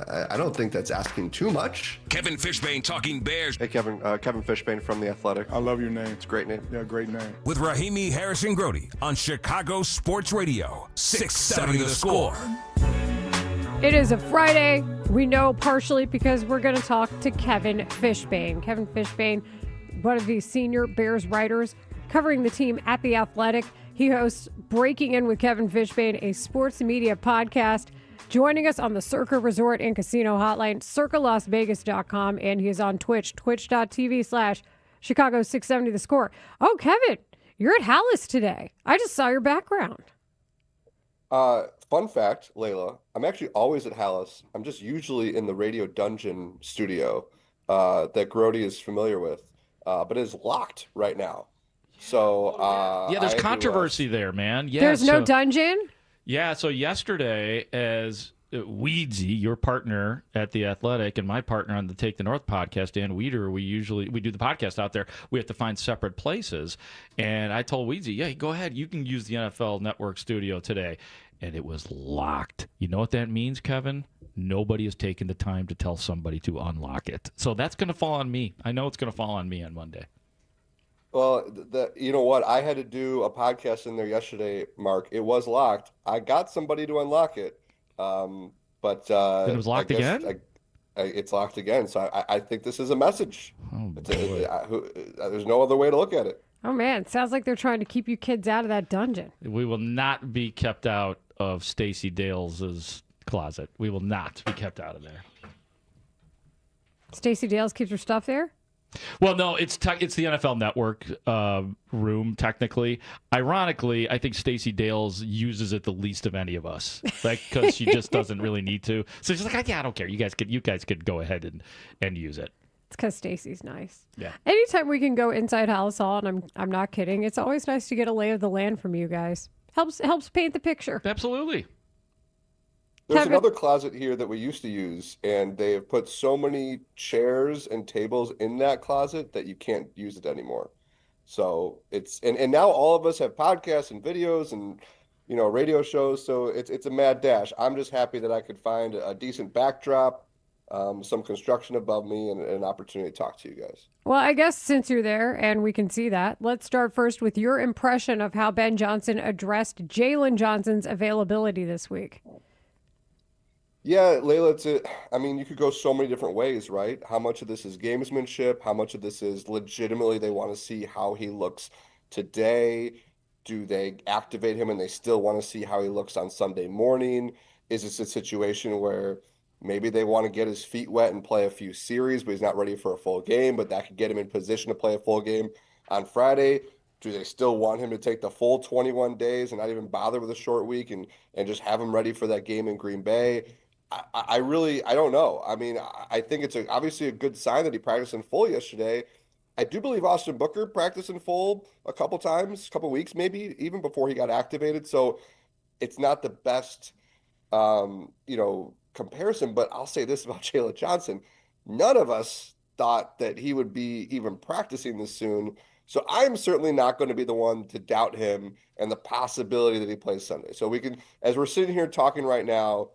I don't think that's asking too much. Kevin Fishbane talking Bears. Hey, Kevin Fishbane from The Athletic. I love your name. It's a great name. Yeah, great name. With Rahimi Harrison-Grody on Chicago Sports Radio, 670 The Score. It is a Friday. We know partially because we're going to talk to Kevin Fishbane. Kevin Fishbane, one of the senior Bears writers covering the team at The Athletic. He hosts Breaking In with Kevin Fishbane, a sports media podcast. Joining us on the Circa Resort and Casino Hotline, circalasvegas.com, and he is on Twitch, twitch.tv/Chicago 670 The Score. Oh, Kevin, you're at Hallis today. I just saw your background. Fun fact, Layla, I'm actually always at Hallis. I'm just usually in the Radio Dungeon studio that Grody is familiar with, but it is locked right now. So yeah, there's controversy there, man. Yeah, there's no dungeon? Yeah, so yesterday, as Weedsy, your partner at The Athletic, and my partner on the Take the North podcast, Dan Weeder, we do the podcast out there. We have to find separate places. And I told Weedsy, yeah, go ahead. You can use the NFL Network studio today. And it was locked. You know what that means, Kevin? Nobody has taken the time to tell somebody to unlock it. So that's going to fall on me. I know it's going to fall on me on Monday. Well, you know what? I had to do a podcast in there yesterday, Mark. It was locked. I got somebody to unlock it, but Then it was I locked guess again? it's locked again. So I think this is a message. Oh, boy. There's no other way to look at it. Oh man, sounds like they're trying to keep you kids out of that dungeon. We will not be kept out of Stacey Dales's closet. We will not be kept out of there. Stacey Dales keeps her stuff there? Well, no, it's the NFL Network room, technically. Ironically, I think Stacey Dales uses it the least of any of us, because she just doesn't really need to. So she's like, yeah, I don't care. You guys could go ahead and use it. It's because Stacey's nice. Yeah. Anytime we can go inside Hallis Hall, and I'm not kidding, it's always nice to get a lay of the land from you guys. Helps paint the picture. Absolutely. There's another closet here that we used to use, and they have put so many chairs and tables in that closet that you can't use it anymore. So it's and now all of us have podcasts and videos and radio shows. So it's a mad dash. I'm just happy that I could find a decent backdrop, some construction above me, and an opportunity to talk to you guys. Well, I guess since you're there and we can see that, let's start first with your impression of how Ben Johnson addressed Jalen Johnson's availability this week. Yeah, Layla, you could go so many different ways, right? How much of this is gamesmanship? How much of this is legitimately they want to see how he looks today? Do they activate him and they still want to see how he looks on Sunday morning? Is this a situation where maybe they want to get his feet wet and play a few series, but he's not ready for a full game, but that could get him in position to play a full game on Friday? Do they still want him to take the full 21 days and not even bother with a short week and just have him ready for that game in Green Bay? I don't know. I think it's obviously a good sign that he practiced in full yesterday. I do believe Austin Booker practiced in full a couple times, a couple weeks maybe, even before he got activated. So it's not the best, comparison. But I'll say this about Jalen Johnson. None of us thought that he would be even practicing this soon. So I'm certainly not going to be the one to doubt him and the possibility that he plays Sunday. So we can, as we're sitting here talking right now,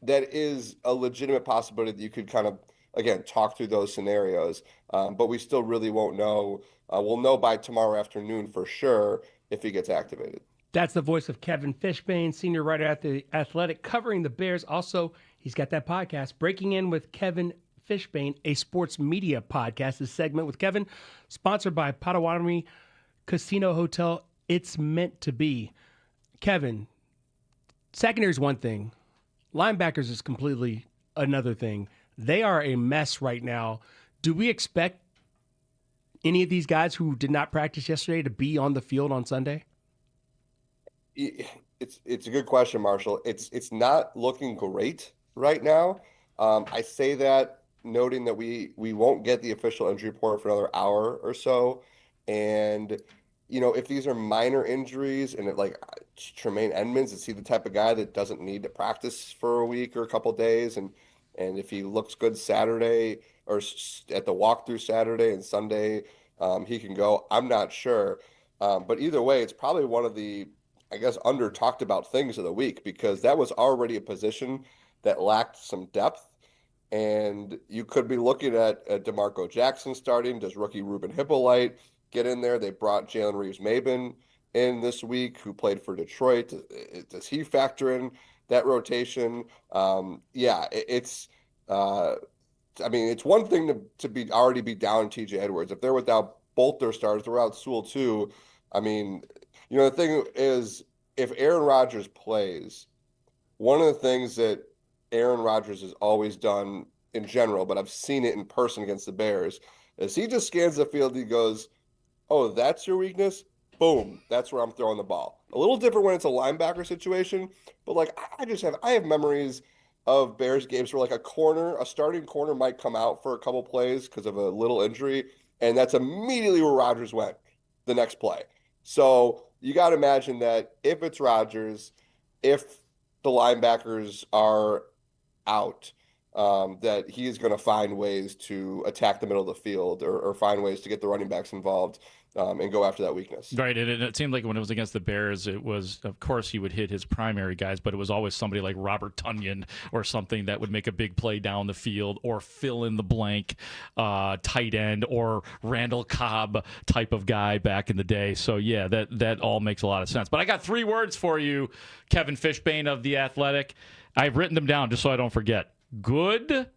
that is a legitimate possibility that you could kind of, again, talk through those scenarios. But we still really won't know. We'll know by tomorrow afternoon for sure if he gets activated. That's the voice of Kevin Fishbane, senior writer at The Athletic, covering the Bears. Also, he's got that podcast, Breaking In with Kevin Fishbane, a sports media podcast. This segment with Kevin, sponsored by Potawatomi Casino Hotel. It's meant to be. Kevin, secondary is one thing. Linebackers is completely another thing. They are a mess right now. Do we expect any of these guys who did not practice yesterday to be on the field on Sunday? It's a good question, Marshall. It's not looking great right now. I say that noting that we won't get the official injury report for another hour or so. And if these are minor injuries and Tremaine Edmonds, is he the type of guy that doesn't need to practice for a week or a couple days? And if he looks good Saturday or at the walkthrough Saturday and Sunday, he can go. I'm not sure. But either way, it's probably one of the, I guess, under talked about things of the week, because that was already a position that lacked some depth. And you could be looking at DeMarco Jackson starting. Does rookie Ruben Hippolyte get in there? They brought Jalen Reeves-Maybin in this week, who played for Detroit. Does he factor in that rotation? It's one thing to already be down TJ Edwards. If they're without both their stars, they're without Sewell too. The thing is, if Aaron Rodgers plays, one of the things that Aaron Rodgers has always done in general, but I've seen it in person against the Bears, is he just scans the field. He goes, "Oh, that's your weakness? Boom, that's where I'm throwing the ball." A little different when it's a linebacker situation, but I have memories of Bears games where a starting corner might come out for a couple plays because of a little injury, and that's immediately where Rodgers went the next play. So you got to imagine that if it's Rodgers, if the linebackers are out, that he is going to find ways to attack the middle of the field or find ways to get the running backs involved and go after that weakness. Right, and it seemed like when it was against the Bears, it was, of course, he would hit his primary guys, but it was always somebody like Robert Tonyan or something that would make a big play down the field or fill in the blank tight end or Randall Cobb type of guy back in the day. So, yeah, that all makes a lot of sense. But I got 3 words for you, Kevin Fishbane of The Athletic. I've written them down just so I don't forget. Good,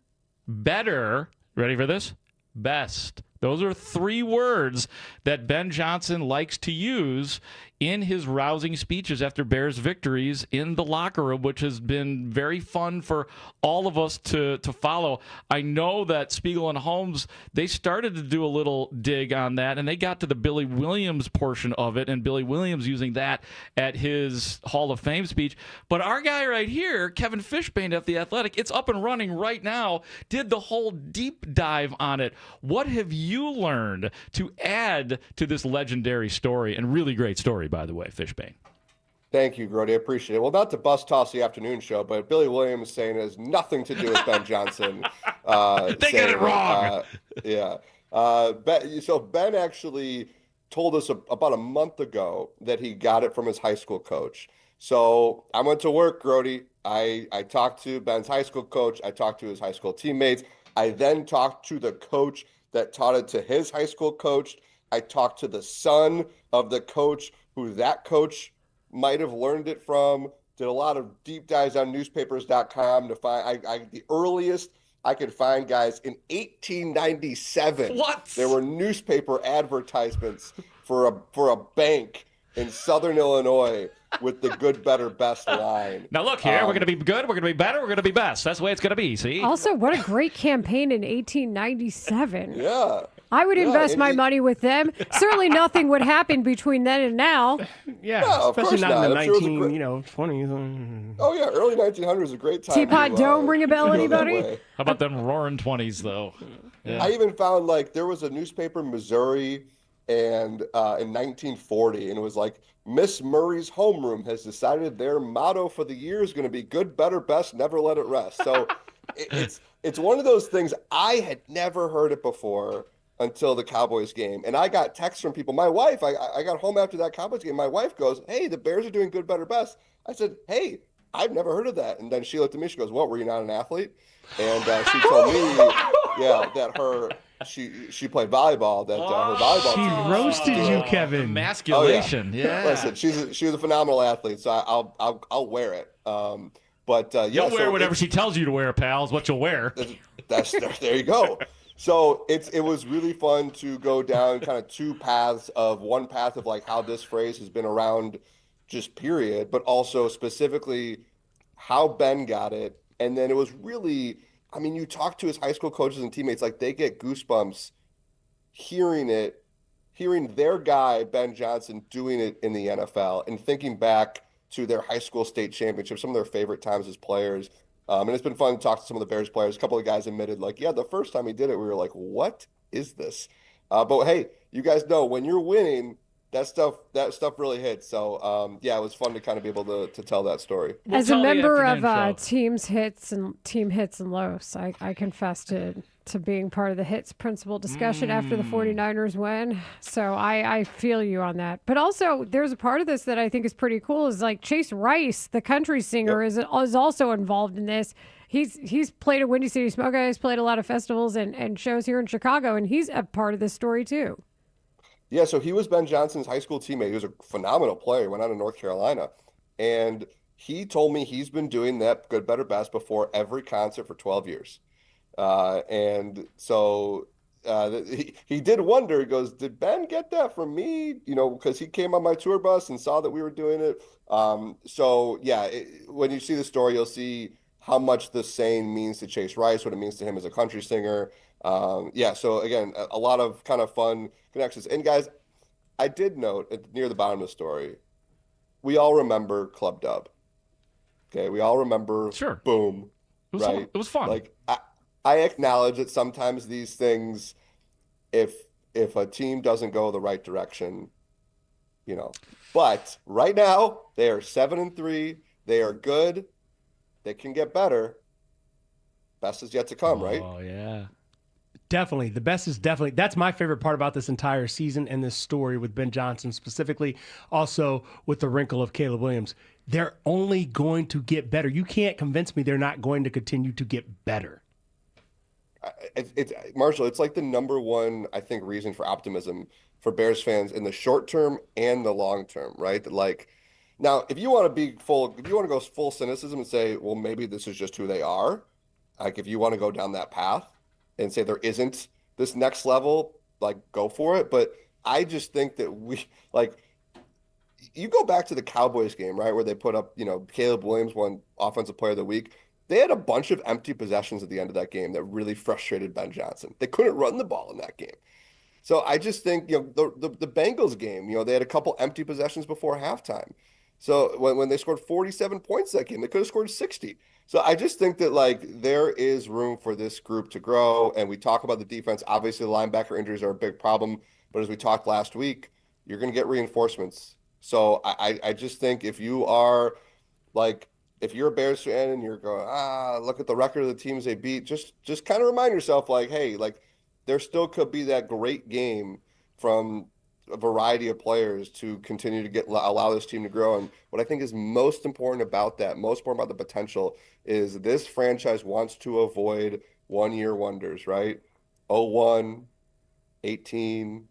better, ready for this? Best. Those are 3 words that Ben Johnson likes to use in his rousing speeches after Bears victories in the locker room, which has been very fun for all of us to follow. I know that Spiegel and Holmes, they started to do a little dig on that, and they got to the Billy Williams portion of it, and Billy Williams using that at his Hall of Fame speech. But our guy right here, Kevin Fishbane at The Athletic, it's up and running right now, did the whole deep dive on it. What have you learned to add to this legendary story, and really great story, by the way, Fishbane? Thank you, Grody. I appreciate it. Well, not to bust toss the afternoon show, but Billy Williams saying it has nothing to do with Ben Johnson. They get it wrong. So Ben actually told us about a month ago that he got it from his high school coach. So I went to work, Grody. I talked to Ben's high school coach. I talked to his high school teammates. I then talked to the coach that taught it to his high school coach. I talked to the son of the coach who that coach might have learned it from. Did a lot of deep dives on newspapers.com to find the earliest I could find, guys, in 1897. What? There were newspaper advertisements for a bank in Southern Illinois with the good, better, best line. Now look here, we're going to be good, we're going to be better, we're going to be best. That's the way it's going to be, see? Also, what a great campaign in 1897. Yeah. I would invest my money with them. Certainly nothing would happen between then and now. Yeah, No, of especially course not in the not. I'm sure it was a 20s. Oh, yeah, early 1900s is a great time. Teapot Dome ring a bell, to go that anybody? way. How about them roaring 20s, though? Yeah. I even found, there was a newspaper in Missouri and in 1940, and it was like, Miss Murray's homeroom has decided their motto for the year is going to be good, better, best, never let it rest. So it's one of those things. I had never heard it before until the Cowboys game. And I got texts from people. My wife, I got home after that Cowboys game. My wife goes, hey, the Bears are doing good, better, best. I said, hey, I've never heard of that. And then she looked at me. She goes, what, were you not an athlete? And she told me, that she played volleyball, that her volleyball She team. roasted you, Kevin. Emasculation, yeah. Listen, she was a phenomenal athlete, so I'll wear it. You'll wear whatever she tells you to wear, pal, is what you'll wear. That's there you go. So it was really fun to go down kind of 2 paths of one path of how this phrase has been around just period, but also specifically how Ben got it. And then it was really, you talk to his high school coaches and teammates, they get goosebumps hearing their guy, Ben Johnson, doing it in the NFL and thinking back to their high school state championship, some of their favorite times as players. And it's been fun to talk to some of the Bears players. A couple of guys admitted, the first time he did it, we were like, what is this? But hey, you guys know when you're winning, that stuff really hits. So it was fun to kind of be able to tell that story. As a member of team hits and lows, I confess to being part of the hits principle discussion after the 49ers win. So I feel you on that. But also there's a part of this that I think is pretty cool is Chase Rice, the country singer, is also involved in this. He's played at Windy City Smoke. He's played a lot of festivals and shows here in Chicago, and he's a part of this story too. Yeah, so he was Ben Johnson's high school teammate. He was a phenomenal player, went out to North Carolina. And he told me he's been doing that good, better, best before every concert for 12 years. And so he did wonder, he goes, did Ben get that from me? Because he came on my tour bus and saw that we were doing it. When you see the story, you'll see how much the saying means to Chase Rice, what it means to him as a country singer. So again, a lot of kind of fun connections. And guys, I did note near the bottom of the story, we all remember Club Dub. Okay, we all remember Boom. Right? It was fun. I acknowledge that sometimes these things, if a team doesn't go the right direction, But right now they are 7-3. They are good. They can get better. best is yet to come, right? Oh, yeah. Definitely. The best is definitely. That's my favorite part about this entire season and this story with Ben Johnson specifically. Also with the wrinkle of Caleb Williams. They're only going to get better. You can't convince me they're not going to continue to get better. It's Marshall, it's like the number one, I think, reason for optimism for Bears fans in the short term and the long term, right? Like, now, if you want to go full cynicism and say, well, maybe this is just who they are, like if you want to go down that path and say there isn't this next level, like go for it. But I just think that you go back to the Cowboys game, right, where they put up, Caleb Williams won Offensive Player of the Week. They had a bunch of empty possessions at the end of that game that really frustrated Ben Johnson. They couldn't run the ball in that game. So I just think, the Bengals game, they had a couple empty possessions before halftime. So when they scored 47 points that game, they could have scored 60. So I just think that, there is room for this group to grow. And we talk about the defense. Obviously, the linebacker injuries are a big problem. But as we talked last week, you're going to get reinforcements. So I just think if you are, if you're a Bears fan and you're going, look at the record of the teams they beat, just kind of remind yourself, hey, there still could be that great game from a variety of players to continue to allow this team to grow. And what I think is most important about the potential is this franchise wants to avoid one-year wonders, right? 01, 18,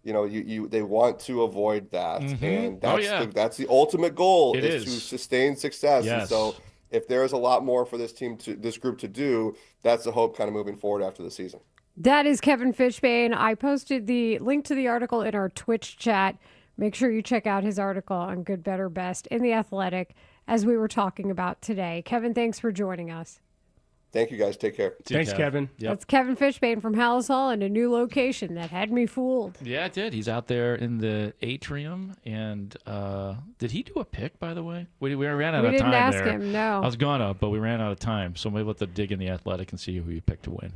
they want to avoid that. And that's the ultimate goal is to sustain success. Yes. And so if there's a lot more for this group to do, that's the hope kind of moving forward after the season. That is Kevin Fishbane. I posted the link to the article in our Twitch chat. Make sure you check out his article on Good, Better, Best in The Athletic, as we were talking about today. Kevin, thanks for joining us. Thank you, guys. Take care. Thanks, Kevin. Yep. That's Kevin Fishbane from Hallis Hall in a new location that had me fooled. Yeah, it did. He's out there in the atrium. And did he do a pick, by the way? We ran out of time there. We didn't ask him, no. I was going to, but we ran out of time. So maybe we'll have to dig in The Athletic and see who you picked to win.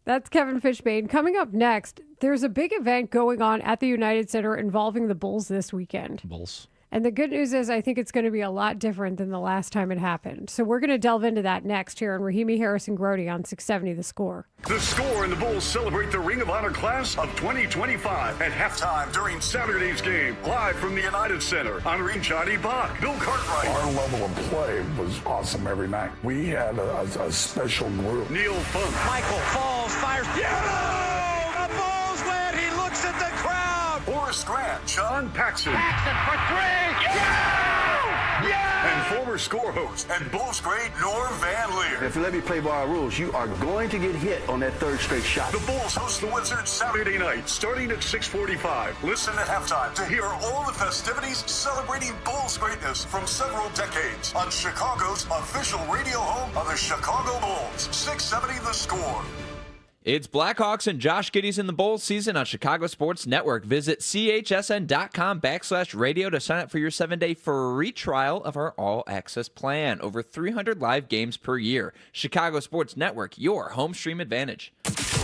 That's Kevin Fishbane. Coming up next, there's a big event going on at the United Center involving the Bulls this weekend. Bulls. And the good news is I think it's going to be a lot different than the last time it happened. So we're going to delve into that next here on Rahimi Harris and Grody on 670 The Score. The Score and the Bulls celebrate the Ring of Honor class of 2025 at halftime during Saturday's game. Live from the United Center, honoring Johnny Bach, Bill Cartwright. Our level of play was awesome every night. We had a special group. Neil Funk. Michael Falls fires. Yeah! The Bulls win. He looks at the crowd. Horace Grant. John Paxson. Paxson for three. Yeah! Yeah! And former Score host and Bulls great Norm Van Leer. If you let me play by our rules, you are going to get hit on that third straight shot. The Bulls host the Wizards Saturday night, starting at 6:45. Listen at halftime to hear all the festivities celebrating Bulls greatness from several decades on Chicago's official radio home of the Chicago Bulls. 670 The Score. It's Blackhawks and Josh Giddey's in the Bulls season on Chicago Sports Network. Visit chsn.com/radio to sign up for your 7-day free trial of our all-access plan. Over 300 live games per year. Chicago Sports Network, your home stream advantage.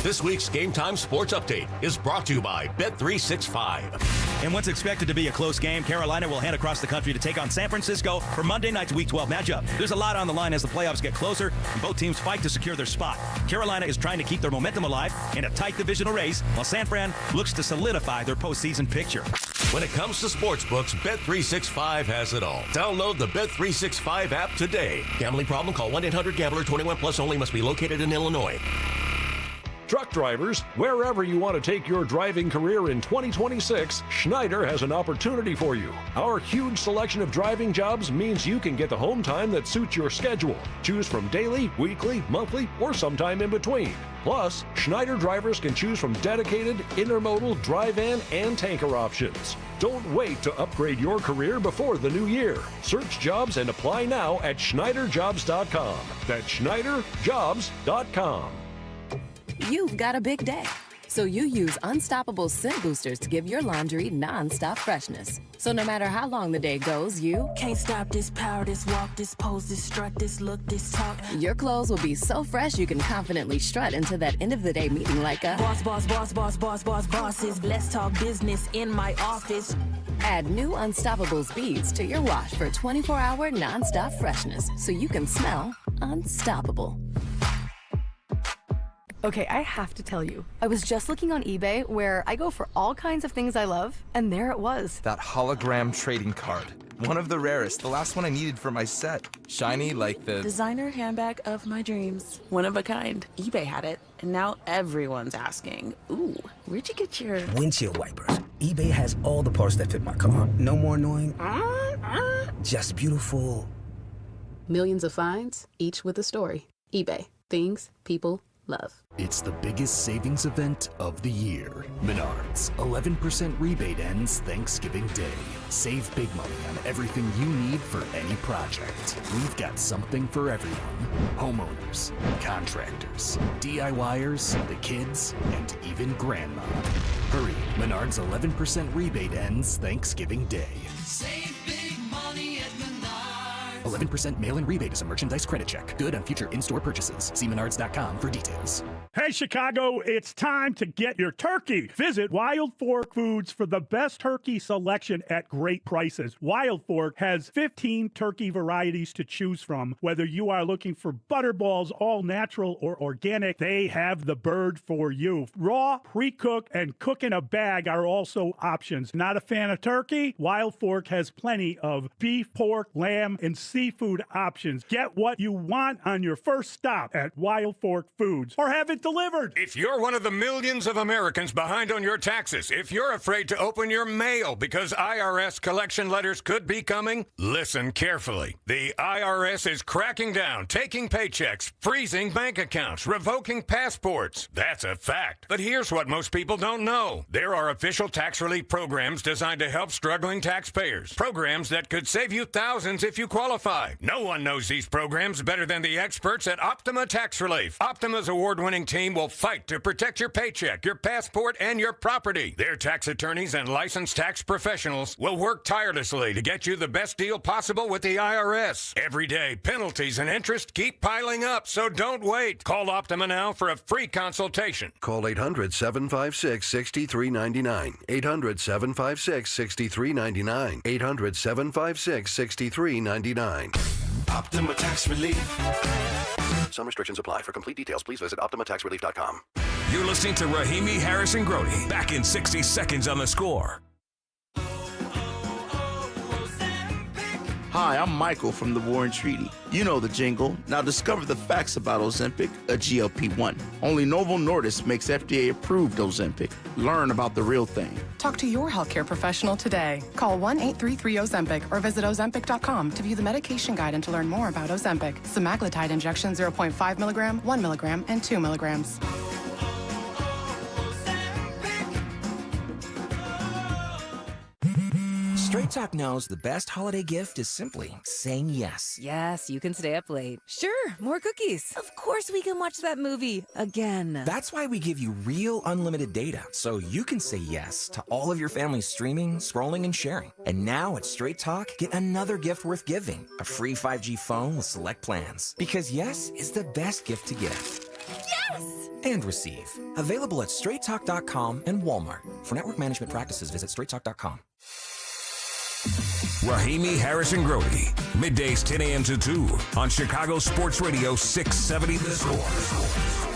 This week's Game Time Sports Update is brought to you by Bet365. In what's expected to be a close game, Carolina will head across the country to take on San Francisco for Monday night's Week 12 matchup. There's a lot on the line as the playoffs get closer, and both teams fight to secure their spot. Carolina is trying to keep their momentum alive in a tight divisional race, while San Fran looks to solidify their postseason picture. When it comes to sportsbooks, Bet365 has it all. Download the Bet365 app today. Gambling problem? Call 1-800-GAMBLER. 21 plus only. Must be located in Illinois. Truck drivers, wherever you want to take your driving career in 2026, Schneider has an opportunity for you. Our huge selection of driving jobs means you can get the home time that suits your schedule. Choose from daily, weekly, monthly, or sometime in between. Plus, Schneider drivers can choose from dedicated, intermodal, dry van, and tanker options. Don't wait to upgrade your career before the new year. Search jobs and apply now at SchneiderJobs.com. That's SchneiderJobs.com. You've got a big day, so you use Unstoppable Scent Boosters to give your laundry non-stop freshness. So no matter how long the day goes, you can't stop this power, this walk, this pose, this strut, this look, this talk. Your clothes will be so fresh you can confidently strut into that end of the day meeting like a boss, boss, boss, boss, boss, boss, bosses. Let's talk business in my office. Add new Unstoppables beads to your wash for 24-hour non-stop freshness so you can smell unstoppable. Okay, I have to tell you, I was just looking on eBay where I go for all kinds of things I love, and there it was. That hologram trading card. One of the rarest, the last one I needed for my set. Shiny like the designer handbag of my dreams. One of a kind. eBay had it, and now everyone's asking, ooh, where'd you get your windshield wipers? eBay has all the parts that fit my car. No more annoying, just beautiful. Millions of finds, each with a story. eBay. Things people love. It's the biggest savings event of the year. Menards, 11% rebate ends Thanksgiving Day. Save big money on everything you need for any project. We've got something for everyone. Homeowners, contractors, DIYers, the kids, and even grandma. Hurry, Menards 11% rebate ends Thanksgiving Day. Save big money at Menards. 11% mail-in rebate is a merchandise credit check. Good on future in-store purchases. See menards.com for details. Hey, Chicago, it's time to get your turkey. Visit Wild Fork Foods for the best turkey selection at great prices. Wild Fork has 15 turkey varieties to choose from. Whether you are looking for butterballs, all natural or organic, they have the bird for you. Raw, pre-cook, and cook in a bag are also options. Not a fan of turkey? Wild Fork has plenty of beef, pork, lamb, and seafood options. Get what you want on your first stop at Wild Fork Foods, or have it delivered. If you're one of the millions of Americans behind on your taxes, if you're afraid to open your mail because IRS collection letters could be coming, listen carefully. The IRS is cracking down, taking paychecks, freezing bank accounts, revoking passports. That's a fact. But here's what most people don't know. There are official tax relief programs designed to help struggling taxpayers. Programs that could save you thousands if you qualify. No one knows these programs better than the experts at Optima Tax Relief. Optima's award-winning team will fight to protect your paycheck, your passport, and your property. Their tax attorneys and licensed tax professionals will work tirelessly to get you the best deal possible with the IRS. Every day, penalties and interest keep piling up, so don't wait. Call Optima now for a free consultation. Call 800-756-6399. 800-756-6399. 800-756-6399. Optima Tax Relief. Some restrictions apply. For complete details, please visit OptimaTaxRelief.com. You're listening to Rahimi Harrison Grody. Back in 60 seconds on The Score. Hi, I'm Michael from the War and Treaty. You know the jingle. Now discover the facts about Ozempic, a GLP-1. Only Novo Nordisk makes FDA-approved Ozempic. Learn about the real thing. Talk to your healthcare professional today. Call 1-833-OZEMPIC or visit Ozempic.com to view the medication guide and to learn more about Ozempic. Semaglutide injection 0.5 milligram, 1 milligram, and 2 milligrams. Straight Talk knows the best holiday gift is simply saying yes. Yes, you can stay up late. Sure, more cookies. Of course we can watch that movie again. That's why we give you real unlimited data, so you can say yes to all of your family's streaming, scrolling, and sharing. And now at Straight Talk, get another gift worth giving, a free 5G phone with select plans. Because yes is the best gift to give. Yes! And receive. Available at straighttalk.com and Walmart. For network management practices, visit straighttalk.com. Rahimi Harrison Grody. Middays 10 a.m. to 2 on Chicago Sports Radio 670 The Score.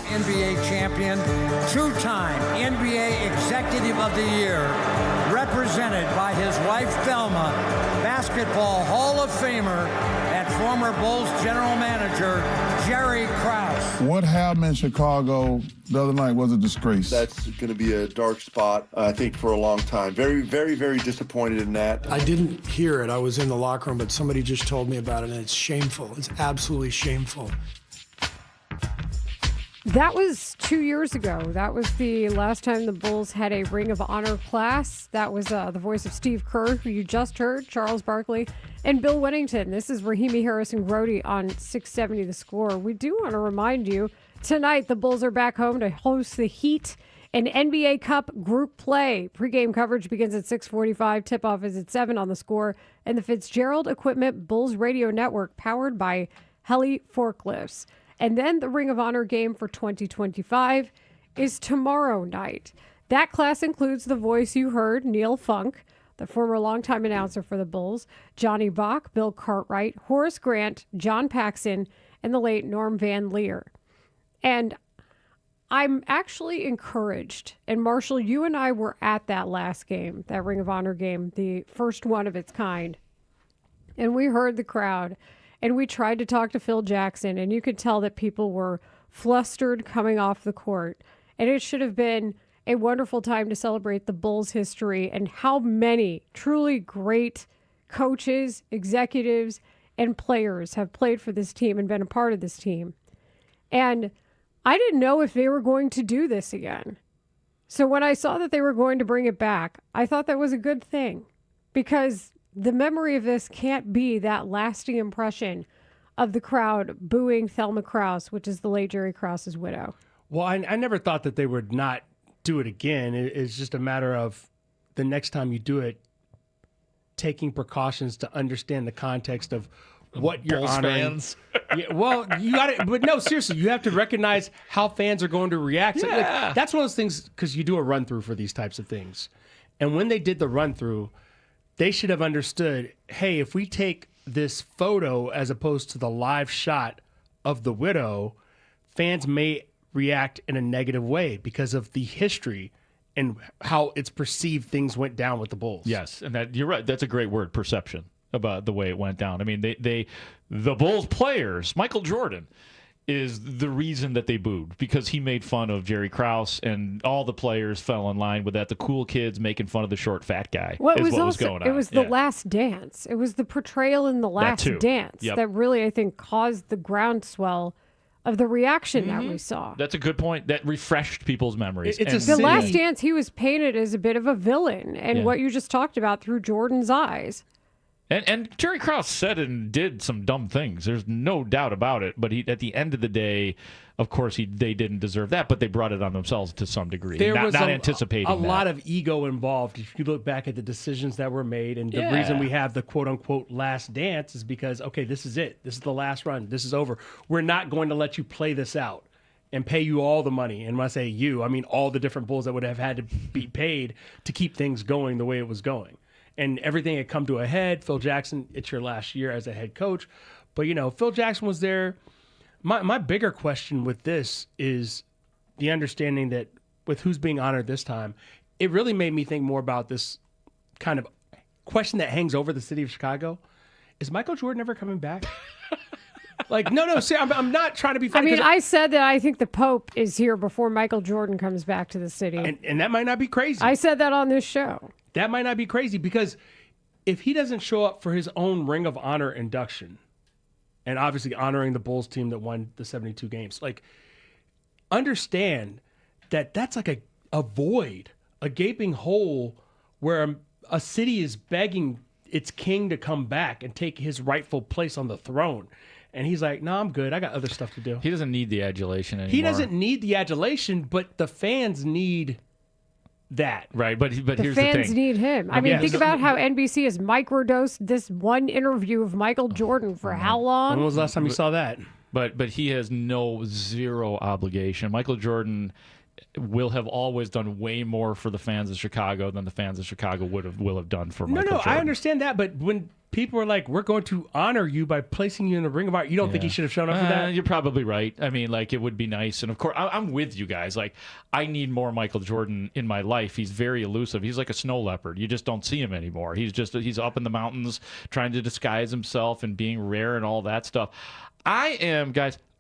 NBA champion, two-time NBA Executive of the Year, represented by his wife Thelma, Basketball Hall of Famer, and former Bulls general manager Jerry Krause. What happened in Chicago the other night was a disgrace. That's going to be a dark spot, I think, for a long time. Very, very, very disappointed in that. I didn't hear it. I was in the locker room, but somebody just told me about it, and it's shameful. It's absolutely shameful. That was 2 years ago. That was the last time the Bulls had a Ring of Honor class. That was the voice of Steve Kerr, who you just heard, Charles Barkley, and Bill Whittington. This is Rahimi Harrison Grody on 670 The Score. We do want to remind you, tonight the Bulls are back home to host the Heat in NBA Cup Group Play. Pre-game coverage begins at 6:45. Tip-off is at 7 on The Score. And the Fitzgerald Equipment Bulls Radio Network, powered by Heli Forklifts. And then the Ring of Honor game for 2025 is tomorrow night. That class includes the voice you heard, Neil Funk, the former longtime announcer for the Bulls, Johnny Bach, Bill Cartwright, Horace Grant, John Paxson, and the late Norm Van Leer. And I'm actually encouraged. And Marshall, you and I were at that last game, that Ring of Honor game, the first one of its kind. And we heard the crowd, and we tried to talk to Phil Jackson, and you could tell that people were flustered coming off the court. And it should have been a wonderful time to celebrate the Bulls' history and how many truly great coaches, executives, and players have played for this team and been a part of this team. And I didn't know if they were going to do this again. So when I saw that they were going to bring it back, I thought that was a good thing, because the memory of this can't be that lasting impression of the crowd booing Thelma Krause, which is the late Jerry Krause's widow. Well, I never thought that they would not do it again. It's just a matter of the next time you do it, taking precautions to understand the context of what you're Bulls honoring. fans. Yeah, well, you got it, but no, seriously, you have to recognize how fans are going to react. So, Yeah. that's one of those things, because you do a run through for these types of things, and when they did the run through, they should have understood. Hey, if we take this photo as opposed to the live shot of the widow, fans may react in a negative way because of the history and how it's perceived things went down with the Bulls. Yes, and that you're right. That's a great word, perception, about the way it went down. I mean, the Bulls players, Michael Jordan is the reason that they booed, because he made fun of Jerry Krause, and all the players fell in line with that. The cool kids making fun of the short fat guy. Well, is was what also, was going on. It was The Last Dance. It was the portrayal in The Last too. Dance Yep. that really, I think, caused the groundswell of the reaction that we saw. That's a good point. That refreshed people's memories. The Last Dance, he was painted as a bit of a villain, and Yeah. what you just talked about through Jordan's eyes. And Jerry Krause said and did some dumb things. There's no doubt about it. But at the end of the day, of course, they didn't deserve that. But they brought it on themselves to some degree. There was not anticipating a that. lot of ego involved. If you look back at the decisions that were made, and the reason we have the quote-unquote last dance is because, okay, this is it. This is the last run. This is over. We're not going to let you play this out and pay you all the money. And when I say you, I mean all the different Bulls that would have had to be paid to keep things going the way it was going. And everything had come to a head. Phil Jackson, it's your last year as a head coach. But, Phil Jackson was there. My bigger question with this is the understanding that with who's being honored this time, it really made me think more about this kind of question that hangs over the city of Chicago. Is Michael Jordan ever coming back? No, see, I'm not trying to be funny. I mean, I said that I think the Pope is here before Michael Jordan comes back to the city. And that might not be crazy. I said that on this show. That might not be crazy, because if he doesn't show up for his own Ring of Honor induction, and obviously honoring the Bulls team that won the 72 games, understand that that's like a void, a gaping hole where a city is begging its king to come back and take his rightful place on the throne. And he's like, no, I'm good. I got other stuff to do. He doesn't need the adulation anymore. He doesn't need the adulation, but the fans need that. Right, but here's the thing. The fans need him. I mean, think about how NBC has microdosed this one interview of Michael Jordan for how long? When was the last time you saw that? But he has zero obligation. Michael Jordan will have always done way more for the fans of Chicago than the fans of Chicago will have done for Michael Jordan. I understand that, but when people are like, we're going to honor you by placing you in the Ring of Honor, you don't think he should have shown up for that? You're probably right. I mean, it would be nice. And of course, I'm with you guys. I need more Michael Jordan in my life. He's very elusive. He's like a snow leopard. You just don't see him anymore. He's up in the mountains trying to disguise himself and being rare and all that stuff. I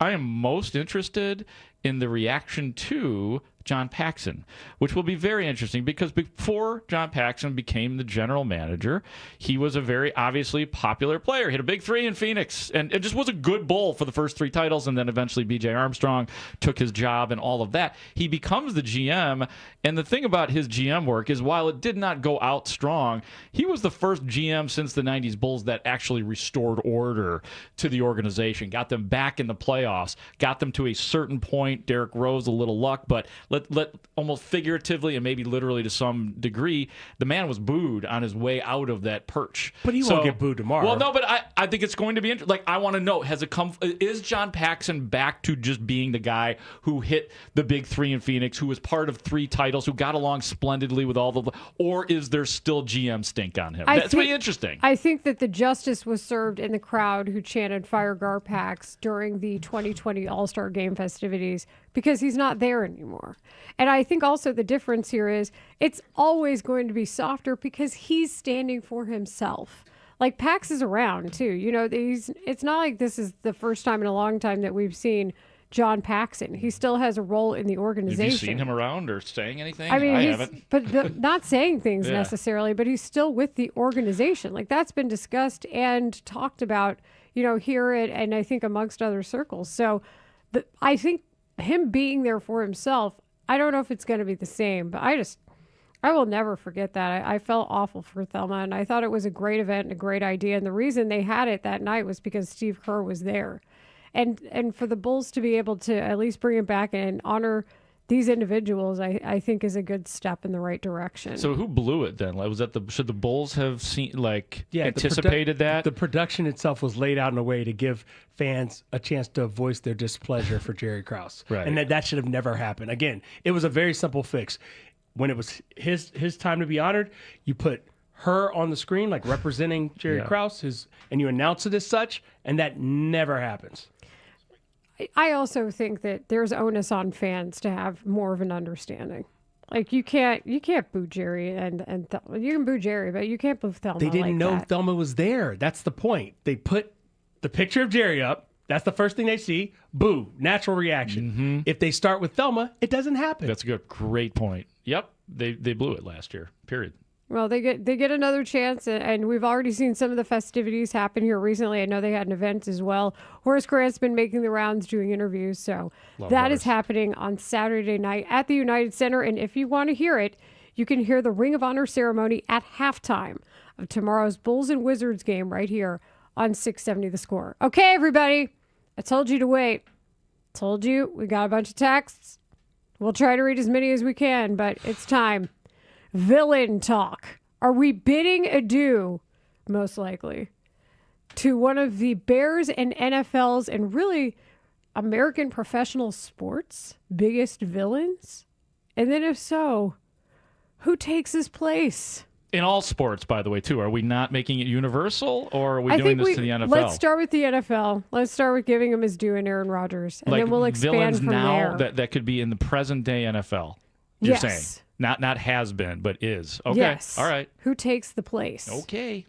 am most interested in the reaction to John Paxson, which will be very interesting, because before John Paxson became the general manager, he was a very obviously popular player. Hit a big three in Phoenix, and it just was a good Bull for the first 3 titles, and then eventually B.J. Armstrong took his job and all of that. He becomes the GM, and the thing about his GM work is, while it did not go out strong, he was the first GM since the 90s Bulls that actually restored order to the organization, got them back in the playoffs, got them to a certain point. Derrick Rose, a little luck, but let almost figuratively and maybe literally to some degree, the man was booed on his way out of that perch. But he won't get booed tomorrow. Well, no, but I think it's going to be interesting. Like, I want to know, is John Paxson back to just being the guy who hit the big three in Phoenix, who was part of 3 titles, who got along splendidly with all or is there still GM stink on him? That's really interesting. I think that the justice was served in the crowd who chanted Fire Garpax during the 2020 All-Star Game festivities because he's not there anymore. And I think also the difference here is it's always going to be softer because he's standing for himself. Like, Pax is around too. You know, it's not like this is the first time in a long time that we've seen John Paxson. He still has a role in the organization. Have you seen him around or saying anything? I mean, haven't. But not saying things necessarily, but he's still with the organization. Like, that's been discussed and talked about, you know, here and I think amongst other circles. So I think him being there for himself, I don't know if it's going to be the same, but I will never forget that. I felt awful for Thelma, and I thought it was a great event and a great idea. And the reason they had it that night was because Steve Kerr was there. And for the Bulls to be able to at least bring it back and honor these individuals, I think is a good step in the right direction. So who blew it then? Like, should the Bulls have anticipated that? The production itself was laid out in a way to give fans a chance to voice their displeasure for Jerry Krause. Right. And that should have never happened. Again, it was a very simple fix. When it was his time to be honored, you put her on the screen, like representing Jerry Krause, and you announce it as such, and that never happens. I also think that there's onus on fans to have more of an understanding. Like, you can't boo Jerry and you can boo Jerry, but you can't boo Thelma. They didn't know that. Thelma was there. That's the point. They put the picture of Jerry up. That's the first thing they see. Boo. Natural reaction. Mm-hmm. If they start with Thelma, it doesn't happen. That's a great point. Yep, they blew it last year. Period. Well, they get another chance, and we've already seen some of the festivities happen here recently. I know they had an event as well. Horace Grant's been making the rounds, doing interviews, so that is happening on Saturday night at the United Center. And if you want to hear it, you can hear the Ring of Honor ceremony at halftime of tomorrow's Bulls and Wizards game right here on 670 The Score. Okay, everybody, I told you to wait. Told you we got a bunch of texts. We'll try to read as many as we can, but it's time. Villain talk. Are we bidding adieu, most likely, to one of the Bears and NFL's and really American professional sports biggest villains? And then if so, who takes his place? In all sports, by the way, too. Are we not making it universal, or are we doing this to the NFL? Let's start with the NFL. Let's start with giving him his due in Aaron Rodgers, and then we'll expand from now there. that could be in the present day NFL. You're saying not has been, but is. Okay. Yes. All right. Who takes the place? Okay.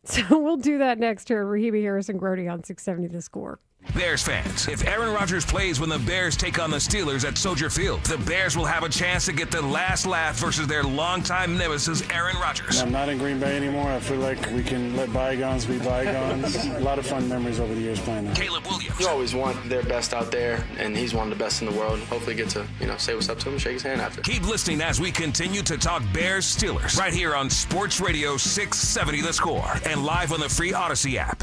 So we'll do that next here. Raheem Harris and Grody on 670 The Score. Bears fans, if Aaron Rodgers plays when the Bears take on the Steelers at Soldier Field, the Bears will have a chance to get the last laugh versus their longtime nemesis, Aaron Rodgers. I'm not in Green Bay anymore. I feel like we can let bygones be bygones. A lot of fun memories over the years playing there. Caleb Williams. You always want their best out there, and he's one of the best in the world. Hopefully get to, say what's up to him and shake his hand after. Keep listening as we continue to talk Bears Steelers right here on Sports Radio 670 The Score and live on the free Odyssey app.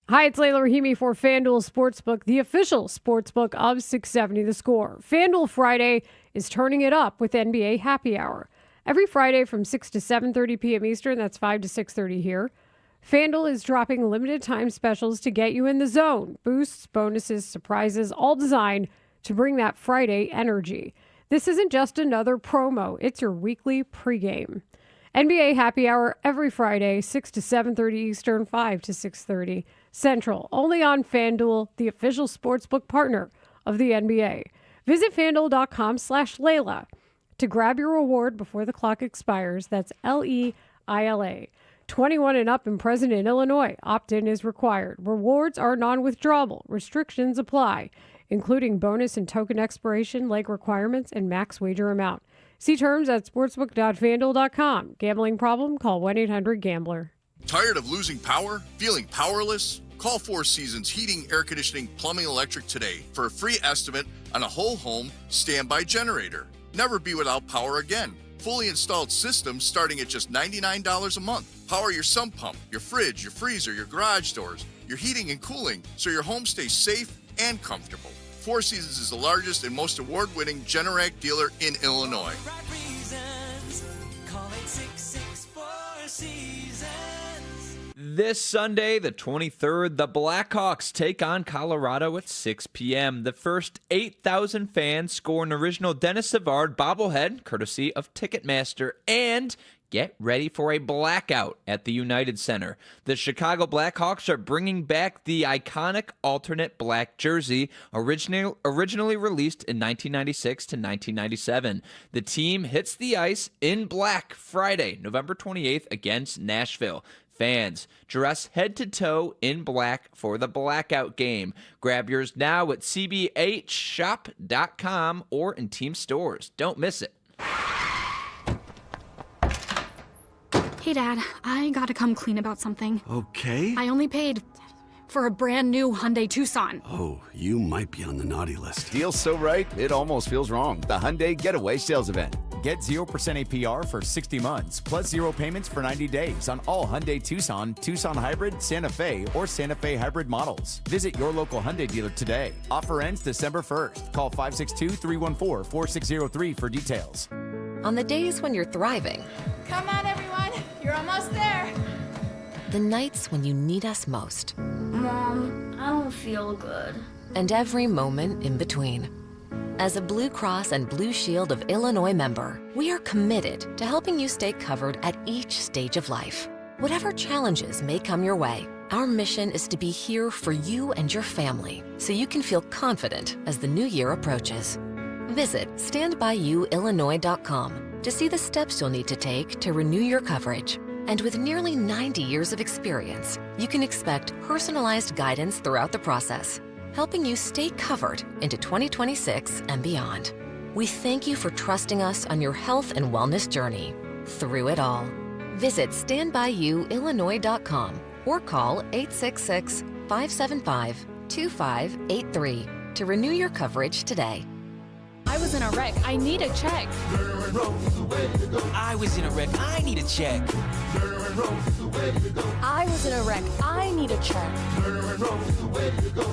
Hi, it's Layla Rahimi for FanDuel Sportsbook, the official sportsbook of 670 The Score. FanDuel Friday is turning it up with NBA Happy Hour. Every Friday from 6 to 7:30 p.m. Eastern, that's 5 to 6:30 here, FanDuel is dropping limited time specials to get you in the zone. Boosts, bonuses, surprises, all designed to bring that Friday energy. This isn't just another promo. It's your weekly pregame. NBA Happy Hour every Friday, 6 to 7:30 Eastern, 5 to 6:30 Central. Only on FanDuel, the official sportsbook partner of the NBA. Visit FanDuel.com/Layla to grab your reward before the clock expires. That's LEILA. 21 and up and present in Illinois. Opt-in is required. Rewards are non-withdrawable. Restrictions apply, including bonus and token expiration, leg requirements, and max wager amount. See terms at sportsbook.fanduel.com. Gambling problem? Call 1-800-GAMBLER. Tired of losing power? Feeling powerless? Call Four Seasons Heating, Air Conditioning, Plumbing, Electric today for a free estimate on a whole home standby generator. Never be without power again. Fully installed systems starting at just $99 a month. Power your sump pump, your fridge, your freezer, your garage doors, your heating and cooling so your home stays safe and comfortable. Four Seasons is the largest and most award-winning Generac dealer in Illinois. This Sunday, the 23rd, the Blackhawks take on Colorado at 6 p.m. The first 8,000 fans score an original Dennis Savard bobblehead, courtesy of Ticketmaster, and get ready for a blackout at the United Center. The Chicago Blackhawks are bringing back the iconic alternate black jersey, originally released in 1996 to 1997. The team hits the ice in black Friday, November 28th against Nashville. Fans, dress head to toe in black for the blackout game. Grab yours now at cbhshop.com or in team stores. Don't miss it. Hey, Dad, I gotta come clean about something. Okay. I only paid for a brand new Hyundai Tucson. Oh, you might be on the naughty list. Deal's so right, it almost feels wrong. The Hyundai Getaway Sales Event. Get 0% APR for 60 months, plus 0 payments for 90 days on all Hyundai Tucson, Tucson Hybrid, Santa Fe, or Santa Fe Hybrid models. Visit your local Hyundai dealer today. Offer ends December 1st. Call 562-314-4603 for details. On the days when you're thriving. Come on, everyone. You're almost there. The nights when you need us most. Mom, I don't feel good. And every moment in between. As a Blue Cross and Blue Shield of Illinois member, we are committed to helping you stay covered at each stage of life. Whatever challenges may come your way, our mission is to be here for you and your family so you can feel confident as the new year approaches. Visit StandByYouIllinois.com to see the steps you'll need to take to renew your coverage. And with nearly 90 years of experience, you can expect personalized guidance throughout the process, helping you stay covered into 2026 and beyond. We thank you for trusting us on your health and wellness journey through it all. Visit StandByYouIllinois.com or call 866-575-2583 to renew your coverage today. I was in a wreck. I need a check. I was in a wreck. I need a check. I was in a wreck. I need a check.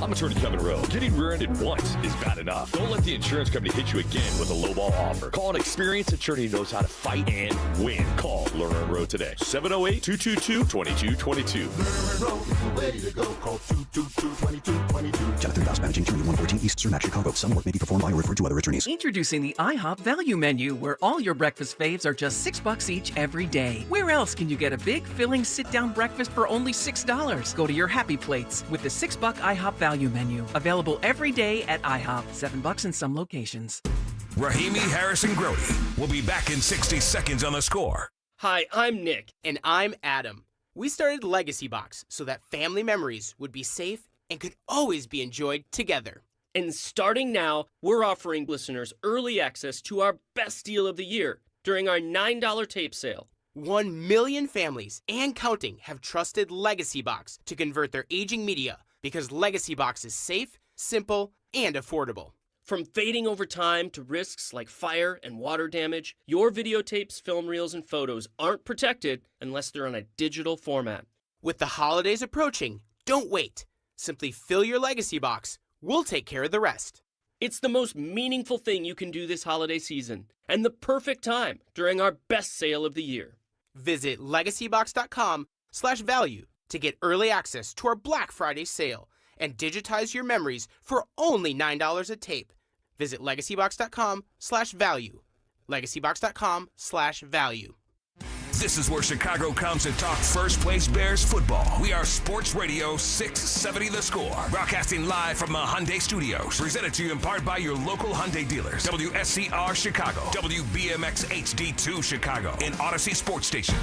I'm attorney Kevin Rowe. Getting rear-ended once is bad enough. Don't let the insurance company hit you again with a lowball offer. Call an experienced attorney who knows how to fight and win. Call Lerner Rowe today. 708-222-2222. Call 222-2222. Jonathan Voss, managing attorney, 114 East Cermak, Chicago. Some work may be performed by or referred to other attorneys. Introducing the IHOP Value Menu, where all your breakfast faves are just $6 each every day. Where else can you get a big, filling, sit-down breakfast for only $6? Go to your happy plates with the $6 IHOP Value Menu. Available every day at IHOP. $7 in some locations. Rahimi, Harris, and Grody will be back in 60 seconds on The Score. Hi, I'm Nick. And I'm Adam. We started Legacy Box so that family memories would be safe and could always be enjoyed together. And starting now, we're offering listeners early access to our best deal of the year during our $9 tape sale. 1 million families and counting have trusted Legacy Box to convert their aging media because Legacy Box is safe, simple, and affordable. From fading over time to risks like fire and water damage, your videotapes, film reels, and photos aren't protected unless they're on a digital format. With the holidays approaching, don't wait. Simply fill your Legacy Box. We'll take care of the rest. It's the most meaningful thing you can do this holiday season, and the perfect time during our best sale of the year. Visit legacybox.com/value to get early access to our Black Friday sale and digitize your memories for only $9 a tape. Visit legacybox.com/value. legacybox.com/value. This is where Chicago comes to talk first place Bears football. We are Sports Radio 670 The Score. Broadcasting live from the Hyundai Studios. Presented to you in part by your local Hyundai dealers. WSCR Chicago. WBMX HD2 Chicago. And Odyssey Sports Station.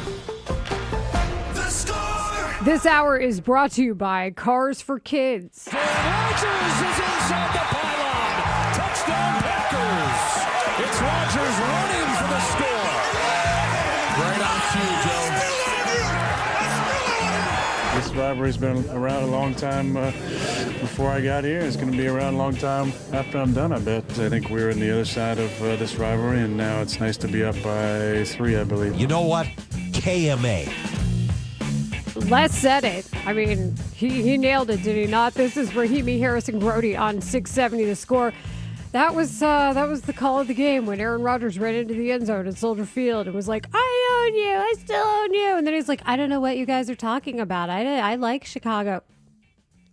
The Score! This hour is brought to you by Cars for Kids. Rodgers is inside the pylon. Touchdown Packers. It's Rodgers running for the score. Right on cue, Joe. This rivalry's been around a long time before I got here. It's going to be around a long time after I'm done, I bet. I think we're on the other side of this rivalry, and now it's nice to be up by 3, I believe. You know what? KMA. Les said it. I mean, he nailed it, did he not? This is Rahimi Harrison Grody on 670 The Score. That was the call of the game when Aaron Rodgers ran into the end zone at Soldier Field and was like, I own you. I still own you. And then he's like, I don't know what you guys are talking about. I like Chicago.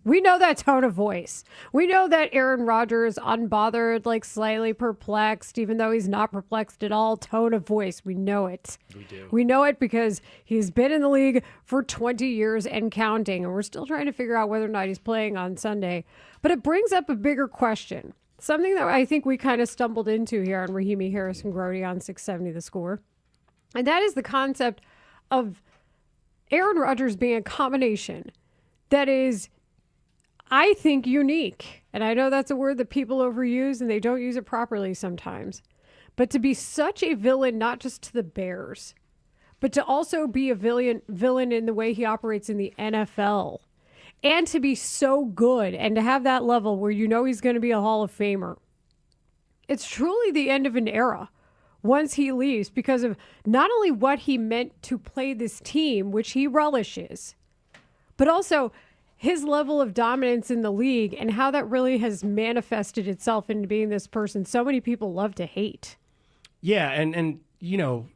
We know that tone of voice. We know that Aaron Rodgers, unbothered, like slightly perplexed, even though he's not perplexed at all, tone of voice. We know it. We do. We know it because he's been in the league for 20 years and counting, and we're still trying to figure out whether or not he's playing on Sunday. But it brings up a bigger question, something that I think we kind of stumbled into here on Rahimi Harrison Grody on 670 The Score, and that is the concept of Aaron Rodgers being a combination that is, I think, unique. And I know that's a word that people overuse and they don't use it properly sometimes. But to be such a villain, not just to the Bears, but to also be a villain in the way he operates in the NFL. And to be so good and to have that level where you know he's going to be a Hall of Famer. It's truly the end of an era once he leaves because of not only what he meant to play this team, which he relishes, but also his level of dominance in the league and how that really has manifested itself into being this person so many people love to hate. Yeah, and you know,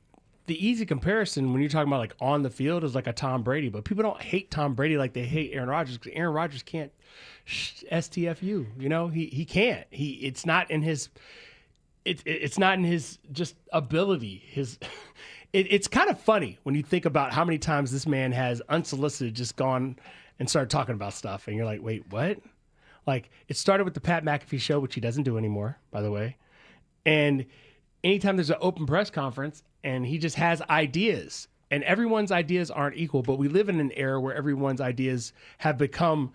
the easy comparison when you're talking about like on the field is like a Tom Brady, but people don't hate Tom Brady like they hate Aaron Rodgers because Aaron Rodgers can't STFU. You know, he can't. It's not in his just ability. It's kind of funny when you think about how many times this man has unsolicited just gone and started talking about stuff, and you're like, wait, what? Like, it started with the Pat McAfee show, which he doesn't do anymore, by the way. And anytime there's an open press conference, and he just has ideas, and everyone's ideas aren't equal, but we live in an era where everyone's ideas have become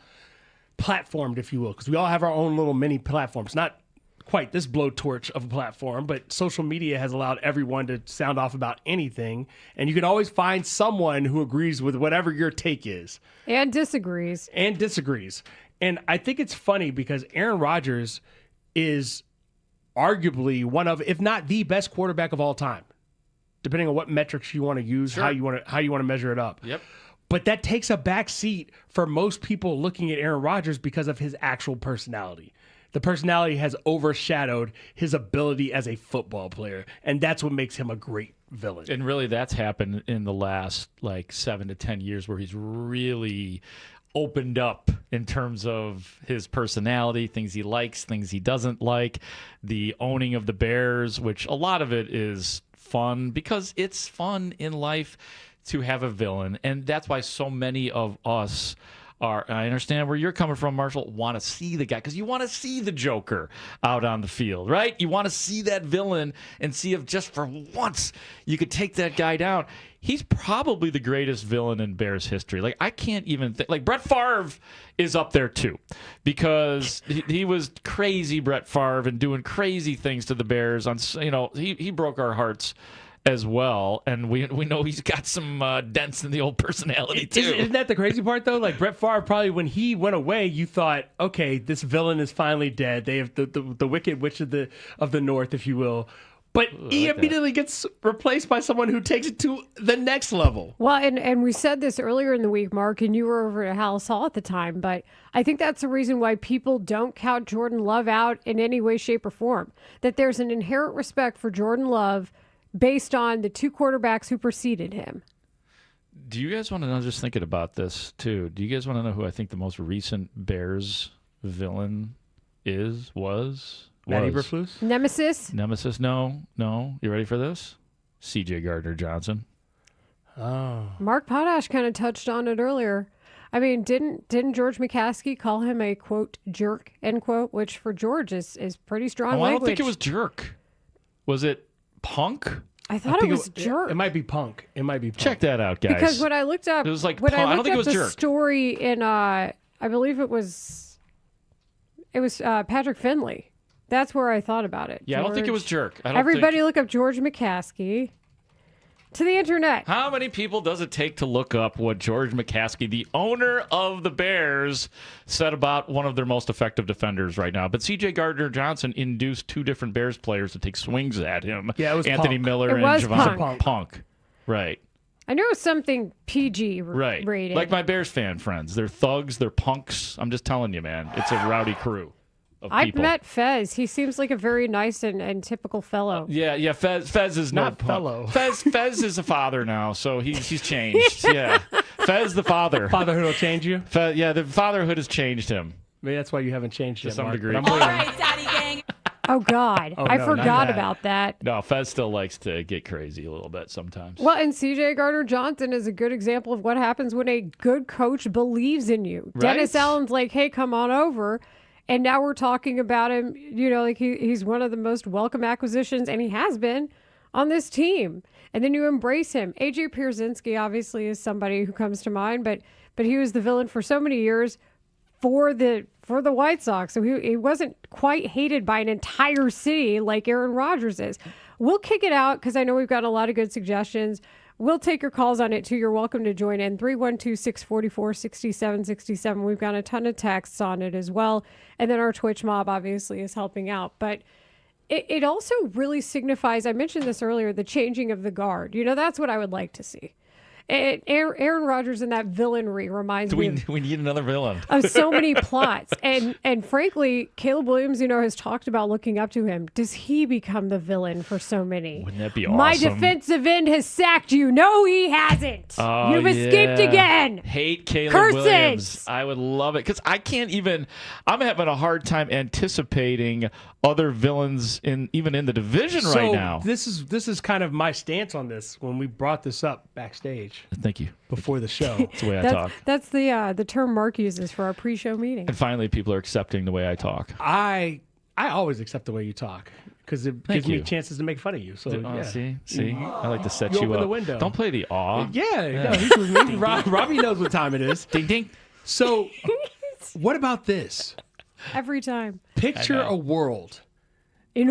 platformed, if you will, because we all have our own little mini platforms. Not quite this blowtorch of a platform, but social media has allowed everyone to sound off about anything, and you can always find someone who agrees with whatever your take is. And disagrees. And I think it's funny because Aaron Rodgers is arguably one of, if not the best quarterback of all time, depending on what metrics you want to use, sure, how you want to measure it up. Yep. But that takes a back seat for most people looking at Aaron Rodgers because of his actual personality. The personality has overshadowed his ability as a football player, and that's what makes him a great villain. And really, that's happened in the last 7 to 10 years where he's really opened up in terms of his personality, things he likes, things he doesn't like, the owning of the Bears, which a lot of it is fun because it's fun in life to have a villain. And that's why so many of us are, I understand where you're coming from, Marshall, want to see the guy because you want to see the Joker out on the field, right? You want to see that villain and see if just for once you could take that guy down. He's probably the greatest villain in Bears history. Like, I can't even think. Like, Brett Favre is up there, too, because he was crazy, Brett Favre, and doing crazy things to the Bears. He broke our hearts as well, and we know he's got some dents in the old personality, too. Isn't that the crazy part, though? Like, Brett Favre, probably when he went away, you thought, okay, this villain is finally dead. They have the Wicked Witch of the North, if you will. But he immediately gets replaced by someone who takes it to the next level. Well, and we said this earlier in the week, Mark, and you were over at Hallis Hall at the time, but I think that's the reason why people don't count Jordan Love out in any way, shape, or form. That there's an inherent respect for Jordan Love based on the two quarterbacks who preceded him. Do you guys want to know, just thinking about this, too, do you guys want to know who I think the most recent Bears villain was? Matty Eberflus? Nemesis? No. You ready for this? C.J. Gardner-Johnson. Oh. Mark Potash kind of touched on it earlier. I mean, didn't George McCaskey call him a, quote, jerk, end quote, which for George is pretty strong language. I don't think it was jerk. Was it punk? I thought it was jerk. It might be punk. Check that out, guys. Because when I looked up, it was like when punk. I looked don't think up it was the jerk. story in, I believe it was Patrick Finley. That's where I thought about it. Yeah, I don't think it was jerk. Everybody look up George McCaskey to the internet. How many people does it take to look up what George McCaskey, the owner of the Bears, said about one of their most effective defenders right now? But C.J. Gardner-Johnson induced two different Bears players to take swings at him. Yeah, it was Anthony Punk. Miller It and was Javon Punk. Punk. Right. I know something PG Right. rated. Like my Bears fan friends. They're thugs. They're punks. I'm just telling you, man. It's a rowdy crew of I've people. met Fez. He seems like a very nice and typical fellow. Yeah. Fez is Not no fellow. Fez is a father now, so he's changed. Yeah. Fez the father. Fatherhood will change you? The fatherhood has changed him. Maybe that's why you haven't changed To yet, some Mark, degree. but I'm waiting. Daddy gang. Oh, God. Oh, I no, not forgot that. about that. No, Fez still likes to get crazy a little bit sometimes. Well, and C.J. Gardner-Johnson is a good example of what happens when a good coach believes in you. Right? Dennis Allen's like, hey, come on over. And now we're talking about him, like he's one of the most welcome acquisitions, and he has been on this team. And then you embrace him. A.J. Pierzynski obviously is somebody who comes to mind, but he was the villain for so many years for the White Sox. So he wasn't quite hated by an entire city like Aaron Rodgers is. We'll kick it out because I know we've got a lot of good suggestions. We'll take your calls on it, too. You're welcome to join in. 312-644-6767. We've got a ton of texts on it as well. And then our Twitch mob obviously is helping out. But it also really signifies, I mentioned this earlier, the changing of the guard. That's what I would like to see. Aaron Rodgers and that villainry reminds me We need another villain. of so many plots. And frankly, Caleb Williams, has talked about looking up to him. Does he become the villain for so many? Wouldn't that be awesome? My defensive end has sacked you. No, he hasn't. Oh, You've escaped again. Hate Caleb Curses. Williams. I would love it because I'm having a hard time anticipating other villains even in the division right now. This is kind of my stance on this when we brought this up backstage. Thank you. Before the show. That's the way I talk. That's the term Mark uses for our pre-show meeting. And finally, people are accepting the way I talk. I always accept the way you talk because it gives me you. chances to make fun of you. So yeah. See, I like to set You you open up. the window. Don't play the awe. Yeah. No, he's with me. Robbie knows what time it is. Ding ding. So, what about this? Every time. Picture a world in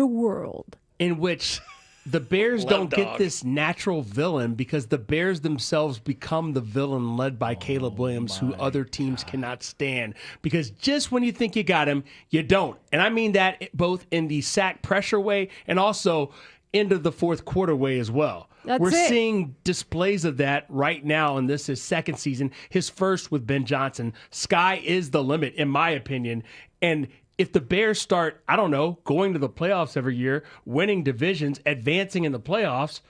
which the Bears don't get this natural villain because the Bears themselves become the villain led by Caleb Williams, who other teams cannot stand. Because just when you think you got him, you don't. And I mean that both in the sack pressure way and also into the fourth quarter way as well. We're seeing displays of that right now, and this is his second season, his first with Ben Johnson. Sky is the limit, in my opinion. And if the Bears start, I don't know, going to the playoffs every year, winning divisions, advancing in the playoffs,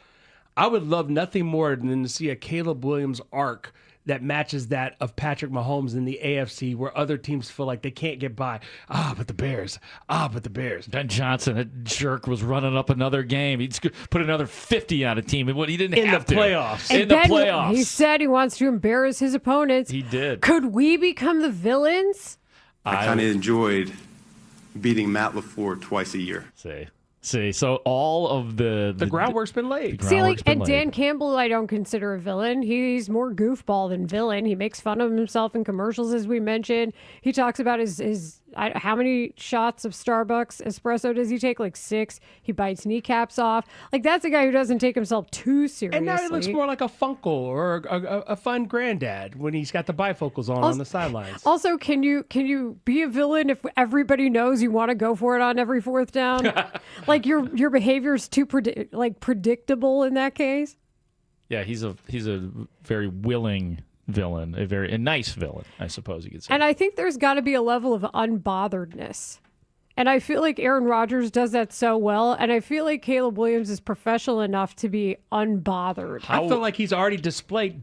I would love nothing more than to see a Caleb Williams arc that matches that of Patrick Mahomes in the AFC, where other teams feel like they can't get by. But the Bears. Ben Johnson, that jerk, was running up another game. He'd put another 50 on a team. He didn't have to. Playoffs. And In the Ben, playoffs. He said he wants to embarrass his opponents. He did. Could we become the villains? I kind of enjoyed beating Matt LaFleur twice a year. See, so all of the groundwork's been laid. Dan Campbell, I don't consider a villain. He's more goofball than villain. He makes fun of himself in commercials, as we mentioned. He talks about his how many shots of Starbucks espresso does he take? Like 6. He bites kneecaps off. Like, that's a guy who doesn't take himself too seriously. And now he looks more like a Funkle or a fun granddad when he's got the bifocals on the sidelines. Also, can you be a villain if everybody knows you want to go for it on every fourth down? Like your behavior's too predictable in that case. Yeah, he's a very willing villain, a nice villain, I suppose you could say. And I think there's got to be a level of unbotheredness. And I feel like Aaron Rodgers does that so well. And I feel like Caleb Williams is professional enough to be unbothered. I feel like he's already displayed.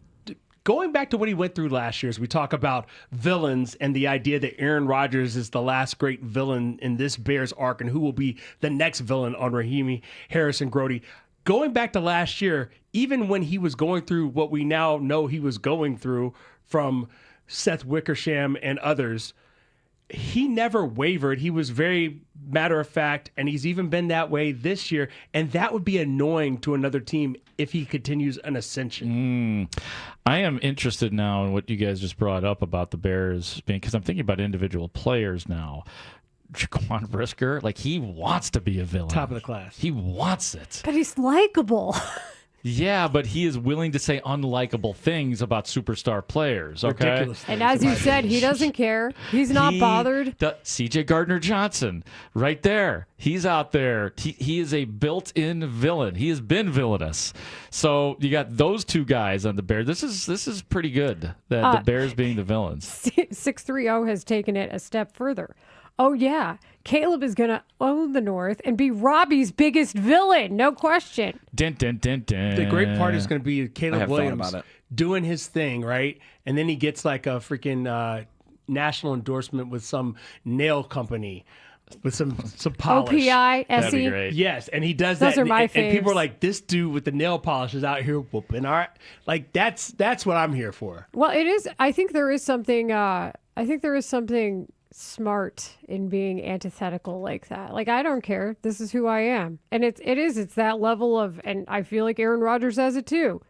Going back to what he went through last year, as we talk about villains and the idea that Aaron Rodgers is the last great villain in this Bears arc and who will be the next villain on Rahimi, Harris, and Grody. Going back to last year, even when he was going through what we now know he was going through from Seth Wickersham and others, he never wavered. He was very matter of fact, and he's even been that way this year. And that would be annoying to another team if he continues an ascension. I am interested now in what you guys just brought up about the Bears, because I'm thinking about individual players now. Jaquan Brisker, he wants to be a villain. Top of the class. He wants it. But he's likable. Yeah, but he is willing to say unlikable things about superstar players. Okay, Ridiculous. And as you said, he doesn't care. He's not bothered. C.J. Gardner-Johnson, right there. He's out there. He is a built-in villain. He has been villainous. So you got those two guys on the Bears. This is pretty good. The Bears being the villains. 630 has taken it a step further. Oh, yeah. Caleb is going to own the North and be Robbie's biggest villain. No question. Dun, dun, dun, dun. The great part is going to be Caleb Williams about it. doing his thing, right? And then he gets like a freaking national endorsement with some nail company with some polish. OPI, That'd be SE. great. Yes, and he does Those that. are my and people are faves. like, this dude with the nail polish is out here whooping. All right. Like, that's what I'm here for. Well, it is. I think there is something. Smart in being antithetical like that. Like, I don't care. This is who I am, and it's that level of. And I feel like Aaron Rodgers has it too.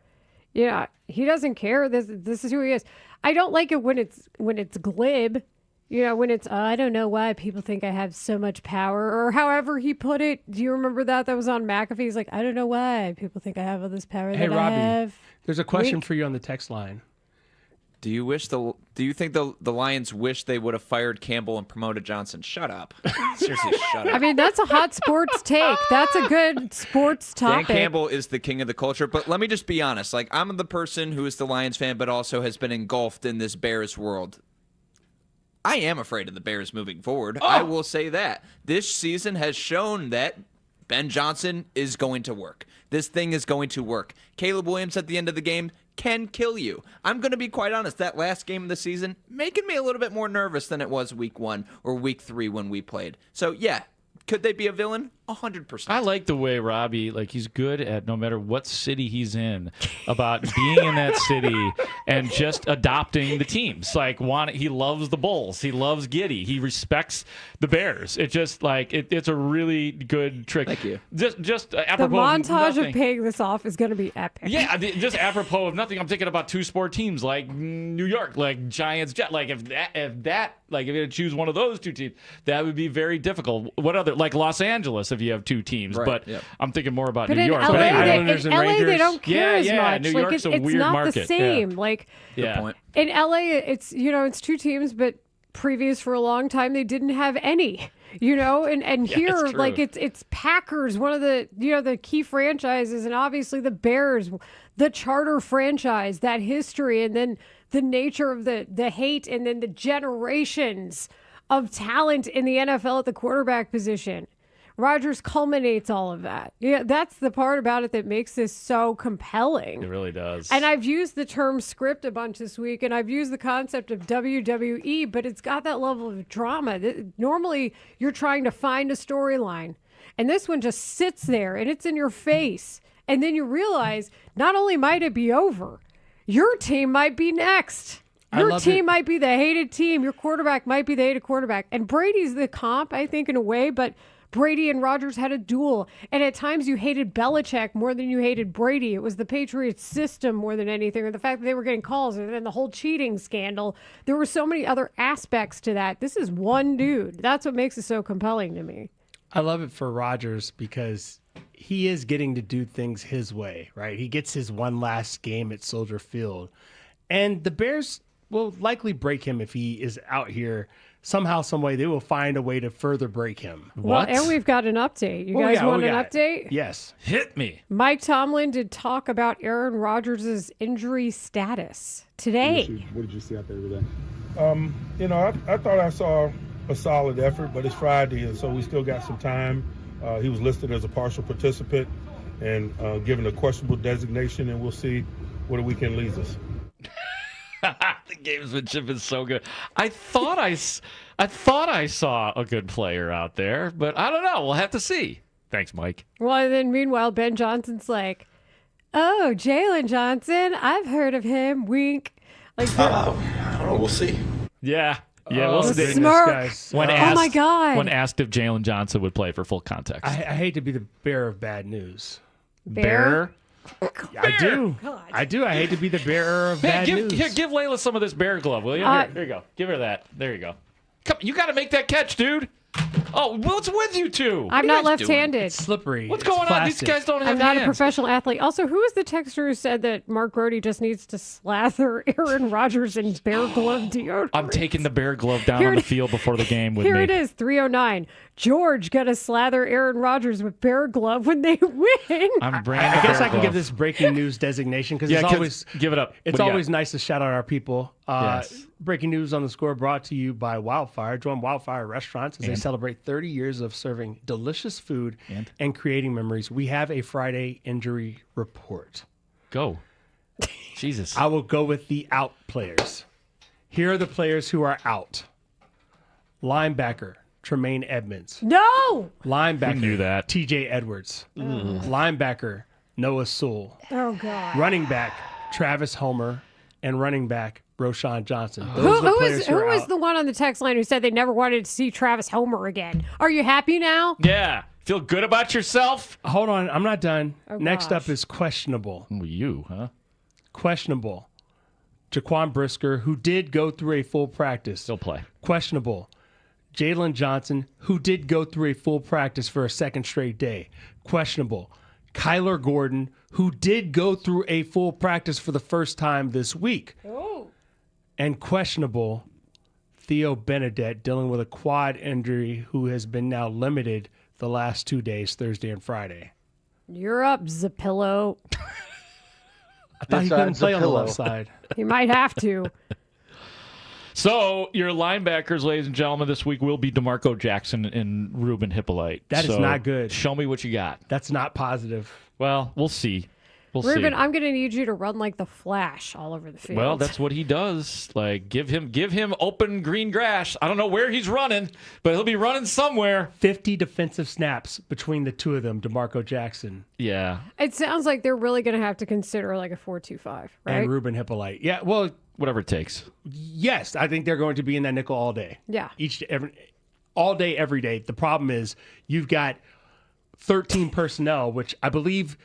Yeah, he doesn't care. This is who he is. I don't like it when it's glib. You know, when it's I don't know why people think I have so much power, or however he put it. Do you remember that was on McAfee? He's like, I don't know why people think I have all this power Hey, that Robbie, I have. there's a question Wink. for you on the text line. Do you think the Lions wish they would have fired Campbell and promoted Johnson? Shut up. Seriously, shut up. I mean, that's a hot sports take. That's a good sports topic. Dan Campbell is the king of the culture, but let me just be honest. Like, I'm the person who is the Lions fan, but also has been engulfed in this Bears world. I am afraid of the Bears moving forward. I will say that. This season has shown that Ben Johnson is going to work. This thing is going to work. Caleb Williams at the end of the game can kill you. I'm going to be quite honest. That last game of the season making me a little bit more nervous than it was week 1 or week 3 when we played. So, yeah. Could they be a villain? 100%. I like the way Robbie, like, he's good at no matter what city he's in, about being in that city and just adopting the teams. Like, he loves the Bulls. He loves Giddy. He respects the Bears. It's just like it's a really good trick. Thank you. Just The apropos montage of nothing. of paying this off is going to be epic. Yeah, just apropos of nothing, I'm thinking about two sport teams like New York, like Giants, Jet. Like if you had to choose one of those two teams, that would be very difficult. What other, like Los Angeles, if you have two teams, Right, but yep. I'm thinking more about But New in York. LA, But they, Islanders in and LA they Rangers. don't care as Yeah, much. New Like York's a it's weird not market. the same. Like Yeah. point. in LA, it's it's two teams, but previous for a long time they didn't have any. And Yeah, here, it's true. like it's Packers, one of the the key franchises, and obviously the Bears, the charter franchise, that history, and then the nature of the hate, and then the generations of talent in the NFL at the quarterback position. Rodgers culminates all of that. Yeah, that's the part about it that makes this so compelling. It really does. And I've used the term script a bunch this week, and I've used the concept of WWE, but it's got that level of drama. Normally, you're trying to find a storyline, and this one just sits there, and it's in your face. And then you realize, not only might it be over, your team might be next. Your team might be the hated team. Your quarterback might be the hated quarterback. And Brady's the comp, I think, in a way, but Brady and Rodgers had a duel. And at times you hated Belichick more than you hated Brady. It was the Patriots system more than anything, or the fact that they were getting calls, and then the whole cheating scandal. There were so many other aspects to that. This is one dude. That's what makes it so compelling to me. I love it for Rodgers because he is getting to do things his way, right? He gets his one last game at Soldier Field. And the Bears will likely break him if he is out here. Somehow, some way, they will find a way to further break him. Well, and we've got an update. You guys want an update? Yes. Hit me. Mike Tomlin did talk about Aaron Rodgers' injury status today. What did you see out there today? I thought I saw a solid effort, but it's Friday, and so we still got some time. He was listed as a partial participant and given a questionable designation, and we'll see where the weekend leads us. The gamesmanship is so good. I thought I saw a good player out there, but I don't know. We'll have to see. Thanks, Mike. Well, and then meanwhile, Ben Johnson's like, "Oh, Jalen Johnson, I've heard of him." Wink. Like, I don't know. We'll see. Yeah. Yeah, Oh, we'll see. goodness, smirk. guys. Oh, my God. When asked if Jalen Johnson would play for full context. I hate to be the bearer of bad news. Bear? I do. I do. I hate to be the bearer of bad news. Give Layla some of this bear glove, will you? Here you go. Give her that. There you go. Come, you got to make that catch, dude. Oh, what's with you two? I'm not left-handed. It's slippery. What's It's going on? These plastic. guys don't have I'm not hands. a professional athlete. Also, who is the texter who said that Mark Grody just needs to slather Aaron Rodgers in bear glove deodorant? I'm taking the bear glove down Here on it the is. field before the game with Here me. it is, 309. George got to slather Aaron Rodgers with bear glove when they win. I'm bringing the I guess bear I can glove. give this breaking news designation because Yeah, it's 'cause- always give it up. It's What do you always got? nice to shout out our people. Yes. Breaking news on the score brought to you by Wildfire. Join Wildfire Restaurants as they celebrate 30 years of serving delicious food and creating memories. We have a Friday injury report. Go. Jesus. I will go with the out players. Here are the players who are out. Linebacker, Tremaine Edmonds. No! Linebacker, Who knew that? TJ Edwards. Linebacker, Noah Sewell. Oh, God. Running back, Travis Homer. And running back, Roshan Johnson. Those Who are the players who are was out. the one on the text line who said they never wanted to see Travis Homer again? Are you happy now? Yeah. Feel good about yourself? Hold on, I'm not done. Oh, Next gosh. up is questionable. You, huh? Questionable. Jaquan Brisker, who did go through a full practice. Still play. Questionable. Jalen Johnson, who did go through a full practice for a second straight day. Questionable. Kyler Gordon, who did go through a full practice for the first time this week. Oh. And questionable, Theo Benedette, dealing with a quad injury, who has been now limited the last 2 days, Thursday and Friday. You're up, Zapillo. I thought he couldn't play on the left side. You might have to. So your linebackers, ladies and gentlemen, this week will be DeMarco Jackson and Ruben Hippolyte. That is not good. Show me what you got. That's not positive. Well, we'll see. We'll Ruben, see. I'm going to need you to run like the Flash all over the field. Well, that's what he does. Like give him open green grass. I don't know where he's running, but he'll be running somewhere. 50 defensive snaps between the two of them, DeMarco Jackson Yeah. It sounds like they're really going to have to consider like a 4-2-5, right? and Ruben Hippolyte. Yeah, well, whatever it takes. Yes, I think they're going to be in that nickel all day. Yeah. All day, every day. The problem is you've got 13 personnel, which I believe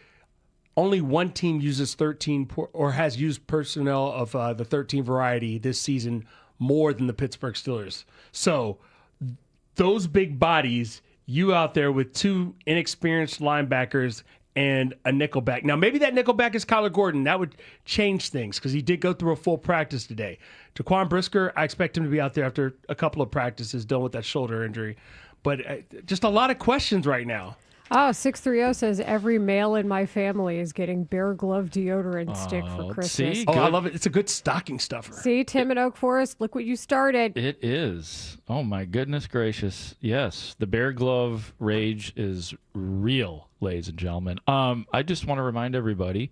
only one team uses 13 or has used personnel of the 13 variety this season more than the Pittsburgh Steelers. So those big bodies, you out there with two inexperienced linebackers and a nickelback. Now, maybe that nickelback is Kyler Gordon. That would change things because he did go through a full practice today. Jaquan Brisker, I expect him to be out there after a couple of practices dealing with that shoulder injury. But just a lot of questions right now. Oh, 630 says every male in my family is getting Bear Glove deodorant stick for Christmas. See? Oh, I Good. love it. It's a good stocking stuffer. See, Tim and Oak Forest, look what you started. It is. Oh my goodness gracious. Yes, the Bear Glove rage is real, ladies and gentlemen. I just want to remind everybody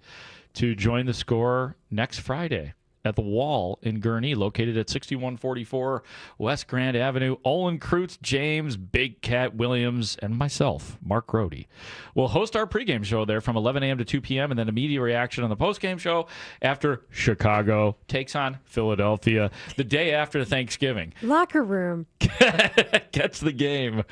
to join the score next Friday at the Wall in Gurnee, located at 6144 West Grand Avenue. Olin Kreutz, James, Big Cat Williams, and myself, Mark Grody, will host our pregame show there from 11 a.m. to 2 p.m. and then immediate reaction on the postgame show after Chicago takes on Philadelphia the day after Thanksgiving. Locker room. Catch the game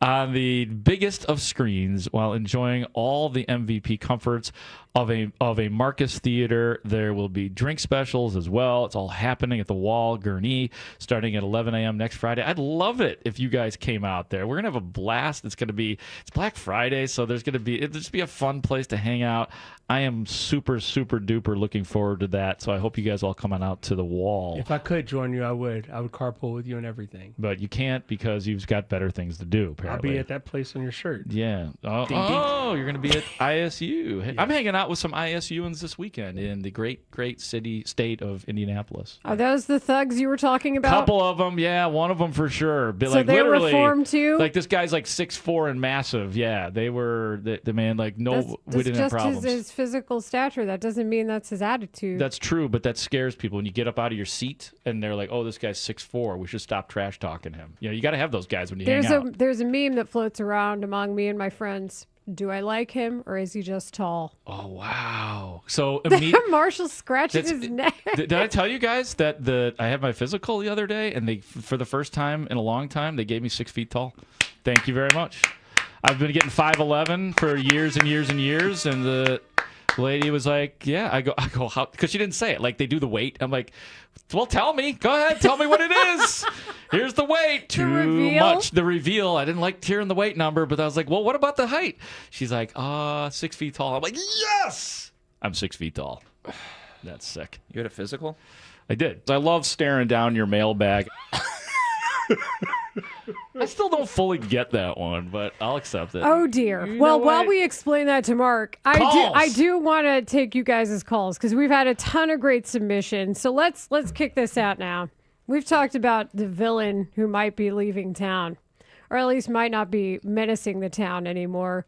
on the biggest of screens while enjoying all the MVP comforts of a Marcus Theater. There will be drink specials as well. It's all happening at the Wall, Gurnee, starting at 11 a.m. next Friday. I'd love it if you guys came out there. We're gonna have a blast. It's Black Friday, so it'll just be a fun place to hang out. I am super, super duper looking forward to that. So I hope you guys all come on out to the Wall. If I could join you, I would. I would carpool with you and everything. But you can't because you've got better things to do, apparently. I'll be at that place on your shirt. Yeah. Oh, you're going to be at ISU. Hey, I'm hanging out with some ISUans this weekend in the great, great state of Indianapolis. Are those the thugs you were talking about? Couple of them, yeah. One of them for sure. But So they were literally, formed too? Like this guy's like 6'4" and massive. Yeah, they were the man. Like we didn't have problems. His physical stature. That doesn't mean that's his attitude. That's true, but that scares people when you get up out of your seat and they're like, "Oh, this guy's 6'4". We should stop trash talking him." You know, you got to have those guys when you hang out. There's a meme that floats around among me and my friends. Do I like him or is he just tall? Oh wow! So Marshall's scratching his neck. Did I tell you guys that I had my physical the other day, and they, for the first time in a long time, they gave me 6 feet tall. Thank you very much. I've been getting 5'11" for years and years and years, and The lady was like, yeah. I go, how? Because she didn't say it. Like, they do the weight. I'm like, well, tell me. Go ahead. Tell me what it is. Here's the weight. Too much. The reveal. I didn't like hearing the weight number, but I was like, well, what about the height? She's like, 6 feet tall. I'm like, yes! I'm 6 feet tall. That's sick. You had a physical? I did. I love staring down your mailbag. I still don't fully get that one, but I'll accept it. Oh, dear. Well, while we explain that to Mark, I do want to take you guys' calls because we've had a ton of great submissions. So let's kick this out now. We've talked about the villain who might be leaving town, or at least might not be menacing the town anymore.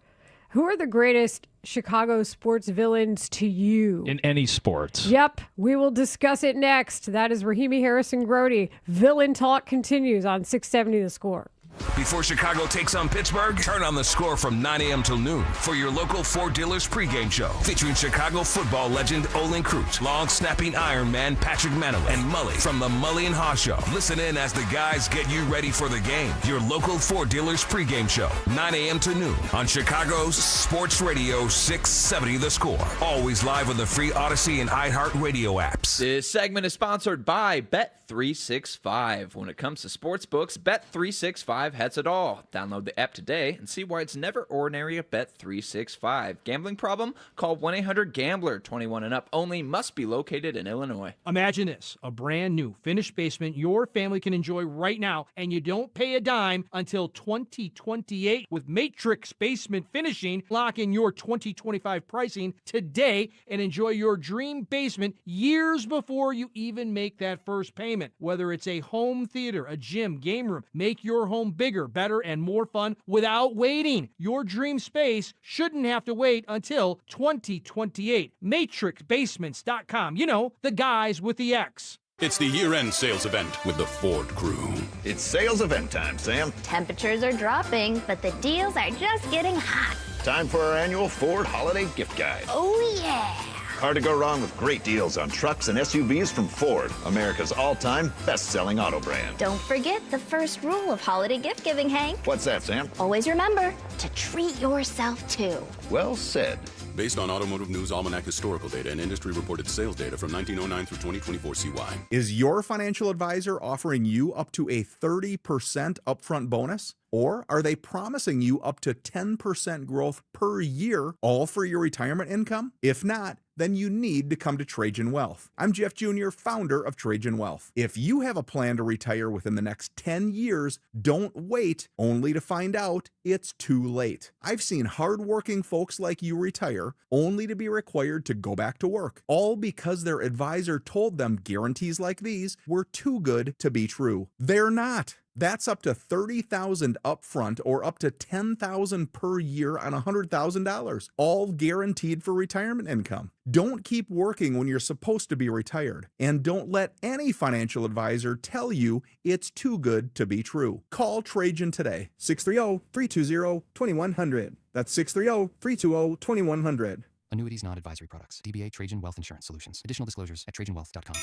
Who are the greatest Chicago sports villains to you? In any sports. Yep. We will discuss it next. That is Rahimi Harrison Grody. Villain Talk continues on 670 The Score. Before Chicago takes on Pittsburgh, turn on the Score from 9 a.m. till noon for your local Ford dealers pregame show featuring Chicago football legend Olin Kreutz, long-snapping Iron Man Patrick Manaway, and Mully from the Mully and Haugh Show. Listen in as the guys get you ready for the game. Your local Ford dealers pregame show, 9 a.m. to noon on Chicago's Sports Radio 670 The Score. Always live on the free Odyssey and iHeart Radio apps. This segment is sponsored by Bet365. When it comes to sports books, Bet365 has it all. Download the app today and see why it's never ordinary at Bet365. Gambling problem? Call 1-800-GAMBLER. 21 and up only. Must be located in Illinois. Imagine this, a brand new finished basement your family can enjoy right now, and you don't pay a dime until 2028 with Matrix Basement Finishing. Lock in your 2025 pricing today and enjoy your dream basement years before you even make that first payment. Whether it's a home theater, a gym, game room, make your home bigger, better, and more fun without waiting. Your dream space shouldn't have to wait until 2028. MatrixBasements.com. You know, the guys with the X. It's the year-end sales event with the Ford crew. It's sales event time, Sam. Temperatures are dropping, but the deals are just getting hot. Time for our annual Ford Holiday Gift Guide. Oh, yeah. Hard to go wrong with great deals on trucks and SUVs from Ford, America's all-time best-selling auto brand. Don't forget the first rule of holiday gift giving, Hank. What's that, Sam? Always remember to treat yourself, too. Well said. Based on Automotive News Almanac historical data and industry-reported sales data from 1909 through 2024 CY. Is your financial advisor offering you up to a 30% upfront bonus? Or are they promising you up to 10% growth per year, all for your retirement income? If not, then you need to come to Trajan Wealth. I'm Jeff Jr., founder of Trajan Wealth. If you have a plan to retire within the next 10 years, don't wait only to find out it's too late. I've seen hardworking folks like you retire only to be required to go back to work, all because their advisor told them guarantees like these were too good to be true. They're not. That's up to $30,000 upfront or up to $10,000 per year on $100,000, all guaranteed for retirement income. Don't keep working when you're supposed to be retired, and don't let any financial advisor tell you it's too good to be true. Call Trajan today, 630-320-2100. That's 630-320-2100. Annuities, not advisory products. DBA Trajan Wealth Insurance Solutions. Additional disclosures at trajanwealth.com.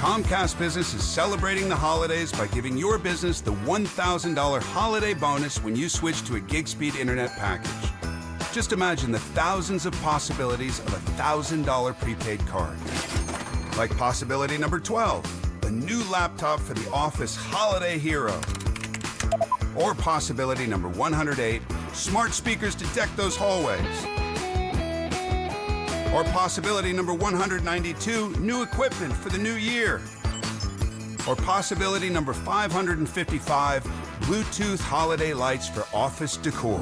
Comcast Business is celebrating the holidays by giving your business the $1,000 holiday bonus when you switch to a gig speed internet package. Just imagine the thousands of possibilities of a $1,000 prepaid card. Like possibility number 12, a new laptop for the office holiday hero. Or possibility number 108, smart speakers to deck those hallways. Or possibility number 192, new equipment for the new year. Or possibility number 555, Bluetooth holiday lights for office decor.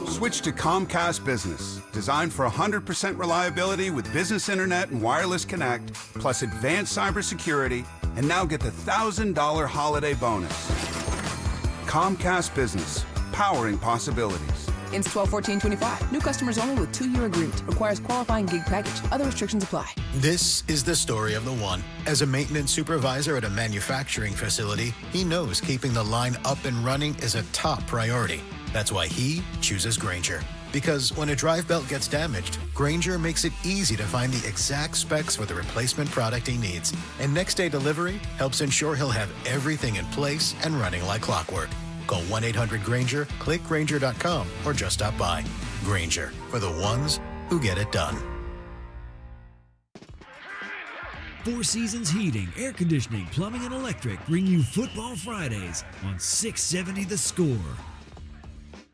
Switch to Comcast Business, designed for 100% reliability with business internet and wireless connect, plus advanced cybersecurity, and now get the $1,000 holiday bonus. Comcast Business, powering possibilities. Ends 12/14/25. New customers only with 2-year agreement. Requires qualifying gig package. Other restrictions apply. This is the story of the one. As a maintenance supervisor at a manufacturing facility, he knows keeping the line up and running is a top priority. That's why he chooses Grainger. Because when a drive belt gets damaged, Grainger makes it easy to find the exact specs for the replacement product he needs. And next day delivery helps ensure he'll have everything in place and running like clockwork. Call 1-800-GRAINGER, click Grainger.com, or just stop by. Grainger, for the ones who get it done. Four Seasons Heating, Air Conditioning, Plumbing, and Electric bring you Football Fridays on 670 The Score.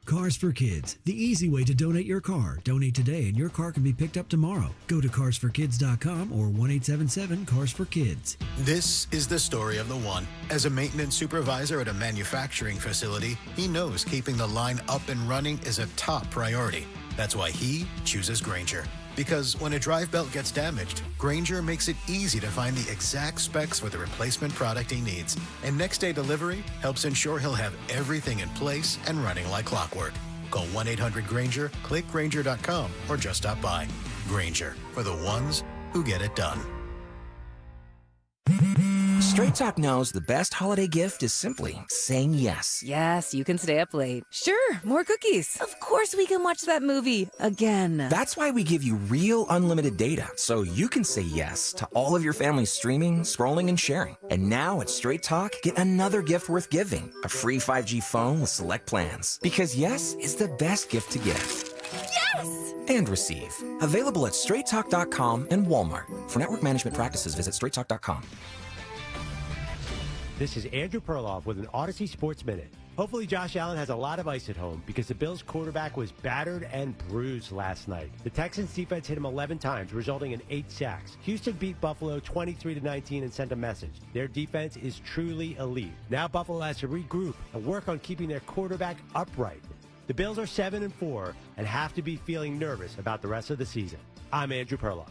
Cars for Kids, the easy way to donate your car. Donate today and your car can be picked up tomorrow. Go to carsforkids.com or 1-877-CARS-FOR-KIDS. This is the story of the one. As a maintenance supervisor at a manufacturing facility, he knows keeping the line up and running is a top priority. That's why he chooses Grainger. Because when a drive belt gets damaged, Grainger makes it easy to find the exact specs for the replacement product he needs. And next day delivery helps ensure he'll have everything in place and running like clockwork. Call 1-800-GRAINGER, click Grainger.com, or just stop by. Grainger, for the ones who get it done. Straight Talk knows the best holiday gift is simply saying yes. Yes, you can stay up late. Sure, more cookies. Of course we can watch that movie again. That's why we give you real unlimited data, so you can say yes to all of your family's streaming, scrolling, and sharing. And now at Straight Talk, get another gift worth giving, a free 5G phone with select plans. Because yes is the best gift to give. Yes! And receive. Available at straighttalk.com and Walmart. For network management practices, visit straighttalk.com. This is Andrew Perloff with an Odyssey Sports Minute. Hopefully Josh Allen has a lot of ice at home because the Bills quarterback was battered and bruised last night. The Texans defense hit him 11 times, resulting in 8 sacks. Houston beat Buffalo 23-19 and sent a message. Their defense is truly elite. Now Buffalo has to regroup and work on keeping their quarterback upright. The Bills are 7-4 and have to be feeling nervous about the rest of the season. I'm Andrew Perloff.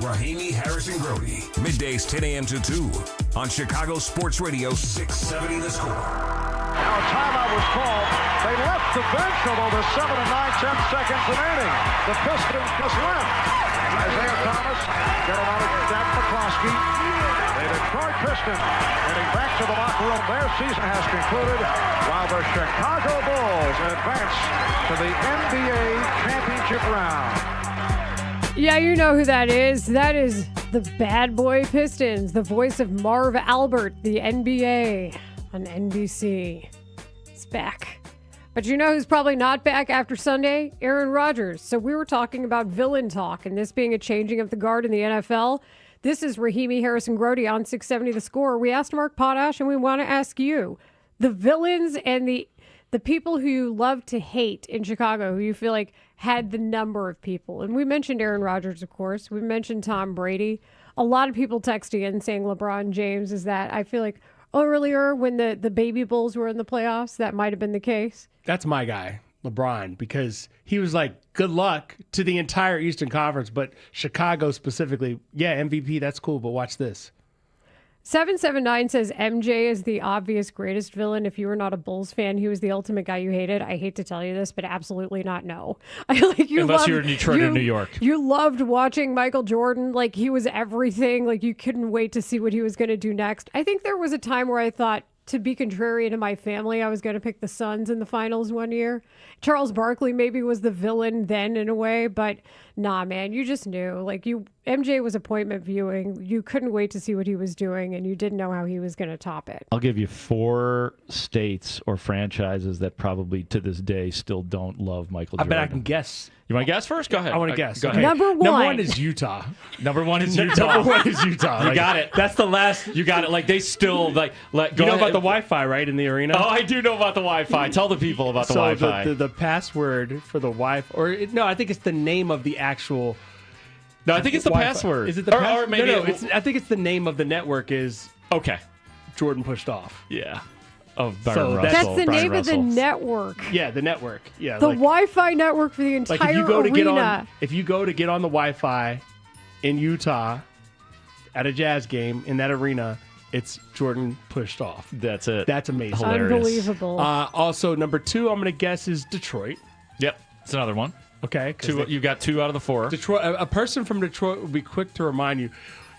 Rahimi, Harrison, Grody. Middays 10 a.m. to 2 on Chicago Sports Radio 670 The Score. Now a timeout was called. They left the bench, although there's 7 and 9, 10 seconds remaining. The Pistons just left. Isaiah Thomas, Carolina, Jack McCloskey. The Detroit Pistons heading back to the locker room. Their season has concluded, while the Chicago Bulls advance to the NBA championship round. Yeah, you know who that is. That is the Bad Boy Pistons, the voice of Marv Albert, the NBA on NBC. It's back. But you know who's probably not back after Sunday? Aaron Rodgers. So we were talking about villain talk, and this being a changing of the guard in the NFL. This is Rahimi, Harrison, Grody on 670 The Score. We asked Mark Potash, and we want to ask you, the villains and the people who you love to hate in Chicago, who you feel like had the number of people. And we mentioned Aaron Rodgers, of course. We mentioned Tom Brady. A lot of people texting in saying LeBron James is that. I feel like earlier when the baby Bulls were in the playoffs, that might have been the case. That's my guy, LeBron, because he was like, good luck to the entire Eastern Conference, but Chicago specifically, yeah, MVP, that's cool, but watch this. 779 says MJ is the obvious greatest villain. If you were not a Bulls fan, he was the ultimate guy you hated. I hate to tell you this, but absolutely not. No. Unless you're in Detroit or New York. You loved watching Michael Jordan. Like, he was everything. Like, you couldn't wait to see what he was going to do next. I think there was a time where I thought, to be contrary to my family, I was going to pick the Suns in the finals one year. Charles Barkley maybe was the villain then in a way, but nah, man, you just knew. Like, MJ was appointment viewing. You couldn't wait to see what he was doing, and you didn't know how he was going to top it. I'll give you 4 states or franchises that probably to this day still don't love Michael Jordan. I bet I can guess. You want to guess first? Go ahead. I want to guess. Go ahead. Number one is Utah. Number one is Utah. Number one is Utah. You got it. That's the last. You got it. Like, they still like. You know about the Wi-Fi, right, in the arena? Oh, I do know about the Wi-Fi. Tell the people about the Wi-Fi. So the password for the Wi-Fi, no, I think it's the name of the actual. No, I think it's the Wi-Fi. password. Is it the password? Or maybe No, I think it's the name of the network is. Okay. Jordan pushed off. Yeah. Of So Byron Russell. That's the Brian name Russell. of the network. Yeah, the network. Yeah, The Wi-Fi network for the entire like if you go to get arena. on, if you go to get on the Wi-Fi in Utah at a Jazz game in that arena, it's Jordan pushed off. That's it. That's amazing. Hilarious. Unbelievable. Also, number 2, I'm going to guess is Detroit. Yep, it's another one. Okay, You got 2 out of the 4. Detroit. A person from Detroit would be quick to remind you.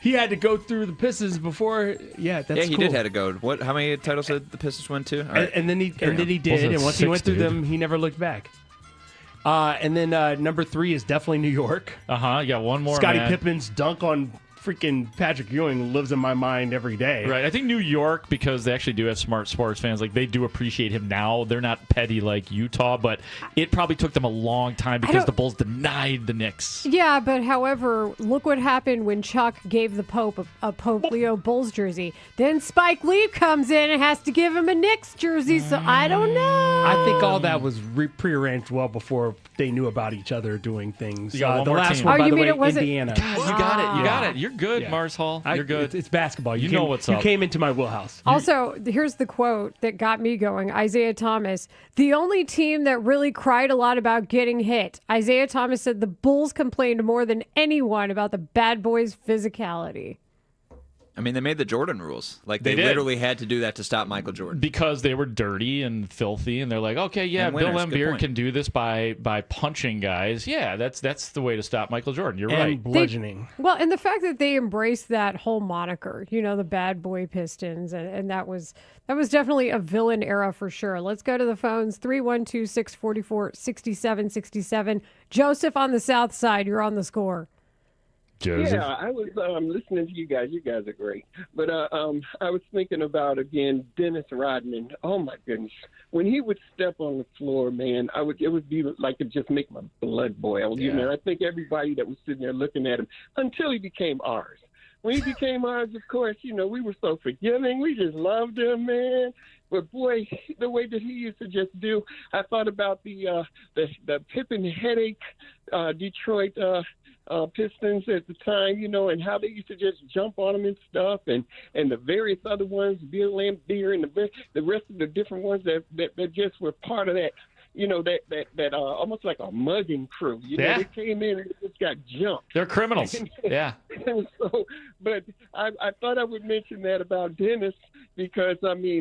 He had to go through the Pistons before. Yeah, that's he cool. did have to go. What? How many titles did the Pistons win to? All right. And then he did. And once he went through them, he never looked back. And then number 3 is definitely New York. You got one more. Scottie man. Pippen's dunk on freaking Patrick Ewing lives in my mind every day. Right. I think New York, because they actually do have smart sports fans, like they do appreciate him now. They're not petty like Utah, but it probably took them a long time because the Bulls denied the Knicks. Yeah, but however, look what happened when Chuck gave the Pope a Pope Leo Bulls jersey. Then Spike Lee comes in and has to give him a Knicks jersey, so I don't know. I think all that was prearranged well before they knew about each other doing things. You got one the more last team. one, by you the mean way, it wasn't- Indiana. God, you got it. You got it. You're good, Yeah. Mars Hall. You're good. It's basketball. You know what's up. You came into my wheelhouse. Also, here's the quote that got me going. Isaiah Thomas, the only team that really cried a lot about getting hit. Isaiah Thomas said the Bulls complained more than anyone about the bad boys' physicality. I mean, they made the Jordan rules. Like, they They did. literally had to do that to stop Michael Jordan. Because they were dirty and filthy, and they're like, okay, yeah, And Bill winners, good Laimbeer point. can do this by punching guys. Yeah, that's the way to stop Michael Jordan. You're And right. bludgeoning. Well, and the fact that they embraced that whole moniker, the bad boy Pistons, and that was definitely a villain era for sure. Let's go to the phones, 312-644-6767. Joseph on the south side, you're on the score. Joseph. Yeah, I was listening to you guys. You guys are great. But I was thinking about, again, Dennis Rodman. Oh, my goodness. When he would step on the floor, man, it would be like it just make my blood boil. Yeah. I think everybody that was sitting there looking at him until he became ours. When he became ours, of course, we were so forgiving. We just loved him, man. But boy, the way that he used to just do, I thought about the Pippen headache, Detroit Pistons at the time, and how they used to just jump on them and stuff, and the various other ones, Bill Laimbeer and the rest of the different ones that just were part of that. That almost like a mugging crew. They came in and just got jumped. They're criminals. Yeah. And so, but I thought I would mention that about Dennis because,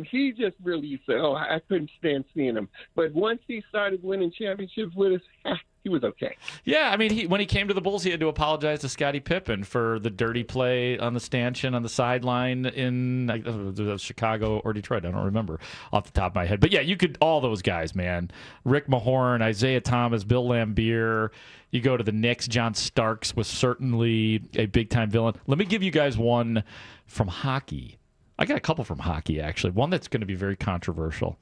he just really used to, I couldn't stand seeing him. But once he started winning championships with us, he was okay. Yeah, when he came to the Bulls, he had to apologize to Scottie Pippen for the dirty play on the stanchion on the sideline in Chicago or Detroit. I don't remember off the top of my head. But yeah, all those guys, man. Rick Mahorn, Isaiah Thomas, Bill Laimbeer. You go to the Knicks, John Starks was certainly a big-time villain. Let me give you guys one from hockey. I got a couple from hockey, actually. One that's going to be very controversial.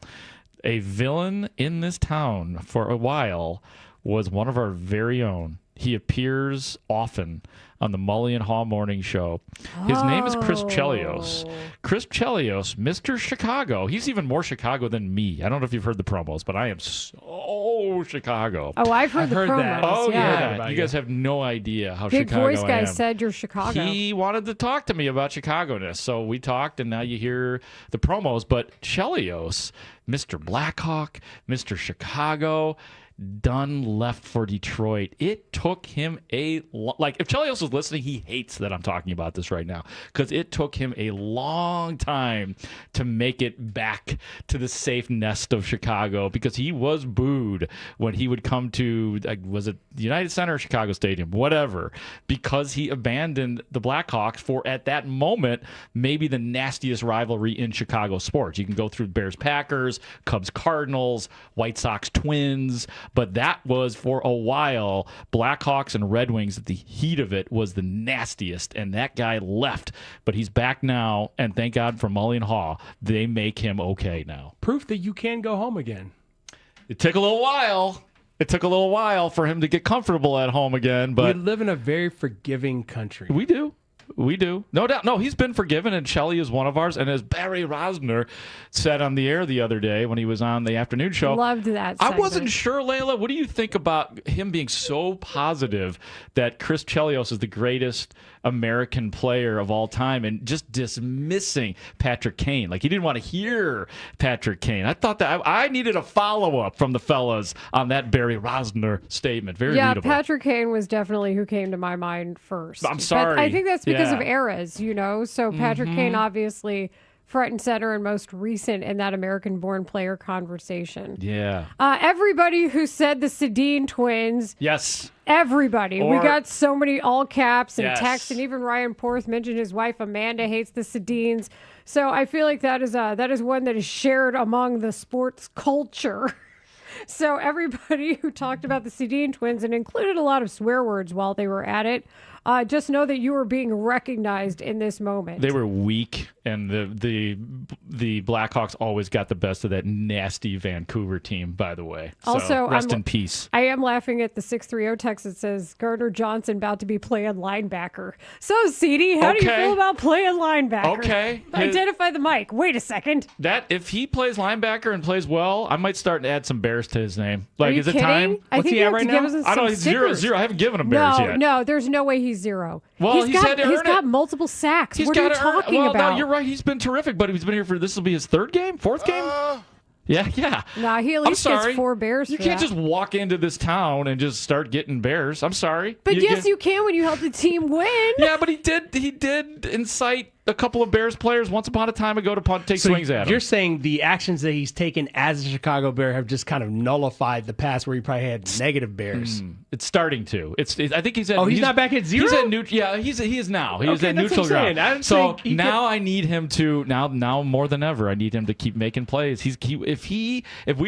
A villain in this town for a while was one of our very own. He appears often on the Mully and Haugh morning show. His name is Chris Chelios. Chris Chelios, Mr. Chicago. He's even more Chicago than me. I don't know if you've heard the promos, but I am so Chicago. Oh, I've heard the promos. that. Oh, yeah. yeah. You guys have no idea how Big Chicago voice guy I am. said you're Chicago. He wanted to talk to me about Chicago-ness, so we talked, and now you hear the promos. But Chelios, Mr. Blackhawk, Mr. Chicago, done left for Detroit. It took him if Chelios was listening, he hates that I'm talking about this right now because it took him a long time to make it back to the safe nest of Chicago because he was booed when he would come to, was it the United Center or Chicago Stadium, whatever, because he abandoned the Blackhawks for, at that moment, maybe the nastiest rivalry in Chicago sports. You can go through Bears-Packers, Cubs-Cardinals, White Sox-Twins, but that was, for a while, Blackhawks and Red Wings, at the heat of it, was the nastiest, and that guy left. But he's back now, and thank God for Mully and Haugh. They make him okay now. Proof that you can go home again. It took a little while. It took a little while for him to get comfortable at home again, but we live in a very forgiving country. We do. We do. No doubt. No, he's been forgiven, and Shelley is one of ours. And as Barry Rosner said on the air the other day when he was on the afternoon show, loved that I segment. wasn't sure, Layla. What do you think about him being so positive that Chris Chelios is the greatest American player of all time and just dismissing Patrick Kane? Like, he didn't want to hear Patrick Kane. I thought that I needed a follow-up from the fellas on that Barry Rosner statement. Very readable. Patrick Kane was definitely who came to my mind first. I'm sorry. But I think that's because of Yeah. eras, So Patrick Kane, obviously, front and center and most recent in that American-born player conversation. Yeah. Everybody who said the Sedin twins. Yes. Everybody. We got so many all caps and Yes. texts, and even Ryan Porth mentioned his wife Amanda hates the Sedins. So I feel like that is one that is shared among the sports culture. So everybody who talked about the Sedin twins and included a lot of swear words while they were at it, just know that you are being recognized in this moment. They were weak, and the Blackhawks always got the best of that nasty Vancouver team, by the way. So, Also, rest in peace. I am laughing at the 630 text that says Gardner Johnson about to be playing linebacker. So, CD, how do you feel about playing linebacker? Okay. Identify the mic. Wait a second. That if he plays linebacker and plays well, I might start to add some Bears to his name. Like, Are you is it kidding? time? What's he at right now? I don't know. He's 0-0. I haven't given him Bears yet. No, there's no way he's 0. Well, he's had to earn he's got it. multiple sacks. He's What are you got to earn it. talking Well, about? no, you're right. He's been terrific, but he's been here for this will be his third game, fourth game. Yeah. Nah, he at I'm least sorry. gets 4 Bears. You for can't that. just walk into this town and just start getting Bears. I'm sorry. But yes, you can when you help the team win. Yeah, but he did incite a couple of Bears players once upon a time ago to take swings at him. You're saying the actions that he's taken as a Chicago Bear have just kind of nullified the past where he probably had negative Bears. It's starting to. I think he's at. Oh, he's not back at 0? He's at neutral. Yeah, he is now. He is Okay, at that's neutral what I'm saying. ground. So now I need him to now more than ever. I need him to keep making plays. If we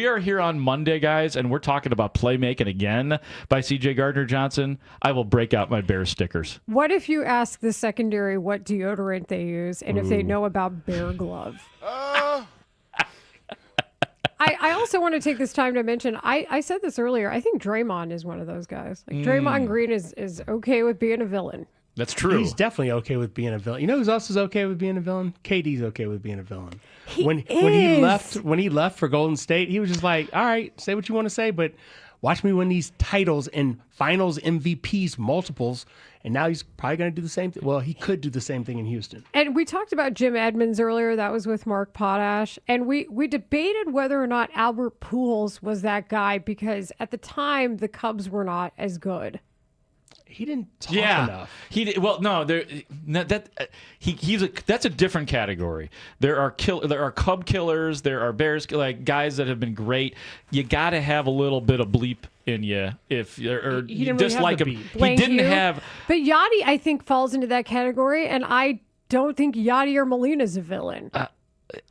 are here on Monday, guys, and we're talking about playmaking again by CJ Gardner Johnson, I will break out my Bear stickers. What if you ask the secondary what deodorant they use and if they know about Bear Glove? I also want to take this time to mention, I said this earlier, I think Draymond is one of those guys. Like Draymond Green is okay with being a villain. That's true. He's definitely okay with being a villain. You know who else is okay with being a villain? KD's okay with being a villain. When he left for Golden State, he was just like, all right, say what you want to say, but watch me win these titles and finals MVPs multiples. And now he's probably going to do the same thing. Well, he could do the same thing in Houston. And we talked about Jim Edmonds earlier. That was with Mark Potash. And we debated whether or not Albert Pujols was that guy because at the time, the Cubs were not as good. He didn't talk enough. He did, well, no, that's a different category. There are Cub killers, there are Bears like guys that have been great. You got to have a little bit of bleep in you if or he didn't just really like have him. the beep. He didn't have. But Yachty, I think, falls into that category, and I don't think Yachty or Molina's a villain. I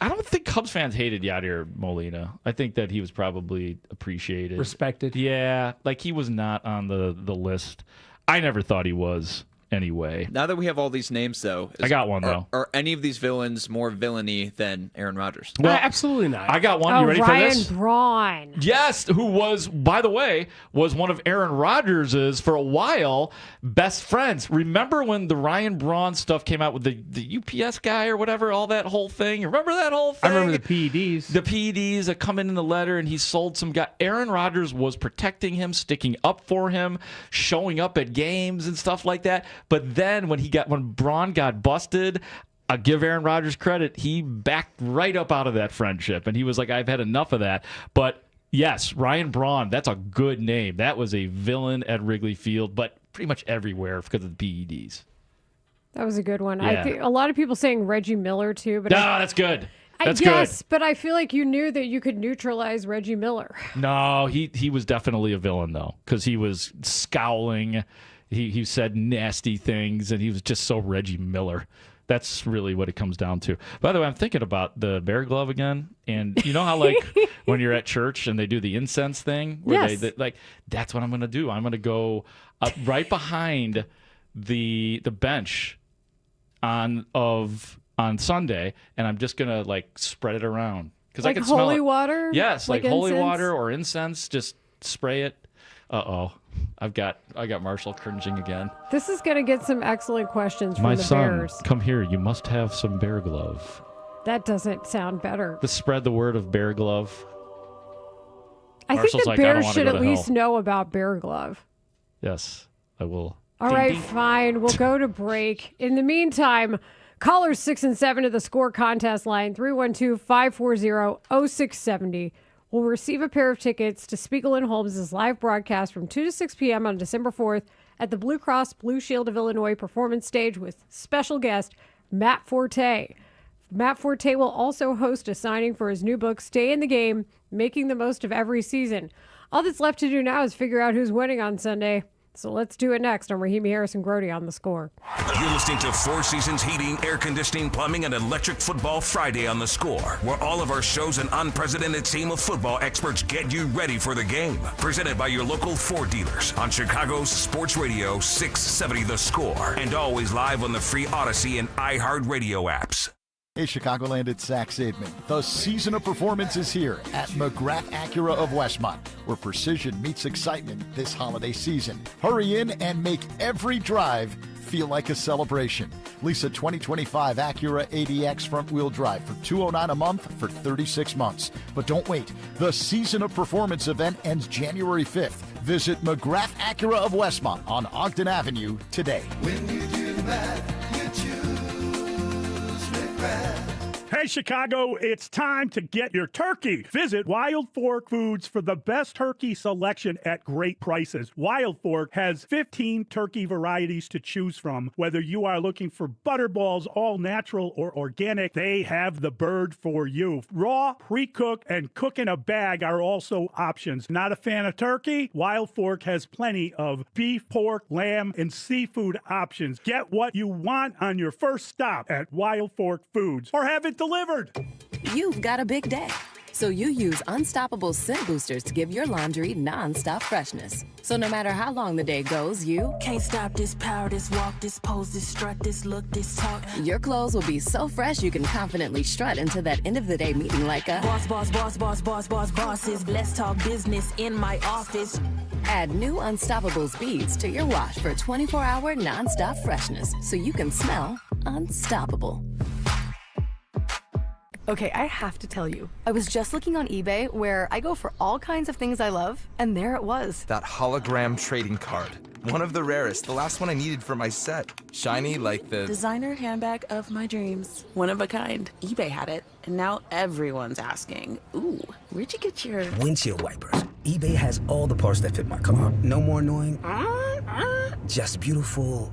don't think Cubs fans hated Yadier Molina. I think that he was probably appreciated, respected. Yeah, like he was not on the list. I never thought he was anyway. Now that we have all these names, though, I got one, though. Are any of these villains more villainy than Aaron Rodgers? Well, absolutely not. I got one. You ready for this? Ryan Braun. Yes, who was, by the way, was one of Aaron Rodgers' for a while best friends. Remember when the Ryan Braun stuff came out with the UPS guy or whatever, all that whole thing? Remember that whole thing? I remember the PEDs. The PEDs that come in the letter, and he sold some guy. Aaron Rodgers was protecting him, sticking up for him, showing up at games and stuff like that. But then when Braun got busted, I'll give Aaron Rodgers credit. He backed right up out of that friendship, and he was like, I've had enough of that. But yes, Ryan Braun, that's a good name. That was a villain at Wrigley Field, but pretty much everywhere because of the PEDs. That was a good one. Yeah. I think a lot of people saying Reggie Miller, too. But that's good. That's yes, but I feel like you knew that you could neutralize Reggie Miller. No, he was definitely a villain, though, because he was scowling. He said nasty things, and he was just so Reggie Miller. That's really what it comes down to. By the way, I'm thinking about the Bear Glove again, and you know how like when you're at church and they do the incense thing, where Yes. they like that's what I'm going to do. I'm going to go right behind the bench on Sunday, and I'm just going to like spread it around because Like I can smell holy it. water? Yes, like holy incense? water or incense. Just spray it. I got Marshall cringing again. This is going to get some excellent questions from My the son, Bears. come here. You must have some Bear Glove. That doesn't sound better. To spread the word of Bear Glove. I Marshall's think the like, I don't Bears wanna should go at to least hell. know about Bear Glove. Yes, I will. All right, fine. We'll go to break. In the meantime, callers 6 and 7 to the score contest line 312-540-0670 will receive a pair of tickets to Spiegel and Holmes' live broadcast from 2 to 6 p.m. on December 4th at the Blue Cross Blue Shield of Illinois performance stage with special guest Matt Forte. Matt Forte will also host a signing for his new book, Stay in the Game, Making the Most of Every Season. All that's left to do now is figure out who's winning on Sunday. So let's do it next on Rahimi Harris and Grody on The Score. You're listening to Four Seasons Heating, Air Conditioning, Plumbing, and Electric Football Friday on The Score, where all of our shows and unprecedented team of football experts get you ready for the game. Presented by your local Ford dealers on Chicago's Sports Radio 670 The Score, and always live on the free Odyssey and iHeartRadio apps. Hey, Chicagoland, it's Zach Saidman. The season of performance is here at McGrath Acura of Westmont, where precision meets excitement this holiday season. Hurry in and make every drive feel like a celebration. Lease a 2025 Acura ADX front-wheel drive for $209 a month for 36 months. But don't wait. The season of performance event ends January 5th. Visit McGrath Acura of Westmont on Ogden Avenue today. When you do the math, you choose McGrath. Hey, Chicago, it's time to get your turkey. Visit Wild Fork Foods for the best turkey selection at great prices. Wild Fork has 15 turkey varieties to choose from. Whether you are looking for butterballs, all natural or organic, they have the bird for you. Raw, pre-cook, and cook in a bag are also options. Not a fan of turkey? Wild Fork has plenty of beef, pork, lamb, and seafood options. Get what you want on your first stop at Wild Fork Foods, or have it delivered. You've got a big day, so you use Unstoppable Scent Boosters to give your laundry non-stop freshness. So no matter how long the day goes, you can't stop this power, this walk, this pose, this strut, this look, this talk. Your clothes will be so fresh you can confidently strut into that end of the day meeting like a boss, boss, boss, boss, boss, boss, bosses. Let's talk business in my office. Add new Unstoppables beads to your wash for 24-hour non-stop freshness, so you can smell unstoppable. Okay, I have to tell you, I was just looking on eBay where I go for all kinds of things I love, and there it was. That hologram trading card. One of the rarest, the last one I needed for my set. Shiny like the designer handbag of my dreams. One of a kind. eBay had it, and now everyone's asking, ooh, where'd you get your windshield wipers? eBay has all the parts that fit my car. No more annoying, just beautiful.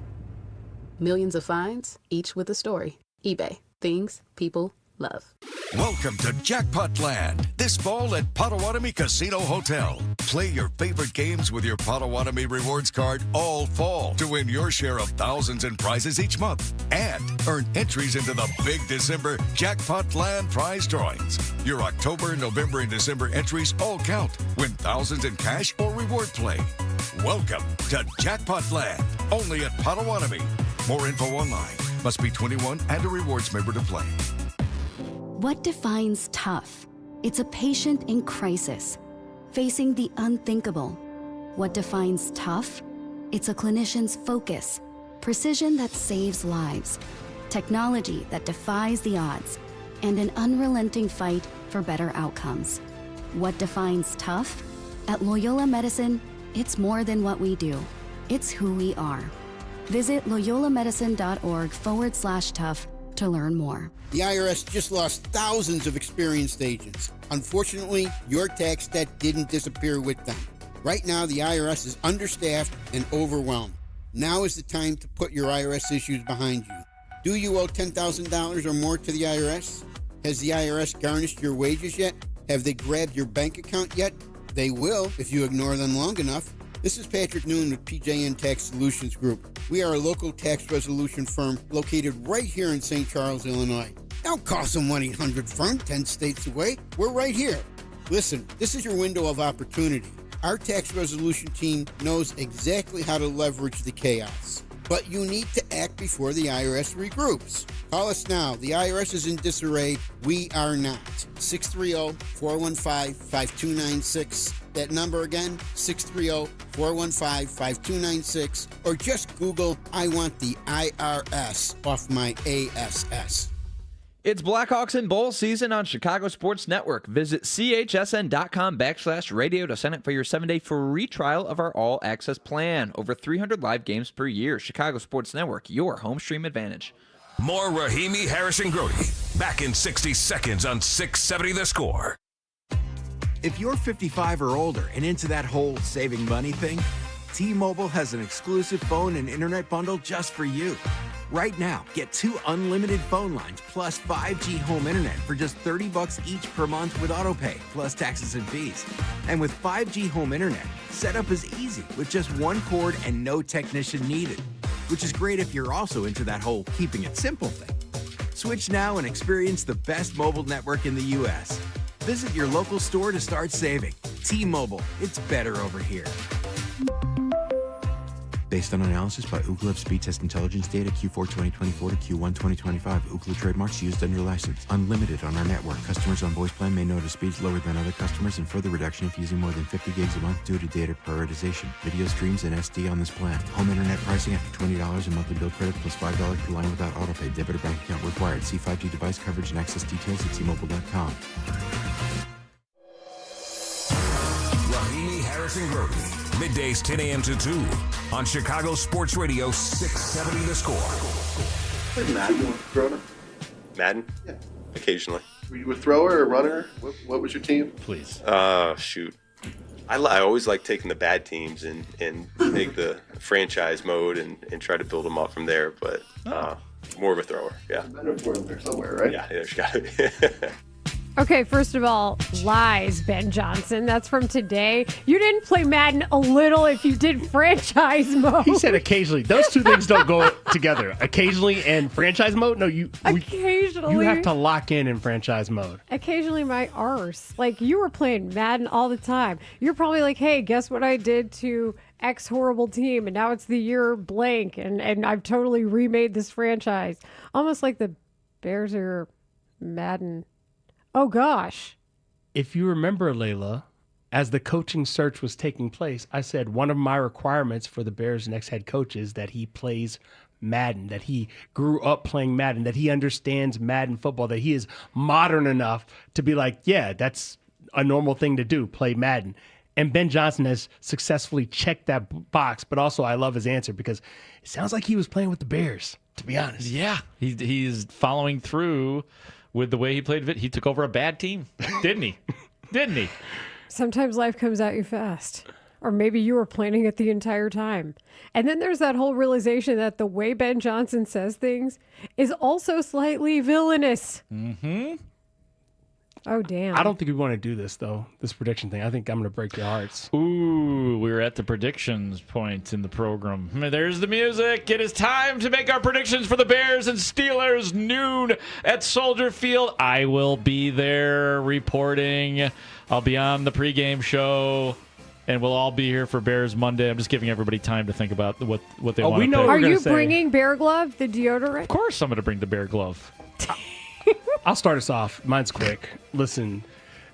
Millions of finds, each with a story. eBay. Things people love. Welcome to Jackpot Land. This fall at Potawatomi Casino Hotel. Play your favorite games with your Potawatomi Rewards card all fall to win your share of thousands in prizes each month. And earn entries into the big December Jackpot Land prize drawings. Your October, November, and December entries all count. Win thousands in cash or reward play. Welcome to Jackpot Land. Only at Potawatomi. More info online. Must be 21 and a rewards member to play. What defines tough? It's a patient in crisis, facing the unthinkable. What defines tough? It's a clinician's focus, precision that saves lives, technology that defies the odds, and an unrelenting fight for better outcomes. What defines tough? At Loyola Medicine, it's more than what we do. It's who we are. Visit loyolamedicine.org/tough to learn more. The IRS just lost thousands of experienced agents. Unfortunately, your tax debt didn't disappear with them. Right now, the IRS is understaffed and overwhelmed. Now is the time to put your IRS issues behind you. Do you owe $10,000 or more to the IRS? Has the IRS garnished your wages yet? Have they grabbed your bank account yet? They will if you ignore them long enough. This is Patrick Noon with PJN Tax Solutions Group. We are a local tax resolution firm located right here in St. Charles, Illinois. Don't call some 1-800 firm 10 states away. We're right here. Listen, this is your window of opportunity. Our tax resolution team knows exactly how to leverage the chaos. But you need to act before the IRS regroups. Call us now. The IRS is in disarray. We are not. 630-415-5296. That number again, 630-415-5296. Or just Google, I want the IRS off my ASS. It's Blackhawks and bowl season on Chicago Sports Network. Visit chsn.com/radio to sign up for your 7-day free trial of our all-access plan. Over 300 live games per year. Chicago Sports Network, your home stream advantage. More Rahimi, Harris, and Grody. Back in 60 seconds on 670 The Score. If you're 55 or older and into that whole saving money thing, T-Mobile has an exclusive phone and internet bundle just for you. Right now, get 2 unlimited phone lines plus 5G home internet for just $30 each per month with AutoPay, plus taxes and fees. And with 5G home internet, setup is easy with just one cord and no technician needed, which is great if you're also into that whole keeping it simple thing. Switch now and experience the best mobile network in the U.S. Visit your local store to start saving. T-Mobile, it's better over here. Based on analysis by Ookla of speed test intelligence data Q4 2024 to Q1 2025. Ookla trademarks used under license. Unlimited on our network. Customers on voice plan may notice speeds lower than other customers and further reduction if using more than 50 gigs a month due to data prioritization. Video streams and SD on this plan. Home internet pricing after $20 and monthly bill credit plus $5 per line without autopay. Debit or bank account required. See 5G device coverage and access details at T-Mobile.com. Rahimi Harrison Brody. Middays 10 a.m. to 2 on Chicago Sports Radio 670 The Score. Hey, Madden, you want to throw? Madden? Yeah. Occasionally. Were you a thrower or a runner? What was your team? Please. Shoot. I always like taking the bad teams and take the franchise mode and try to build them up from there, but more of a thrower, yeah. Better for them there somewhere, right? Yeah, there's got to be. Okay, first of all, lies, Ben Johnson. That's from today. You didn't play Madden a little if you did franchise mode. He said occasionally. Those two things don't go together. Occasionally and franchise mode? No, occasionally. You have to lock in franchise mode. Occasionally my arse. Like, you were playing Madden all the time. You're probably like, hey, guess what I did to X horrible team, and now it's the year blank, and I've totally remade this franchise. Almost like the Bears are Madden. Oh, gosh. If you remember, Layla, as the coaching search was taking place, I said one of my requirements for the Bears' next head coach is that he plays Madden, that he grew up playing Madden, that he understands Madden football, that he is modern enough to be like, yeah, that's a normal thing to do, play Madden. And Ben Johnson has successfully checked that box, but also I love his answer because it sounds like he was playing with the Bears, to be honest. Yeah, he's following through with the way he played. He took over a bad team, didn't he? Didn't he? Sometimes life comes at you fast. Or maybe you were planning it the entire time. And then there's that whole realization that the way Ben Johnson says things is also slightly villainous. Mm-hmm. Oh, damn. I don't think we want to do this, though, this prediction thing. I think I'm going to break your hearts. Ooh, we're at the predictions point in the program. There's the music. It is time to make our predictions for the Bears and Steelers noon at Soldier Field. I will be there reporting. I'll be on the pregame show, and we'll all be here for Bears Monday. I'm just giving everybody time to think about what they want to pick. Are you bringing Bear Glove, the deodorant? Of course I'm going to bring the Bear Glove. I'll start us off. Mine's quick. Listen,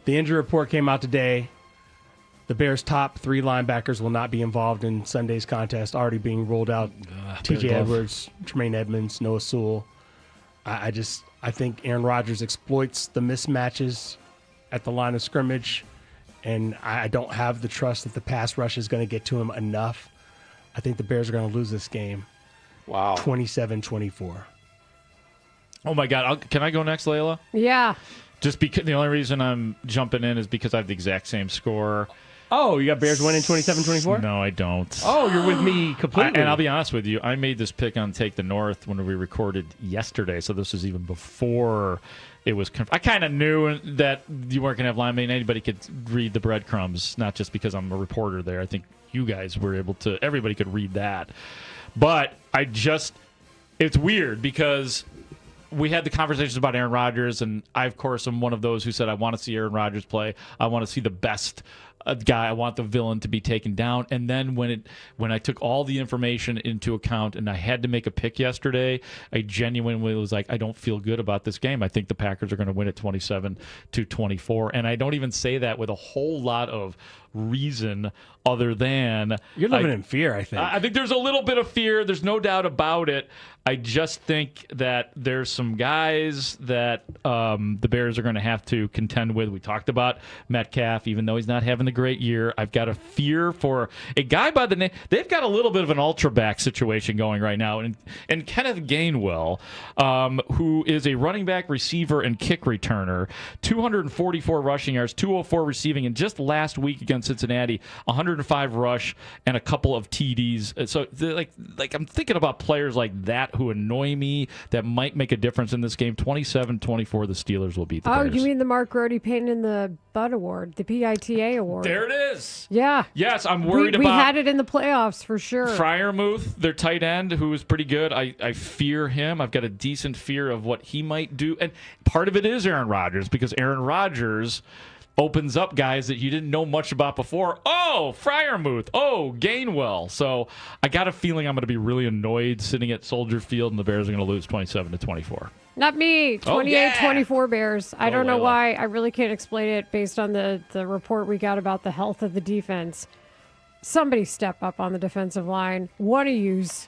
the injury report came out today. The Bears' top 3 linebackers will not be involved in Sunday's contest, already being ruled out. T.J. Edwards, Tremaine Edmonds, Noah Sewell. I think Aaron Rodgers exploits the mismatches at the line of scrimmage, and I don't have the trust that the pass rush is going to get to him enough. I think the Bears are going to lose this game. Wow. 27-24. Oh, my God. Can I go next, Layla? Yeah. Just because the only reason I'm jumping in is because I have the exact same score. Oh, you got Bears winning 27-24? No, I don't. Oh, you're with me completely. And I'll be honest with you, I made this pick on Take the North when we recorded yesterday, so this was even before it was I kind of knew that you weren't going to have linemen. Anybody could read the breadcrumbs, not just because I'm a reporter there. I think you guys were able to, everybody could read that. But it's weird because we had the conversations about Aaron Rodgers, and I, of course, am one of those who said I want to see Aaron Rodgers play. I want to see the best guy. I want the villain to be taken down. And then when I took all the information into account and I had to make a pick yesterday, I genuinely was like, I don't feel good about this game. I think the Packers are going to win it 27-24. And I don't even say that with a whole lot of reason other than you're living in fear. I think there's a little bit of fear. There's no doubt about it. I just think that there's some guys that the Bears are going to have to contend with. We talked about Metcalf, even though he's not having the great year. I've got a fear for a guy by the name. They've got a little bit of an ultra back situation going right now, and Kenneth Gainwell, who is a running back, receiver, and kick returner, 244 rushing yards, 204 receiving, and just last week against Cincinnati, 105 rush and a couple of TDs. So like I'm thinking about players like that who annoy me that might make a difference in this game. 27-24, the Steelers will beat the Bears. Oh, you mean the Mark Grody Pain in the Butt Award, the PITA Award? There it is. Yeah. Yes, I'm worried we about. had it in the playoffs for sure. Freiermuth, their tight end, who is pretty good. I fear him. I've got a decent fear of what he might do. And part of it is Aaron Rodgers, because Aaron Rodgers opens up guys that you didn't know much about before. Oh, Freiermuth. Oh, Gainwell. So I got a feeling I'm going to be really annoyed sitting at Soldier Field, and the Bears are going to lose 27-24. Not me. 28-24 Bears. I don't know Layla. why. I really can't explain it based on the report we got about the health of the defense. Somebody step up on the defensive line. One of yous.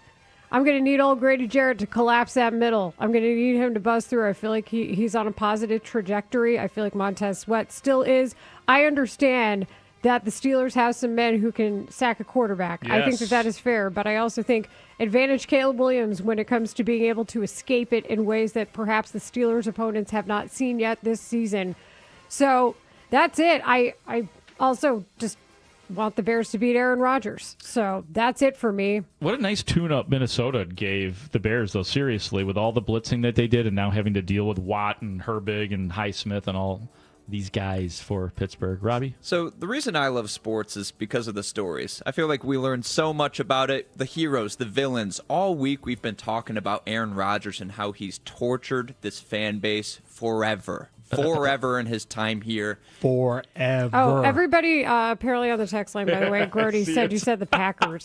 I'm going to need old Grady Jarrett to collapse that middle. I'm going to need him to buzz through. I feel like he's on a positive trajectory. I feel like Montez Sweat still is. I understand that the Steelers have some men who can sack a quarterback. Yes. I think that is fair, but I also think advantage Caleb Williams when it comes to being able to escape it in ways that perhaps the Steelers' opponents have not seen yet this season. So that's it. I also just want the Bears to beat Aaron Rodgers. So that's it for me. What a nice tune-up Minnesota gave the Bears, though, seriously, with all the blitzing that they did and now having to deal with Watt and Herbig and Highsmith and all these guys for Pittsburgh. Robbie? So the reason I love sports is because of the stories. I feel like we learned so much about it. The heroes, the villains. All week we've been talking about Aaron Rodgers and how he's tortured this fan base forever. Forever in his time here. Forever. Oh, everybody apparently on the text line, by the way, Grody said you said the Packers.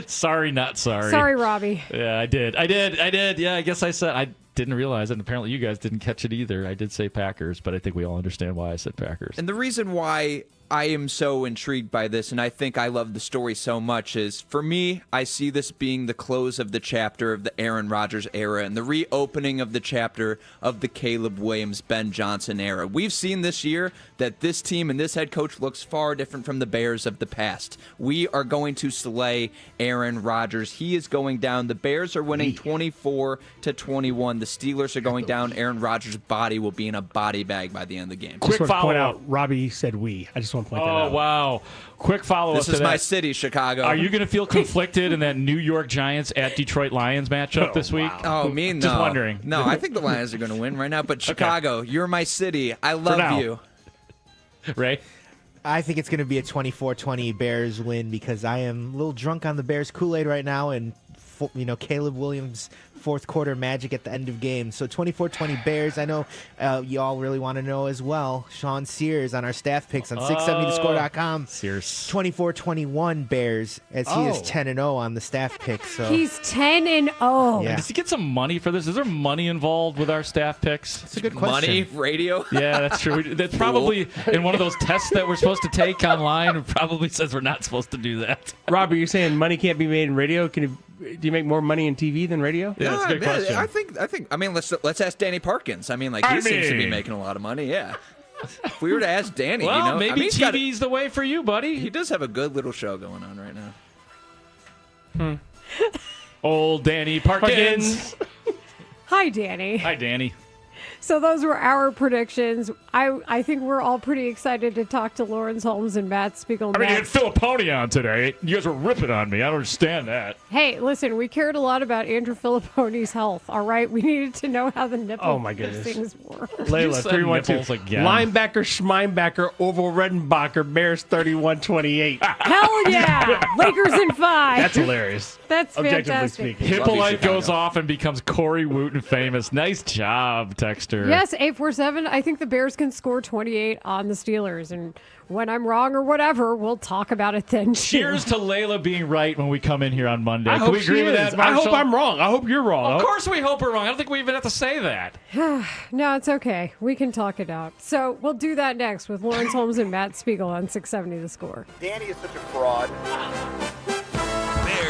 Sorry, not sorry. Sorry, Robbie. Yeah, I did. Yeah, I guess I said I didn't realize it, and apparently you guys didn't catch it either. I did say Packers, but I think we all understand why I said Packers. And the reason why I am so intrigued by this, and I think I love the story so much, is for me, I see this being the close of the chapter of the Aaron Rodgers era and the reopening of the chapter of the Caleb Williams, Ben Johnson era. We've seen this year that this team and this head coach looks far different from the Bears of the past. We are going to slay Aaron Rodgers. He is going down. The Bears are winning 24-21. The Steelers are going down. Aaron Rodgers' body will be in a body bag by the end of the game. Quick follow-up. Robbie said we. I just want to point that Oh, out. wow. Quick follow-up This to is that. my city, Chicago. Are you going to feel conflicted in that New York Giants at Detroit Lions matchup this week? Oh, me? No. Just wondering. No, I think the Lions are going to win right now. But Chicago, you're my city. I love you. Ray? I think it's going to be a 24-20 Bears win because I am a little drunk on the Bears Kool-Aid right now, and Caleb Williams' fourth quarter magic at the end of games. So 24-20 Bears. I know y'all really want to know as well. Sean Sears on our staff picks on 670thescore.com. Sears. 24-21 Bears as he is 10-0 on the staff picks. So He's 10-0. Yeah. Does he get some money for this? Is there money involved with our staff picks? That's a good question. Money, radio? Yeah, that's true. That's probably in one of those tests that we're supposed to take online. It probably says we're not supposed to do that. Robbie, you're saying money can't be made in radio? Do you make more money in TV than radio? Yeah, that's a good question. I think. I mean, let's ask Danny Parkins. I mean, he seems to be making a lot of money. Yeah. If we were to ask Danny, Well, maybe he's TV's the way for you, buddy. He does have a good little show going on right now. Old Danny Parkins. Hi, Danny. Hi, Danny. So those were our predictions. I think we're all pretty excited to talk to Lawrence Holmes and Matt Spiegel. I mean, you had Filipponi on today. You guys were ripping on me. I don't understand that. Hey, listen, we cared a lot about Andrew Filipponi's health, all right? We needed to know how the nipple things were. Layla, 3-1-2. again. Linebacker, Schmeinbacker, Oval Redenbacher, Bears 31-28. Hell yeah! Lakers in 5. That's hilarious. That's Objectively fantastic. speaking. Hippolyte goes off and becomes Corey Wooten famous. Nice job, Texter. Yes, 847. I think the Bears can score 28 on the Steelers. And when I'm wrong or whatever, we'll talk about it then. Cheers to Layla being right when we come in here on Monday. I Can hope we agree she with is. that, I hope Marshall? I'm wrong. I hope you're wrong. Of course we hope we're wrong. I don't think we even have to say that. No, it's okay. We can talk it out. So we'll do that next with Lawrence Holmes and Matt Spiegel on 670 The Score. Danny is such a fraud.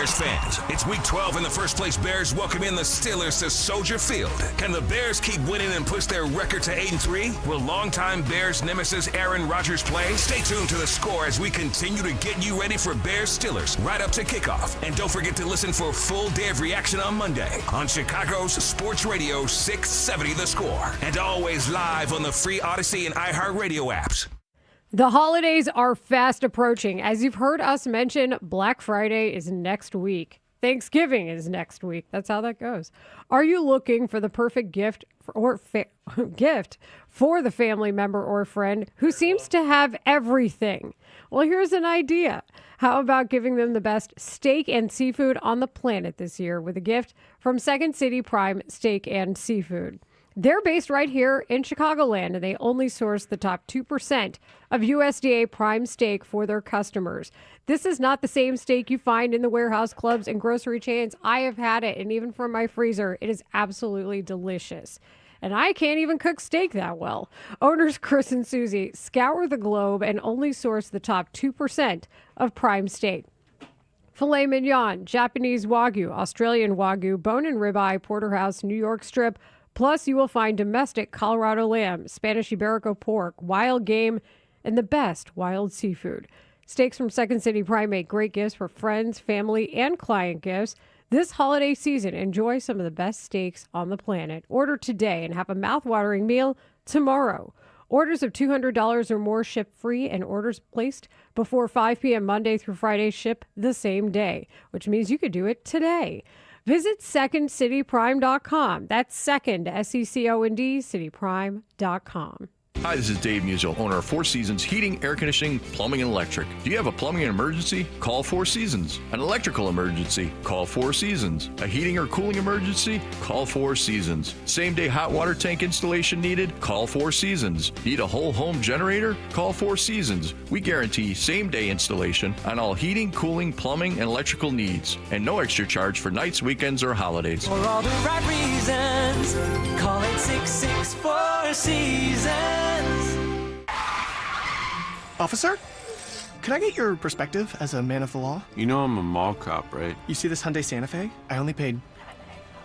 Bears fans. It's week 12 and the first place Bears welcome in the Steelers to Soldier Field. Can the Bears keep winning and push their record to 8-3? Will longtime Bears nemesis Aaron Rodgers play? Stay tuned to The Score as we continue to get you ready for Bears Steelers right up to kickoff. And don't forget to listen for a full day of reaction on Monday on Chicago's Sports Radio 670 The Score. And always live on the free Odyssey and iHeartRadio apps. The holidays are fast approaching. As you've heard us mention, Black Friday is next week. Thanksgiving is next week. That's how that goes. Are you looking for the perfect gift gift for the family member or friend who seems to have everything? Well, here's an idea. How about giving them the best steak and seafood on the planet this year with a gift from Second City Prime Steak and Seafood? They're based right here in Chicagoland, and they only source the top 2% of USDA prime steak for their customers. This is not the same steak you find in the warehouse clubs and grocery chains. I have had it, and even from my freezer, it is absolutely delicious. And I can't even cook steak that well. Owners Chris and Susie scour the globe and only source the top 2% of prime steak. Filet mignon, Japanese Wagyu, Australian Wagyu, bone and ribeye, porterhouse, New York strip. Plus, you will find domestic Colorado lamb, Spanish Iberico pork, wild game, and the best wild seafood. Steaks from Second City Prime make great gifts for friends, family, and client gifts. This holiday season, enjoy some of the best steaks on the planet. Order today and have a mouth-watering meal tomorrow. Orders of $200 or more ship free, and orders placed before 5 p.m. Monday through Friday ship the same day, which means you could do it today. Visit secondcityprime.com. That's second, SECOND, cityprime.com. Hi, this is Dave Musial, owner of Four Seasons Heating, Air Conditioning, Plumbing, and Electric. Do you have a plumbing emergency? Call Four Seasons. An electrical emergency? Call Four Seasons. A heating or cooling emergency? Call Four Seasons. Same-day hot water tank installation needed? Call Four Seasons. Need a whole home generator? Call Four Seasons. We guarantee same-day installation on all heating, cooling, plumbing, and electrical needs. And no extra charge for nights, weekends, or holidays. For all the right reasons, call it 664 Seasons. Officer, can I get your perspective as a man of the law? You know I'm a mall cop, right? You see this Hyundai Santa Fe? I only paid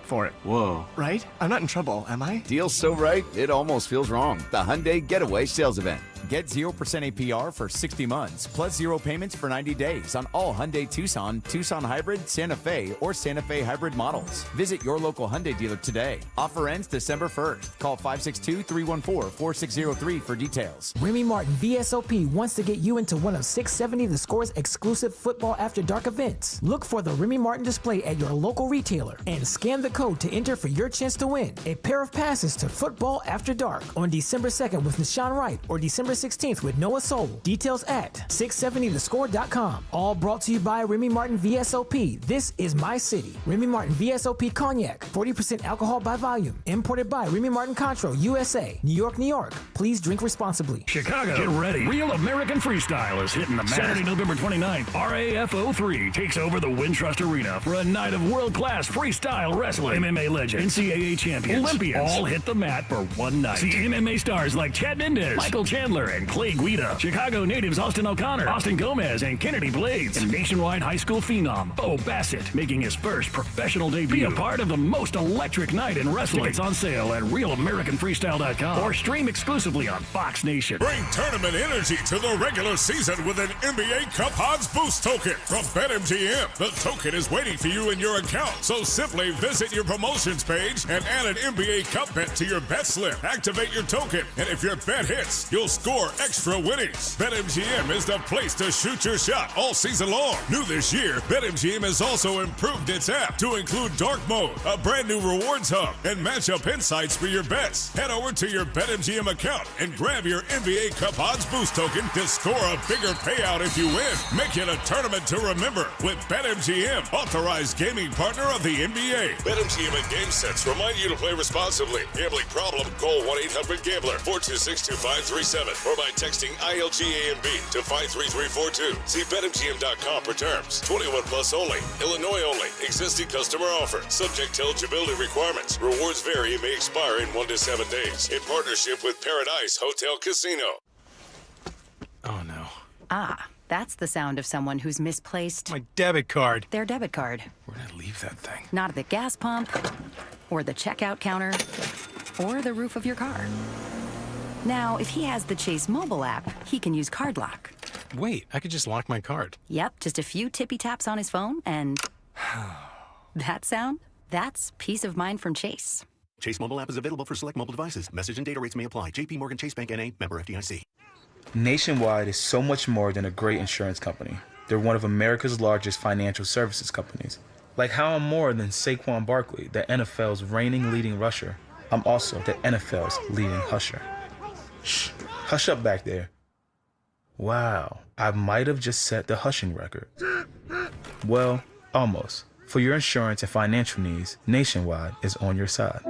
for it. Whoa. Right? I'm not in trouble, am I? Deal's so right, it almost feels wrong. The Hyundai Getaway Sales Event. Get 0% APR for 60 months, plus 0 payments for 90 days on all Hyundai Tucson, Tucson Hybrid, Santa Fe, or Santa Fe Hybrid models. Visit your local Hyundai dealer today. Offer ends December 1st. Call 562-314-4603 for details. Remy Martin VSOP wants to get you into one of 670 The Score's exclusive Football After Dark events. Look for the Remy Martin display at your local retailer and scan the code to enter for your chance to win a pair of passes to Football After Dark on December 2nd with Nishan Wright or December 16th with Noah Soul. Details at 670thescore.com. All brought to you by Remy Martin VSOP. This is my city. Remy Martin VSOP Cognac, 40% alcohol by volume. Imported by Remy Martin Contro, USA. New York, New York. Please drink responsibly. Chicago, get ready. Real American Freestyle is hitting the mat. Saturday, November 29th, RAFO3 takes over the Wintrust Arena for a night of world-class freestyle wrestling. MMA legends, NCAA champions, Olympians all hit the mat for one night. See MMA stars like Chad Mendez, Michael Chandler, and Clay Guida. Chicago natives Austin O'Connor, Austin Gomez, and Kennedy Blades. And nationwide high school phenom, Bo Bassett, making his first professional debut. Be a part of the most electric night in wrestling. Tickets on sale at realamericanfreestyle.com or stream exclusively on Fox Nation. Bring tournament energy to the regular season with an NBA Cup Odds Boost token from BetMGM. The token is waiting for you in your account, so simply visit your promotions page and add an NBA Cup bet to your bet slip. Activate your token, and if your bet hits, you'll score extra winnings. BetMGM is the place to shoot your shot all season long. New this year, BetMGM has also improved its app to include dark mode, a brand new rewards hub, and matchup insights for your bets. Head over to your BetMGM account and grab your NBA Cup Odds Boost token to score a bigger payout if you win. Make it a tournament to remember with BetMGM, authorized gaming partner of the NBA. BetMGM and GameSense remind you to play responsibly. Gambling problem? Call 1-800-GAMBLER 426-2537 or by texting ILGAMB to 53342. See BetMGM.com for terms. 21 plus only. Illinois only. Existing customer offer. Subject to eligibility requirements. Rewards vary and may expire in 1 to 7 days. In partnership with Paradise Hotel Casino. Oh no. Ah, that's the sound of someone who's misplaced My debit card. their debit card. Where'd I leave that thing? Not at the gas pump, or the checkout counter, or the roof of your car. Now, if he has the Chase mobile app, he can use Card Lock. Wait, I could just lock my card. Yep, just a few tippy taps on his phone, and that sound, that's peace of mind from Chase. Chase mobile app is available for select mobile devices. Message and data rates may apply. JP Morgan Chase Bank N.A. member FDIC. Nationwide is so much more than a great insurance company. They're one of America's largest financial services companies. Like how I'm more than Saquon Barkley, the NFL's reigning leading rusher. I'm also the NFL's leading husher. Shh, hush up back there. Wow, I might have just set the hushing record. Well, almost. For your insurance and financial needs, Nationwide is on your side.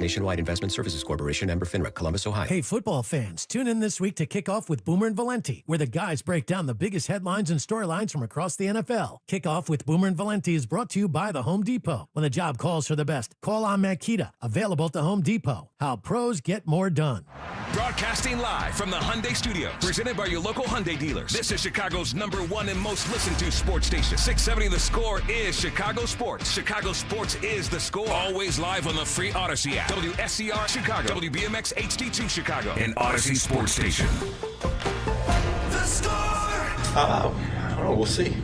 Nationwide Investment Services Corporation, member FINRA, Columbus, Ohio. Hey, football fans, tune in this week to kick off with Boomer and Valenti, where the guys break down the biggest headlines and storylines from across the NFL. Kickoff with Boomer and Valenti is brought to you by the Home Depot. When the job calls for the best, call on Makita, available at the Home Depot. How pros get more done. Broadcasting live from the Hyundai Studios, presented by your local Hyundai dealers. This is Chicago's #1 and most listened to sports station. 670 The Score is Chicago Sports. Chicago Sports is The Score. Always live on the free Odyssey app. WSCR Chicago, WBMX HD2 Chicago, and Odyssey Sports Station. The Score! I don't know. We'll see.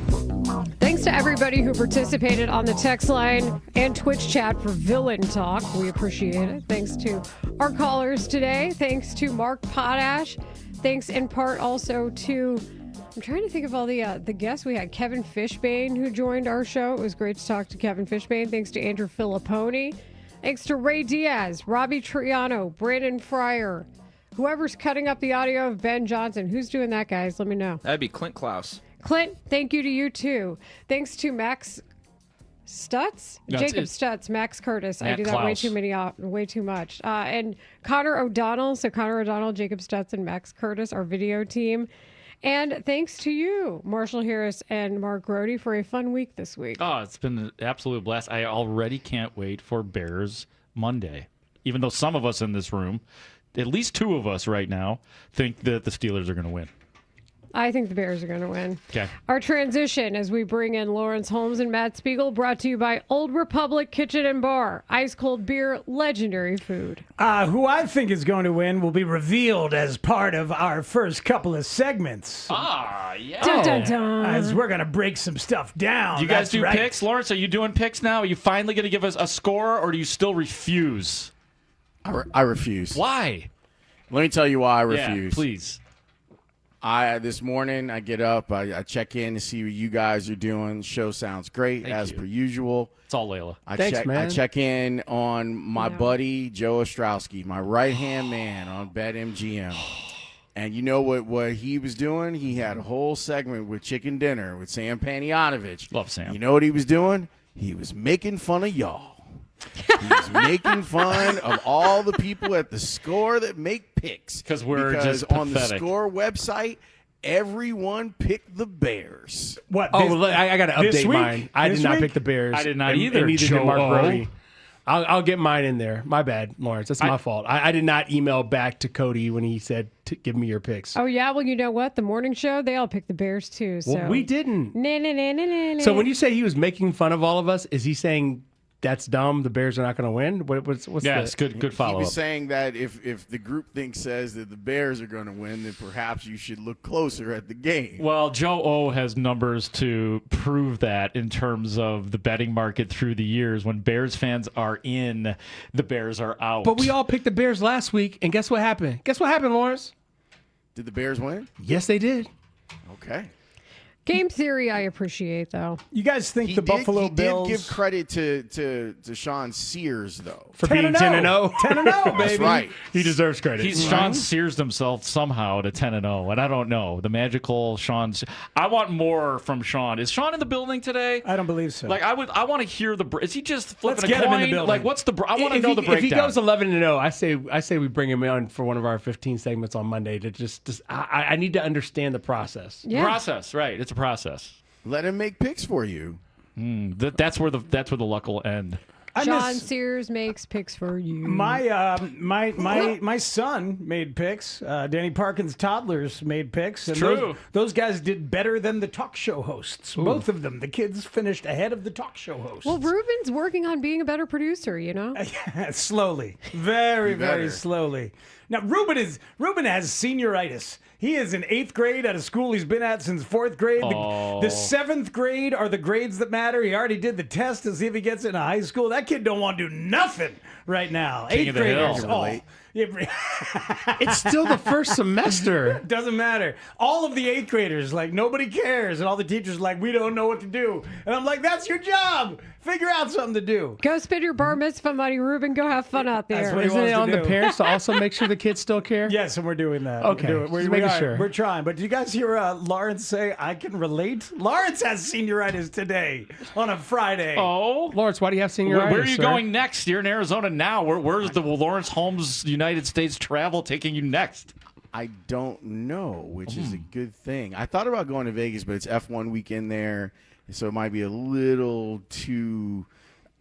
Thanks to everybody who participated on the text line and Twitch chat for Villain Talk. We appreciate it. Thanks to our callers today. Thanks to Mark Potash. Thanks in part also to, I'm trying to think of all the guests we had. Kevin Fishbane, who joined our show. It was great to talk to Kevin Fishbane. Thanks to Andrew Filipponi. Thanks to Ray Diaz, Robbie Triano, Brandon Fryer, whoever's cutting up the audio of Ben Johnson. Who's doing that, guys? Let me know. That'd be Clint Klaus. Clint, thank you to you too. Thanks to Max Stutz, Jacob Stutz, Max Curtis. I do that way too much. And Connor O'Donnell. So Connor O'Donnell, Jacob Stutz, and Max Curtis, our video team. And thanks to you, Marshall Harris and Mark Grody, for a fun week this week. Oh, it's been an absolute blast. I already can't wait for Bears Monday. Even though some of us in this room, at least two of us right now, think that the Steelers are going to win. I think the Bears are going to win. Okay. Our transition as we bring in Lawrence Holmes and Matt Spiegel, brought to you by Old Republic Kitchen and Bar. Ice cold beer, legendary food. Who I think is going to win will be revealed as part of our first couple of segments. Yeah. Dun, dun, dun. As we're going to break some stuff down. You guys That's do right. picks? Lawrence, are you doing picks now? Are you finally going to give us a score, or do you still refuse? I refuse. Why? Let me tell you why I Yeah, refuse. please. This morning, I get up, I check in to see what you guys are doing. Show sounds great, as per usual. It's all Layla. I check in on my buddy, Joe Ostrowski, my right-hand man on BetMGM. And you know what he was doing? He had a whole segment with Chicken Dinner with Sam Panayotovich. Love Sam. You know what he was doing? He was making fun of y'all. He's making fun of all the people at the Score that make picks. Because just on the pathetic. Score website, everyone picked the Bears. What? I got to this update week? mine. I This did not week? pick the Bears. I did not and either, neither did Mark Joe-O. Brody. I'll get mine in there. My bad, Lawrence. That's my fault. I did not email back to Cody when he said, give me your picks. Oh, yeah? Well, you know what? The morning show, they all picked the Bears, too. So. Well, we didn't. Nah. So when you say he was making fun of all of us, is he saying that's dumb, the Bears are not going to win? What's Yes, good He follow-up. was saying that if the groupthink says that the Bears are going to win, then perhaps you should look closer at the game. Well, Joe O has numbers to prove that in terms of the betting market through the years. When Bears fans are in, the Bears are out. But we all picked the Bears last week, and guess what happened? Guess what happened, Lawrence? Did the Bears win? Yes, they did. Okay. Game theory, I appreciate, though. You guys think the Buffalo Bills... He did give credit to Sean Sears, though. For being 10-0. 10-0, baby. That's right. He deserves credit. Sean Sears himself somehow to 10-0, and I don't know. The magical Sean. I want more from Sean. Is Sean in the building today? I don't believe so. Like I want to hear the. Is he just flipping Let's a get coin? him in the building. Like what's the? I want to know the breakdown. If he goes 11-0, I say we bring him in for one of our 15 segments on Monday to just I need to understand the process. Yeah. Process, right? It's a process. Let him make picks for you. That's where the luck will end. John Sears makes picks for you. My son made picks. Danny Parkins' toddlers made picks. And true. Those guys did better than the talk show hosts. Ooh. Both of them. The kids finished ahead of the talk show hosts. Well, Ruben's working on being a better producer, you know? Slowly. Very slowly. Now, Ruben has senioritis. He is in 8th grade at a school he's been at since 4th grade. The 7th grade are the grades that matter. He already did the test to see if he gets into high school. That kid don't want to do nothing right now. King 8th graders. It's still the first semester. Doesn't matter. All of the 8th graders, like, nobody cares. And all the teachers like, we don't know what to do. And I'm like, that's your job. Figure out something to do. Go spend your bar mitzvah money, Ruben. Go have fun out there. That's what he Isn't wants it on to the do. parents to also make sure the kids still care? Yes, and we're doing that. Okay, just making sure. We're trying. But did you guys hear Lawrence say, I can relate? Lawrence has senioritis today on a Friday. Oh. Lawrence, why do you have senioritis, Where are you sir? going next? You're in Arizona now. Where's the Lawrence Holmes United States travel taking you next? I don't know, which is a good thing. I thought about going to Vegas, but it's F1 weekend there, so it might be a little too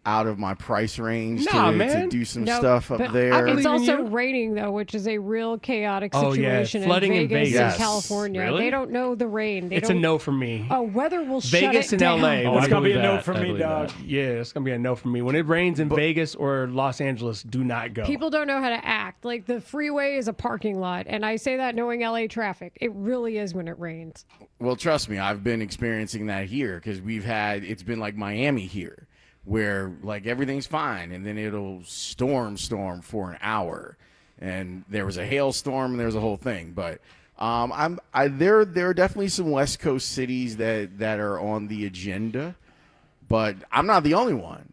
out of my price range to do some stuff up there. It's also raining, though, which is a real chaotic situation flooding in Vegas in Vegas. and California. Really? They don't know the rain. It's a no for me. Oh, weather will Vegas shut it and down. LA. It's going to be a no for me, dog. Yeah, it's going to be a no for me. When it rains in Vegas or Los Angeles, do not go. People don't know how to act. Like, the freeway is a parking lot, and I say that knowing LA traffic. It really is when it rains. Well, trust me, I've been experiencing that here because it's been like Miami here, where like everything's fine and then it'll storm for an hour, and there was a hailstorm and there was a whole thing. But there are definitely some West Coast cities that are on the agenda, but I'm not the only one.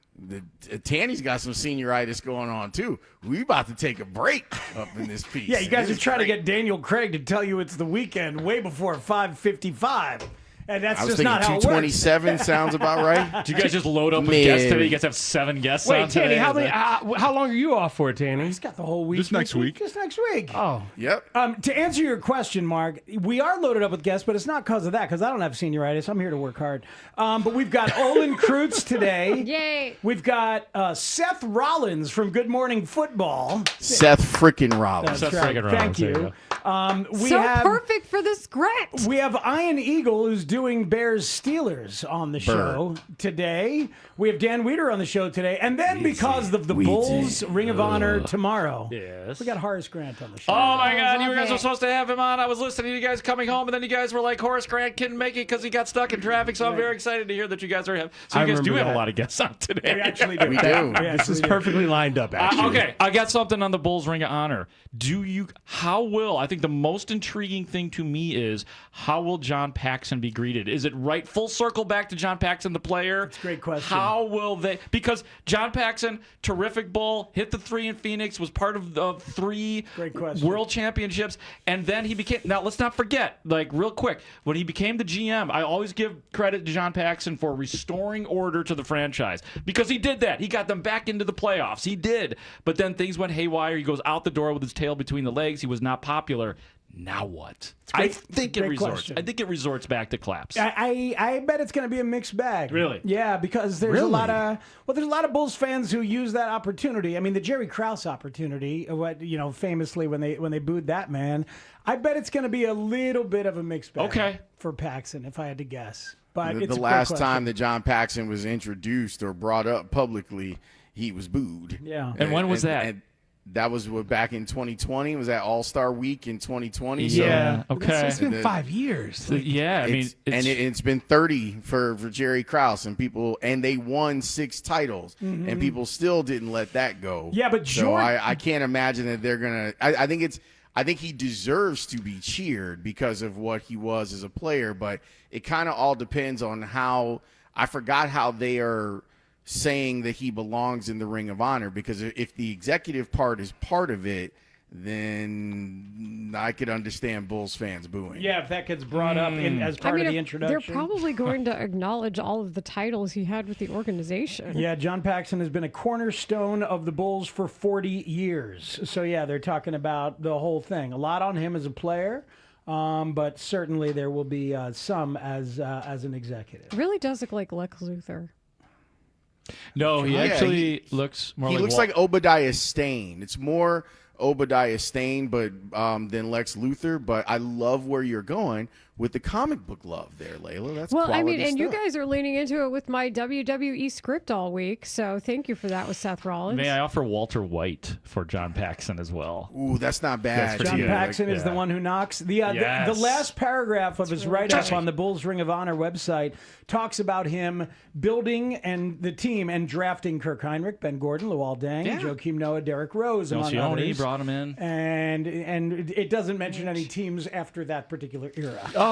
Tanny's got some senioritis going on too. We about to take a break up in this piece. Yeah, you guys are trying to get Daniel Craig to tell you it's the weekend way before 5:55. And that's just not how it works. 227 sounds about right. Do you guys just load up with guests today? You guys have 7 guests on Tanny, today? how long are you off for, Tanny? He's got the whole week. Just next week. Just next week. Oh. Yep. To answer your question, Mark, we are loaded up with guests, but it's not because of that, because I don't have senioritis. I'm here to work hard. But we've got Olin Kreutz today. Yay. We've got Seth Rollins from Good Morning Football. Seth freaking Rollins. That's right. Thank you. Perfect for the script. We have Ian Eagle, who's doing Bears Steelers on the show today. We have Dan Weeder on the show today. And then because of the Bulls Ring of Honor tomorrow, we got Horace Grant on the show. Oh, my God. You guys were supposed to have him on. I was listening to you guys coming home, and then you guys were like, Horace Grant couldn't make it because he got stuck in traffic, so I'm very excited to hear that you guys are having. So you guys do have a lot of guests on today. We actually do. We do. This is perfectly lined up, actually. Okay, I got something on the Bulls Ring of Honor. I think the most intriguing thing to me is, how will John Paxson be greeted? Is it right full circle back to John Paxson, the player? That's a great question. How will they? Because John Paxson, terrific Bull, hit the 3 in Phoenix, was part of the 3 world championships, and then he became. Now let's not forget, like real quick, when he became the GM, I always give credit to John Paxson for restoring order to the franchise, because he did that. He got them back into the playoffs. He did, but then things went haywire. He goes out the door with his tail between the legs. He was not popular. Now what? I think it resorts back to claps. I bet it's going to be a mixed bag. Really? Yeah, because there's a lot of Bulls fans who use that opportunity. I mean, the Jerry Krause opportunity, famously when they booed that man. I bet it's going to be a little bit of a mixed bag for Paxson, if I had to guess. But the last time that John Paxson was introduced or brought up publicly, he was booed. Yeah. And when was that? And that was back in 2020. Was that All-Star Week in 2020? Yeah. So, okay. It's been 5 years. It's been 30 for Jerry Krause, and they won 6 titles, and people still didn't let that go. Yeah, but so I can't imagine that they're gonna. I think he deserves to be cheered because of what he was as a player, but it kind of all depends on how. I forgot how they are saying that he belongs in the Ring of Honor, because if the executive part is part of it, then I could understand Bulls fans booing. Yeah, if that gets brought up as part of the introduction. They're probably going to acknowledge all of the titles he had with the organization. Yeah, John Paxson has been a cornerstone of the Bulls for 40 years. So, yeah, they're talking about the whole thing. A lot on him as a player, but certainly there will be some as an executive. It really does look like Lex Luthor. No, he Yeah, actually looks more He like looks like Obadiah Stane. It's more Obadiah Stane, but than Lex Luthor. But I love where you're going with the comic book love there, Layla. That's Well, I quality mean, and you stuff. guys are leaning into it with my WWE script all week, so thank you for that with Seth Rollins. May I offer Walter White for John Paxson as well? Ooh, that's not bad. That's John pretty good. Paxson is the one who knocks. The Yes. last paragraph of his really write-up good. on the Bulls Ring of Honor website talks about him building and the team and drafting Kirk Heinrich, Ben Gordon, Luol Deng, Yeah. Joakim Noah, Derrick Rose, among Nocioni others. brought him in. And it doesn't mention any teams after that particular era. Oh,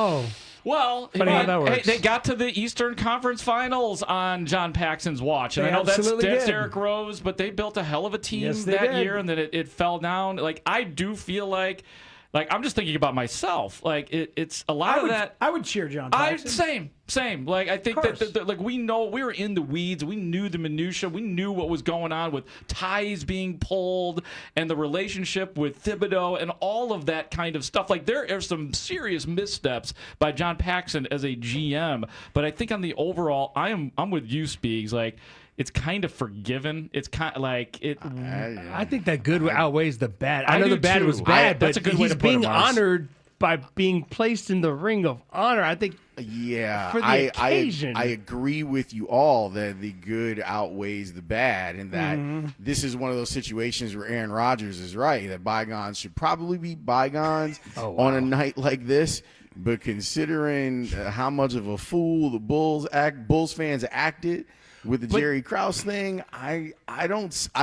Well, Funny how that hey, works. they got to the Eastern Conference Finals on John Paxson's watch, and They I know that's absolutely did. Derrick Rose, but they built a hell of a team Yes, they that did. year, and then it fell down. Like I do feel like I'm just thinking about myself. Like it's a lot of that. I would cheer John Paxson. Same. Like I think course. that like we know we were in the weeds. We knew the minutia. We knew what was going on with ties being pulled and the relationship with Thibodeau and all of that kind of stuff. Like there are some serious missteps by John Paxson as a GM. But I think on the overall, I'm with you, Speaks. Like it's kind of forgiven. It's kind of like it. I think that good outweighs the bad. I I know do the bad too. was bad, That's but a good way he's to put it, being Mars. honored by being placed in the Ring of Honor. I think. Yeah, For the occasion. I agree with you all that the good outweighs the bad, and that this is one of those situations where Aaron Rodgers is right, that bygones should probably be bygones on a night like this. But considering how much of a fool the Bulls fans acted with the Jerry Krause thing, I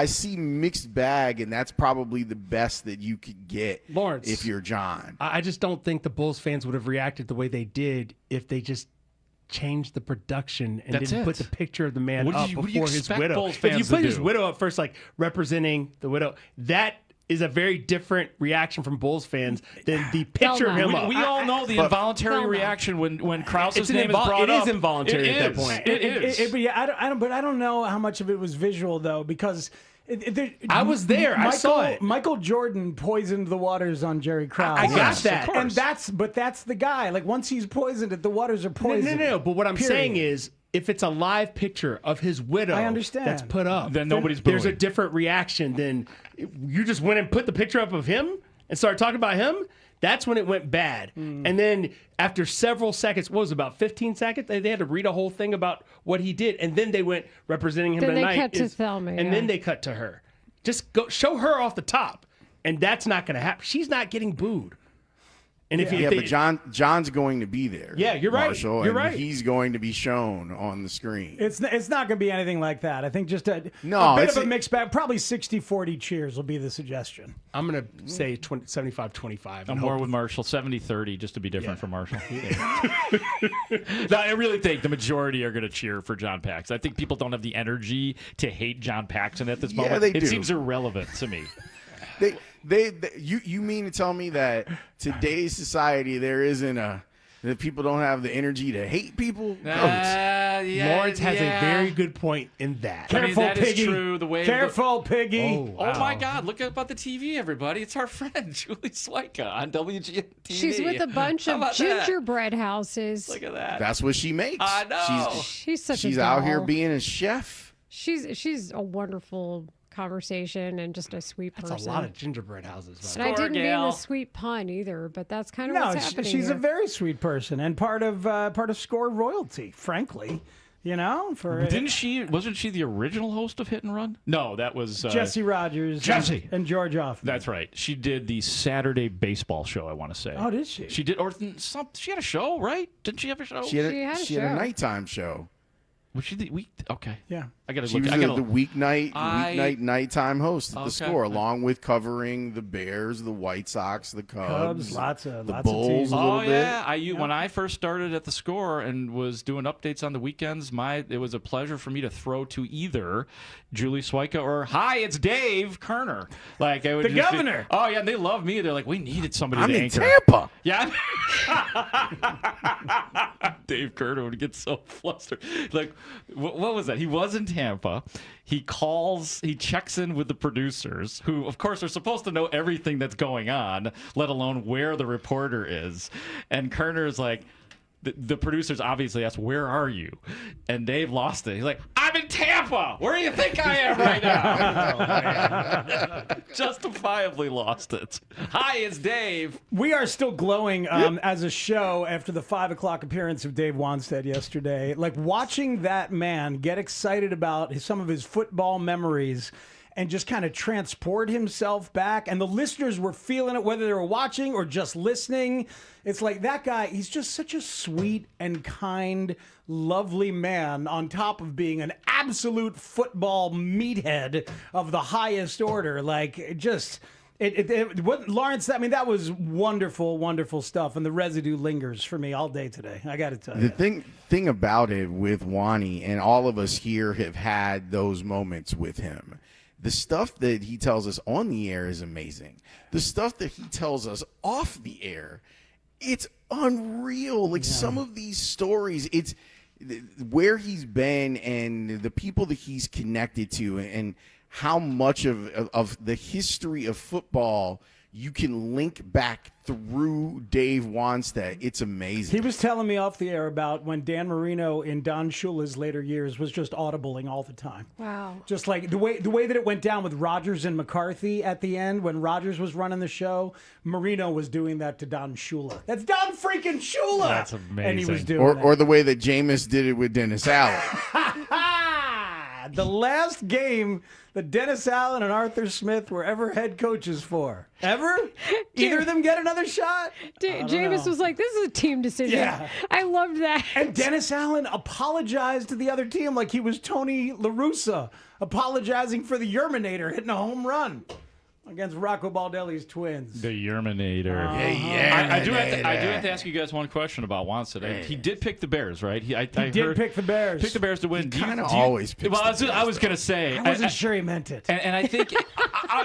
see mixed bag, and that's probably the best that you could get, Lawrence, if you're John. I just don't think the Bulls fans would have reacted the way they did if they just changed the production and That's didn't it. put the picture of the man What do up you before his expect widow. Bulls If you fans put to his do? widow up first, like representing the widow, that is a very different reaction from Bulls fans than the picture of him up. We all know the involuntary reaction when Krause's It's an name is brought up. It is involuntary It at is. that point. It is. But yeah, I don't know how much of it was visual though, because I was there. I saw it. Michael Jordan poisoned the waters on Jerry Krause. I got that. and that's the guy. Like once he's poisoned it, the waters are poisoned. No. But what I'm Period. saying is, if it's a live picture of his widow I understand. that's put up, Then nobody's there's a booing. different reaction than you just went and put the picture up of him and started talking about him. That's when it went bad. And then after several seconds, what was it, about 15 seconds? They had to read a whole thing about what he did. And then they went representing him Then they tonight. cut to Thelma, and yeah. then they cut to her. Just go show her off the top. And that's not going to happen. She's not getting booed. And if Yeah, they, but John's going to be there. Yeah, you're right. Marshall, You're and right. He's going to be shown on the screen. It's not going to be anything like that. I think just a bit it's of a mixed bag. Probably 60-40 cheers will be the suggestion. I'm going to say 75-25. I'm more with Marshall, 70-30, just to be different from Marshall. No, I really think the majority are going to cheer for John Paxson. I think people don't have the energy to hate John Paxson at this Yeah, moment. they It do. seems irrelevant to me. You mean to tell me that today's society that people don't have the energy to hate people? Lawrence has a very good point in that. Careful, that is Piggy. true. The way Careful, Piggy. Oh my God! Look up on the TV, everybody. It's our friend Julie Swyka on WGN TV. She's with a bunch How of about that? gingerbread houses. Look at that. That's what she makes. I know. She's such a She's out here doll. being a chef. She's a wonderful conversation and just a sweet person. That's a lot of gingerbread houses. And I didn't mean gal. the sweet pun either, but that's kind of No, what's happening she's here. a very sweet person and part of Score royalty. Frankly, you know, Wasn't she the original host of Hit and Run? No, that was Jesse Rogers, Jesse. and George Hoffman. That's right. She did the Saturday baseball show, I want to say. Oh, did she? She did, she had a show, right? Didn't she have a show? She had a nighttime show. Was she the week? Okay. Yeah. I gotta She look. was the weeknight nighttime host at the Okay. Score, along with covering the Bears, the White Sox, the Cubs, lots the of Bulls teams. a little Oh bit. yeah, when I first started at the Score and was doing updates on the weekends, it was a pleasure for me to throw to either Julie Swyka or hi, it's Dave Kerner. Like I would The just be- governor. oh yeah, and they love me. They're like, we needed somebody I'm to in anchor. Tampa. Yeah. Dave Kerner would get so flustered. Like, what was that? He was in Tampa. He checks in with the producers, who, of course, are supposed to know everything that's going on, let alone where the reporter is. And Kerner's like, the producers obviously asked, where are you? And Dave lost it. He's like, I'm in Tampa. Grandpa, where do you think I am right now? Justifiably lost it. Hi, it's Dave. We are still glowing as a show after the 5 o'clock appearance of Dave Wanstead yesterday. Like watching that man get excited about some of his football memories and just kind of transport himself back. And the listeners were feeling it, whether they were watching or just listening. It's like that guy, he's just such a sweet and kind, lovely man on top of being an absolute football meathead of the highest order. Like, Lawrence, I mean, that was wonderful, wonderful stuff. And the residue lingers for me all day today. I got to tell you. The thing about it with Wani, and all of us here have had those moments with him. The stuff that he tells us on the air is amazing. The stuff that he tells us off the air, it's unreal. Like some of these stories, it's where he's been and the people that he's connected to and how much of the history of football you can link back through Dave Wanstead. It's amazing. He was telling me off the air about when Dan Marino in Don Shula's later years was just audibling all the time. Wow. Just like the way that it went down with Rodgers and McCarthy at the end when Rodgers was running the show, Marino was doing that to Don Shula. That's Don freaking Shula. That's amazing. And he was doing or the way that Jameis did it with Dennis Allen. The last game that Dennis Allen and Arthur Smith were ever head coaches for. Ever? Either of them get another shot? Jameis was like, this is a team decision. Yeah. I loved that. And Dennis Allen apologized to the other team like he was Tony La Russa apologizing for the Yerminator hitting a home run against Rocco Baldelli's Twins. The Yerminator. I do have to ask you guys one question about Wanstead. He did pick the Bears, right? He did pick the Bears. Pick the Bears to win. He kind of always picks Well, the Bears. I was going to say. I wasn't sure he meant it. And I think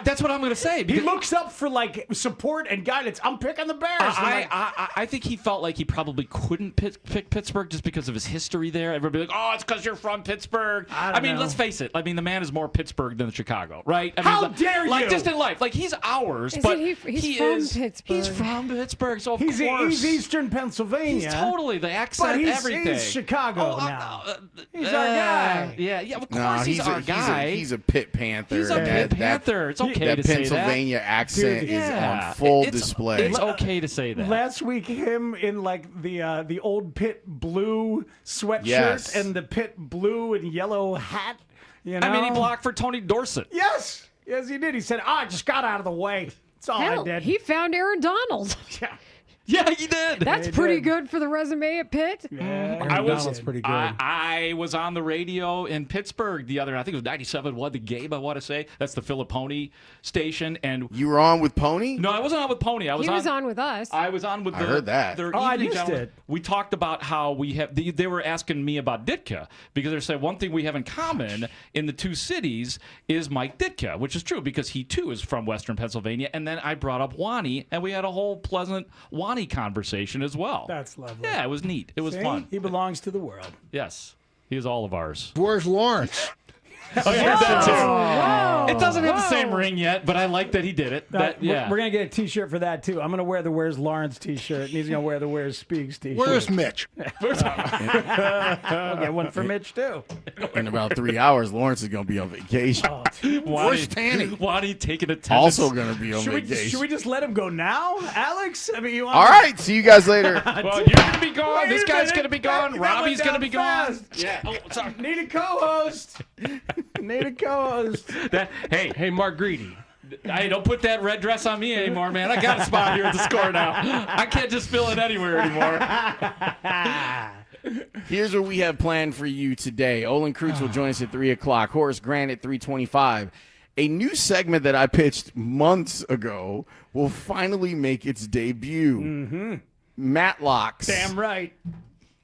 that's what I'm going to say. He Because looks up for like support and guidance. I'm picking the Bears. I think he felt like he probably couldn't pick Pittsburgh just because of his history there. Everybody like, oh, it's because you're from Pittsburgh. I mean, let's face it. I mean, the man is more Pittsburgh than Chicago, right? I mean, How dare you? Like, just in life. Like, he's ours, but he's he from is. Pittsburgh. He's from Pittsburgh, so of He's course. Eastern Pennsylvania. He's totally the accent, but everything. He's Chicago now. He's our guy. Yeah, of course No, he's our guy. He's a Pitt Panther. He's a Pitt Panther. It's okay to say that. That Pennsylvania accent is on full display. It's okay to say that. Last week, him in like the old Pitt blue sweatshirt Yes. and the Pitt blue and yellow hat. You know? I mean, he blocked for Tony Dorsett. Yes, he did. He said, I just got out of the way. That's all Hell, I did. he found Aaron Donald. Yeah, he did. That's pretty good for the resume at Pitt. Yeah, Donald's pretty good. I was on the radio in Pittsburgh the other night. I think it was 97. What the game? I want to say that's the Philipponi station. And You were on with Pony? no, I wasn't on with Pony. He was on with us. I was on with. I heard that. Their I evening missed gentlemen. it. We talked about how we have. They were asking me about Ditka because they said one thing we have in common in the two cities is Mike Ditka, which is true because he too is from Western Pennsylvania. And then I brought up Wani, and we had a whole pleasant Wani conversation as well. That's lovely. Yeah, it was neat. It was See? fun. He belongs to the world. Yes, he is all of ours. Where's Lawrence? Oh, yeah, that too. Whoa. It doesn't have the same ring yet, but I like that he did it. We're going to get a T-shirt for that, too. I'm going to wear the Where's Lawrence T-shirt, and he's going to wear the Where's Speaks T-shirt. Where's Mitch? We'll get one for Mitch, too. In about 3 hours, Lawrence is going to be on vacation. Where's Tanny? Wani taking attendance. Also going to be on Should vacation. we just let him go now, Alex? I mean, you want All right, see you guys later. Well, you're going to be gone. Wait This a guy's minute. going to be gone. That Robbie's went going to be down gone. fast. Yeah. Oh, sorry. Need a co-host. Need a co-host. Hey, Mark Greedy. Hey, don't put that red dress on me anymore, man. I got a spot here at the Score now. I can't just fill it anywhere anymore. Here's what we have planned for you today. Olin Kreutz will join us at 3 o'clock. Horace Grant at 3:25. A new segment that I pitched months ago will finally make its debut. Mm-hmm. Matlocks. Damn right.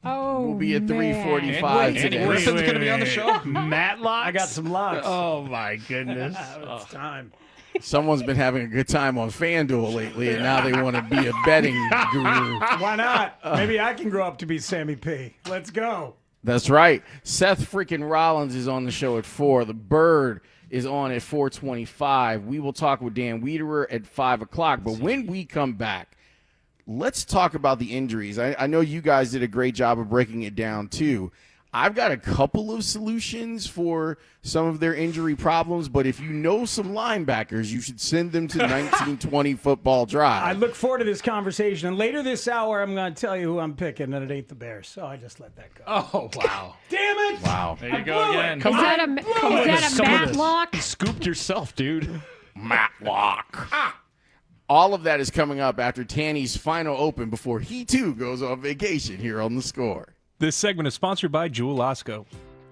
Oh, Will be at man. 3:45 Andy today. Griffin's going to be on the show. Matlock. I got some locks. Oh my goodness. It's time. Someone's been having a good time on FanDuel lately, and now they want to be a betting guru. Why not? Maybe I can grow up to be Sammy P. Let's go. That's right. Seth freaking Rollins is on the show at 4. The Bird is on at 4:25. We will talk with Dan Wiederer at 5 o'clock. But when we come back, let's talk about the injuries. I know you guys did a great job of breaking it down, too. I've got a couple of solutions for some of their injury problems, but if you know some linebackers, you should send them to 1920 Football Drive. I look forward to this conversation. And later this hour, I'm going to tell you who I'm picking, and it ain't the Bears. So I just let that go. Oh, wow. Damn it! Wow. There you go again. Is that a Matlock? You scooped yourself, dude. Matlock. All of that is coming up after Tanny's final open before he, too, goes on vacation here on The Score. This segment is sponsored by Jewel Osco.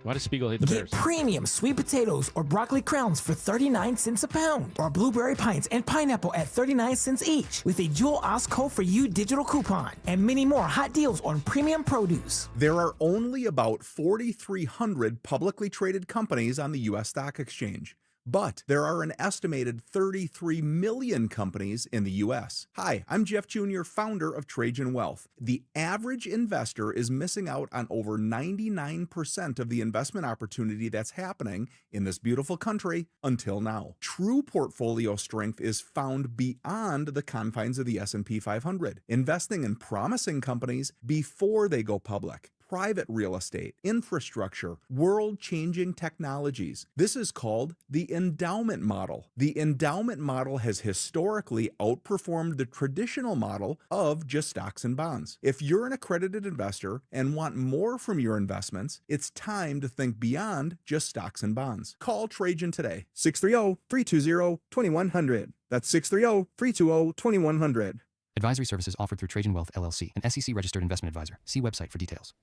Why does Spiegel hate the Get Bears? premium sweet potatoes or broccoli crowns for 39 cents a pound, or blueberry pints and pineapple at 39 cents each with a Jewel Osco for You digital coupon, and many more hot deals on premium produce. There are only about 4,300 publicly traded companies on the U.S. Stock Exchange. But there are an estimated 33 million companies in the U.S. Hi, I'm Jeff Jr., founder of Trajan Wealth. The average investor is missing out on over 99% of the investment opportunity that's happening in this beautiful country until now. True portfolio strength is found beyond the confines of the S&P 500, investing in promising companies before they go public. Private real estate, infrastructure, world-changing technologies. This is called the endowment model. The endowment model has historically outperformed the traditional model of just stocks and bonds. If you're an accredited investor and want more from your investments, it's time to think beyond just stocks and bonds. Call Trajan today, 630-320-2100. That's 630-320-2100. Advisory services offered through Trajan Wealth, LLC, an SEC-registered investment advisor. See website for details.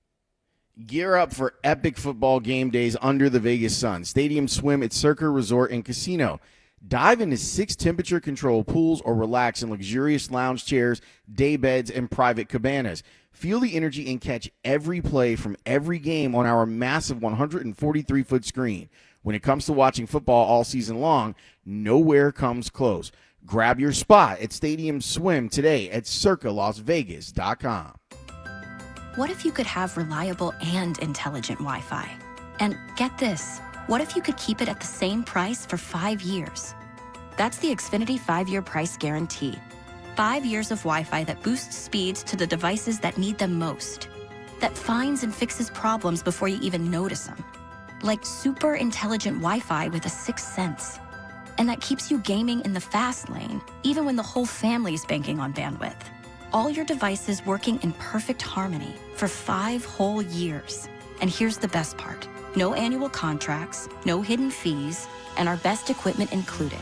Gear up for epic football game days under the Vegas sun. Stadium swim at Circa Resort and Casino. Dive into 6 temperature-controlled pools or relax in luxurious lounge chairs, day beds, and private cabanas. Feel the energy and catch every play from every game on our massive 143-foot screen. When it comes to watching football all season long, nowhere comes close. Grab your spot at Stadium Swim today at circalasvegas.com. What if you could have reliable and intelligent Wi-Fi? And get this, what if you could keep it at the same price for 5 years? That's the Xfinity 5-year price guarantee. 5 years of Wi-Fi that boosts speeds to the devices that need them most. That finds and fixes problems before you even notice them. Like super intelligent Wi-Fi with a 6th sense. And that keeps you gaming in the fast lane, even when the whole family's banking on bandwidth. All your devices working in perfect harmony for 5 whole years. And here's the best part. No annual contracts, no hidden fees, and our best equipment included.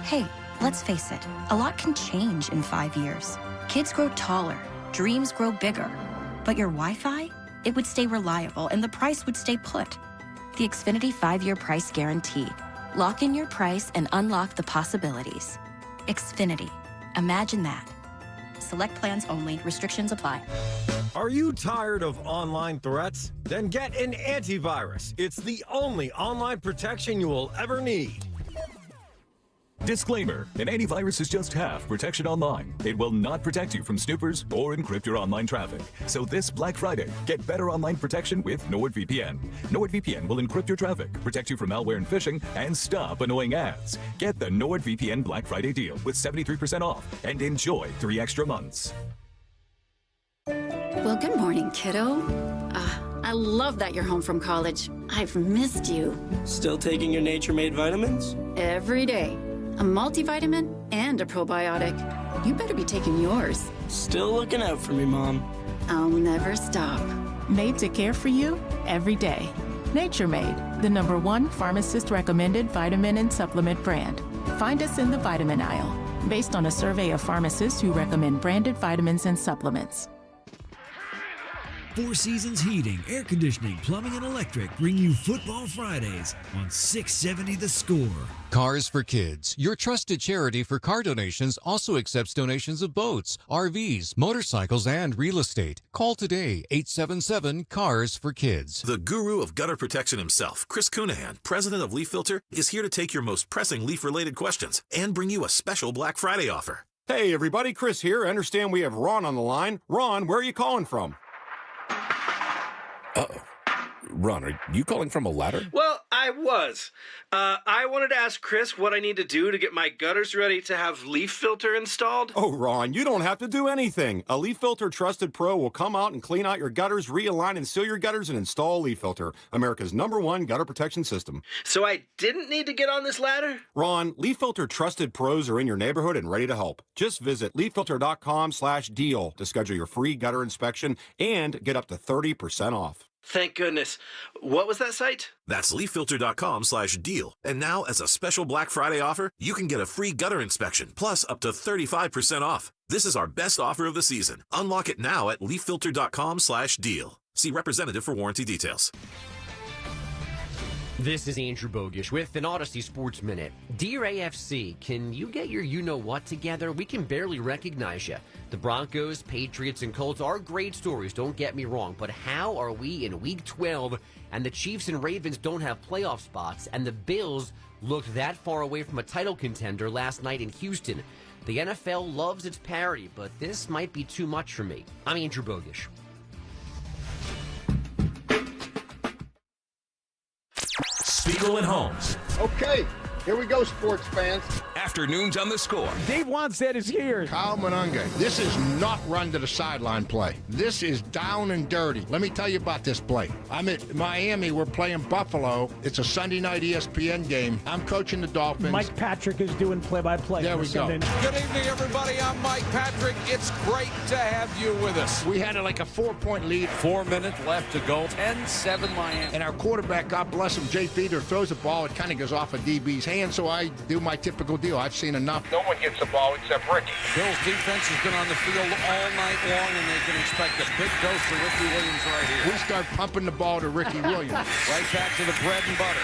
Hey, let's face it, a lot can change in 5 years. Kids grow taller, dreams grow bigger. But your Wi-Fi? It would stay reliable and the price would stay put. The Xfinity 5-year price guarantee. Lock in your price and unlock the possibilities. Xfinity. Imagine that. Select plans only. Restrictions apply. Are you tired of online threats? Then get an antivirus. It's the only online protection you will ever need. Disclaimer, an antivirus is just half protection online. It will not protect you from snoopers or encrypt your online traffic. So this Black Friday, get better online protection with NordVPN. NordVPN will encrypt your traffic, protect you from malware and phishing, and stop annoying ads. Get the NordVPN Black Friday deal with 73% off and enjoy 3 extra months. Well, good morning, kiddo. I love that you're home from college. I've missed you. Still taking your nature-made vitamins? Every day. A multivitamin and a probiotic. You better be taking yours. Still looking out for me, Mom. I'll never stop. Made to care for you every day. Nature Made, the #1 pharmacist-recommended vitamin and supplement brand. Find us in the vitamin aisle, based on a survey of pharmacists who recommend branded vitamins and supplements. Four Seasons Heating, Air Conditioning, Plumbing, and Electric bring you Football Fridays on 670 The Score. Cars for Kids, your trusted charity for car donations, also accepts donations of boats, RVs, motorcycles, and real estate. Call today, 877-CARS-FOR-KIDS. The guru of gutter protection himself, Chris Cunahan, president of Leaf Filter, is here to take your most pressing leaf-related questions and bring you a special Black Friday offer. Hey, everybody, Chris here. I understand we have Ron on the line. Ron, where are you calling from? Uh-oh. Ron, are you calling from a ladder? Well, I was. I wanted to ask Chris what I need to do to get my gutters ready to have leaf filter installed. Oh, Ron, you don't have to do anything. A Leaf Filter Trusted Pro will come out and clean out your gutters, realign and seal your gutters, and install Leaf Filter, America's #1 gutter protection system. So I didn't need to get on this ladder? Ron, Leaf Filter Trusted Pros are in your neighborhood and ready to help. Just visit leaffilter.com/deal to schedule your free gutter inspection and get up to 30% off. Thank goodness. What was that site? That's leaffilter.com/deal. And now, as a special Black Friday offer, you can get a free gutter inspection, plus up to 35% off. This is our best offer of the season. Unlock it now at leaffilter.com/deal. See representative for warranty details. This is Andrew Bogish with an Odyssey Sports Minute. Dear AFC, can you get your you-know-what together? We can barely recognize you. The Broncos, Patriots, and Colts are great stories, don't get me wrong, but how are we in Week 12 and the Chiefs and Ravens don't have playoff spots and the Bills looked that far away from a title contender last night in Houston? The NFL loves its parity, but this might be too much for me. I'm Andrew Bogish. Spiegel and Holmes. Okay, here we go, sports fans. Afternoons on the Score. Dave Wanstead is here. Kyle Monunga. This is not run to the sideline play. This is down and dirty. Let me tell you about this play. I'm at Miami. We're playing Buffalo. It's a Sunday night ESPN game. I'm coaching the Dolphins. Mike Patrick is doing play-by-play. There we go. Good evening, everybody. I'm Mike Patrick. It's great to have you with us. We had like a 4-point lead. 4 minutes left to go. 10-7 Miami. And our quarterback, God bless him, Jay Feeder, throws the ball. It kind of goes off a DB's hand, so I do my typical deal. I've seen enough. No one gets the ball except Ricky. Bill's defense has been on the field all night long, and they can expect a big dose of Ricky Williams right here. We start pumping the ball to Ricky Williams. Right back to the bread and butter.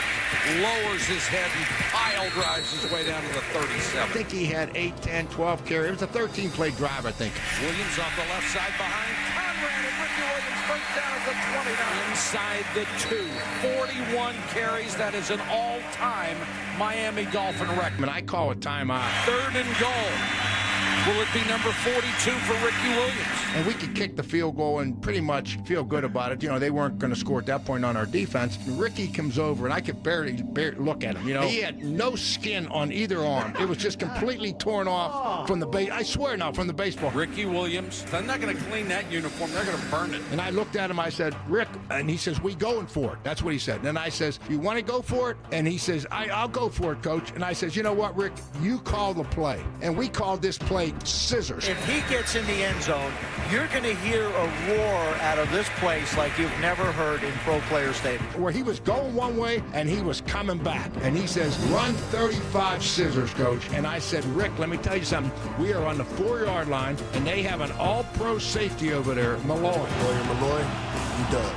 Lowers his head and pile drives his way down to the 37. I think he had 8, 10, 12 carries. It was a 13-play drive, I think. Williams off the left side behind Conrad, and Ricky Williams brings down at the 29. Inside the 2. 41 carries. That is an all-time Miami Dolphin record. I call it timeout. 3rd and goal. Will it be number 42 for Ricky Williams? And we could kick the field goal and pretty much feel good about it. You know, they weren't going to score at that point on our defense. Ricky comes over, and I could barely look at him. You know, he had no skin on either arm. It was just completely torn off from the base. I swear now, from the baseball. Ricky Williams. They're not going to clean that uniform. They're going to burn it. And I looked at him. I said, Rick, and he says, we going for it. That's what he said. And then I says, you want to go for it? And he says, I'll go for it, Coach. And I says, you know what, Rick? You call the play. And we called this play scissors. If he gets in the end zone, you're going to hear a roar out of this place like you've never heard in Pro Player Stadium. Where he was going one way and he was coming back. And he says, run 35 scissors, Coach. And I said, Rick, let me tell you something. We are on the 4-yard line, and they have an all-pro safety over there, Mully. Mully.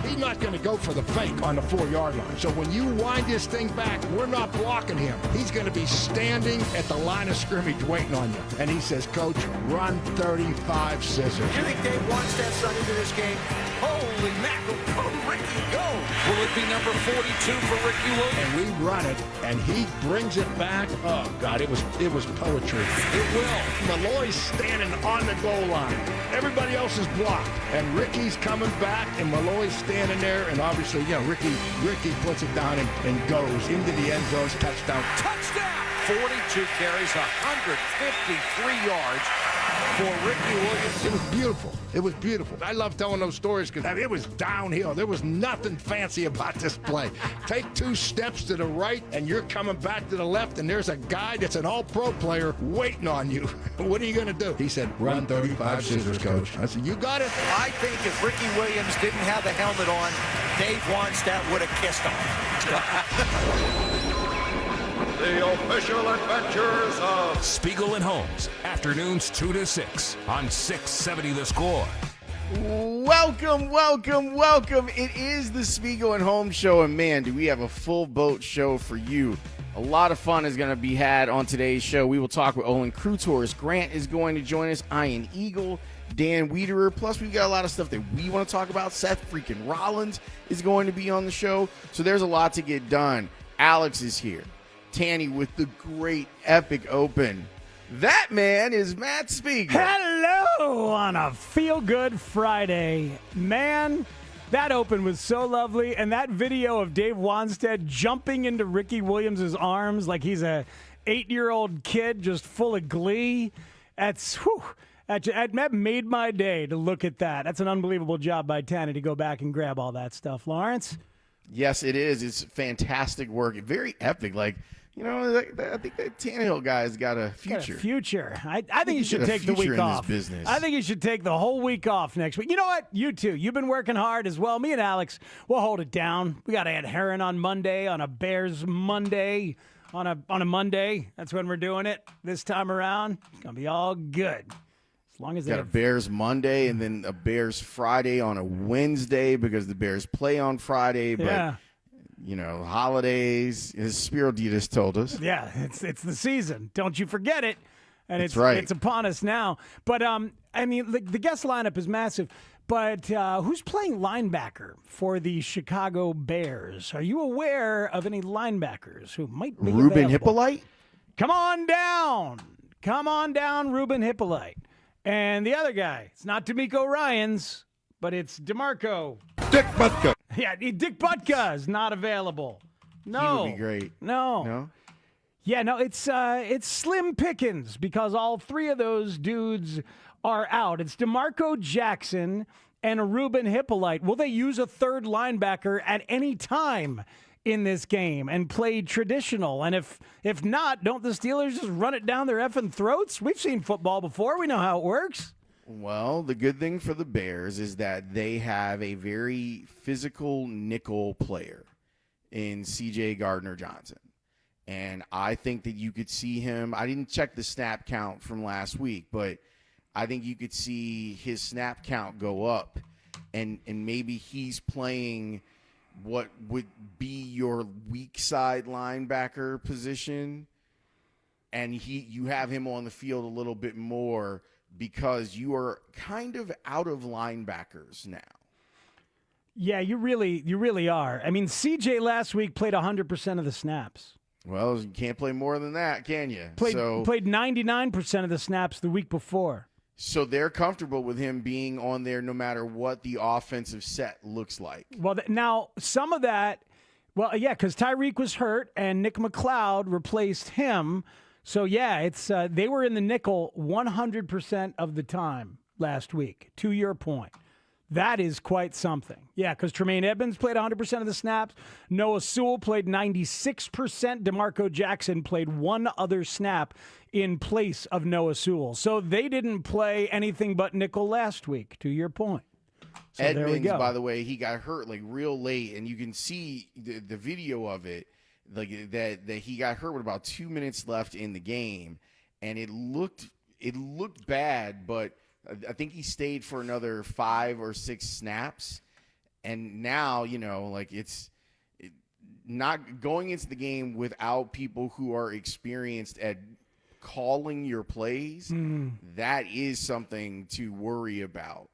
He's not going to go for the fake on the 4-yard line. So when you wind this thing back, we're not blocking him. He's going to be standing at the line of scrimmage waiting on you. And he says, Coach, run 35 scissors. You think Dave Wanstead son into this game? Holy mackerel, go Ricky, go! Will it be number 42 for Ricky Williams? And we run it, and he brings it back. Oh, God, it was poetry. It will. Malloy's standing on the goal line. Everybody else is blocked. And Ricky's coming back, and Malloy's standing there. And obviously, you know, Ricky puts it down and goes into the end zone. Touchdown. Touchdown! 42 carries, 153 yards for Ricky Williams. It was beautiful. It was beautiful. I love telling those stories because it was downhill. There was nothing fancy about this play. Take 2 steps to the right, and you're coming back to the left, and there's a guy that's an all-pro player waiting on you. What are you going to do? He said, run 35 scissors, Coach. I said, you got it. I think if Ricky Williams didn't have the helmet on, Dave Wanstead would have kissed him. The official adventures of Spiegel and Holmes. Afternoons 2 to 6 on 670 The Score. Welcome. It is the Spiegel and Holmes show, and man, do we have a full boat show for you. A lot of fun is going to be had on today's show. We will talk with Olin Krutors. Grant is going to join us. Ian Eagle, Dan Wiederer. Plus, we've got a lot of stuff that we want to talk about. Seth freaking Rollins is going to be on the show. So there's a lot to get done. Alex is here. Tanny with the great epic open. That man is Matt Spiegel. Hello on a feel-good Friday. Man, That open was so lovely, and that video of Dave Wanstead jumping into Ricky Williams' arms like he's a 8-year-old kid just full of glee. That made my day to look at that. That's an unbelievable job by Tanny to go back and grab all that stuff. Lawrence? Yes, it is. It's fantastic work. Very epic. Like, I think that Tannehill guy's got a future. I think he should take the week off. I think he should take the whole week off next week. You know what? You too. You've been working hard as well. Me and Alex, we'll hold it down. We got Ed Herron on Monday, on a Bears Monday. On a Monday. That's when we're doing it this time around. It's going to be all good. As long as got a Bears Monday and then a Bears Friday on a Wednesday because the Bears play on Friday. But, holidays, as Spiro just told us. Yeah, it's the season. Don't you forget it. And That's right. It's upon us now. But, the guest lineup is massive. But who's playing linebacker for the Chicago Bears? Are you aware of any linebackers who might be Ruben available? Hippolyte? Come on down, Ruben Hippolyte. And the other guy, it's not D'Amico Ryans, but it's DeMarco. Dick Butkus. Yeah, Dick Butkus is not available. No. He would be great. No? Yeah, no, it's slim pickings because all three of those dudes are out. It's DeMarco Jackson and a Ruben Hippolyte. Will they use a third linebacker at any time in this game and play traditional? And if not, don't the Steelers just run it down their effing throats? We've seen football before. We know how it works. Well, the good thing for the Bears is that they have a very physical nickel player in C.J. Gardner-Johnson. And I think that you could see him. I didn't check the snap count from last week, but I think you could see his snap count go up. And maybe he's playing what would be your weak side linebacker position, and you have him on the field a little bit more because you are kind of out of linebackers now. Yeah, you really are. I mean, CJ last week played 100% of the snaps. Well, you can't play more than that, can you? Played 99% of the snaps the week before. So they're comfortable with him being on there no matter what the offensive set looks like. Well, now, some of that, because Tyreek was hurt and Nick McLeod replaced him. So, yeah, it's they were in the nickel 100% of the time last week, to your point. That is quite something. Yeah, because Tremaine Edmonds played 100% of the snaps. Noah Sewell played 96%. DeMarco Jackson played one other snap in place of Noah Sewell. So they didn't play anything but nickel last week, to your point. So Edmonds, there we go. by the way, he got hurt like real late, and you can see the video of it, like that he got hurt with about 2 minutes left in the game, and it looked bad, but I think he stayed for another 5 or 6 snaps. And now, it's not going into the game without people who are experienced at calling your plays. That is something to worry about.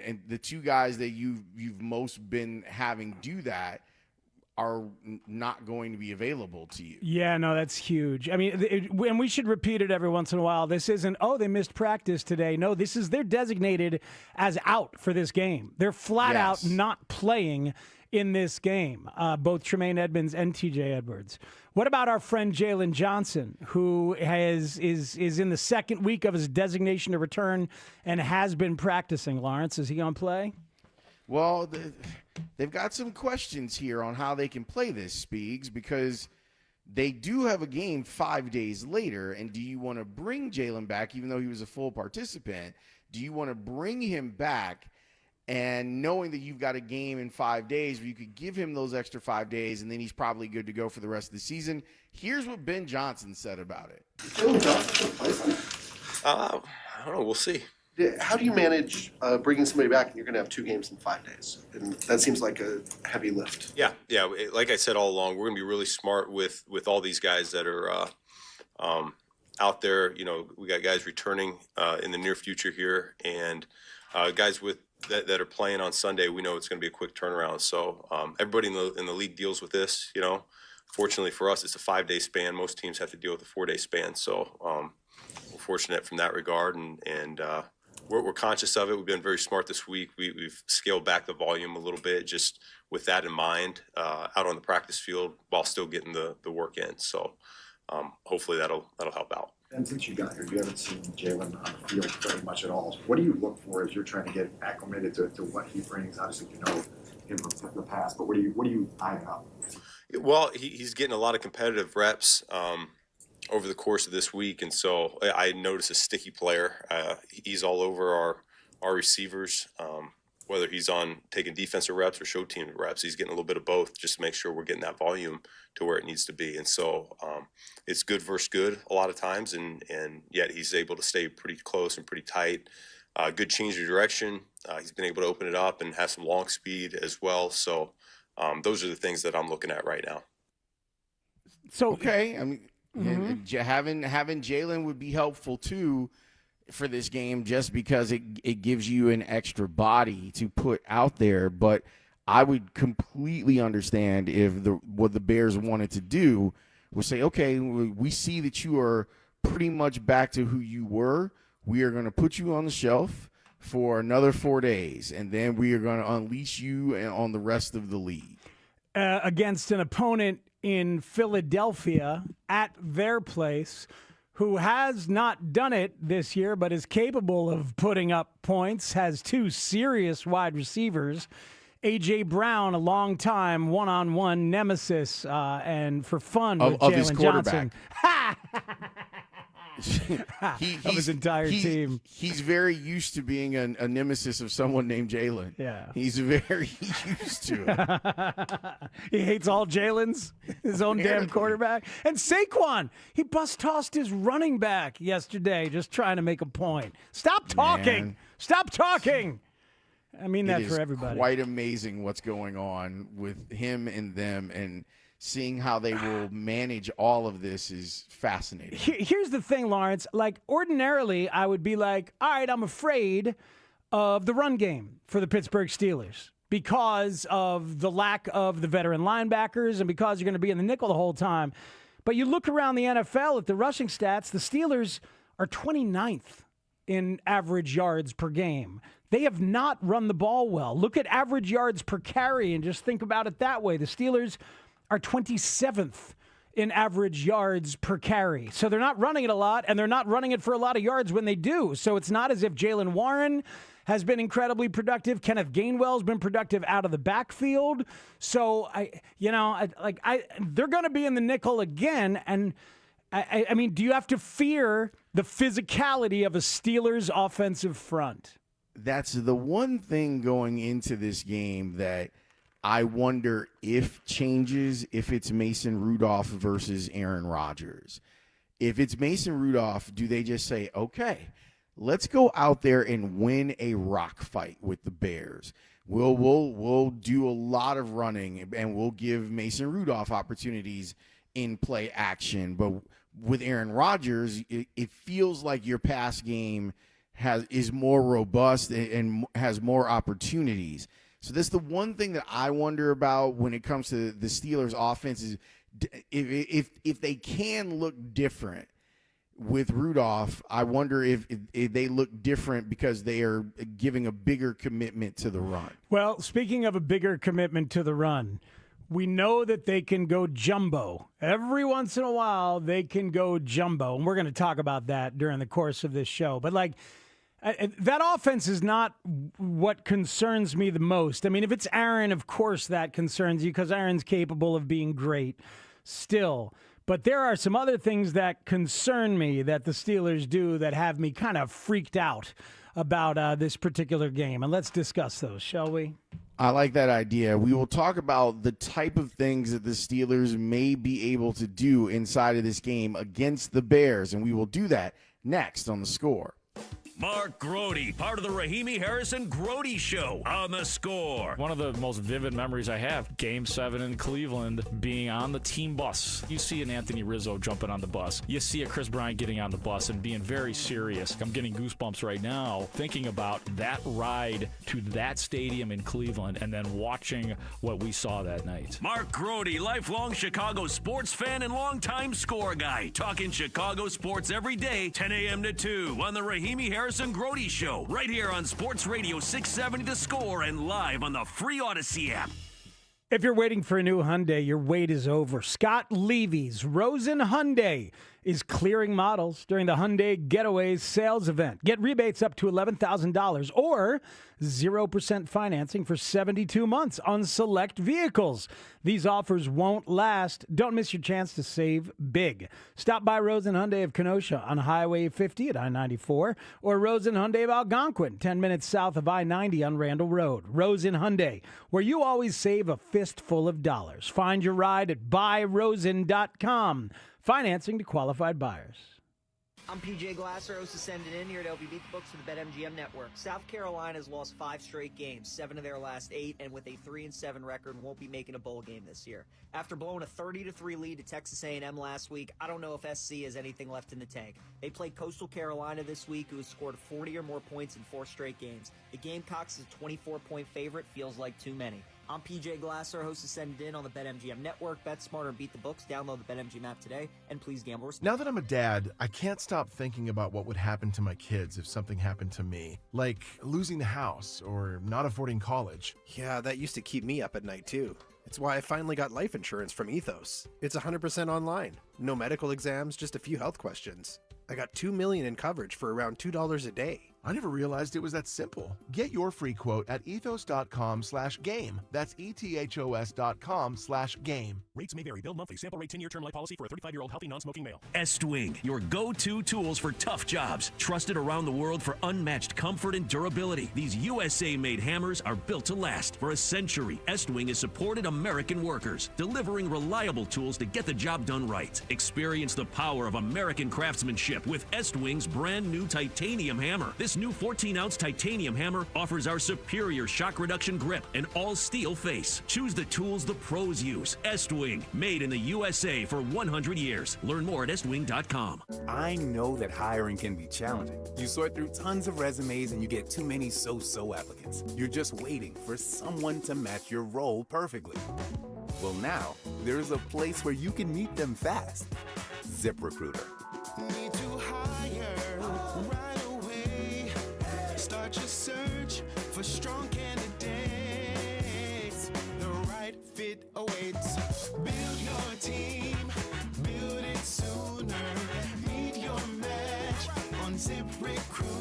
And the two guys that you've most been having do that are not going to be available to you. Yeah, no, that's huge. I mean, and we should repeat it every once in a while. This isn't, they missed practice today. No, they're designated as out for this game. They're flat out not playing in this game, both Tremaine Edmonds and TJ Edwards. What about our friend Jalen Johnson, who is in the second week of his designation to return and has been practicing? Lawrence, is he going to play? Well, they've got some questions here on how they can play this, Speegs, because they do have a game 5 days later. And do you want to bring Jalen back, even though he was a full participant? Do you want to bring him back and knowing that you've got a game in 5 days where you could give him those extra 5 days and then he's probably good to go for the rest of the season? Here's what Ben Johnson said about it. I don't know. We'll see. How do you manage bringing somebody back and you're going to have 2 games in 5 days? And that seems like a heavy lift. Yeah. Like I said all along, we're going to be really smart with all these guys that are out there. We got guys returning in the near future here, and guys that are playing on Sunday. We know it's going to be a quick turnaround. So everybody in the league deals with this. Fortunately for us, it's a 5-day span. Most teams have to deal with a 4-day span. So we're fortunate from that regard, and we're conscious of it. We've been very smart this week. We've scaled back the volume a little bit, just with that in mind, out on the practice field while still getting the work in. So hopefully that'll help out. And since you got here, you haven't seen Jalen on the field very much at all. What do you look for as you're trying to get acclimated to what he brings? Obviously, you know him from the past, but what do you eyeing up? Well, he's getting a lot of competitive reps over the course of this week, and so I notice a sticky player. He's all over our receivers, whether he's on taking defensive reps or show team reps. He's getting a little bit of both just to make sure we're getting that volume to where it needs to be. And so it's good versus good a lot of times, and yet he's able to stay pretty close and pretty tight. Good change of direction. He's been able to open it up and have some long speed as well. So those are the things that I'm looking at right now. So okay, I mean, having Jalen would be helpful too for this game, just because it gives you an extra body to put out there. But I would completely understand if what the Bears wanted to do was say, okay, we see that you are pretty much back to who you were. We are going to put you on the shelf for another 4 days, and then we are going to unleash you on the rest of the league. Against an opponent in Philadelphia at their place who has not done it this year but is capable of putting up points, has two serious wide receivers. A.J. Brown, a long-time one-on-one nemesis, and for fun with Jalen Johnson. Of his entire team. He's very used to being a nemesis of someone named Jalen. Yeah. He's very used to it. He hates all Jalen's, his own damn quarterback. And Saquon, he bus-tossed his running back yesterday just trying to make a point. Stop talking. Man. Stop talking. I mean that for everybody. It's quite amazing what's going on with him and them, and seeing how they will manage all of this is fascinating. Here's the thing, Lawrence. Like, ordinarily, I would be like, all right, I'm afraid of the run game for the Pittsburgh Steelers because of the lack of the veteran linebackers and because you're going to be in the nickel the whole time. But you look around the NFL at the rushing stats, the Steelers are 29th in average yards per game. They have not run the ball well. Look at average yards per carry and just think about it that way. The Steelers are 27th in average yards per carry. So they're not running it a lot, and they're not running it for a lot of yards when they do. So it's not as if Jalen Warren has been incredibly productive. Kenneth Gainwell's been productive out of the backfield. So they're going to be in the nickel again. And I mean, do you have to fear the physicality of a Steelers offensive front? That's the one thing going into this game that I wonder if changes if it's Mason Rudolph versus Aaron Rodgers. If it's Mason Rudolph, do they just say, okay, let's go out there and win a rock fight with the Bears? We'll do a lot of running, and we'll give Mason Rudolph opportunities in play action. But with Aaron Rodgers, it feels like your pass game is more robust and has more opportunities. So that's the one thing that I wonder about when it comes to the Steelers' offense is if they can look different with Rudolph. I wonder if they look different because they are giving a bigger commitment to the run. Well, speaking of a bigger commitment to the run, we know that they can go jumbo. Every once in a while, they can go jumbo. And we're going to talk about that during the course of this show. But, that offense is not what concerns me the most. I mean, if it's Aaron, of course that concerns you because Aaron's capable of being great still. But there are some other things that concern me that the Steelers do that have me kind of freaked out about this particular game. And let's discuss those, shall we? I like that idea. We will talk about the type of things that the Steelers may be able to do inside of this game against the Bears, and we will do that next on The Score. Mark Grody, part of the Rahimi Harrison Grody Show on The Score. One of the most vivid memories I have, Game 7 in Cleveland, being on the team bus. You see an Anthony Rizzo jumping on the bus. You see a Chris Bryant getting on the bus and being very serious. I'm getting goosebumps right now thinking about that ride to that stadium in Cleveland and then watching what we saw that night. Mark Grody, lifelong Chicago sports fan and longtime score guy, talking Chicago sports every day, 10 a.m. to 2 on the Rahimi Harrison Harrison Grody Show, right here on Sports Radio 670 The Score and live on the free Odyssey app. If you're waiting for a new Hyundai, your wait is over. Scott Levy's Rosen Hyundai is clearing models during the Hyundai Getaways sales event. Get rebates up to $11,000 or 0% financing for 72 months on select vehicles. These offers won't last. Don't miss your chance to save big. Stop by Rosen Hyundai of Kenosha on Highway 50 at I-94 or Rosen Hyundai of Algonquin, 10 minutes south of I-90 on Randall Road. Rosen Hyundai, where you always save a fistful of dollars. Find your ride at buyrosen.com. Financing to qualified buyers. I'm PJ Glasser, host of Send It In, here to help you beat the books for the BetMGM Network. South Carolina's lost 5 straight games, 7 of their last 8, and with a 3-7 record, won't be making a bowl game this year. After blowing a 30-3 lead to Texas A&M last week, I don't know if SC has anything left in the tank. They played Coastal Carolina this week, who has scored 40 or more points in 4 straight games. The Gamecocks' 24-point favorite feels like too many. I'm PJ Glasser, host of Send It In on the BetMGM Network. Bet smarter, beat the books. Download the BetMGM app today, and please gamble responsibly. Now that I'm a dad, I can't stop thinking about what would happen to my kids if something happened to me, like losing the house or not affording college. Yeah, that used to keep me up at night too. It's why I finally got life insurance from Ethos. It's 100% online. No medical exams, just a few health questions. I got $2 million in coverage for around $2 a day. I never realized it was that simple. Get your free quote at ethos.com/game. That's ethos.com/game. Rates may vary. Bill monthly. Sample rate 10-year term life policy for a 35-year-old healthy non-smoking male. Estwing, your go-to tools for tough jobs. Trusted around the world for unmatched comfort and durability. These USA-made hammers are built to last. For a century, Estwing has supported American workers, delivering reliable tools to get the job done right. Experience the power of American craftsmanship with Estwing's brand new titanium hammer. This new 14-ounce titanium hammer offers our superior shock reduction grip and all-steel face. Choose the tools the pros use. Estwing, made in the USA for 100 years. Learn more at estwing.com. I know that hiring can be challenging. You sort through tons of resumes and you get too many so-so applicants. You're just waiting for someone to match your role perfectly. Well, now, there's a place where you can meet them fast. ZipRecruiter. Need to hire right away. Start your search for strong candidates. The right fit awaits. Build your team, build it sooner. Meet your match on ZipRecruiter.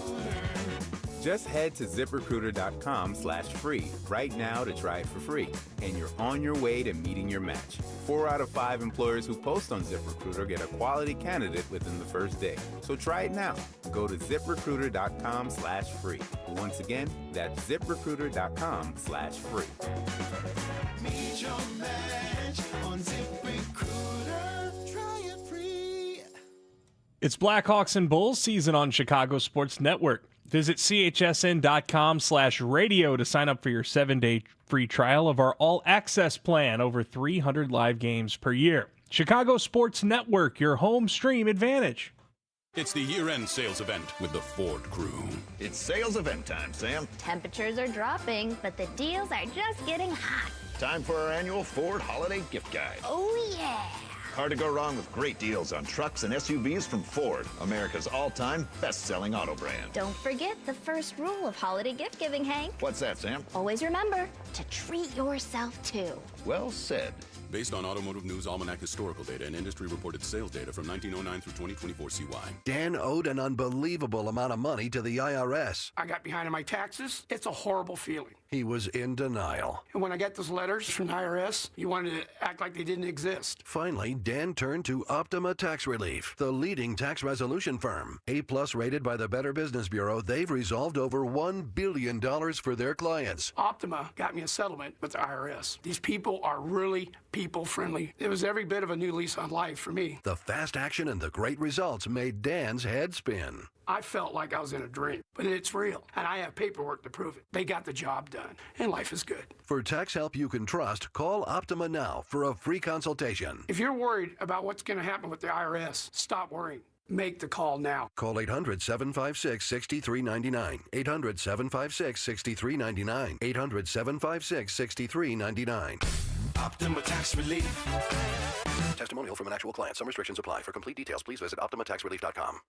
Just head to ZipRecruiter.com/free right now to try it for free. And you're on your way to meeting your match. 4 out of 5 employers who post on ZipRecruiter get a quality candidate within the first day. So try it now. Go to ZipRecruiter.com/free. Once again, that's ZipRecruiter.com/free. Meet your match on ZipRecruiter. Try it free. It's Blackhawks and Bulls season on Chicago Sports Network. Visit chsn.com/radio to sign up for your 7-day free trial of our all-access plan, over 300 live games per year. Chicago Sports Network, your home stream advantage. It's the year-end sales event with the Ford crew. It's sales event time, Sam. Temperatures are dropping, but the deals are just getting hot. Time for our annual Ford Holiday Gift Guide. Oh, yeah. Hard to go wrong with great deals on trucks and SUVs from Ford, America's all-time best-selling auto brand. Don't forget the first rule of holiday gift giving, Hank. What's that, Sam? Always remember to treat yourself, too. Well said. Based on Automotive News Almanac historical data and industry-reported sales data from 1909 through 2024 CY. Dan owed an unbelievable amount of money to the IRS. I got behind on my taxes. It's a horrible feeling. He was in denial. And when I got those letters from the IRS, you wanted to act like they didn't exist. Finally, Dan turned to Optima Tax Relief, the leading tax resolution firm. A-plus rated by the Better Business Bureau, they've resolved over $1 billion for their clients. Optima got me a settlement with the IRS. These people are really people-friendly. It was every bit of a new lease on life for me. The fast action and the great results made Dan's head spin. I felt like I was in a dream, but it's real, and I have paperwork to prove it. They got the job done, and life is good. For tax help you can trust, call Optima now for a free consultation. If you're worried about what's going to happen with the IRS, stop worrying. Make the call now. Call 800-756-6399. 800-756-6399. 800-756-6399. Optima Tax Relief. Testimonial from an actual client. Some restrictions apply. For complete details, please visit OptimaTaxRelief.com.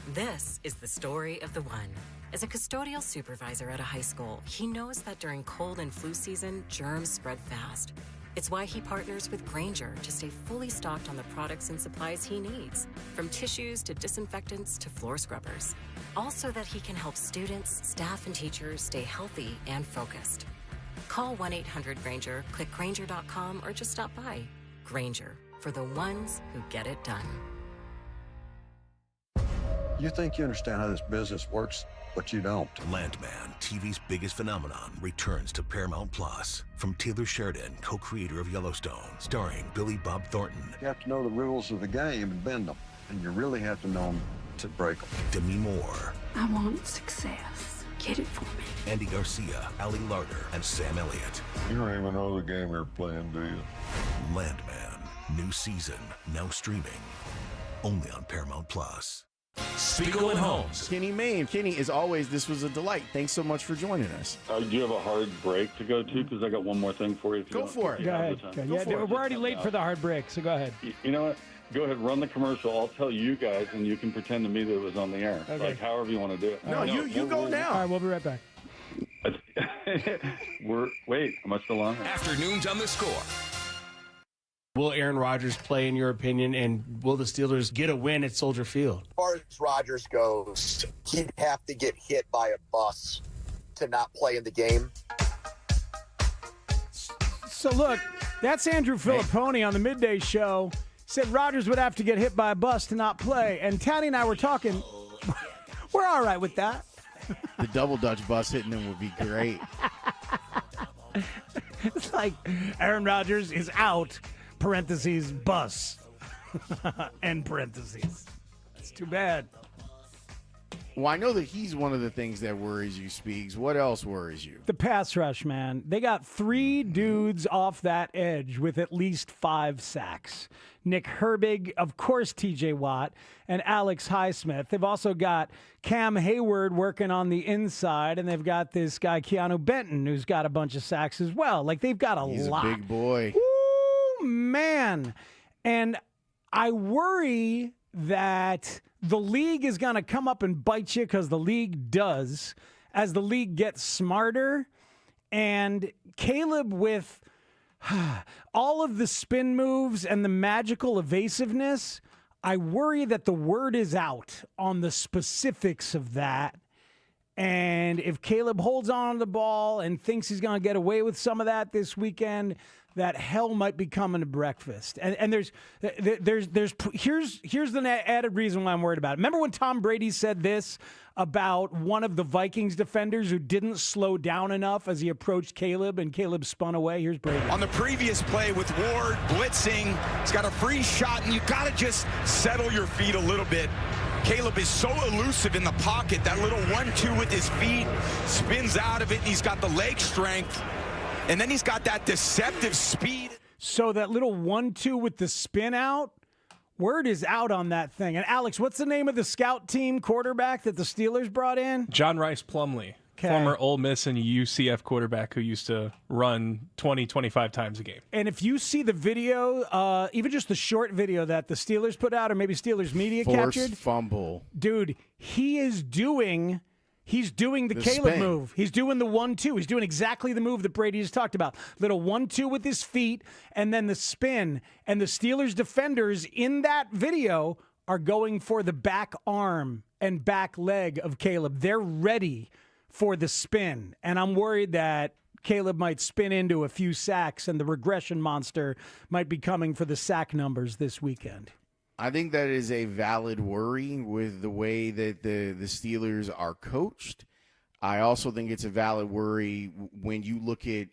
This is the story of the one. As a custodial supervisor at a high school, he knows that during cold and flu season, germs spread fast. It's why he partners with Grainger to stay fully stocked on the products and supplies he needs, from tissues to disinfectants to floor scrubbers. Also that he can help students, staff, and teachers stay healthy and focused. Call 1-800-GRAINGER, click Grainger.com, or just stop by. Grainger, for the ones who get it done. You think you understand how this business works, but you don't. Landman, TV's biggest phenomenon, returns to Paramount Plus. From Taylor Sheridan, co-creator of Yellowstone, starring Billy Bob Thornton. You have to know the rules of the game and bend them, and you really have to know them to break them. Demi Moore, I want success. Get it for me. Andy Garcia, Ali Larter, and Sam Elliott. You don't even know the game you're playing, do you? Landman, new season, now streaming, only on Paramount Plus. Spiegel and Holmes. Kenny Mayne. Kenny, as always, this was a delight. Thanks so much for joining us. Do you have a hard break to go to? Because I got one more thing for you. Go for it. Go ahead. We're already late for the hard break, so go ahead. You know what? Go ahead, run the commercial. I'll tell you guys, and you can pretend to me that it was on the air. Okay. Like, however you want to do it. No, you go now. All right, we'll be right back. Wait, am I still on? Afternoons on the Score. Will Aaron Rodgers play, in your opinion, and will the Steelers get a win at Soldier Field? As far as Rodgers goes, he'd have to get hit by a bus to not play in the game. So look, that's Andrew Filipponi on the Midday Show. Said Rodgers would have to get hit by a bus to not play. And Taddy and I were talking. We're all right with that. The double Dutch bus hitting him would be great. It's like Aaron Rodgers is out, parentheses, bus, end parentheses. It's too bad. Well, I know that he's one of the things that worries you, Speaks. What else worries you? The pass rush, man. They got 3 dudes off that edge with at least 5 sacks. Nick Herbig, of course, TJ Watt, and Alex Highsmith. They've also got Cam Hayward working on the inside, and they've got this guy, Keanu Benton, who's got a bunch of sacks as well. Like, they've got He's lot. a big boy. Ooh, man. And I worry that the league is going to come up and bite you, because the league does, as the league gets smarter. And Caleb, with all of the spin moves and the magical evasiveness, I worry that the word is out on the specifics of that. And if Caleb holds on to the ball and thinks he's going to get away with some of that this weekend, that hell might be coming to breakfast. And here's the added reason why I'm worried about it. Remember when Tom Brady said this about one of the Vikings defenders who didn't slow down enough as he approached Caleb, and Caleb spun away? Here's Brady. On the previous play with Ward blitzing, he's got a free shot, and you got to just settle your feet a little bit. Caleb is so elusive in the pocket. That little 1-2 with his feet, spins out of it, and he's got the leg strength. And then he's got that deceptive speed. So that little 1-2 with the spin out, word is out on that thing. And Alex, what's the name of the scout team quarterback that the Steelers brought in? John Rice Plumlee, former Ole Miss and UCF quarterback who used to run 20, 25 times a game. And if you see the video, even just the short video that the Steelers put out, or maybe Steelers media captured. Fumble. Dude, he's doing the Caleb spin move. He's doing the 1-2. He's doing exactly the move that Brady just talked about. Little 1-2 with his feet, and then the spin. And the Steelers defenders in that video are going for the back arm and back leg of Caleb. They're ready for the spin. And I'm worried that Caleb might spin into a few sacks, and the regression monster might be coming for the sack numbers this weekend. I think that is a valid worry with the way that the Steelers are coached. I also think it's a valid worry when you look at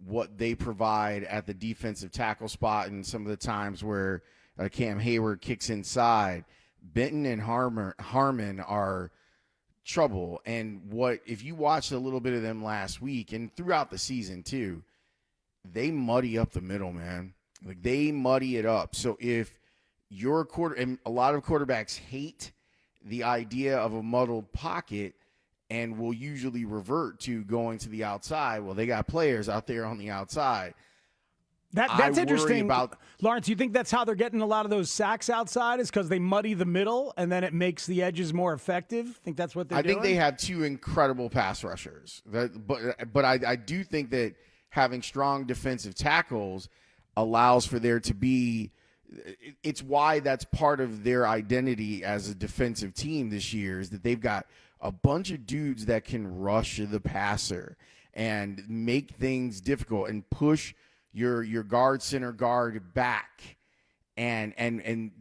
what they provide at the defensive tackle spot, and some of the times where Cam Hayward kicks inside. Benton and Harmon are trouble. And if you watched a little bit of them last week and throughout the season too, they muddy up the middle, man. Like, they muddy it up. So if your and a lot of quarterbacks hate the idea of a muddled pocket and will usually revert to going to the outside. Well, they got players out there on the outside. That's interesting. About Lawrence, you think that's how they're getting a lot of those sacks outside is because they muddy the middle and then it makes the edges more effective? Think that's what they're doing? I think they have two incredible pass rushers. But I do think that having strong defensive tackles allows for there to be – it's why that's part of their identity as a defensive team this year is that they've got a bunch of dudes that can rush the passer and make things difficult and push – your guard, center guard back, and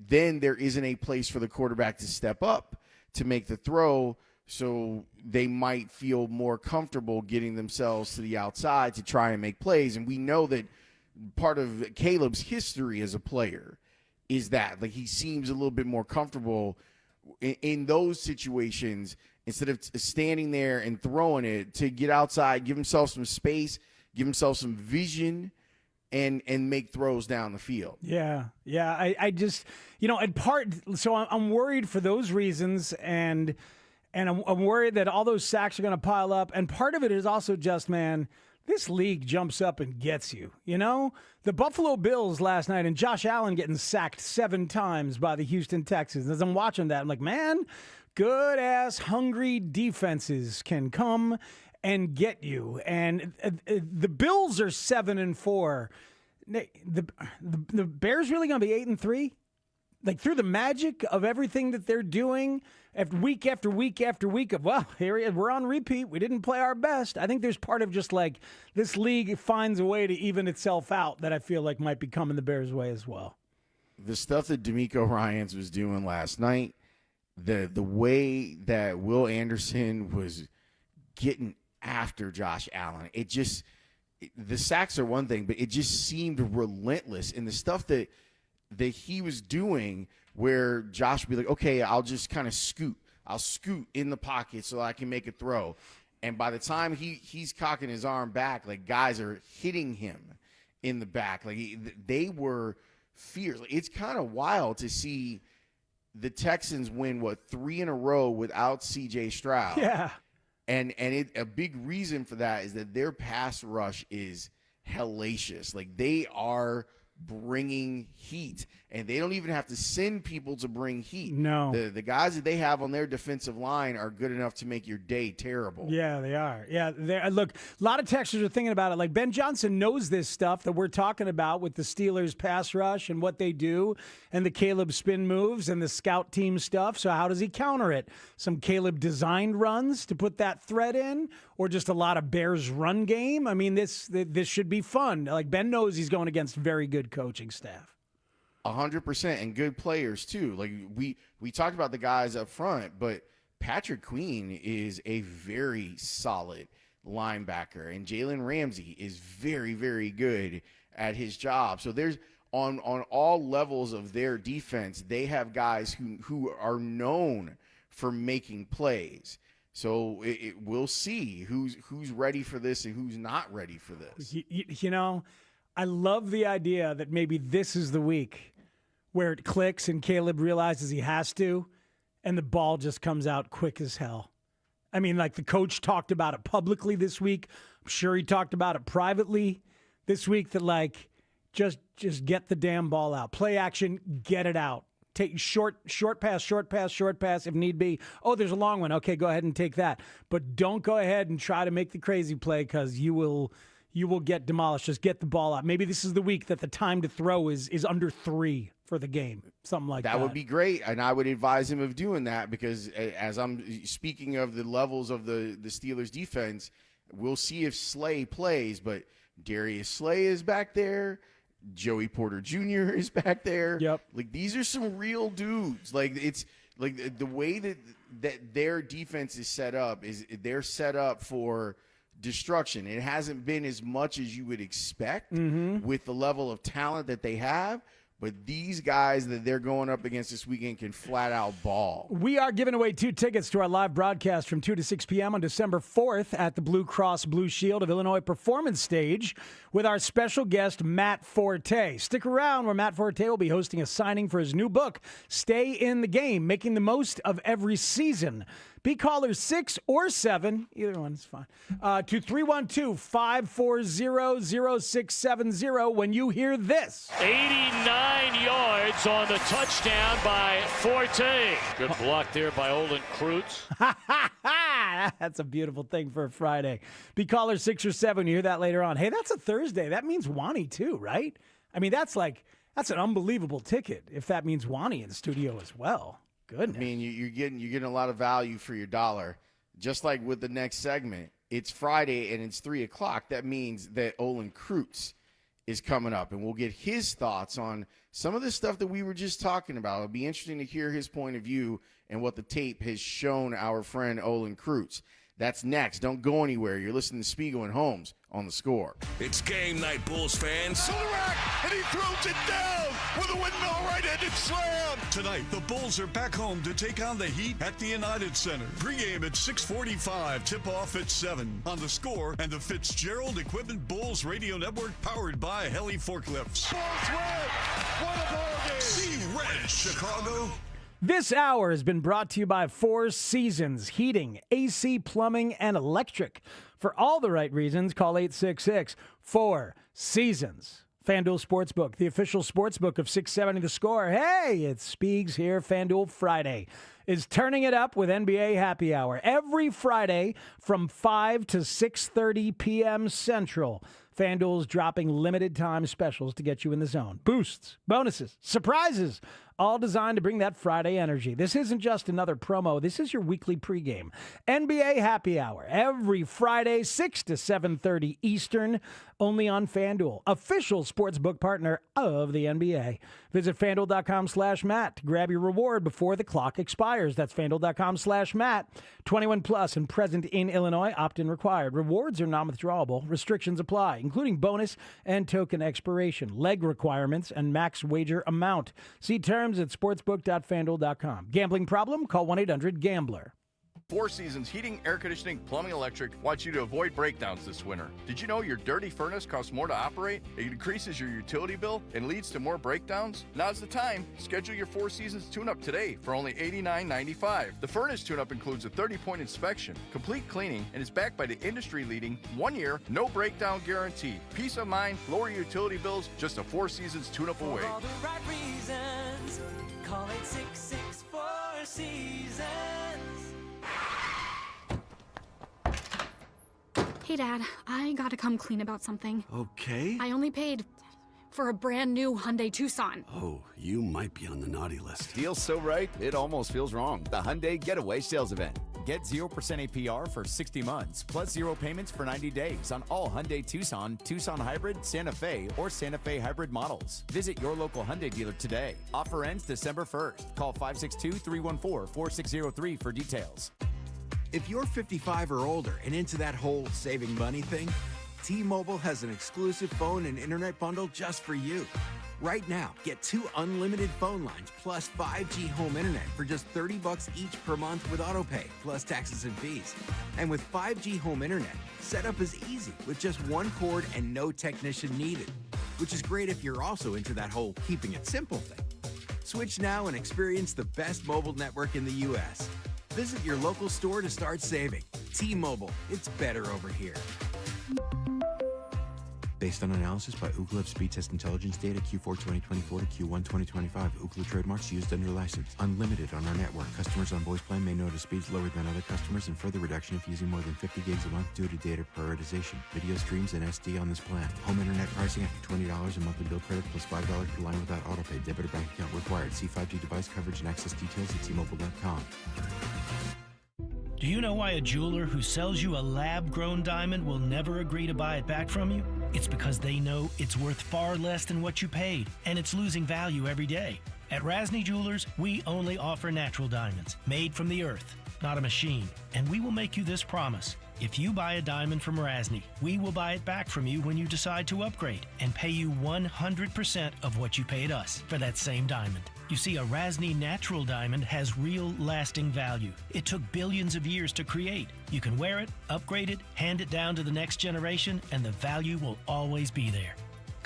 then there isn't a place for the quarterback to step up to make the throw, so they might feel more comfortable getting themselves to the outside to try and make plays. And we know that part of Caleb's history as a player is that, like, he seems a little bit more comfortable in those situations instead of standing there and throwing it to get outside, give himself some space, give himself some vision, and make throws down the field. Yeah. I just, in part, so I'm worried for those reasons, and I'm worried that all those sacks are going to pile up. And part of it is also just, man, this league jumps up and gets you. The Buffalo Bills last night and Josh Allen getting sacked 7 times by the Houston Texans. As I'm watching that, I'm like, man, good ass hungry defenses can come and get you. And the Bills are 7-4. The Bears really going to be 8-3? Like, through the magic of everything that they're doing, week after week after week of, well, here we're on repeat. We didn't play our best. I think there's part of just like this league finds a way to even itself out that I feel like might be coming the Bears' way as well. The stuff that D'Amico Ryans was doing last night, the way that Will Anderson was getting after Josh Allen, the sacks are one thing, but it just seemed relentless in the stuff that he was doing, where Josh would be like, okay, I'll just kind of I'll scoot in the pocket so I can make a throw. And by the time he's cocking his arm back, like, guys are hitting him in the back. Like, they were fierce. It's kind of wild to see the Texans win 3 in a row without C.J. Stroud. Yeah. And a big reason for that is that their pass rush is hellacious. Like, they are bringing heat, and they don't even have to send people to bring heat. No. The guys that they have on their defensive line are good enough to make your day terrible. Yeah, they are. Yeah, look, a lot of texters are thinking about it. Like, Ben Johnson knows this stuff that we're talking about with the Steelers pass rush and what they do and the Caleb spin moves and the scout team stuff. So how does he counter it? Some Caleb designed runs to put that threat in, or just a lot of Bears run game? I mean, this should be fun. Like, Ben knows he's going against very good coaching staff. 100%, and good players too. Like, we talked about the guys up front, but Patrick Queen is a very solid linebacker, and Jalen Ramsey is very, very good at his job. So there's on all levels of their defense, they have guys who are known for making plays. So we'll see who's ready for this and who's not ready for this. I love the idea that maybe this is the week where it clicks and Caleb realizes he has to, and the ball just comes out quick as hell. I mean, like, the coach talked about it publicly this week. I'm sure he talked about it privately this week, that, like, just get the damn ball out. Play action, get it out. Take short pass if need be. Oh, there's a long one. Okay, go ahead and take that. But don't go ahead and try to make the crazy play, because you will get demolished. Just get the ball out. Maybe this is the week that the time to throw is under 3 for the game. Something like that. That would be great, and I would advise him of doing that, because as I'm speaking of the levels of the Steelers defense, we'll see if Slay plays, but Darius Slay is back there. Joey Porter Jr. is back there. Yep. Like, these are some real dudes. Like, it's like the way that their defense is set up is they're set up for destruction. It hasn't been as much as you would expect with the level of talent that they have. But these guys that they're going up against this weekend can flat out ball. We are giving away 2 tickets to our live broadcast from 2 to 6 p.m. on December 4th at the Blue Cross Blue Shield of Illinois Performance Stage with our special guest, Matt Forte. Stick around, where Matt Forte will be hosting a signing for his new book, Stay in the Game, Making the Most of Every Season. Be caller 6 or 7, either one is fine, to 312-540-0670 when you hear this. 89 yards on the touchdown by Forte. Good block there by Olin Kreutz. That's a beautiful thing for a Friday. Be caller 6 or 7. You hear that later on. Hey, that's a Thursday. That means Wani too, right? I mean, that's an unbelievable ticket if that means Wani in studio as well. Goodness. I mean, you're getting a lot of value for your dollar. Just like with the next segment, it's Friday and it's 3 o'clock. That means that Olin Kreutz is coming up, and we'll get his thoughts on some of the stuff that we were just talking about. It'll be interesting to hear his point of view and what the tape has shown our friend Olin Kreutz. That's next. Don't go anywhere. You're listening to Spiegel and Holmes on The Score. It's game night, Bulls fans. To the rack, and he throws it down with a windmill right-handed slam. Tonight, the Bulls are back home to take on the Heat at the United Center. Pre-game at 6:45, tip-off at 7 on The Score and the Fitzgerald Equipment Bulls Radio Network, powered by Heli Forklifts. Bulls win. What a ball game. See red, Chicago. This hour has been brought to you by Four Seasons Heating, AC, Plumbing, and Electric. For all the right reasons, call 866-4-SEASONS. FanDuel Sportsbook, the official sportsbook of 670 The Score. Hey, it's Speegs here. FanDuel Friday is turning it up with NBA Happy Hour every Friday from 5 to 6:30 p.m. Central. FanDuel's dropping limited time specials to get you in the zone. Boosts, bonuses, surprises, all designed to bring that Friday energy. This isn't just another promo. This is your weekly pregame. NBA Happy Hour every Friday, 6 to 7:30 Eastern, only on FanDuel, official sportsbook partner of the NBA. Visit FanDuel.com/Matt to grab your reward before the clock expires. That's FanDuel.com/Matt. 21 plus and present in Illinois. Opt-in required. Rewards are non-withdrawable. Restrictions apply, including bonus and token expiration, leg requirements, and max wager amount. See terms at sportsbook.fanduel.com. Gambling problem? Call 1-800-GAMBLER. Four Seasons Heating, Air Conditioning, Plumbing, Electric wants you to avoid breakdowns this winter. Did you know your dirty furnace costs more to operate? It increases your utility bill and leads to more breakdowns? Now's the time. Schedule your Four Seasons tune-up today for only $89.95. The furnace tune-up includes a 30-point inspection, complete cleaning, and is backed by the industry-leading 1-year, no breakdown guarantee. Peace of mind, lower utility bills, just a Four Seasons tune-up away. For all the right reasons, call 866-4-SEASONS. Hey, Dad, I gotta come clean about something. Okay. I only paid for a brand new Hyundai Tucson. Oh, you might be on the naughty list. Deal's so right, it almost feels wrong. The Hyundai Getaway Sales Event. Get 0% APR for 60 months, plus 0 payments for 90 days on all Hyundai Tucson, Tucson Hybrid, Santa Fe, or Santa Fe Hybrid models. Visit your local Hyundai dealer today. Offer ends December 1st. Call 562-314-4603 for details. If you're 55 or older and into that whole saving money thing, T-Mobile has an exclusive phone and internet bundle just for you. Right now, get 2 unlimited phone lines plus 5G home internet for just $30 each per month with AutoPay, plus taxes and fees. And with 5G home internet, setup is easy with just 1 cord and no technician needed, which is great if you're also into that whole keeping it simple thing. Switch now and experience the best mobile network in the U.S. Visit your local store to start saving. T-Mobile, it's better over here. Based on analysis by Ookla of speed test intelligence data Q4 2024 to Q1 2025. Ookla trademarks used under license. Unlimited on our network. Customers on voice plan may notice speeds lower than other customers and further reduction if using more than 50 gigs a month due to data prioritization. Video streams and SD on this plan. Home internet pricing after $20 and monthly bill credit plus $5 per line without autopay. Debit or bank account required. See 5G device coverage and access details at T-Mobile.com. Do you know why a jeweler who sells you a lab-grown diamond will never agree to buy it back from you? It's because they know it's worth far less than what you paid, and it's losing value every day. At Rasny Jewelers, we only offer natural diamonds, made from the earth, not a machine. And we will make you this promise. If you buy a diamond from Rasny, we will buy it back from you when you decide to upgrade and pay you 100% of what you paid us for that same diamond. You see, a Rasny natural diamond has real lasting value. It took billions of years to create. You can wear it, upgrade it, hand it down to the next generation, and the value will always be there.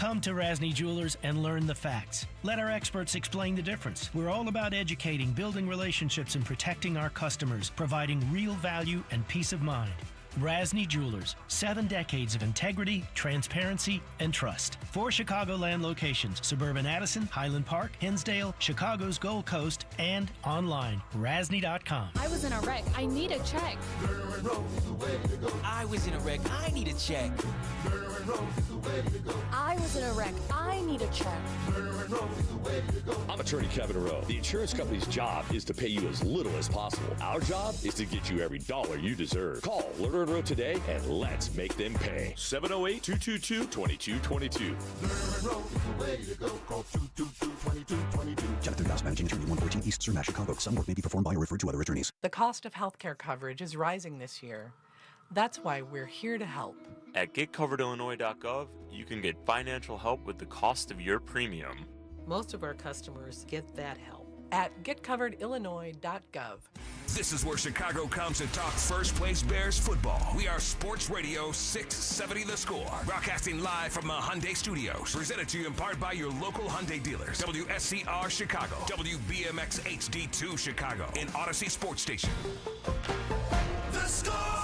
Come to Rasny Jewelers and learn the facts. Let our experts explain the difference. We're all about educating, building relationships, and protecting our customers, providing real value and peace of mind. Rasny Jewelers, 7 decades of integrity, transparency, and trust. 4 Chicagoland locations: suburban Addison, Highland Park, Hinsdale, Chicago's Gold Coast, and online, rasny.com. I was in a wreck. I need a check. I was in a wreck. I need a check. I was in a wreck. I need a check. I'm attorney Kevin Rowe. The insurance company's job is to pay you as little as possible. Our job is to get you every dollar you deserve. Call Lerner & Rowe today and let's make them pay. 708-222-2222. Jonathan Goss, managing attorney, 114 East Surmash, Chicago. Some work may be performed by or referred to other attorneys. The cost of healthcare coverage is rising this year. That's why we're here to help. At getcoveredillinois.gov, you can get financial help with the cost of your premium. Most of our customers get that help at getcoveredillinois.gov. This is where Chicago comes to talk first place Bears football. We are Sports Radio 670 The Score. Broadcasting live from the Hyundai Studios. Presented to you in part by your local Hyundai dealers. WSCR Chicago. WBMX HD2 Chicago. And Odyssey Sports Station. The Score!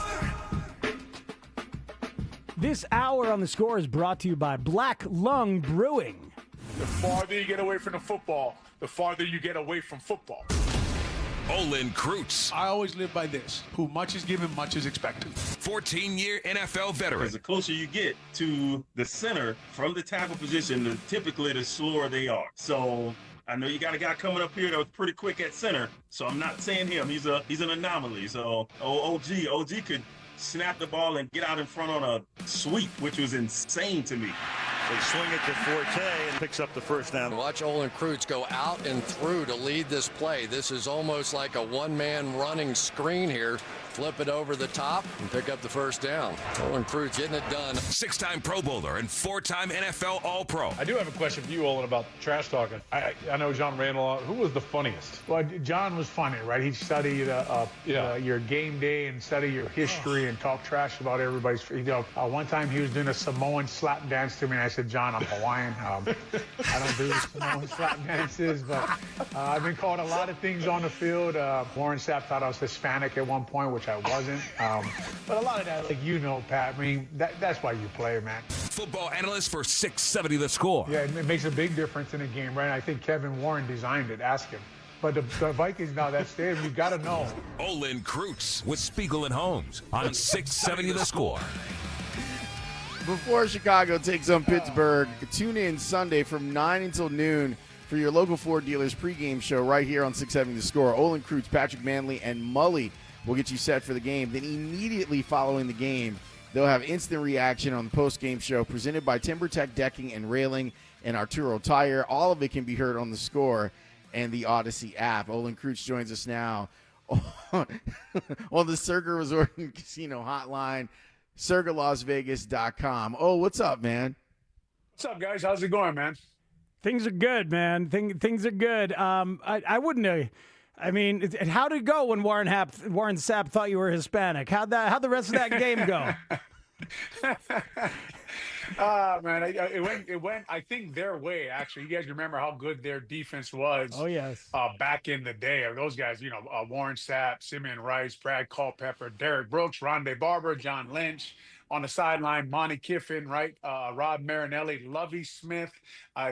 This hour on The Score is brought to you by Black Lung Brewing. The farther you get away from the football, the farther you get away from football. Olin Kreutz. I always live by this. Who much is given, much is expected. 14-year NFL veteran. Because the closer you get to the center from the tackle position, typically the slower they are. So I know you got a guy coming up here that was pretty quick at center. So I'm not saying him. He's an anomaly. So OG could snap the ball and get out in front on a sweep, which was insane to me. They swing it to Forte and picks up the first down. Watch Olin Kreutz go out and through to lead this play. This is almost like a one-man running screen here. Flip it over the top and pick up the first down. Olin Kreutz getting it done. 6-time Pro Bowler and 4-time NFL All-Pro. I do have a question for you, Olin, about trash talking. I know John Randall. Who was the funniest? Well, John was funny, right? He studied your game day and study your history and talk trash about everybody's. One time he was doing a Samoan slap dance to me, and I said, John, I'm Hawaiian. I don't do Samoan slap dances, but I've been called a lot of things on the field. Warren Sapp thought I was Hispanic at one point, which I wasn't. But a lot of that, like Pat, I mean, that's why you play, man. Football analyst for 670 The Score. Yeah, it makes a big difference in a game, right? I think Kevin Warren designed it. Ask him. But the Vikings now, that stadium, you got to know. Olin Kreutz with Spiegel and Holmes on 670 The Score. Before Chicago takes on Pittsburgh, tune in Sunday from 9 until noon for your local Ford dealers pregame show right here on 670 The Score. Olin Kreutz, Patrick Manley, and Mully will get you set for the game. Then immediately following the game, they'll have instant reaction on the post-game show presented by TimberTech Decking and Railing and Arturo Tire. All of it can be heard on The Score and the Odyssey app. Olin Kreutz joins us now on the Circa Resort and Casino hotline, CircaLasVegas.com. Oh, what's up, man? What's up, guys? How's it going, man? Things are good, man. Things are good. I wouldn't. I mean, how'd it go when Warren Sapp thought you were Hispanic? How'd the rest of that game go? Man, it went. I think their way. Actually, you guys remember how good their defense was? Oh yes. Back in the day, of those guys, Warren Sapp, Simeon Rice, Brad Culpepper, Derek Brooks, Rondé Barber, John Lynch. On the sideline, Monty Kiffin, right? Rob Marinelli, Lovie Smith.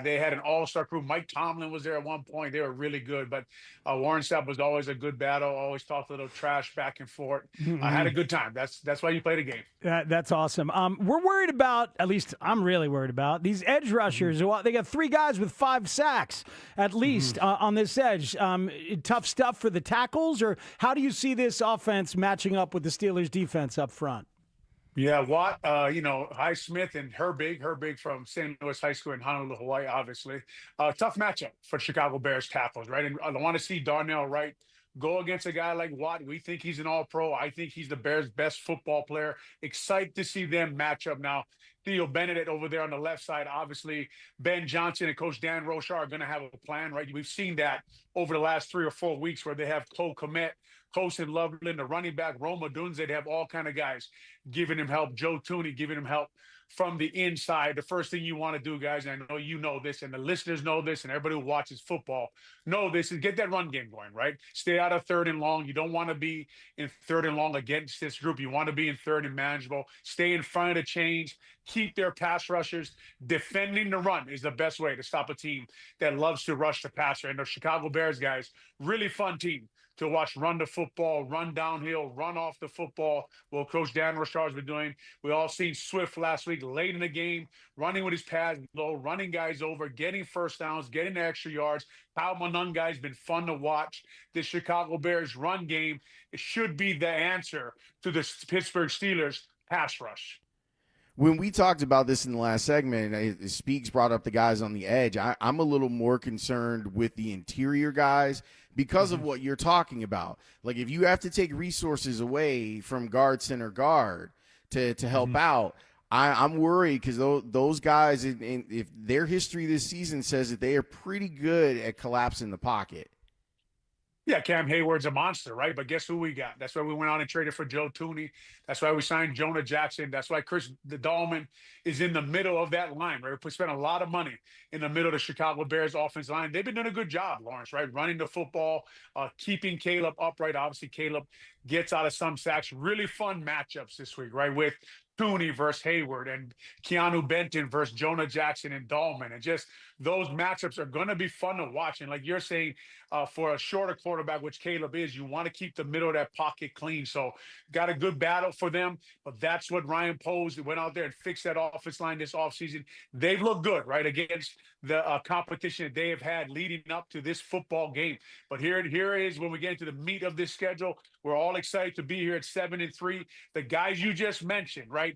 They had an all-star crew. Mike Tomlin was there at one point. They were really good. But Warren Sapp was always a good battle. Always talked a little trash back and forth. I had a good time. That's why you play the game. That's awesome. We're worried about, at least I'm really worried about, these edge rushers. They got 3 guys with 5 sacks at least on this edge. Tough stuff for the tackles, or how do you see this offense matching up with the Steelers' defense up front? Yeah, Watt, Highsmith and Herbig from St. Louis High School in Honolulu, Hawaii, obviously. Tough matchup for Chicago Bears tackles, right? And I want to see Darnell Wright go against a guy like Watt. We think he's an all-pro. I think he's the Bears' best football player. Excited to see them match up now. Theo Benedict over there on the left side. Obviously, Ben Johnson and Coach Dan Rochar are going to have a plan, right? We've seen that over the last 3 or 4 weeks where they have Cole Kmet, Colson Loveland, the running back, Roma Dunze. They have all kind of guys giving him help. Joe Tooney giving him help. from the inside, the first thing you want to do, guys, and I know you know this, and the listeners know this, and everybody who watches football know this, is get that run game going, right? Stay out of third and long. You don't want to be in third and long against this group. You want to be in third and manageable. Stay in front of the chains. Keep their pass rushers. Defending the run is the best way to stop a team that loves to rush the passer. And the Chicago Bears, guys, really fun team to watch run the football, run downhill, run off the football. Well, Coach Dan Rochard's been doing. We all seen Swift last week late in the game, running with his pads low, running guys over, getting first downs, getting the extra yards. Kyle Monunga has been fun to watch. The Chicago Bears run game, it should be the answer to the Pittsburgh Steelers pass rush. When we talked about this in the last segment, Speaks brought up the guys on the edge. I'm a little more concerned with the interior guys because of what you're talking about. Like, if you have to take resources away from guard, center, guard to help out, I'm worried because those guys, if their history this season says that they are pretty good at collapsing the pocket. Yeah, Cam Hayward's a monster, right? But guess who we got? That's why we went out and traded for Joe Thuney. That's why we signed Jonah Jackson. That's why Chris Dahlman is in the middle of that line, right? We spent a lot of money in the middle of the Chicago Bears offensive line. They've been doing a good job, Lawrence, right? Running the football, keeping Caleb upright. Obviously, Caleb gets out of some sacks. Really fun matchups this week, right? With Thuney versus Hayward and Keanu Benton versus Jonah Jackson and Dahlman. And just those matchups are going to be fun to watch. And like you're saying, for a shorter quarterback, which Caleb is, you want to keep the middle of that pocket clean. So got a good battle for them. But that's what Ryan Poles went out there and fixed that offense line this offseason. They've looked good, right, against the competition that they have had leading up to this football game. But here is when we get into the meat of this schedule. We're all excited to be here at 7-3. The guys you just mentioned, right?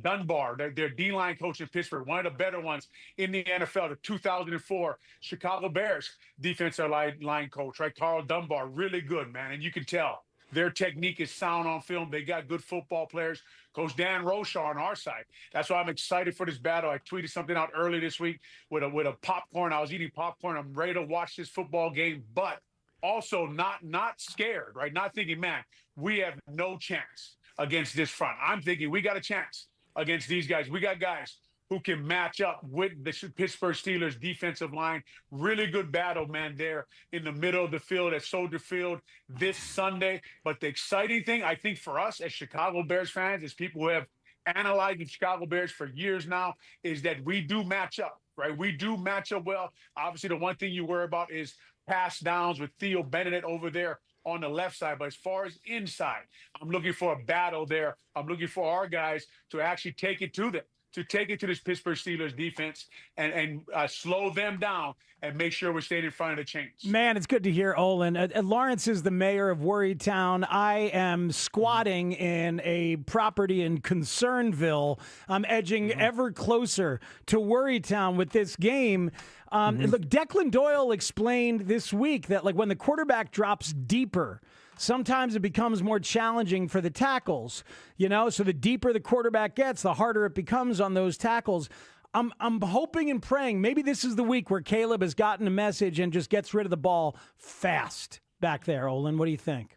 Dunbar, their D-line coach in Pittsburgh, one of the better ones in the NFL, the 2004 Chicago Bears defensive line coach, right? Carl Dunbar, really good, man. And you can tell their technique is sound on film. They got good football players. Coach Dan Rochard on our side. That's why I'm excited for this battle. I tweeted something out early this week with a popcorn. I was eating popcorn. I'm ready to watch this football game, but also not scared, right? Not thinking, man, we have no chance against this front. I'm thinking we got a chance against these guys. We got guys who can match up with the Pittsburgh Steelers defensive line. Really good battle, man, there in the middle of the field at Soldier Field this Sunday. But the exciting thing, I think, for us as Chicago Bears fans, as people who have analyzed the Chicago Bears for years now, is that we do match up, right? We do match up well. Obviously, the one thing you worry about is pass downs with Theo Benedict over there on the left side. But as far as inside, I'm looking for a battle there. I'm looking for our guys to actually take it to them, to take it to this Pittsburgh Steelers defense and slow them down and make sure we're staying in front of the chains. Man, it's good to hear, Olin. Lawrence is the mayor of Worrytown. I am squatting in a property in Concernville. I'm edging ever closer to Worrytown with this game. Look, Declan Doyle explained this week that, like, when the quarterback drops deeper, sometimes it becomes more challenging for the tackles, so the deeper the quarterback gets, the harder it becomes on those tackles. I'm hoping and praying maybe this is the week where Caleb has gotten a message and just gets rid of the ball fast back there. Olin, what do you think?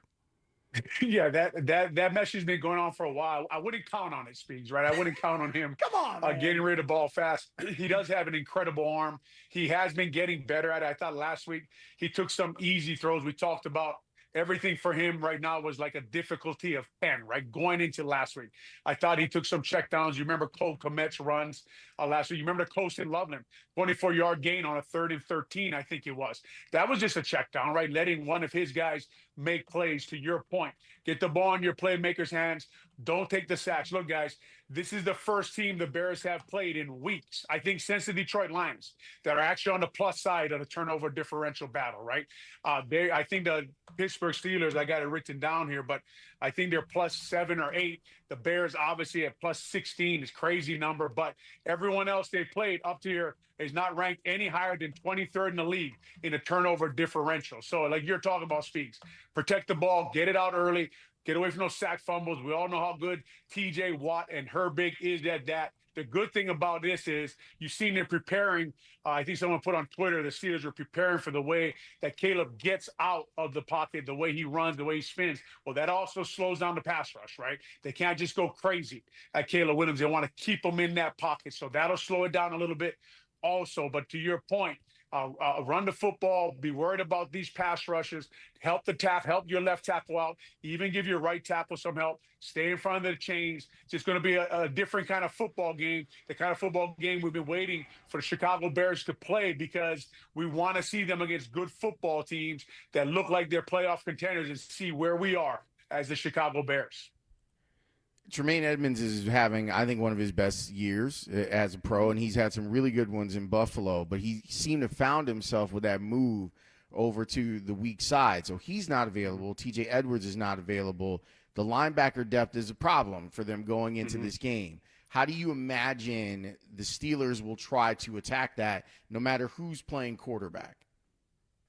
Yeah, that message has been going on for a while. I wouldn't count on it, Speeds, right? I wouldn't count on him getting rid of the ball fast. He does have an incredible arm. He has been getting better at it. I thought last week he took some easy throws. We talked about everything for him right now was like a difficulty of 10, right? Going into last week. I thought he took some checkdowns. You remember Cole Kmet's runs last week. You remember the Colston Loveland 24-yard gain on a 3rd and 13, I think it was. That was just a checkdown, right? Letting one of his guys make plays, to your point. Get the ball in your playmakers' hands. Don't take the sacks. Look, guys, this is the first team the Bears have played in weeks, I think, since the Detroit Lions, that are actually on the plus side of the turnover differential battle, right? I think the Pittsburgh Steelers, I got it written down here, but I think they're plus 7 or 8. The Bears obviously at plus 16 is crazy number, but everyone else they played up to here is not ranked any higher than 23rd in the league in a turnover differential. So like you're talking about, Speaks, protect the ball, get it out early, get away from those sack fumbles. We all know how good TJ Watt and Herbig is at that. The good thing about this is you've seen them preparing. I think someone put on Twitter the Steelers were preparing for the way that Caleb gets out of the pocket, the way he runs, the way he spins. Well, that also slows down the pass rush, right? They can't just go crazy at Caleb Williams. They want to keep him in that pocket. So that'll slow it down a little bit also. But to your point, run the football, be worried about these pass rushes, help your left tackle out, even give your right tackle some help, stay in front of the chains. It's just going to be a different kind of football game, the kind of football game we've been waiting for the Chicago Bears to play, because we want to see them against good football teams that look like they're playoff contenders and see where we are as the Chicago Bears. Tremaine Edmonds is having, I think, one of his best years as a pro, and he's had some really good ones in Buffalo, but he seemed to found himself with that move over to the weak side. So he's not available. TJ Edwards is not available. The linebacker depth is a problem for them going into this game. How do you imagine the Steelers will try to attack that no matter who's playing quarterback?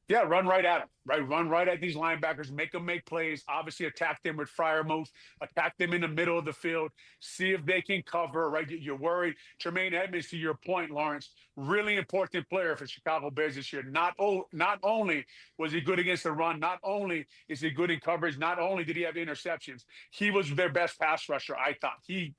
Yeah, run right at them, right? Run right at these linebackers, make them make plays, obviously attack them with fire moves, attack them in the middle of the field, see if they can cover, right? You're worried. Tremaine Edmonds, to your point, Lawrence, really important player for Chicago Bears this year. Not only was he good against the run, not only is he good in coverage, not only did he have interceptions, he was their best pass rusher, I thought. He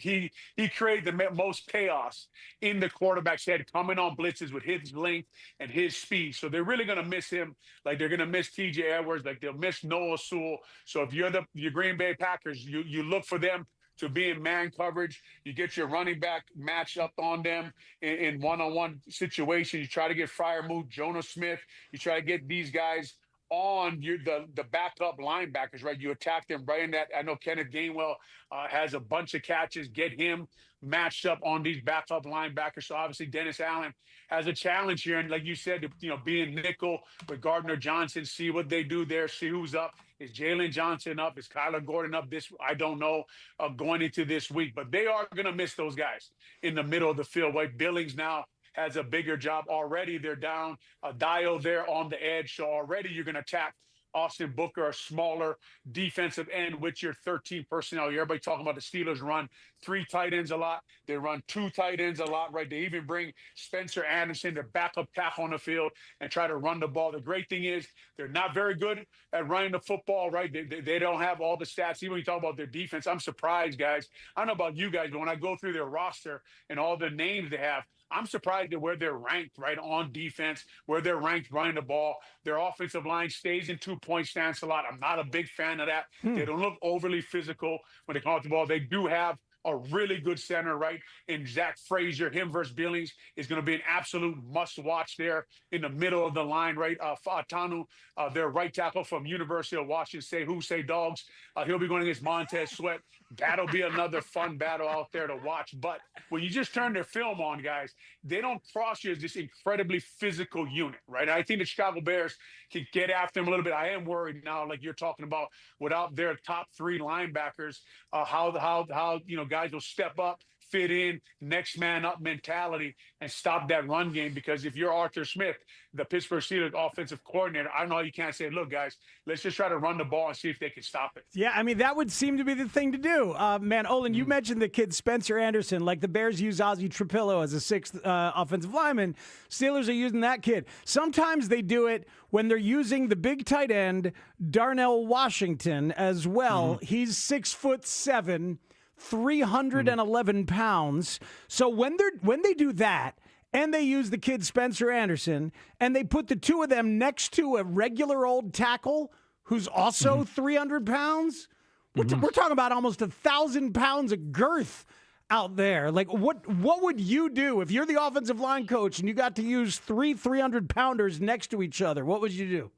created the most chaos in the quarterback's head, coming on blitzes with his length and his speed. So they're really going to miss him. Like they're going to miss TJ Edwards, like they'll miss Noah Sewell. So if you're your Green Bay Packers, you look for them to be in man coverage. You get your running back matched up on them in one-on-one situations. You try to get fire move, Jonah Smith. You try to get these guys on the backup linebackers, right? You attack them right in that. I know Kenneth Gainwell has a bunch of catches. Get him matched up on these backup linebackers. So obviously Dennis Allen has a challenge here. And like you said, being nickel with Gardner Johnson, see what they do there, see who's up. Is Jalen Johnson up? Is Kyler Gordon up? I don't know, going into this week. But they are going to miss those guys in the middle of the field. Right? Billings now has a bigger job already. They're down a Dio there on the edge. So already you're going to attack Austin Booker, a smaller defensive end with your 13 personnel. Everybody talking about the Steelers run 3 tight ends a lot. They run 2 tight ends a lot, right? They even bring Spencer Anderson, their backup tackle, on the field and try to run the ball. The great thing is they're not very good at running the football, right? They don't have all the stats. Even when you talk about their defense, I'm surprised, guys. I don't know about you guys, but when I go through their roster and all the names they have, I'm surprised at where they're ranked, right, on defense, where they're ranked running the ball. Their offensive line stays in 2-point stance a lot. I'm not a big fan of that. They don't look overly physical when they come out the ball. They do have a really good center, right, in Zach Frazier. Him versus Billings is going to be an absolute must-watch there in the middle of the line, right? Fatanu, their right tackle from University of Washington, say dogs. He'll be going against Montez Sweat. That'll be another fun battle out there to watch. But when you just turn their film on, guys, they don't cross you as this incredibly physical unit, right? I think the Chicago Bears can get after them a little bit. I am worried now, like you're talking about, without their top 3 linebackers, how guys will step up, fit in, next man up mentality, and stop that run game. Because if you're Arthur Smith, the Pittsburgh Steelers offensive coordinator, I know you can't say, look, guys, let's just try to run the ball and see if they can stop it. Yeah, I mean, that would seem to be the thing to do. Man, Olin, you mentioned the kid Spencer Anderson. Like the Bears use Ozzie Trapillo as a 6th offensive lineman. Steelers are using that kid. Sometimes they do it when they're using the big tight end, Darnell Washington, as well. He's 6'7", 311 pounds. So when they do that, and they use the kid Spencer Anderson, and they put the 2 of them next to a regular old tackle who's also 300 pounds, we're talking about almost 1,000 pounds of girth out there. Like, what would you do if you're the offensive line coach and you got to use 300-pounders next to each other? What would you do?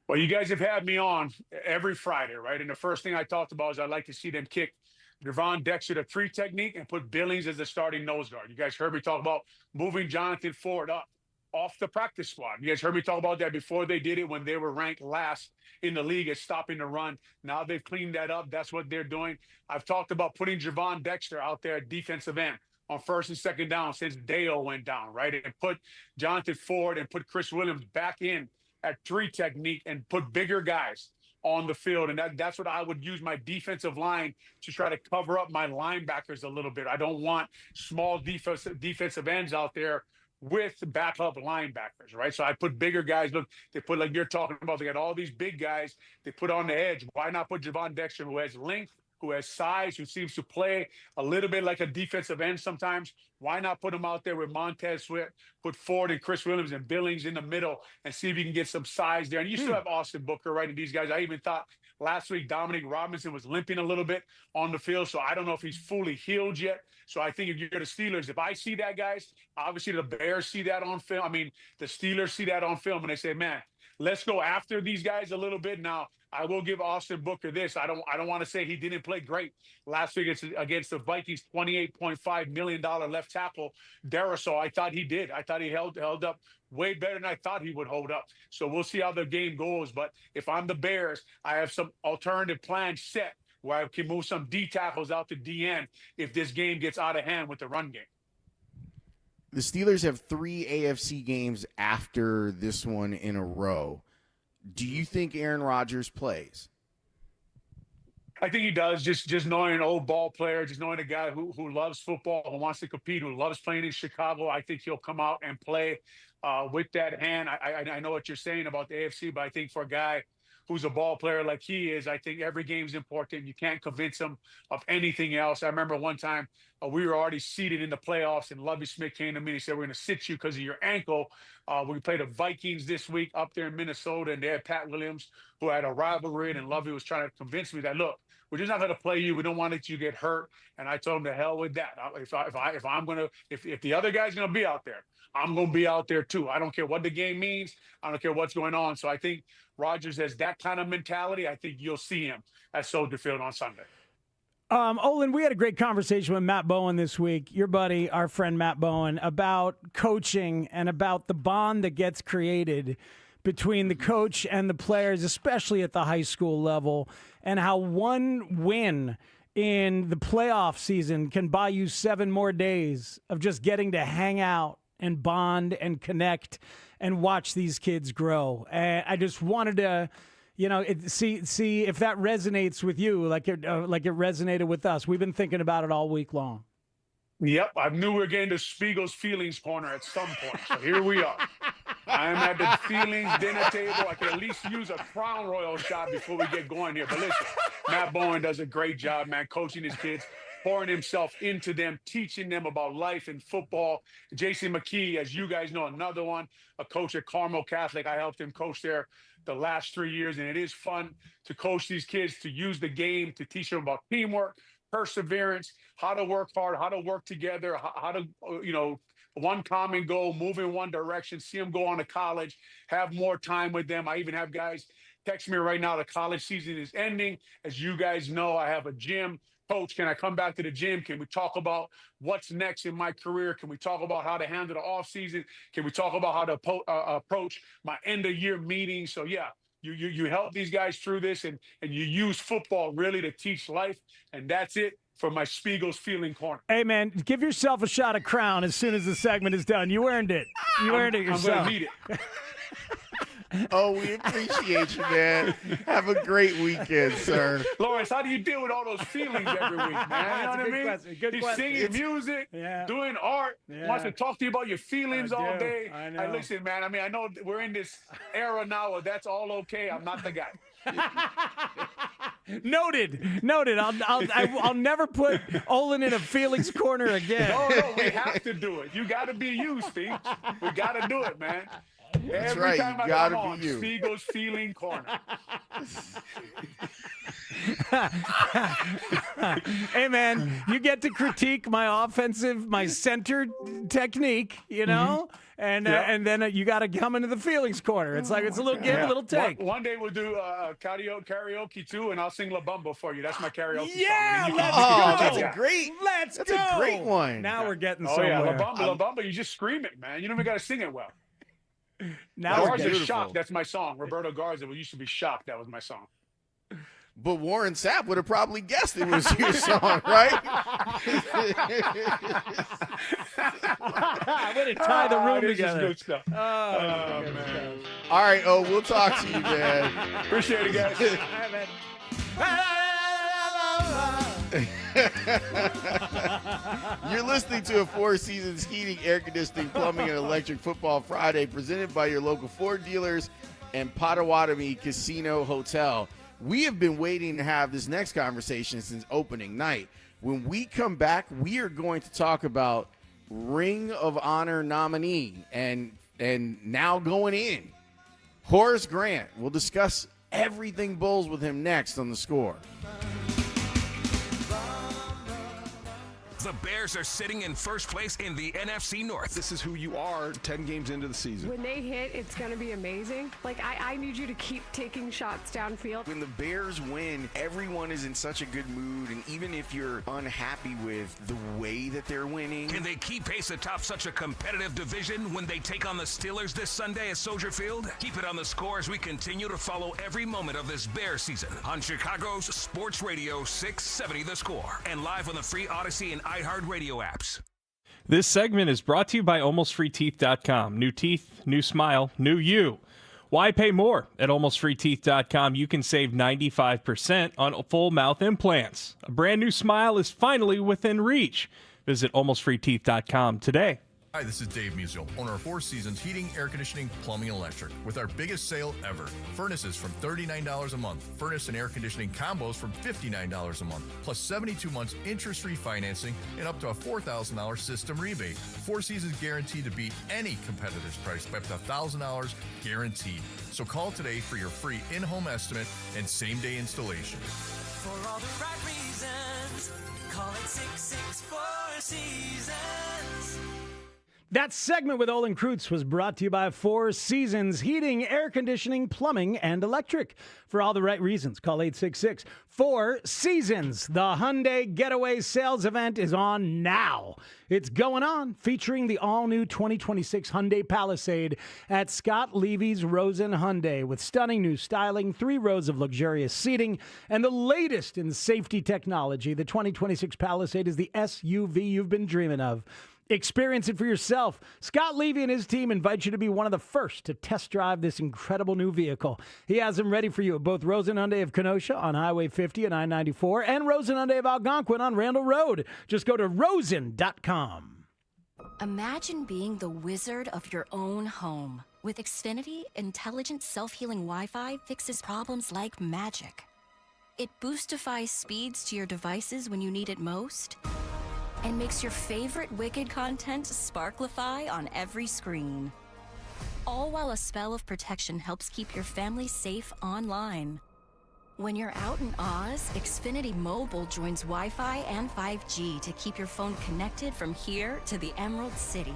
Well, you guys have had me on every Friday, right? And the first thing I talked about is I'd like to see them kick Devon Dexter the 3 technique and put Billings as the starting nose guard. You guys heard me talk about moving Jonathan Ford up off the practice squad. You guys heard me talk about that before they did it when they were ranked last in the league at stopping the run. Now they've cleaned that up. That's what they're doing. I've talked about putting Javon Dexter out there at defensive end on 1st and 2nd down since Dale went down, right? And put Jonathan Ford and put Chris Williams back in at 3 technique and put bigger guys on the field. And that's what I would use my defensive line to try to cover up my linebackers a little bit. I don't want small defensive ends out there with backup linebackers, right? So I put bigger guys. Look, they put, like you're talking about, they got all these big guys they put on the edge. Why not put Javon Dexter, who has length, who has size, who seems to play a little bit like a defensive end sometimes? Why not put him out there with Montez Sweat, put Ford and Chris Williams and Billings in the middle and see if you can get some size there? And you still have Austin Booker, right? And these guys, I even thought last week Dominic Robinson was limping a little bit on the field, so I don't know if he's fully healed yet. So I think if you're the Steelers, if I see that, guys, obviously the Bears see that on film. I mean, the Steelers see that on film, and they say, man, let's go after these guys a little bit. Now, I will give Austin Booker this. I don't want to say he didn't play great last week against the Vikings, $28.5 million left tackle, Darisaw. I thought he did. I thought he held up way better than I thought he would hold up. So we'll see how the game goes. But if I'm the Bears, I have some alternative plans set where I can move some D tackles out to DN if this game gets out of hand with the run game. The Steelers have 3 AFC games after this one in a row. Do you think Aaron Rodgers plays? I think he does. Just knowing an old ball player, just knowing a guy who loves football, who wants to compete, who loves playing in Chicago. I think he'll come out and play with that hand. I know what you're saying about the AFC, but I think for a guy who's a ball player like he is, I think every game's important. You can't convince him of anything else. I remember one time we were already seated in the playoffs, and Lovie Smith came to me and he said, we're going to sit you because of your ankle. We played the Vikings this week up there in Minnesota, and they had Pat Williams, who had a rivalry, and Lovie was trying to convince me that, look, we're just not going to play you. We don't want it to get hurt. And I told him to hell with that. If the other guy's going to be out there, I'm going to be out there too. I don't care what the game means. I don't care what's going on. So I think Rodgers has that kind of mentality. I think you'll see him at Soldier Field on Sunday. Olin, we had a great conversation with Matt Bowen this week, your buddy, our friend Matt Bowen, about coaching and about the bond that gets created between the coach and the players, especially at the high school level, and how one win in the playoff season can buy you 7 more days of just getting to hang out and bond and connect and watch these kids grow. And I just wanted to, see if that resonates with you like it resonated with us. We've been thinking about it all week long. Yep, I knew we were getting to Spiegel's Feelings Corner at some point. So here we are. I'm at the Feelings dinner table. I can at least use a Crown Royal shot before we get going here. But listen, Matt Bowen does a great job, man, coaching his kids, pouring himself into them, teaching them about life and football. Jason McKee, as you guys know, another one, a coach at Carmel Catholic. I helped him coach there the last 3 years, and it is fun to coach these kids, to use the game, to teach them about teamwork, perseverance, how to work hard, how to work together, how to, one common goal, move in one direction, see them go on to college, have more time with them. I even have guys text me right now, the college season is ending. As you guys know, I have a gym. Coach, can I come back to the gym? Can we talk about what's next in my career? Can we talk about how to handle the offseason? Can we talk about how to approach my end-of-year meetings? So, yeah, you help these guys through this, and you use football really to teach life, and that's it for my Spiegel's Feeling Corner. Hey, man, give yourself a shot of Crown as soon as the segment is done. You earned it. You earned it yourself. I'm going to need it. Oh, we appreciate you, man. Have a great weekend, sir. Lawrence, how do you deal with all those feelings every week, man? You know what I mean? Question. Good He's question. singing music, doing art, wants to talk to you about your feelings all day. I know. Hey, listen, man, I know we're in this era now where that's all okay. I'm not the guy. Noted. I'll never put Olin in a Feelings Corner again. No, we have to do it. You got to be you, Steve. We got to do it, man. That's Every right. time You I gotta come on, be you. Spiegel's Feeling Corner. Hey, man, you get to critique my center technique, and then you got to come into the Feelings Corner. It's like it's a little give, a little take. One day we'll do karaoke too, and I'll sing La Bamba for you. That's my karaoke song. Yeah, And you let's can- go. That's a great. Let's That's go. a great one. Now we're getting Oh somewhere. yeah, La Bamba. You just scream it, man. You don't even got to sing it well. Now we're Garza getting Shocked. That's my song. Roberto Garza used to be Shocked. That was my song. But Warren Sapp would have probably guessed it was your song, right? Way to tie the room This is together. good stuff. Oh, man. All right, we'll talk to you, man. Appreciate it, guys. You're listening to a Four Seasons Heating, Air Conditioning, Plumbing, and Electric Football Friday presented by your local Ford dealers and Potawatomi Casino Hotel. We have been waiting to have this next conversation since opening night. When we come back, we are going to talk about Ring of Honor nominee and now going in, Horace Grant. We'll discuss everything Bulls with him next on The Score. The Bears are sitting in first place in the NFC North. This is who you are 10 games into the season. When they hit, it's going to be amazing. Like, I need you to keep taking shots downfield. When the Bears win, everyone is in such a good mood, and even if you're unhappy with the way that they're winning. Can they keep pace atop such a competitive division when they take on the Steelers this Sunday at Soldier Field? Keep it on The Score as we continue to follow every moment of this Bears season on Chicago's Sports Radio 670 The Score and live on the free Odyssey and iHeartRadio apps. This segment is brought to you by AlmostFreeTeeth.com. New teeth, new smile, new you. Why pay more? At AlmostFreeTeeth.com, you can save 95% on full mouth implants. A brand new smile is finally within reach. Visit AlmostFreeTeeth.com today. Hi, this is Dave Musial, owner of Four Seasons Heating, Air Conditioning, Plumbing, and Electric, with our biggest sale ever. Furnaces from $39 a month. Furnace and air conditioning combos from $59 a month, plus 72 months interest-free financing and up to a $4,000 system rebate. Four Seasons guaranteed to beat any competitor's price by up to $1,000 guaranteed. So call today for your free in-home estimate and same-day installation. For all the right reasons, call it 664 Seasons. That segment with Olin Kreutz was brought to you by Four Seasons Heating, Air Conditioning, Plumbing, and Electric. For all the right reasons, call 866 Four Seasons. The Hyundai Getaway Sales Event is on now. It's going on, featuring the all-new 2026 Hyundai Palisade at Scott Levy's Rosen Hyundai, with stunning new styling, 3 rows of luxurious seating, and the latest in safety technology. The 2026 Palisade is the SUV you've been dreaming of. Experience it for yourself. Scott Levy and his team invite you to be one of the first to test drive this incredible new vehicle. He has them ready for you at both Rosen Hyundai of Kenosha on Highway 50 and I-94 and Rosen Hyundai of Algonquin on Randall Road. Just go to rosen.com. Imagine being the wizard of your own home. With Xfinity, intelligent self-healing Wi-Fi fixes problems like magic. It boostifies speeds to your devices when you need it most, and makes your favorite Wicked content sparklify on every screen. All while a spell of protection helps keep your family safe online. When you're out in Oz, Xfinity Mobile joins Wi-Fi and 5G to keep your phone connected from here to the Emerald City.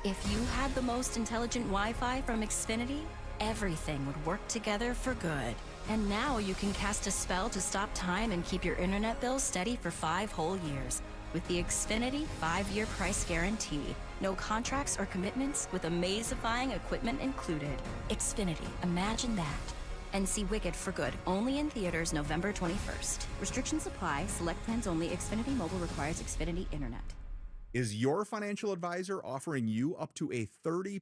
If you had the most intelligent Wi-Fi from Xfinity, everything would work together for good. And now you can cast a spell to stop time and keep your internet bill steady for 5 whole years. With the Xfinity 5-year price guarantee. No contracts or commitments, with amazifying equipment included. Xfinity, imagine that. And see Wicked for good, only in theaters November 21st. Restrictions apply, select plans only. Xfinity Mobile requires Xfinity Internet. Is your financial advisor offering you up to a 30%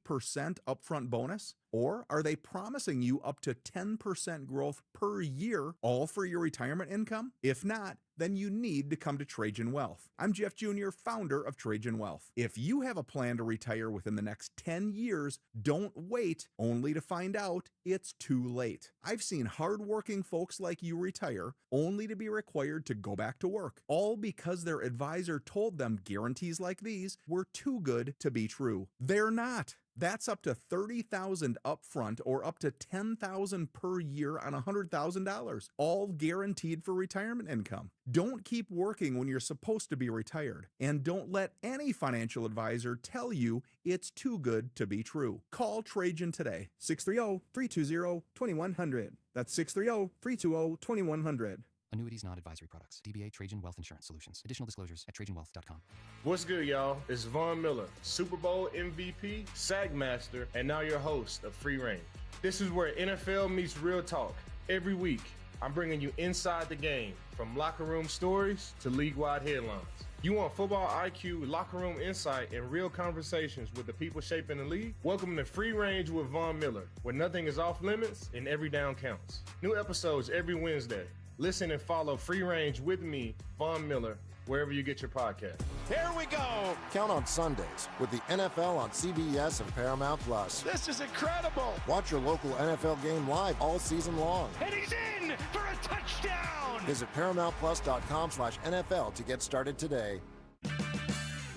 upfront bonus? Or are they promising you up to 10% growth per year, all for your retirement income? If not, then you need to come to Trajan Wealth. I'm Jeff Jr., founder of Trajan Wealth. If you have a plan to retire within the next 10 years, don't wait only to find out it's too late. I've seen hardworking folks like you retire only to be required to go back to work, all because their advisor told them guarantees like these were too good to be true. They're not. That's up to $30,000 upfront or up to $10,000 per year on $100,000, all guaranteed for retirement income. Don't keep working when you're supposed to be retired, and don't let any financial advisor tell you it's too good to be true. Call Trajan today, 630-320-2100. That's 630-320-2100. Annuities, not advisory products. DBA Trajan Wealth Insurance Solutions. Additional disclosures at TrajanWealth.com. What's good, y'all? It's Von Miller, Super Bowl MVP, Sack Master, and now your host of Free Range. This is where NFL meets real talk. Every week, I'm bringing you inside the game, from locker room stories to league-wide headlines. You want football IQ, locker room insight, and real conversations with the people shaping the league? Welcome to Free Range with Von Miller, where nothing is off limits and every down counts. New episodes every Wednesday. Listen and follow Free Range with me, Von Miller, wherever you get your podcast. Here we go. Count on Sundays with the NFL on CBS and Paramount Plus. This is incredible. Watch your local NFL game live all season long. And he's in for a touchdown. Visit ParamountPlus.com/NFL to get started today.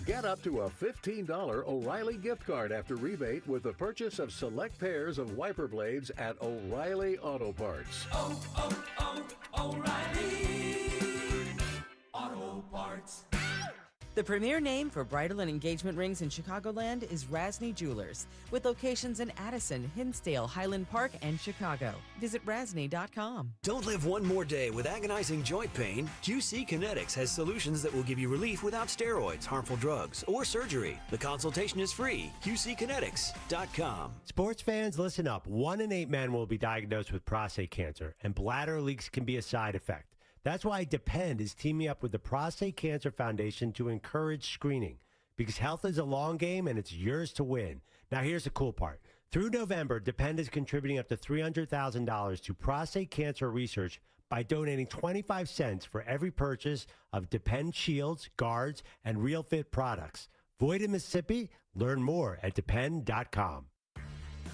Get up to a $15 O'Reilly gift card after rebate with the purchase of select pairs of wiper blades at O'Reilly Auto Parts. O'Reilly Auto Parts. The premier name for bridal and engagement rings in Chicagoland is Rasney Jewelers, with locations in Addison, Hinsdale, Highland Park, and Chicago. Visit rasney.com. Don't live one more day with agonizing joint pain. QC Kinetics has solutions that will give you relief without steroids, harmful drugs, or surgery. The consultation is free. QCkinetics.com. Sports fans, listen up. 1 in 8 men will be diagnosed with prostate cancer, and bladder leaks can be a side effect. That's why Depend is teaming up with the Prostate Cancer Foundation to encourage screening, because health is a long game and it's yours to win. Now here's the cool part. Through November, Depend is contributing up to $300,000 to prostate cancer research by donating 25 cents for every purchase of Depend shields, guards, and Real Fit products. Void in Mississippi? Learn more at depend.com.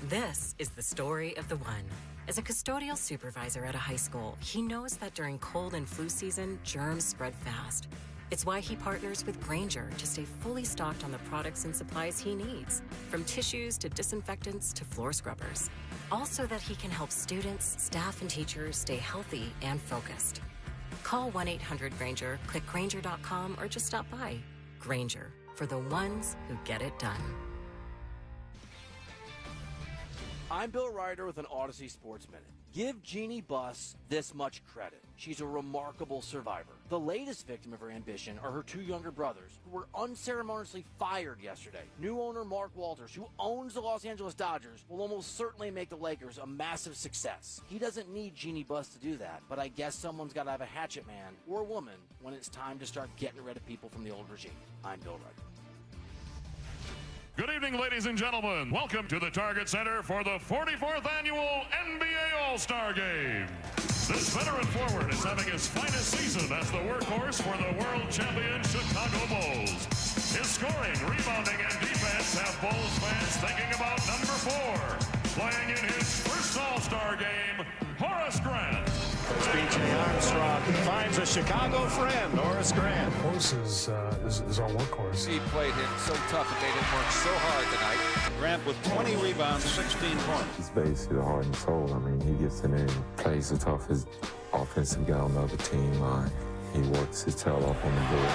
This is the story of the one. As a custodial supervisor at a high school, he knows that during cold and flu season, germs spread fast. It's why he partners with Grainger to stay fully stocked on the products and supplies he needs, from tissues to disinfectants to floor scrubbers. All so that he can help students, staff, and teachers stay healthy and focused. Call 1-800-GRAINGER, click Grainger.com, or just stop by. Grainger, for the ones who get it done. I'm Bill Ryder with an Odyssey Sports Minute. Give Jeannie Buss this much credit. She's a remarkable survivor. The latest victim of her ambition are her 2 younger brothers, who were unceremoniously fired yesterday. New owner Mark Walters, who owns the Los Angeles Dodgers, will almost certainly make the Lakers a massive success. He doesn't need Jeannie Buss to do that, but I guess someone's got to have a hatchet man or woman when it's time to start getting rid of people from the old regime. I'm Bill Ryder. Good evening, ladies and gentlemen. Welcome to the Target Center for the 44th annual NBA All-Star Game. This veteran forward is having his finest season as the workhorse for the world champion Chicago Bulls. His scoring, rebounding, and defense have Bulls fans thinking about number 4. Playing in his first All-Star game, Horace Grant. Coach B.J. Armstrong finds a Chicago friend, Horace Grant. Horace is our workhorse. He played him so tough and made him work so hard tonight. Grant with 20 rebounds, 16 points. He's basically the heart and soul. I mean, he gets in there and plays the toughest offensive guy on the other team. He works his tail off on the board.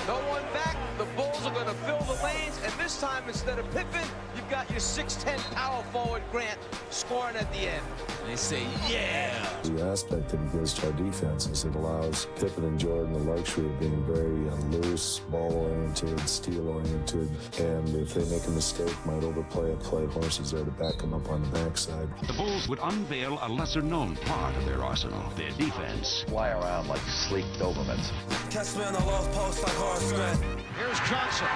No one back. The Bulls are going to fill the lanes, and this time, instead of Pippen, you've got your 6'10" power forward Grant scoring at the end. And they say, yeah! The aspect that he gives to our defense is it allows Pippen and Jordan the luxury of being very loose, ball-oriented, steal-oriented, and if they make a mistake, might overplay a play. Horace is there to back them up on the backside. The Bulls would unveil a lesser-known part of their arsenal, their defense. Fly around like sleek Dobermans. Catch me on the low post like Horace Grant. Here's Johnson.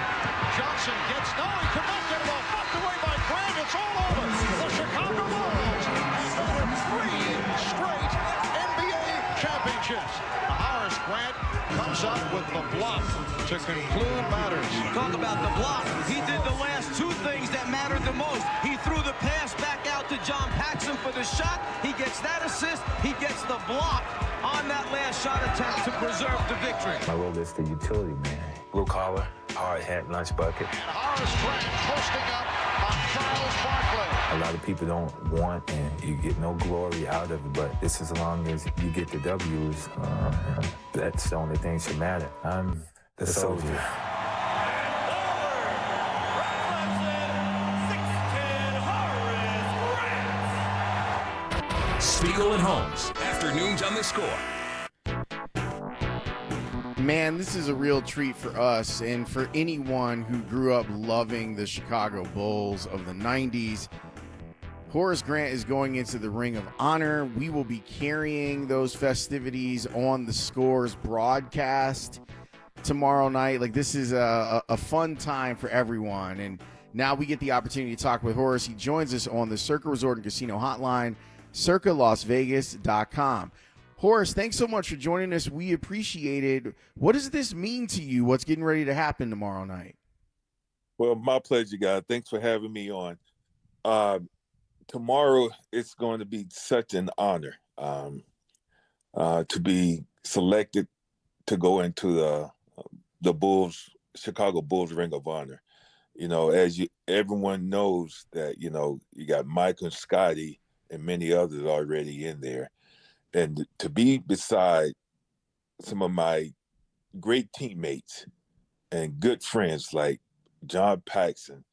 Johnson gets, no, he connected, well, knocked away by Grant. It's all over. The Chicago Bulls have won 3 straight NBA championships. Horace Grant comes up with the block to conclude matters. Talk about the block. He did the last 2 things that mattered the most. He threw the pass back out to John Paxson for the shot. He gets that assist. He gets the block on that last shot attempt to preserve the victory. My role is the utility man. Blue collar, hard hat, lunch bucket. And Horace Grant posting up on Charles Barkley. A lot of people don't want and you get no glory out of it, but this as long as you get the W's, that's the only thing that matter. I'm the soldier. Spiegel and Holmes, afternoons on the Score. Man, this is a real treat for us and for anyone who grew up loving the Chicago Bulls of the 90s. Horace Grant is going into the Ring of Honor. We will be carrying those festivities on the Scores broadcast tomorrow night. Like, this is a fun time for everyone. And now we get the opportunity to talk with Horace. He joins us on the Circa Resort and Casino hotline, circalasvegas.com. Horace, thanks so much for joining us. We appreciate it. What does this mean to you? What's getting ready to happen tomorrow night? Well, my pleasure, guys. Thanks for having me on. Tomorrow, it's going to be such an honor to be selected to go into the Chicago Bulls Ring of Honor. You know, everyone knows that, you know, you got Mike and Scotty and many others already in there. And to be beside some of my great teammates and good friends like John Paxson,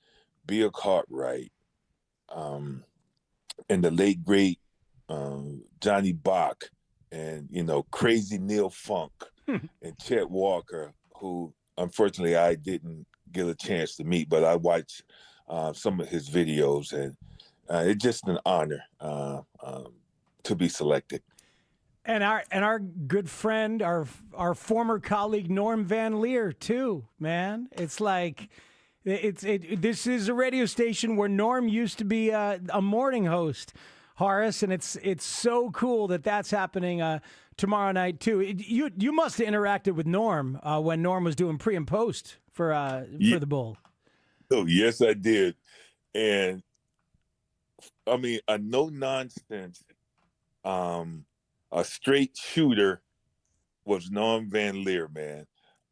Bill Cartwright, and the late great Johnny Bach, and, you know, crazy Neil Funk and Chet Walker, who unfortunately I didn't get a chance to meet, but I watched some of his videos, and it's just an honor to be selected. And our good friend, our former colleague Norm Van Leer too, man. It's like this is a radio station where Norm used to be a morning host, Horace, and it's so cool that that's happening tomorrow night too. You must have interacted with Norm when Norm was doing pre and post for the Bull. Oh yes, I did, and I mean a no nonsense. A straight shooter was Norm Van Leer, man.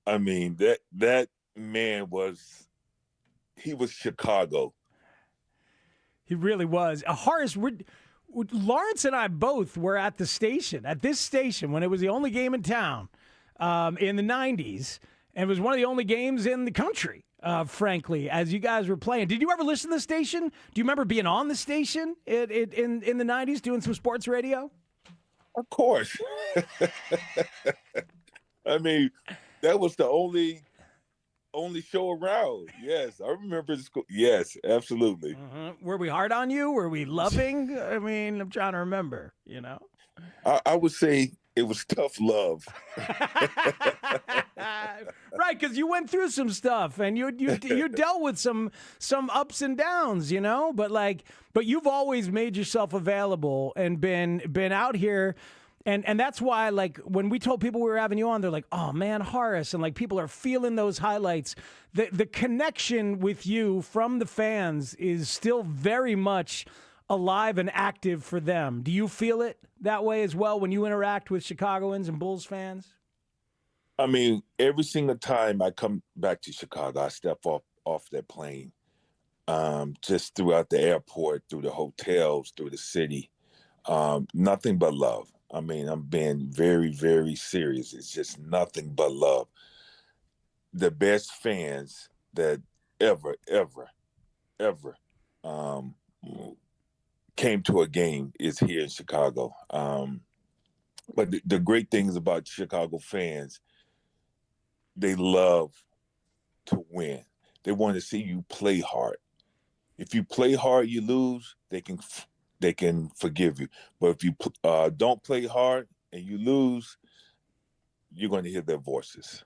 I mean, that man was Chicago. He really was. Horace, Lawrence and I both were at this station when it was the only game in town in the 90s, and it was one of the only games in the country, frankly, as you guys were playing. Did you ever listen to the station? Do you remember being on the station in the 90s doing some sports radio? Of course. I mean, that was the only show around. Yes, I remember the school. Yes, absolutely. Were we hard on you? Were we loving? I mean, I'm trying to remember, you know. I would say it was tough love. Right, because you went through some stuff and you dealt with some ups and downs, you know. But you've always made yourself available and been out here. And that's why, like, when we told people we were having you on, they're like, oh, man, Horace. And, like, people are feeling those highlights. The connection with you from the fans is still very much alive and active for them. Do you feel it that way as well when you interact with Chicagoans and Bulls fans? I mean, every single time I come back to Chicago, I step off that plane, just throughout the airport, through the hotels, through the city, nothing but love. I mean, I'm being very, very serious. It's just nothing but love. The best fans that ever came to a game is here in Chicago. But the great things about Chicago fans, they love to win. They want to see you play hard. If you play hard, you lose, they can forgive you. But if you don't play hard and you lose, you're going to hear their voices.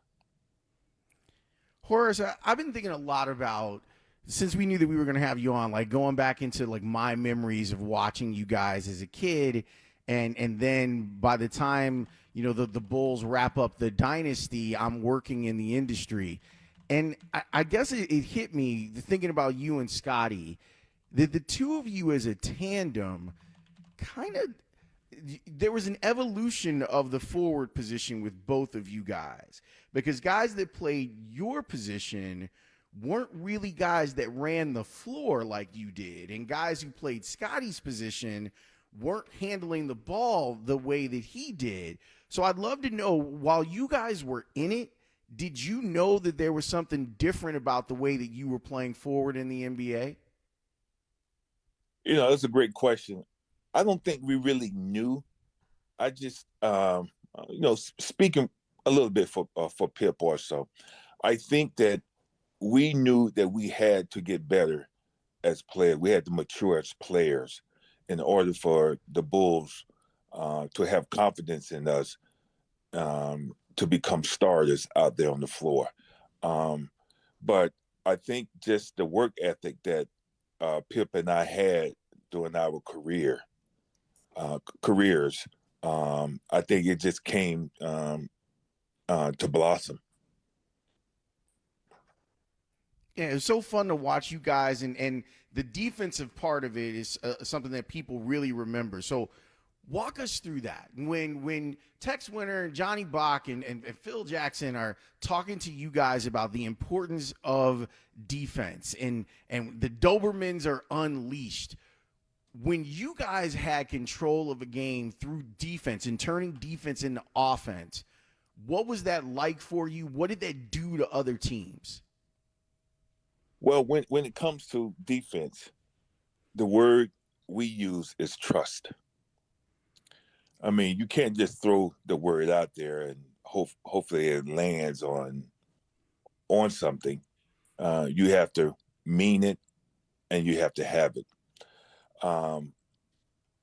Horace, I've been thinking a lot about, since we knew that we were going to have you on, like going back into like my memories of watching you guys as a kid, and then by the time, you know, the Bulls wrap up the dynasty, I'm working in the industry. And I guess it hit me thinking about you and Scotty, that the two of you as a tandem kind of, there was an evolution of the forward position with both of you guys, because guys that played your position weren't really guys that ran the floor like you did, and guys who played Scotty's position weren't handling the ball the way that he did. So I'd love to know, while you guys were in it, did you know that there was something different about the way that you were playing forward in the NBA? You know, that's a great question. I don't think we really knew. I just, you know, speaking a little bit for Pip also, I think that we knew that we had to get better as players. We had to mature as players in order for the Bulls to have confidence in us to become starters out there on the floor. But I think just the work ethic that Pip and I had during our careers, I think it just came to blossom. Yeah, it's so fun to watch you guys, and the defensive part of it is something that people really remember. So walk us through that. When Tex Winter and Johnny Bach and Phil Jackson are talking to you guys about the importance of defense and the Dobermans are unleashed, when you guys had control of a game through defense and turning defense into offense, what was that like for you? What did that do to other teams? Well, when it comes to defense, the word we use is trust. I mean, you can't just throw the word out there and hopefully it lands on something. You have to mean it, and you have to have it.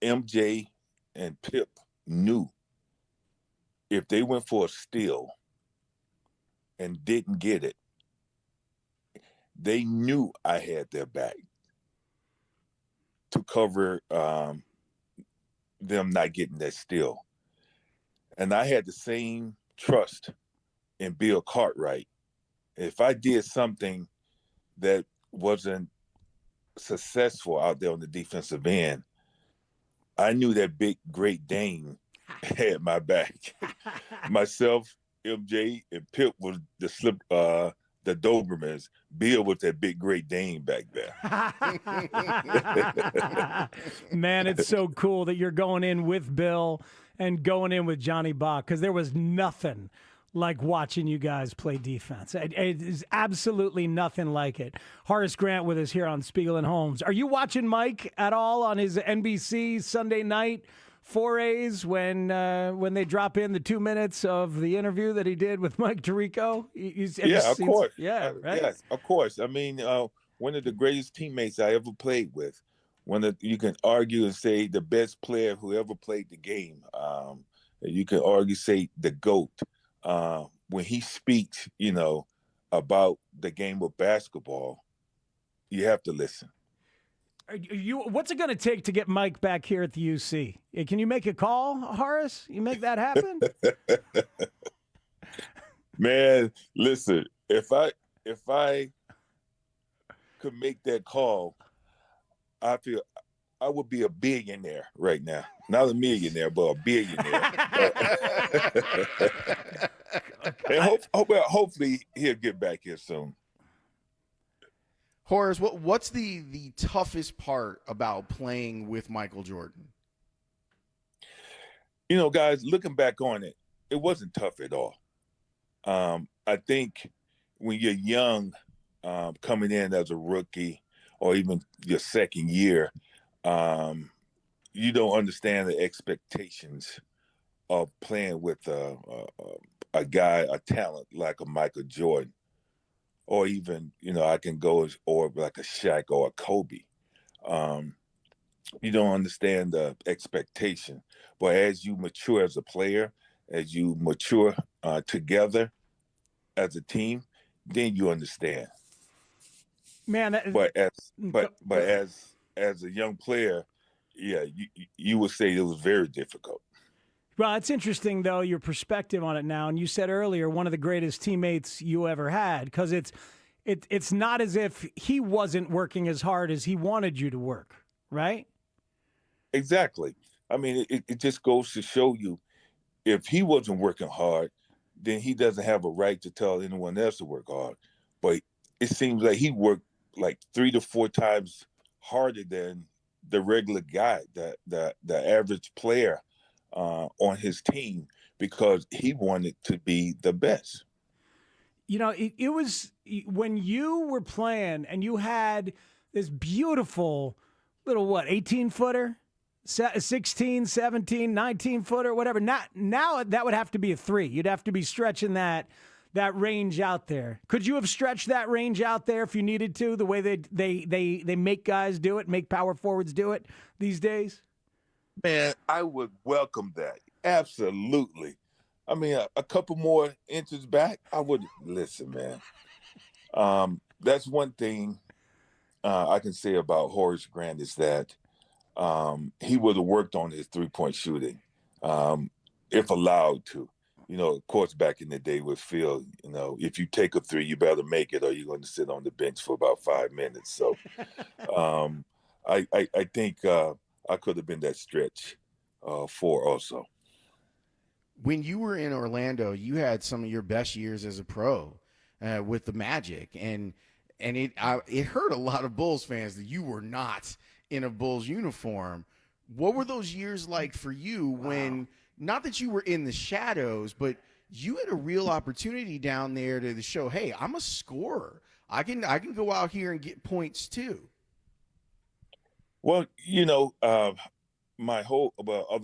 MJ and Pip knew if they went for a steal and didn't get it, they knew I had their back to cover them not getting that steal. And I had the same trust in Bill Cartwright. If I did something that wasn't successful out there on the defensive end, I knew that big Great Dane had my back. Myself, MJ, and Pip was the Dobermans. Bill was that big Great Dane back there. Man, it's so cool that you're going in with Bill and going in with Johnny Bach, because there was nothing like watching you guys play defense. It is absolutely nothing like it. Horace Grant with us here on Spiegel and Holmes. Are you watching Mike at all on his NBC Sunday night forays when they drop in the 2 minutes of the interview that he did with Mike Tirico? Yeah, of course. Yeah, right. Yes, of course. I mean, one of the greatest teammates I ever played with. You can argue and say the best player who ever played the game. You can argue, say the GOAT. When he speaks, about the game of basketball, you have to listen. What's it going to take to get Mike back here at the UC? Can you make a call, Horace? You make that happen? Man, listen, if I could make that call, I feel I would be a billionaire right now. Not a millionaire, but a billionaire. And hopefully he'll get back here soon. Horace, what's the toughest part about playing with Michael Jordan? Guys, looking back on it, it wasn't tough at all. I think when you're young, coming in as a rookie or even your second year, you don't understand the expectations of playing with a guy, a talent like a Michael Jordan. Or even, I can go or like a Shaq or a Kobe. You don't understand the expectation. But as you mature as a player, as you mature together as a team, then you understand. Man, but as a young player, yeah, you would say it was very difficult. Well, it's interesting, though, your perspective on it now. And you said earlier, one of the greatest teammates you ever had, because it's not as if he wasn't working as hard as he wanted you to work, right? Exactly. I mean, it just goes to show you, if he wasn't working hard, then he doesn't have a right to tell anyone else to work hard. But it seems like he worked like 3 to 4 times harder than the regular guy, the average player on his team, because he wanted to be the best. It was when you were playing and you had this beautiful little 18-footer, 16, 17, 19-footer, whatever. Now that would have to be a 3. You'd have to be stretching that that range out there. Could you have stretched that range out there if you needed to, the way they make guys do it, make power forwards do it these days? Man, I would welcome that. Absolutely. I mean, a couple more inches back, I would listen, man. That's one thing I can say about Horace Grant is that he would have worked on his three-point shooting if allowed to. You know, of course, back in the day with Phil, you know, if you take a three, you better make it or you're going to sit on the bench for about 5 minutes. So I think I could have been that stretch for also. When you were in Orlando, you had some of your best years as a pro with the Magic, and it hurt a lot of Bulls fans that you were not in a Bulls uniform. What were those years like for you when, not that you were in the shadows, but you had a real opportunity down there to show, hey, I'm a scorer. I can go out here and get points too. Well, you know, other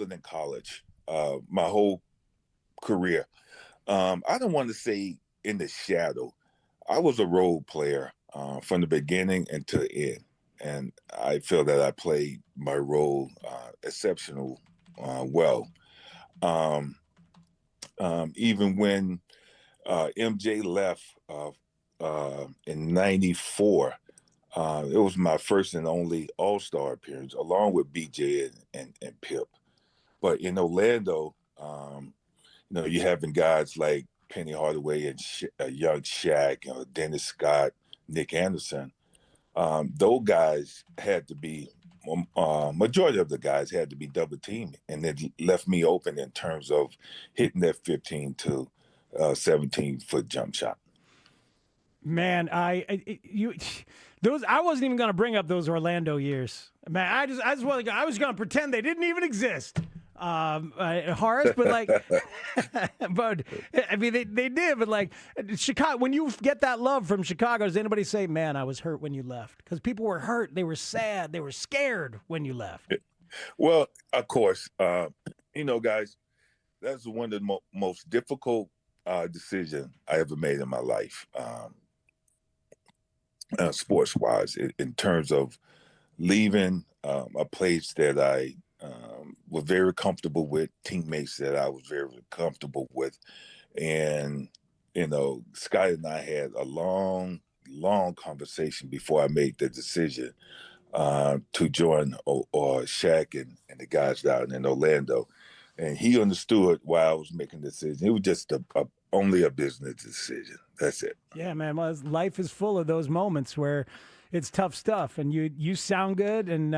than college, my whole career, I don't want to say in the shadow. I was a role player from the beginning until the end. And I feel that I played my role exceptional well. Even when MJ left in '94, it was my first and only All-Star appearance, along with BJ and Pip. But in Orlando, you know, you having guys like Penny Hardaway and young Shaq, Dennis Scott, Nick Anderson. Those guys had to be, majority of the guys had to be double teamed, and it left me open in terms of hitting that 15 to 17-foot jump shot. Man, I wasn't even going to bring up those Orlando years. Man, I was going to pretend they didn't even exist. Horace, but like, but I mean, they did, but like Chicago, when you get that love from Chicago, does anybody say, man, I was hurt when you left? Because people were hurt. They were sad. They were scared when you left. Well, of course, you know, guys, that's one of the most difficult decisions I ever made in my life, sports-wise, in terms of leaving a place that I was very comfortable with, teammates that I was very comfortable with. And, you know, Scott and I had a long conversation before I made the decision to join Shaq and the guys down in Orlando. And he understood why I was making the decision. It was just only a business decision. That's it. Yeah, man. Well, life is full of those moments where it's tough stuff, and you sound good, and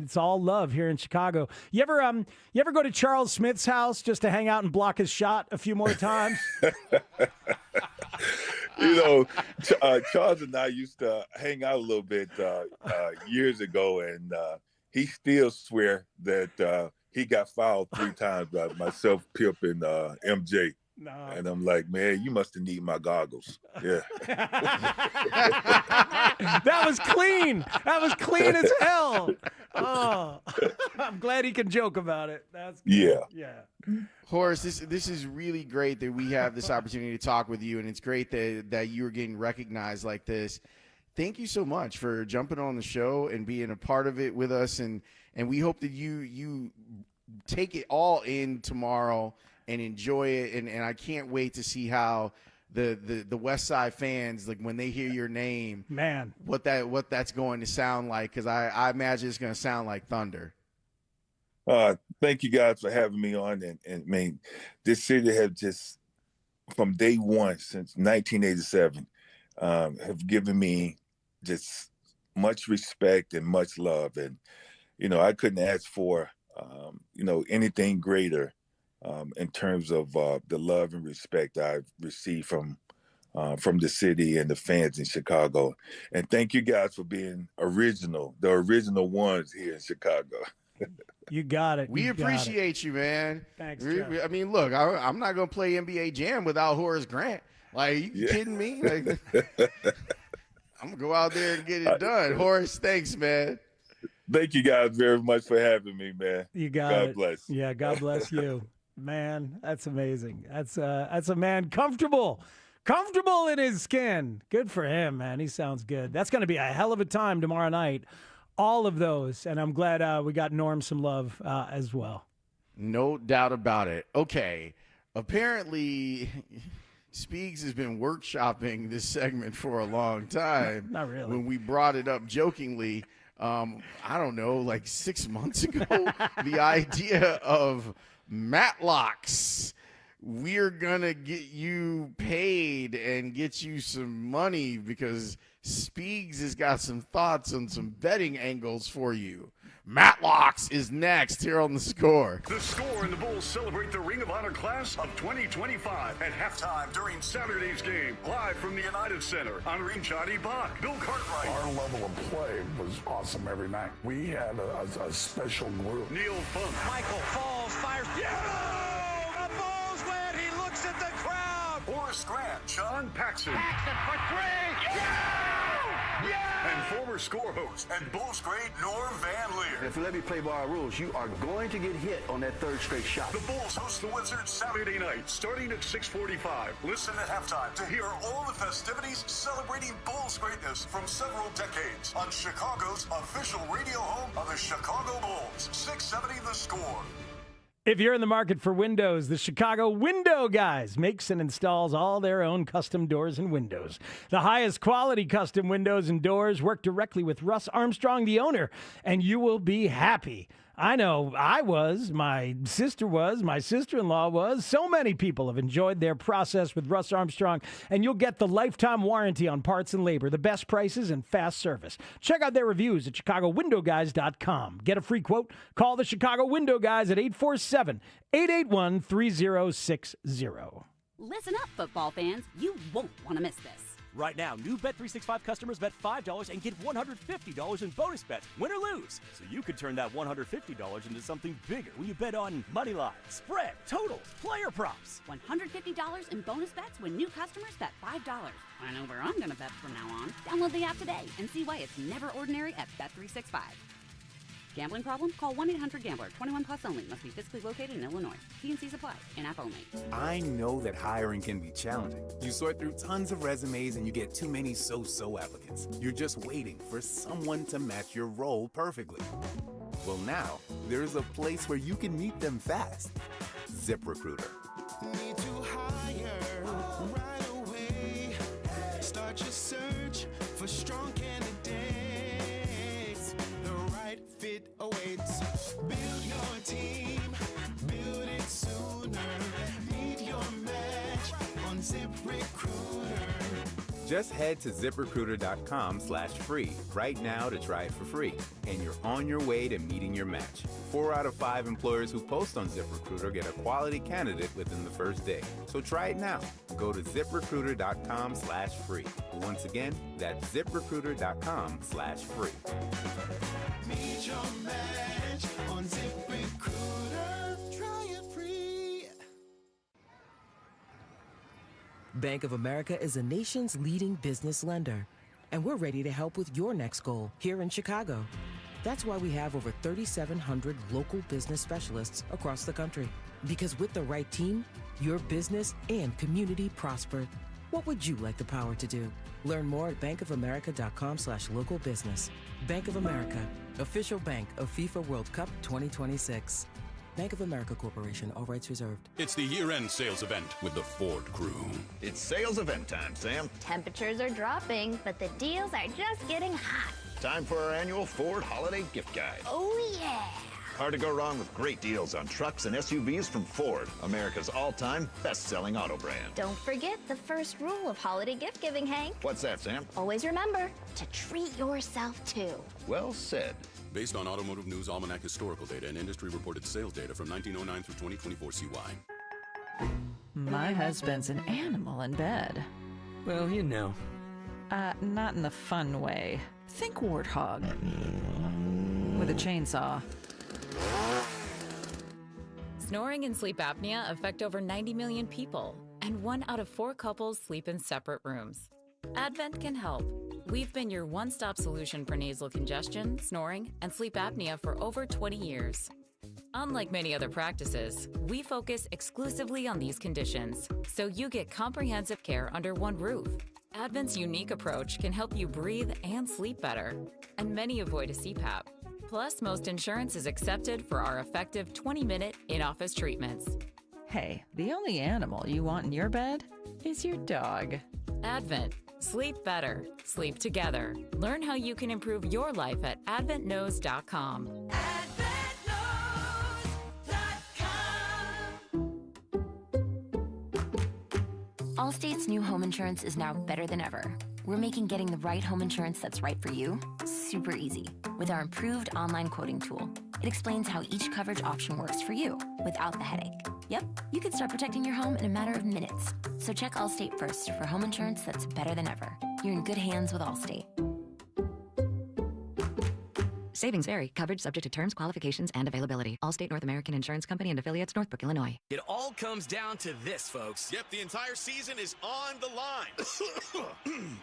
it's all love here in Chicago. You ever go to Charles Smith's house just to hang out and block his shot a few more times? You know, Charles and I used to hang out a little bit years ago, and he still swear that he got fouled 3 times by myself, Pip, and MJ. No. And I'm like, man, you must have need my goggles. Yeah. That was clean. That was clean as hell. Oh, I'm glad he can joke about it. That's good. Yeah. Horace, this is really great that we have this opportunity to talk with you, and it's great that you are getting recognized like this. Thank you so much for jumping on the show and being a part of it with us, and we hope that you take it all in tomorrow and enjoy it, and I can't wait to see how the West Side fans, like when they hear your name, man, what that's going to sound like, because I imagine it's going to sound like thunder. Thank you guys for having me on, and I mean, this city has just, from day one since 1987, have given me just much respect and much love, and you know, I couldn't ask for you know, anything greater in terms of the love and respect I've received from the city and the fans in Chicago. And thank you guys for being the original ones here in Chicago. You got it. We appreciate you, man. Thanks, I mean, look, I'm not going to play NBA Jam without Horace Grant. Like, you kidding me? Like, I'm going to go out there and get it done. Horace, thanks, man. Thank you guys very much for having me, man. You got it. God bless. Yeah, God bless you. Man, that's amazing. That's a man comfortable Comfortable in his skin. Good for him, man. He sounds good. That's going to be a hell of a time tomorrow night. All of those. And I'm glad we got Norm some love as well. No doubt about it. Okay. Apparently, Speaks has been workshopping this segment for a long time. Not really. When we brought it up jokingly, I don't know, like 6 months ago, the idea of Matlocks. We're going to get you paid and get you some money because Speaks has got some thoughts on some betting angles for you. Matlocks is next here on The Score. The Score and the Bulls celebrate the Ring of Honor class of 2025 at halftime during Saturday's game. Live from the United Center, honoring Johnny Bach, Bill Cartwright. Our level of play was awesome every night. We had a special group. Neil Funk. Michael falls, fires. Yeah! The Bulls win. He looks at the crowd. Horace Grant. Sean Paxson. Paxson for three. Yeah! Yeah! And former Score host and Bulls great Norm Van Leer. If you let me play by our rules, you are going to get hit on that third straight shot. The Bulls host the Wizards Saturday night, starting at 6:45. Listen at halftime to hear all the festivities celebrating Bulls greatness from several decades on Chicago's official radio home of the Chicago Bulls. 670 The Score. If you're in the market for windows, the Chicago Window Guys makes and installs all their own custom doors and windows. The highest quality custom windows and doors work directly with Russ Armstrong, the owner, and you will be happy. I know I was, my sister was, my sister-in-law was. So many people have enjoyed their process with Russ Armstrong, and you'll get the lifetime warranty on parts and labor, the best prices, and fast service. Check out their reviews at ChicagoWindowGuys.com. Get a free quote. Call the Chicago Window Guys at 847-881-3060. Listen up, football fans. You won't want to miss this. Right now, new Bet365 customers bet $5 and get $150 in bonus bets, win or lose. So you could turn that $150 into something bigger when you bet on money line, spread, totals, player props. $150 in bonus bets when new customers bet $5. I know where I'm going to bet from now on. Download the app today and see why it's never ordinary at Bet365. Gambling problem? Call 1-800-GAMBLER. 21 plus only. Must be physically located in Illinois. T&Cs apply. In-app only. I know that hiring can be challenging. You sort through tons of resumes and you get too many so-so applicants. You're just waiting for someone to match your role perfectly. Well, now, there's a place where you can meet them fast. ZipRecruiter. Need to hire right away. Start your search for strong candidates. The right fit awaits. Build your team. Build it sooner. Meet your match on ZipRecruiter. Just head to ZipRecruiter.com/free right now to try it for free. And you're on your way to meeting your match. 4 out of 5 employers who post on ZipRecruiter get a quality candidate within the first day. So try it now. Go to ZipRecruiter.com/free. Once again, that's ZipRecruiter.com/free. Meet your match on ZipRecruiter. Try it free. Bank of America is a nation's leading business lender, and we're ready to help with your next goal here in Chicago. That's why we have over 3,700 local business specialists across the country. Because with the right team, your business and community prosper. What would you like the power to do? Learn more at bankofamerica.com/local business. Bank of America, official bank of FIFA World Cup 2026. Bank of America Corporation, all rights reserved. It's the year-end sales event with the Ford crew. It's sales event time, Sam. Temperatures are dropping, but the deals are just getting hot. Time for our annual Ford Holiday Gift Guide. Oh, yeah. Hard to go wrong with great deals on trucks and SUVs from Ford, America's all-time best-selling auto brand. Don't forget the first rule of holiday gift giving, Hank. What's that, Sam? Always remember to treat yourself, too. Well said. Based on Automotive News Almanac historical data and industry-reported sales data from 1909 through 2024 CY. My husband's an animal in bed. Well, you know. Not in the fun way. Think warthog. With a chainsaw. Snoring and sleep apnea affect over 90 million people, and 1 out of 4 couples sleep in separate rooms. Advent can help. We've been your one-stop solution for nasal congestion, snoring, and sleep apnea for over 20 years. Unlike many other practices, we focus exclusively on these conditions, so you get comprehensive care under one roof. Advent's unique approach can help you breathe and sleep better, and many avoid a CPAP. Plus, most insurance is accepted for our effective 20-minute in-office treatments. Hey, the only animal you want in your bed is your dog. Advent. Sleep better. Sleep together. Learn how you can improve your life at adventknows.com. Allstate's new home insurance is now better than ever. We're making getting the right home insurance that's right for you super easy with our improved online quoting tool. It explains how each coverage option works for you without the headache. Yep, you can start protecting your home in a matter of minutes. So check Allstate first for home insurance that's better than ever. You're in good hands with Allstate. Savings vary. Coverage subject to terms, qualifications, and availability. Allstate North American Insurance Company and affiliates, Northbrook, Illinois. It all comes down to this, folks. Yep, the entire season is on the line.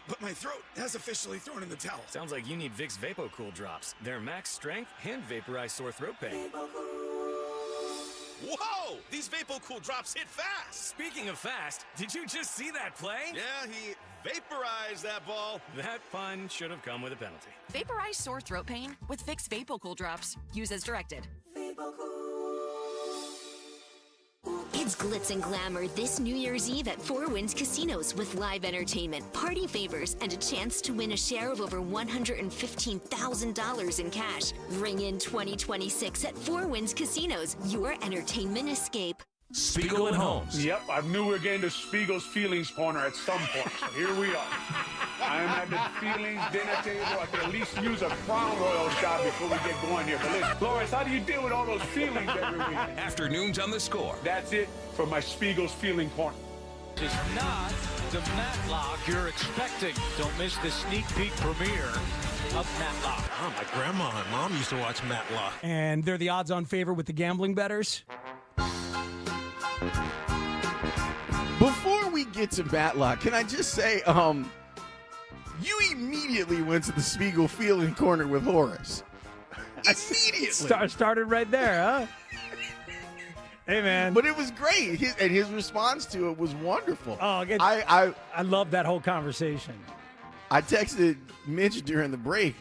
But my throat has officially thrown in the towel. Sounds like you need Vicks VapoCool drops. They're max strength and vaporize sore throat pain. Whoa! These VapoCool drops hit fast. Speaking of fast, did you just see that play? Yeah, he vaporized that ball. That pun should have come with a penalty. Vaporize sore throat pain with Vicks VapoCool drops. Use as directed. It's glitz and glamour this New Year's Eve at Four Winds Casinos with live entertainment, party favors, and a chance to win a share of over $115,000 in cash. Ring in 2026 at Four Winds Casinos, your entertainment escape. Spiegel and Holmes. Yep, I knew we were getting to Spiegel's Feelings Corner at some point, so here we are. I'm at the Feelings dinner table. I could at least use a Crown Royal shot before we get going here. But listen, Lawrence, how do you deal with all those feelings every week? Afternoons on the Score. That's it for my Spiegel's Feeling Corner. It's not the Matlock you're expecting. Don't miss the sneak peek premiere of Matlock. Oh, my grandma and mom used to watch Matlock. And they're the odds-on favorite with the gambling bettors. Before we get to Matlock, can I just say, you immediately went to the Spiegel Feeling Corner with Horace. Immediately. Started right there, huh? Hey, man. But it was great. His response to it was wonderful. Oh, I love that whole conversation. I texted Mitch during the break.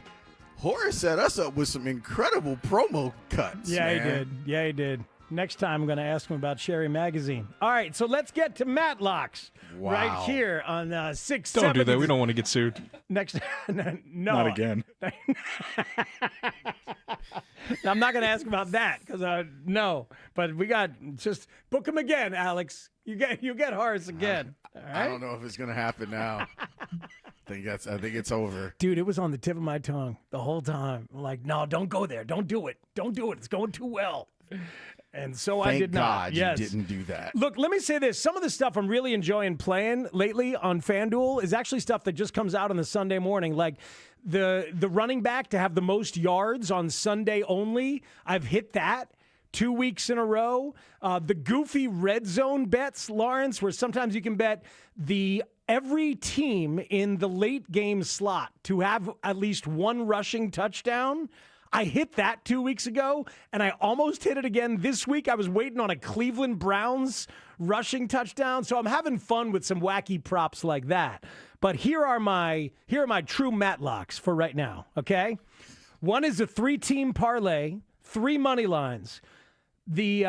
Horace set us up with some incredible promo cuts. Yeah, man. he did. Yeah, he did. Next time, I'm going to ask him about Sherry Magazine. All right, so let's get to Matlocks right here on 6 Don't do that. We don't want to get sued. Next, no. Not again. I'm not going to ask about that because no. But we got just book him again, Alex. You get Horace again. All right? I don't know if it's going to happen now. I think it's over. Dude, it was on the tip of my tongue the whole time. I'm like, no, don't go there. Don't do it. Don't do it. It's going too well. And so I did not. Thank God you didn't do that. Look, let me say this. Some of the stuff I'm really enjoying playing lately on FanDuel is actually stuff that just comes out on the Sunday morning. Like the running back to have the most yards on Sunday only. I've hit that 2 weeks in a row. The goofy red zone bets, Lawrence, where sometimes you can bet every team in the late game slot to have at least one rushing touchdown. I hit that 2 weeks ago, and I almost hit it again this week. I was waiting on a Cleveland Browns rushing touchdown, so I'm having fun with some wacky props like that. But here are my true Matlocks for right now, okay? One is a 3-team parlay, 3 money lines. Three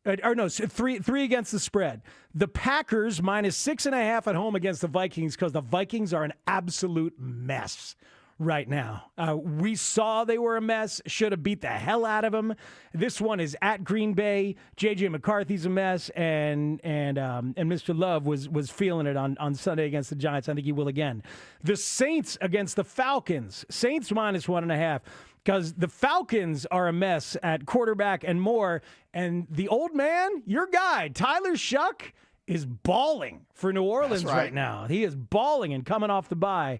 against the spread. The Packers minus 6.5 at home against the Vikings because the Vikings are an absolute mess right now. We saw they were a mess, should have beat the hell out of them. This one is at Green Bay. J.J. McCarthy's a mess, and Mr. Love was feeling it on Sunday against the Giants. I think he will again. The Saints against the Falcons. Saints minus 1.5 because the Falcons are a mess at quarterback and more. And the old man, your guy, Tyler Shuck, is balling for New Orleans right now. He is balling and coming off the bye.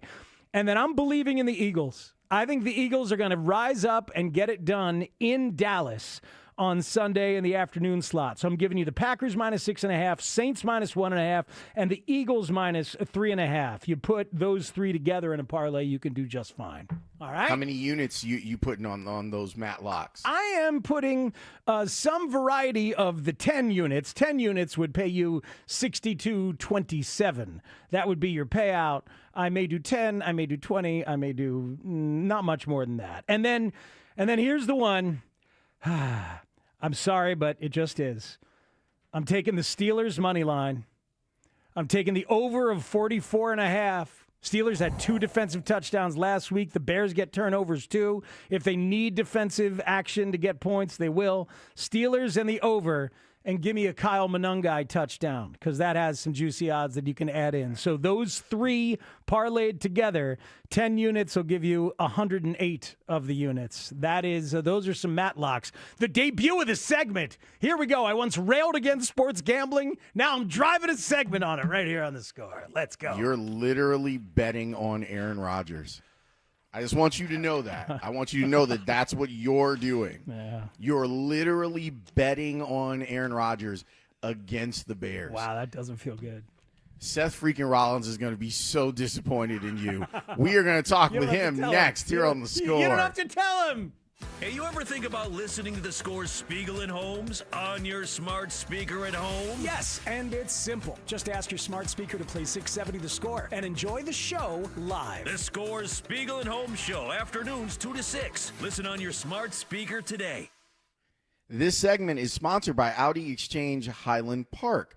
And then I'm believing in the Eagles. I think the Eagles are going to rise up and get it done in Dallas on Sunday in the afternoon slot. So I'm giving you the Packers minus 6.5, Saints minus 1.5, and the Eagles minus 3.5. You put those three together in a parlay, you can do just fine. All right. How many units you putting on those Matlocks? I am putting some variety of the 10 units. 10 units would pay you $62.27. That would be your payout. I may do 10. I may do 20. I may do not much more than that. And then here's the one. I'm sorry, but it just is. I'm taking the Steelers money line. I'm taking the over of 44.5. Steelers had 2 defensive touchdowns last week. The Bears get turnovers too. If they need defensive action to get points, they will. Steelers and the over, and give me a Kyle Monungai touchdown because that has some juicy odds that you can add in. So those 3 parlayed together, 10 units will give you 108 of the units. That is, those are some Matlocks. The debut of the segment. Here we go. I once railed against sports gambling. Now I'm driving a segment on it right here on The Score. Let's go. You're literally betting on Aaron Rodgers. I just want you to know that. I want you to know that that's what you're doing. Yeah. You're literally betting on Aaron Rodgers against the Bears. Wow, that doesn't feel good. Seth freaking Rollins is going to be so disappointed in you. We are going to talk with him next here on The Score. You don't have to tell him. Hey, you ever think about listening to The Score's Spiegel and Holmes on your smart speaker at home? Yes, and it's simple. Just ask your smart speaker to play 670 The Score and enjoy the show live. The Score's Spiegel and Holmes show, afternoons 2 to 6. Listen on your smart speaker today. This segment is sponsored by Audi Exchange Highland Park.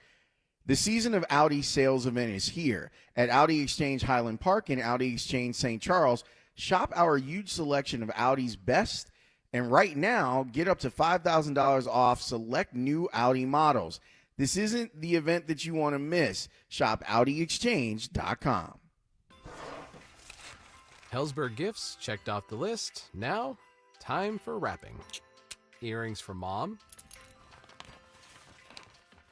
The season of Audi sales event is here. At Audi Exchange Highland Park and Audi Exchange St. Charles, shop our huge selection of Audi's best. And right now, get up to $5,000 off select new Audi models. This isn't the event that you want to miss. Shop AudiExchange.com. Hellsberg Gifts checked off the list. Now, time for wrapping. Earrings for Mom.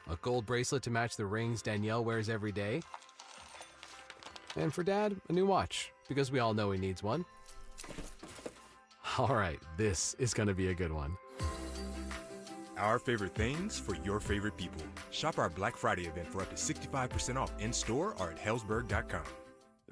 A gold bracelet to match the rings Danielle wears every day. And for Dad, a new watch, because we all know he needs one. All right, this is going to be a good one. Our favorite things for your favorite people. Shop our Black Friday event for up to 65% off in-store or at hellsberg.com.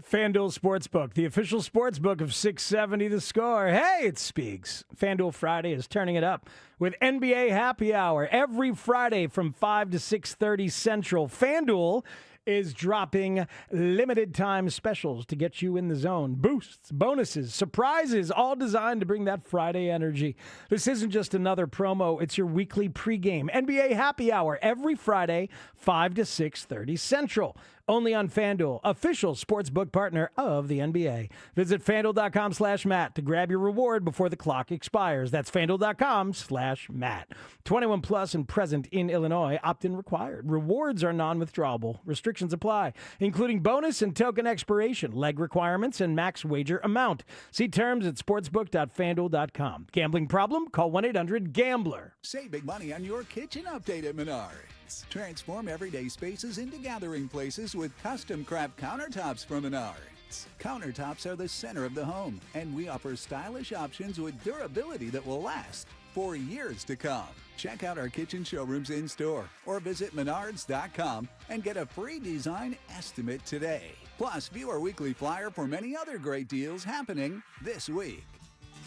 FanDuel Sportsbook, the official sportsbook of 670 The Score. Hey, it's Speegs. FanDuel Friday is turning it up with NBA Happy Hour every Friday from 5 to 6:30 Central. FanDuel is dropping limited time specials to get you in the zone. Boosts, bonuses, surprises, all designed to bring that Friday energy. This isn't just another promo. It's your weekly pregame. NBA Happy Hour every Friday, 5 to 6:30 Central. Only on FanDuel, official sportsbook partner of the NBA. Visit FanDuel.com/Matt to grab your reward before the clock expires. That's FanDuel.com/Matt. 21 plus and present in Illinois. Opt-in required. Rewards are non-withdrawable. Restrictions apply, including bonus and token expiration, leg requirements, and max wager amount. See terms at sportsbook.fanduel.com. Gambling problem? Call 1-800-GAMBLER. Save big money on your kitchen update at Menards. Transform everyday spaces into gathering places with custom craft countertops from Menards. Countertops are the center of the home, and we offer stylish options with durability that will last for years to come. Check out our kitchen showrooms in-store or visit menards.com and get a free design estimate today. Plus, view our weekly flyer for many other great deals happening this week.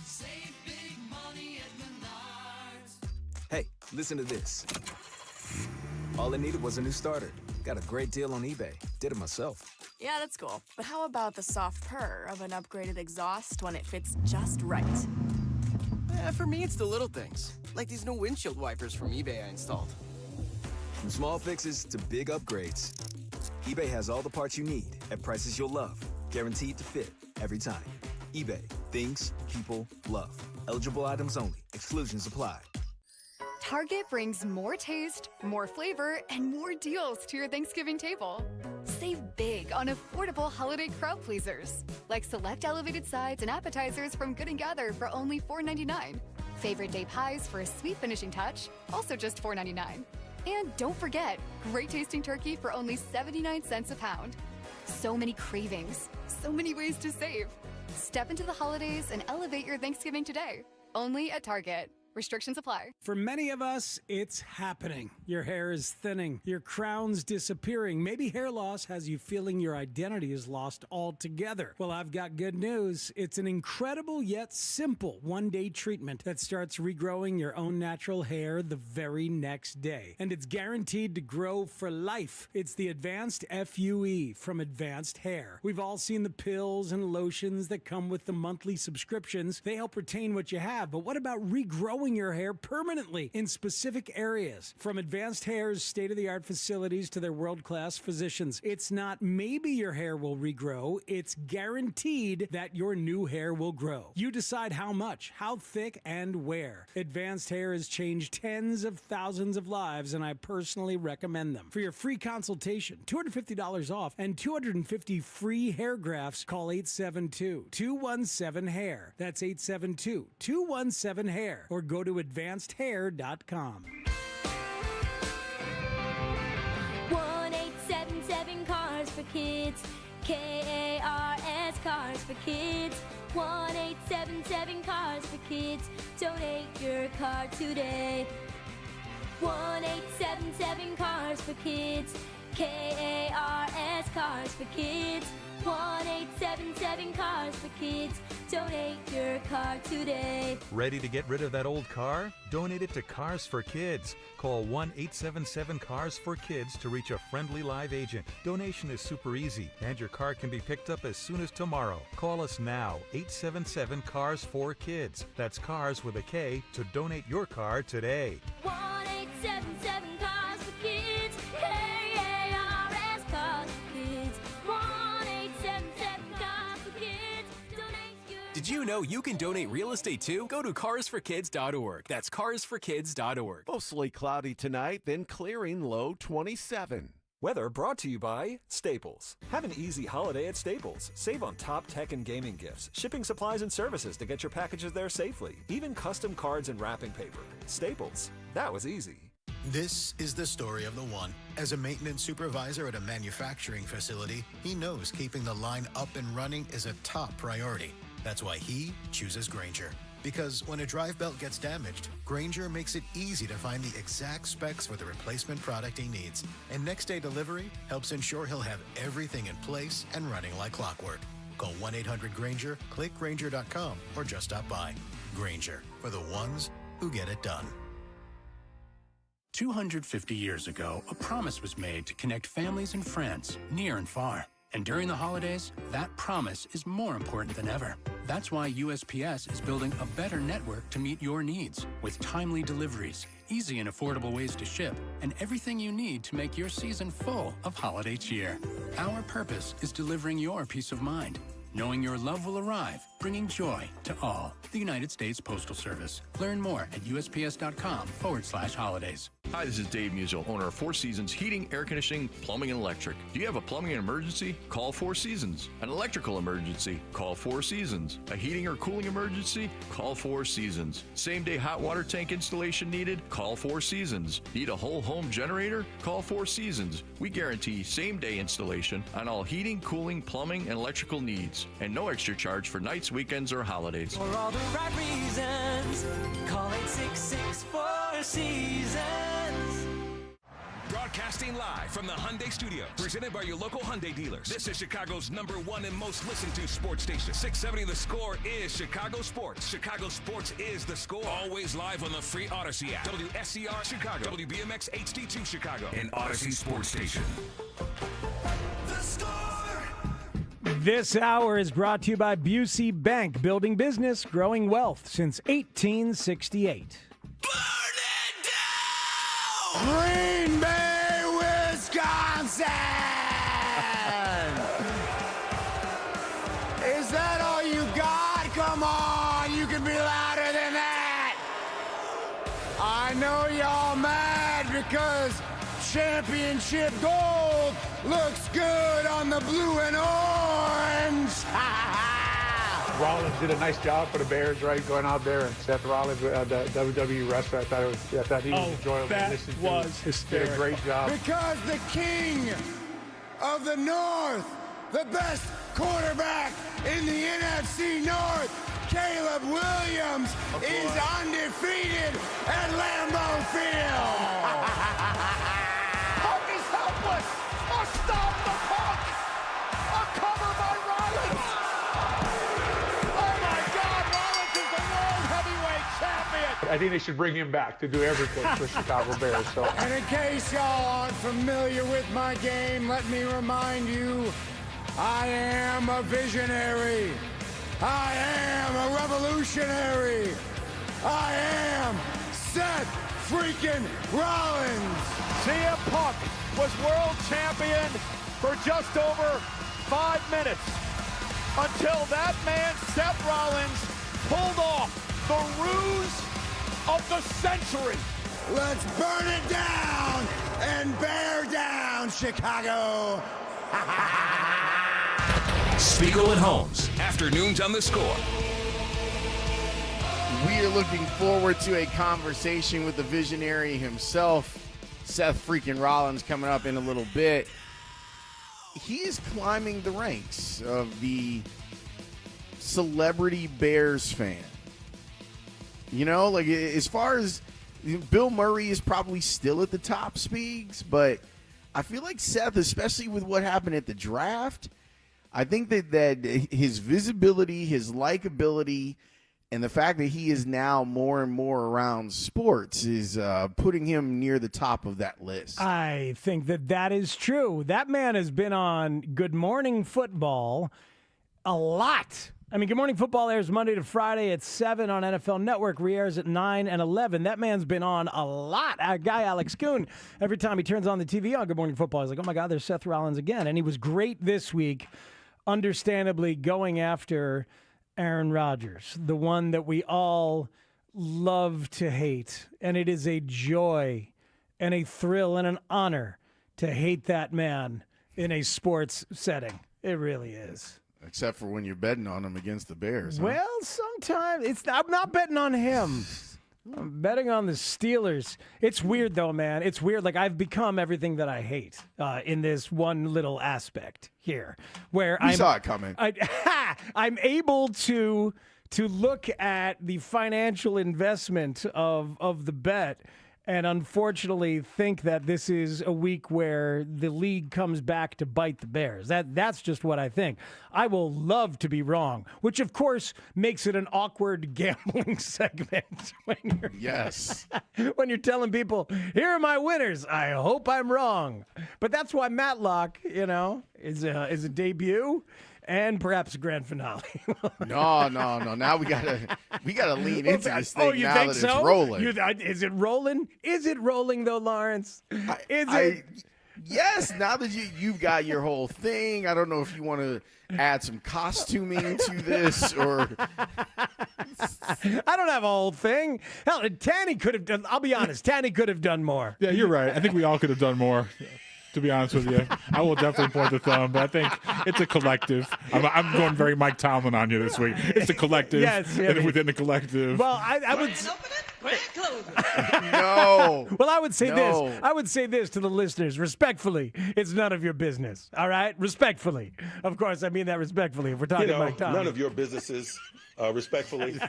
Save big money at Menards. Hey, listen to this. All I needed was a new starter. Got a great deal on eBay. Did it myself. Yeah, that's cool. But how about the soft purr of an upgraded exhaust when it fits just right? For me, it's the little things, like these new windshield wipers from eBay I installed. From small fixes to big upgrades, eBay has all the parts you need at prices you'll love. Guaranteed to fit every time. eBay. Things people love. Eligible items only. Exclusions apply. Target brings more taste, more flavor, and more deals to your Thanksgiving table. Save big on affordable holiday crowd pleasers, like select elevated sides and appetizers from Good & Gather for only $4.99. Favorite day pies for a sweet finishing touch, also just $4.99. And don't forget, great tasting turkey for only 79 cents a pound. So many cravings, so many ways to save. Step into the holidays and elevate your Thanksgiving today, only at Target. Restrictions apply. For many of us, it's happening. Your hair is thinning. Your crown's disappearing. Maybe hair loss has you feeling your identity is lost altogether. Well, I've got good news. It's an incredible yet simple one-day treatment that starts regrowing your own natural hair the very next day. And it's guaranteed to grow for life. It's the Advanced FUE from Advanced Hair. We've all seen the pills and lotions that come with the monthly subscriptions. They help retain what you have, but what about regrowing your hair permanently in specific areas? From Advanced Hair's state-of-the-art facilities to their world-class physicians, it's not maybe your hair will regrow, it's guaranteed that your new hair will grow. You decide how much, how thick, and where. Advanced Hair has changed tens of thousands of lives, and I personally recommend them. For your free consultation, $250 off, and 250 free hair grafts, call 872-217-HAIR. That's 872-217-HAIR. Or go to advancedhair.com. 1-877 Cars for Kids. KARS Cars for Kids. 1-877 Cars for Kids. Donate your car today. 1-877 Cars for Kids. KARS Cars for Kids. 1-877 Cars for Kids. Donate your car today. Ready to get rid of that old car? Donate it to Cars for Kids. Call 1-877-CARS-FOR-KIDS to reach a friendly live agent. Donation is super easy, and your car can be picked up as soon as tomorrow. Call us now, 877-CARS-FOR-KIDS. That's cars with a K to donate your car today. 1-877 Cars for Kids. KARS Cars for Kids. 1-877 Cars for Kids. Donate your... Did you know you can donate real estate too? Go to carsforkids.org. That's carsforkids.org. Mostly cloudy tonight, then clearing, low 27. Weather brought to you by Staples. Have an easy holiday at Staples. Save on top tech and gaming gifts, shipping supplies and services to get your packages there safely, even custom cards and wrapping paper. Staples. That was easy. This is the story of the one. As a maintenance supervisor at a manufacturing facility, he knows keeping the line up and running is a top priority. That's why he chooses Grainger. Because when a drive belt gets damaged, Grainger makes it easy to find the exact specs for the replacement product he needs. And next day delivery helps ensure he'll have everything in place and running like clockwork. Call 1-800-GRAINGER, click Grainger.com, or just stop by. Grainger, for the ones who get it done. 250 years ago, a promise was made to connect families and friends near and far. And during the holidays, that promise is more important than ever. That's why USPS is building a better network to meet your needs, with timely deliveries, easy and affordable ways to ship, and everything you need to make your season full of holiday cheer. Our purpose is delivering your peace of mind, knowing your love will arrive, bringing joy to all. The United States Postal Service. Learn more at USPS.com/holidays. Hi, this is Dave Musial, owner of Four Seasons Heating, Air Conditioning, Plumbing, and Electric. Do you have a plumbing emergency? Call Four Seasons. An electrical emergency? Call Four Seasons. A heating or cooling emergency? Call Four Seasons. Same-day hot water tank installation needed? Call Four Seasons. Need a whole home generator? Call Four Seasons. We guarantee same-day installation on all heating, cooling, plumbing, and electrical needs, and no extra charge for nights, weekends, or holidays. For all the right reasons, call 866-4Seasons. Broadcasting live from the Hyundai Studios, presented by your local Hyundai dealers. This is Chicago's #1 and most listened to sports station. 670 The Score is Chicago Sports. Chicago Sports is The Score. Always live on the free Odyssey app. WSCR Chicago, WBMX HD2 Chicago, and Odyssey Sports Station. The Score. This hour is brought to you by Busey Bank, building business, growing wealth since 1868. Green Bay, Wisconsin! Is that all you got? Come on, you can be louder than that! I know y'all mad because championship gold looks good on the blue and orange! Rollins did a nice job for the Bears, right? Going out there and Seth Rollins, the WWE wrestler. I thought he was enjoyable to listen to. Was hysterical. Did a great job. Because the king of the North the best quarterback in the NFC North, Caleb Williams, is undefeated at Lambeau Field. Puck is helpless. A stop the puck. A cover by Rollins. Oh my God, Rollins is the world heavyweight champion. I think they should bring him back to do everything for Chicago Bears. So. And in case y'all aren't familiar with my game, let me remind you, I am a visionary. I am a revolutionary. I am Seth freaking Rollins. CM Punk was world champion for just over 5 minutes until that man, Seth Rollins, pulled off the ruse of the century. Let's burn it down and bear down, Chicago. Spiegel and Holmes, afternoons on the Score. We are looking forward to a conversation with the visionary himself, Seth freaking Rollins, coming up in a little bit. He is climbing the ranks of the celebrity Bears fan. You know, like as far as Bill Murray is probably still at the top, Speaks, but I feel like Seth, especially with what happened at the draft, I think that his visibility, his likability, and the fact that he is now more and more around sports is putting him near the top of that list. I think that is true. That man has been on Good Morning Football a lot. I mean, Good Morning Football airs Monday to Friday at 7 on NFL Network, re-airs at 9 and 11. That man's been on a lot. Our guy, Alex Kuhn, every time he turns on the TV on Good Morning Football, he's like, oh, my God, there's Seth Rollins again. And he was great this week, understandably going after Aaron Rodgers, the one that we all love to hate. And it is a joy and a thrill and an honor to hate that man in a sports setting. It really is. Except for when you're betting on him against the Bears. Huh? Well, sometimes I'm not betting on him. I'm betting on the Steelers. It's weird, though, man. It's weird. Like, I've become everything that I hate in this one little aspect here, where I saw it coming. I'm able to look at the financial investment of the bet and unfortunately think that this is a week where the league comes back to bite the Bears. That's just what I think. I will love to be wrong, which of course makes it an awkward gambling segment when you're telling people, here are my winners. I hope I'm wrong. But that's why Matlock, is a debut. And perhaps a grand finale. No. Now we gotta lean into this thing you now think that so? it's rolling. Is it rolling? Is it rolling though, Lawrence? Yes. Now that you've got your whole thing, I don't know if you want to add some costuming to this or. I don't have a whole thing. Hell, Tanny could have done. I'll be honest. Tanny could have done more. Yeah, you're right. I think we all could have done more. To be honest with you, I will definitely point the thumb, but I think it's a collective. I'm going very Mike Tomlin on you this week. It's a collective, yes, and within the collective. Well, I would. No. Well, I would say this. I would say this to the listeners, respectfully. It's none of your business. All right, respectfully. Of course, I mean that respectfully. If we're talking Mike Tomlin, none of your businesses. Respectfully.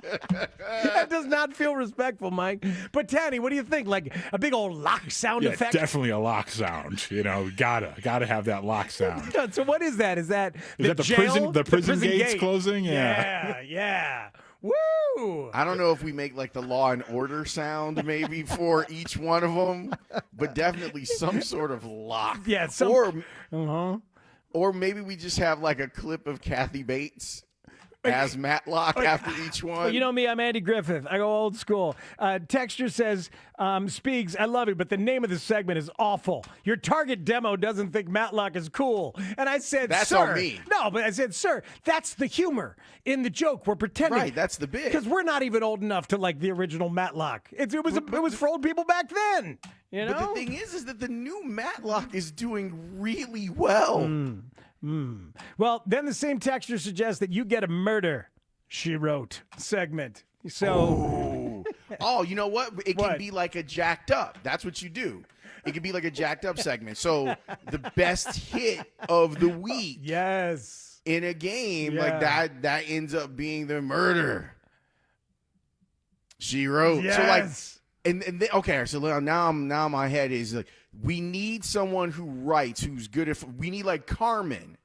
That does not feel respectful, Mike. But Tanny, what do you think? Like a big old lock sound effect? Definitely a lock sound. Gotta have that lock sound. So what is that? Is that the jail? The prison gates closing? Yeah. Woo! I don't know if we make like the Law and Order sound maybe for each one of them, but definitely some sort of lock. Yeah. Or maybe we just have like a clip of Kathy Bates as Matlock after each one. Well, you know me, I'm Andy Griffith. I go old school. Texture says, Speaks, I love it, but the name of the segment is awful. Your target demo doesn't think Matlock is cool. And I said, that's sir. on me. No, but I said, sir, that's the humor in the joke. We're pretending. Right, that's the bit. Because we're not even old enough to like the original Matlock. It was for old people back then. You know? But the thing is that the new Matlock is doing really well. Well, then the same texture suggests that you get a murder, she wrote, segment. So Oh, you know what? It can be like a jacked up. That's what you do. It can be like a jacked up segment. So the best hit of the week. Yes. In a game like that ends up being the murder she wrote. Yes. So like, okay. So now my head is like, we need someone who writes, who's good at. We need like Carmen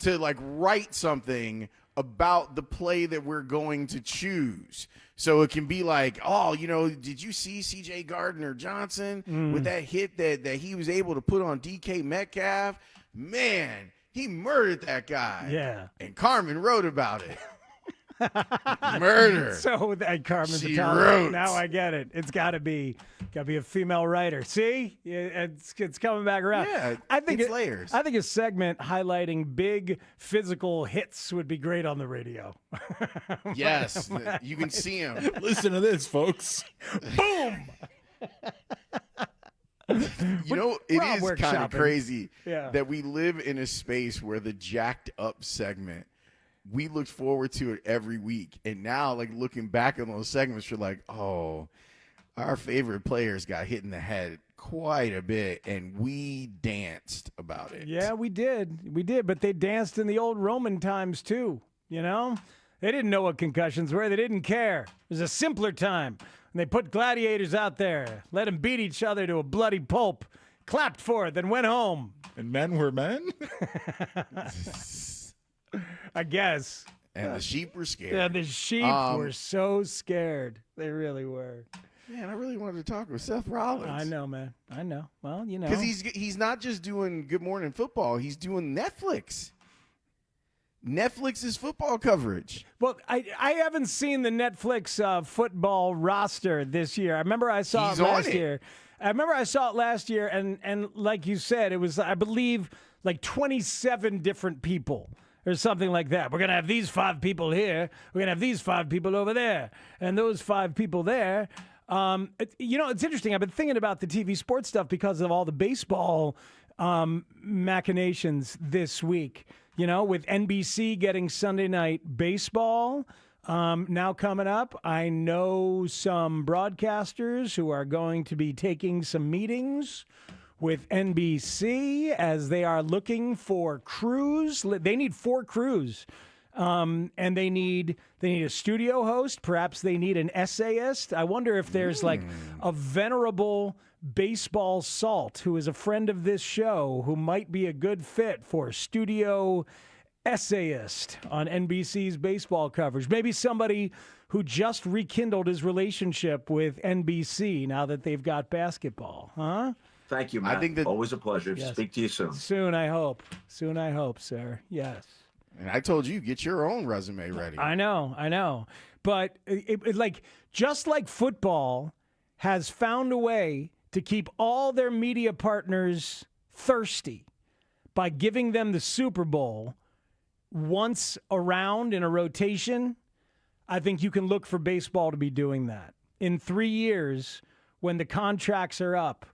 to like write something about the play that we're going to choose. So it can be like, oh, did you see C.J. Gardner-Johnson with that hit that he was able to put on DK Metcalf? Man, he murdered that guy. Yeah. And Carmen wrote about it. Murder. So that Carmen She Vitale. wrote. Now I get it. It's got to be a female writer. See, it's coming back around. Yeah, I think it's layers. I think a segment highlighting big physical hits would be great on the radio. Yes, you can see him. Listen to this, folks. Boom. It is kind of crazy Yeah. that we live in a space where the jacked up segment, we looked forward to it every week. And now, like, looking back on those segments, you're like, oh, our favorite players got hit in the head quite a bit, and we danced about it. Yeah, we did. But they danced in the old Roman times, too, They didn't know what concussions were. They didn't care. It was a simpler time. And they put gladiators out there, let them beat each other to a bloody pulp, clapped for it, then went home. And men were men? I guess. And the sheep were scared. Yeah, the sheep were so scared. They really were. Man, I really wanted to talk with Seth Rollins. I know, man. I know. Well, Because he's not just doing Good Morning Football. He's doing Netflix. Netflix's football coverage. Well, I haven't seen the Netflix football roster this year. I remember I saw it last year. And like you said, it was, I believe, like 27 different people or something like that. We're going to have these 5 people here. We're going to have these 5 people over there. And those 5 people there. It's interesting. I've been thinking about the TV sports stuff because of all the baseball machinations this week. With NBC getting Sunday Night Baseball now coming up. I know some broadcasters who are going to be taking some meetings with NBC as they are looking for crews. They need 4 crews. And they need a studio host. Perhaps they need an essayist. I wonder if there's like a venerable baseball salt who is a friend of this show who might be a good fit for studio essayist on NBC's baseball coverage. Maybe somebody who just rekindled his relationship with NBC now that they've got basketball, huh? Thank you, Matt. I think that always a pleasure. Yes. Speak to you soon. Soon, I hope, sir. Yes. And I told you, get your own resume ready. I know. But just like football has found a way to keep all their media partners thirsty by giving them the Super Bowl once around in a rotation, I think you can look for baseball to be doing that. In 3 years, when the contracts are up,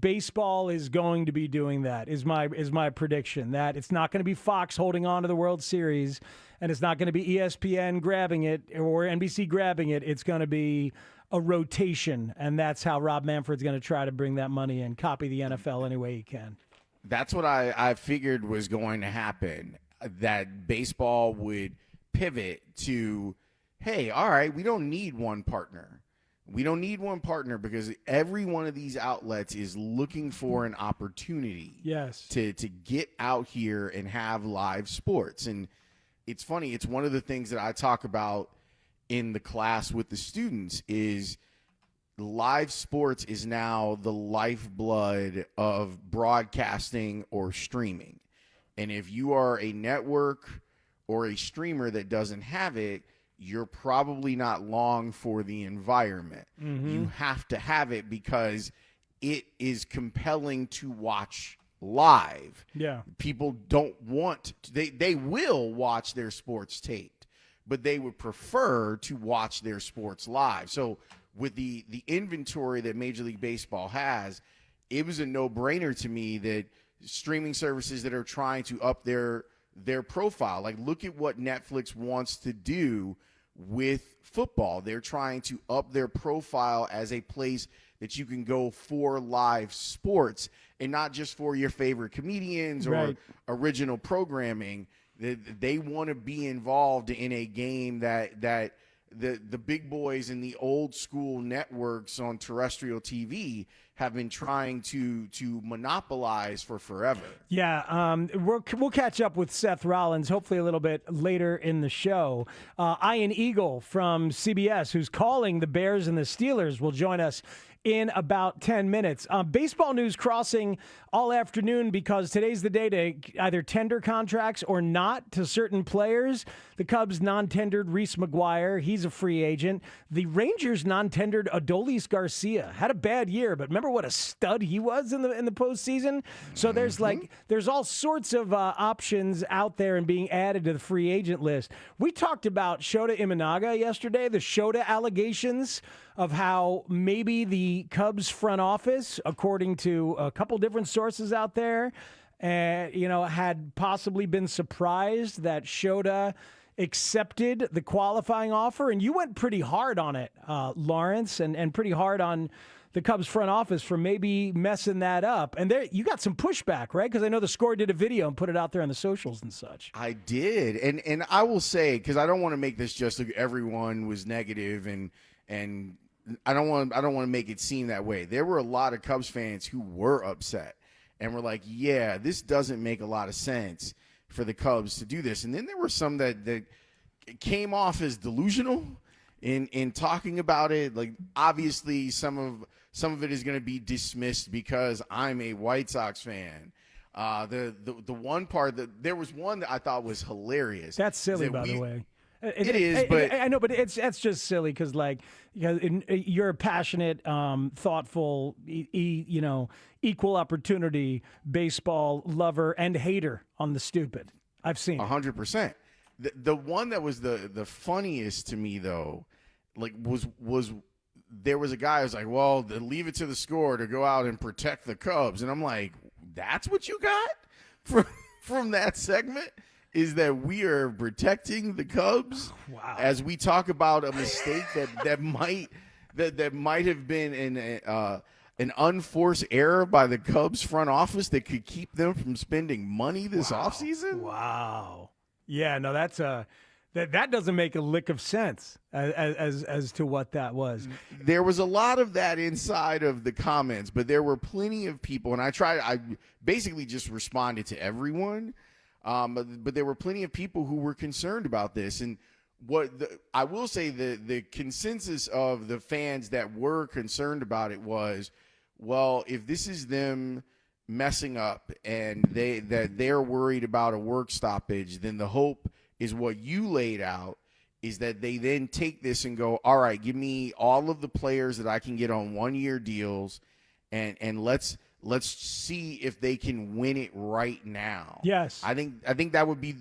baseball is going to be doing that, is my prediction. That it's not going to be Fox holding on to the World Series, and it's not going to be ESPN grabbing it or NBC grabbing it. It's going to be a rotation, and that's how Rob Manfred's going to try to bring that money in, copy the NFL any way he can. That's what I figured was going to happen, that baseball would pivot to, hey, all right, we don't need one partner. We don't need one partner because every one of these outlets is looking for an opportunity to get out here and have live sports. And it's funny, it's one of the things that I talk about in the class with the students is live sports is now the lifeblood of broadcasting or streaming. And if you are a network or a streamer that doesn't have it, you're probably not long for the environment. Mm-hmm. You have to have it because it is compelling to watch live. Yeah. People don't want to, they will watch their sports taped, but they would prefer to watch their sports live. So with the inventory that Major League Baseball has, it was a no-brainer to me that streaming services that are trying to up their profile, like look at what Netflix wants to do with football. They're trying to up their profile as a place that you can go for live sports and not just for your favorite comedians or original programming. They want to be involved in a game that the big boys in the old school networks on terrestrial TV have been trying to monopolize for forever. Yeah, we'll catch up with Seth Rollins hopefully a little bit later in the show. Ian Eagle from CBS, who's calling the Bears and the Steelers, will join us in about 10 minutes. Baseball news crossing all afternoon because today's the day to either tender contracts or not to certain players. The Cubs non-tendered Reese McGuire. He's a free agent. The Rangers non-tendered Adolis Garcia. Had a bad year, but remember what a stud he was in the postseason? So there's all sorts of options out there and being added to the free agent list. We talked about Shota Imanaga yesterday, the Shota allegations of how maybe the Cubs front office, according to a couple different sources out there, had possibly been surprised that Shota accepted the qualifying offer. And you went pretty hard on it, Lawrence, and pretty hard on the Cubs front office for maybe messing that up. And there, you got some pushback, right? Because I know the Score did a video and put it out there on the socials and such. I did. And I will say, because I don't want to make this just like everyone was negative and I don't want to make it seem that way. There were a lot of Cubs fans who were upset and were like, yeah, this doesn't make a lot of sense for the Cubs to do this. And then there were some that came off as delusional in talking about it. Like, obviously some of it is going to be dismissed because I'm a White Sox fan. The one part that there was one that I thought was hilarious. That's silly, by the way. It is, but I know, but that's just silly because, like, you're a passionate, thoughtful, equal opportunity baseball lover and hater on the stupid. I've seen 100%. The one that was the funniest to me though, like was there was a guy who was like, well, leave it to the Score to go out and protect the Cubs, and I'm like, that's what you got from that segment. Is that we are protecting the Cubs as we talk about a mistake that might have been an unforced error by the Cubs front office that could keep them from spending money this offseason? Wow. Yeah, no, that doesn't make a lick of sense as to what that was. There was a lot of that inside of the comments, but there were plenty of people, and I basically just responded to everyone. But there were plenty of people who were concerned about this. And I will say the consensus of the fans that were concerned about it was, well, if this is them messing up and they're worried about a work stoppage, then the hope is what you laid out, is that they then take this and go, all right, give me all of the players that I can get on 1-year deals and let's see if they can win it right now. Yes. I think that would be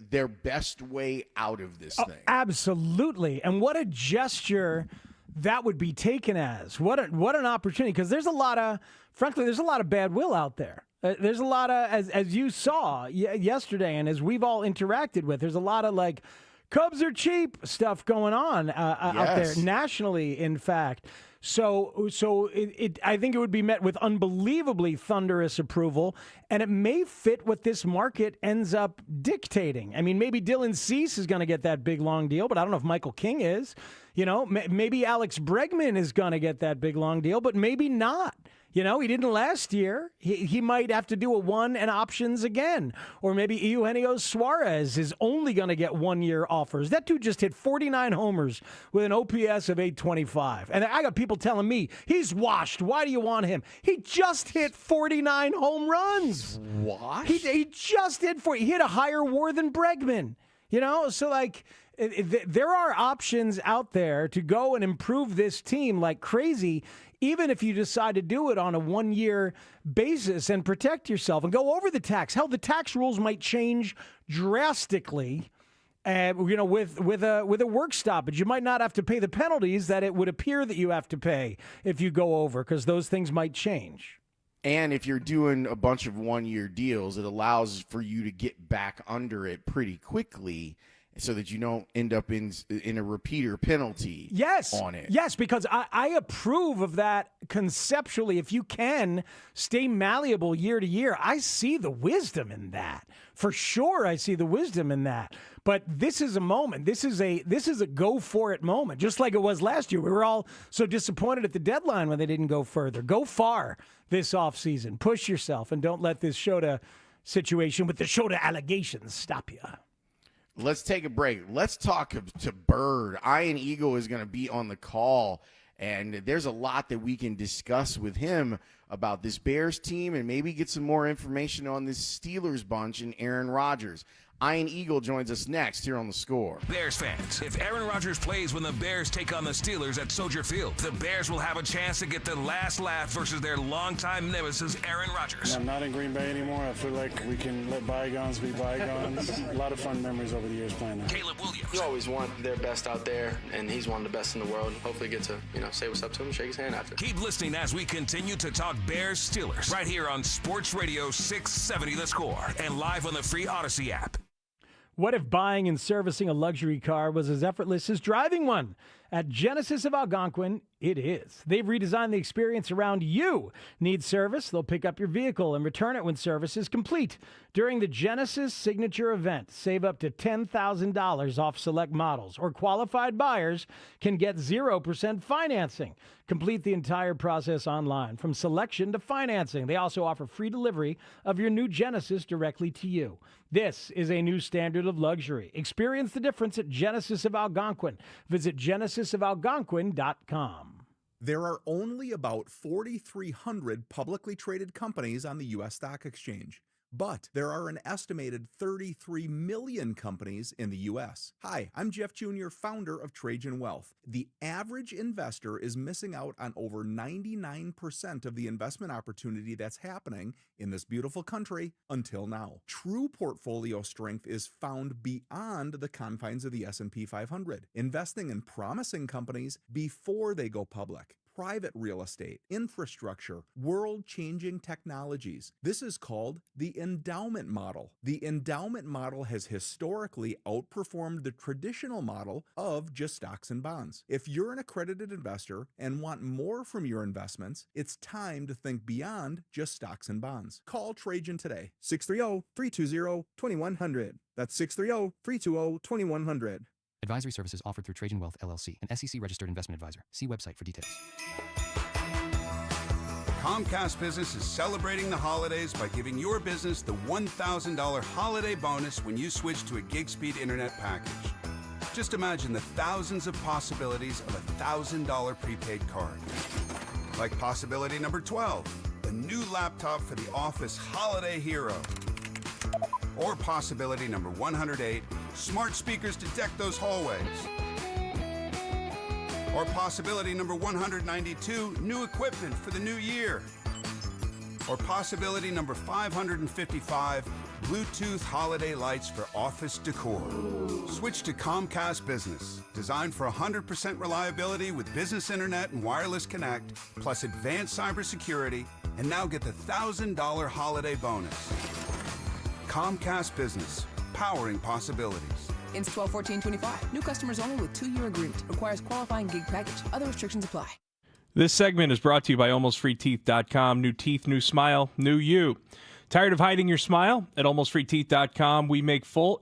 their best way out of this thing. Absolutely. And what a gesture that would be taken as. What an opportunity, because there's a lot of bad will out there. There's a lot of, as you saw yesterday and as we've all interacted with, there's a lot of like, Cubs are cheap stuff going on out there nationally, in fact. So I think it would be met with unbelievably thunderous approval, and it may fit what this market ends up dictating. I mean, maybe Dylan Cease is going to get that big, long deal, but I don't know if Michael King is. Maybe Alex Bregman is going to get that big, long deal, but maybe not. He didn't last year. He might have to do a 1 and options again. Or maybe Eugenio Suarez is only going to get 1-year offers. That dude just hit 49 homers with an OPS of 825. And I got people telling me, he's washed. Why do you want him? He just hit 49 home runs. Washed? He just hit 40. He hit a higher WAR than Bregman. So like... There are options out there to go and improve this team like crazy, even if you decide to do it on a 1-year basis and protect yourself and go over the tax. Hell, the tax rules might change drastically. With a work stoppage, you might not have to pay the penalties that it would appear that you have to pay if you go over, because those things might change. And if you're doing a bunch of 1-year deals, it allows for you to get back under it pretty quickly. so that you don't end up in a repeater penalty on it. Yes, because I approve of that conceptually. If you can stay malleable year to year, I see the wisdom in that. For sure, I see the wisdom in that. But this is a moment. This is a go for it moment, just like it was last year. We were all so disappointed at the deadline when they didn't go further. Go far this offseason. Push yourself and don't let this Shota situation with the Shota allegations stop you. Let's take a break. Let's talk to Bird. Ian Eagle is going to be on the call, and there's a lot that we can discuss with him about this Bears team and maybe get some more information on this Steelers bunch and Aaron Rodgers. Ian Eagle joins us next here on The Score. Bears fans, if Aaron Rodgers plays when the Bears take on the Steelers at Soldier Field, the Bears will have a chance to get the last laugh versus their longtime nemesis, Aaron Rodgers. I'm not in Green Bay anymore. I feel like we can let bygones be bygones. A lot of fun memories over the years playing there. Caleb Williams. You always want their best out there, and he's one of the best in the world. Hopefully get to, say what's up to him, shake his hand after. Keep listening as we continue to talk Bears Steelers right here on Sports Radio 670 The Score and live on the free Odyssey app. What if buying and servicing a luxury car was as effortless as driving one? At Genesis of Algonquin, it is. They've redesigned the experience around you. Need service? They'll pick up your vehicle and return it when service is complete. During the Genesis Signature event, save up to $10,000 off select models, or qualified buyers can get 0% financing. Complete the entire process online, from selection to financing. They also offer free delivery of your new Genesis directly to you. This is a new standard of luxury. Experience the difference at Genesis of Algonquin. Visit genesisofalgonquin.com. There are only about 4,300 publicly traded companies on the U.S. stock exchange, but there are an estimated 33 million companies in the U.S. Hi, I'm Jeff Jr., founder of Trajan Wealth. The average investor is missing out on over 99% of the investment opportunity that's happening in this beautiful country until now. True portfolio strength is found beyond the confines of the S&P 500, investing in promising companies before they go public. Private real estate, infrastructure, world-changing technologies. This is called the endowment model. The endowment model has historically outperformed the traditional model of just stocks and bonds. If you're an accredited investor and want more from your investments, it's time to think beyond just stocks and bonds. Call Trajan today, 630-320-2100. That's 630-320-2100. Advisory services offered through Trajan Wealth, LLC, an SEC-registered investment advisor. See website for details. Comcast Business is celebrating the holidays by giving your business the $1,000 holiday bonus when you switch to a gig speed internet package. Just imagine the thousands of possibilities of a $1,000 prepaid card. Like possibility number 12, a new laptop for the office holiday hero. Or possibility number 108, smart speakers to deck those hallways. Or possibility number 192, new equipment for the new year. Or possibility number 555, Bluetooth holiday lights for office decor. Switch to Comcast Business, designed for 100% reliability with business internet and wireless connect, plus advanced cybersecurity, and now get the $1,000 holiday bonus. Comcast Business, powering possibilities. Ends 12/14/25. New customers only with 2-year agreement. Requires qualifying gig package. Other restrictions apply. This segment is brought to you by AlmostFreeTeeth.com. New teeth, new smile, new you. Tired of hiding your smile? At AlmostFreeTeeth.com, we make full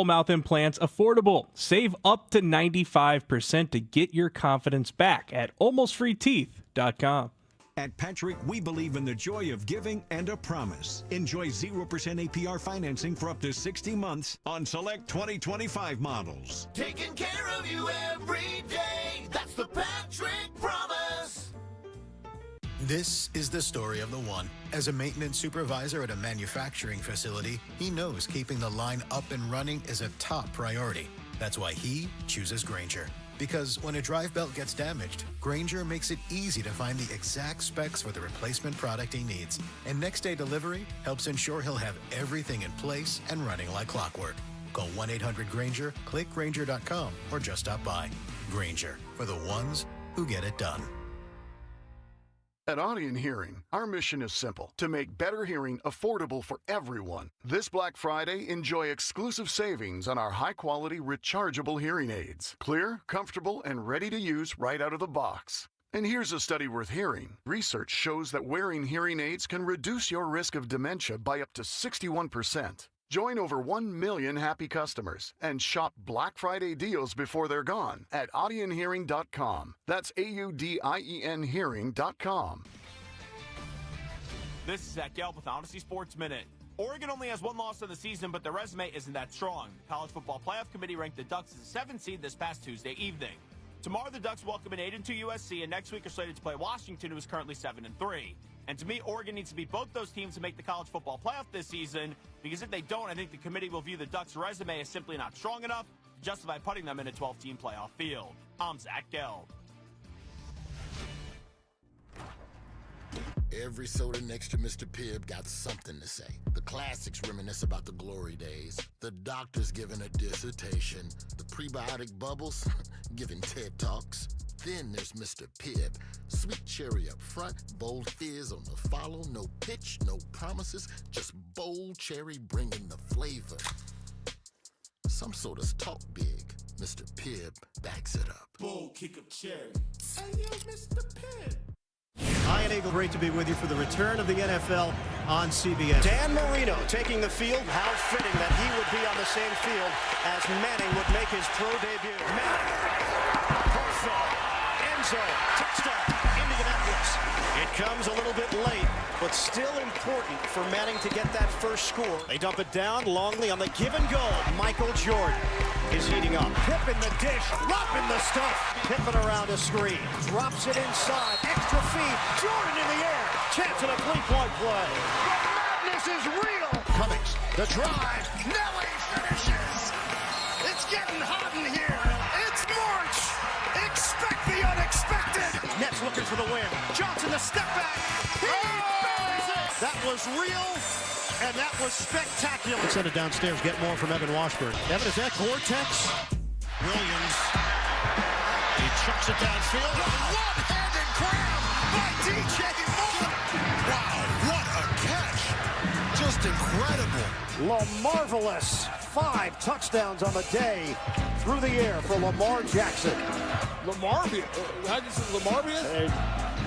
mouth implants affordable. Save up to 95% to get your confidence back at AlmostFreeTeeth.com. At Patrick, we believe in the joy of giving and a promise. Enjoy 0% APR financing for up to 60 months on select 2025 models. Taking care of you every day. That's the Patrick promise. This is the story of the one. As a maintenance supervisor at a manufacturing facility, he knows keeping the line up and running is a top priority. That's why he chooses Grainger. Because when a drive belt gets damaged, Grainger makes it easy to find the exact specs for the replacement product he needs. And next day delivery helps ensure he'll have everything in place and running like clockwork. Call 1-800-GRAINGER, click Grainger.com, or just stop by. Grainger, for the ones who get it done. At Audion Hearing, our mission is simple: to make better hearing affordable for everyone. This Black Friday, enjoy exclusive savings on our high-quality rechargeable hearing aids. Clear, comfortable, and ready to use right out of the box. And here's a study worth hearing. Research shows that wearing hearing aids can reduce your risk of dementia by up to 61%. Join over 1 million happy customers and shop Black Friday deals before they're gone at audionhearing.com. That's AUDIEN hearing.com. This is Zach Gelb with Honesty Sports Minute. Oregon only has one loss on the season, but their resume isn't that strong. The College Football Playoff Committee ranked the Ducks as a 7th seed this past Tuesday evening. Tomorrow, the Ducks welcome an 8-2 USC, and next week are slated to play Washington, who is currently 7-3. And to me, Oregon needs to beat both those teams to make the college football playoff this season, because if they don't, I think the committee will view the Ducks' resume as simply not strong enough to justify putting them in a 12-team playoff field. I'm Zach Gelb. Every soda next to Mr. Pibb got something to say. The classics reminisce about the glory days. The doctor's giving a dissertation. The prebiotic bubbles giving TED Talks. Then there's Mr. Pibb. Sweet cherry up front, bold fizz on the follow. No pitch, no promises, just bold cherry bringing the flavor. Some sodas talk big. Mr. Pibb backs it up. Bold kick up cherry. Hey, yo, Mr. Pibb. Ian Eagle, great to be with you for the return of the NFL on CBS. Dan Marino taking the field. How fitting that he would be on the same field as Manning would make his pro debut. Manning, perfect, end zone, touchdown, Indianapolis. It comes a little bit late, but still important for Manning to get that first score. They dump it down, Longley on the give and go. Michael Jordan is heating up. Pip in the dish, lobbing the stuff. Pippin around a screen, drops it inside, extra feed, Jordan in the air. Chance at a three-point play. The madness is real. Cummings, the drive, Nelly finishes. It's getting hot in here. It's March. Expect the unexpected. Nets looking for the win. Johnson, the step back. He buries it. That was real. And that was spectacular. Send it downstairs. Get more from Evan Washburn. Evan, is that Gore-Tex? Williams. He chucks it downfield. A one-handed grab by DJ Moore. Wow, what a catch. Just incredible. LaMarvelous. 5 touchdowns on the day through the air for Lamar Jackson. Lamarvius? How do you say Lamarvius?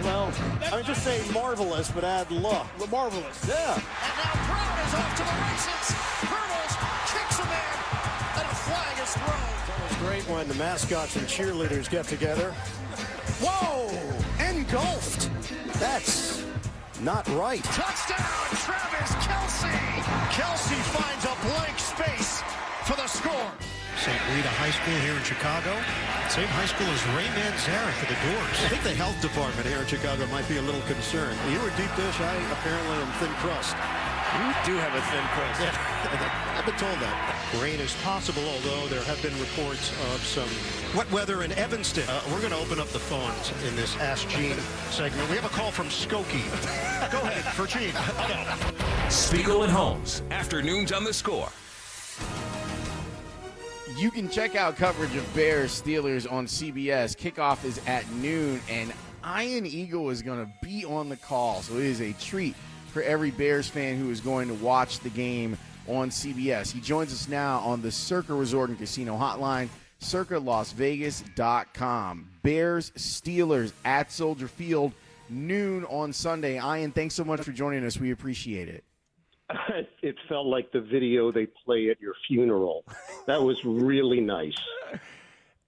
Well, I mean, just say marvelous, but add LaMarvelous. Yeah. And now Brown is off to the races. Hurdles, kicks a man, and a flag is thrown. It's always great when the mascots and cheerleaders get together. Whoa! Engulfed. That's not right. Touchdown, Travis Kelce. Kelce finds a blank space for the score. St. Rita High School here in Chicago. Same high school as Ray Manzarek for the Doors. I think the health department here in Chicago might be a little concerned. You were deep dish, I apparently am thin crust. You do have a thin crust. Yeah, I've been told that. Rain is possible, although there have been reports of some wet weather in Evanston. We're going to open up the phones in this Ask Gene segment. We have a call from Skokie. Go ahead, for Gene. Spiegel and Holmes, afternoons on the Score. You can check out coverage of Bears Steelers on CBS. Kickoff is at noon, and Ian Eagle is going to be on the call. So it is a treat for every Bears fan who is going to watch the game on CBS. He joins us now on the Circa Resort and Casino Hotline, circalasvegas.com. Bears Steelers at Soldier Field, noon on Sunday. Ian, thanks so much for joining us. We appreciate it. It felt like the video they play at your funeral. That was really nice.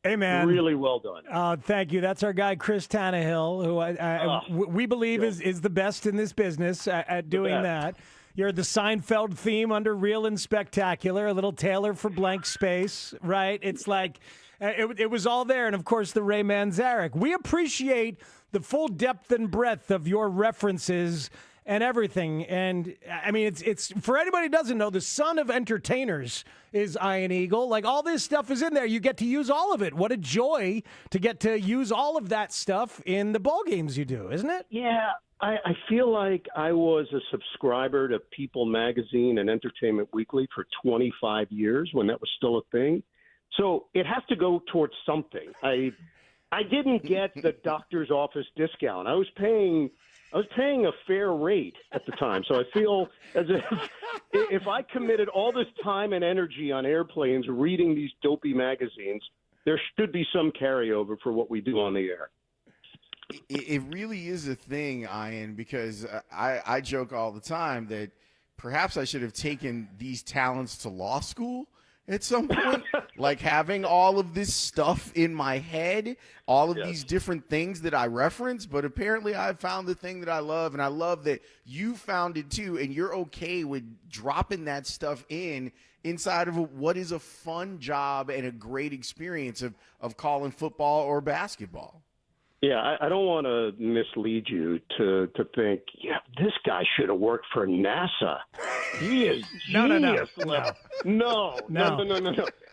Hey, man. Really well done. Thank you. That's our guy, Chris Tannehill, who we believe is the best in this business at doing that. You're the Seinfeld theme under Real and Spectacular, a little Taylor for Blank Space, right? It's like it was all there. And, of course, the Ray Manzarek. We appreciate the full depth and breadth of your references and everything. And I mean, it's for anybody who doesn't know, the son of entertainers is Ian Eagle. Like, all this stuff is in there. You get to use all of it. What a joy to get to use all of that stuff in the ball games you do, isn't it? Yeah. I feel like I was a subscriber to People Magazine and Entertainment Weekly for 25 years when that was still a thing. So it has to go towards something. I didn't get the doctor's office discount. I was paying I was paying a fair rate at the time, so I feel as if I committed all this time and energy on airplanes reading these dopey magazines, there should be some carryover for what we do on the air. It really is a thing, Ian, because I joke all the time that perhaps I should have taken these talents to law school at some point. Like having all of this stuff in my head, all of these different things that I reference, but apparently I've found the thing that I love, and I love that you found it too, and you're okay with dropping that stuff inside of what is a fun job and a great experience of calling football or basketball. Yeah, I don't want to mislead you to think, this guy should have worked for NASA. He is genius. No.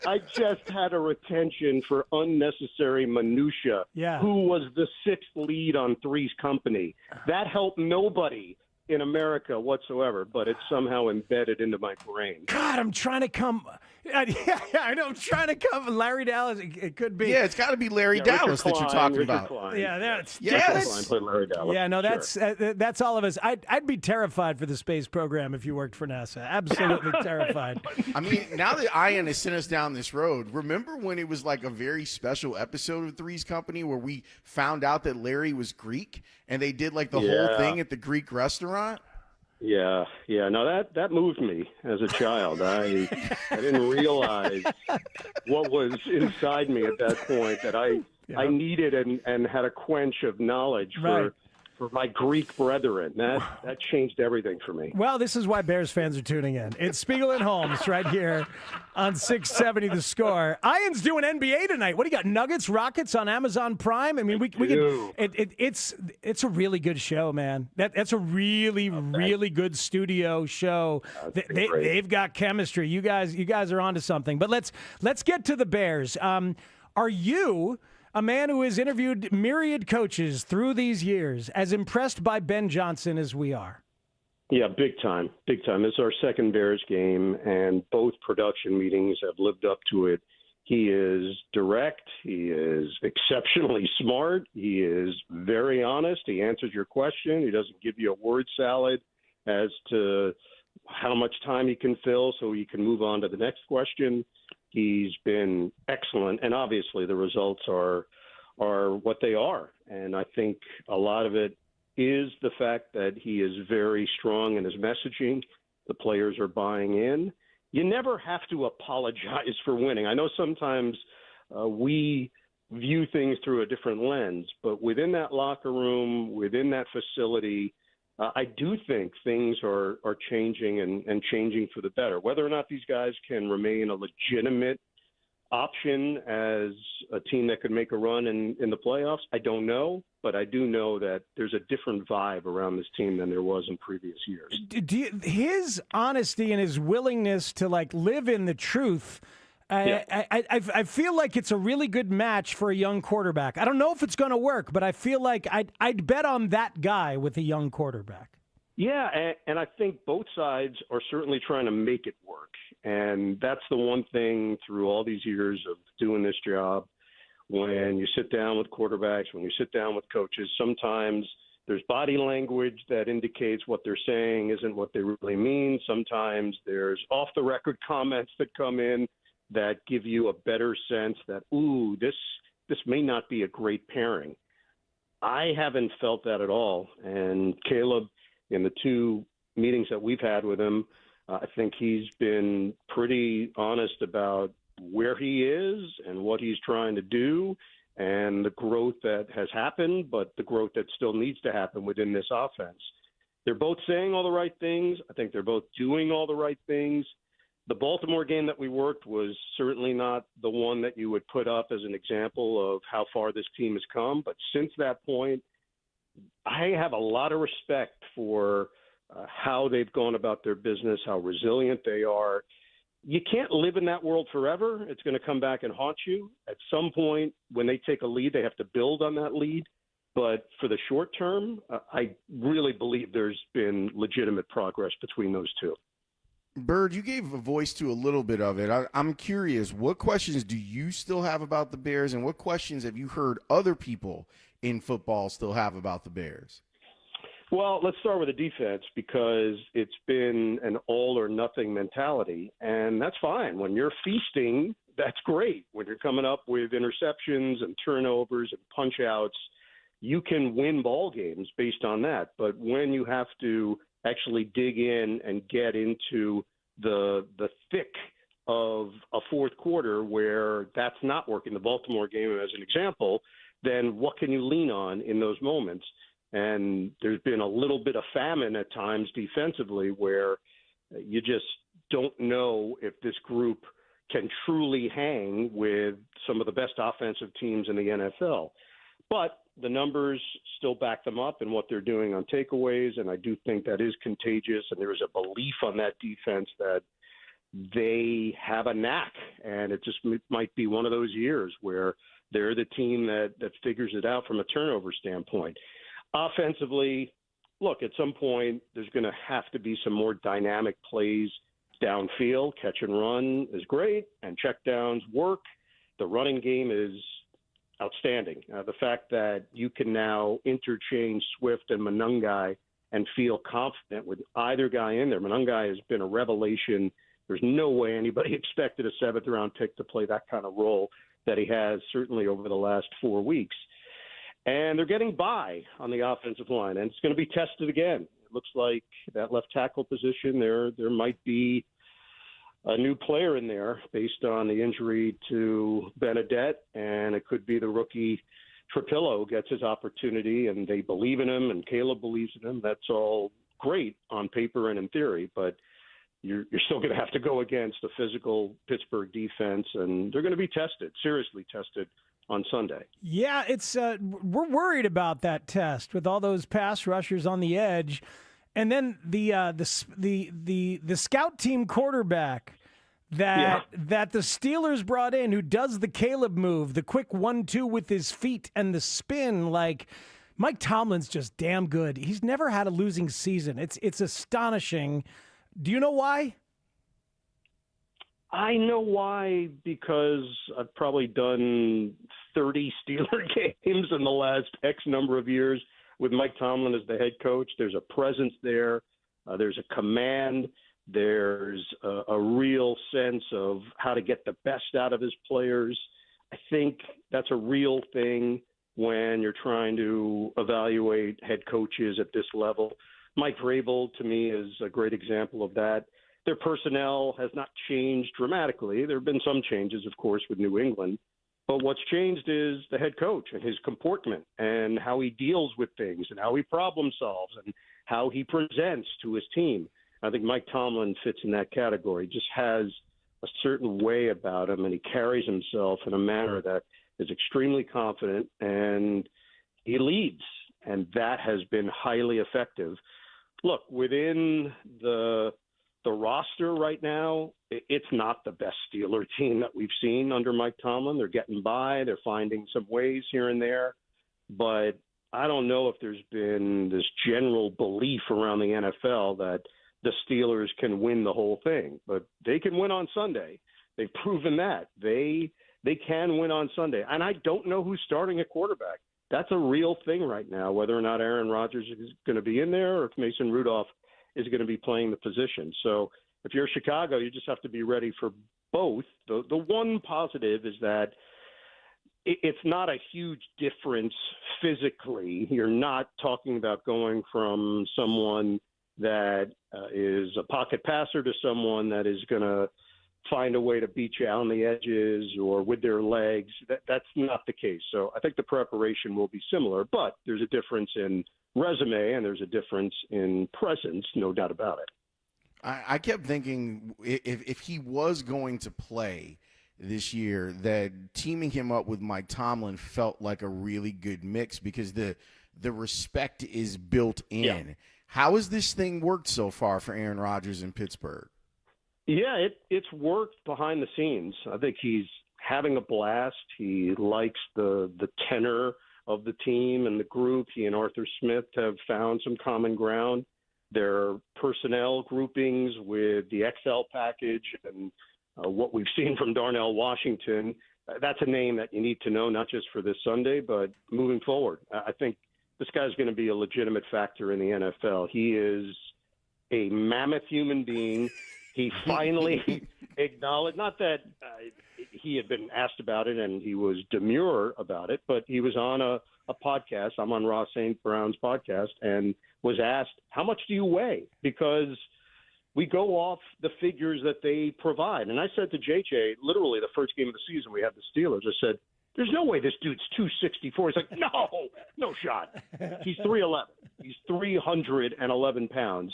I just had a retention for unnecessary minutia. Yeah. Who was the sixth lead on Three's Company? That helped nobody in America whatsoever, but it's somehow embedded into my brain. God, I'm trying to come. Yeah, I know. I'm trying to come. Larry Dallas. It could be. Yeah, it's got to be Larry Dallas that you're talking about. Yeah, that's Klein played Larry Dallas. Yeah, no, that's all of us. I'd be terrified for the space program if you worked for NASA. Absolutely terrified. I mean, now that Ian has sent us down this road, remember when it was like a very special episode of Three's Company where we found out that Larry was Greek and they did like the whole thing at the Greek restaurant? Yeah. No, that moved me as a child. I didn't realize what was inside me at that point that I needed and had a quench of knowledge for my Greek brethren. That changed everything for me. Well, this is why Bears fans are tuning in. It's Spiegel and Holmes right here on 670 The Score. Ian's doing NBA tonight. What do you got? Nuggets, Rockets on Amazon Prime? I mean, we can. It's a really good show, man. That's a really good studio show. They've got chemistry. You guys are onto something. But let's get to the Bears. Are you, a man who has interviewed myriad coaches through these years, as impressed by Ben Johnson as we are? Yeah, big time. Big time. It's our second Bears game, and both production meetings have lived up to it. He is direct. He is exceptionally smart. He is very honest. He answers your question. He doesn't give you a word salad as to how much time he can fill so he can move on to the next question. He's been excellent, and obviously the results are what they are. And I think a lot of it is the fact that he is very strong in his messaging. The players are buying in. You never have to apologize for winning. I know sometimes we view things through a different lens, but within that locker room, within that facility, I do think things are changing and changing for the better. Whether or not these guys can remain a legitimate option as a team that could make a run in the playoffs, I don't know. But I do know that there's a different vibe around this team than there was in previous years. His honesty and his willingness to live in the truth, I feel like it's a really good match for a young quarterback. I don't know if it's going to work, but I feel like I'd bet on that guy with a young quarterback. Yeah, and I think both sides are certainly trying to make it work. And that's the one thing through all these years of doing this job. When you sit down with quarterbacks, when you sit down with coaches, sometimes there's body language that indicates what they're saying isn't what they really mean. Sometimes there's off-the-record comments that come in that give you a better sense that, this may not be a great pairing. I haven't felt that at all. And Caleb, in the two meetings that we've had with him, I think he's been pretty honest about where he is and what he's trying to do and the growth that has happened, but the growth that still needs to happen within this offense. They're both saying all the right things. I think they're both doing all the right things. The Baltimore game that we worked was certainly not the one that you would put up as an example of how far this team has come. But since that point, I have a lot of respect for how they've gone about their business, how resilient they are. You can't live in that world forever. It's going to come back and haunt you. At some point, when they take a lead, they have to build on that lead. But for the short term, I really believe there's been legitimate progress between those two. Bird, you gave a voice to a little bit of it. I'm curious, what questions do you still have about the Bears, and what questions have you heard other people in football still have about the Bears? Well, let's start with the defense because it's been an all-or-nothing mentality, and that's fine. When you're feasting, that's great. When you're coming up with interceptions and turnovers and punch-outs, you can win ball games based on that. But when you have to actually dig in and get into the thick of a fourth quarter where that's not working, the Baltimore game as an example, then what can you lean on in those moments? And there's been a little bit of famine at times defensively where you just don't know if this group can truly hang with some of the best offensive teams in the NFL. But the numbers still back them up in what they're doing on takeaways, and I do think that is contagious, and there is a belief on that defense that they have a knack, and it just might be one of those years where they're the team that figures it out from a turnover standpoint. Offensively, look, at some point there's going to have to be some more dynamic plays downfield. Catch and run is great, and checkdowns work. The running game is outstanding. The fact that you can now interchange Swift and Monangai and feel confident with either guy in there. Monangai has been a revelation. There's no way anybody expected a seventh-round pick to play that kind of role that he has, certainly over the last 4 weeks. And they're getting by on the offensive line, and it's going to be tested again. It looks like that left tackle position, there might be a new player in there based on the injury to Benedette, and it could be the rookie Trapillo gets his opportunity, and they believe in him, and Caleb believes in him. That's all great on paper and in theory, but you're still going to have to go against a physical Pittsburgh defense, and they're going to be tested, seriously tested, on Sunday. Yeah, it's we're worried about that test with all those pass rushers on the edge, and then the scout team quarterback that the Steelers brought in, who does the Caleb move, the quick 1-2 with his feet and the spin. Like, Mike Tomlin's just damn good. He's never had a losing season. It's astonishing. Do you know why? I know why, because I've probably done 30 Steeler games in the last X number of years with Mike Tomlin as the head coach. There's a presence there. There's a command. There's a real sense of how to get the best out of his players. I think that's a real thing when you're trying to evaluate head coaches at this level. Mike Vrabel, to me, is a great example of that. Their personnel has not changed dramatically. There have been some changes, of course, with New England. But what's changed is the head coach and his comportment and how he deals with things and how he problem solves and how he presents to his team. I think Mike Tomlin fits in that category. He just has a certain way about him, and he carries himself in a manner that is extremely confident, and he leads. And that has been highly effective. Look, within the roster right now, it's not the best Steeler team that we've seen under Mike Tomlin. They're getting by. They're finding some ways here and there. But I don't know if there's been this general belief around the NFL that the Steelers can win the whole thing. But they can win on Sunday. They've proven that. They can win on Sunday. And I don't know who's starting at quarterback. That's a real thing right now, whether or not Aaron Rodgers is going to be in there or if Mason Rudolph is going to be playing the position. So if you're Chicago, you just have to be ready for both. The one positive is that it's not a huge difference physically. You're not talking about going from someone that is a pocket passer to someone that is going to find a way to beat you on the edges or with their legs. That's not the case. So I think the preparation will be similar, but there's a difference in resume and there's a difference in presence, no doubt about it. I kept thinking if he was going to play this year, that teaming him up with Mike Tomlin felt like a really good mix because the respect is built in. Yeah. How has this thing worked so far for Aaron Rodgers in Pittsburgh? Yeah, it's worked behind the scenes. I think he's having a blast. He likes the tenor of the team and the group. He and Arthur Smith have found some common ground. Their personnel groupings with the XL package and what we've seen from Darnell Washington, that's a name that you need to know, not just for this Sunday, but moving forward. I think this guy's going to be a legitimate factor in the NFL. He is a mammoth human being. He finally acknowledged, not that he had been asked about it and he was demure about it, but he was on a podcast. I'm on Ross St. Brown's podcast and was asked, how much do you weigh? Because we go off the figures that they provide. And I said to JJ, literally the first game of the season, we had the Steelers. I said, there's no way this dude's 264. He's like, no shot. He's 311. He's 311 pounds.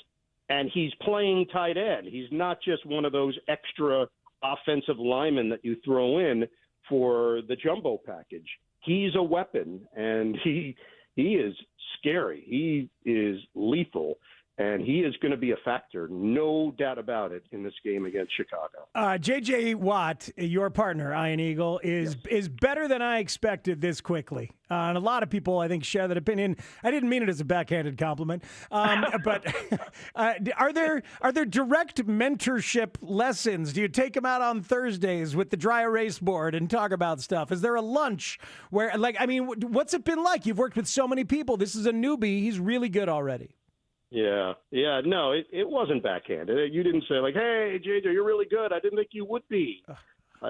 And he's playing tight end. He's not just one of those extra offensive linemen that you throw in for the jumbo package. He's a weapon, and he is scary. He is lethal, and he is going to be a factor, no doubt about it, in this game against Chicago. J.J. Watt, your partner, Iron Eagle, is better than I expected this quickly. And a lot of people, I think, share that opinion. I didn't mean it as a backhanded compliment. But are there direct mentorship lessons? Do you take him out on Thursdays with the dry erase board and talk about stuff? Is there a lunch where, what's it been like? You've worked with so many people. This is a newbie. He's really good already. Yeah. No, it wasn't backhanded. You didn't say like, "Hey, JJ, you're really good. I didn't think you would be."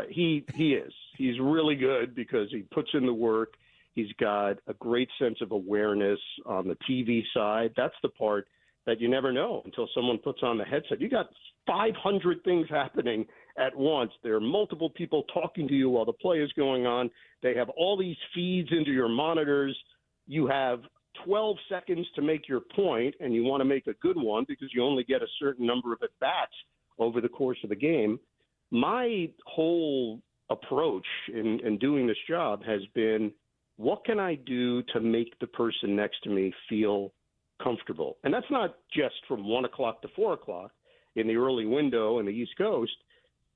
He is. He's really good because he puts in the work. He's got a great sense of awareness on the TV side. That's the part that you never know until someone puts on the headset. You got 500 things happening at once. There are multiple people talking to you while the play is going on. They have all these feeds into your monitors. You have 12 seconds to make your point, and you want to make a good one because you only get a certain number of at-bats over the course of the game. My whole approach in doing this job has been, what can I do to make the person next to me feel comfortable? And that's not just from 1 o'clock to 4 o'clock in the early window in the East Coast.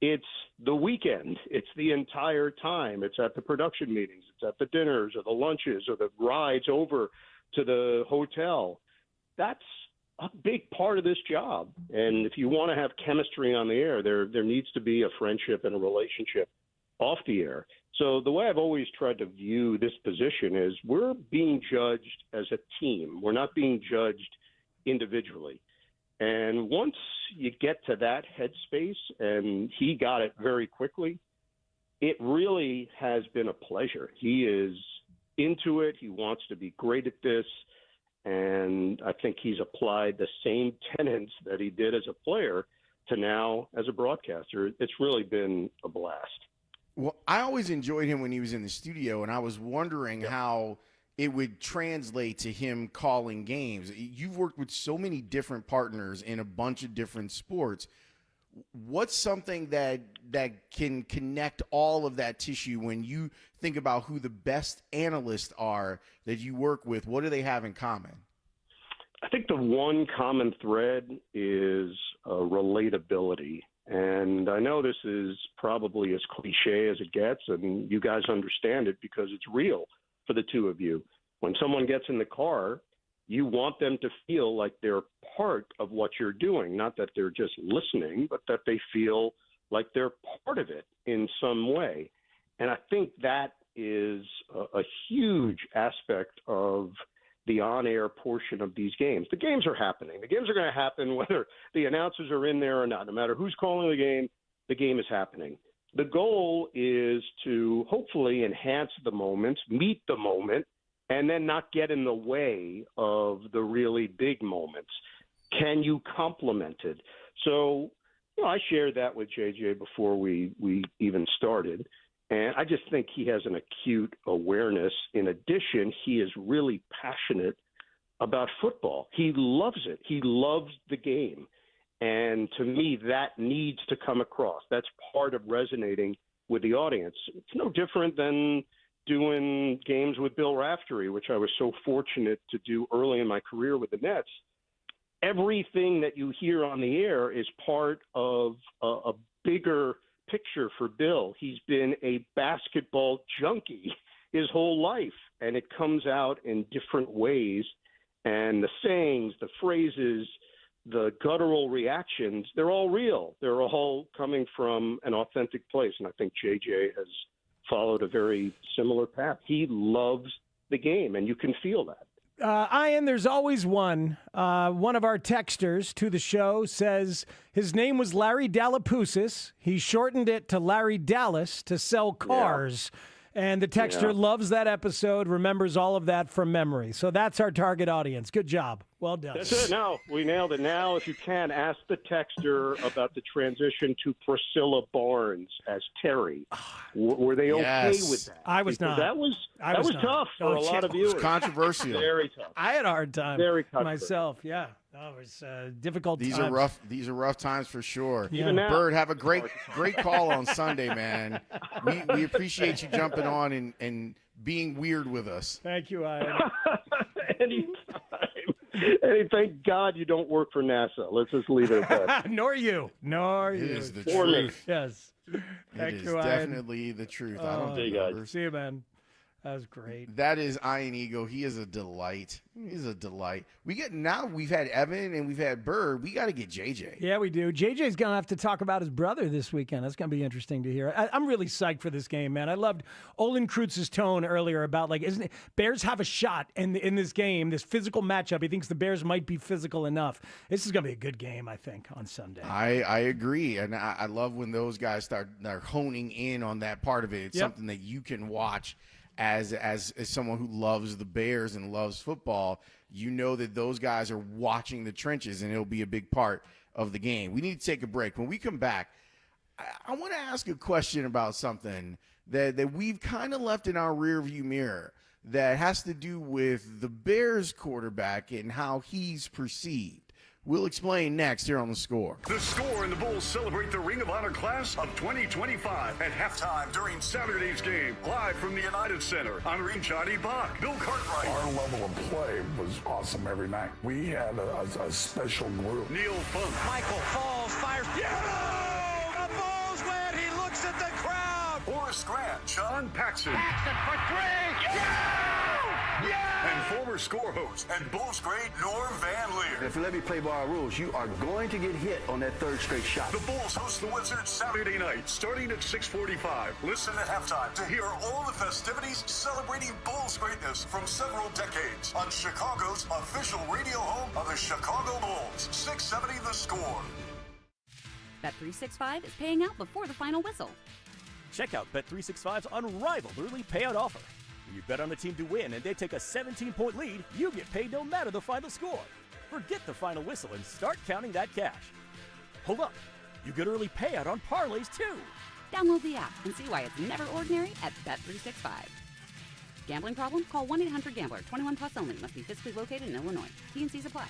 It's the weekend. It's the entire time. It's at the production meetings. It's at the dinners or the lunches or the rides over to the hotel. That's a big part of this job. And if you want to have chemistry on the air, there needs to be a friendship and a relationship off the air. So the way I've always tried to view this position is we're being judged as a team. We're not being judged individually. And once you get to that headspace, and he got it very quickly, it really has been a pleasure. He is into it. He wants to be great at this. And I think he's applied the same tenets that he did as a player to now as a broadcaster. It's really been a blast. Well, I always enjoyed him when he was in the studio, and I was wondering how it would translate to him calling games. You've worked with so many different partners in a bunch of different sports. What's something that can connect all of that tissue when you think about who the best analysts are that you work with? What do they have in common? I think the one common thread is relatability. And I know this is probably as cliche as it gets, and you guys understand it because it's real for the two of you. When someone gets in the car, you want them to feel like they're part of what you're doing, not that they're just listening, but that they feel like they're part of it in some way. And I think that is a huge aspect of the on-air portion of these games. The games are happening. The games are going to happen whether the announcers are in there or not. No matter who's calling the game is happening. The goal is to hopefully enhance the moment, meet the moment, and then not get in the way of the really big moments. Can you complement it? So, I shared that with JJ before we even started, and I just think he has an acute awareness. In addition, he is really passionate about football. He loves it. He loves the game. And to me, that needs to come across. That's part of resonating with the audience. It's no different than doing games with Bill Raftery, which I was so fortunate to do early in my career with the Nets. Everything that you hear on the air is part of a bigger picture for Bill. He's been a basketball junkie his whole life, and it comes out in different ways. And the sayings, the phrases, the guttural reactions, they're all real. They're all coming from an authentic place. And I think JJ has followed a very similar path. He loves the game, and you can feel that. Ian, there's always one. One of our texters to the show says his name was Larry Dallapousis. He shortened it to Larry Dallas to sell cars. Yeah. And the texter loves that episode, remembers all of that from memory. So that's our target audience. Good job. Well done. That's it. Now, we nailed it. Now, if you can, ask the texter about the transition to Priscilla Barnes as Terry. Were they okay with that? I was because not. That was not. tough for a lot of viewers. It was controversial. Very tough. I had a hard time. Very controversial. Myself, yeah. It was difficult These times. are rough. These are rough times for sure. Yeah. Even now. Bird, have a great call on Sunday, man. We appreciate you jumping on and being weird with us. Thank you, Ian. Anytime. Hey, thank God you don't work for NASA. Let's just leave it at that. Nor you. It is the truth. Yes. Thank it you, is Ian. definitely the truth. I don't see you guys. See you, man. That was great. That is Ian Eagle. He is a delight. He's a delight. We've had Evan and we've had Bird. We got to get JJ. Yeah, we do. JJ's going to have to talk about his brother this weekend. That's going to be interesting to hear. I'm really psyched for this game, man. I loved Olin Kreutz's tone earlier about, isn't it, Bears have a shot in this game, this physical matchup. He thinks the Bears might be physical enough. This is going to be a good game, I think, on Sunday. I agree. And I love when those guys start honing in on that part of it. It's something that you can watch as someone who loves the Bears and loves football. You know that those guys are watching the trenches, and it'll be a big part of the game. We need to take a break. When we come back, I want to ask a question about something that we've kind of left in our rearview mirror that has to do with the Bears quarterback and how he's perceived. We'll explain next here on The Score. The Score and the Bulls celebrate the Ring of Honor class of 2025 at halftime during Saturday's game. Live from the United Center, honoring Johnny Bach, Bill Cartwright. Our level of play was awesome every night. We had a special group. Neil Funk. Michael Falls fires. Yeah! The Bulls win. He looks at the crowd. Horace Grant. Sean Paxson. Paxson for three. Yeah! Yeah! And former Score host and Bulls great Norm Van Leer. If you let me play by our rules, you are going to get hit on that third straight shot. The Bulls host the Wizards Saturday night, starting at 6:45. Listen at halftime to hear all the festivities celebrating Bulls greatness from several decades on Chicago's official radio home of the Chicago Bulls. 670 The Score. Bet365 is paying out before the final whistle. Check out Bet365's unrivaled early payout offer. When you bet on the team to win and they take a 17-point lead, you get paid no matter the final score. Forget the final whistle and start counting that cash. Hold up, you get early payout on parlays too. Download the app and see why it's never ordinary at Bet365. Gambling problem? Call 1-800-GAMBLER. 21 plus only. Must be physically located in Illinois. T&Cs apply.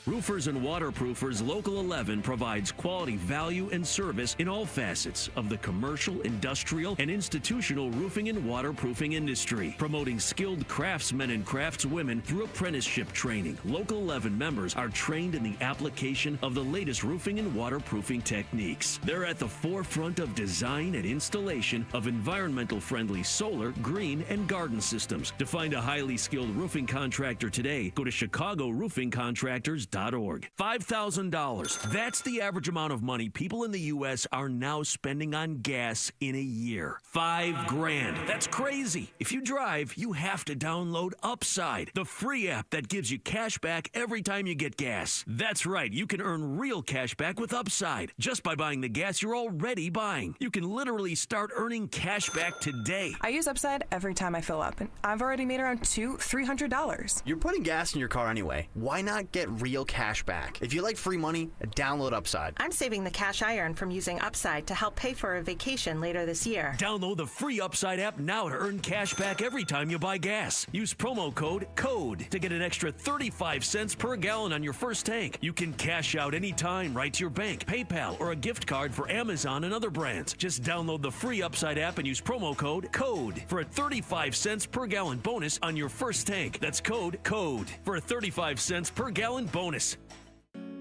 Roofers and Waterproofers Local 11 provides quality value and service in all facets of the commercial, industrial, and institutional roofing and waterproofing industry, promoting skilled craftsmen and craftswomen through apprenticeship training. Local 11 members are trained in the application of the latest roofing and waterproofing techniques. They're at the forefront of design and installation of environmental friendly solar, green, and garden systems. To find a highly skilled roofing contractor today, go to ChicagoRoofingContractors.com. $5,000. That's the average amount of money people in the U.S. are now spending on gas in a year. $5,000. That's crazy. If you drive, you have to download Upside, the free app that gives you cash back every time you get gas. That's right. You can earn real cash back with Upside just by buying the gas you're already buying. You can literally start earning cash back today. I use Upside every time I fill up, and I've already made around $200-$300. You're putting gas in your car anyway. Why not get real cash back? If you like free money, download Upside. I'm saving the cash I earn from using Upside to help pay for a vacation later this year. Download the free Upside app now to earn cash back every time you buy gas. Use promo code CODE to get an extra 35 cents per gallon on your first tank. You can cash out anytime right to your bank, PayPal, or a gift card for Amazon and other brands. Just download the free Upside app and use promo code CODE for a 35 cents per gallon bonus on your first tank. That's code CODE for a 35 cents per gallon bonus.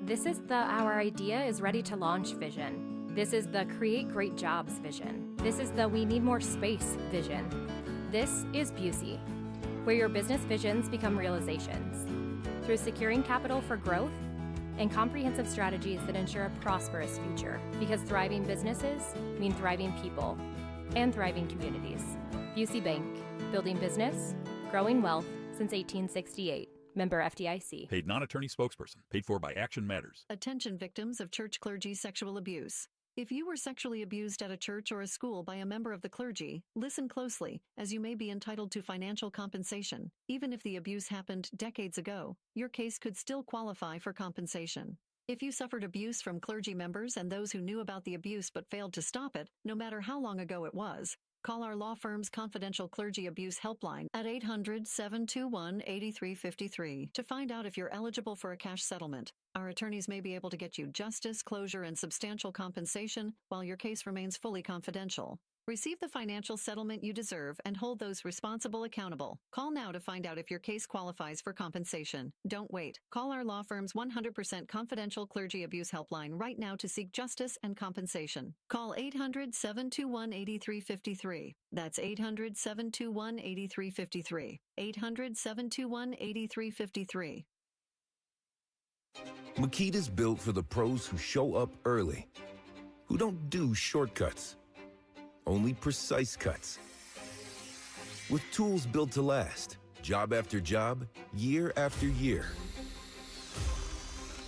This is the Our Idea is Ready to Launch vision. This is the Create Great Jobs vision. This is the We Need More Space vision. This is Busey, where your business visions become realizations. Through securing capital for growth and comprehensive strategies that ensure a prosperous future. Because thriving businesses mean thriving people and thriving communities. Busey Bank, building business, growing wealth since 1868. Member FDIC. Paid non-attorney spokesperson. Paid for by Action Matters. Attention victims of church clergy sexual abuse. If you were sexually abused at a church or a school by a member of the clergy, listen closely, as you may be entitled to financial compensation. Even if the abuse happened decades ago, your case could still qualify for compensation. If you suffered abuse from clergy members and those who knew about the abuse but failed to stop it, no matter how long ago it was, call our law firm's confidential clergy abuse helpline at 800-721-8353 to find out if you're eligible for a cash settlement. Our attorneys may be able to get you justice, closure, and substantial compensation while your case remains fully confidential. Receive the financial settlement you deserve and hold those responsible accountable. Call now to find out if your case qualifies for compensation. Don't wait. Call our law firm's 100% confidential clergy abuse helpline right now to seek justice and compensation. Call 800-721-8353. That's 800-721-8353. 800-721-8353. Makita's built for the pros who show up early, who don't do shortcuts, only precise cuts. With tools built to last, job after job, year after year.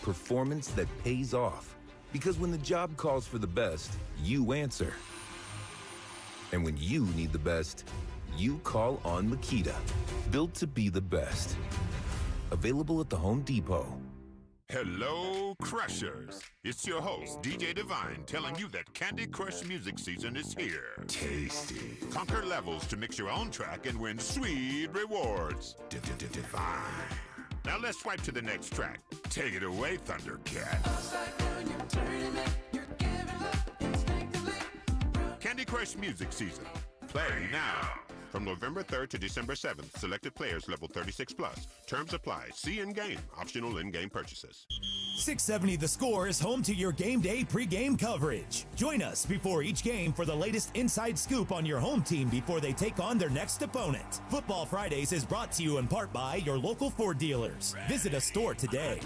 Performance that pays off, because when the job calls for the best, you answer. And when you need the best, you call on Makita. Built to be the best. Available at the Home Depot. Hello, Crushers. It's your host, DJ Divine, telling you that Candy Crush music season is here. Tasty. Conquer levels to mix your own track and win sweet rewards. Divine. Now let's swipe to the next track. Take it away, Thundercat. Candy Crush music season. Play now. From November 3rd to December 7th, selected players level 36+. Terms apply. See in-game. Optional in-game purchases. 670 The Score is home to your game day pregame coverage. Join us before each game for the latest inside scoop on your home team before they take on their next opponent. Football Fridays is brought to you in part by your local Ford dealers. Visit a store today.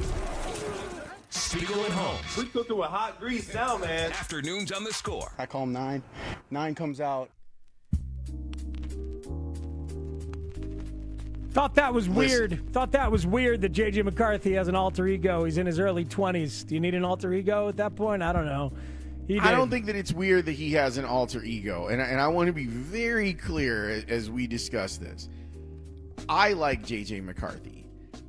Spiegel and Holmes. We cooking with hot grease now, man. Afternoons on The Score. I call him 9. 9 comes out. Thought that was weird. Thought that was weird that J.J. McCarthy has an alter ego. He's in his early 20s. Do you need an alter ego at that point? I don't know. I don't think that it's weird that he has an alter ego. And I want to be very clear as we discuss this. I like J.J. McCarthy.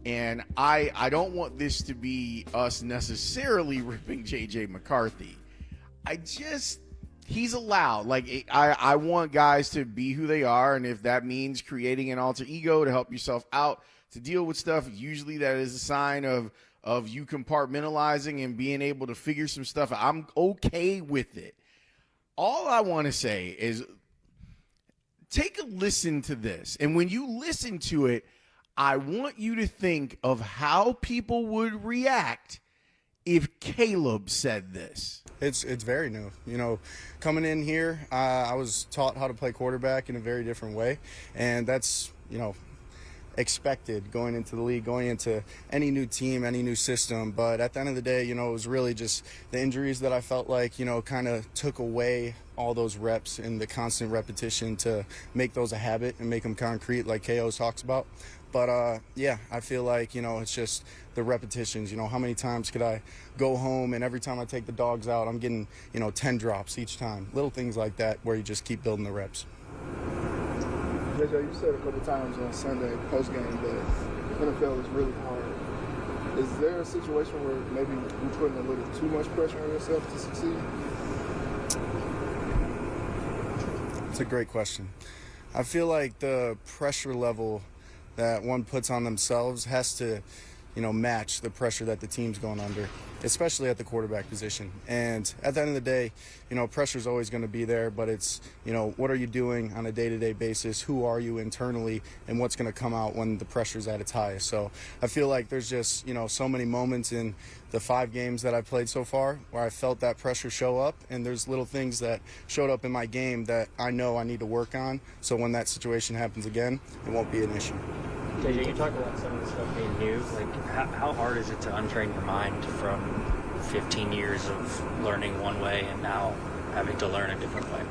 And I don't want this to be us necessarily ripping J.J. McCarthy. He's allowed. Like, I want guys to be who they are, and if that means creating an alter ego to help yourself out to deal with stuff, usually that is a sign of you compartmentalizing and being able to figure some stuff out. I'm okay with it. All I want to say is take a listen to this, and when you listen to it, I want you to think of how people would react if Caleb said this. It's very new. You know, coming in here, I was taught how to play quarterback in a very different way, and that's, you know, expected going into the league, going into any new team, any new system. But at the end of the day, you know, it was really just the injuries that I felt like, you know, kind of took away all those reps and the constant repetition to make those a habit and make them concrete like KO talks about. But, yeah, I feel like, you know, it's just the repetitions. You know, how many times could I go home and every time I take the dogs out, I'm getting, you know, 10 drops each time. Little things like that where you just keep building the reps. JJ, you said a couple times on Sunday post-game that NFL is really hard. Is there a situation where maybe you're putting a little too much pressure on yourself to succeed? It's a great question. I feel like the pressure level that one puts on themselves has to, you know, match the pressure that the team's going under, especially at the quarterback position. And at the end of the day, you know, pressure's always going to be there, but it's, you know, what are you doing on a day-to-day basis? Who are you internally? And what's going to come out when the pressure's at its highest? So I feel like there's just, you know, so many moments in the 5 games that I've played so far where I felt that pressure show up, and there's little things that showed up in my game that I know I need to work on, so when that situation happens again, it won't be an issue. JJ, you talk about some of the stuff being new. Like, how hard is it to untrain your mind from 15 years of learning one way and now having to learn a different way?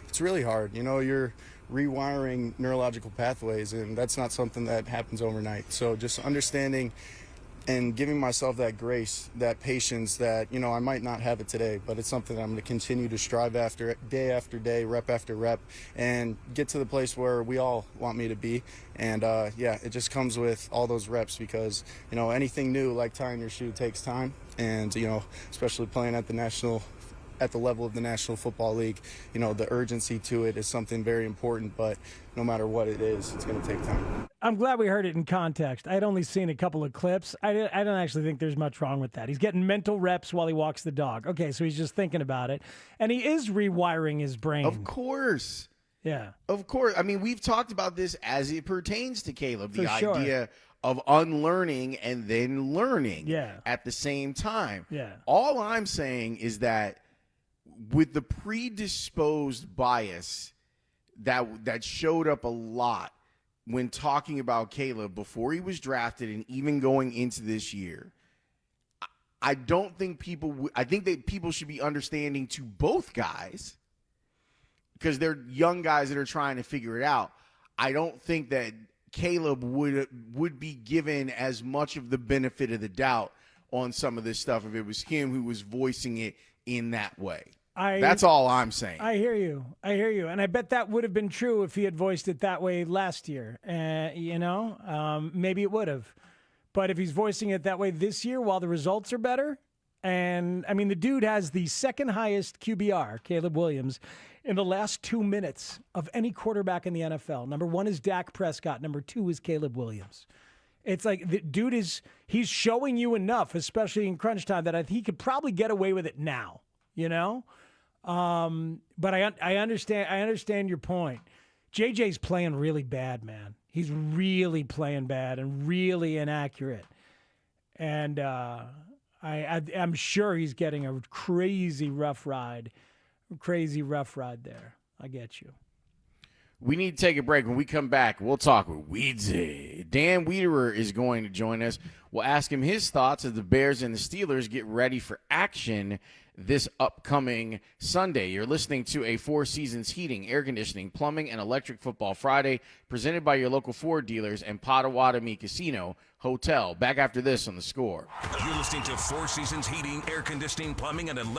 It's really hard. You know, you're rewiring neurological pathways, and that's not something that happens overnight. So just understanding and giving myself that grace, that patience that, you know, I might not have it today, but it's something that I'm going to continue to strive after day, rep after rep, and get to the place where we all want me to be. And yeah, it just comes with all those reps because, you know, anything new like tying your shoe takes time. And, you know, especially playing at the level of the National Football League, you know, the urgency to it is something very important, but no matter what it is, it's going to take time. I'm glad we heard it in context. I'd only seen a couple of clips. I don't actually think there's much wrong with that. He's getting mental reps while he walks the dog. Okay, so he's just thinking about it. And he is rewiring his brain. Of course. Yeah. Of course. I mean, we've talked about this as it pertains to Caleb, the For sure. idea of unlearning and then learning Yeah. at the same time. Yeah. All I'm saying is that with the predisposed bias that showed up a lot when talking about Caleb before he was drafted and even going into this year, I don't think I think that people should be understanding to both guys because they're young guys that are trying to figure it out. I don't think that Caleb would be given as much of the benefit of the doubt on some of this stuff if it was him who was voicing it in that way. That's all I'm saying. I hear you. And I bet that would have been true if he had voiced it that way last year. You know, maybe it would have. But if he's voicing it that way this year while the results are better, and I mean, the dude has the second highest QBR, Caleb Williams, in the last 2 minutes of any quarterback in the NFL. Number 1 is Dak Prescott. Number 2 is Caleb Williams. It's like the dude he's showing you enough, especially in crunch time, that he could probably get away with it now, you know? But I understand your point. JJ's playing really bad, man. He's really playing bad and really inaccurate. And I'm sure he's getting a crazy rough ride there. I get you. We need to take a break. When we come back, we'll talk with WEEKDAY. Dan Wiederer is going to join us. We'll ask him his thoughts as the Bears and the Steelers get ready for action this upcoming Sunday. You're listening to a Four Seasons Heating, Air Conditioning, Plumbing, and Electric Football Friday, presented by your local Ford dealers and Potawatomi Casino Hotel. Back after this on The Score. You're listening to Four Seasons Heating, Air Conditioning, Plumbing, and Electric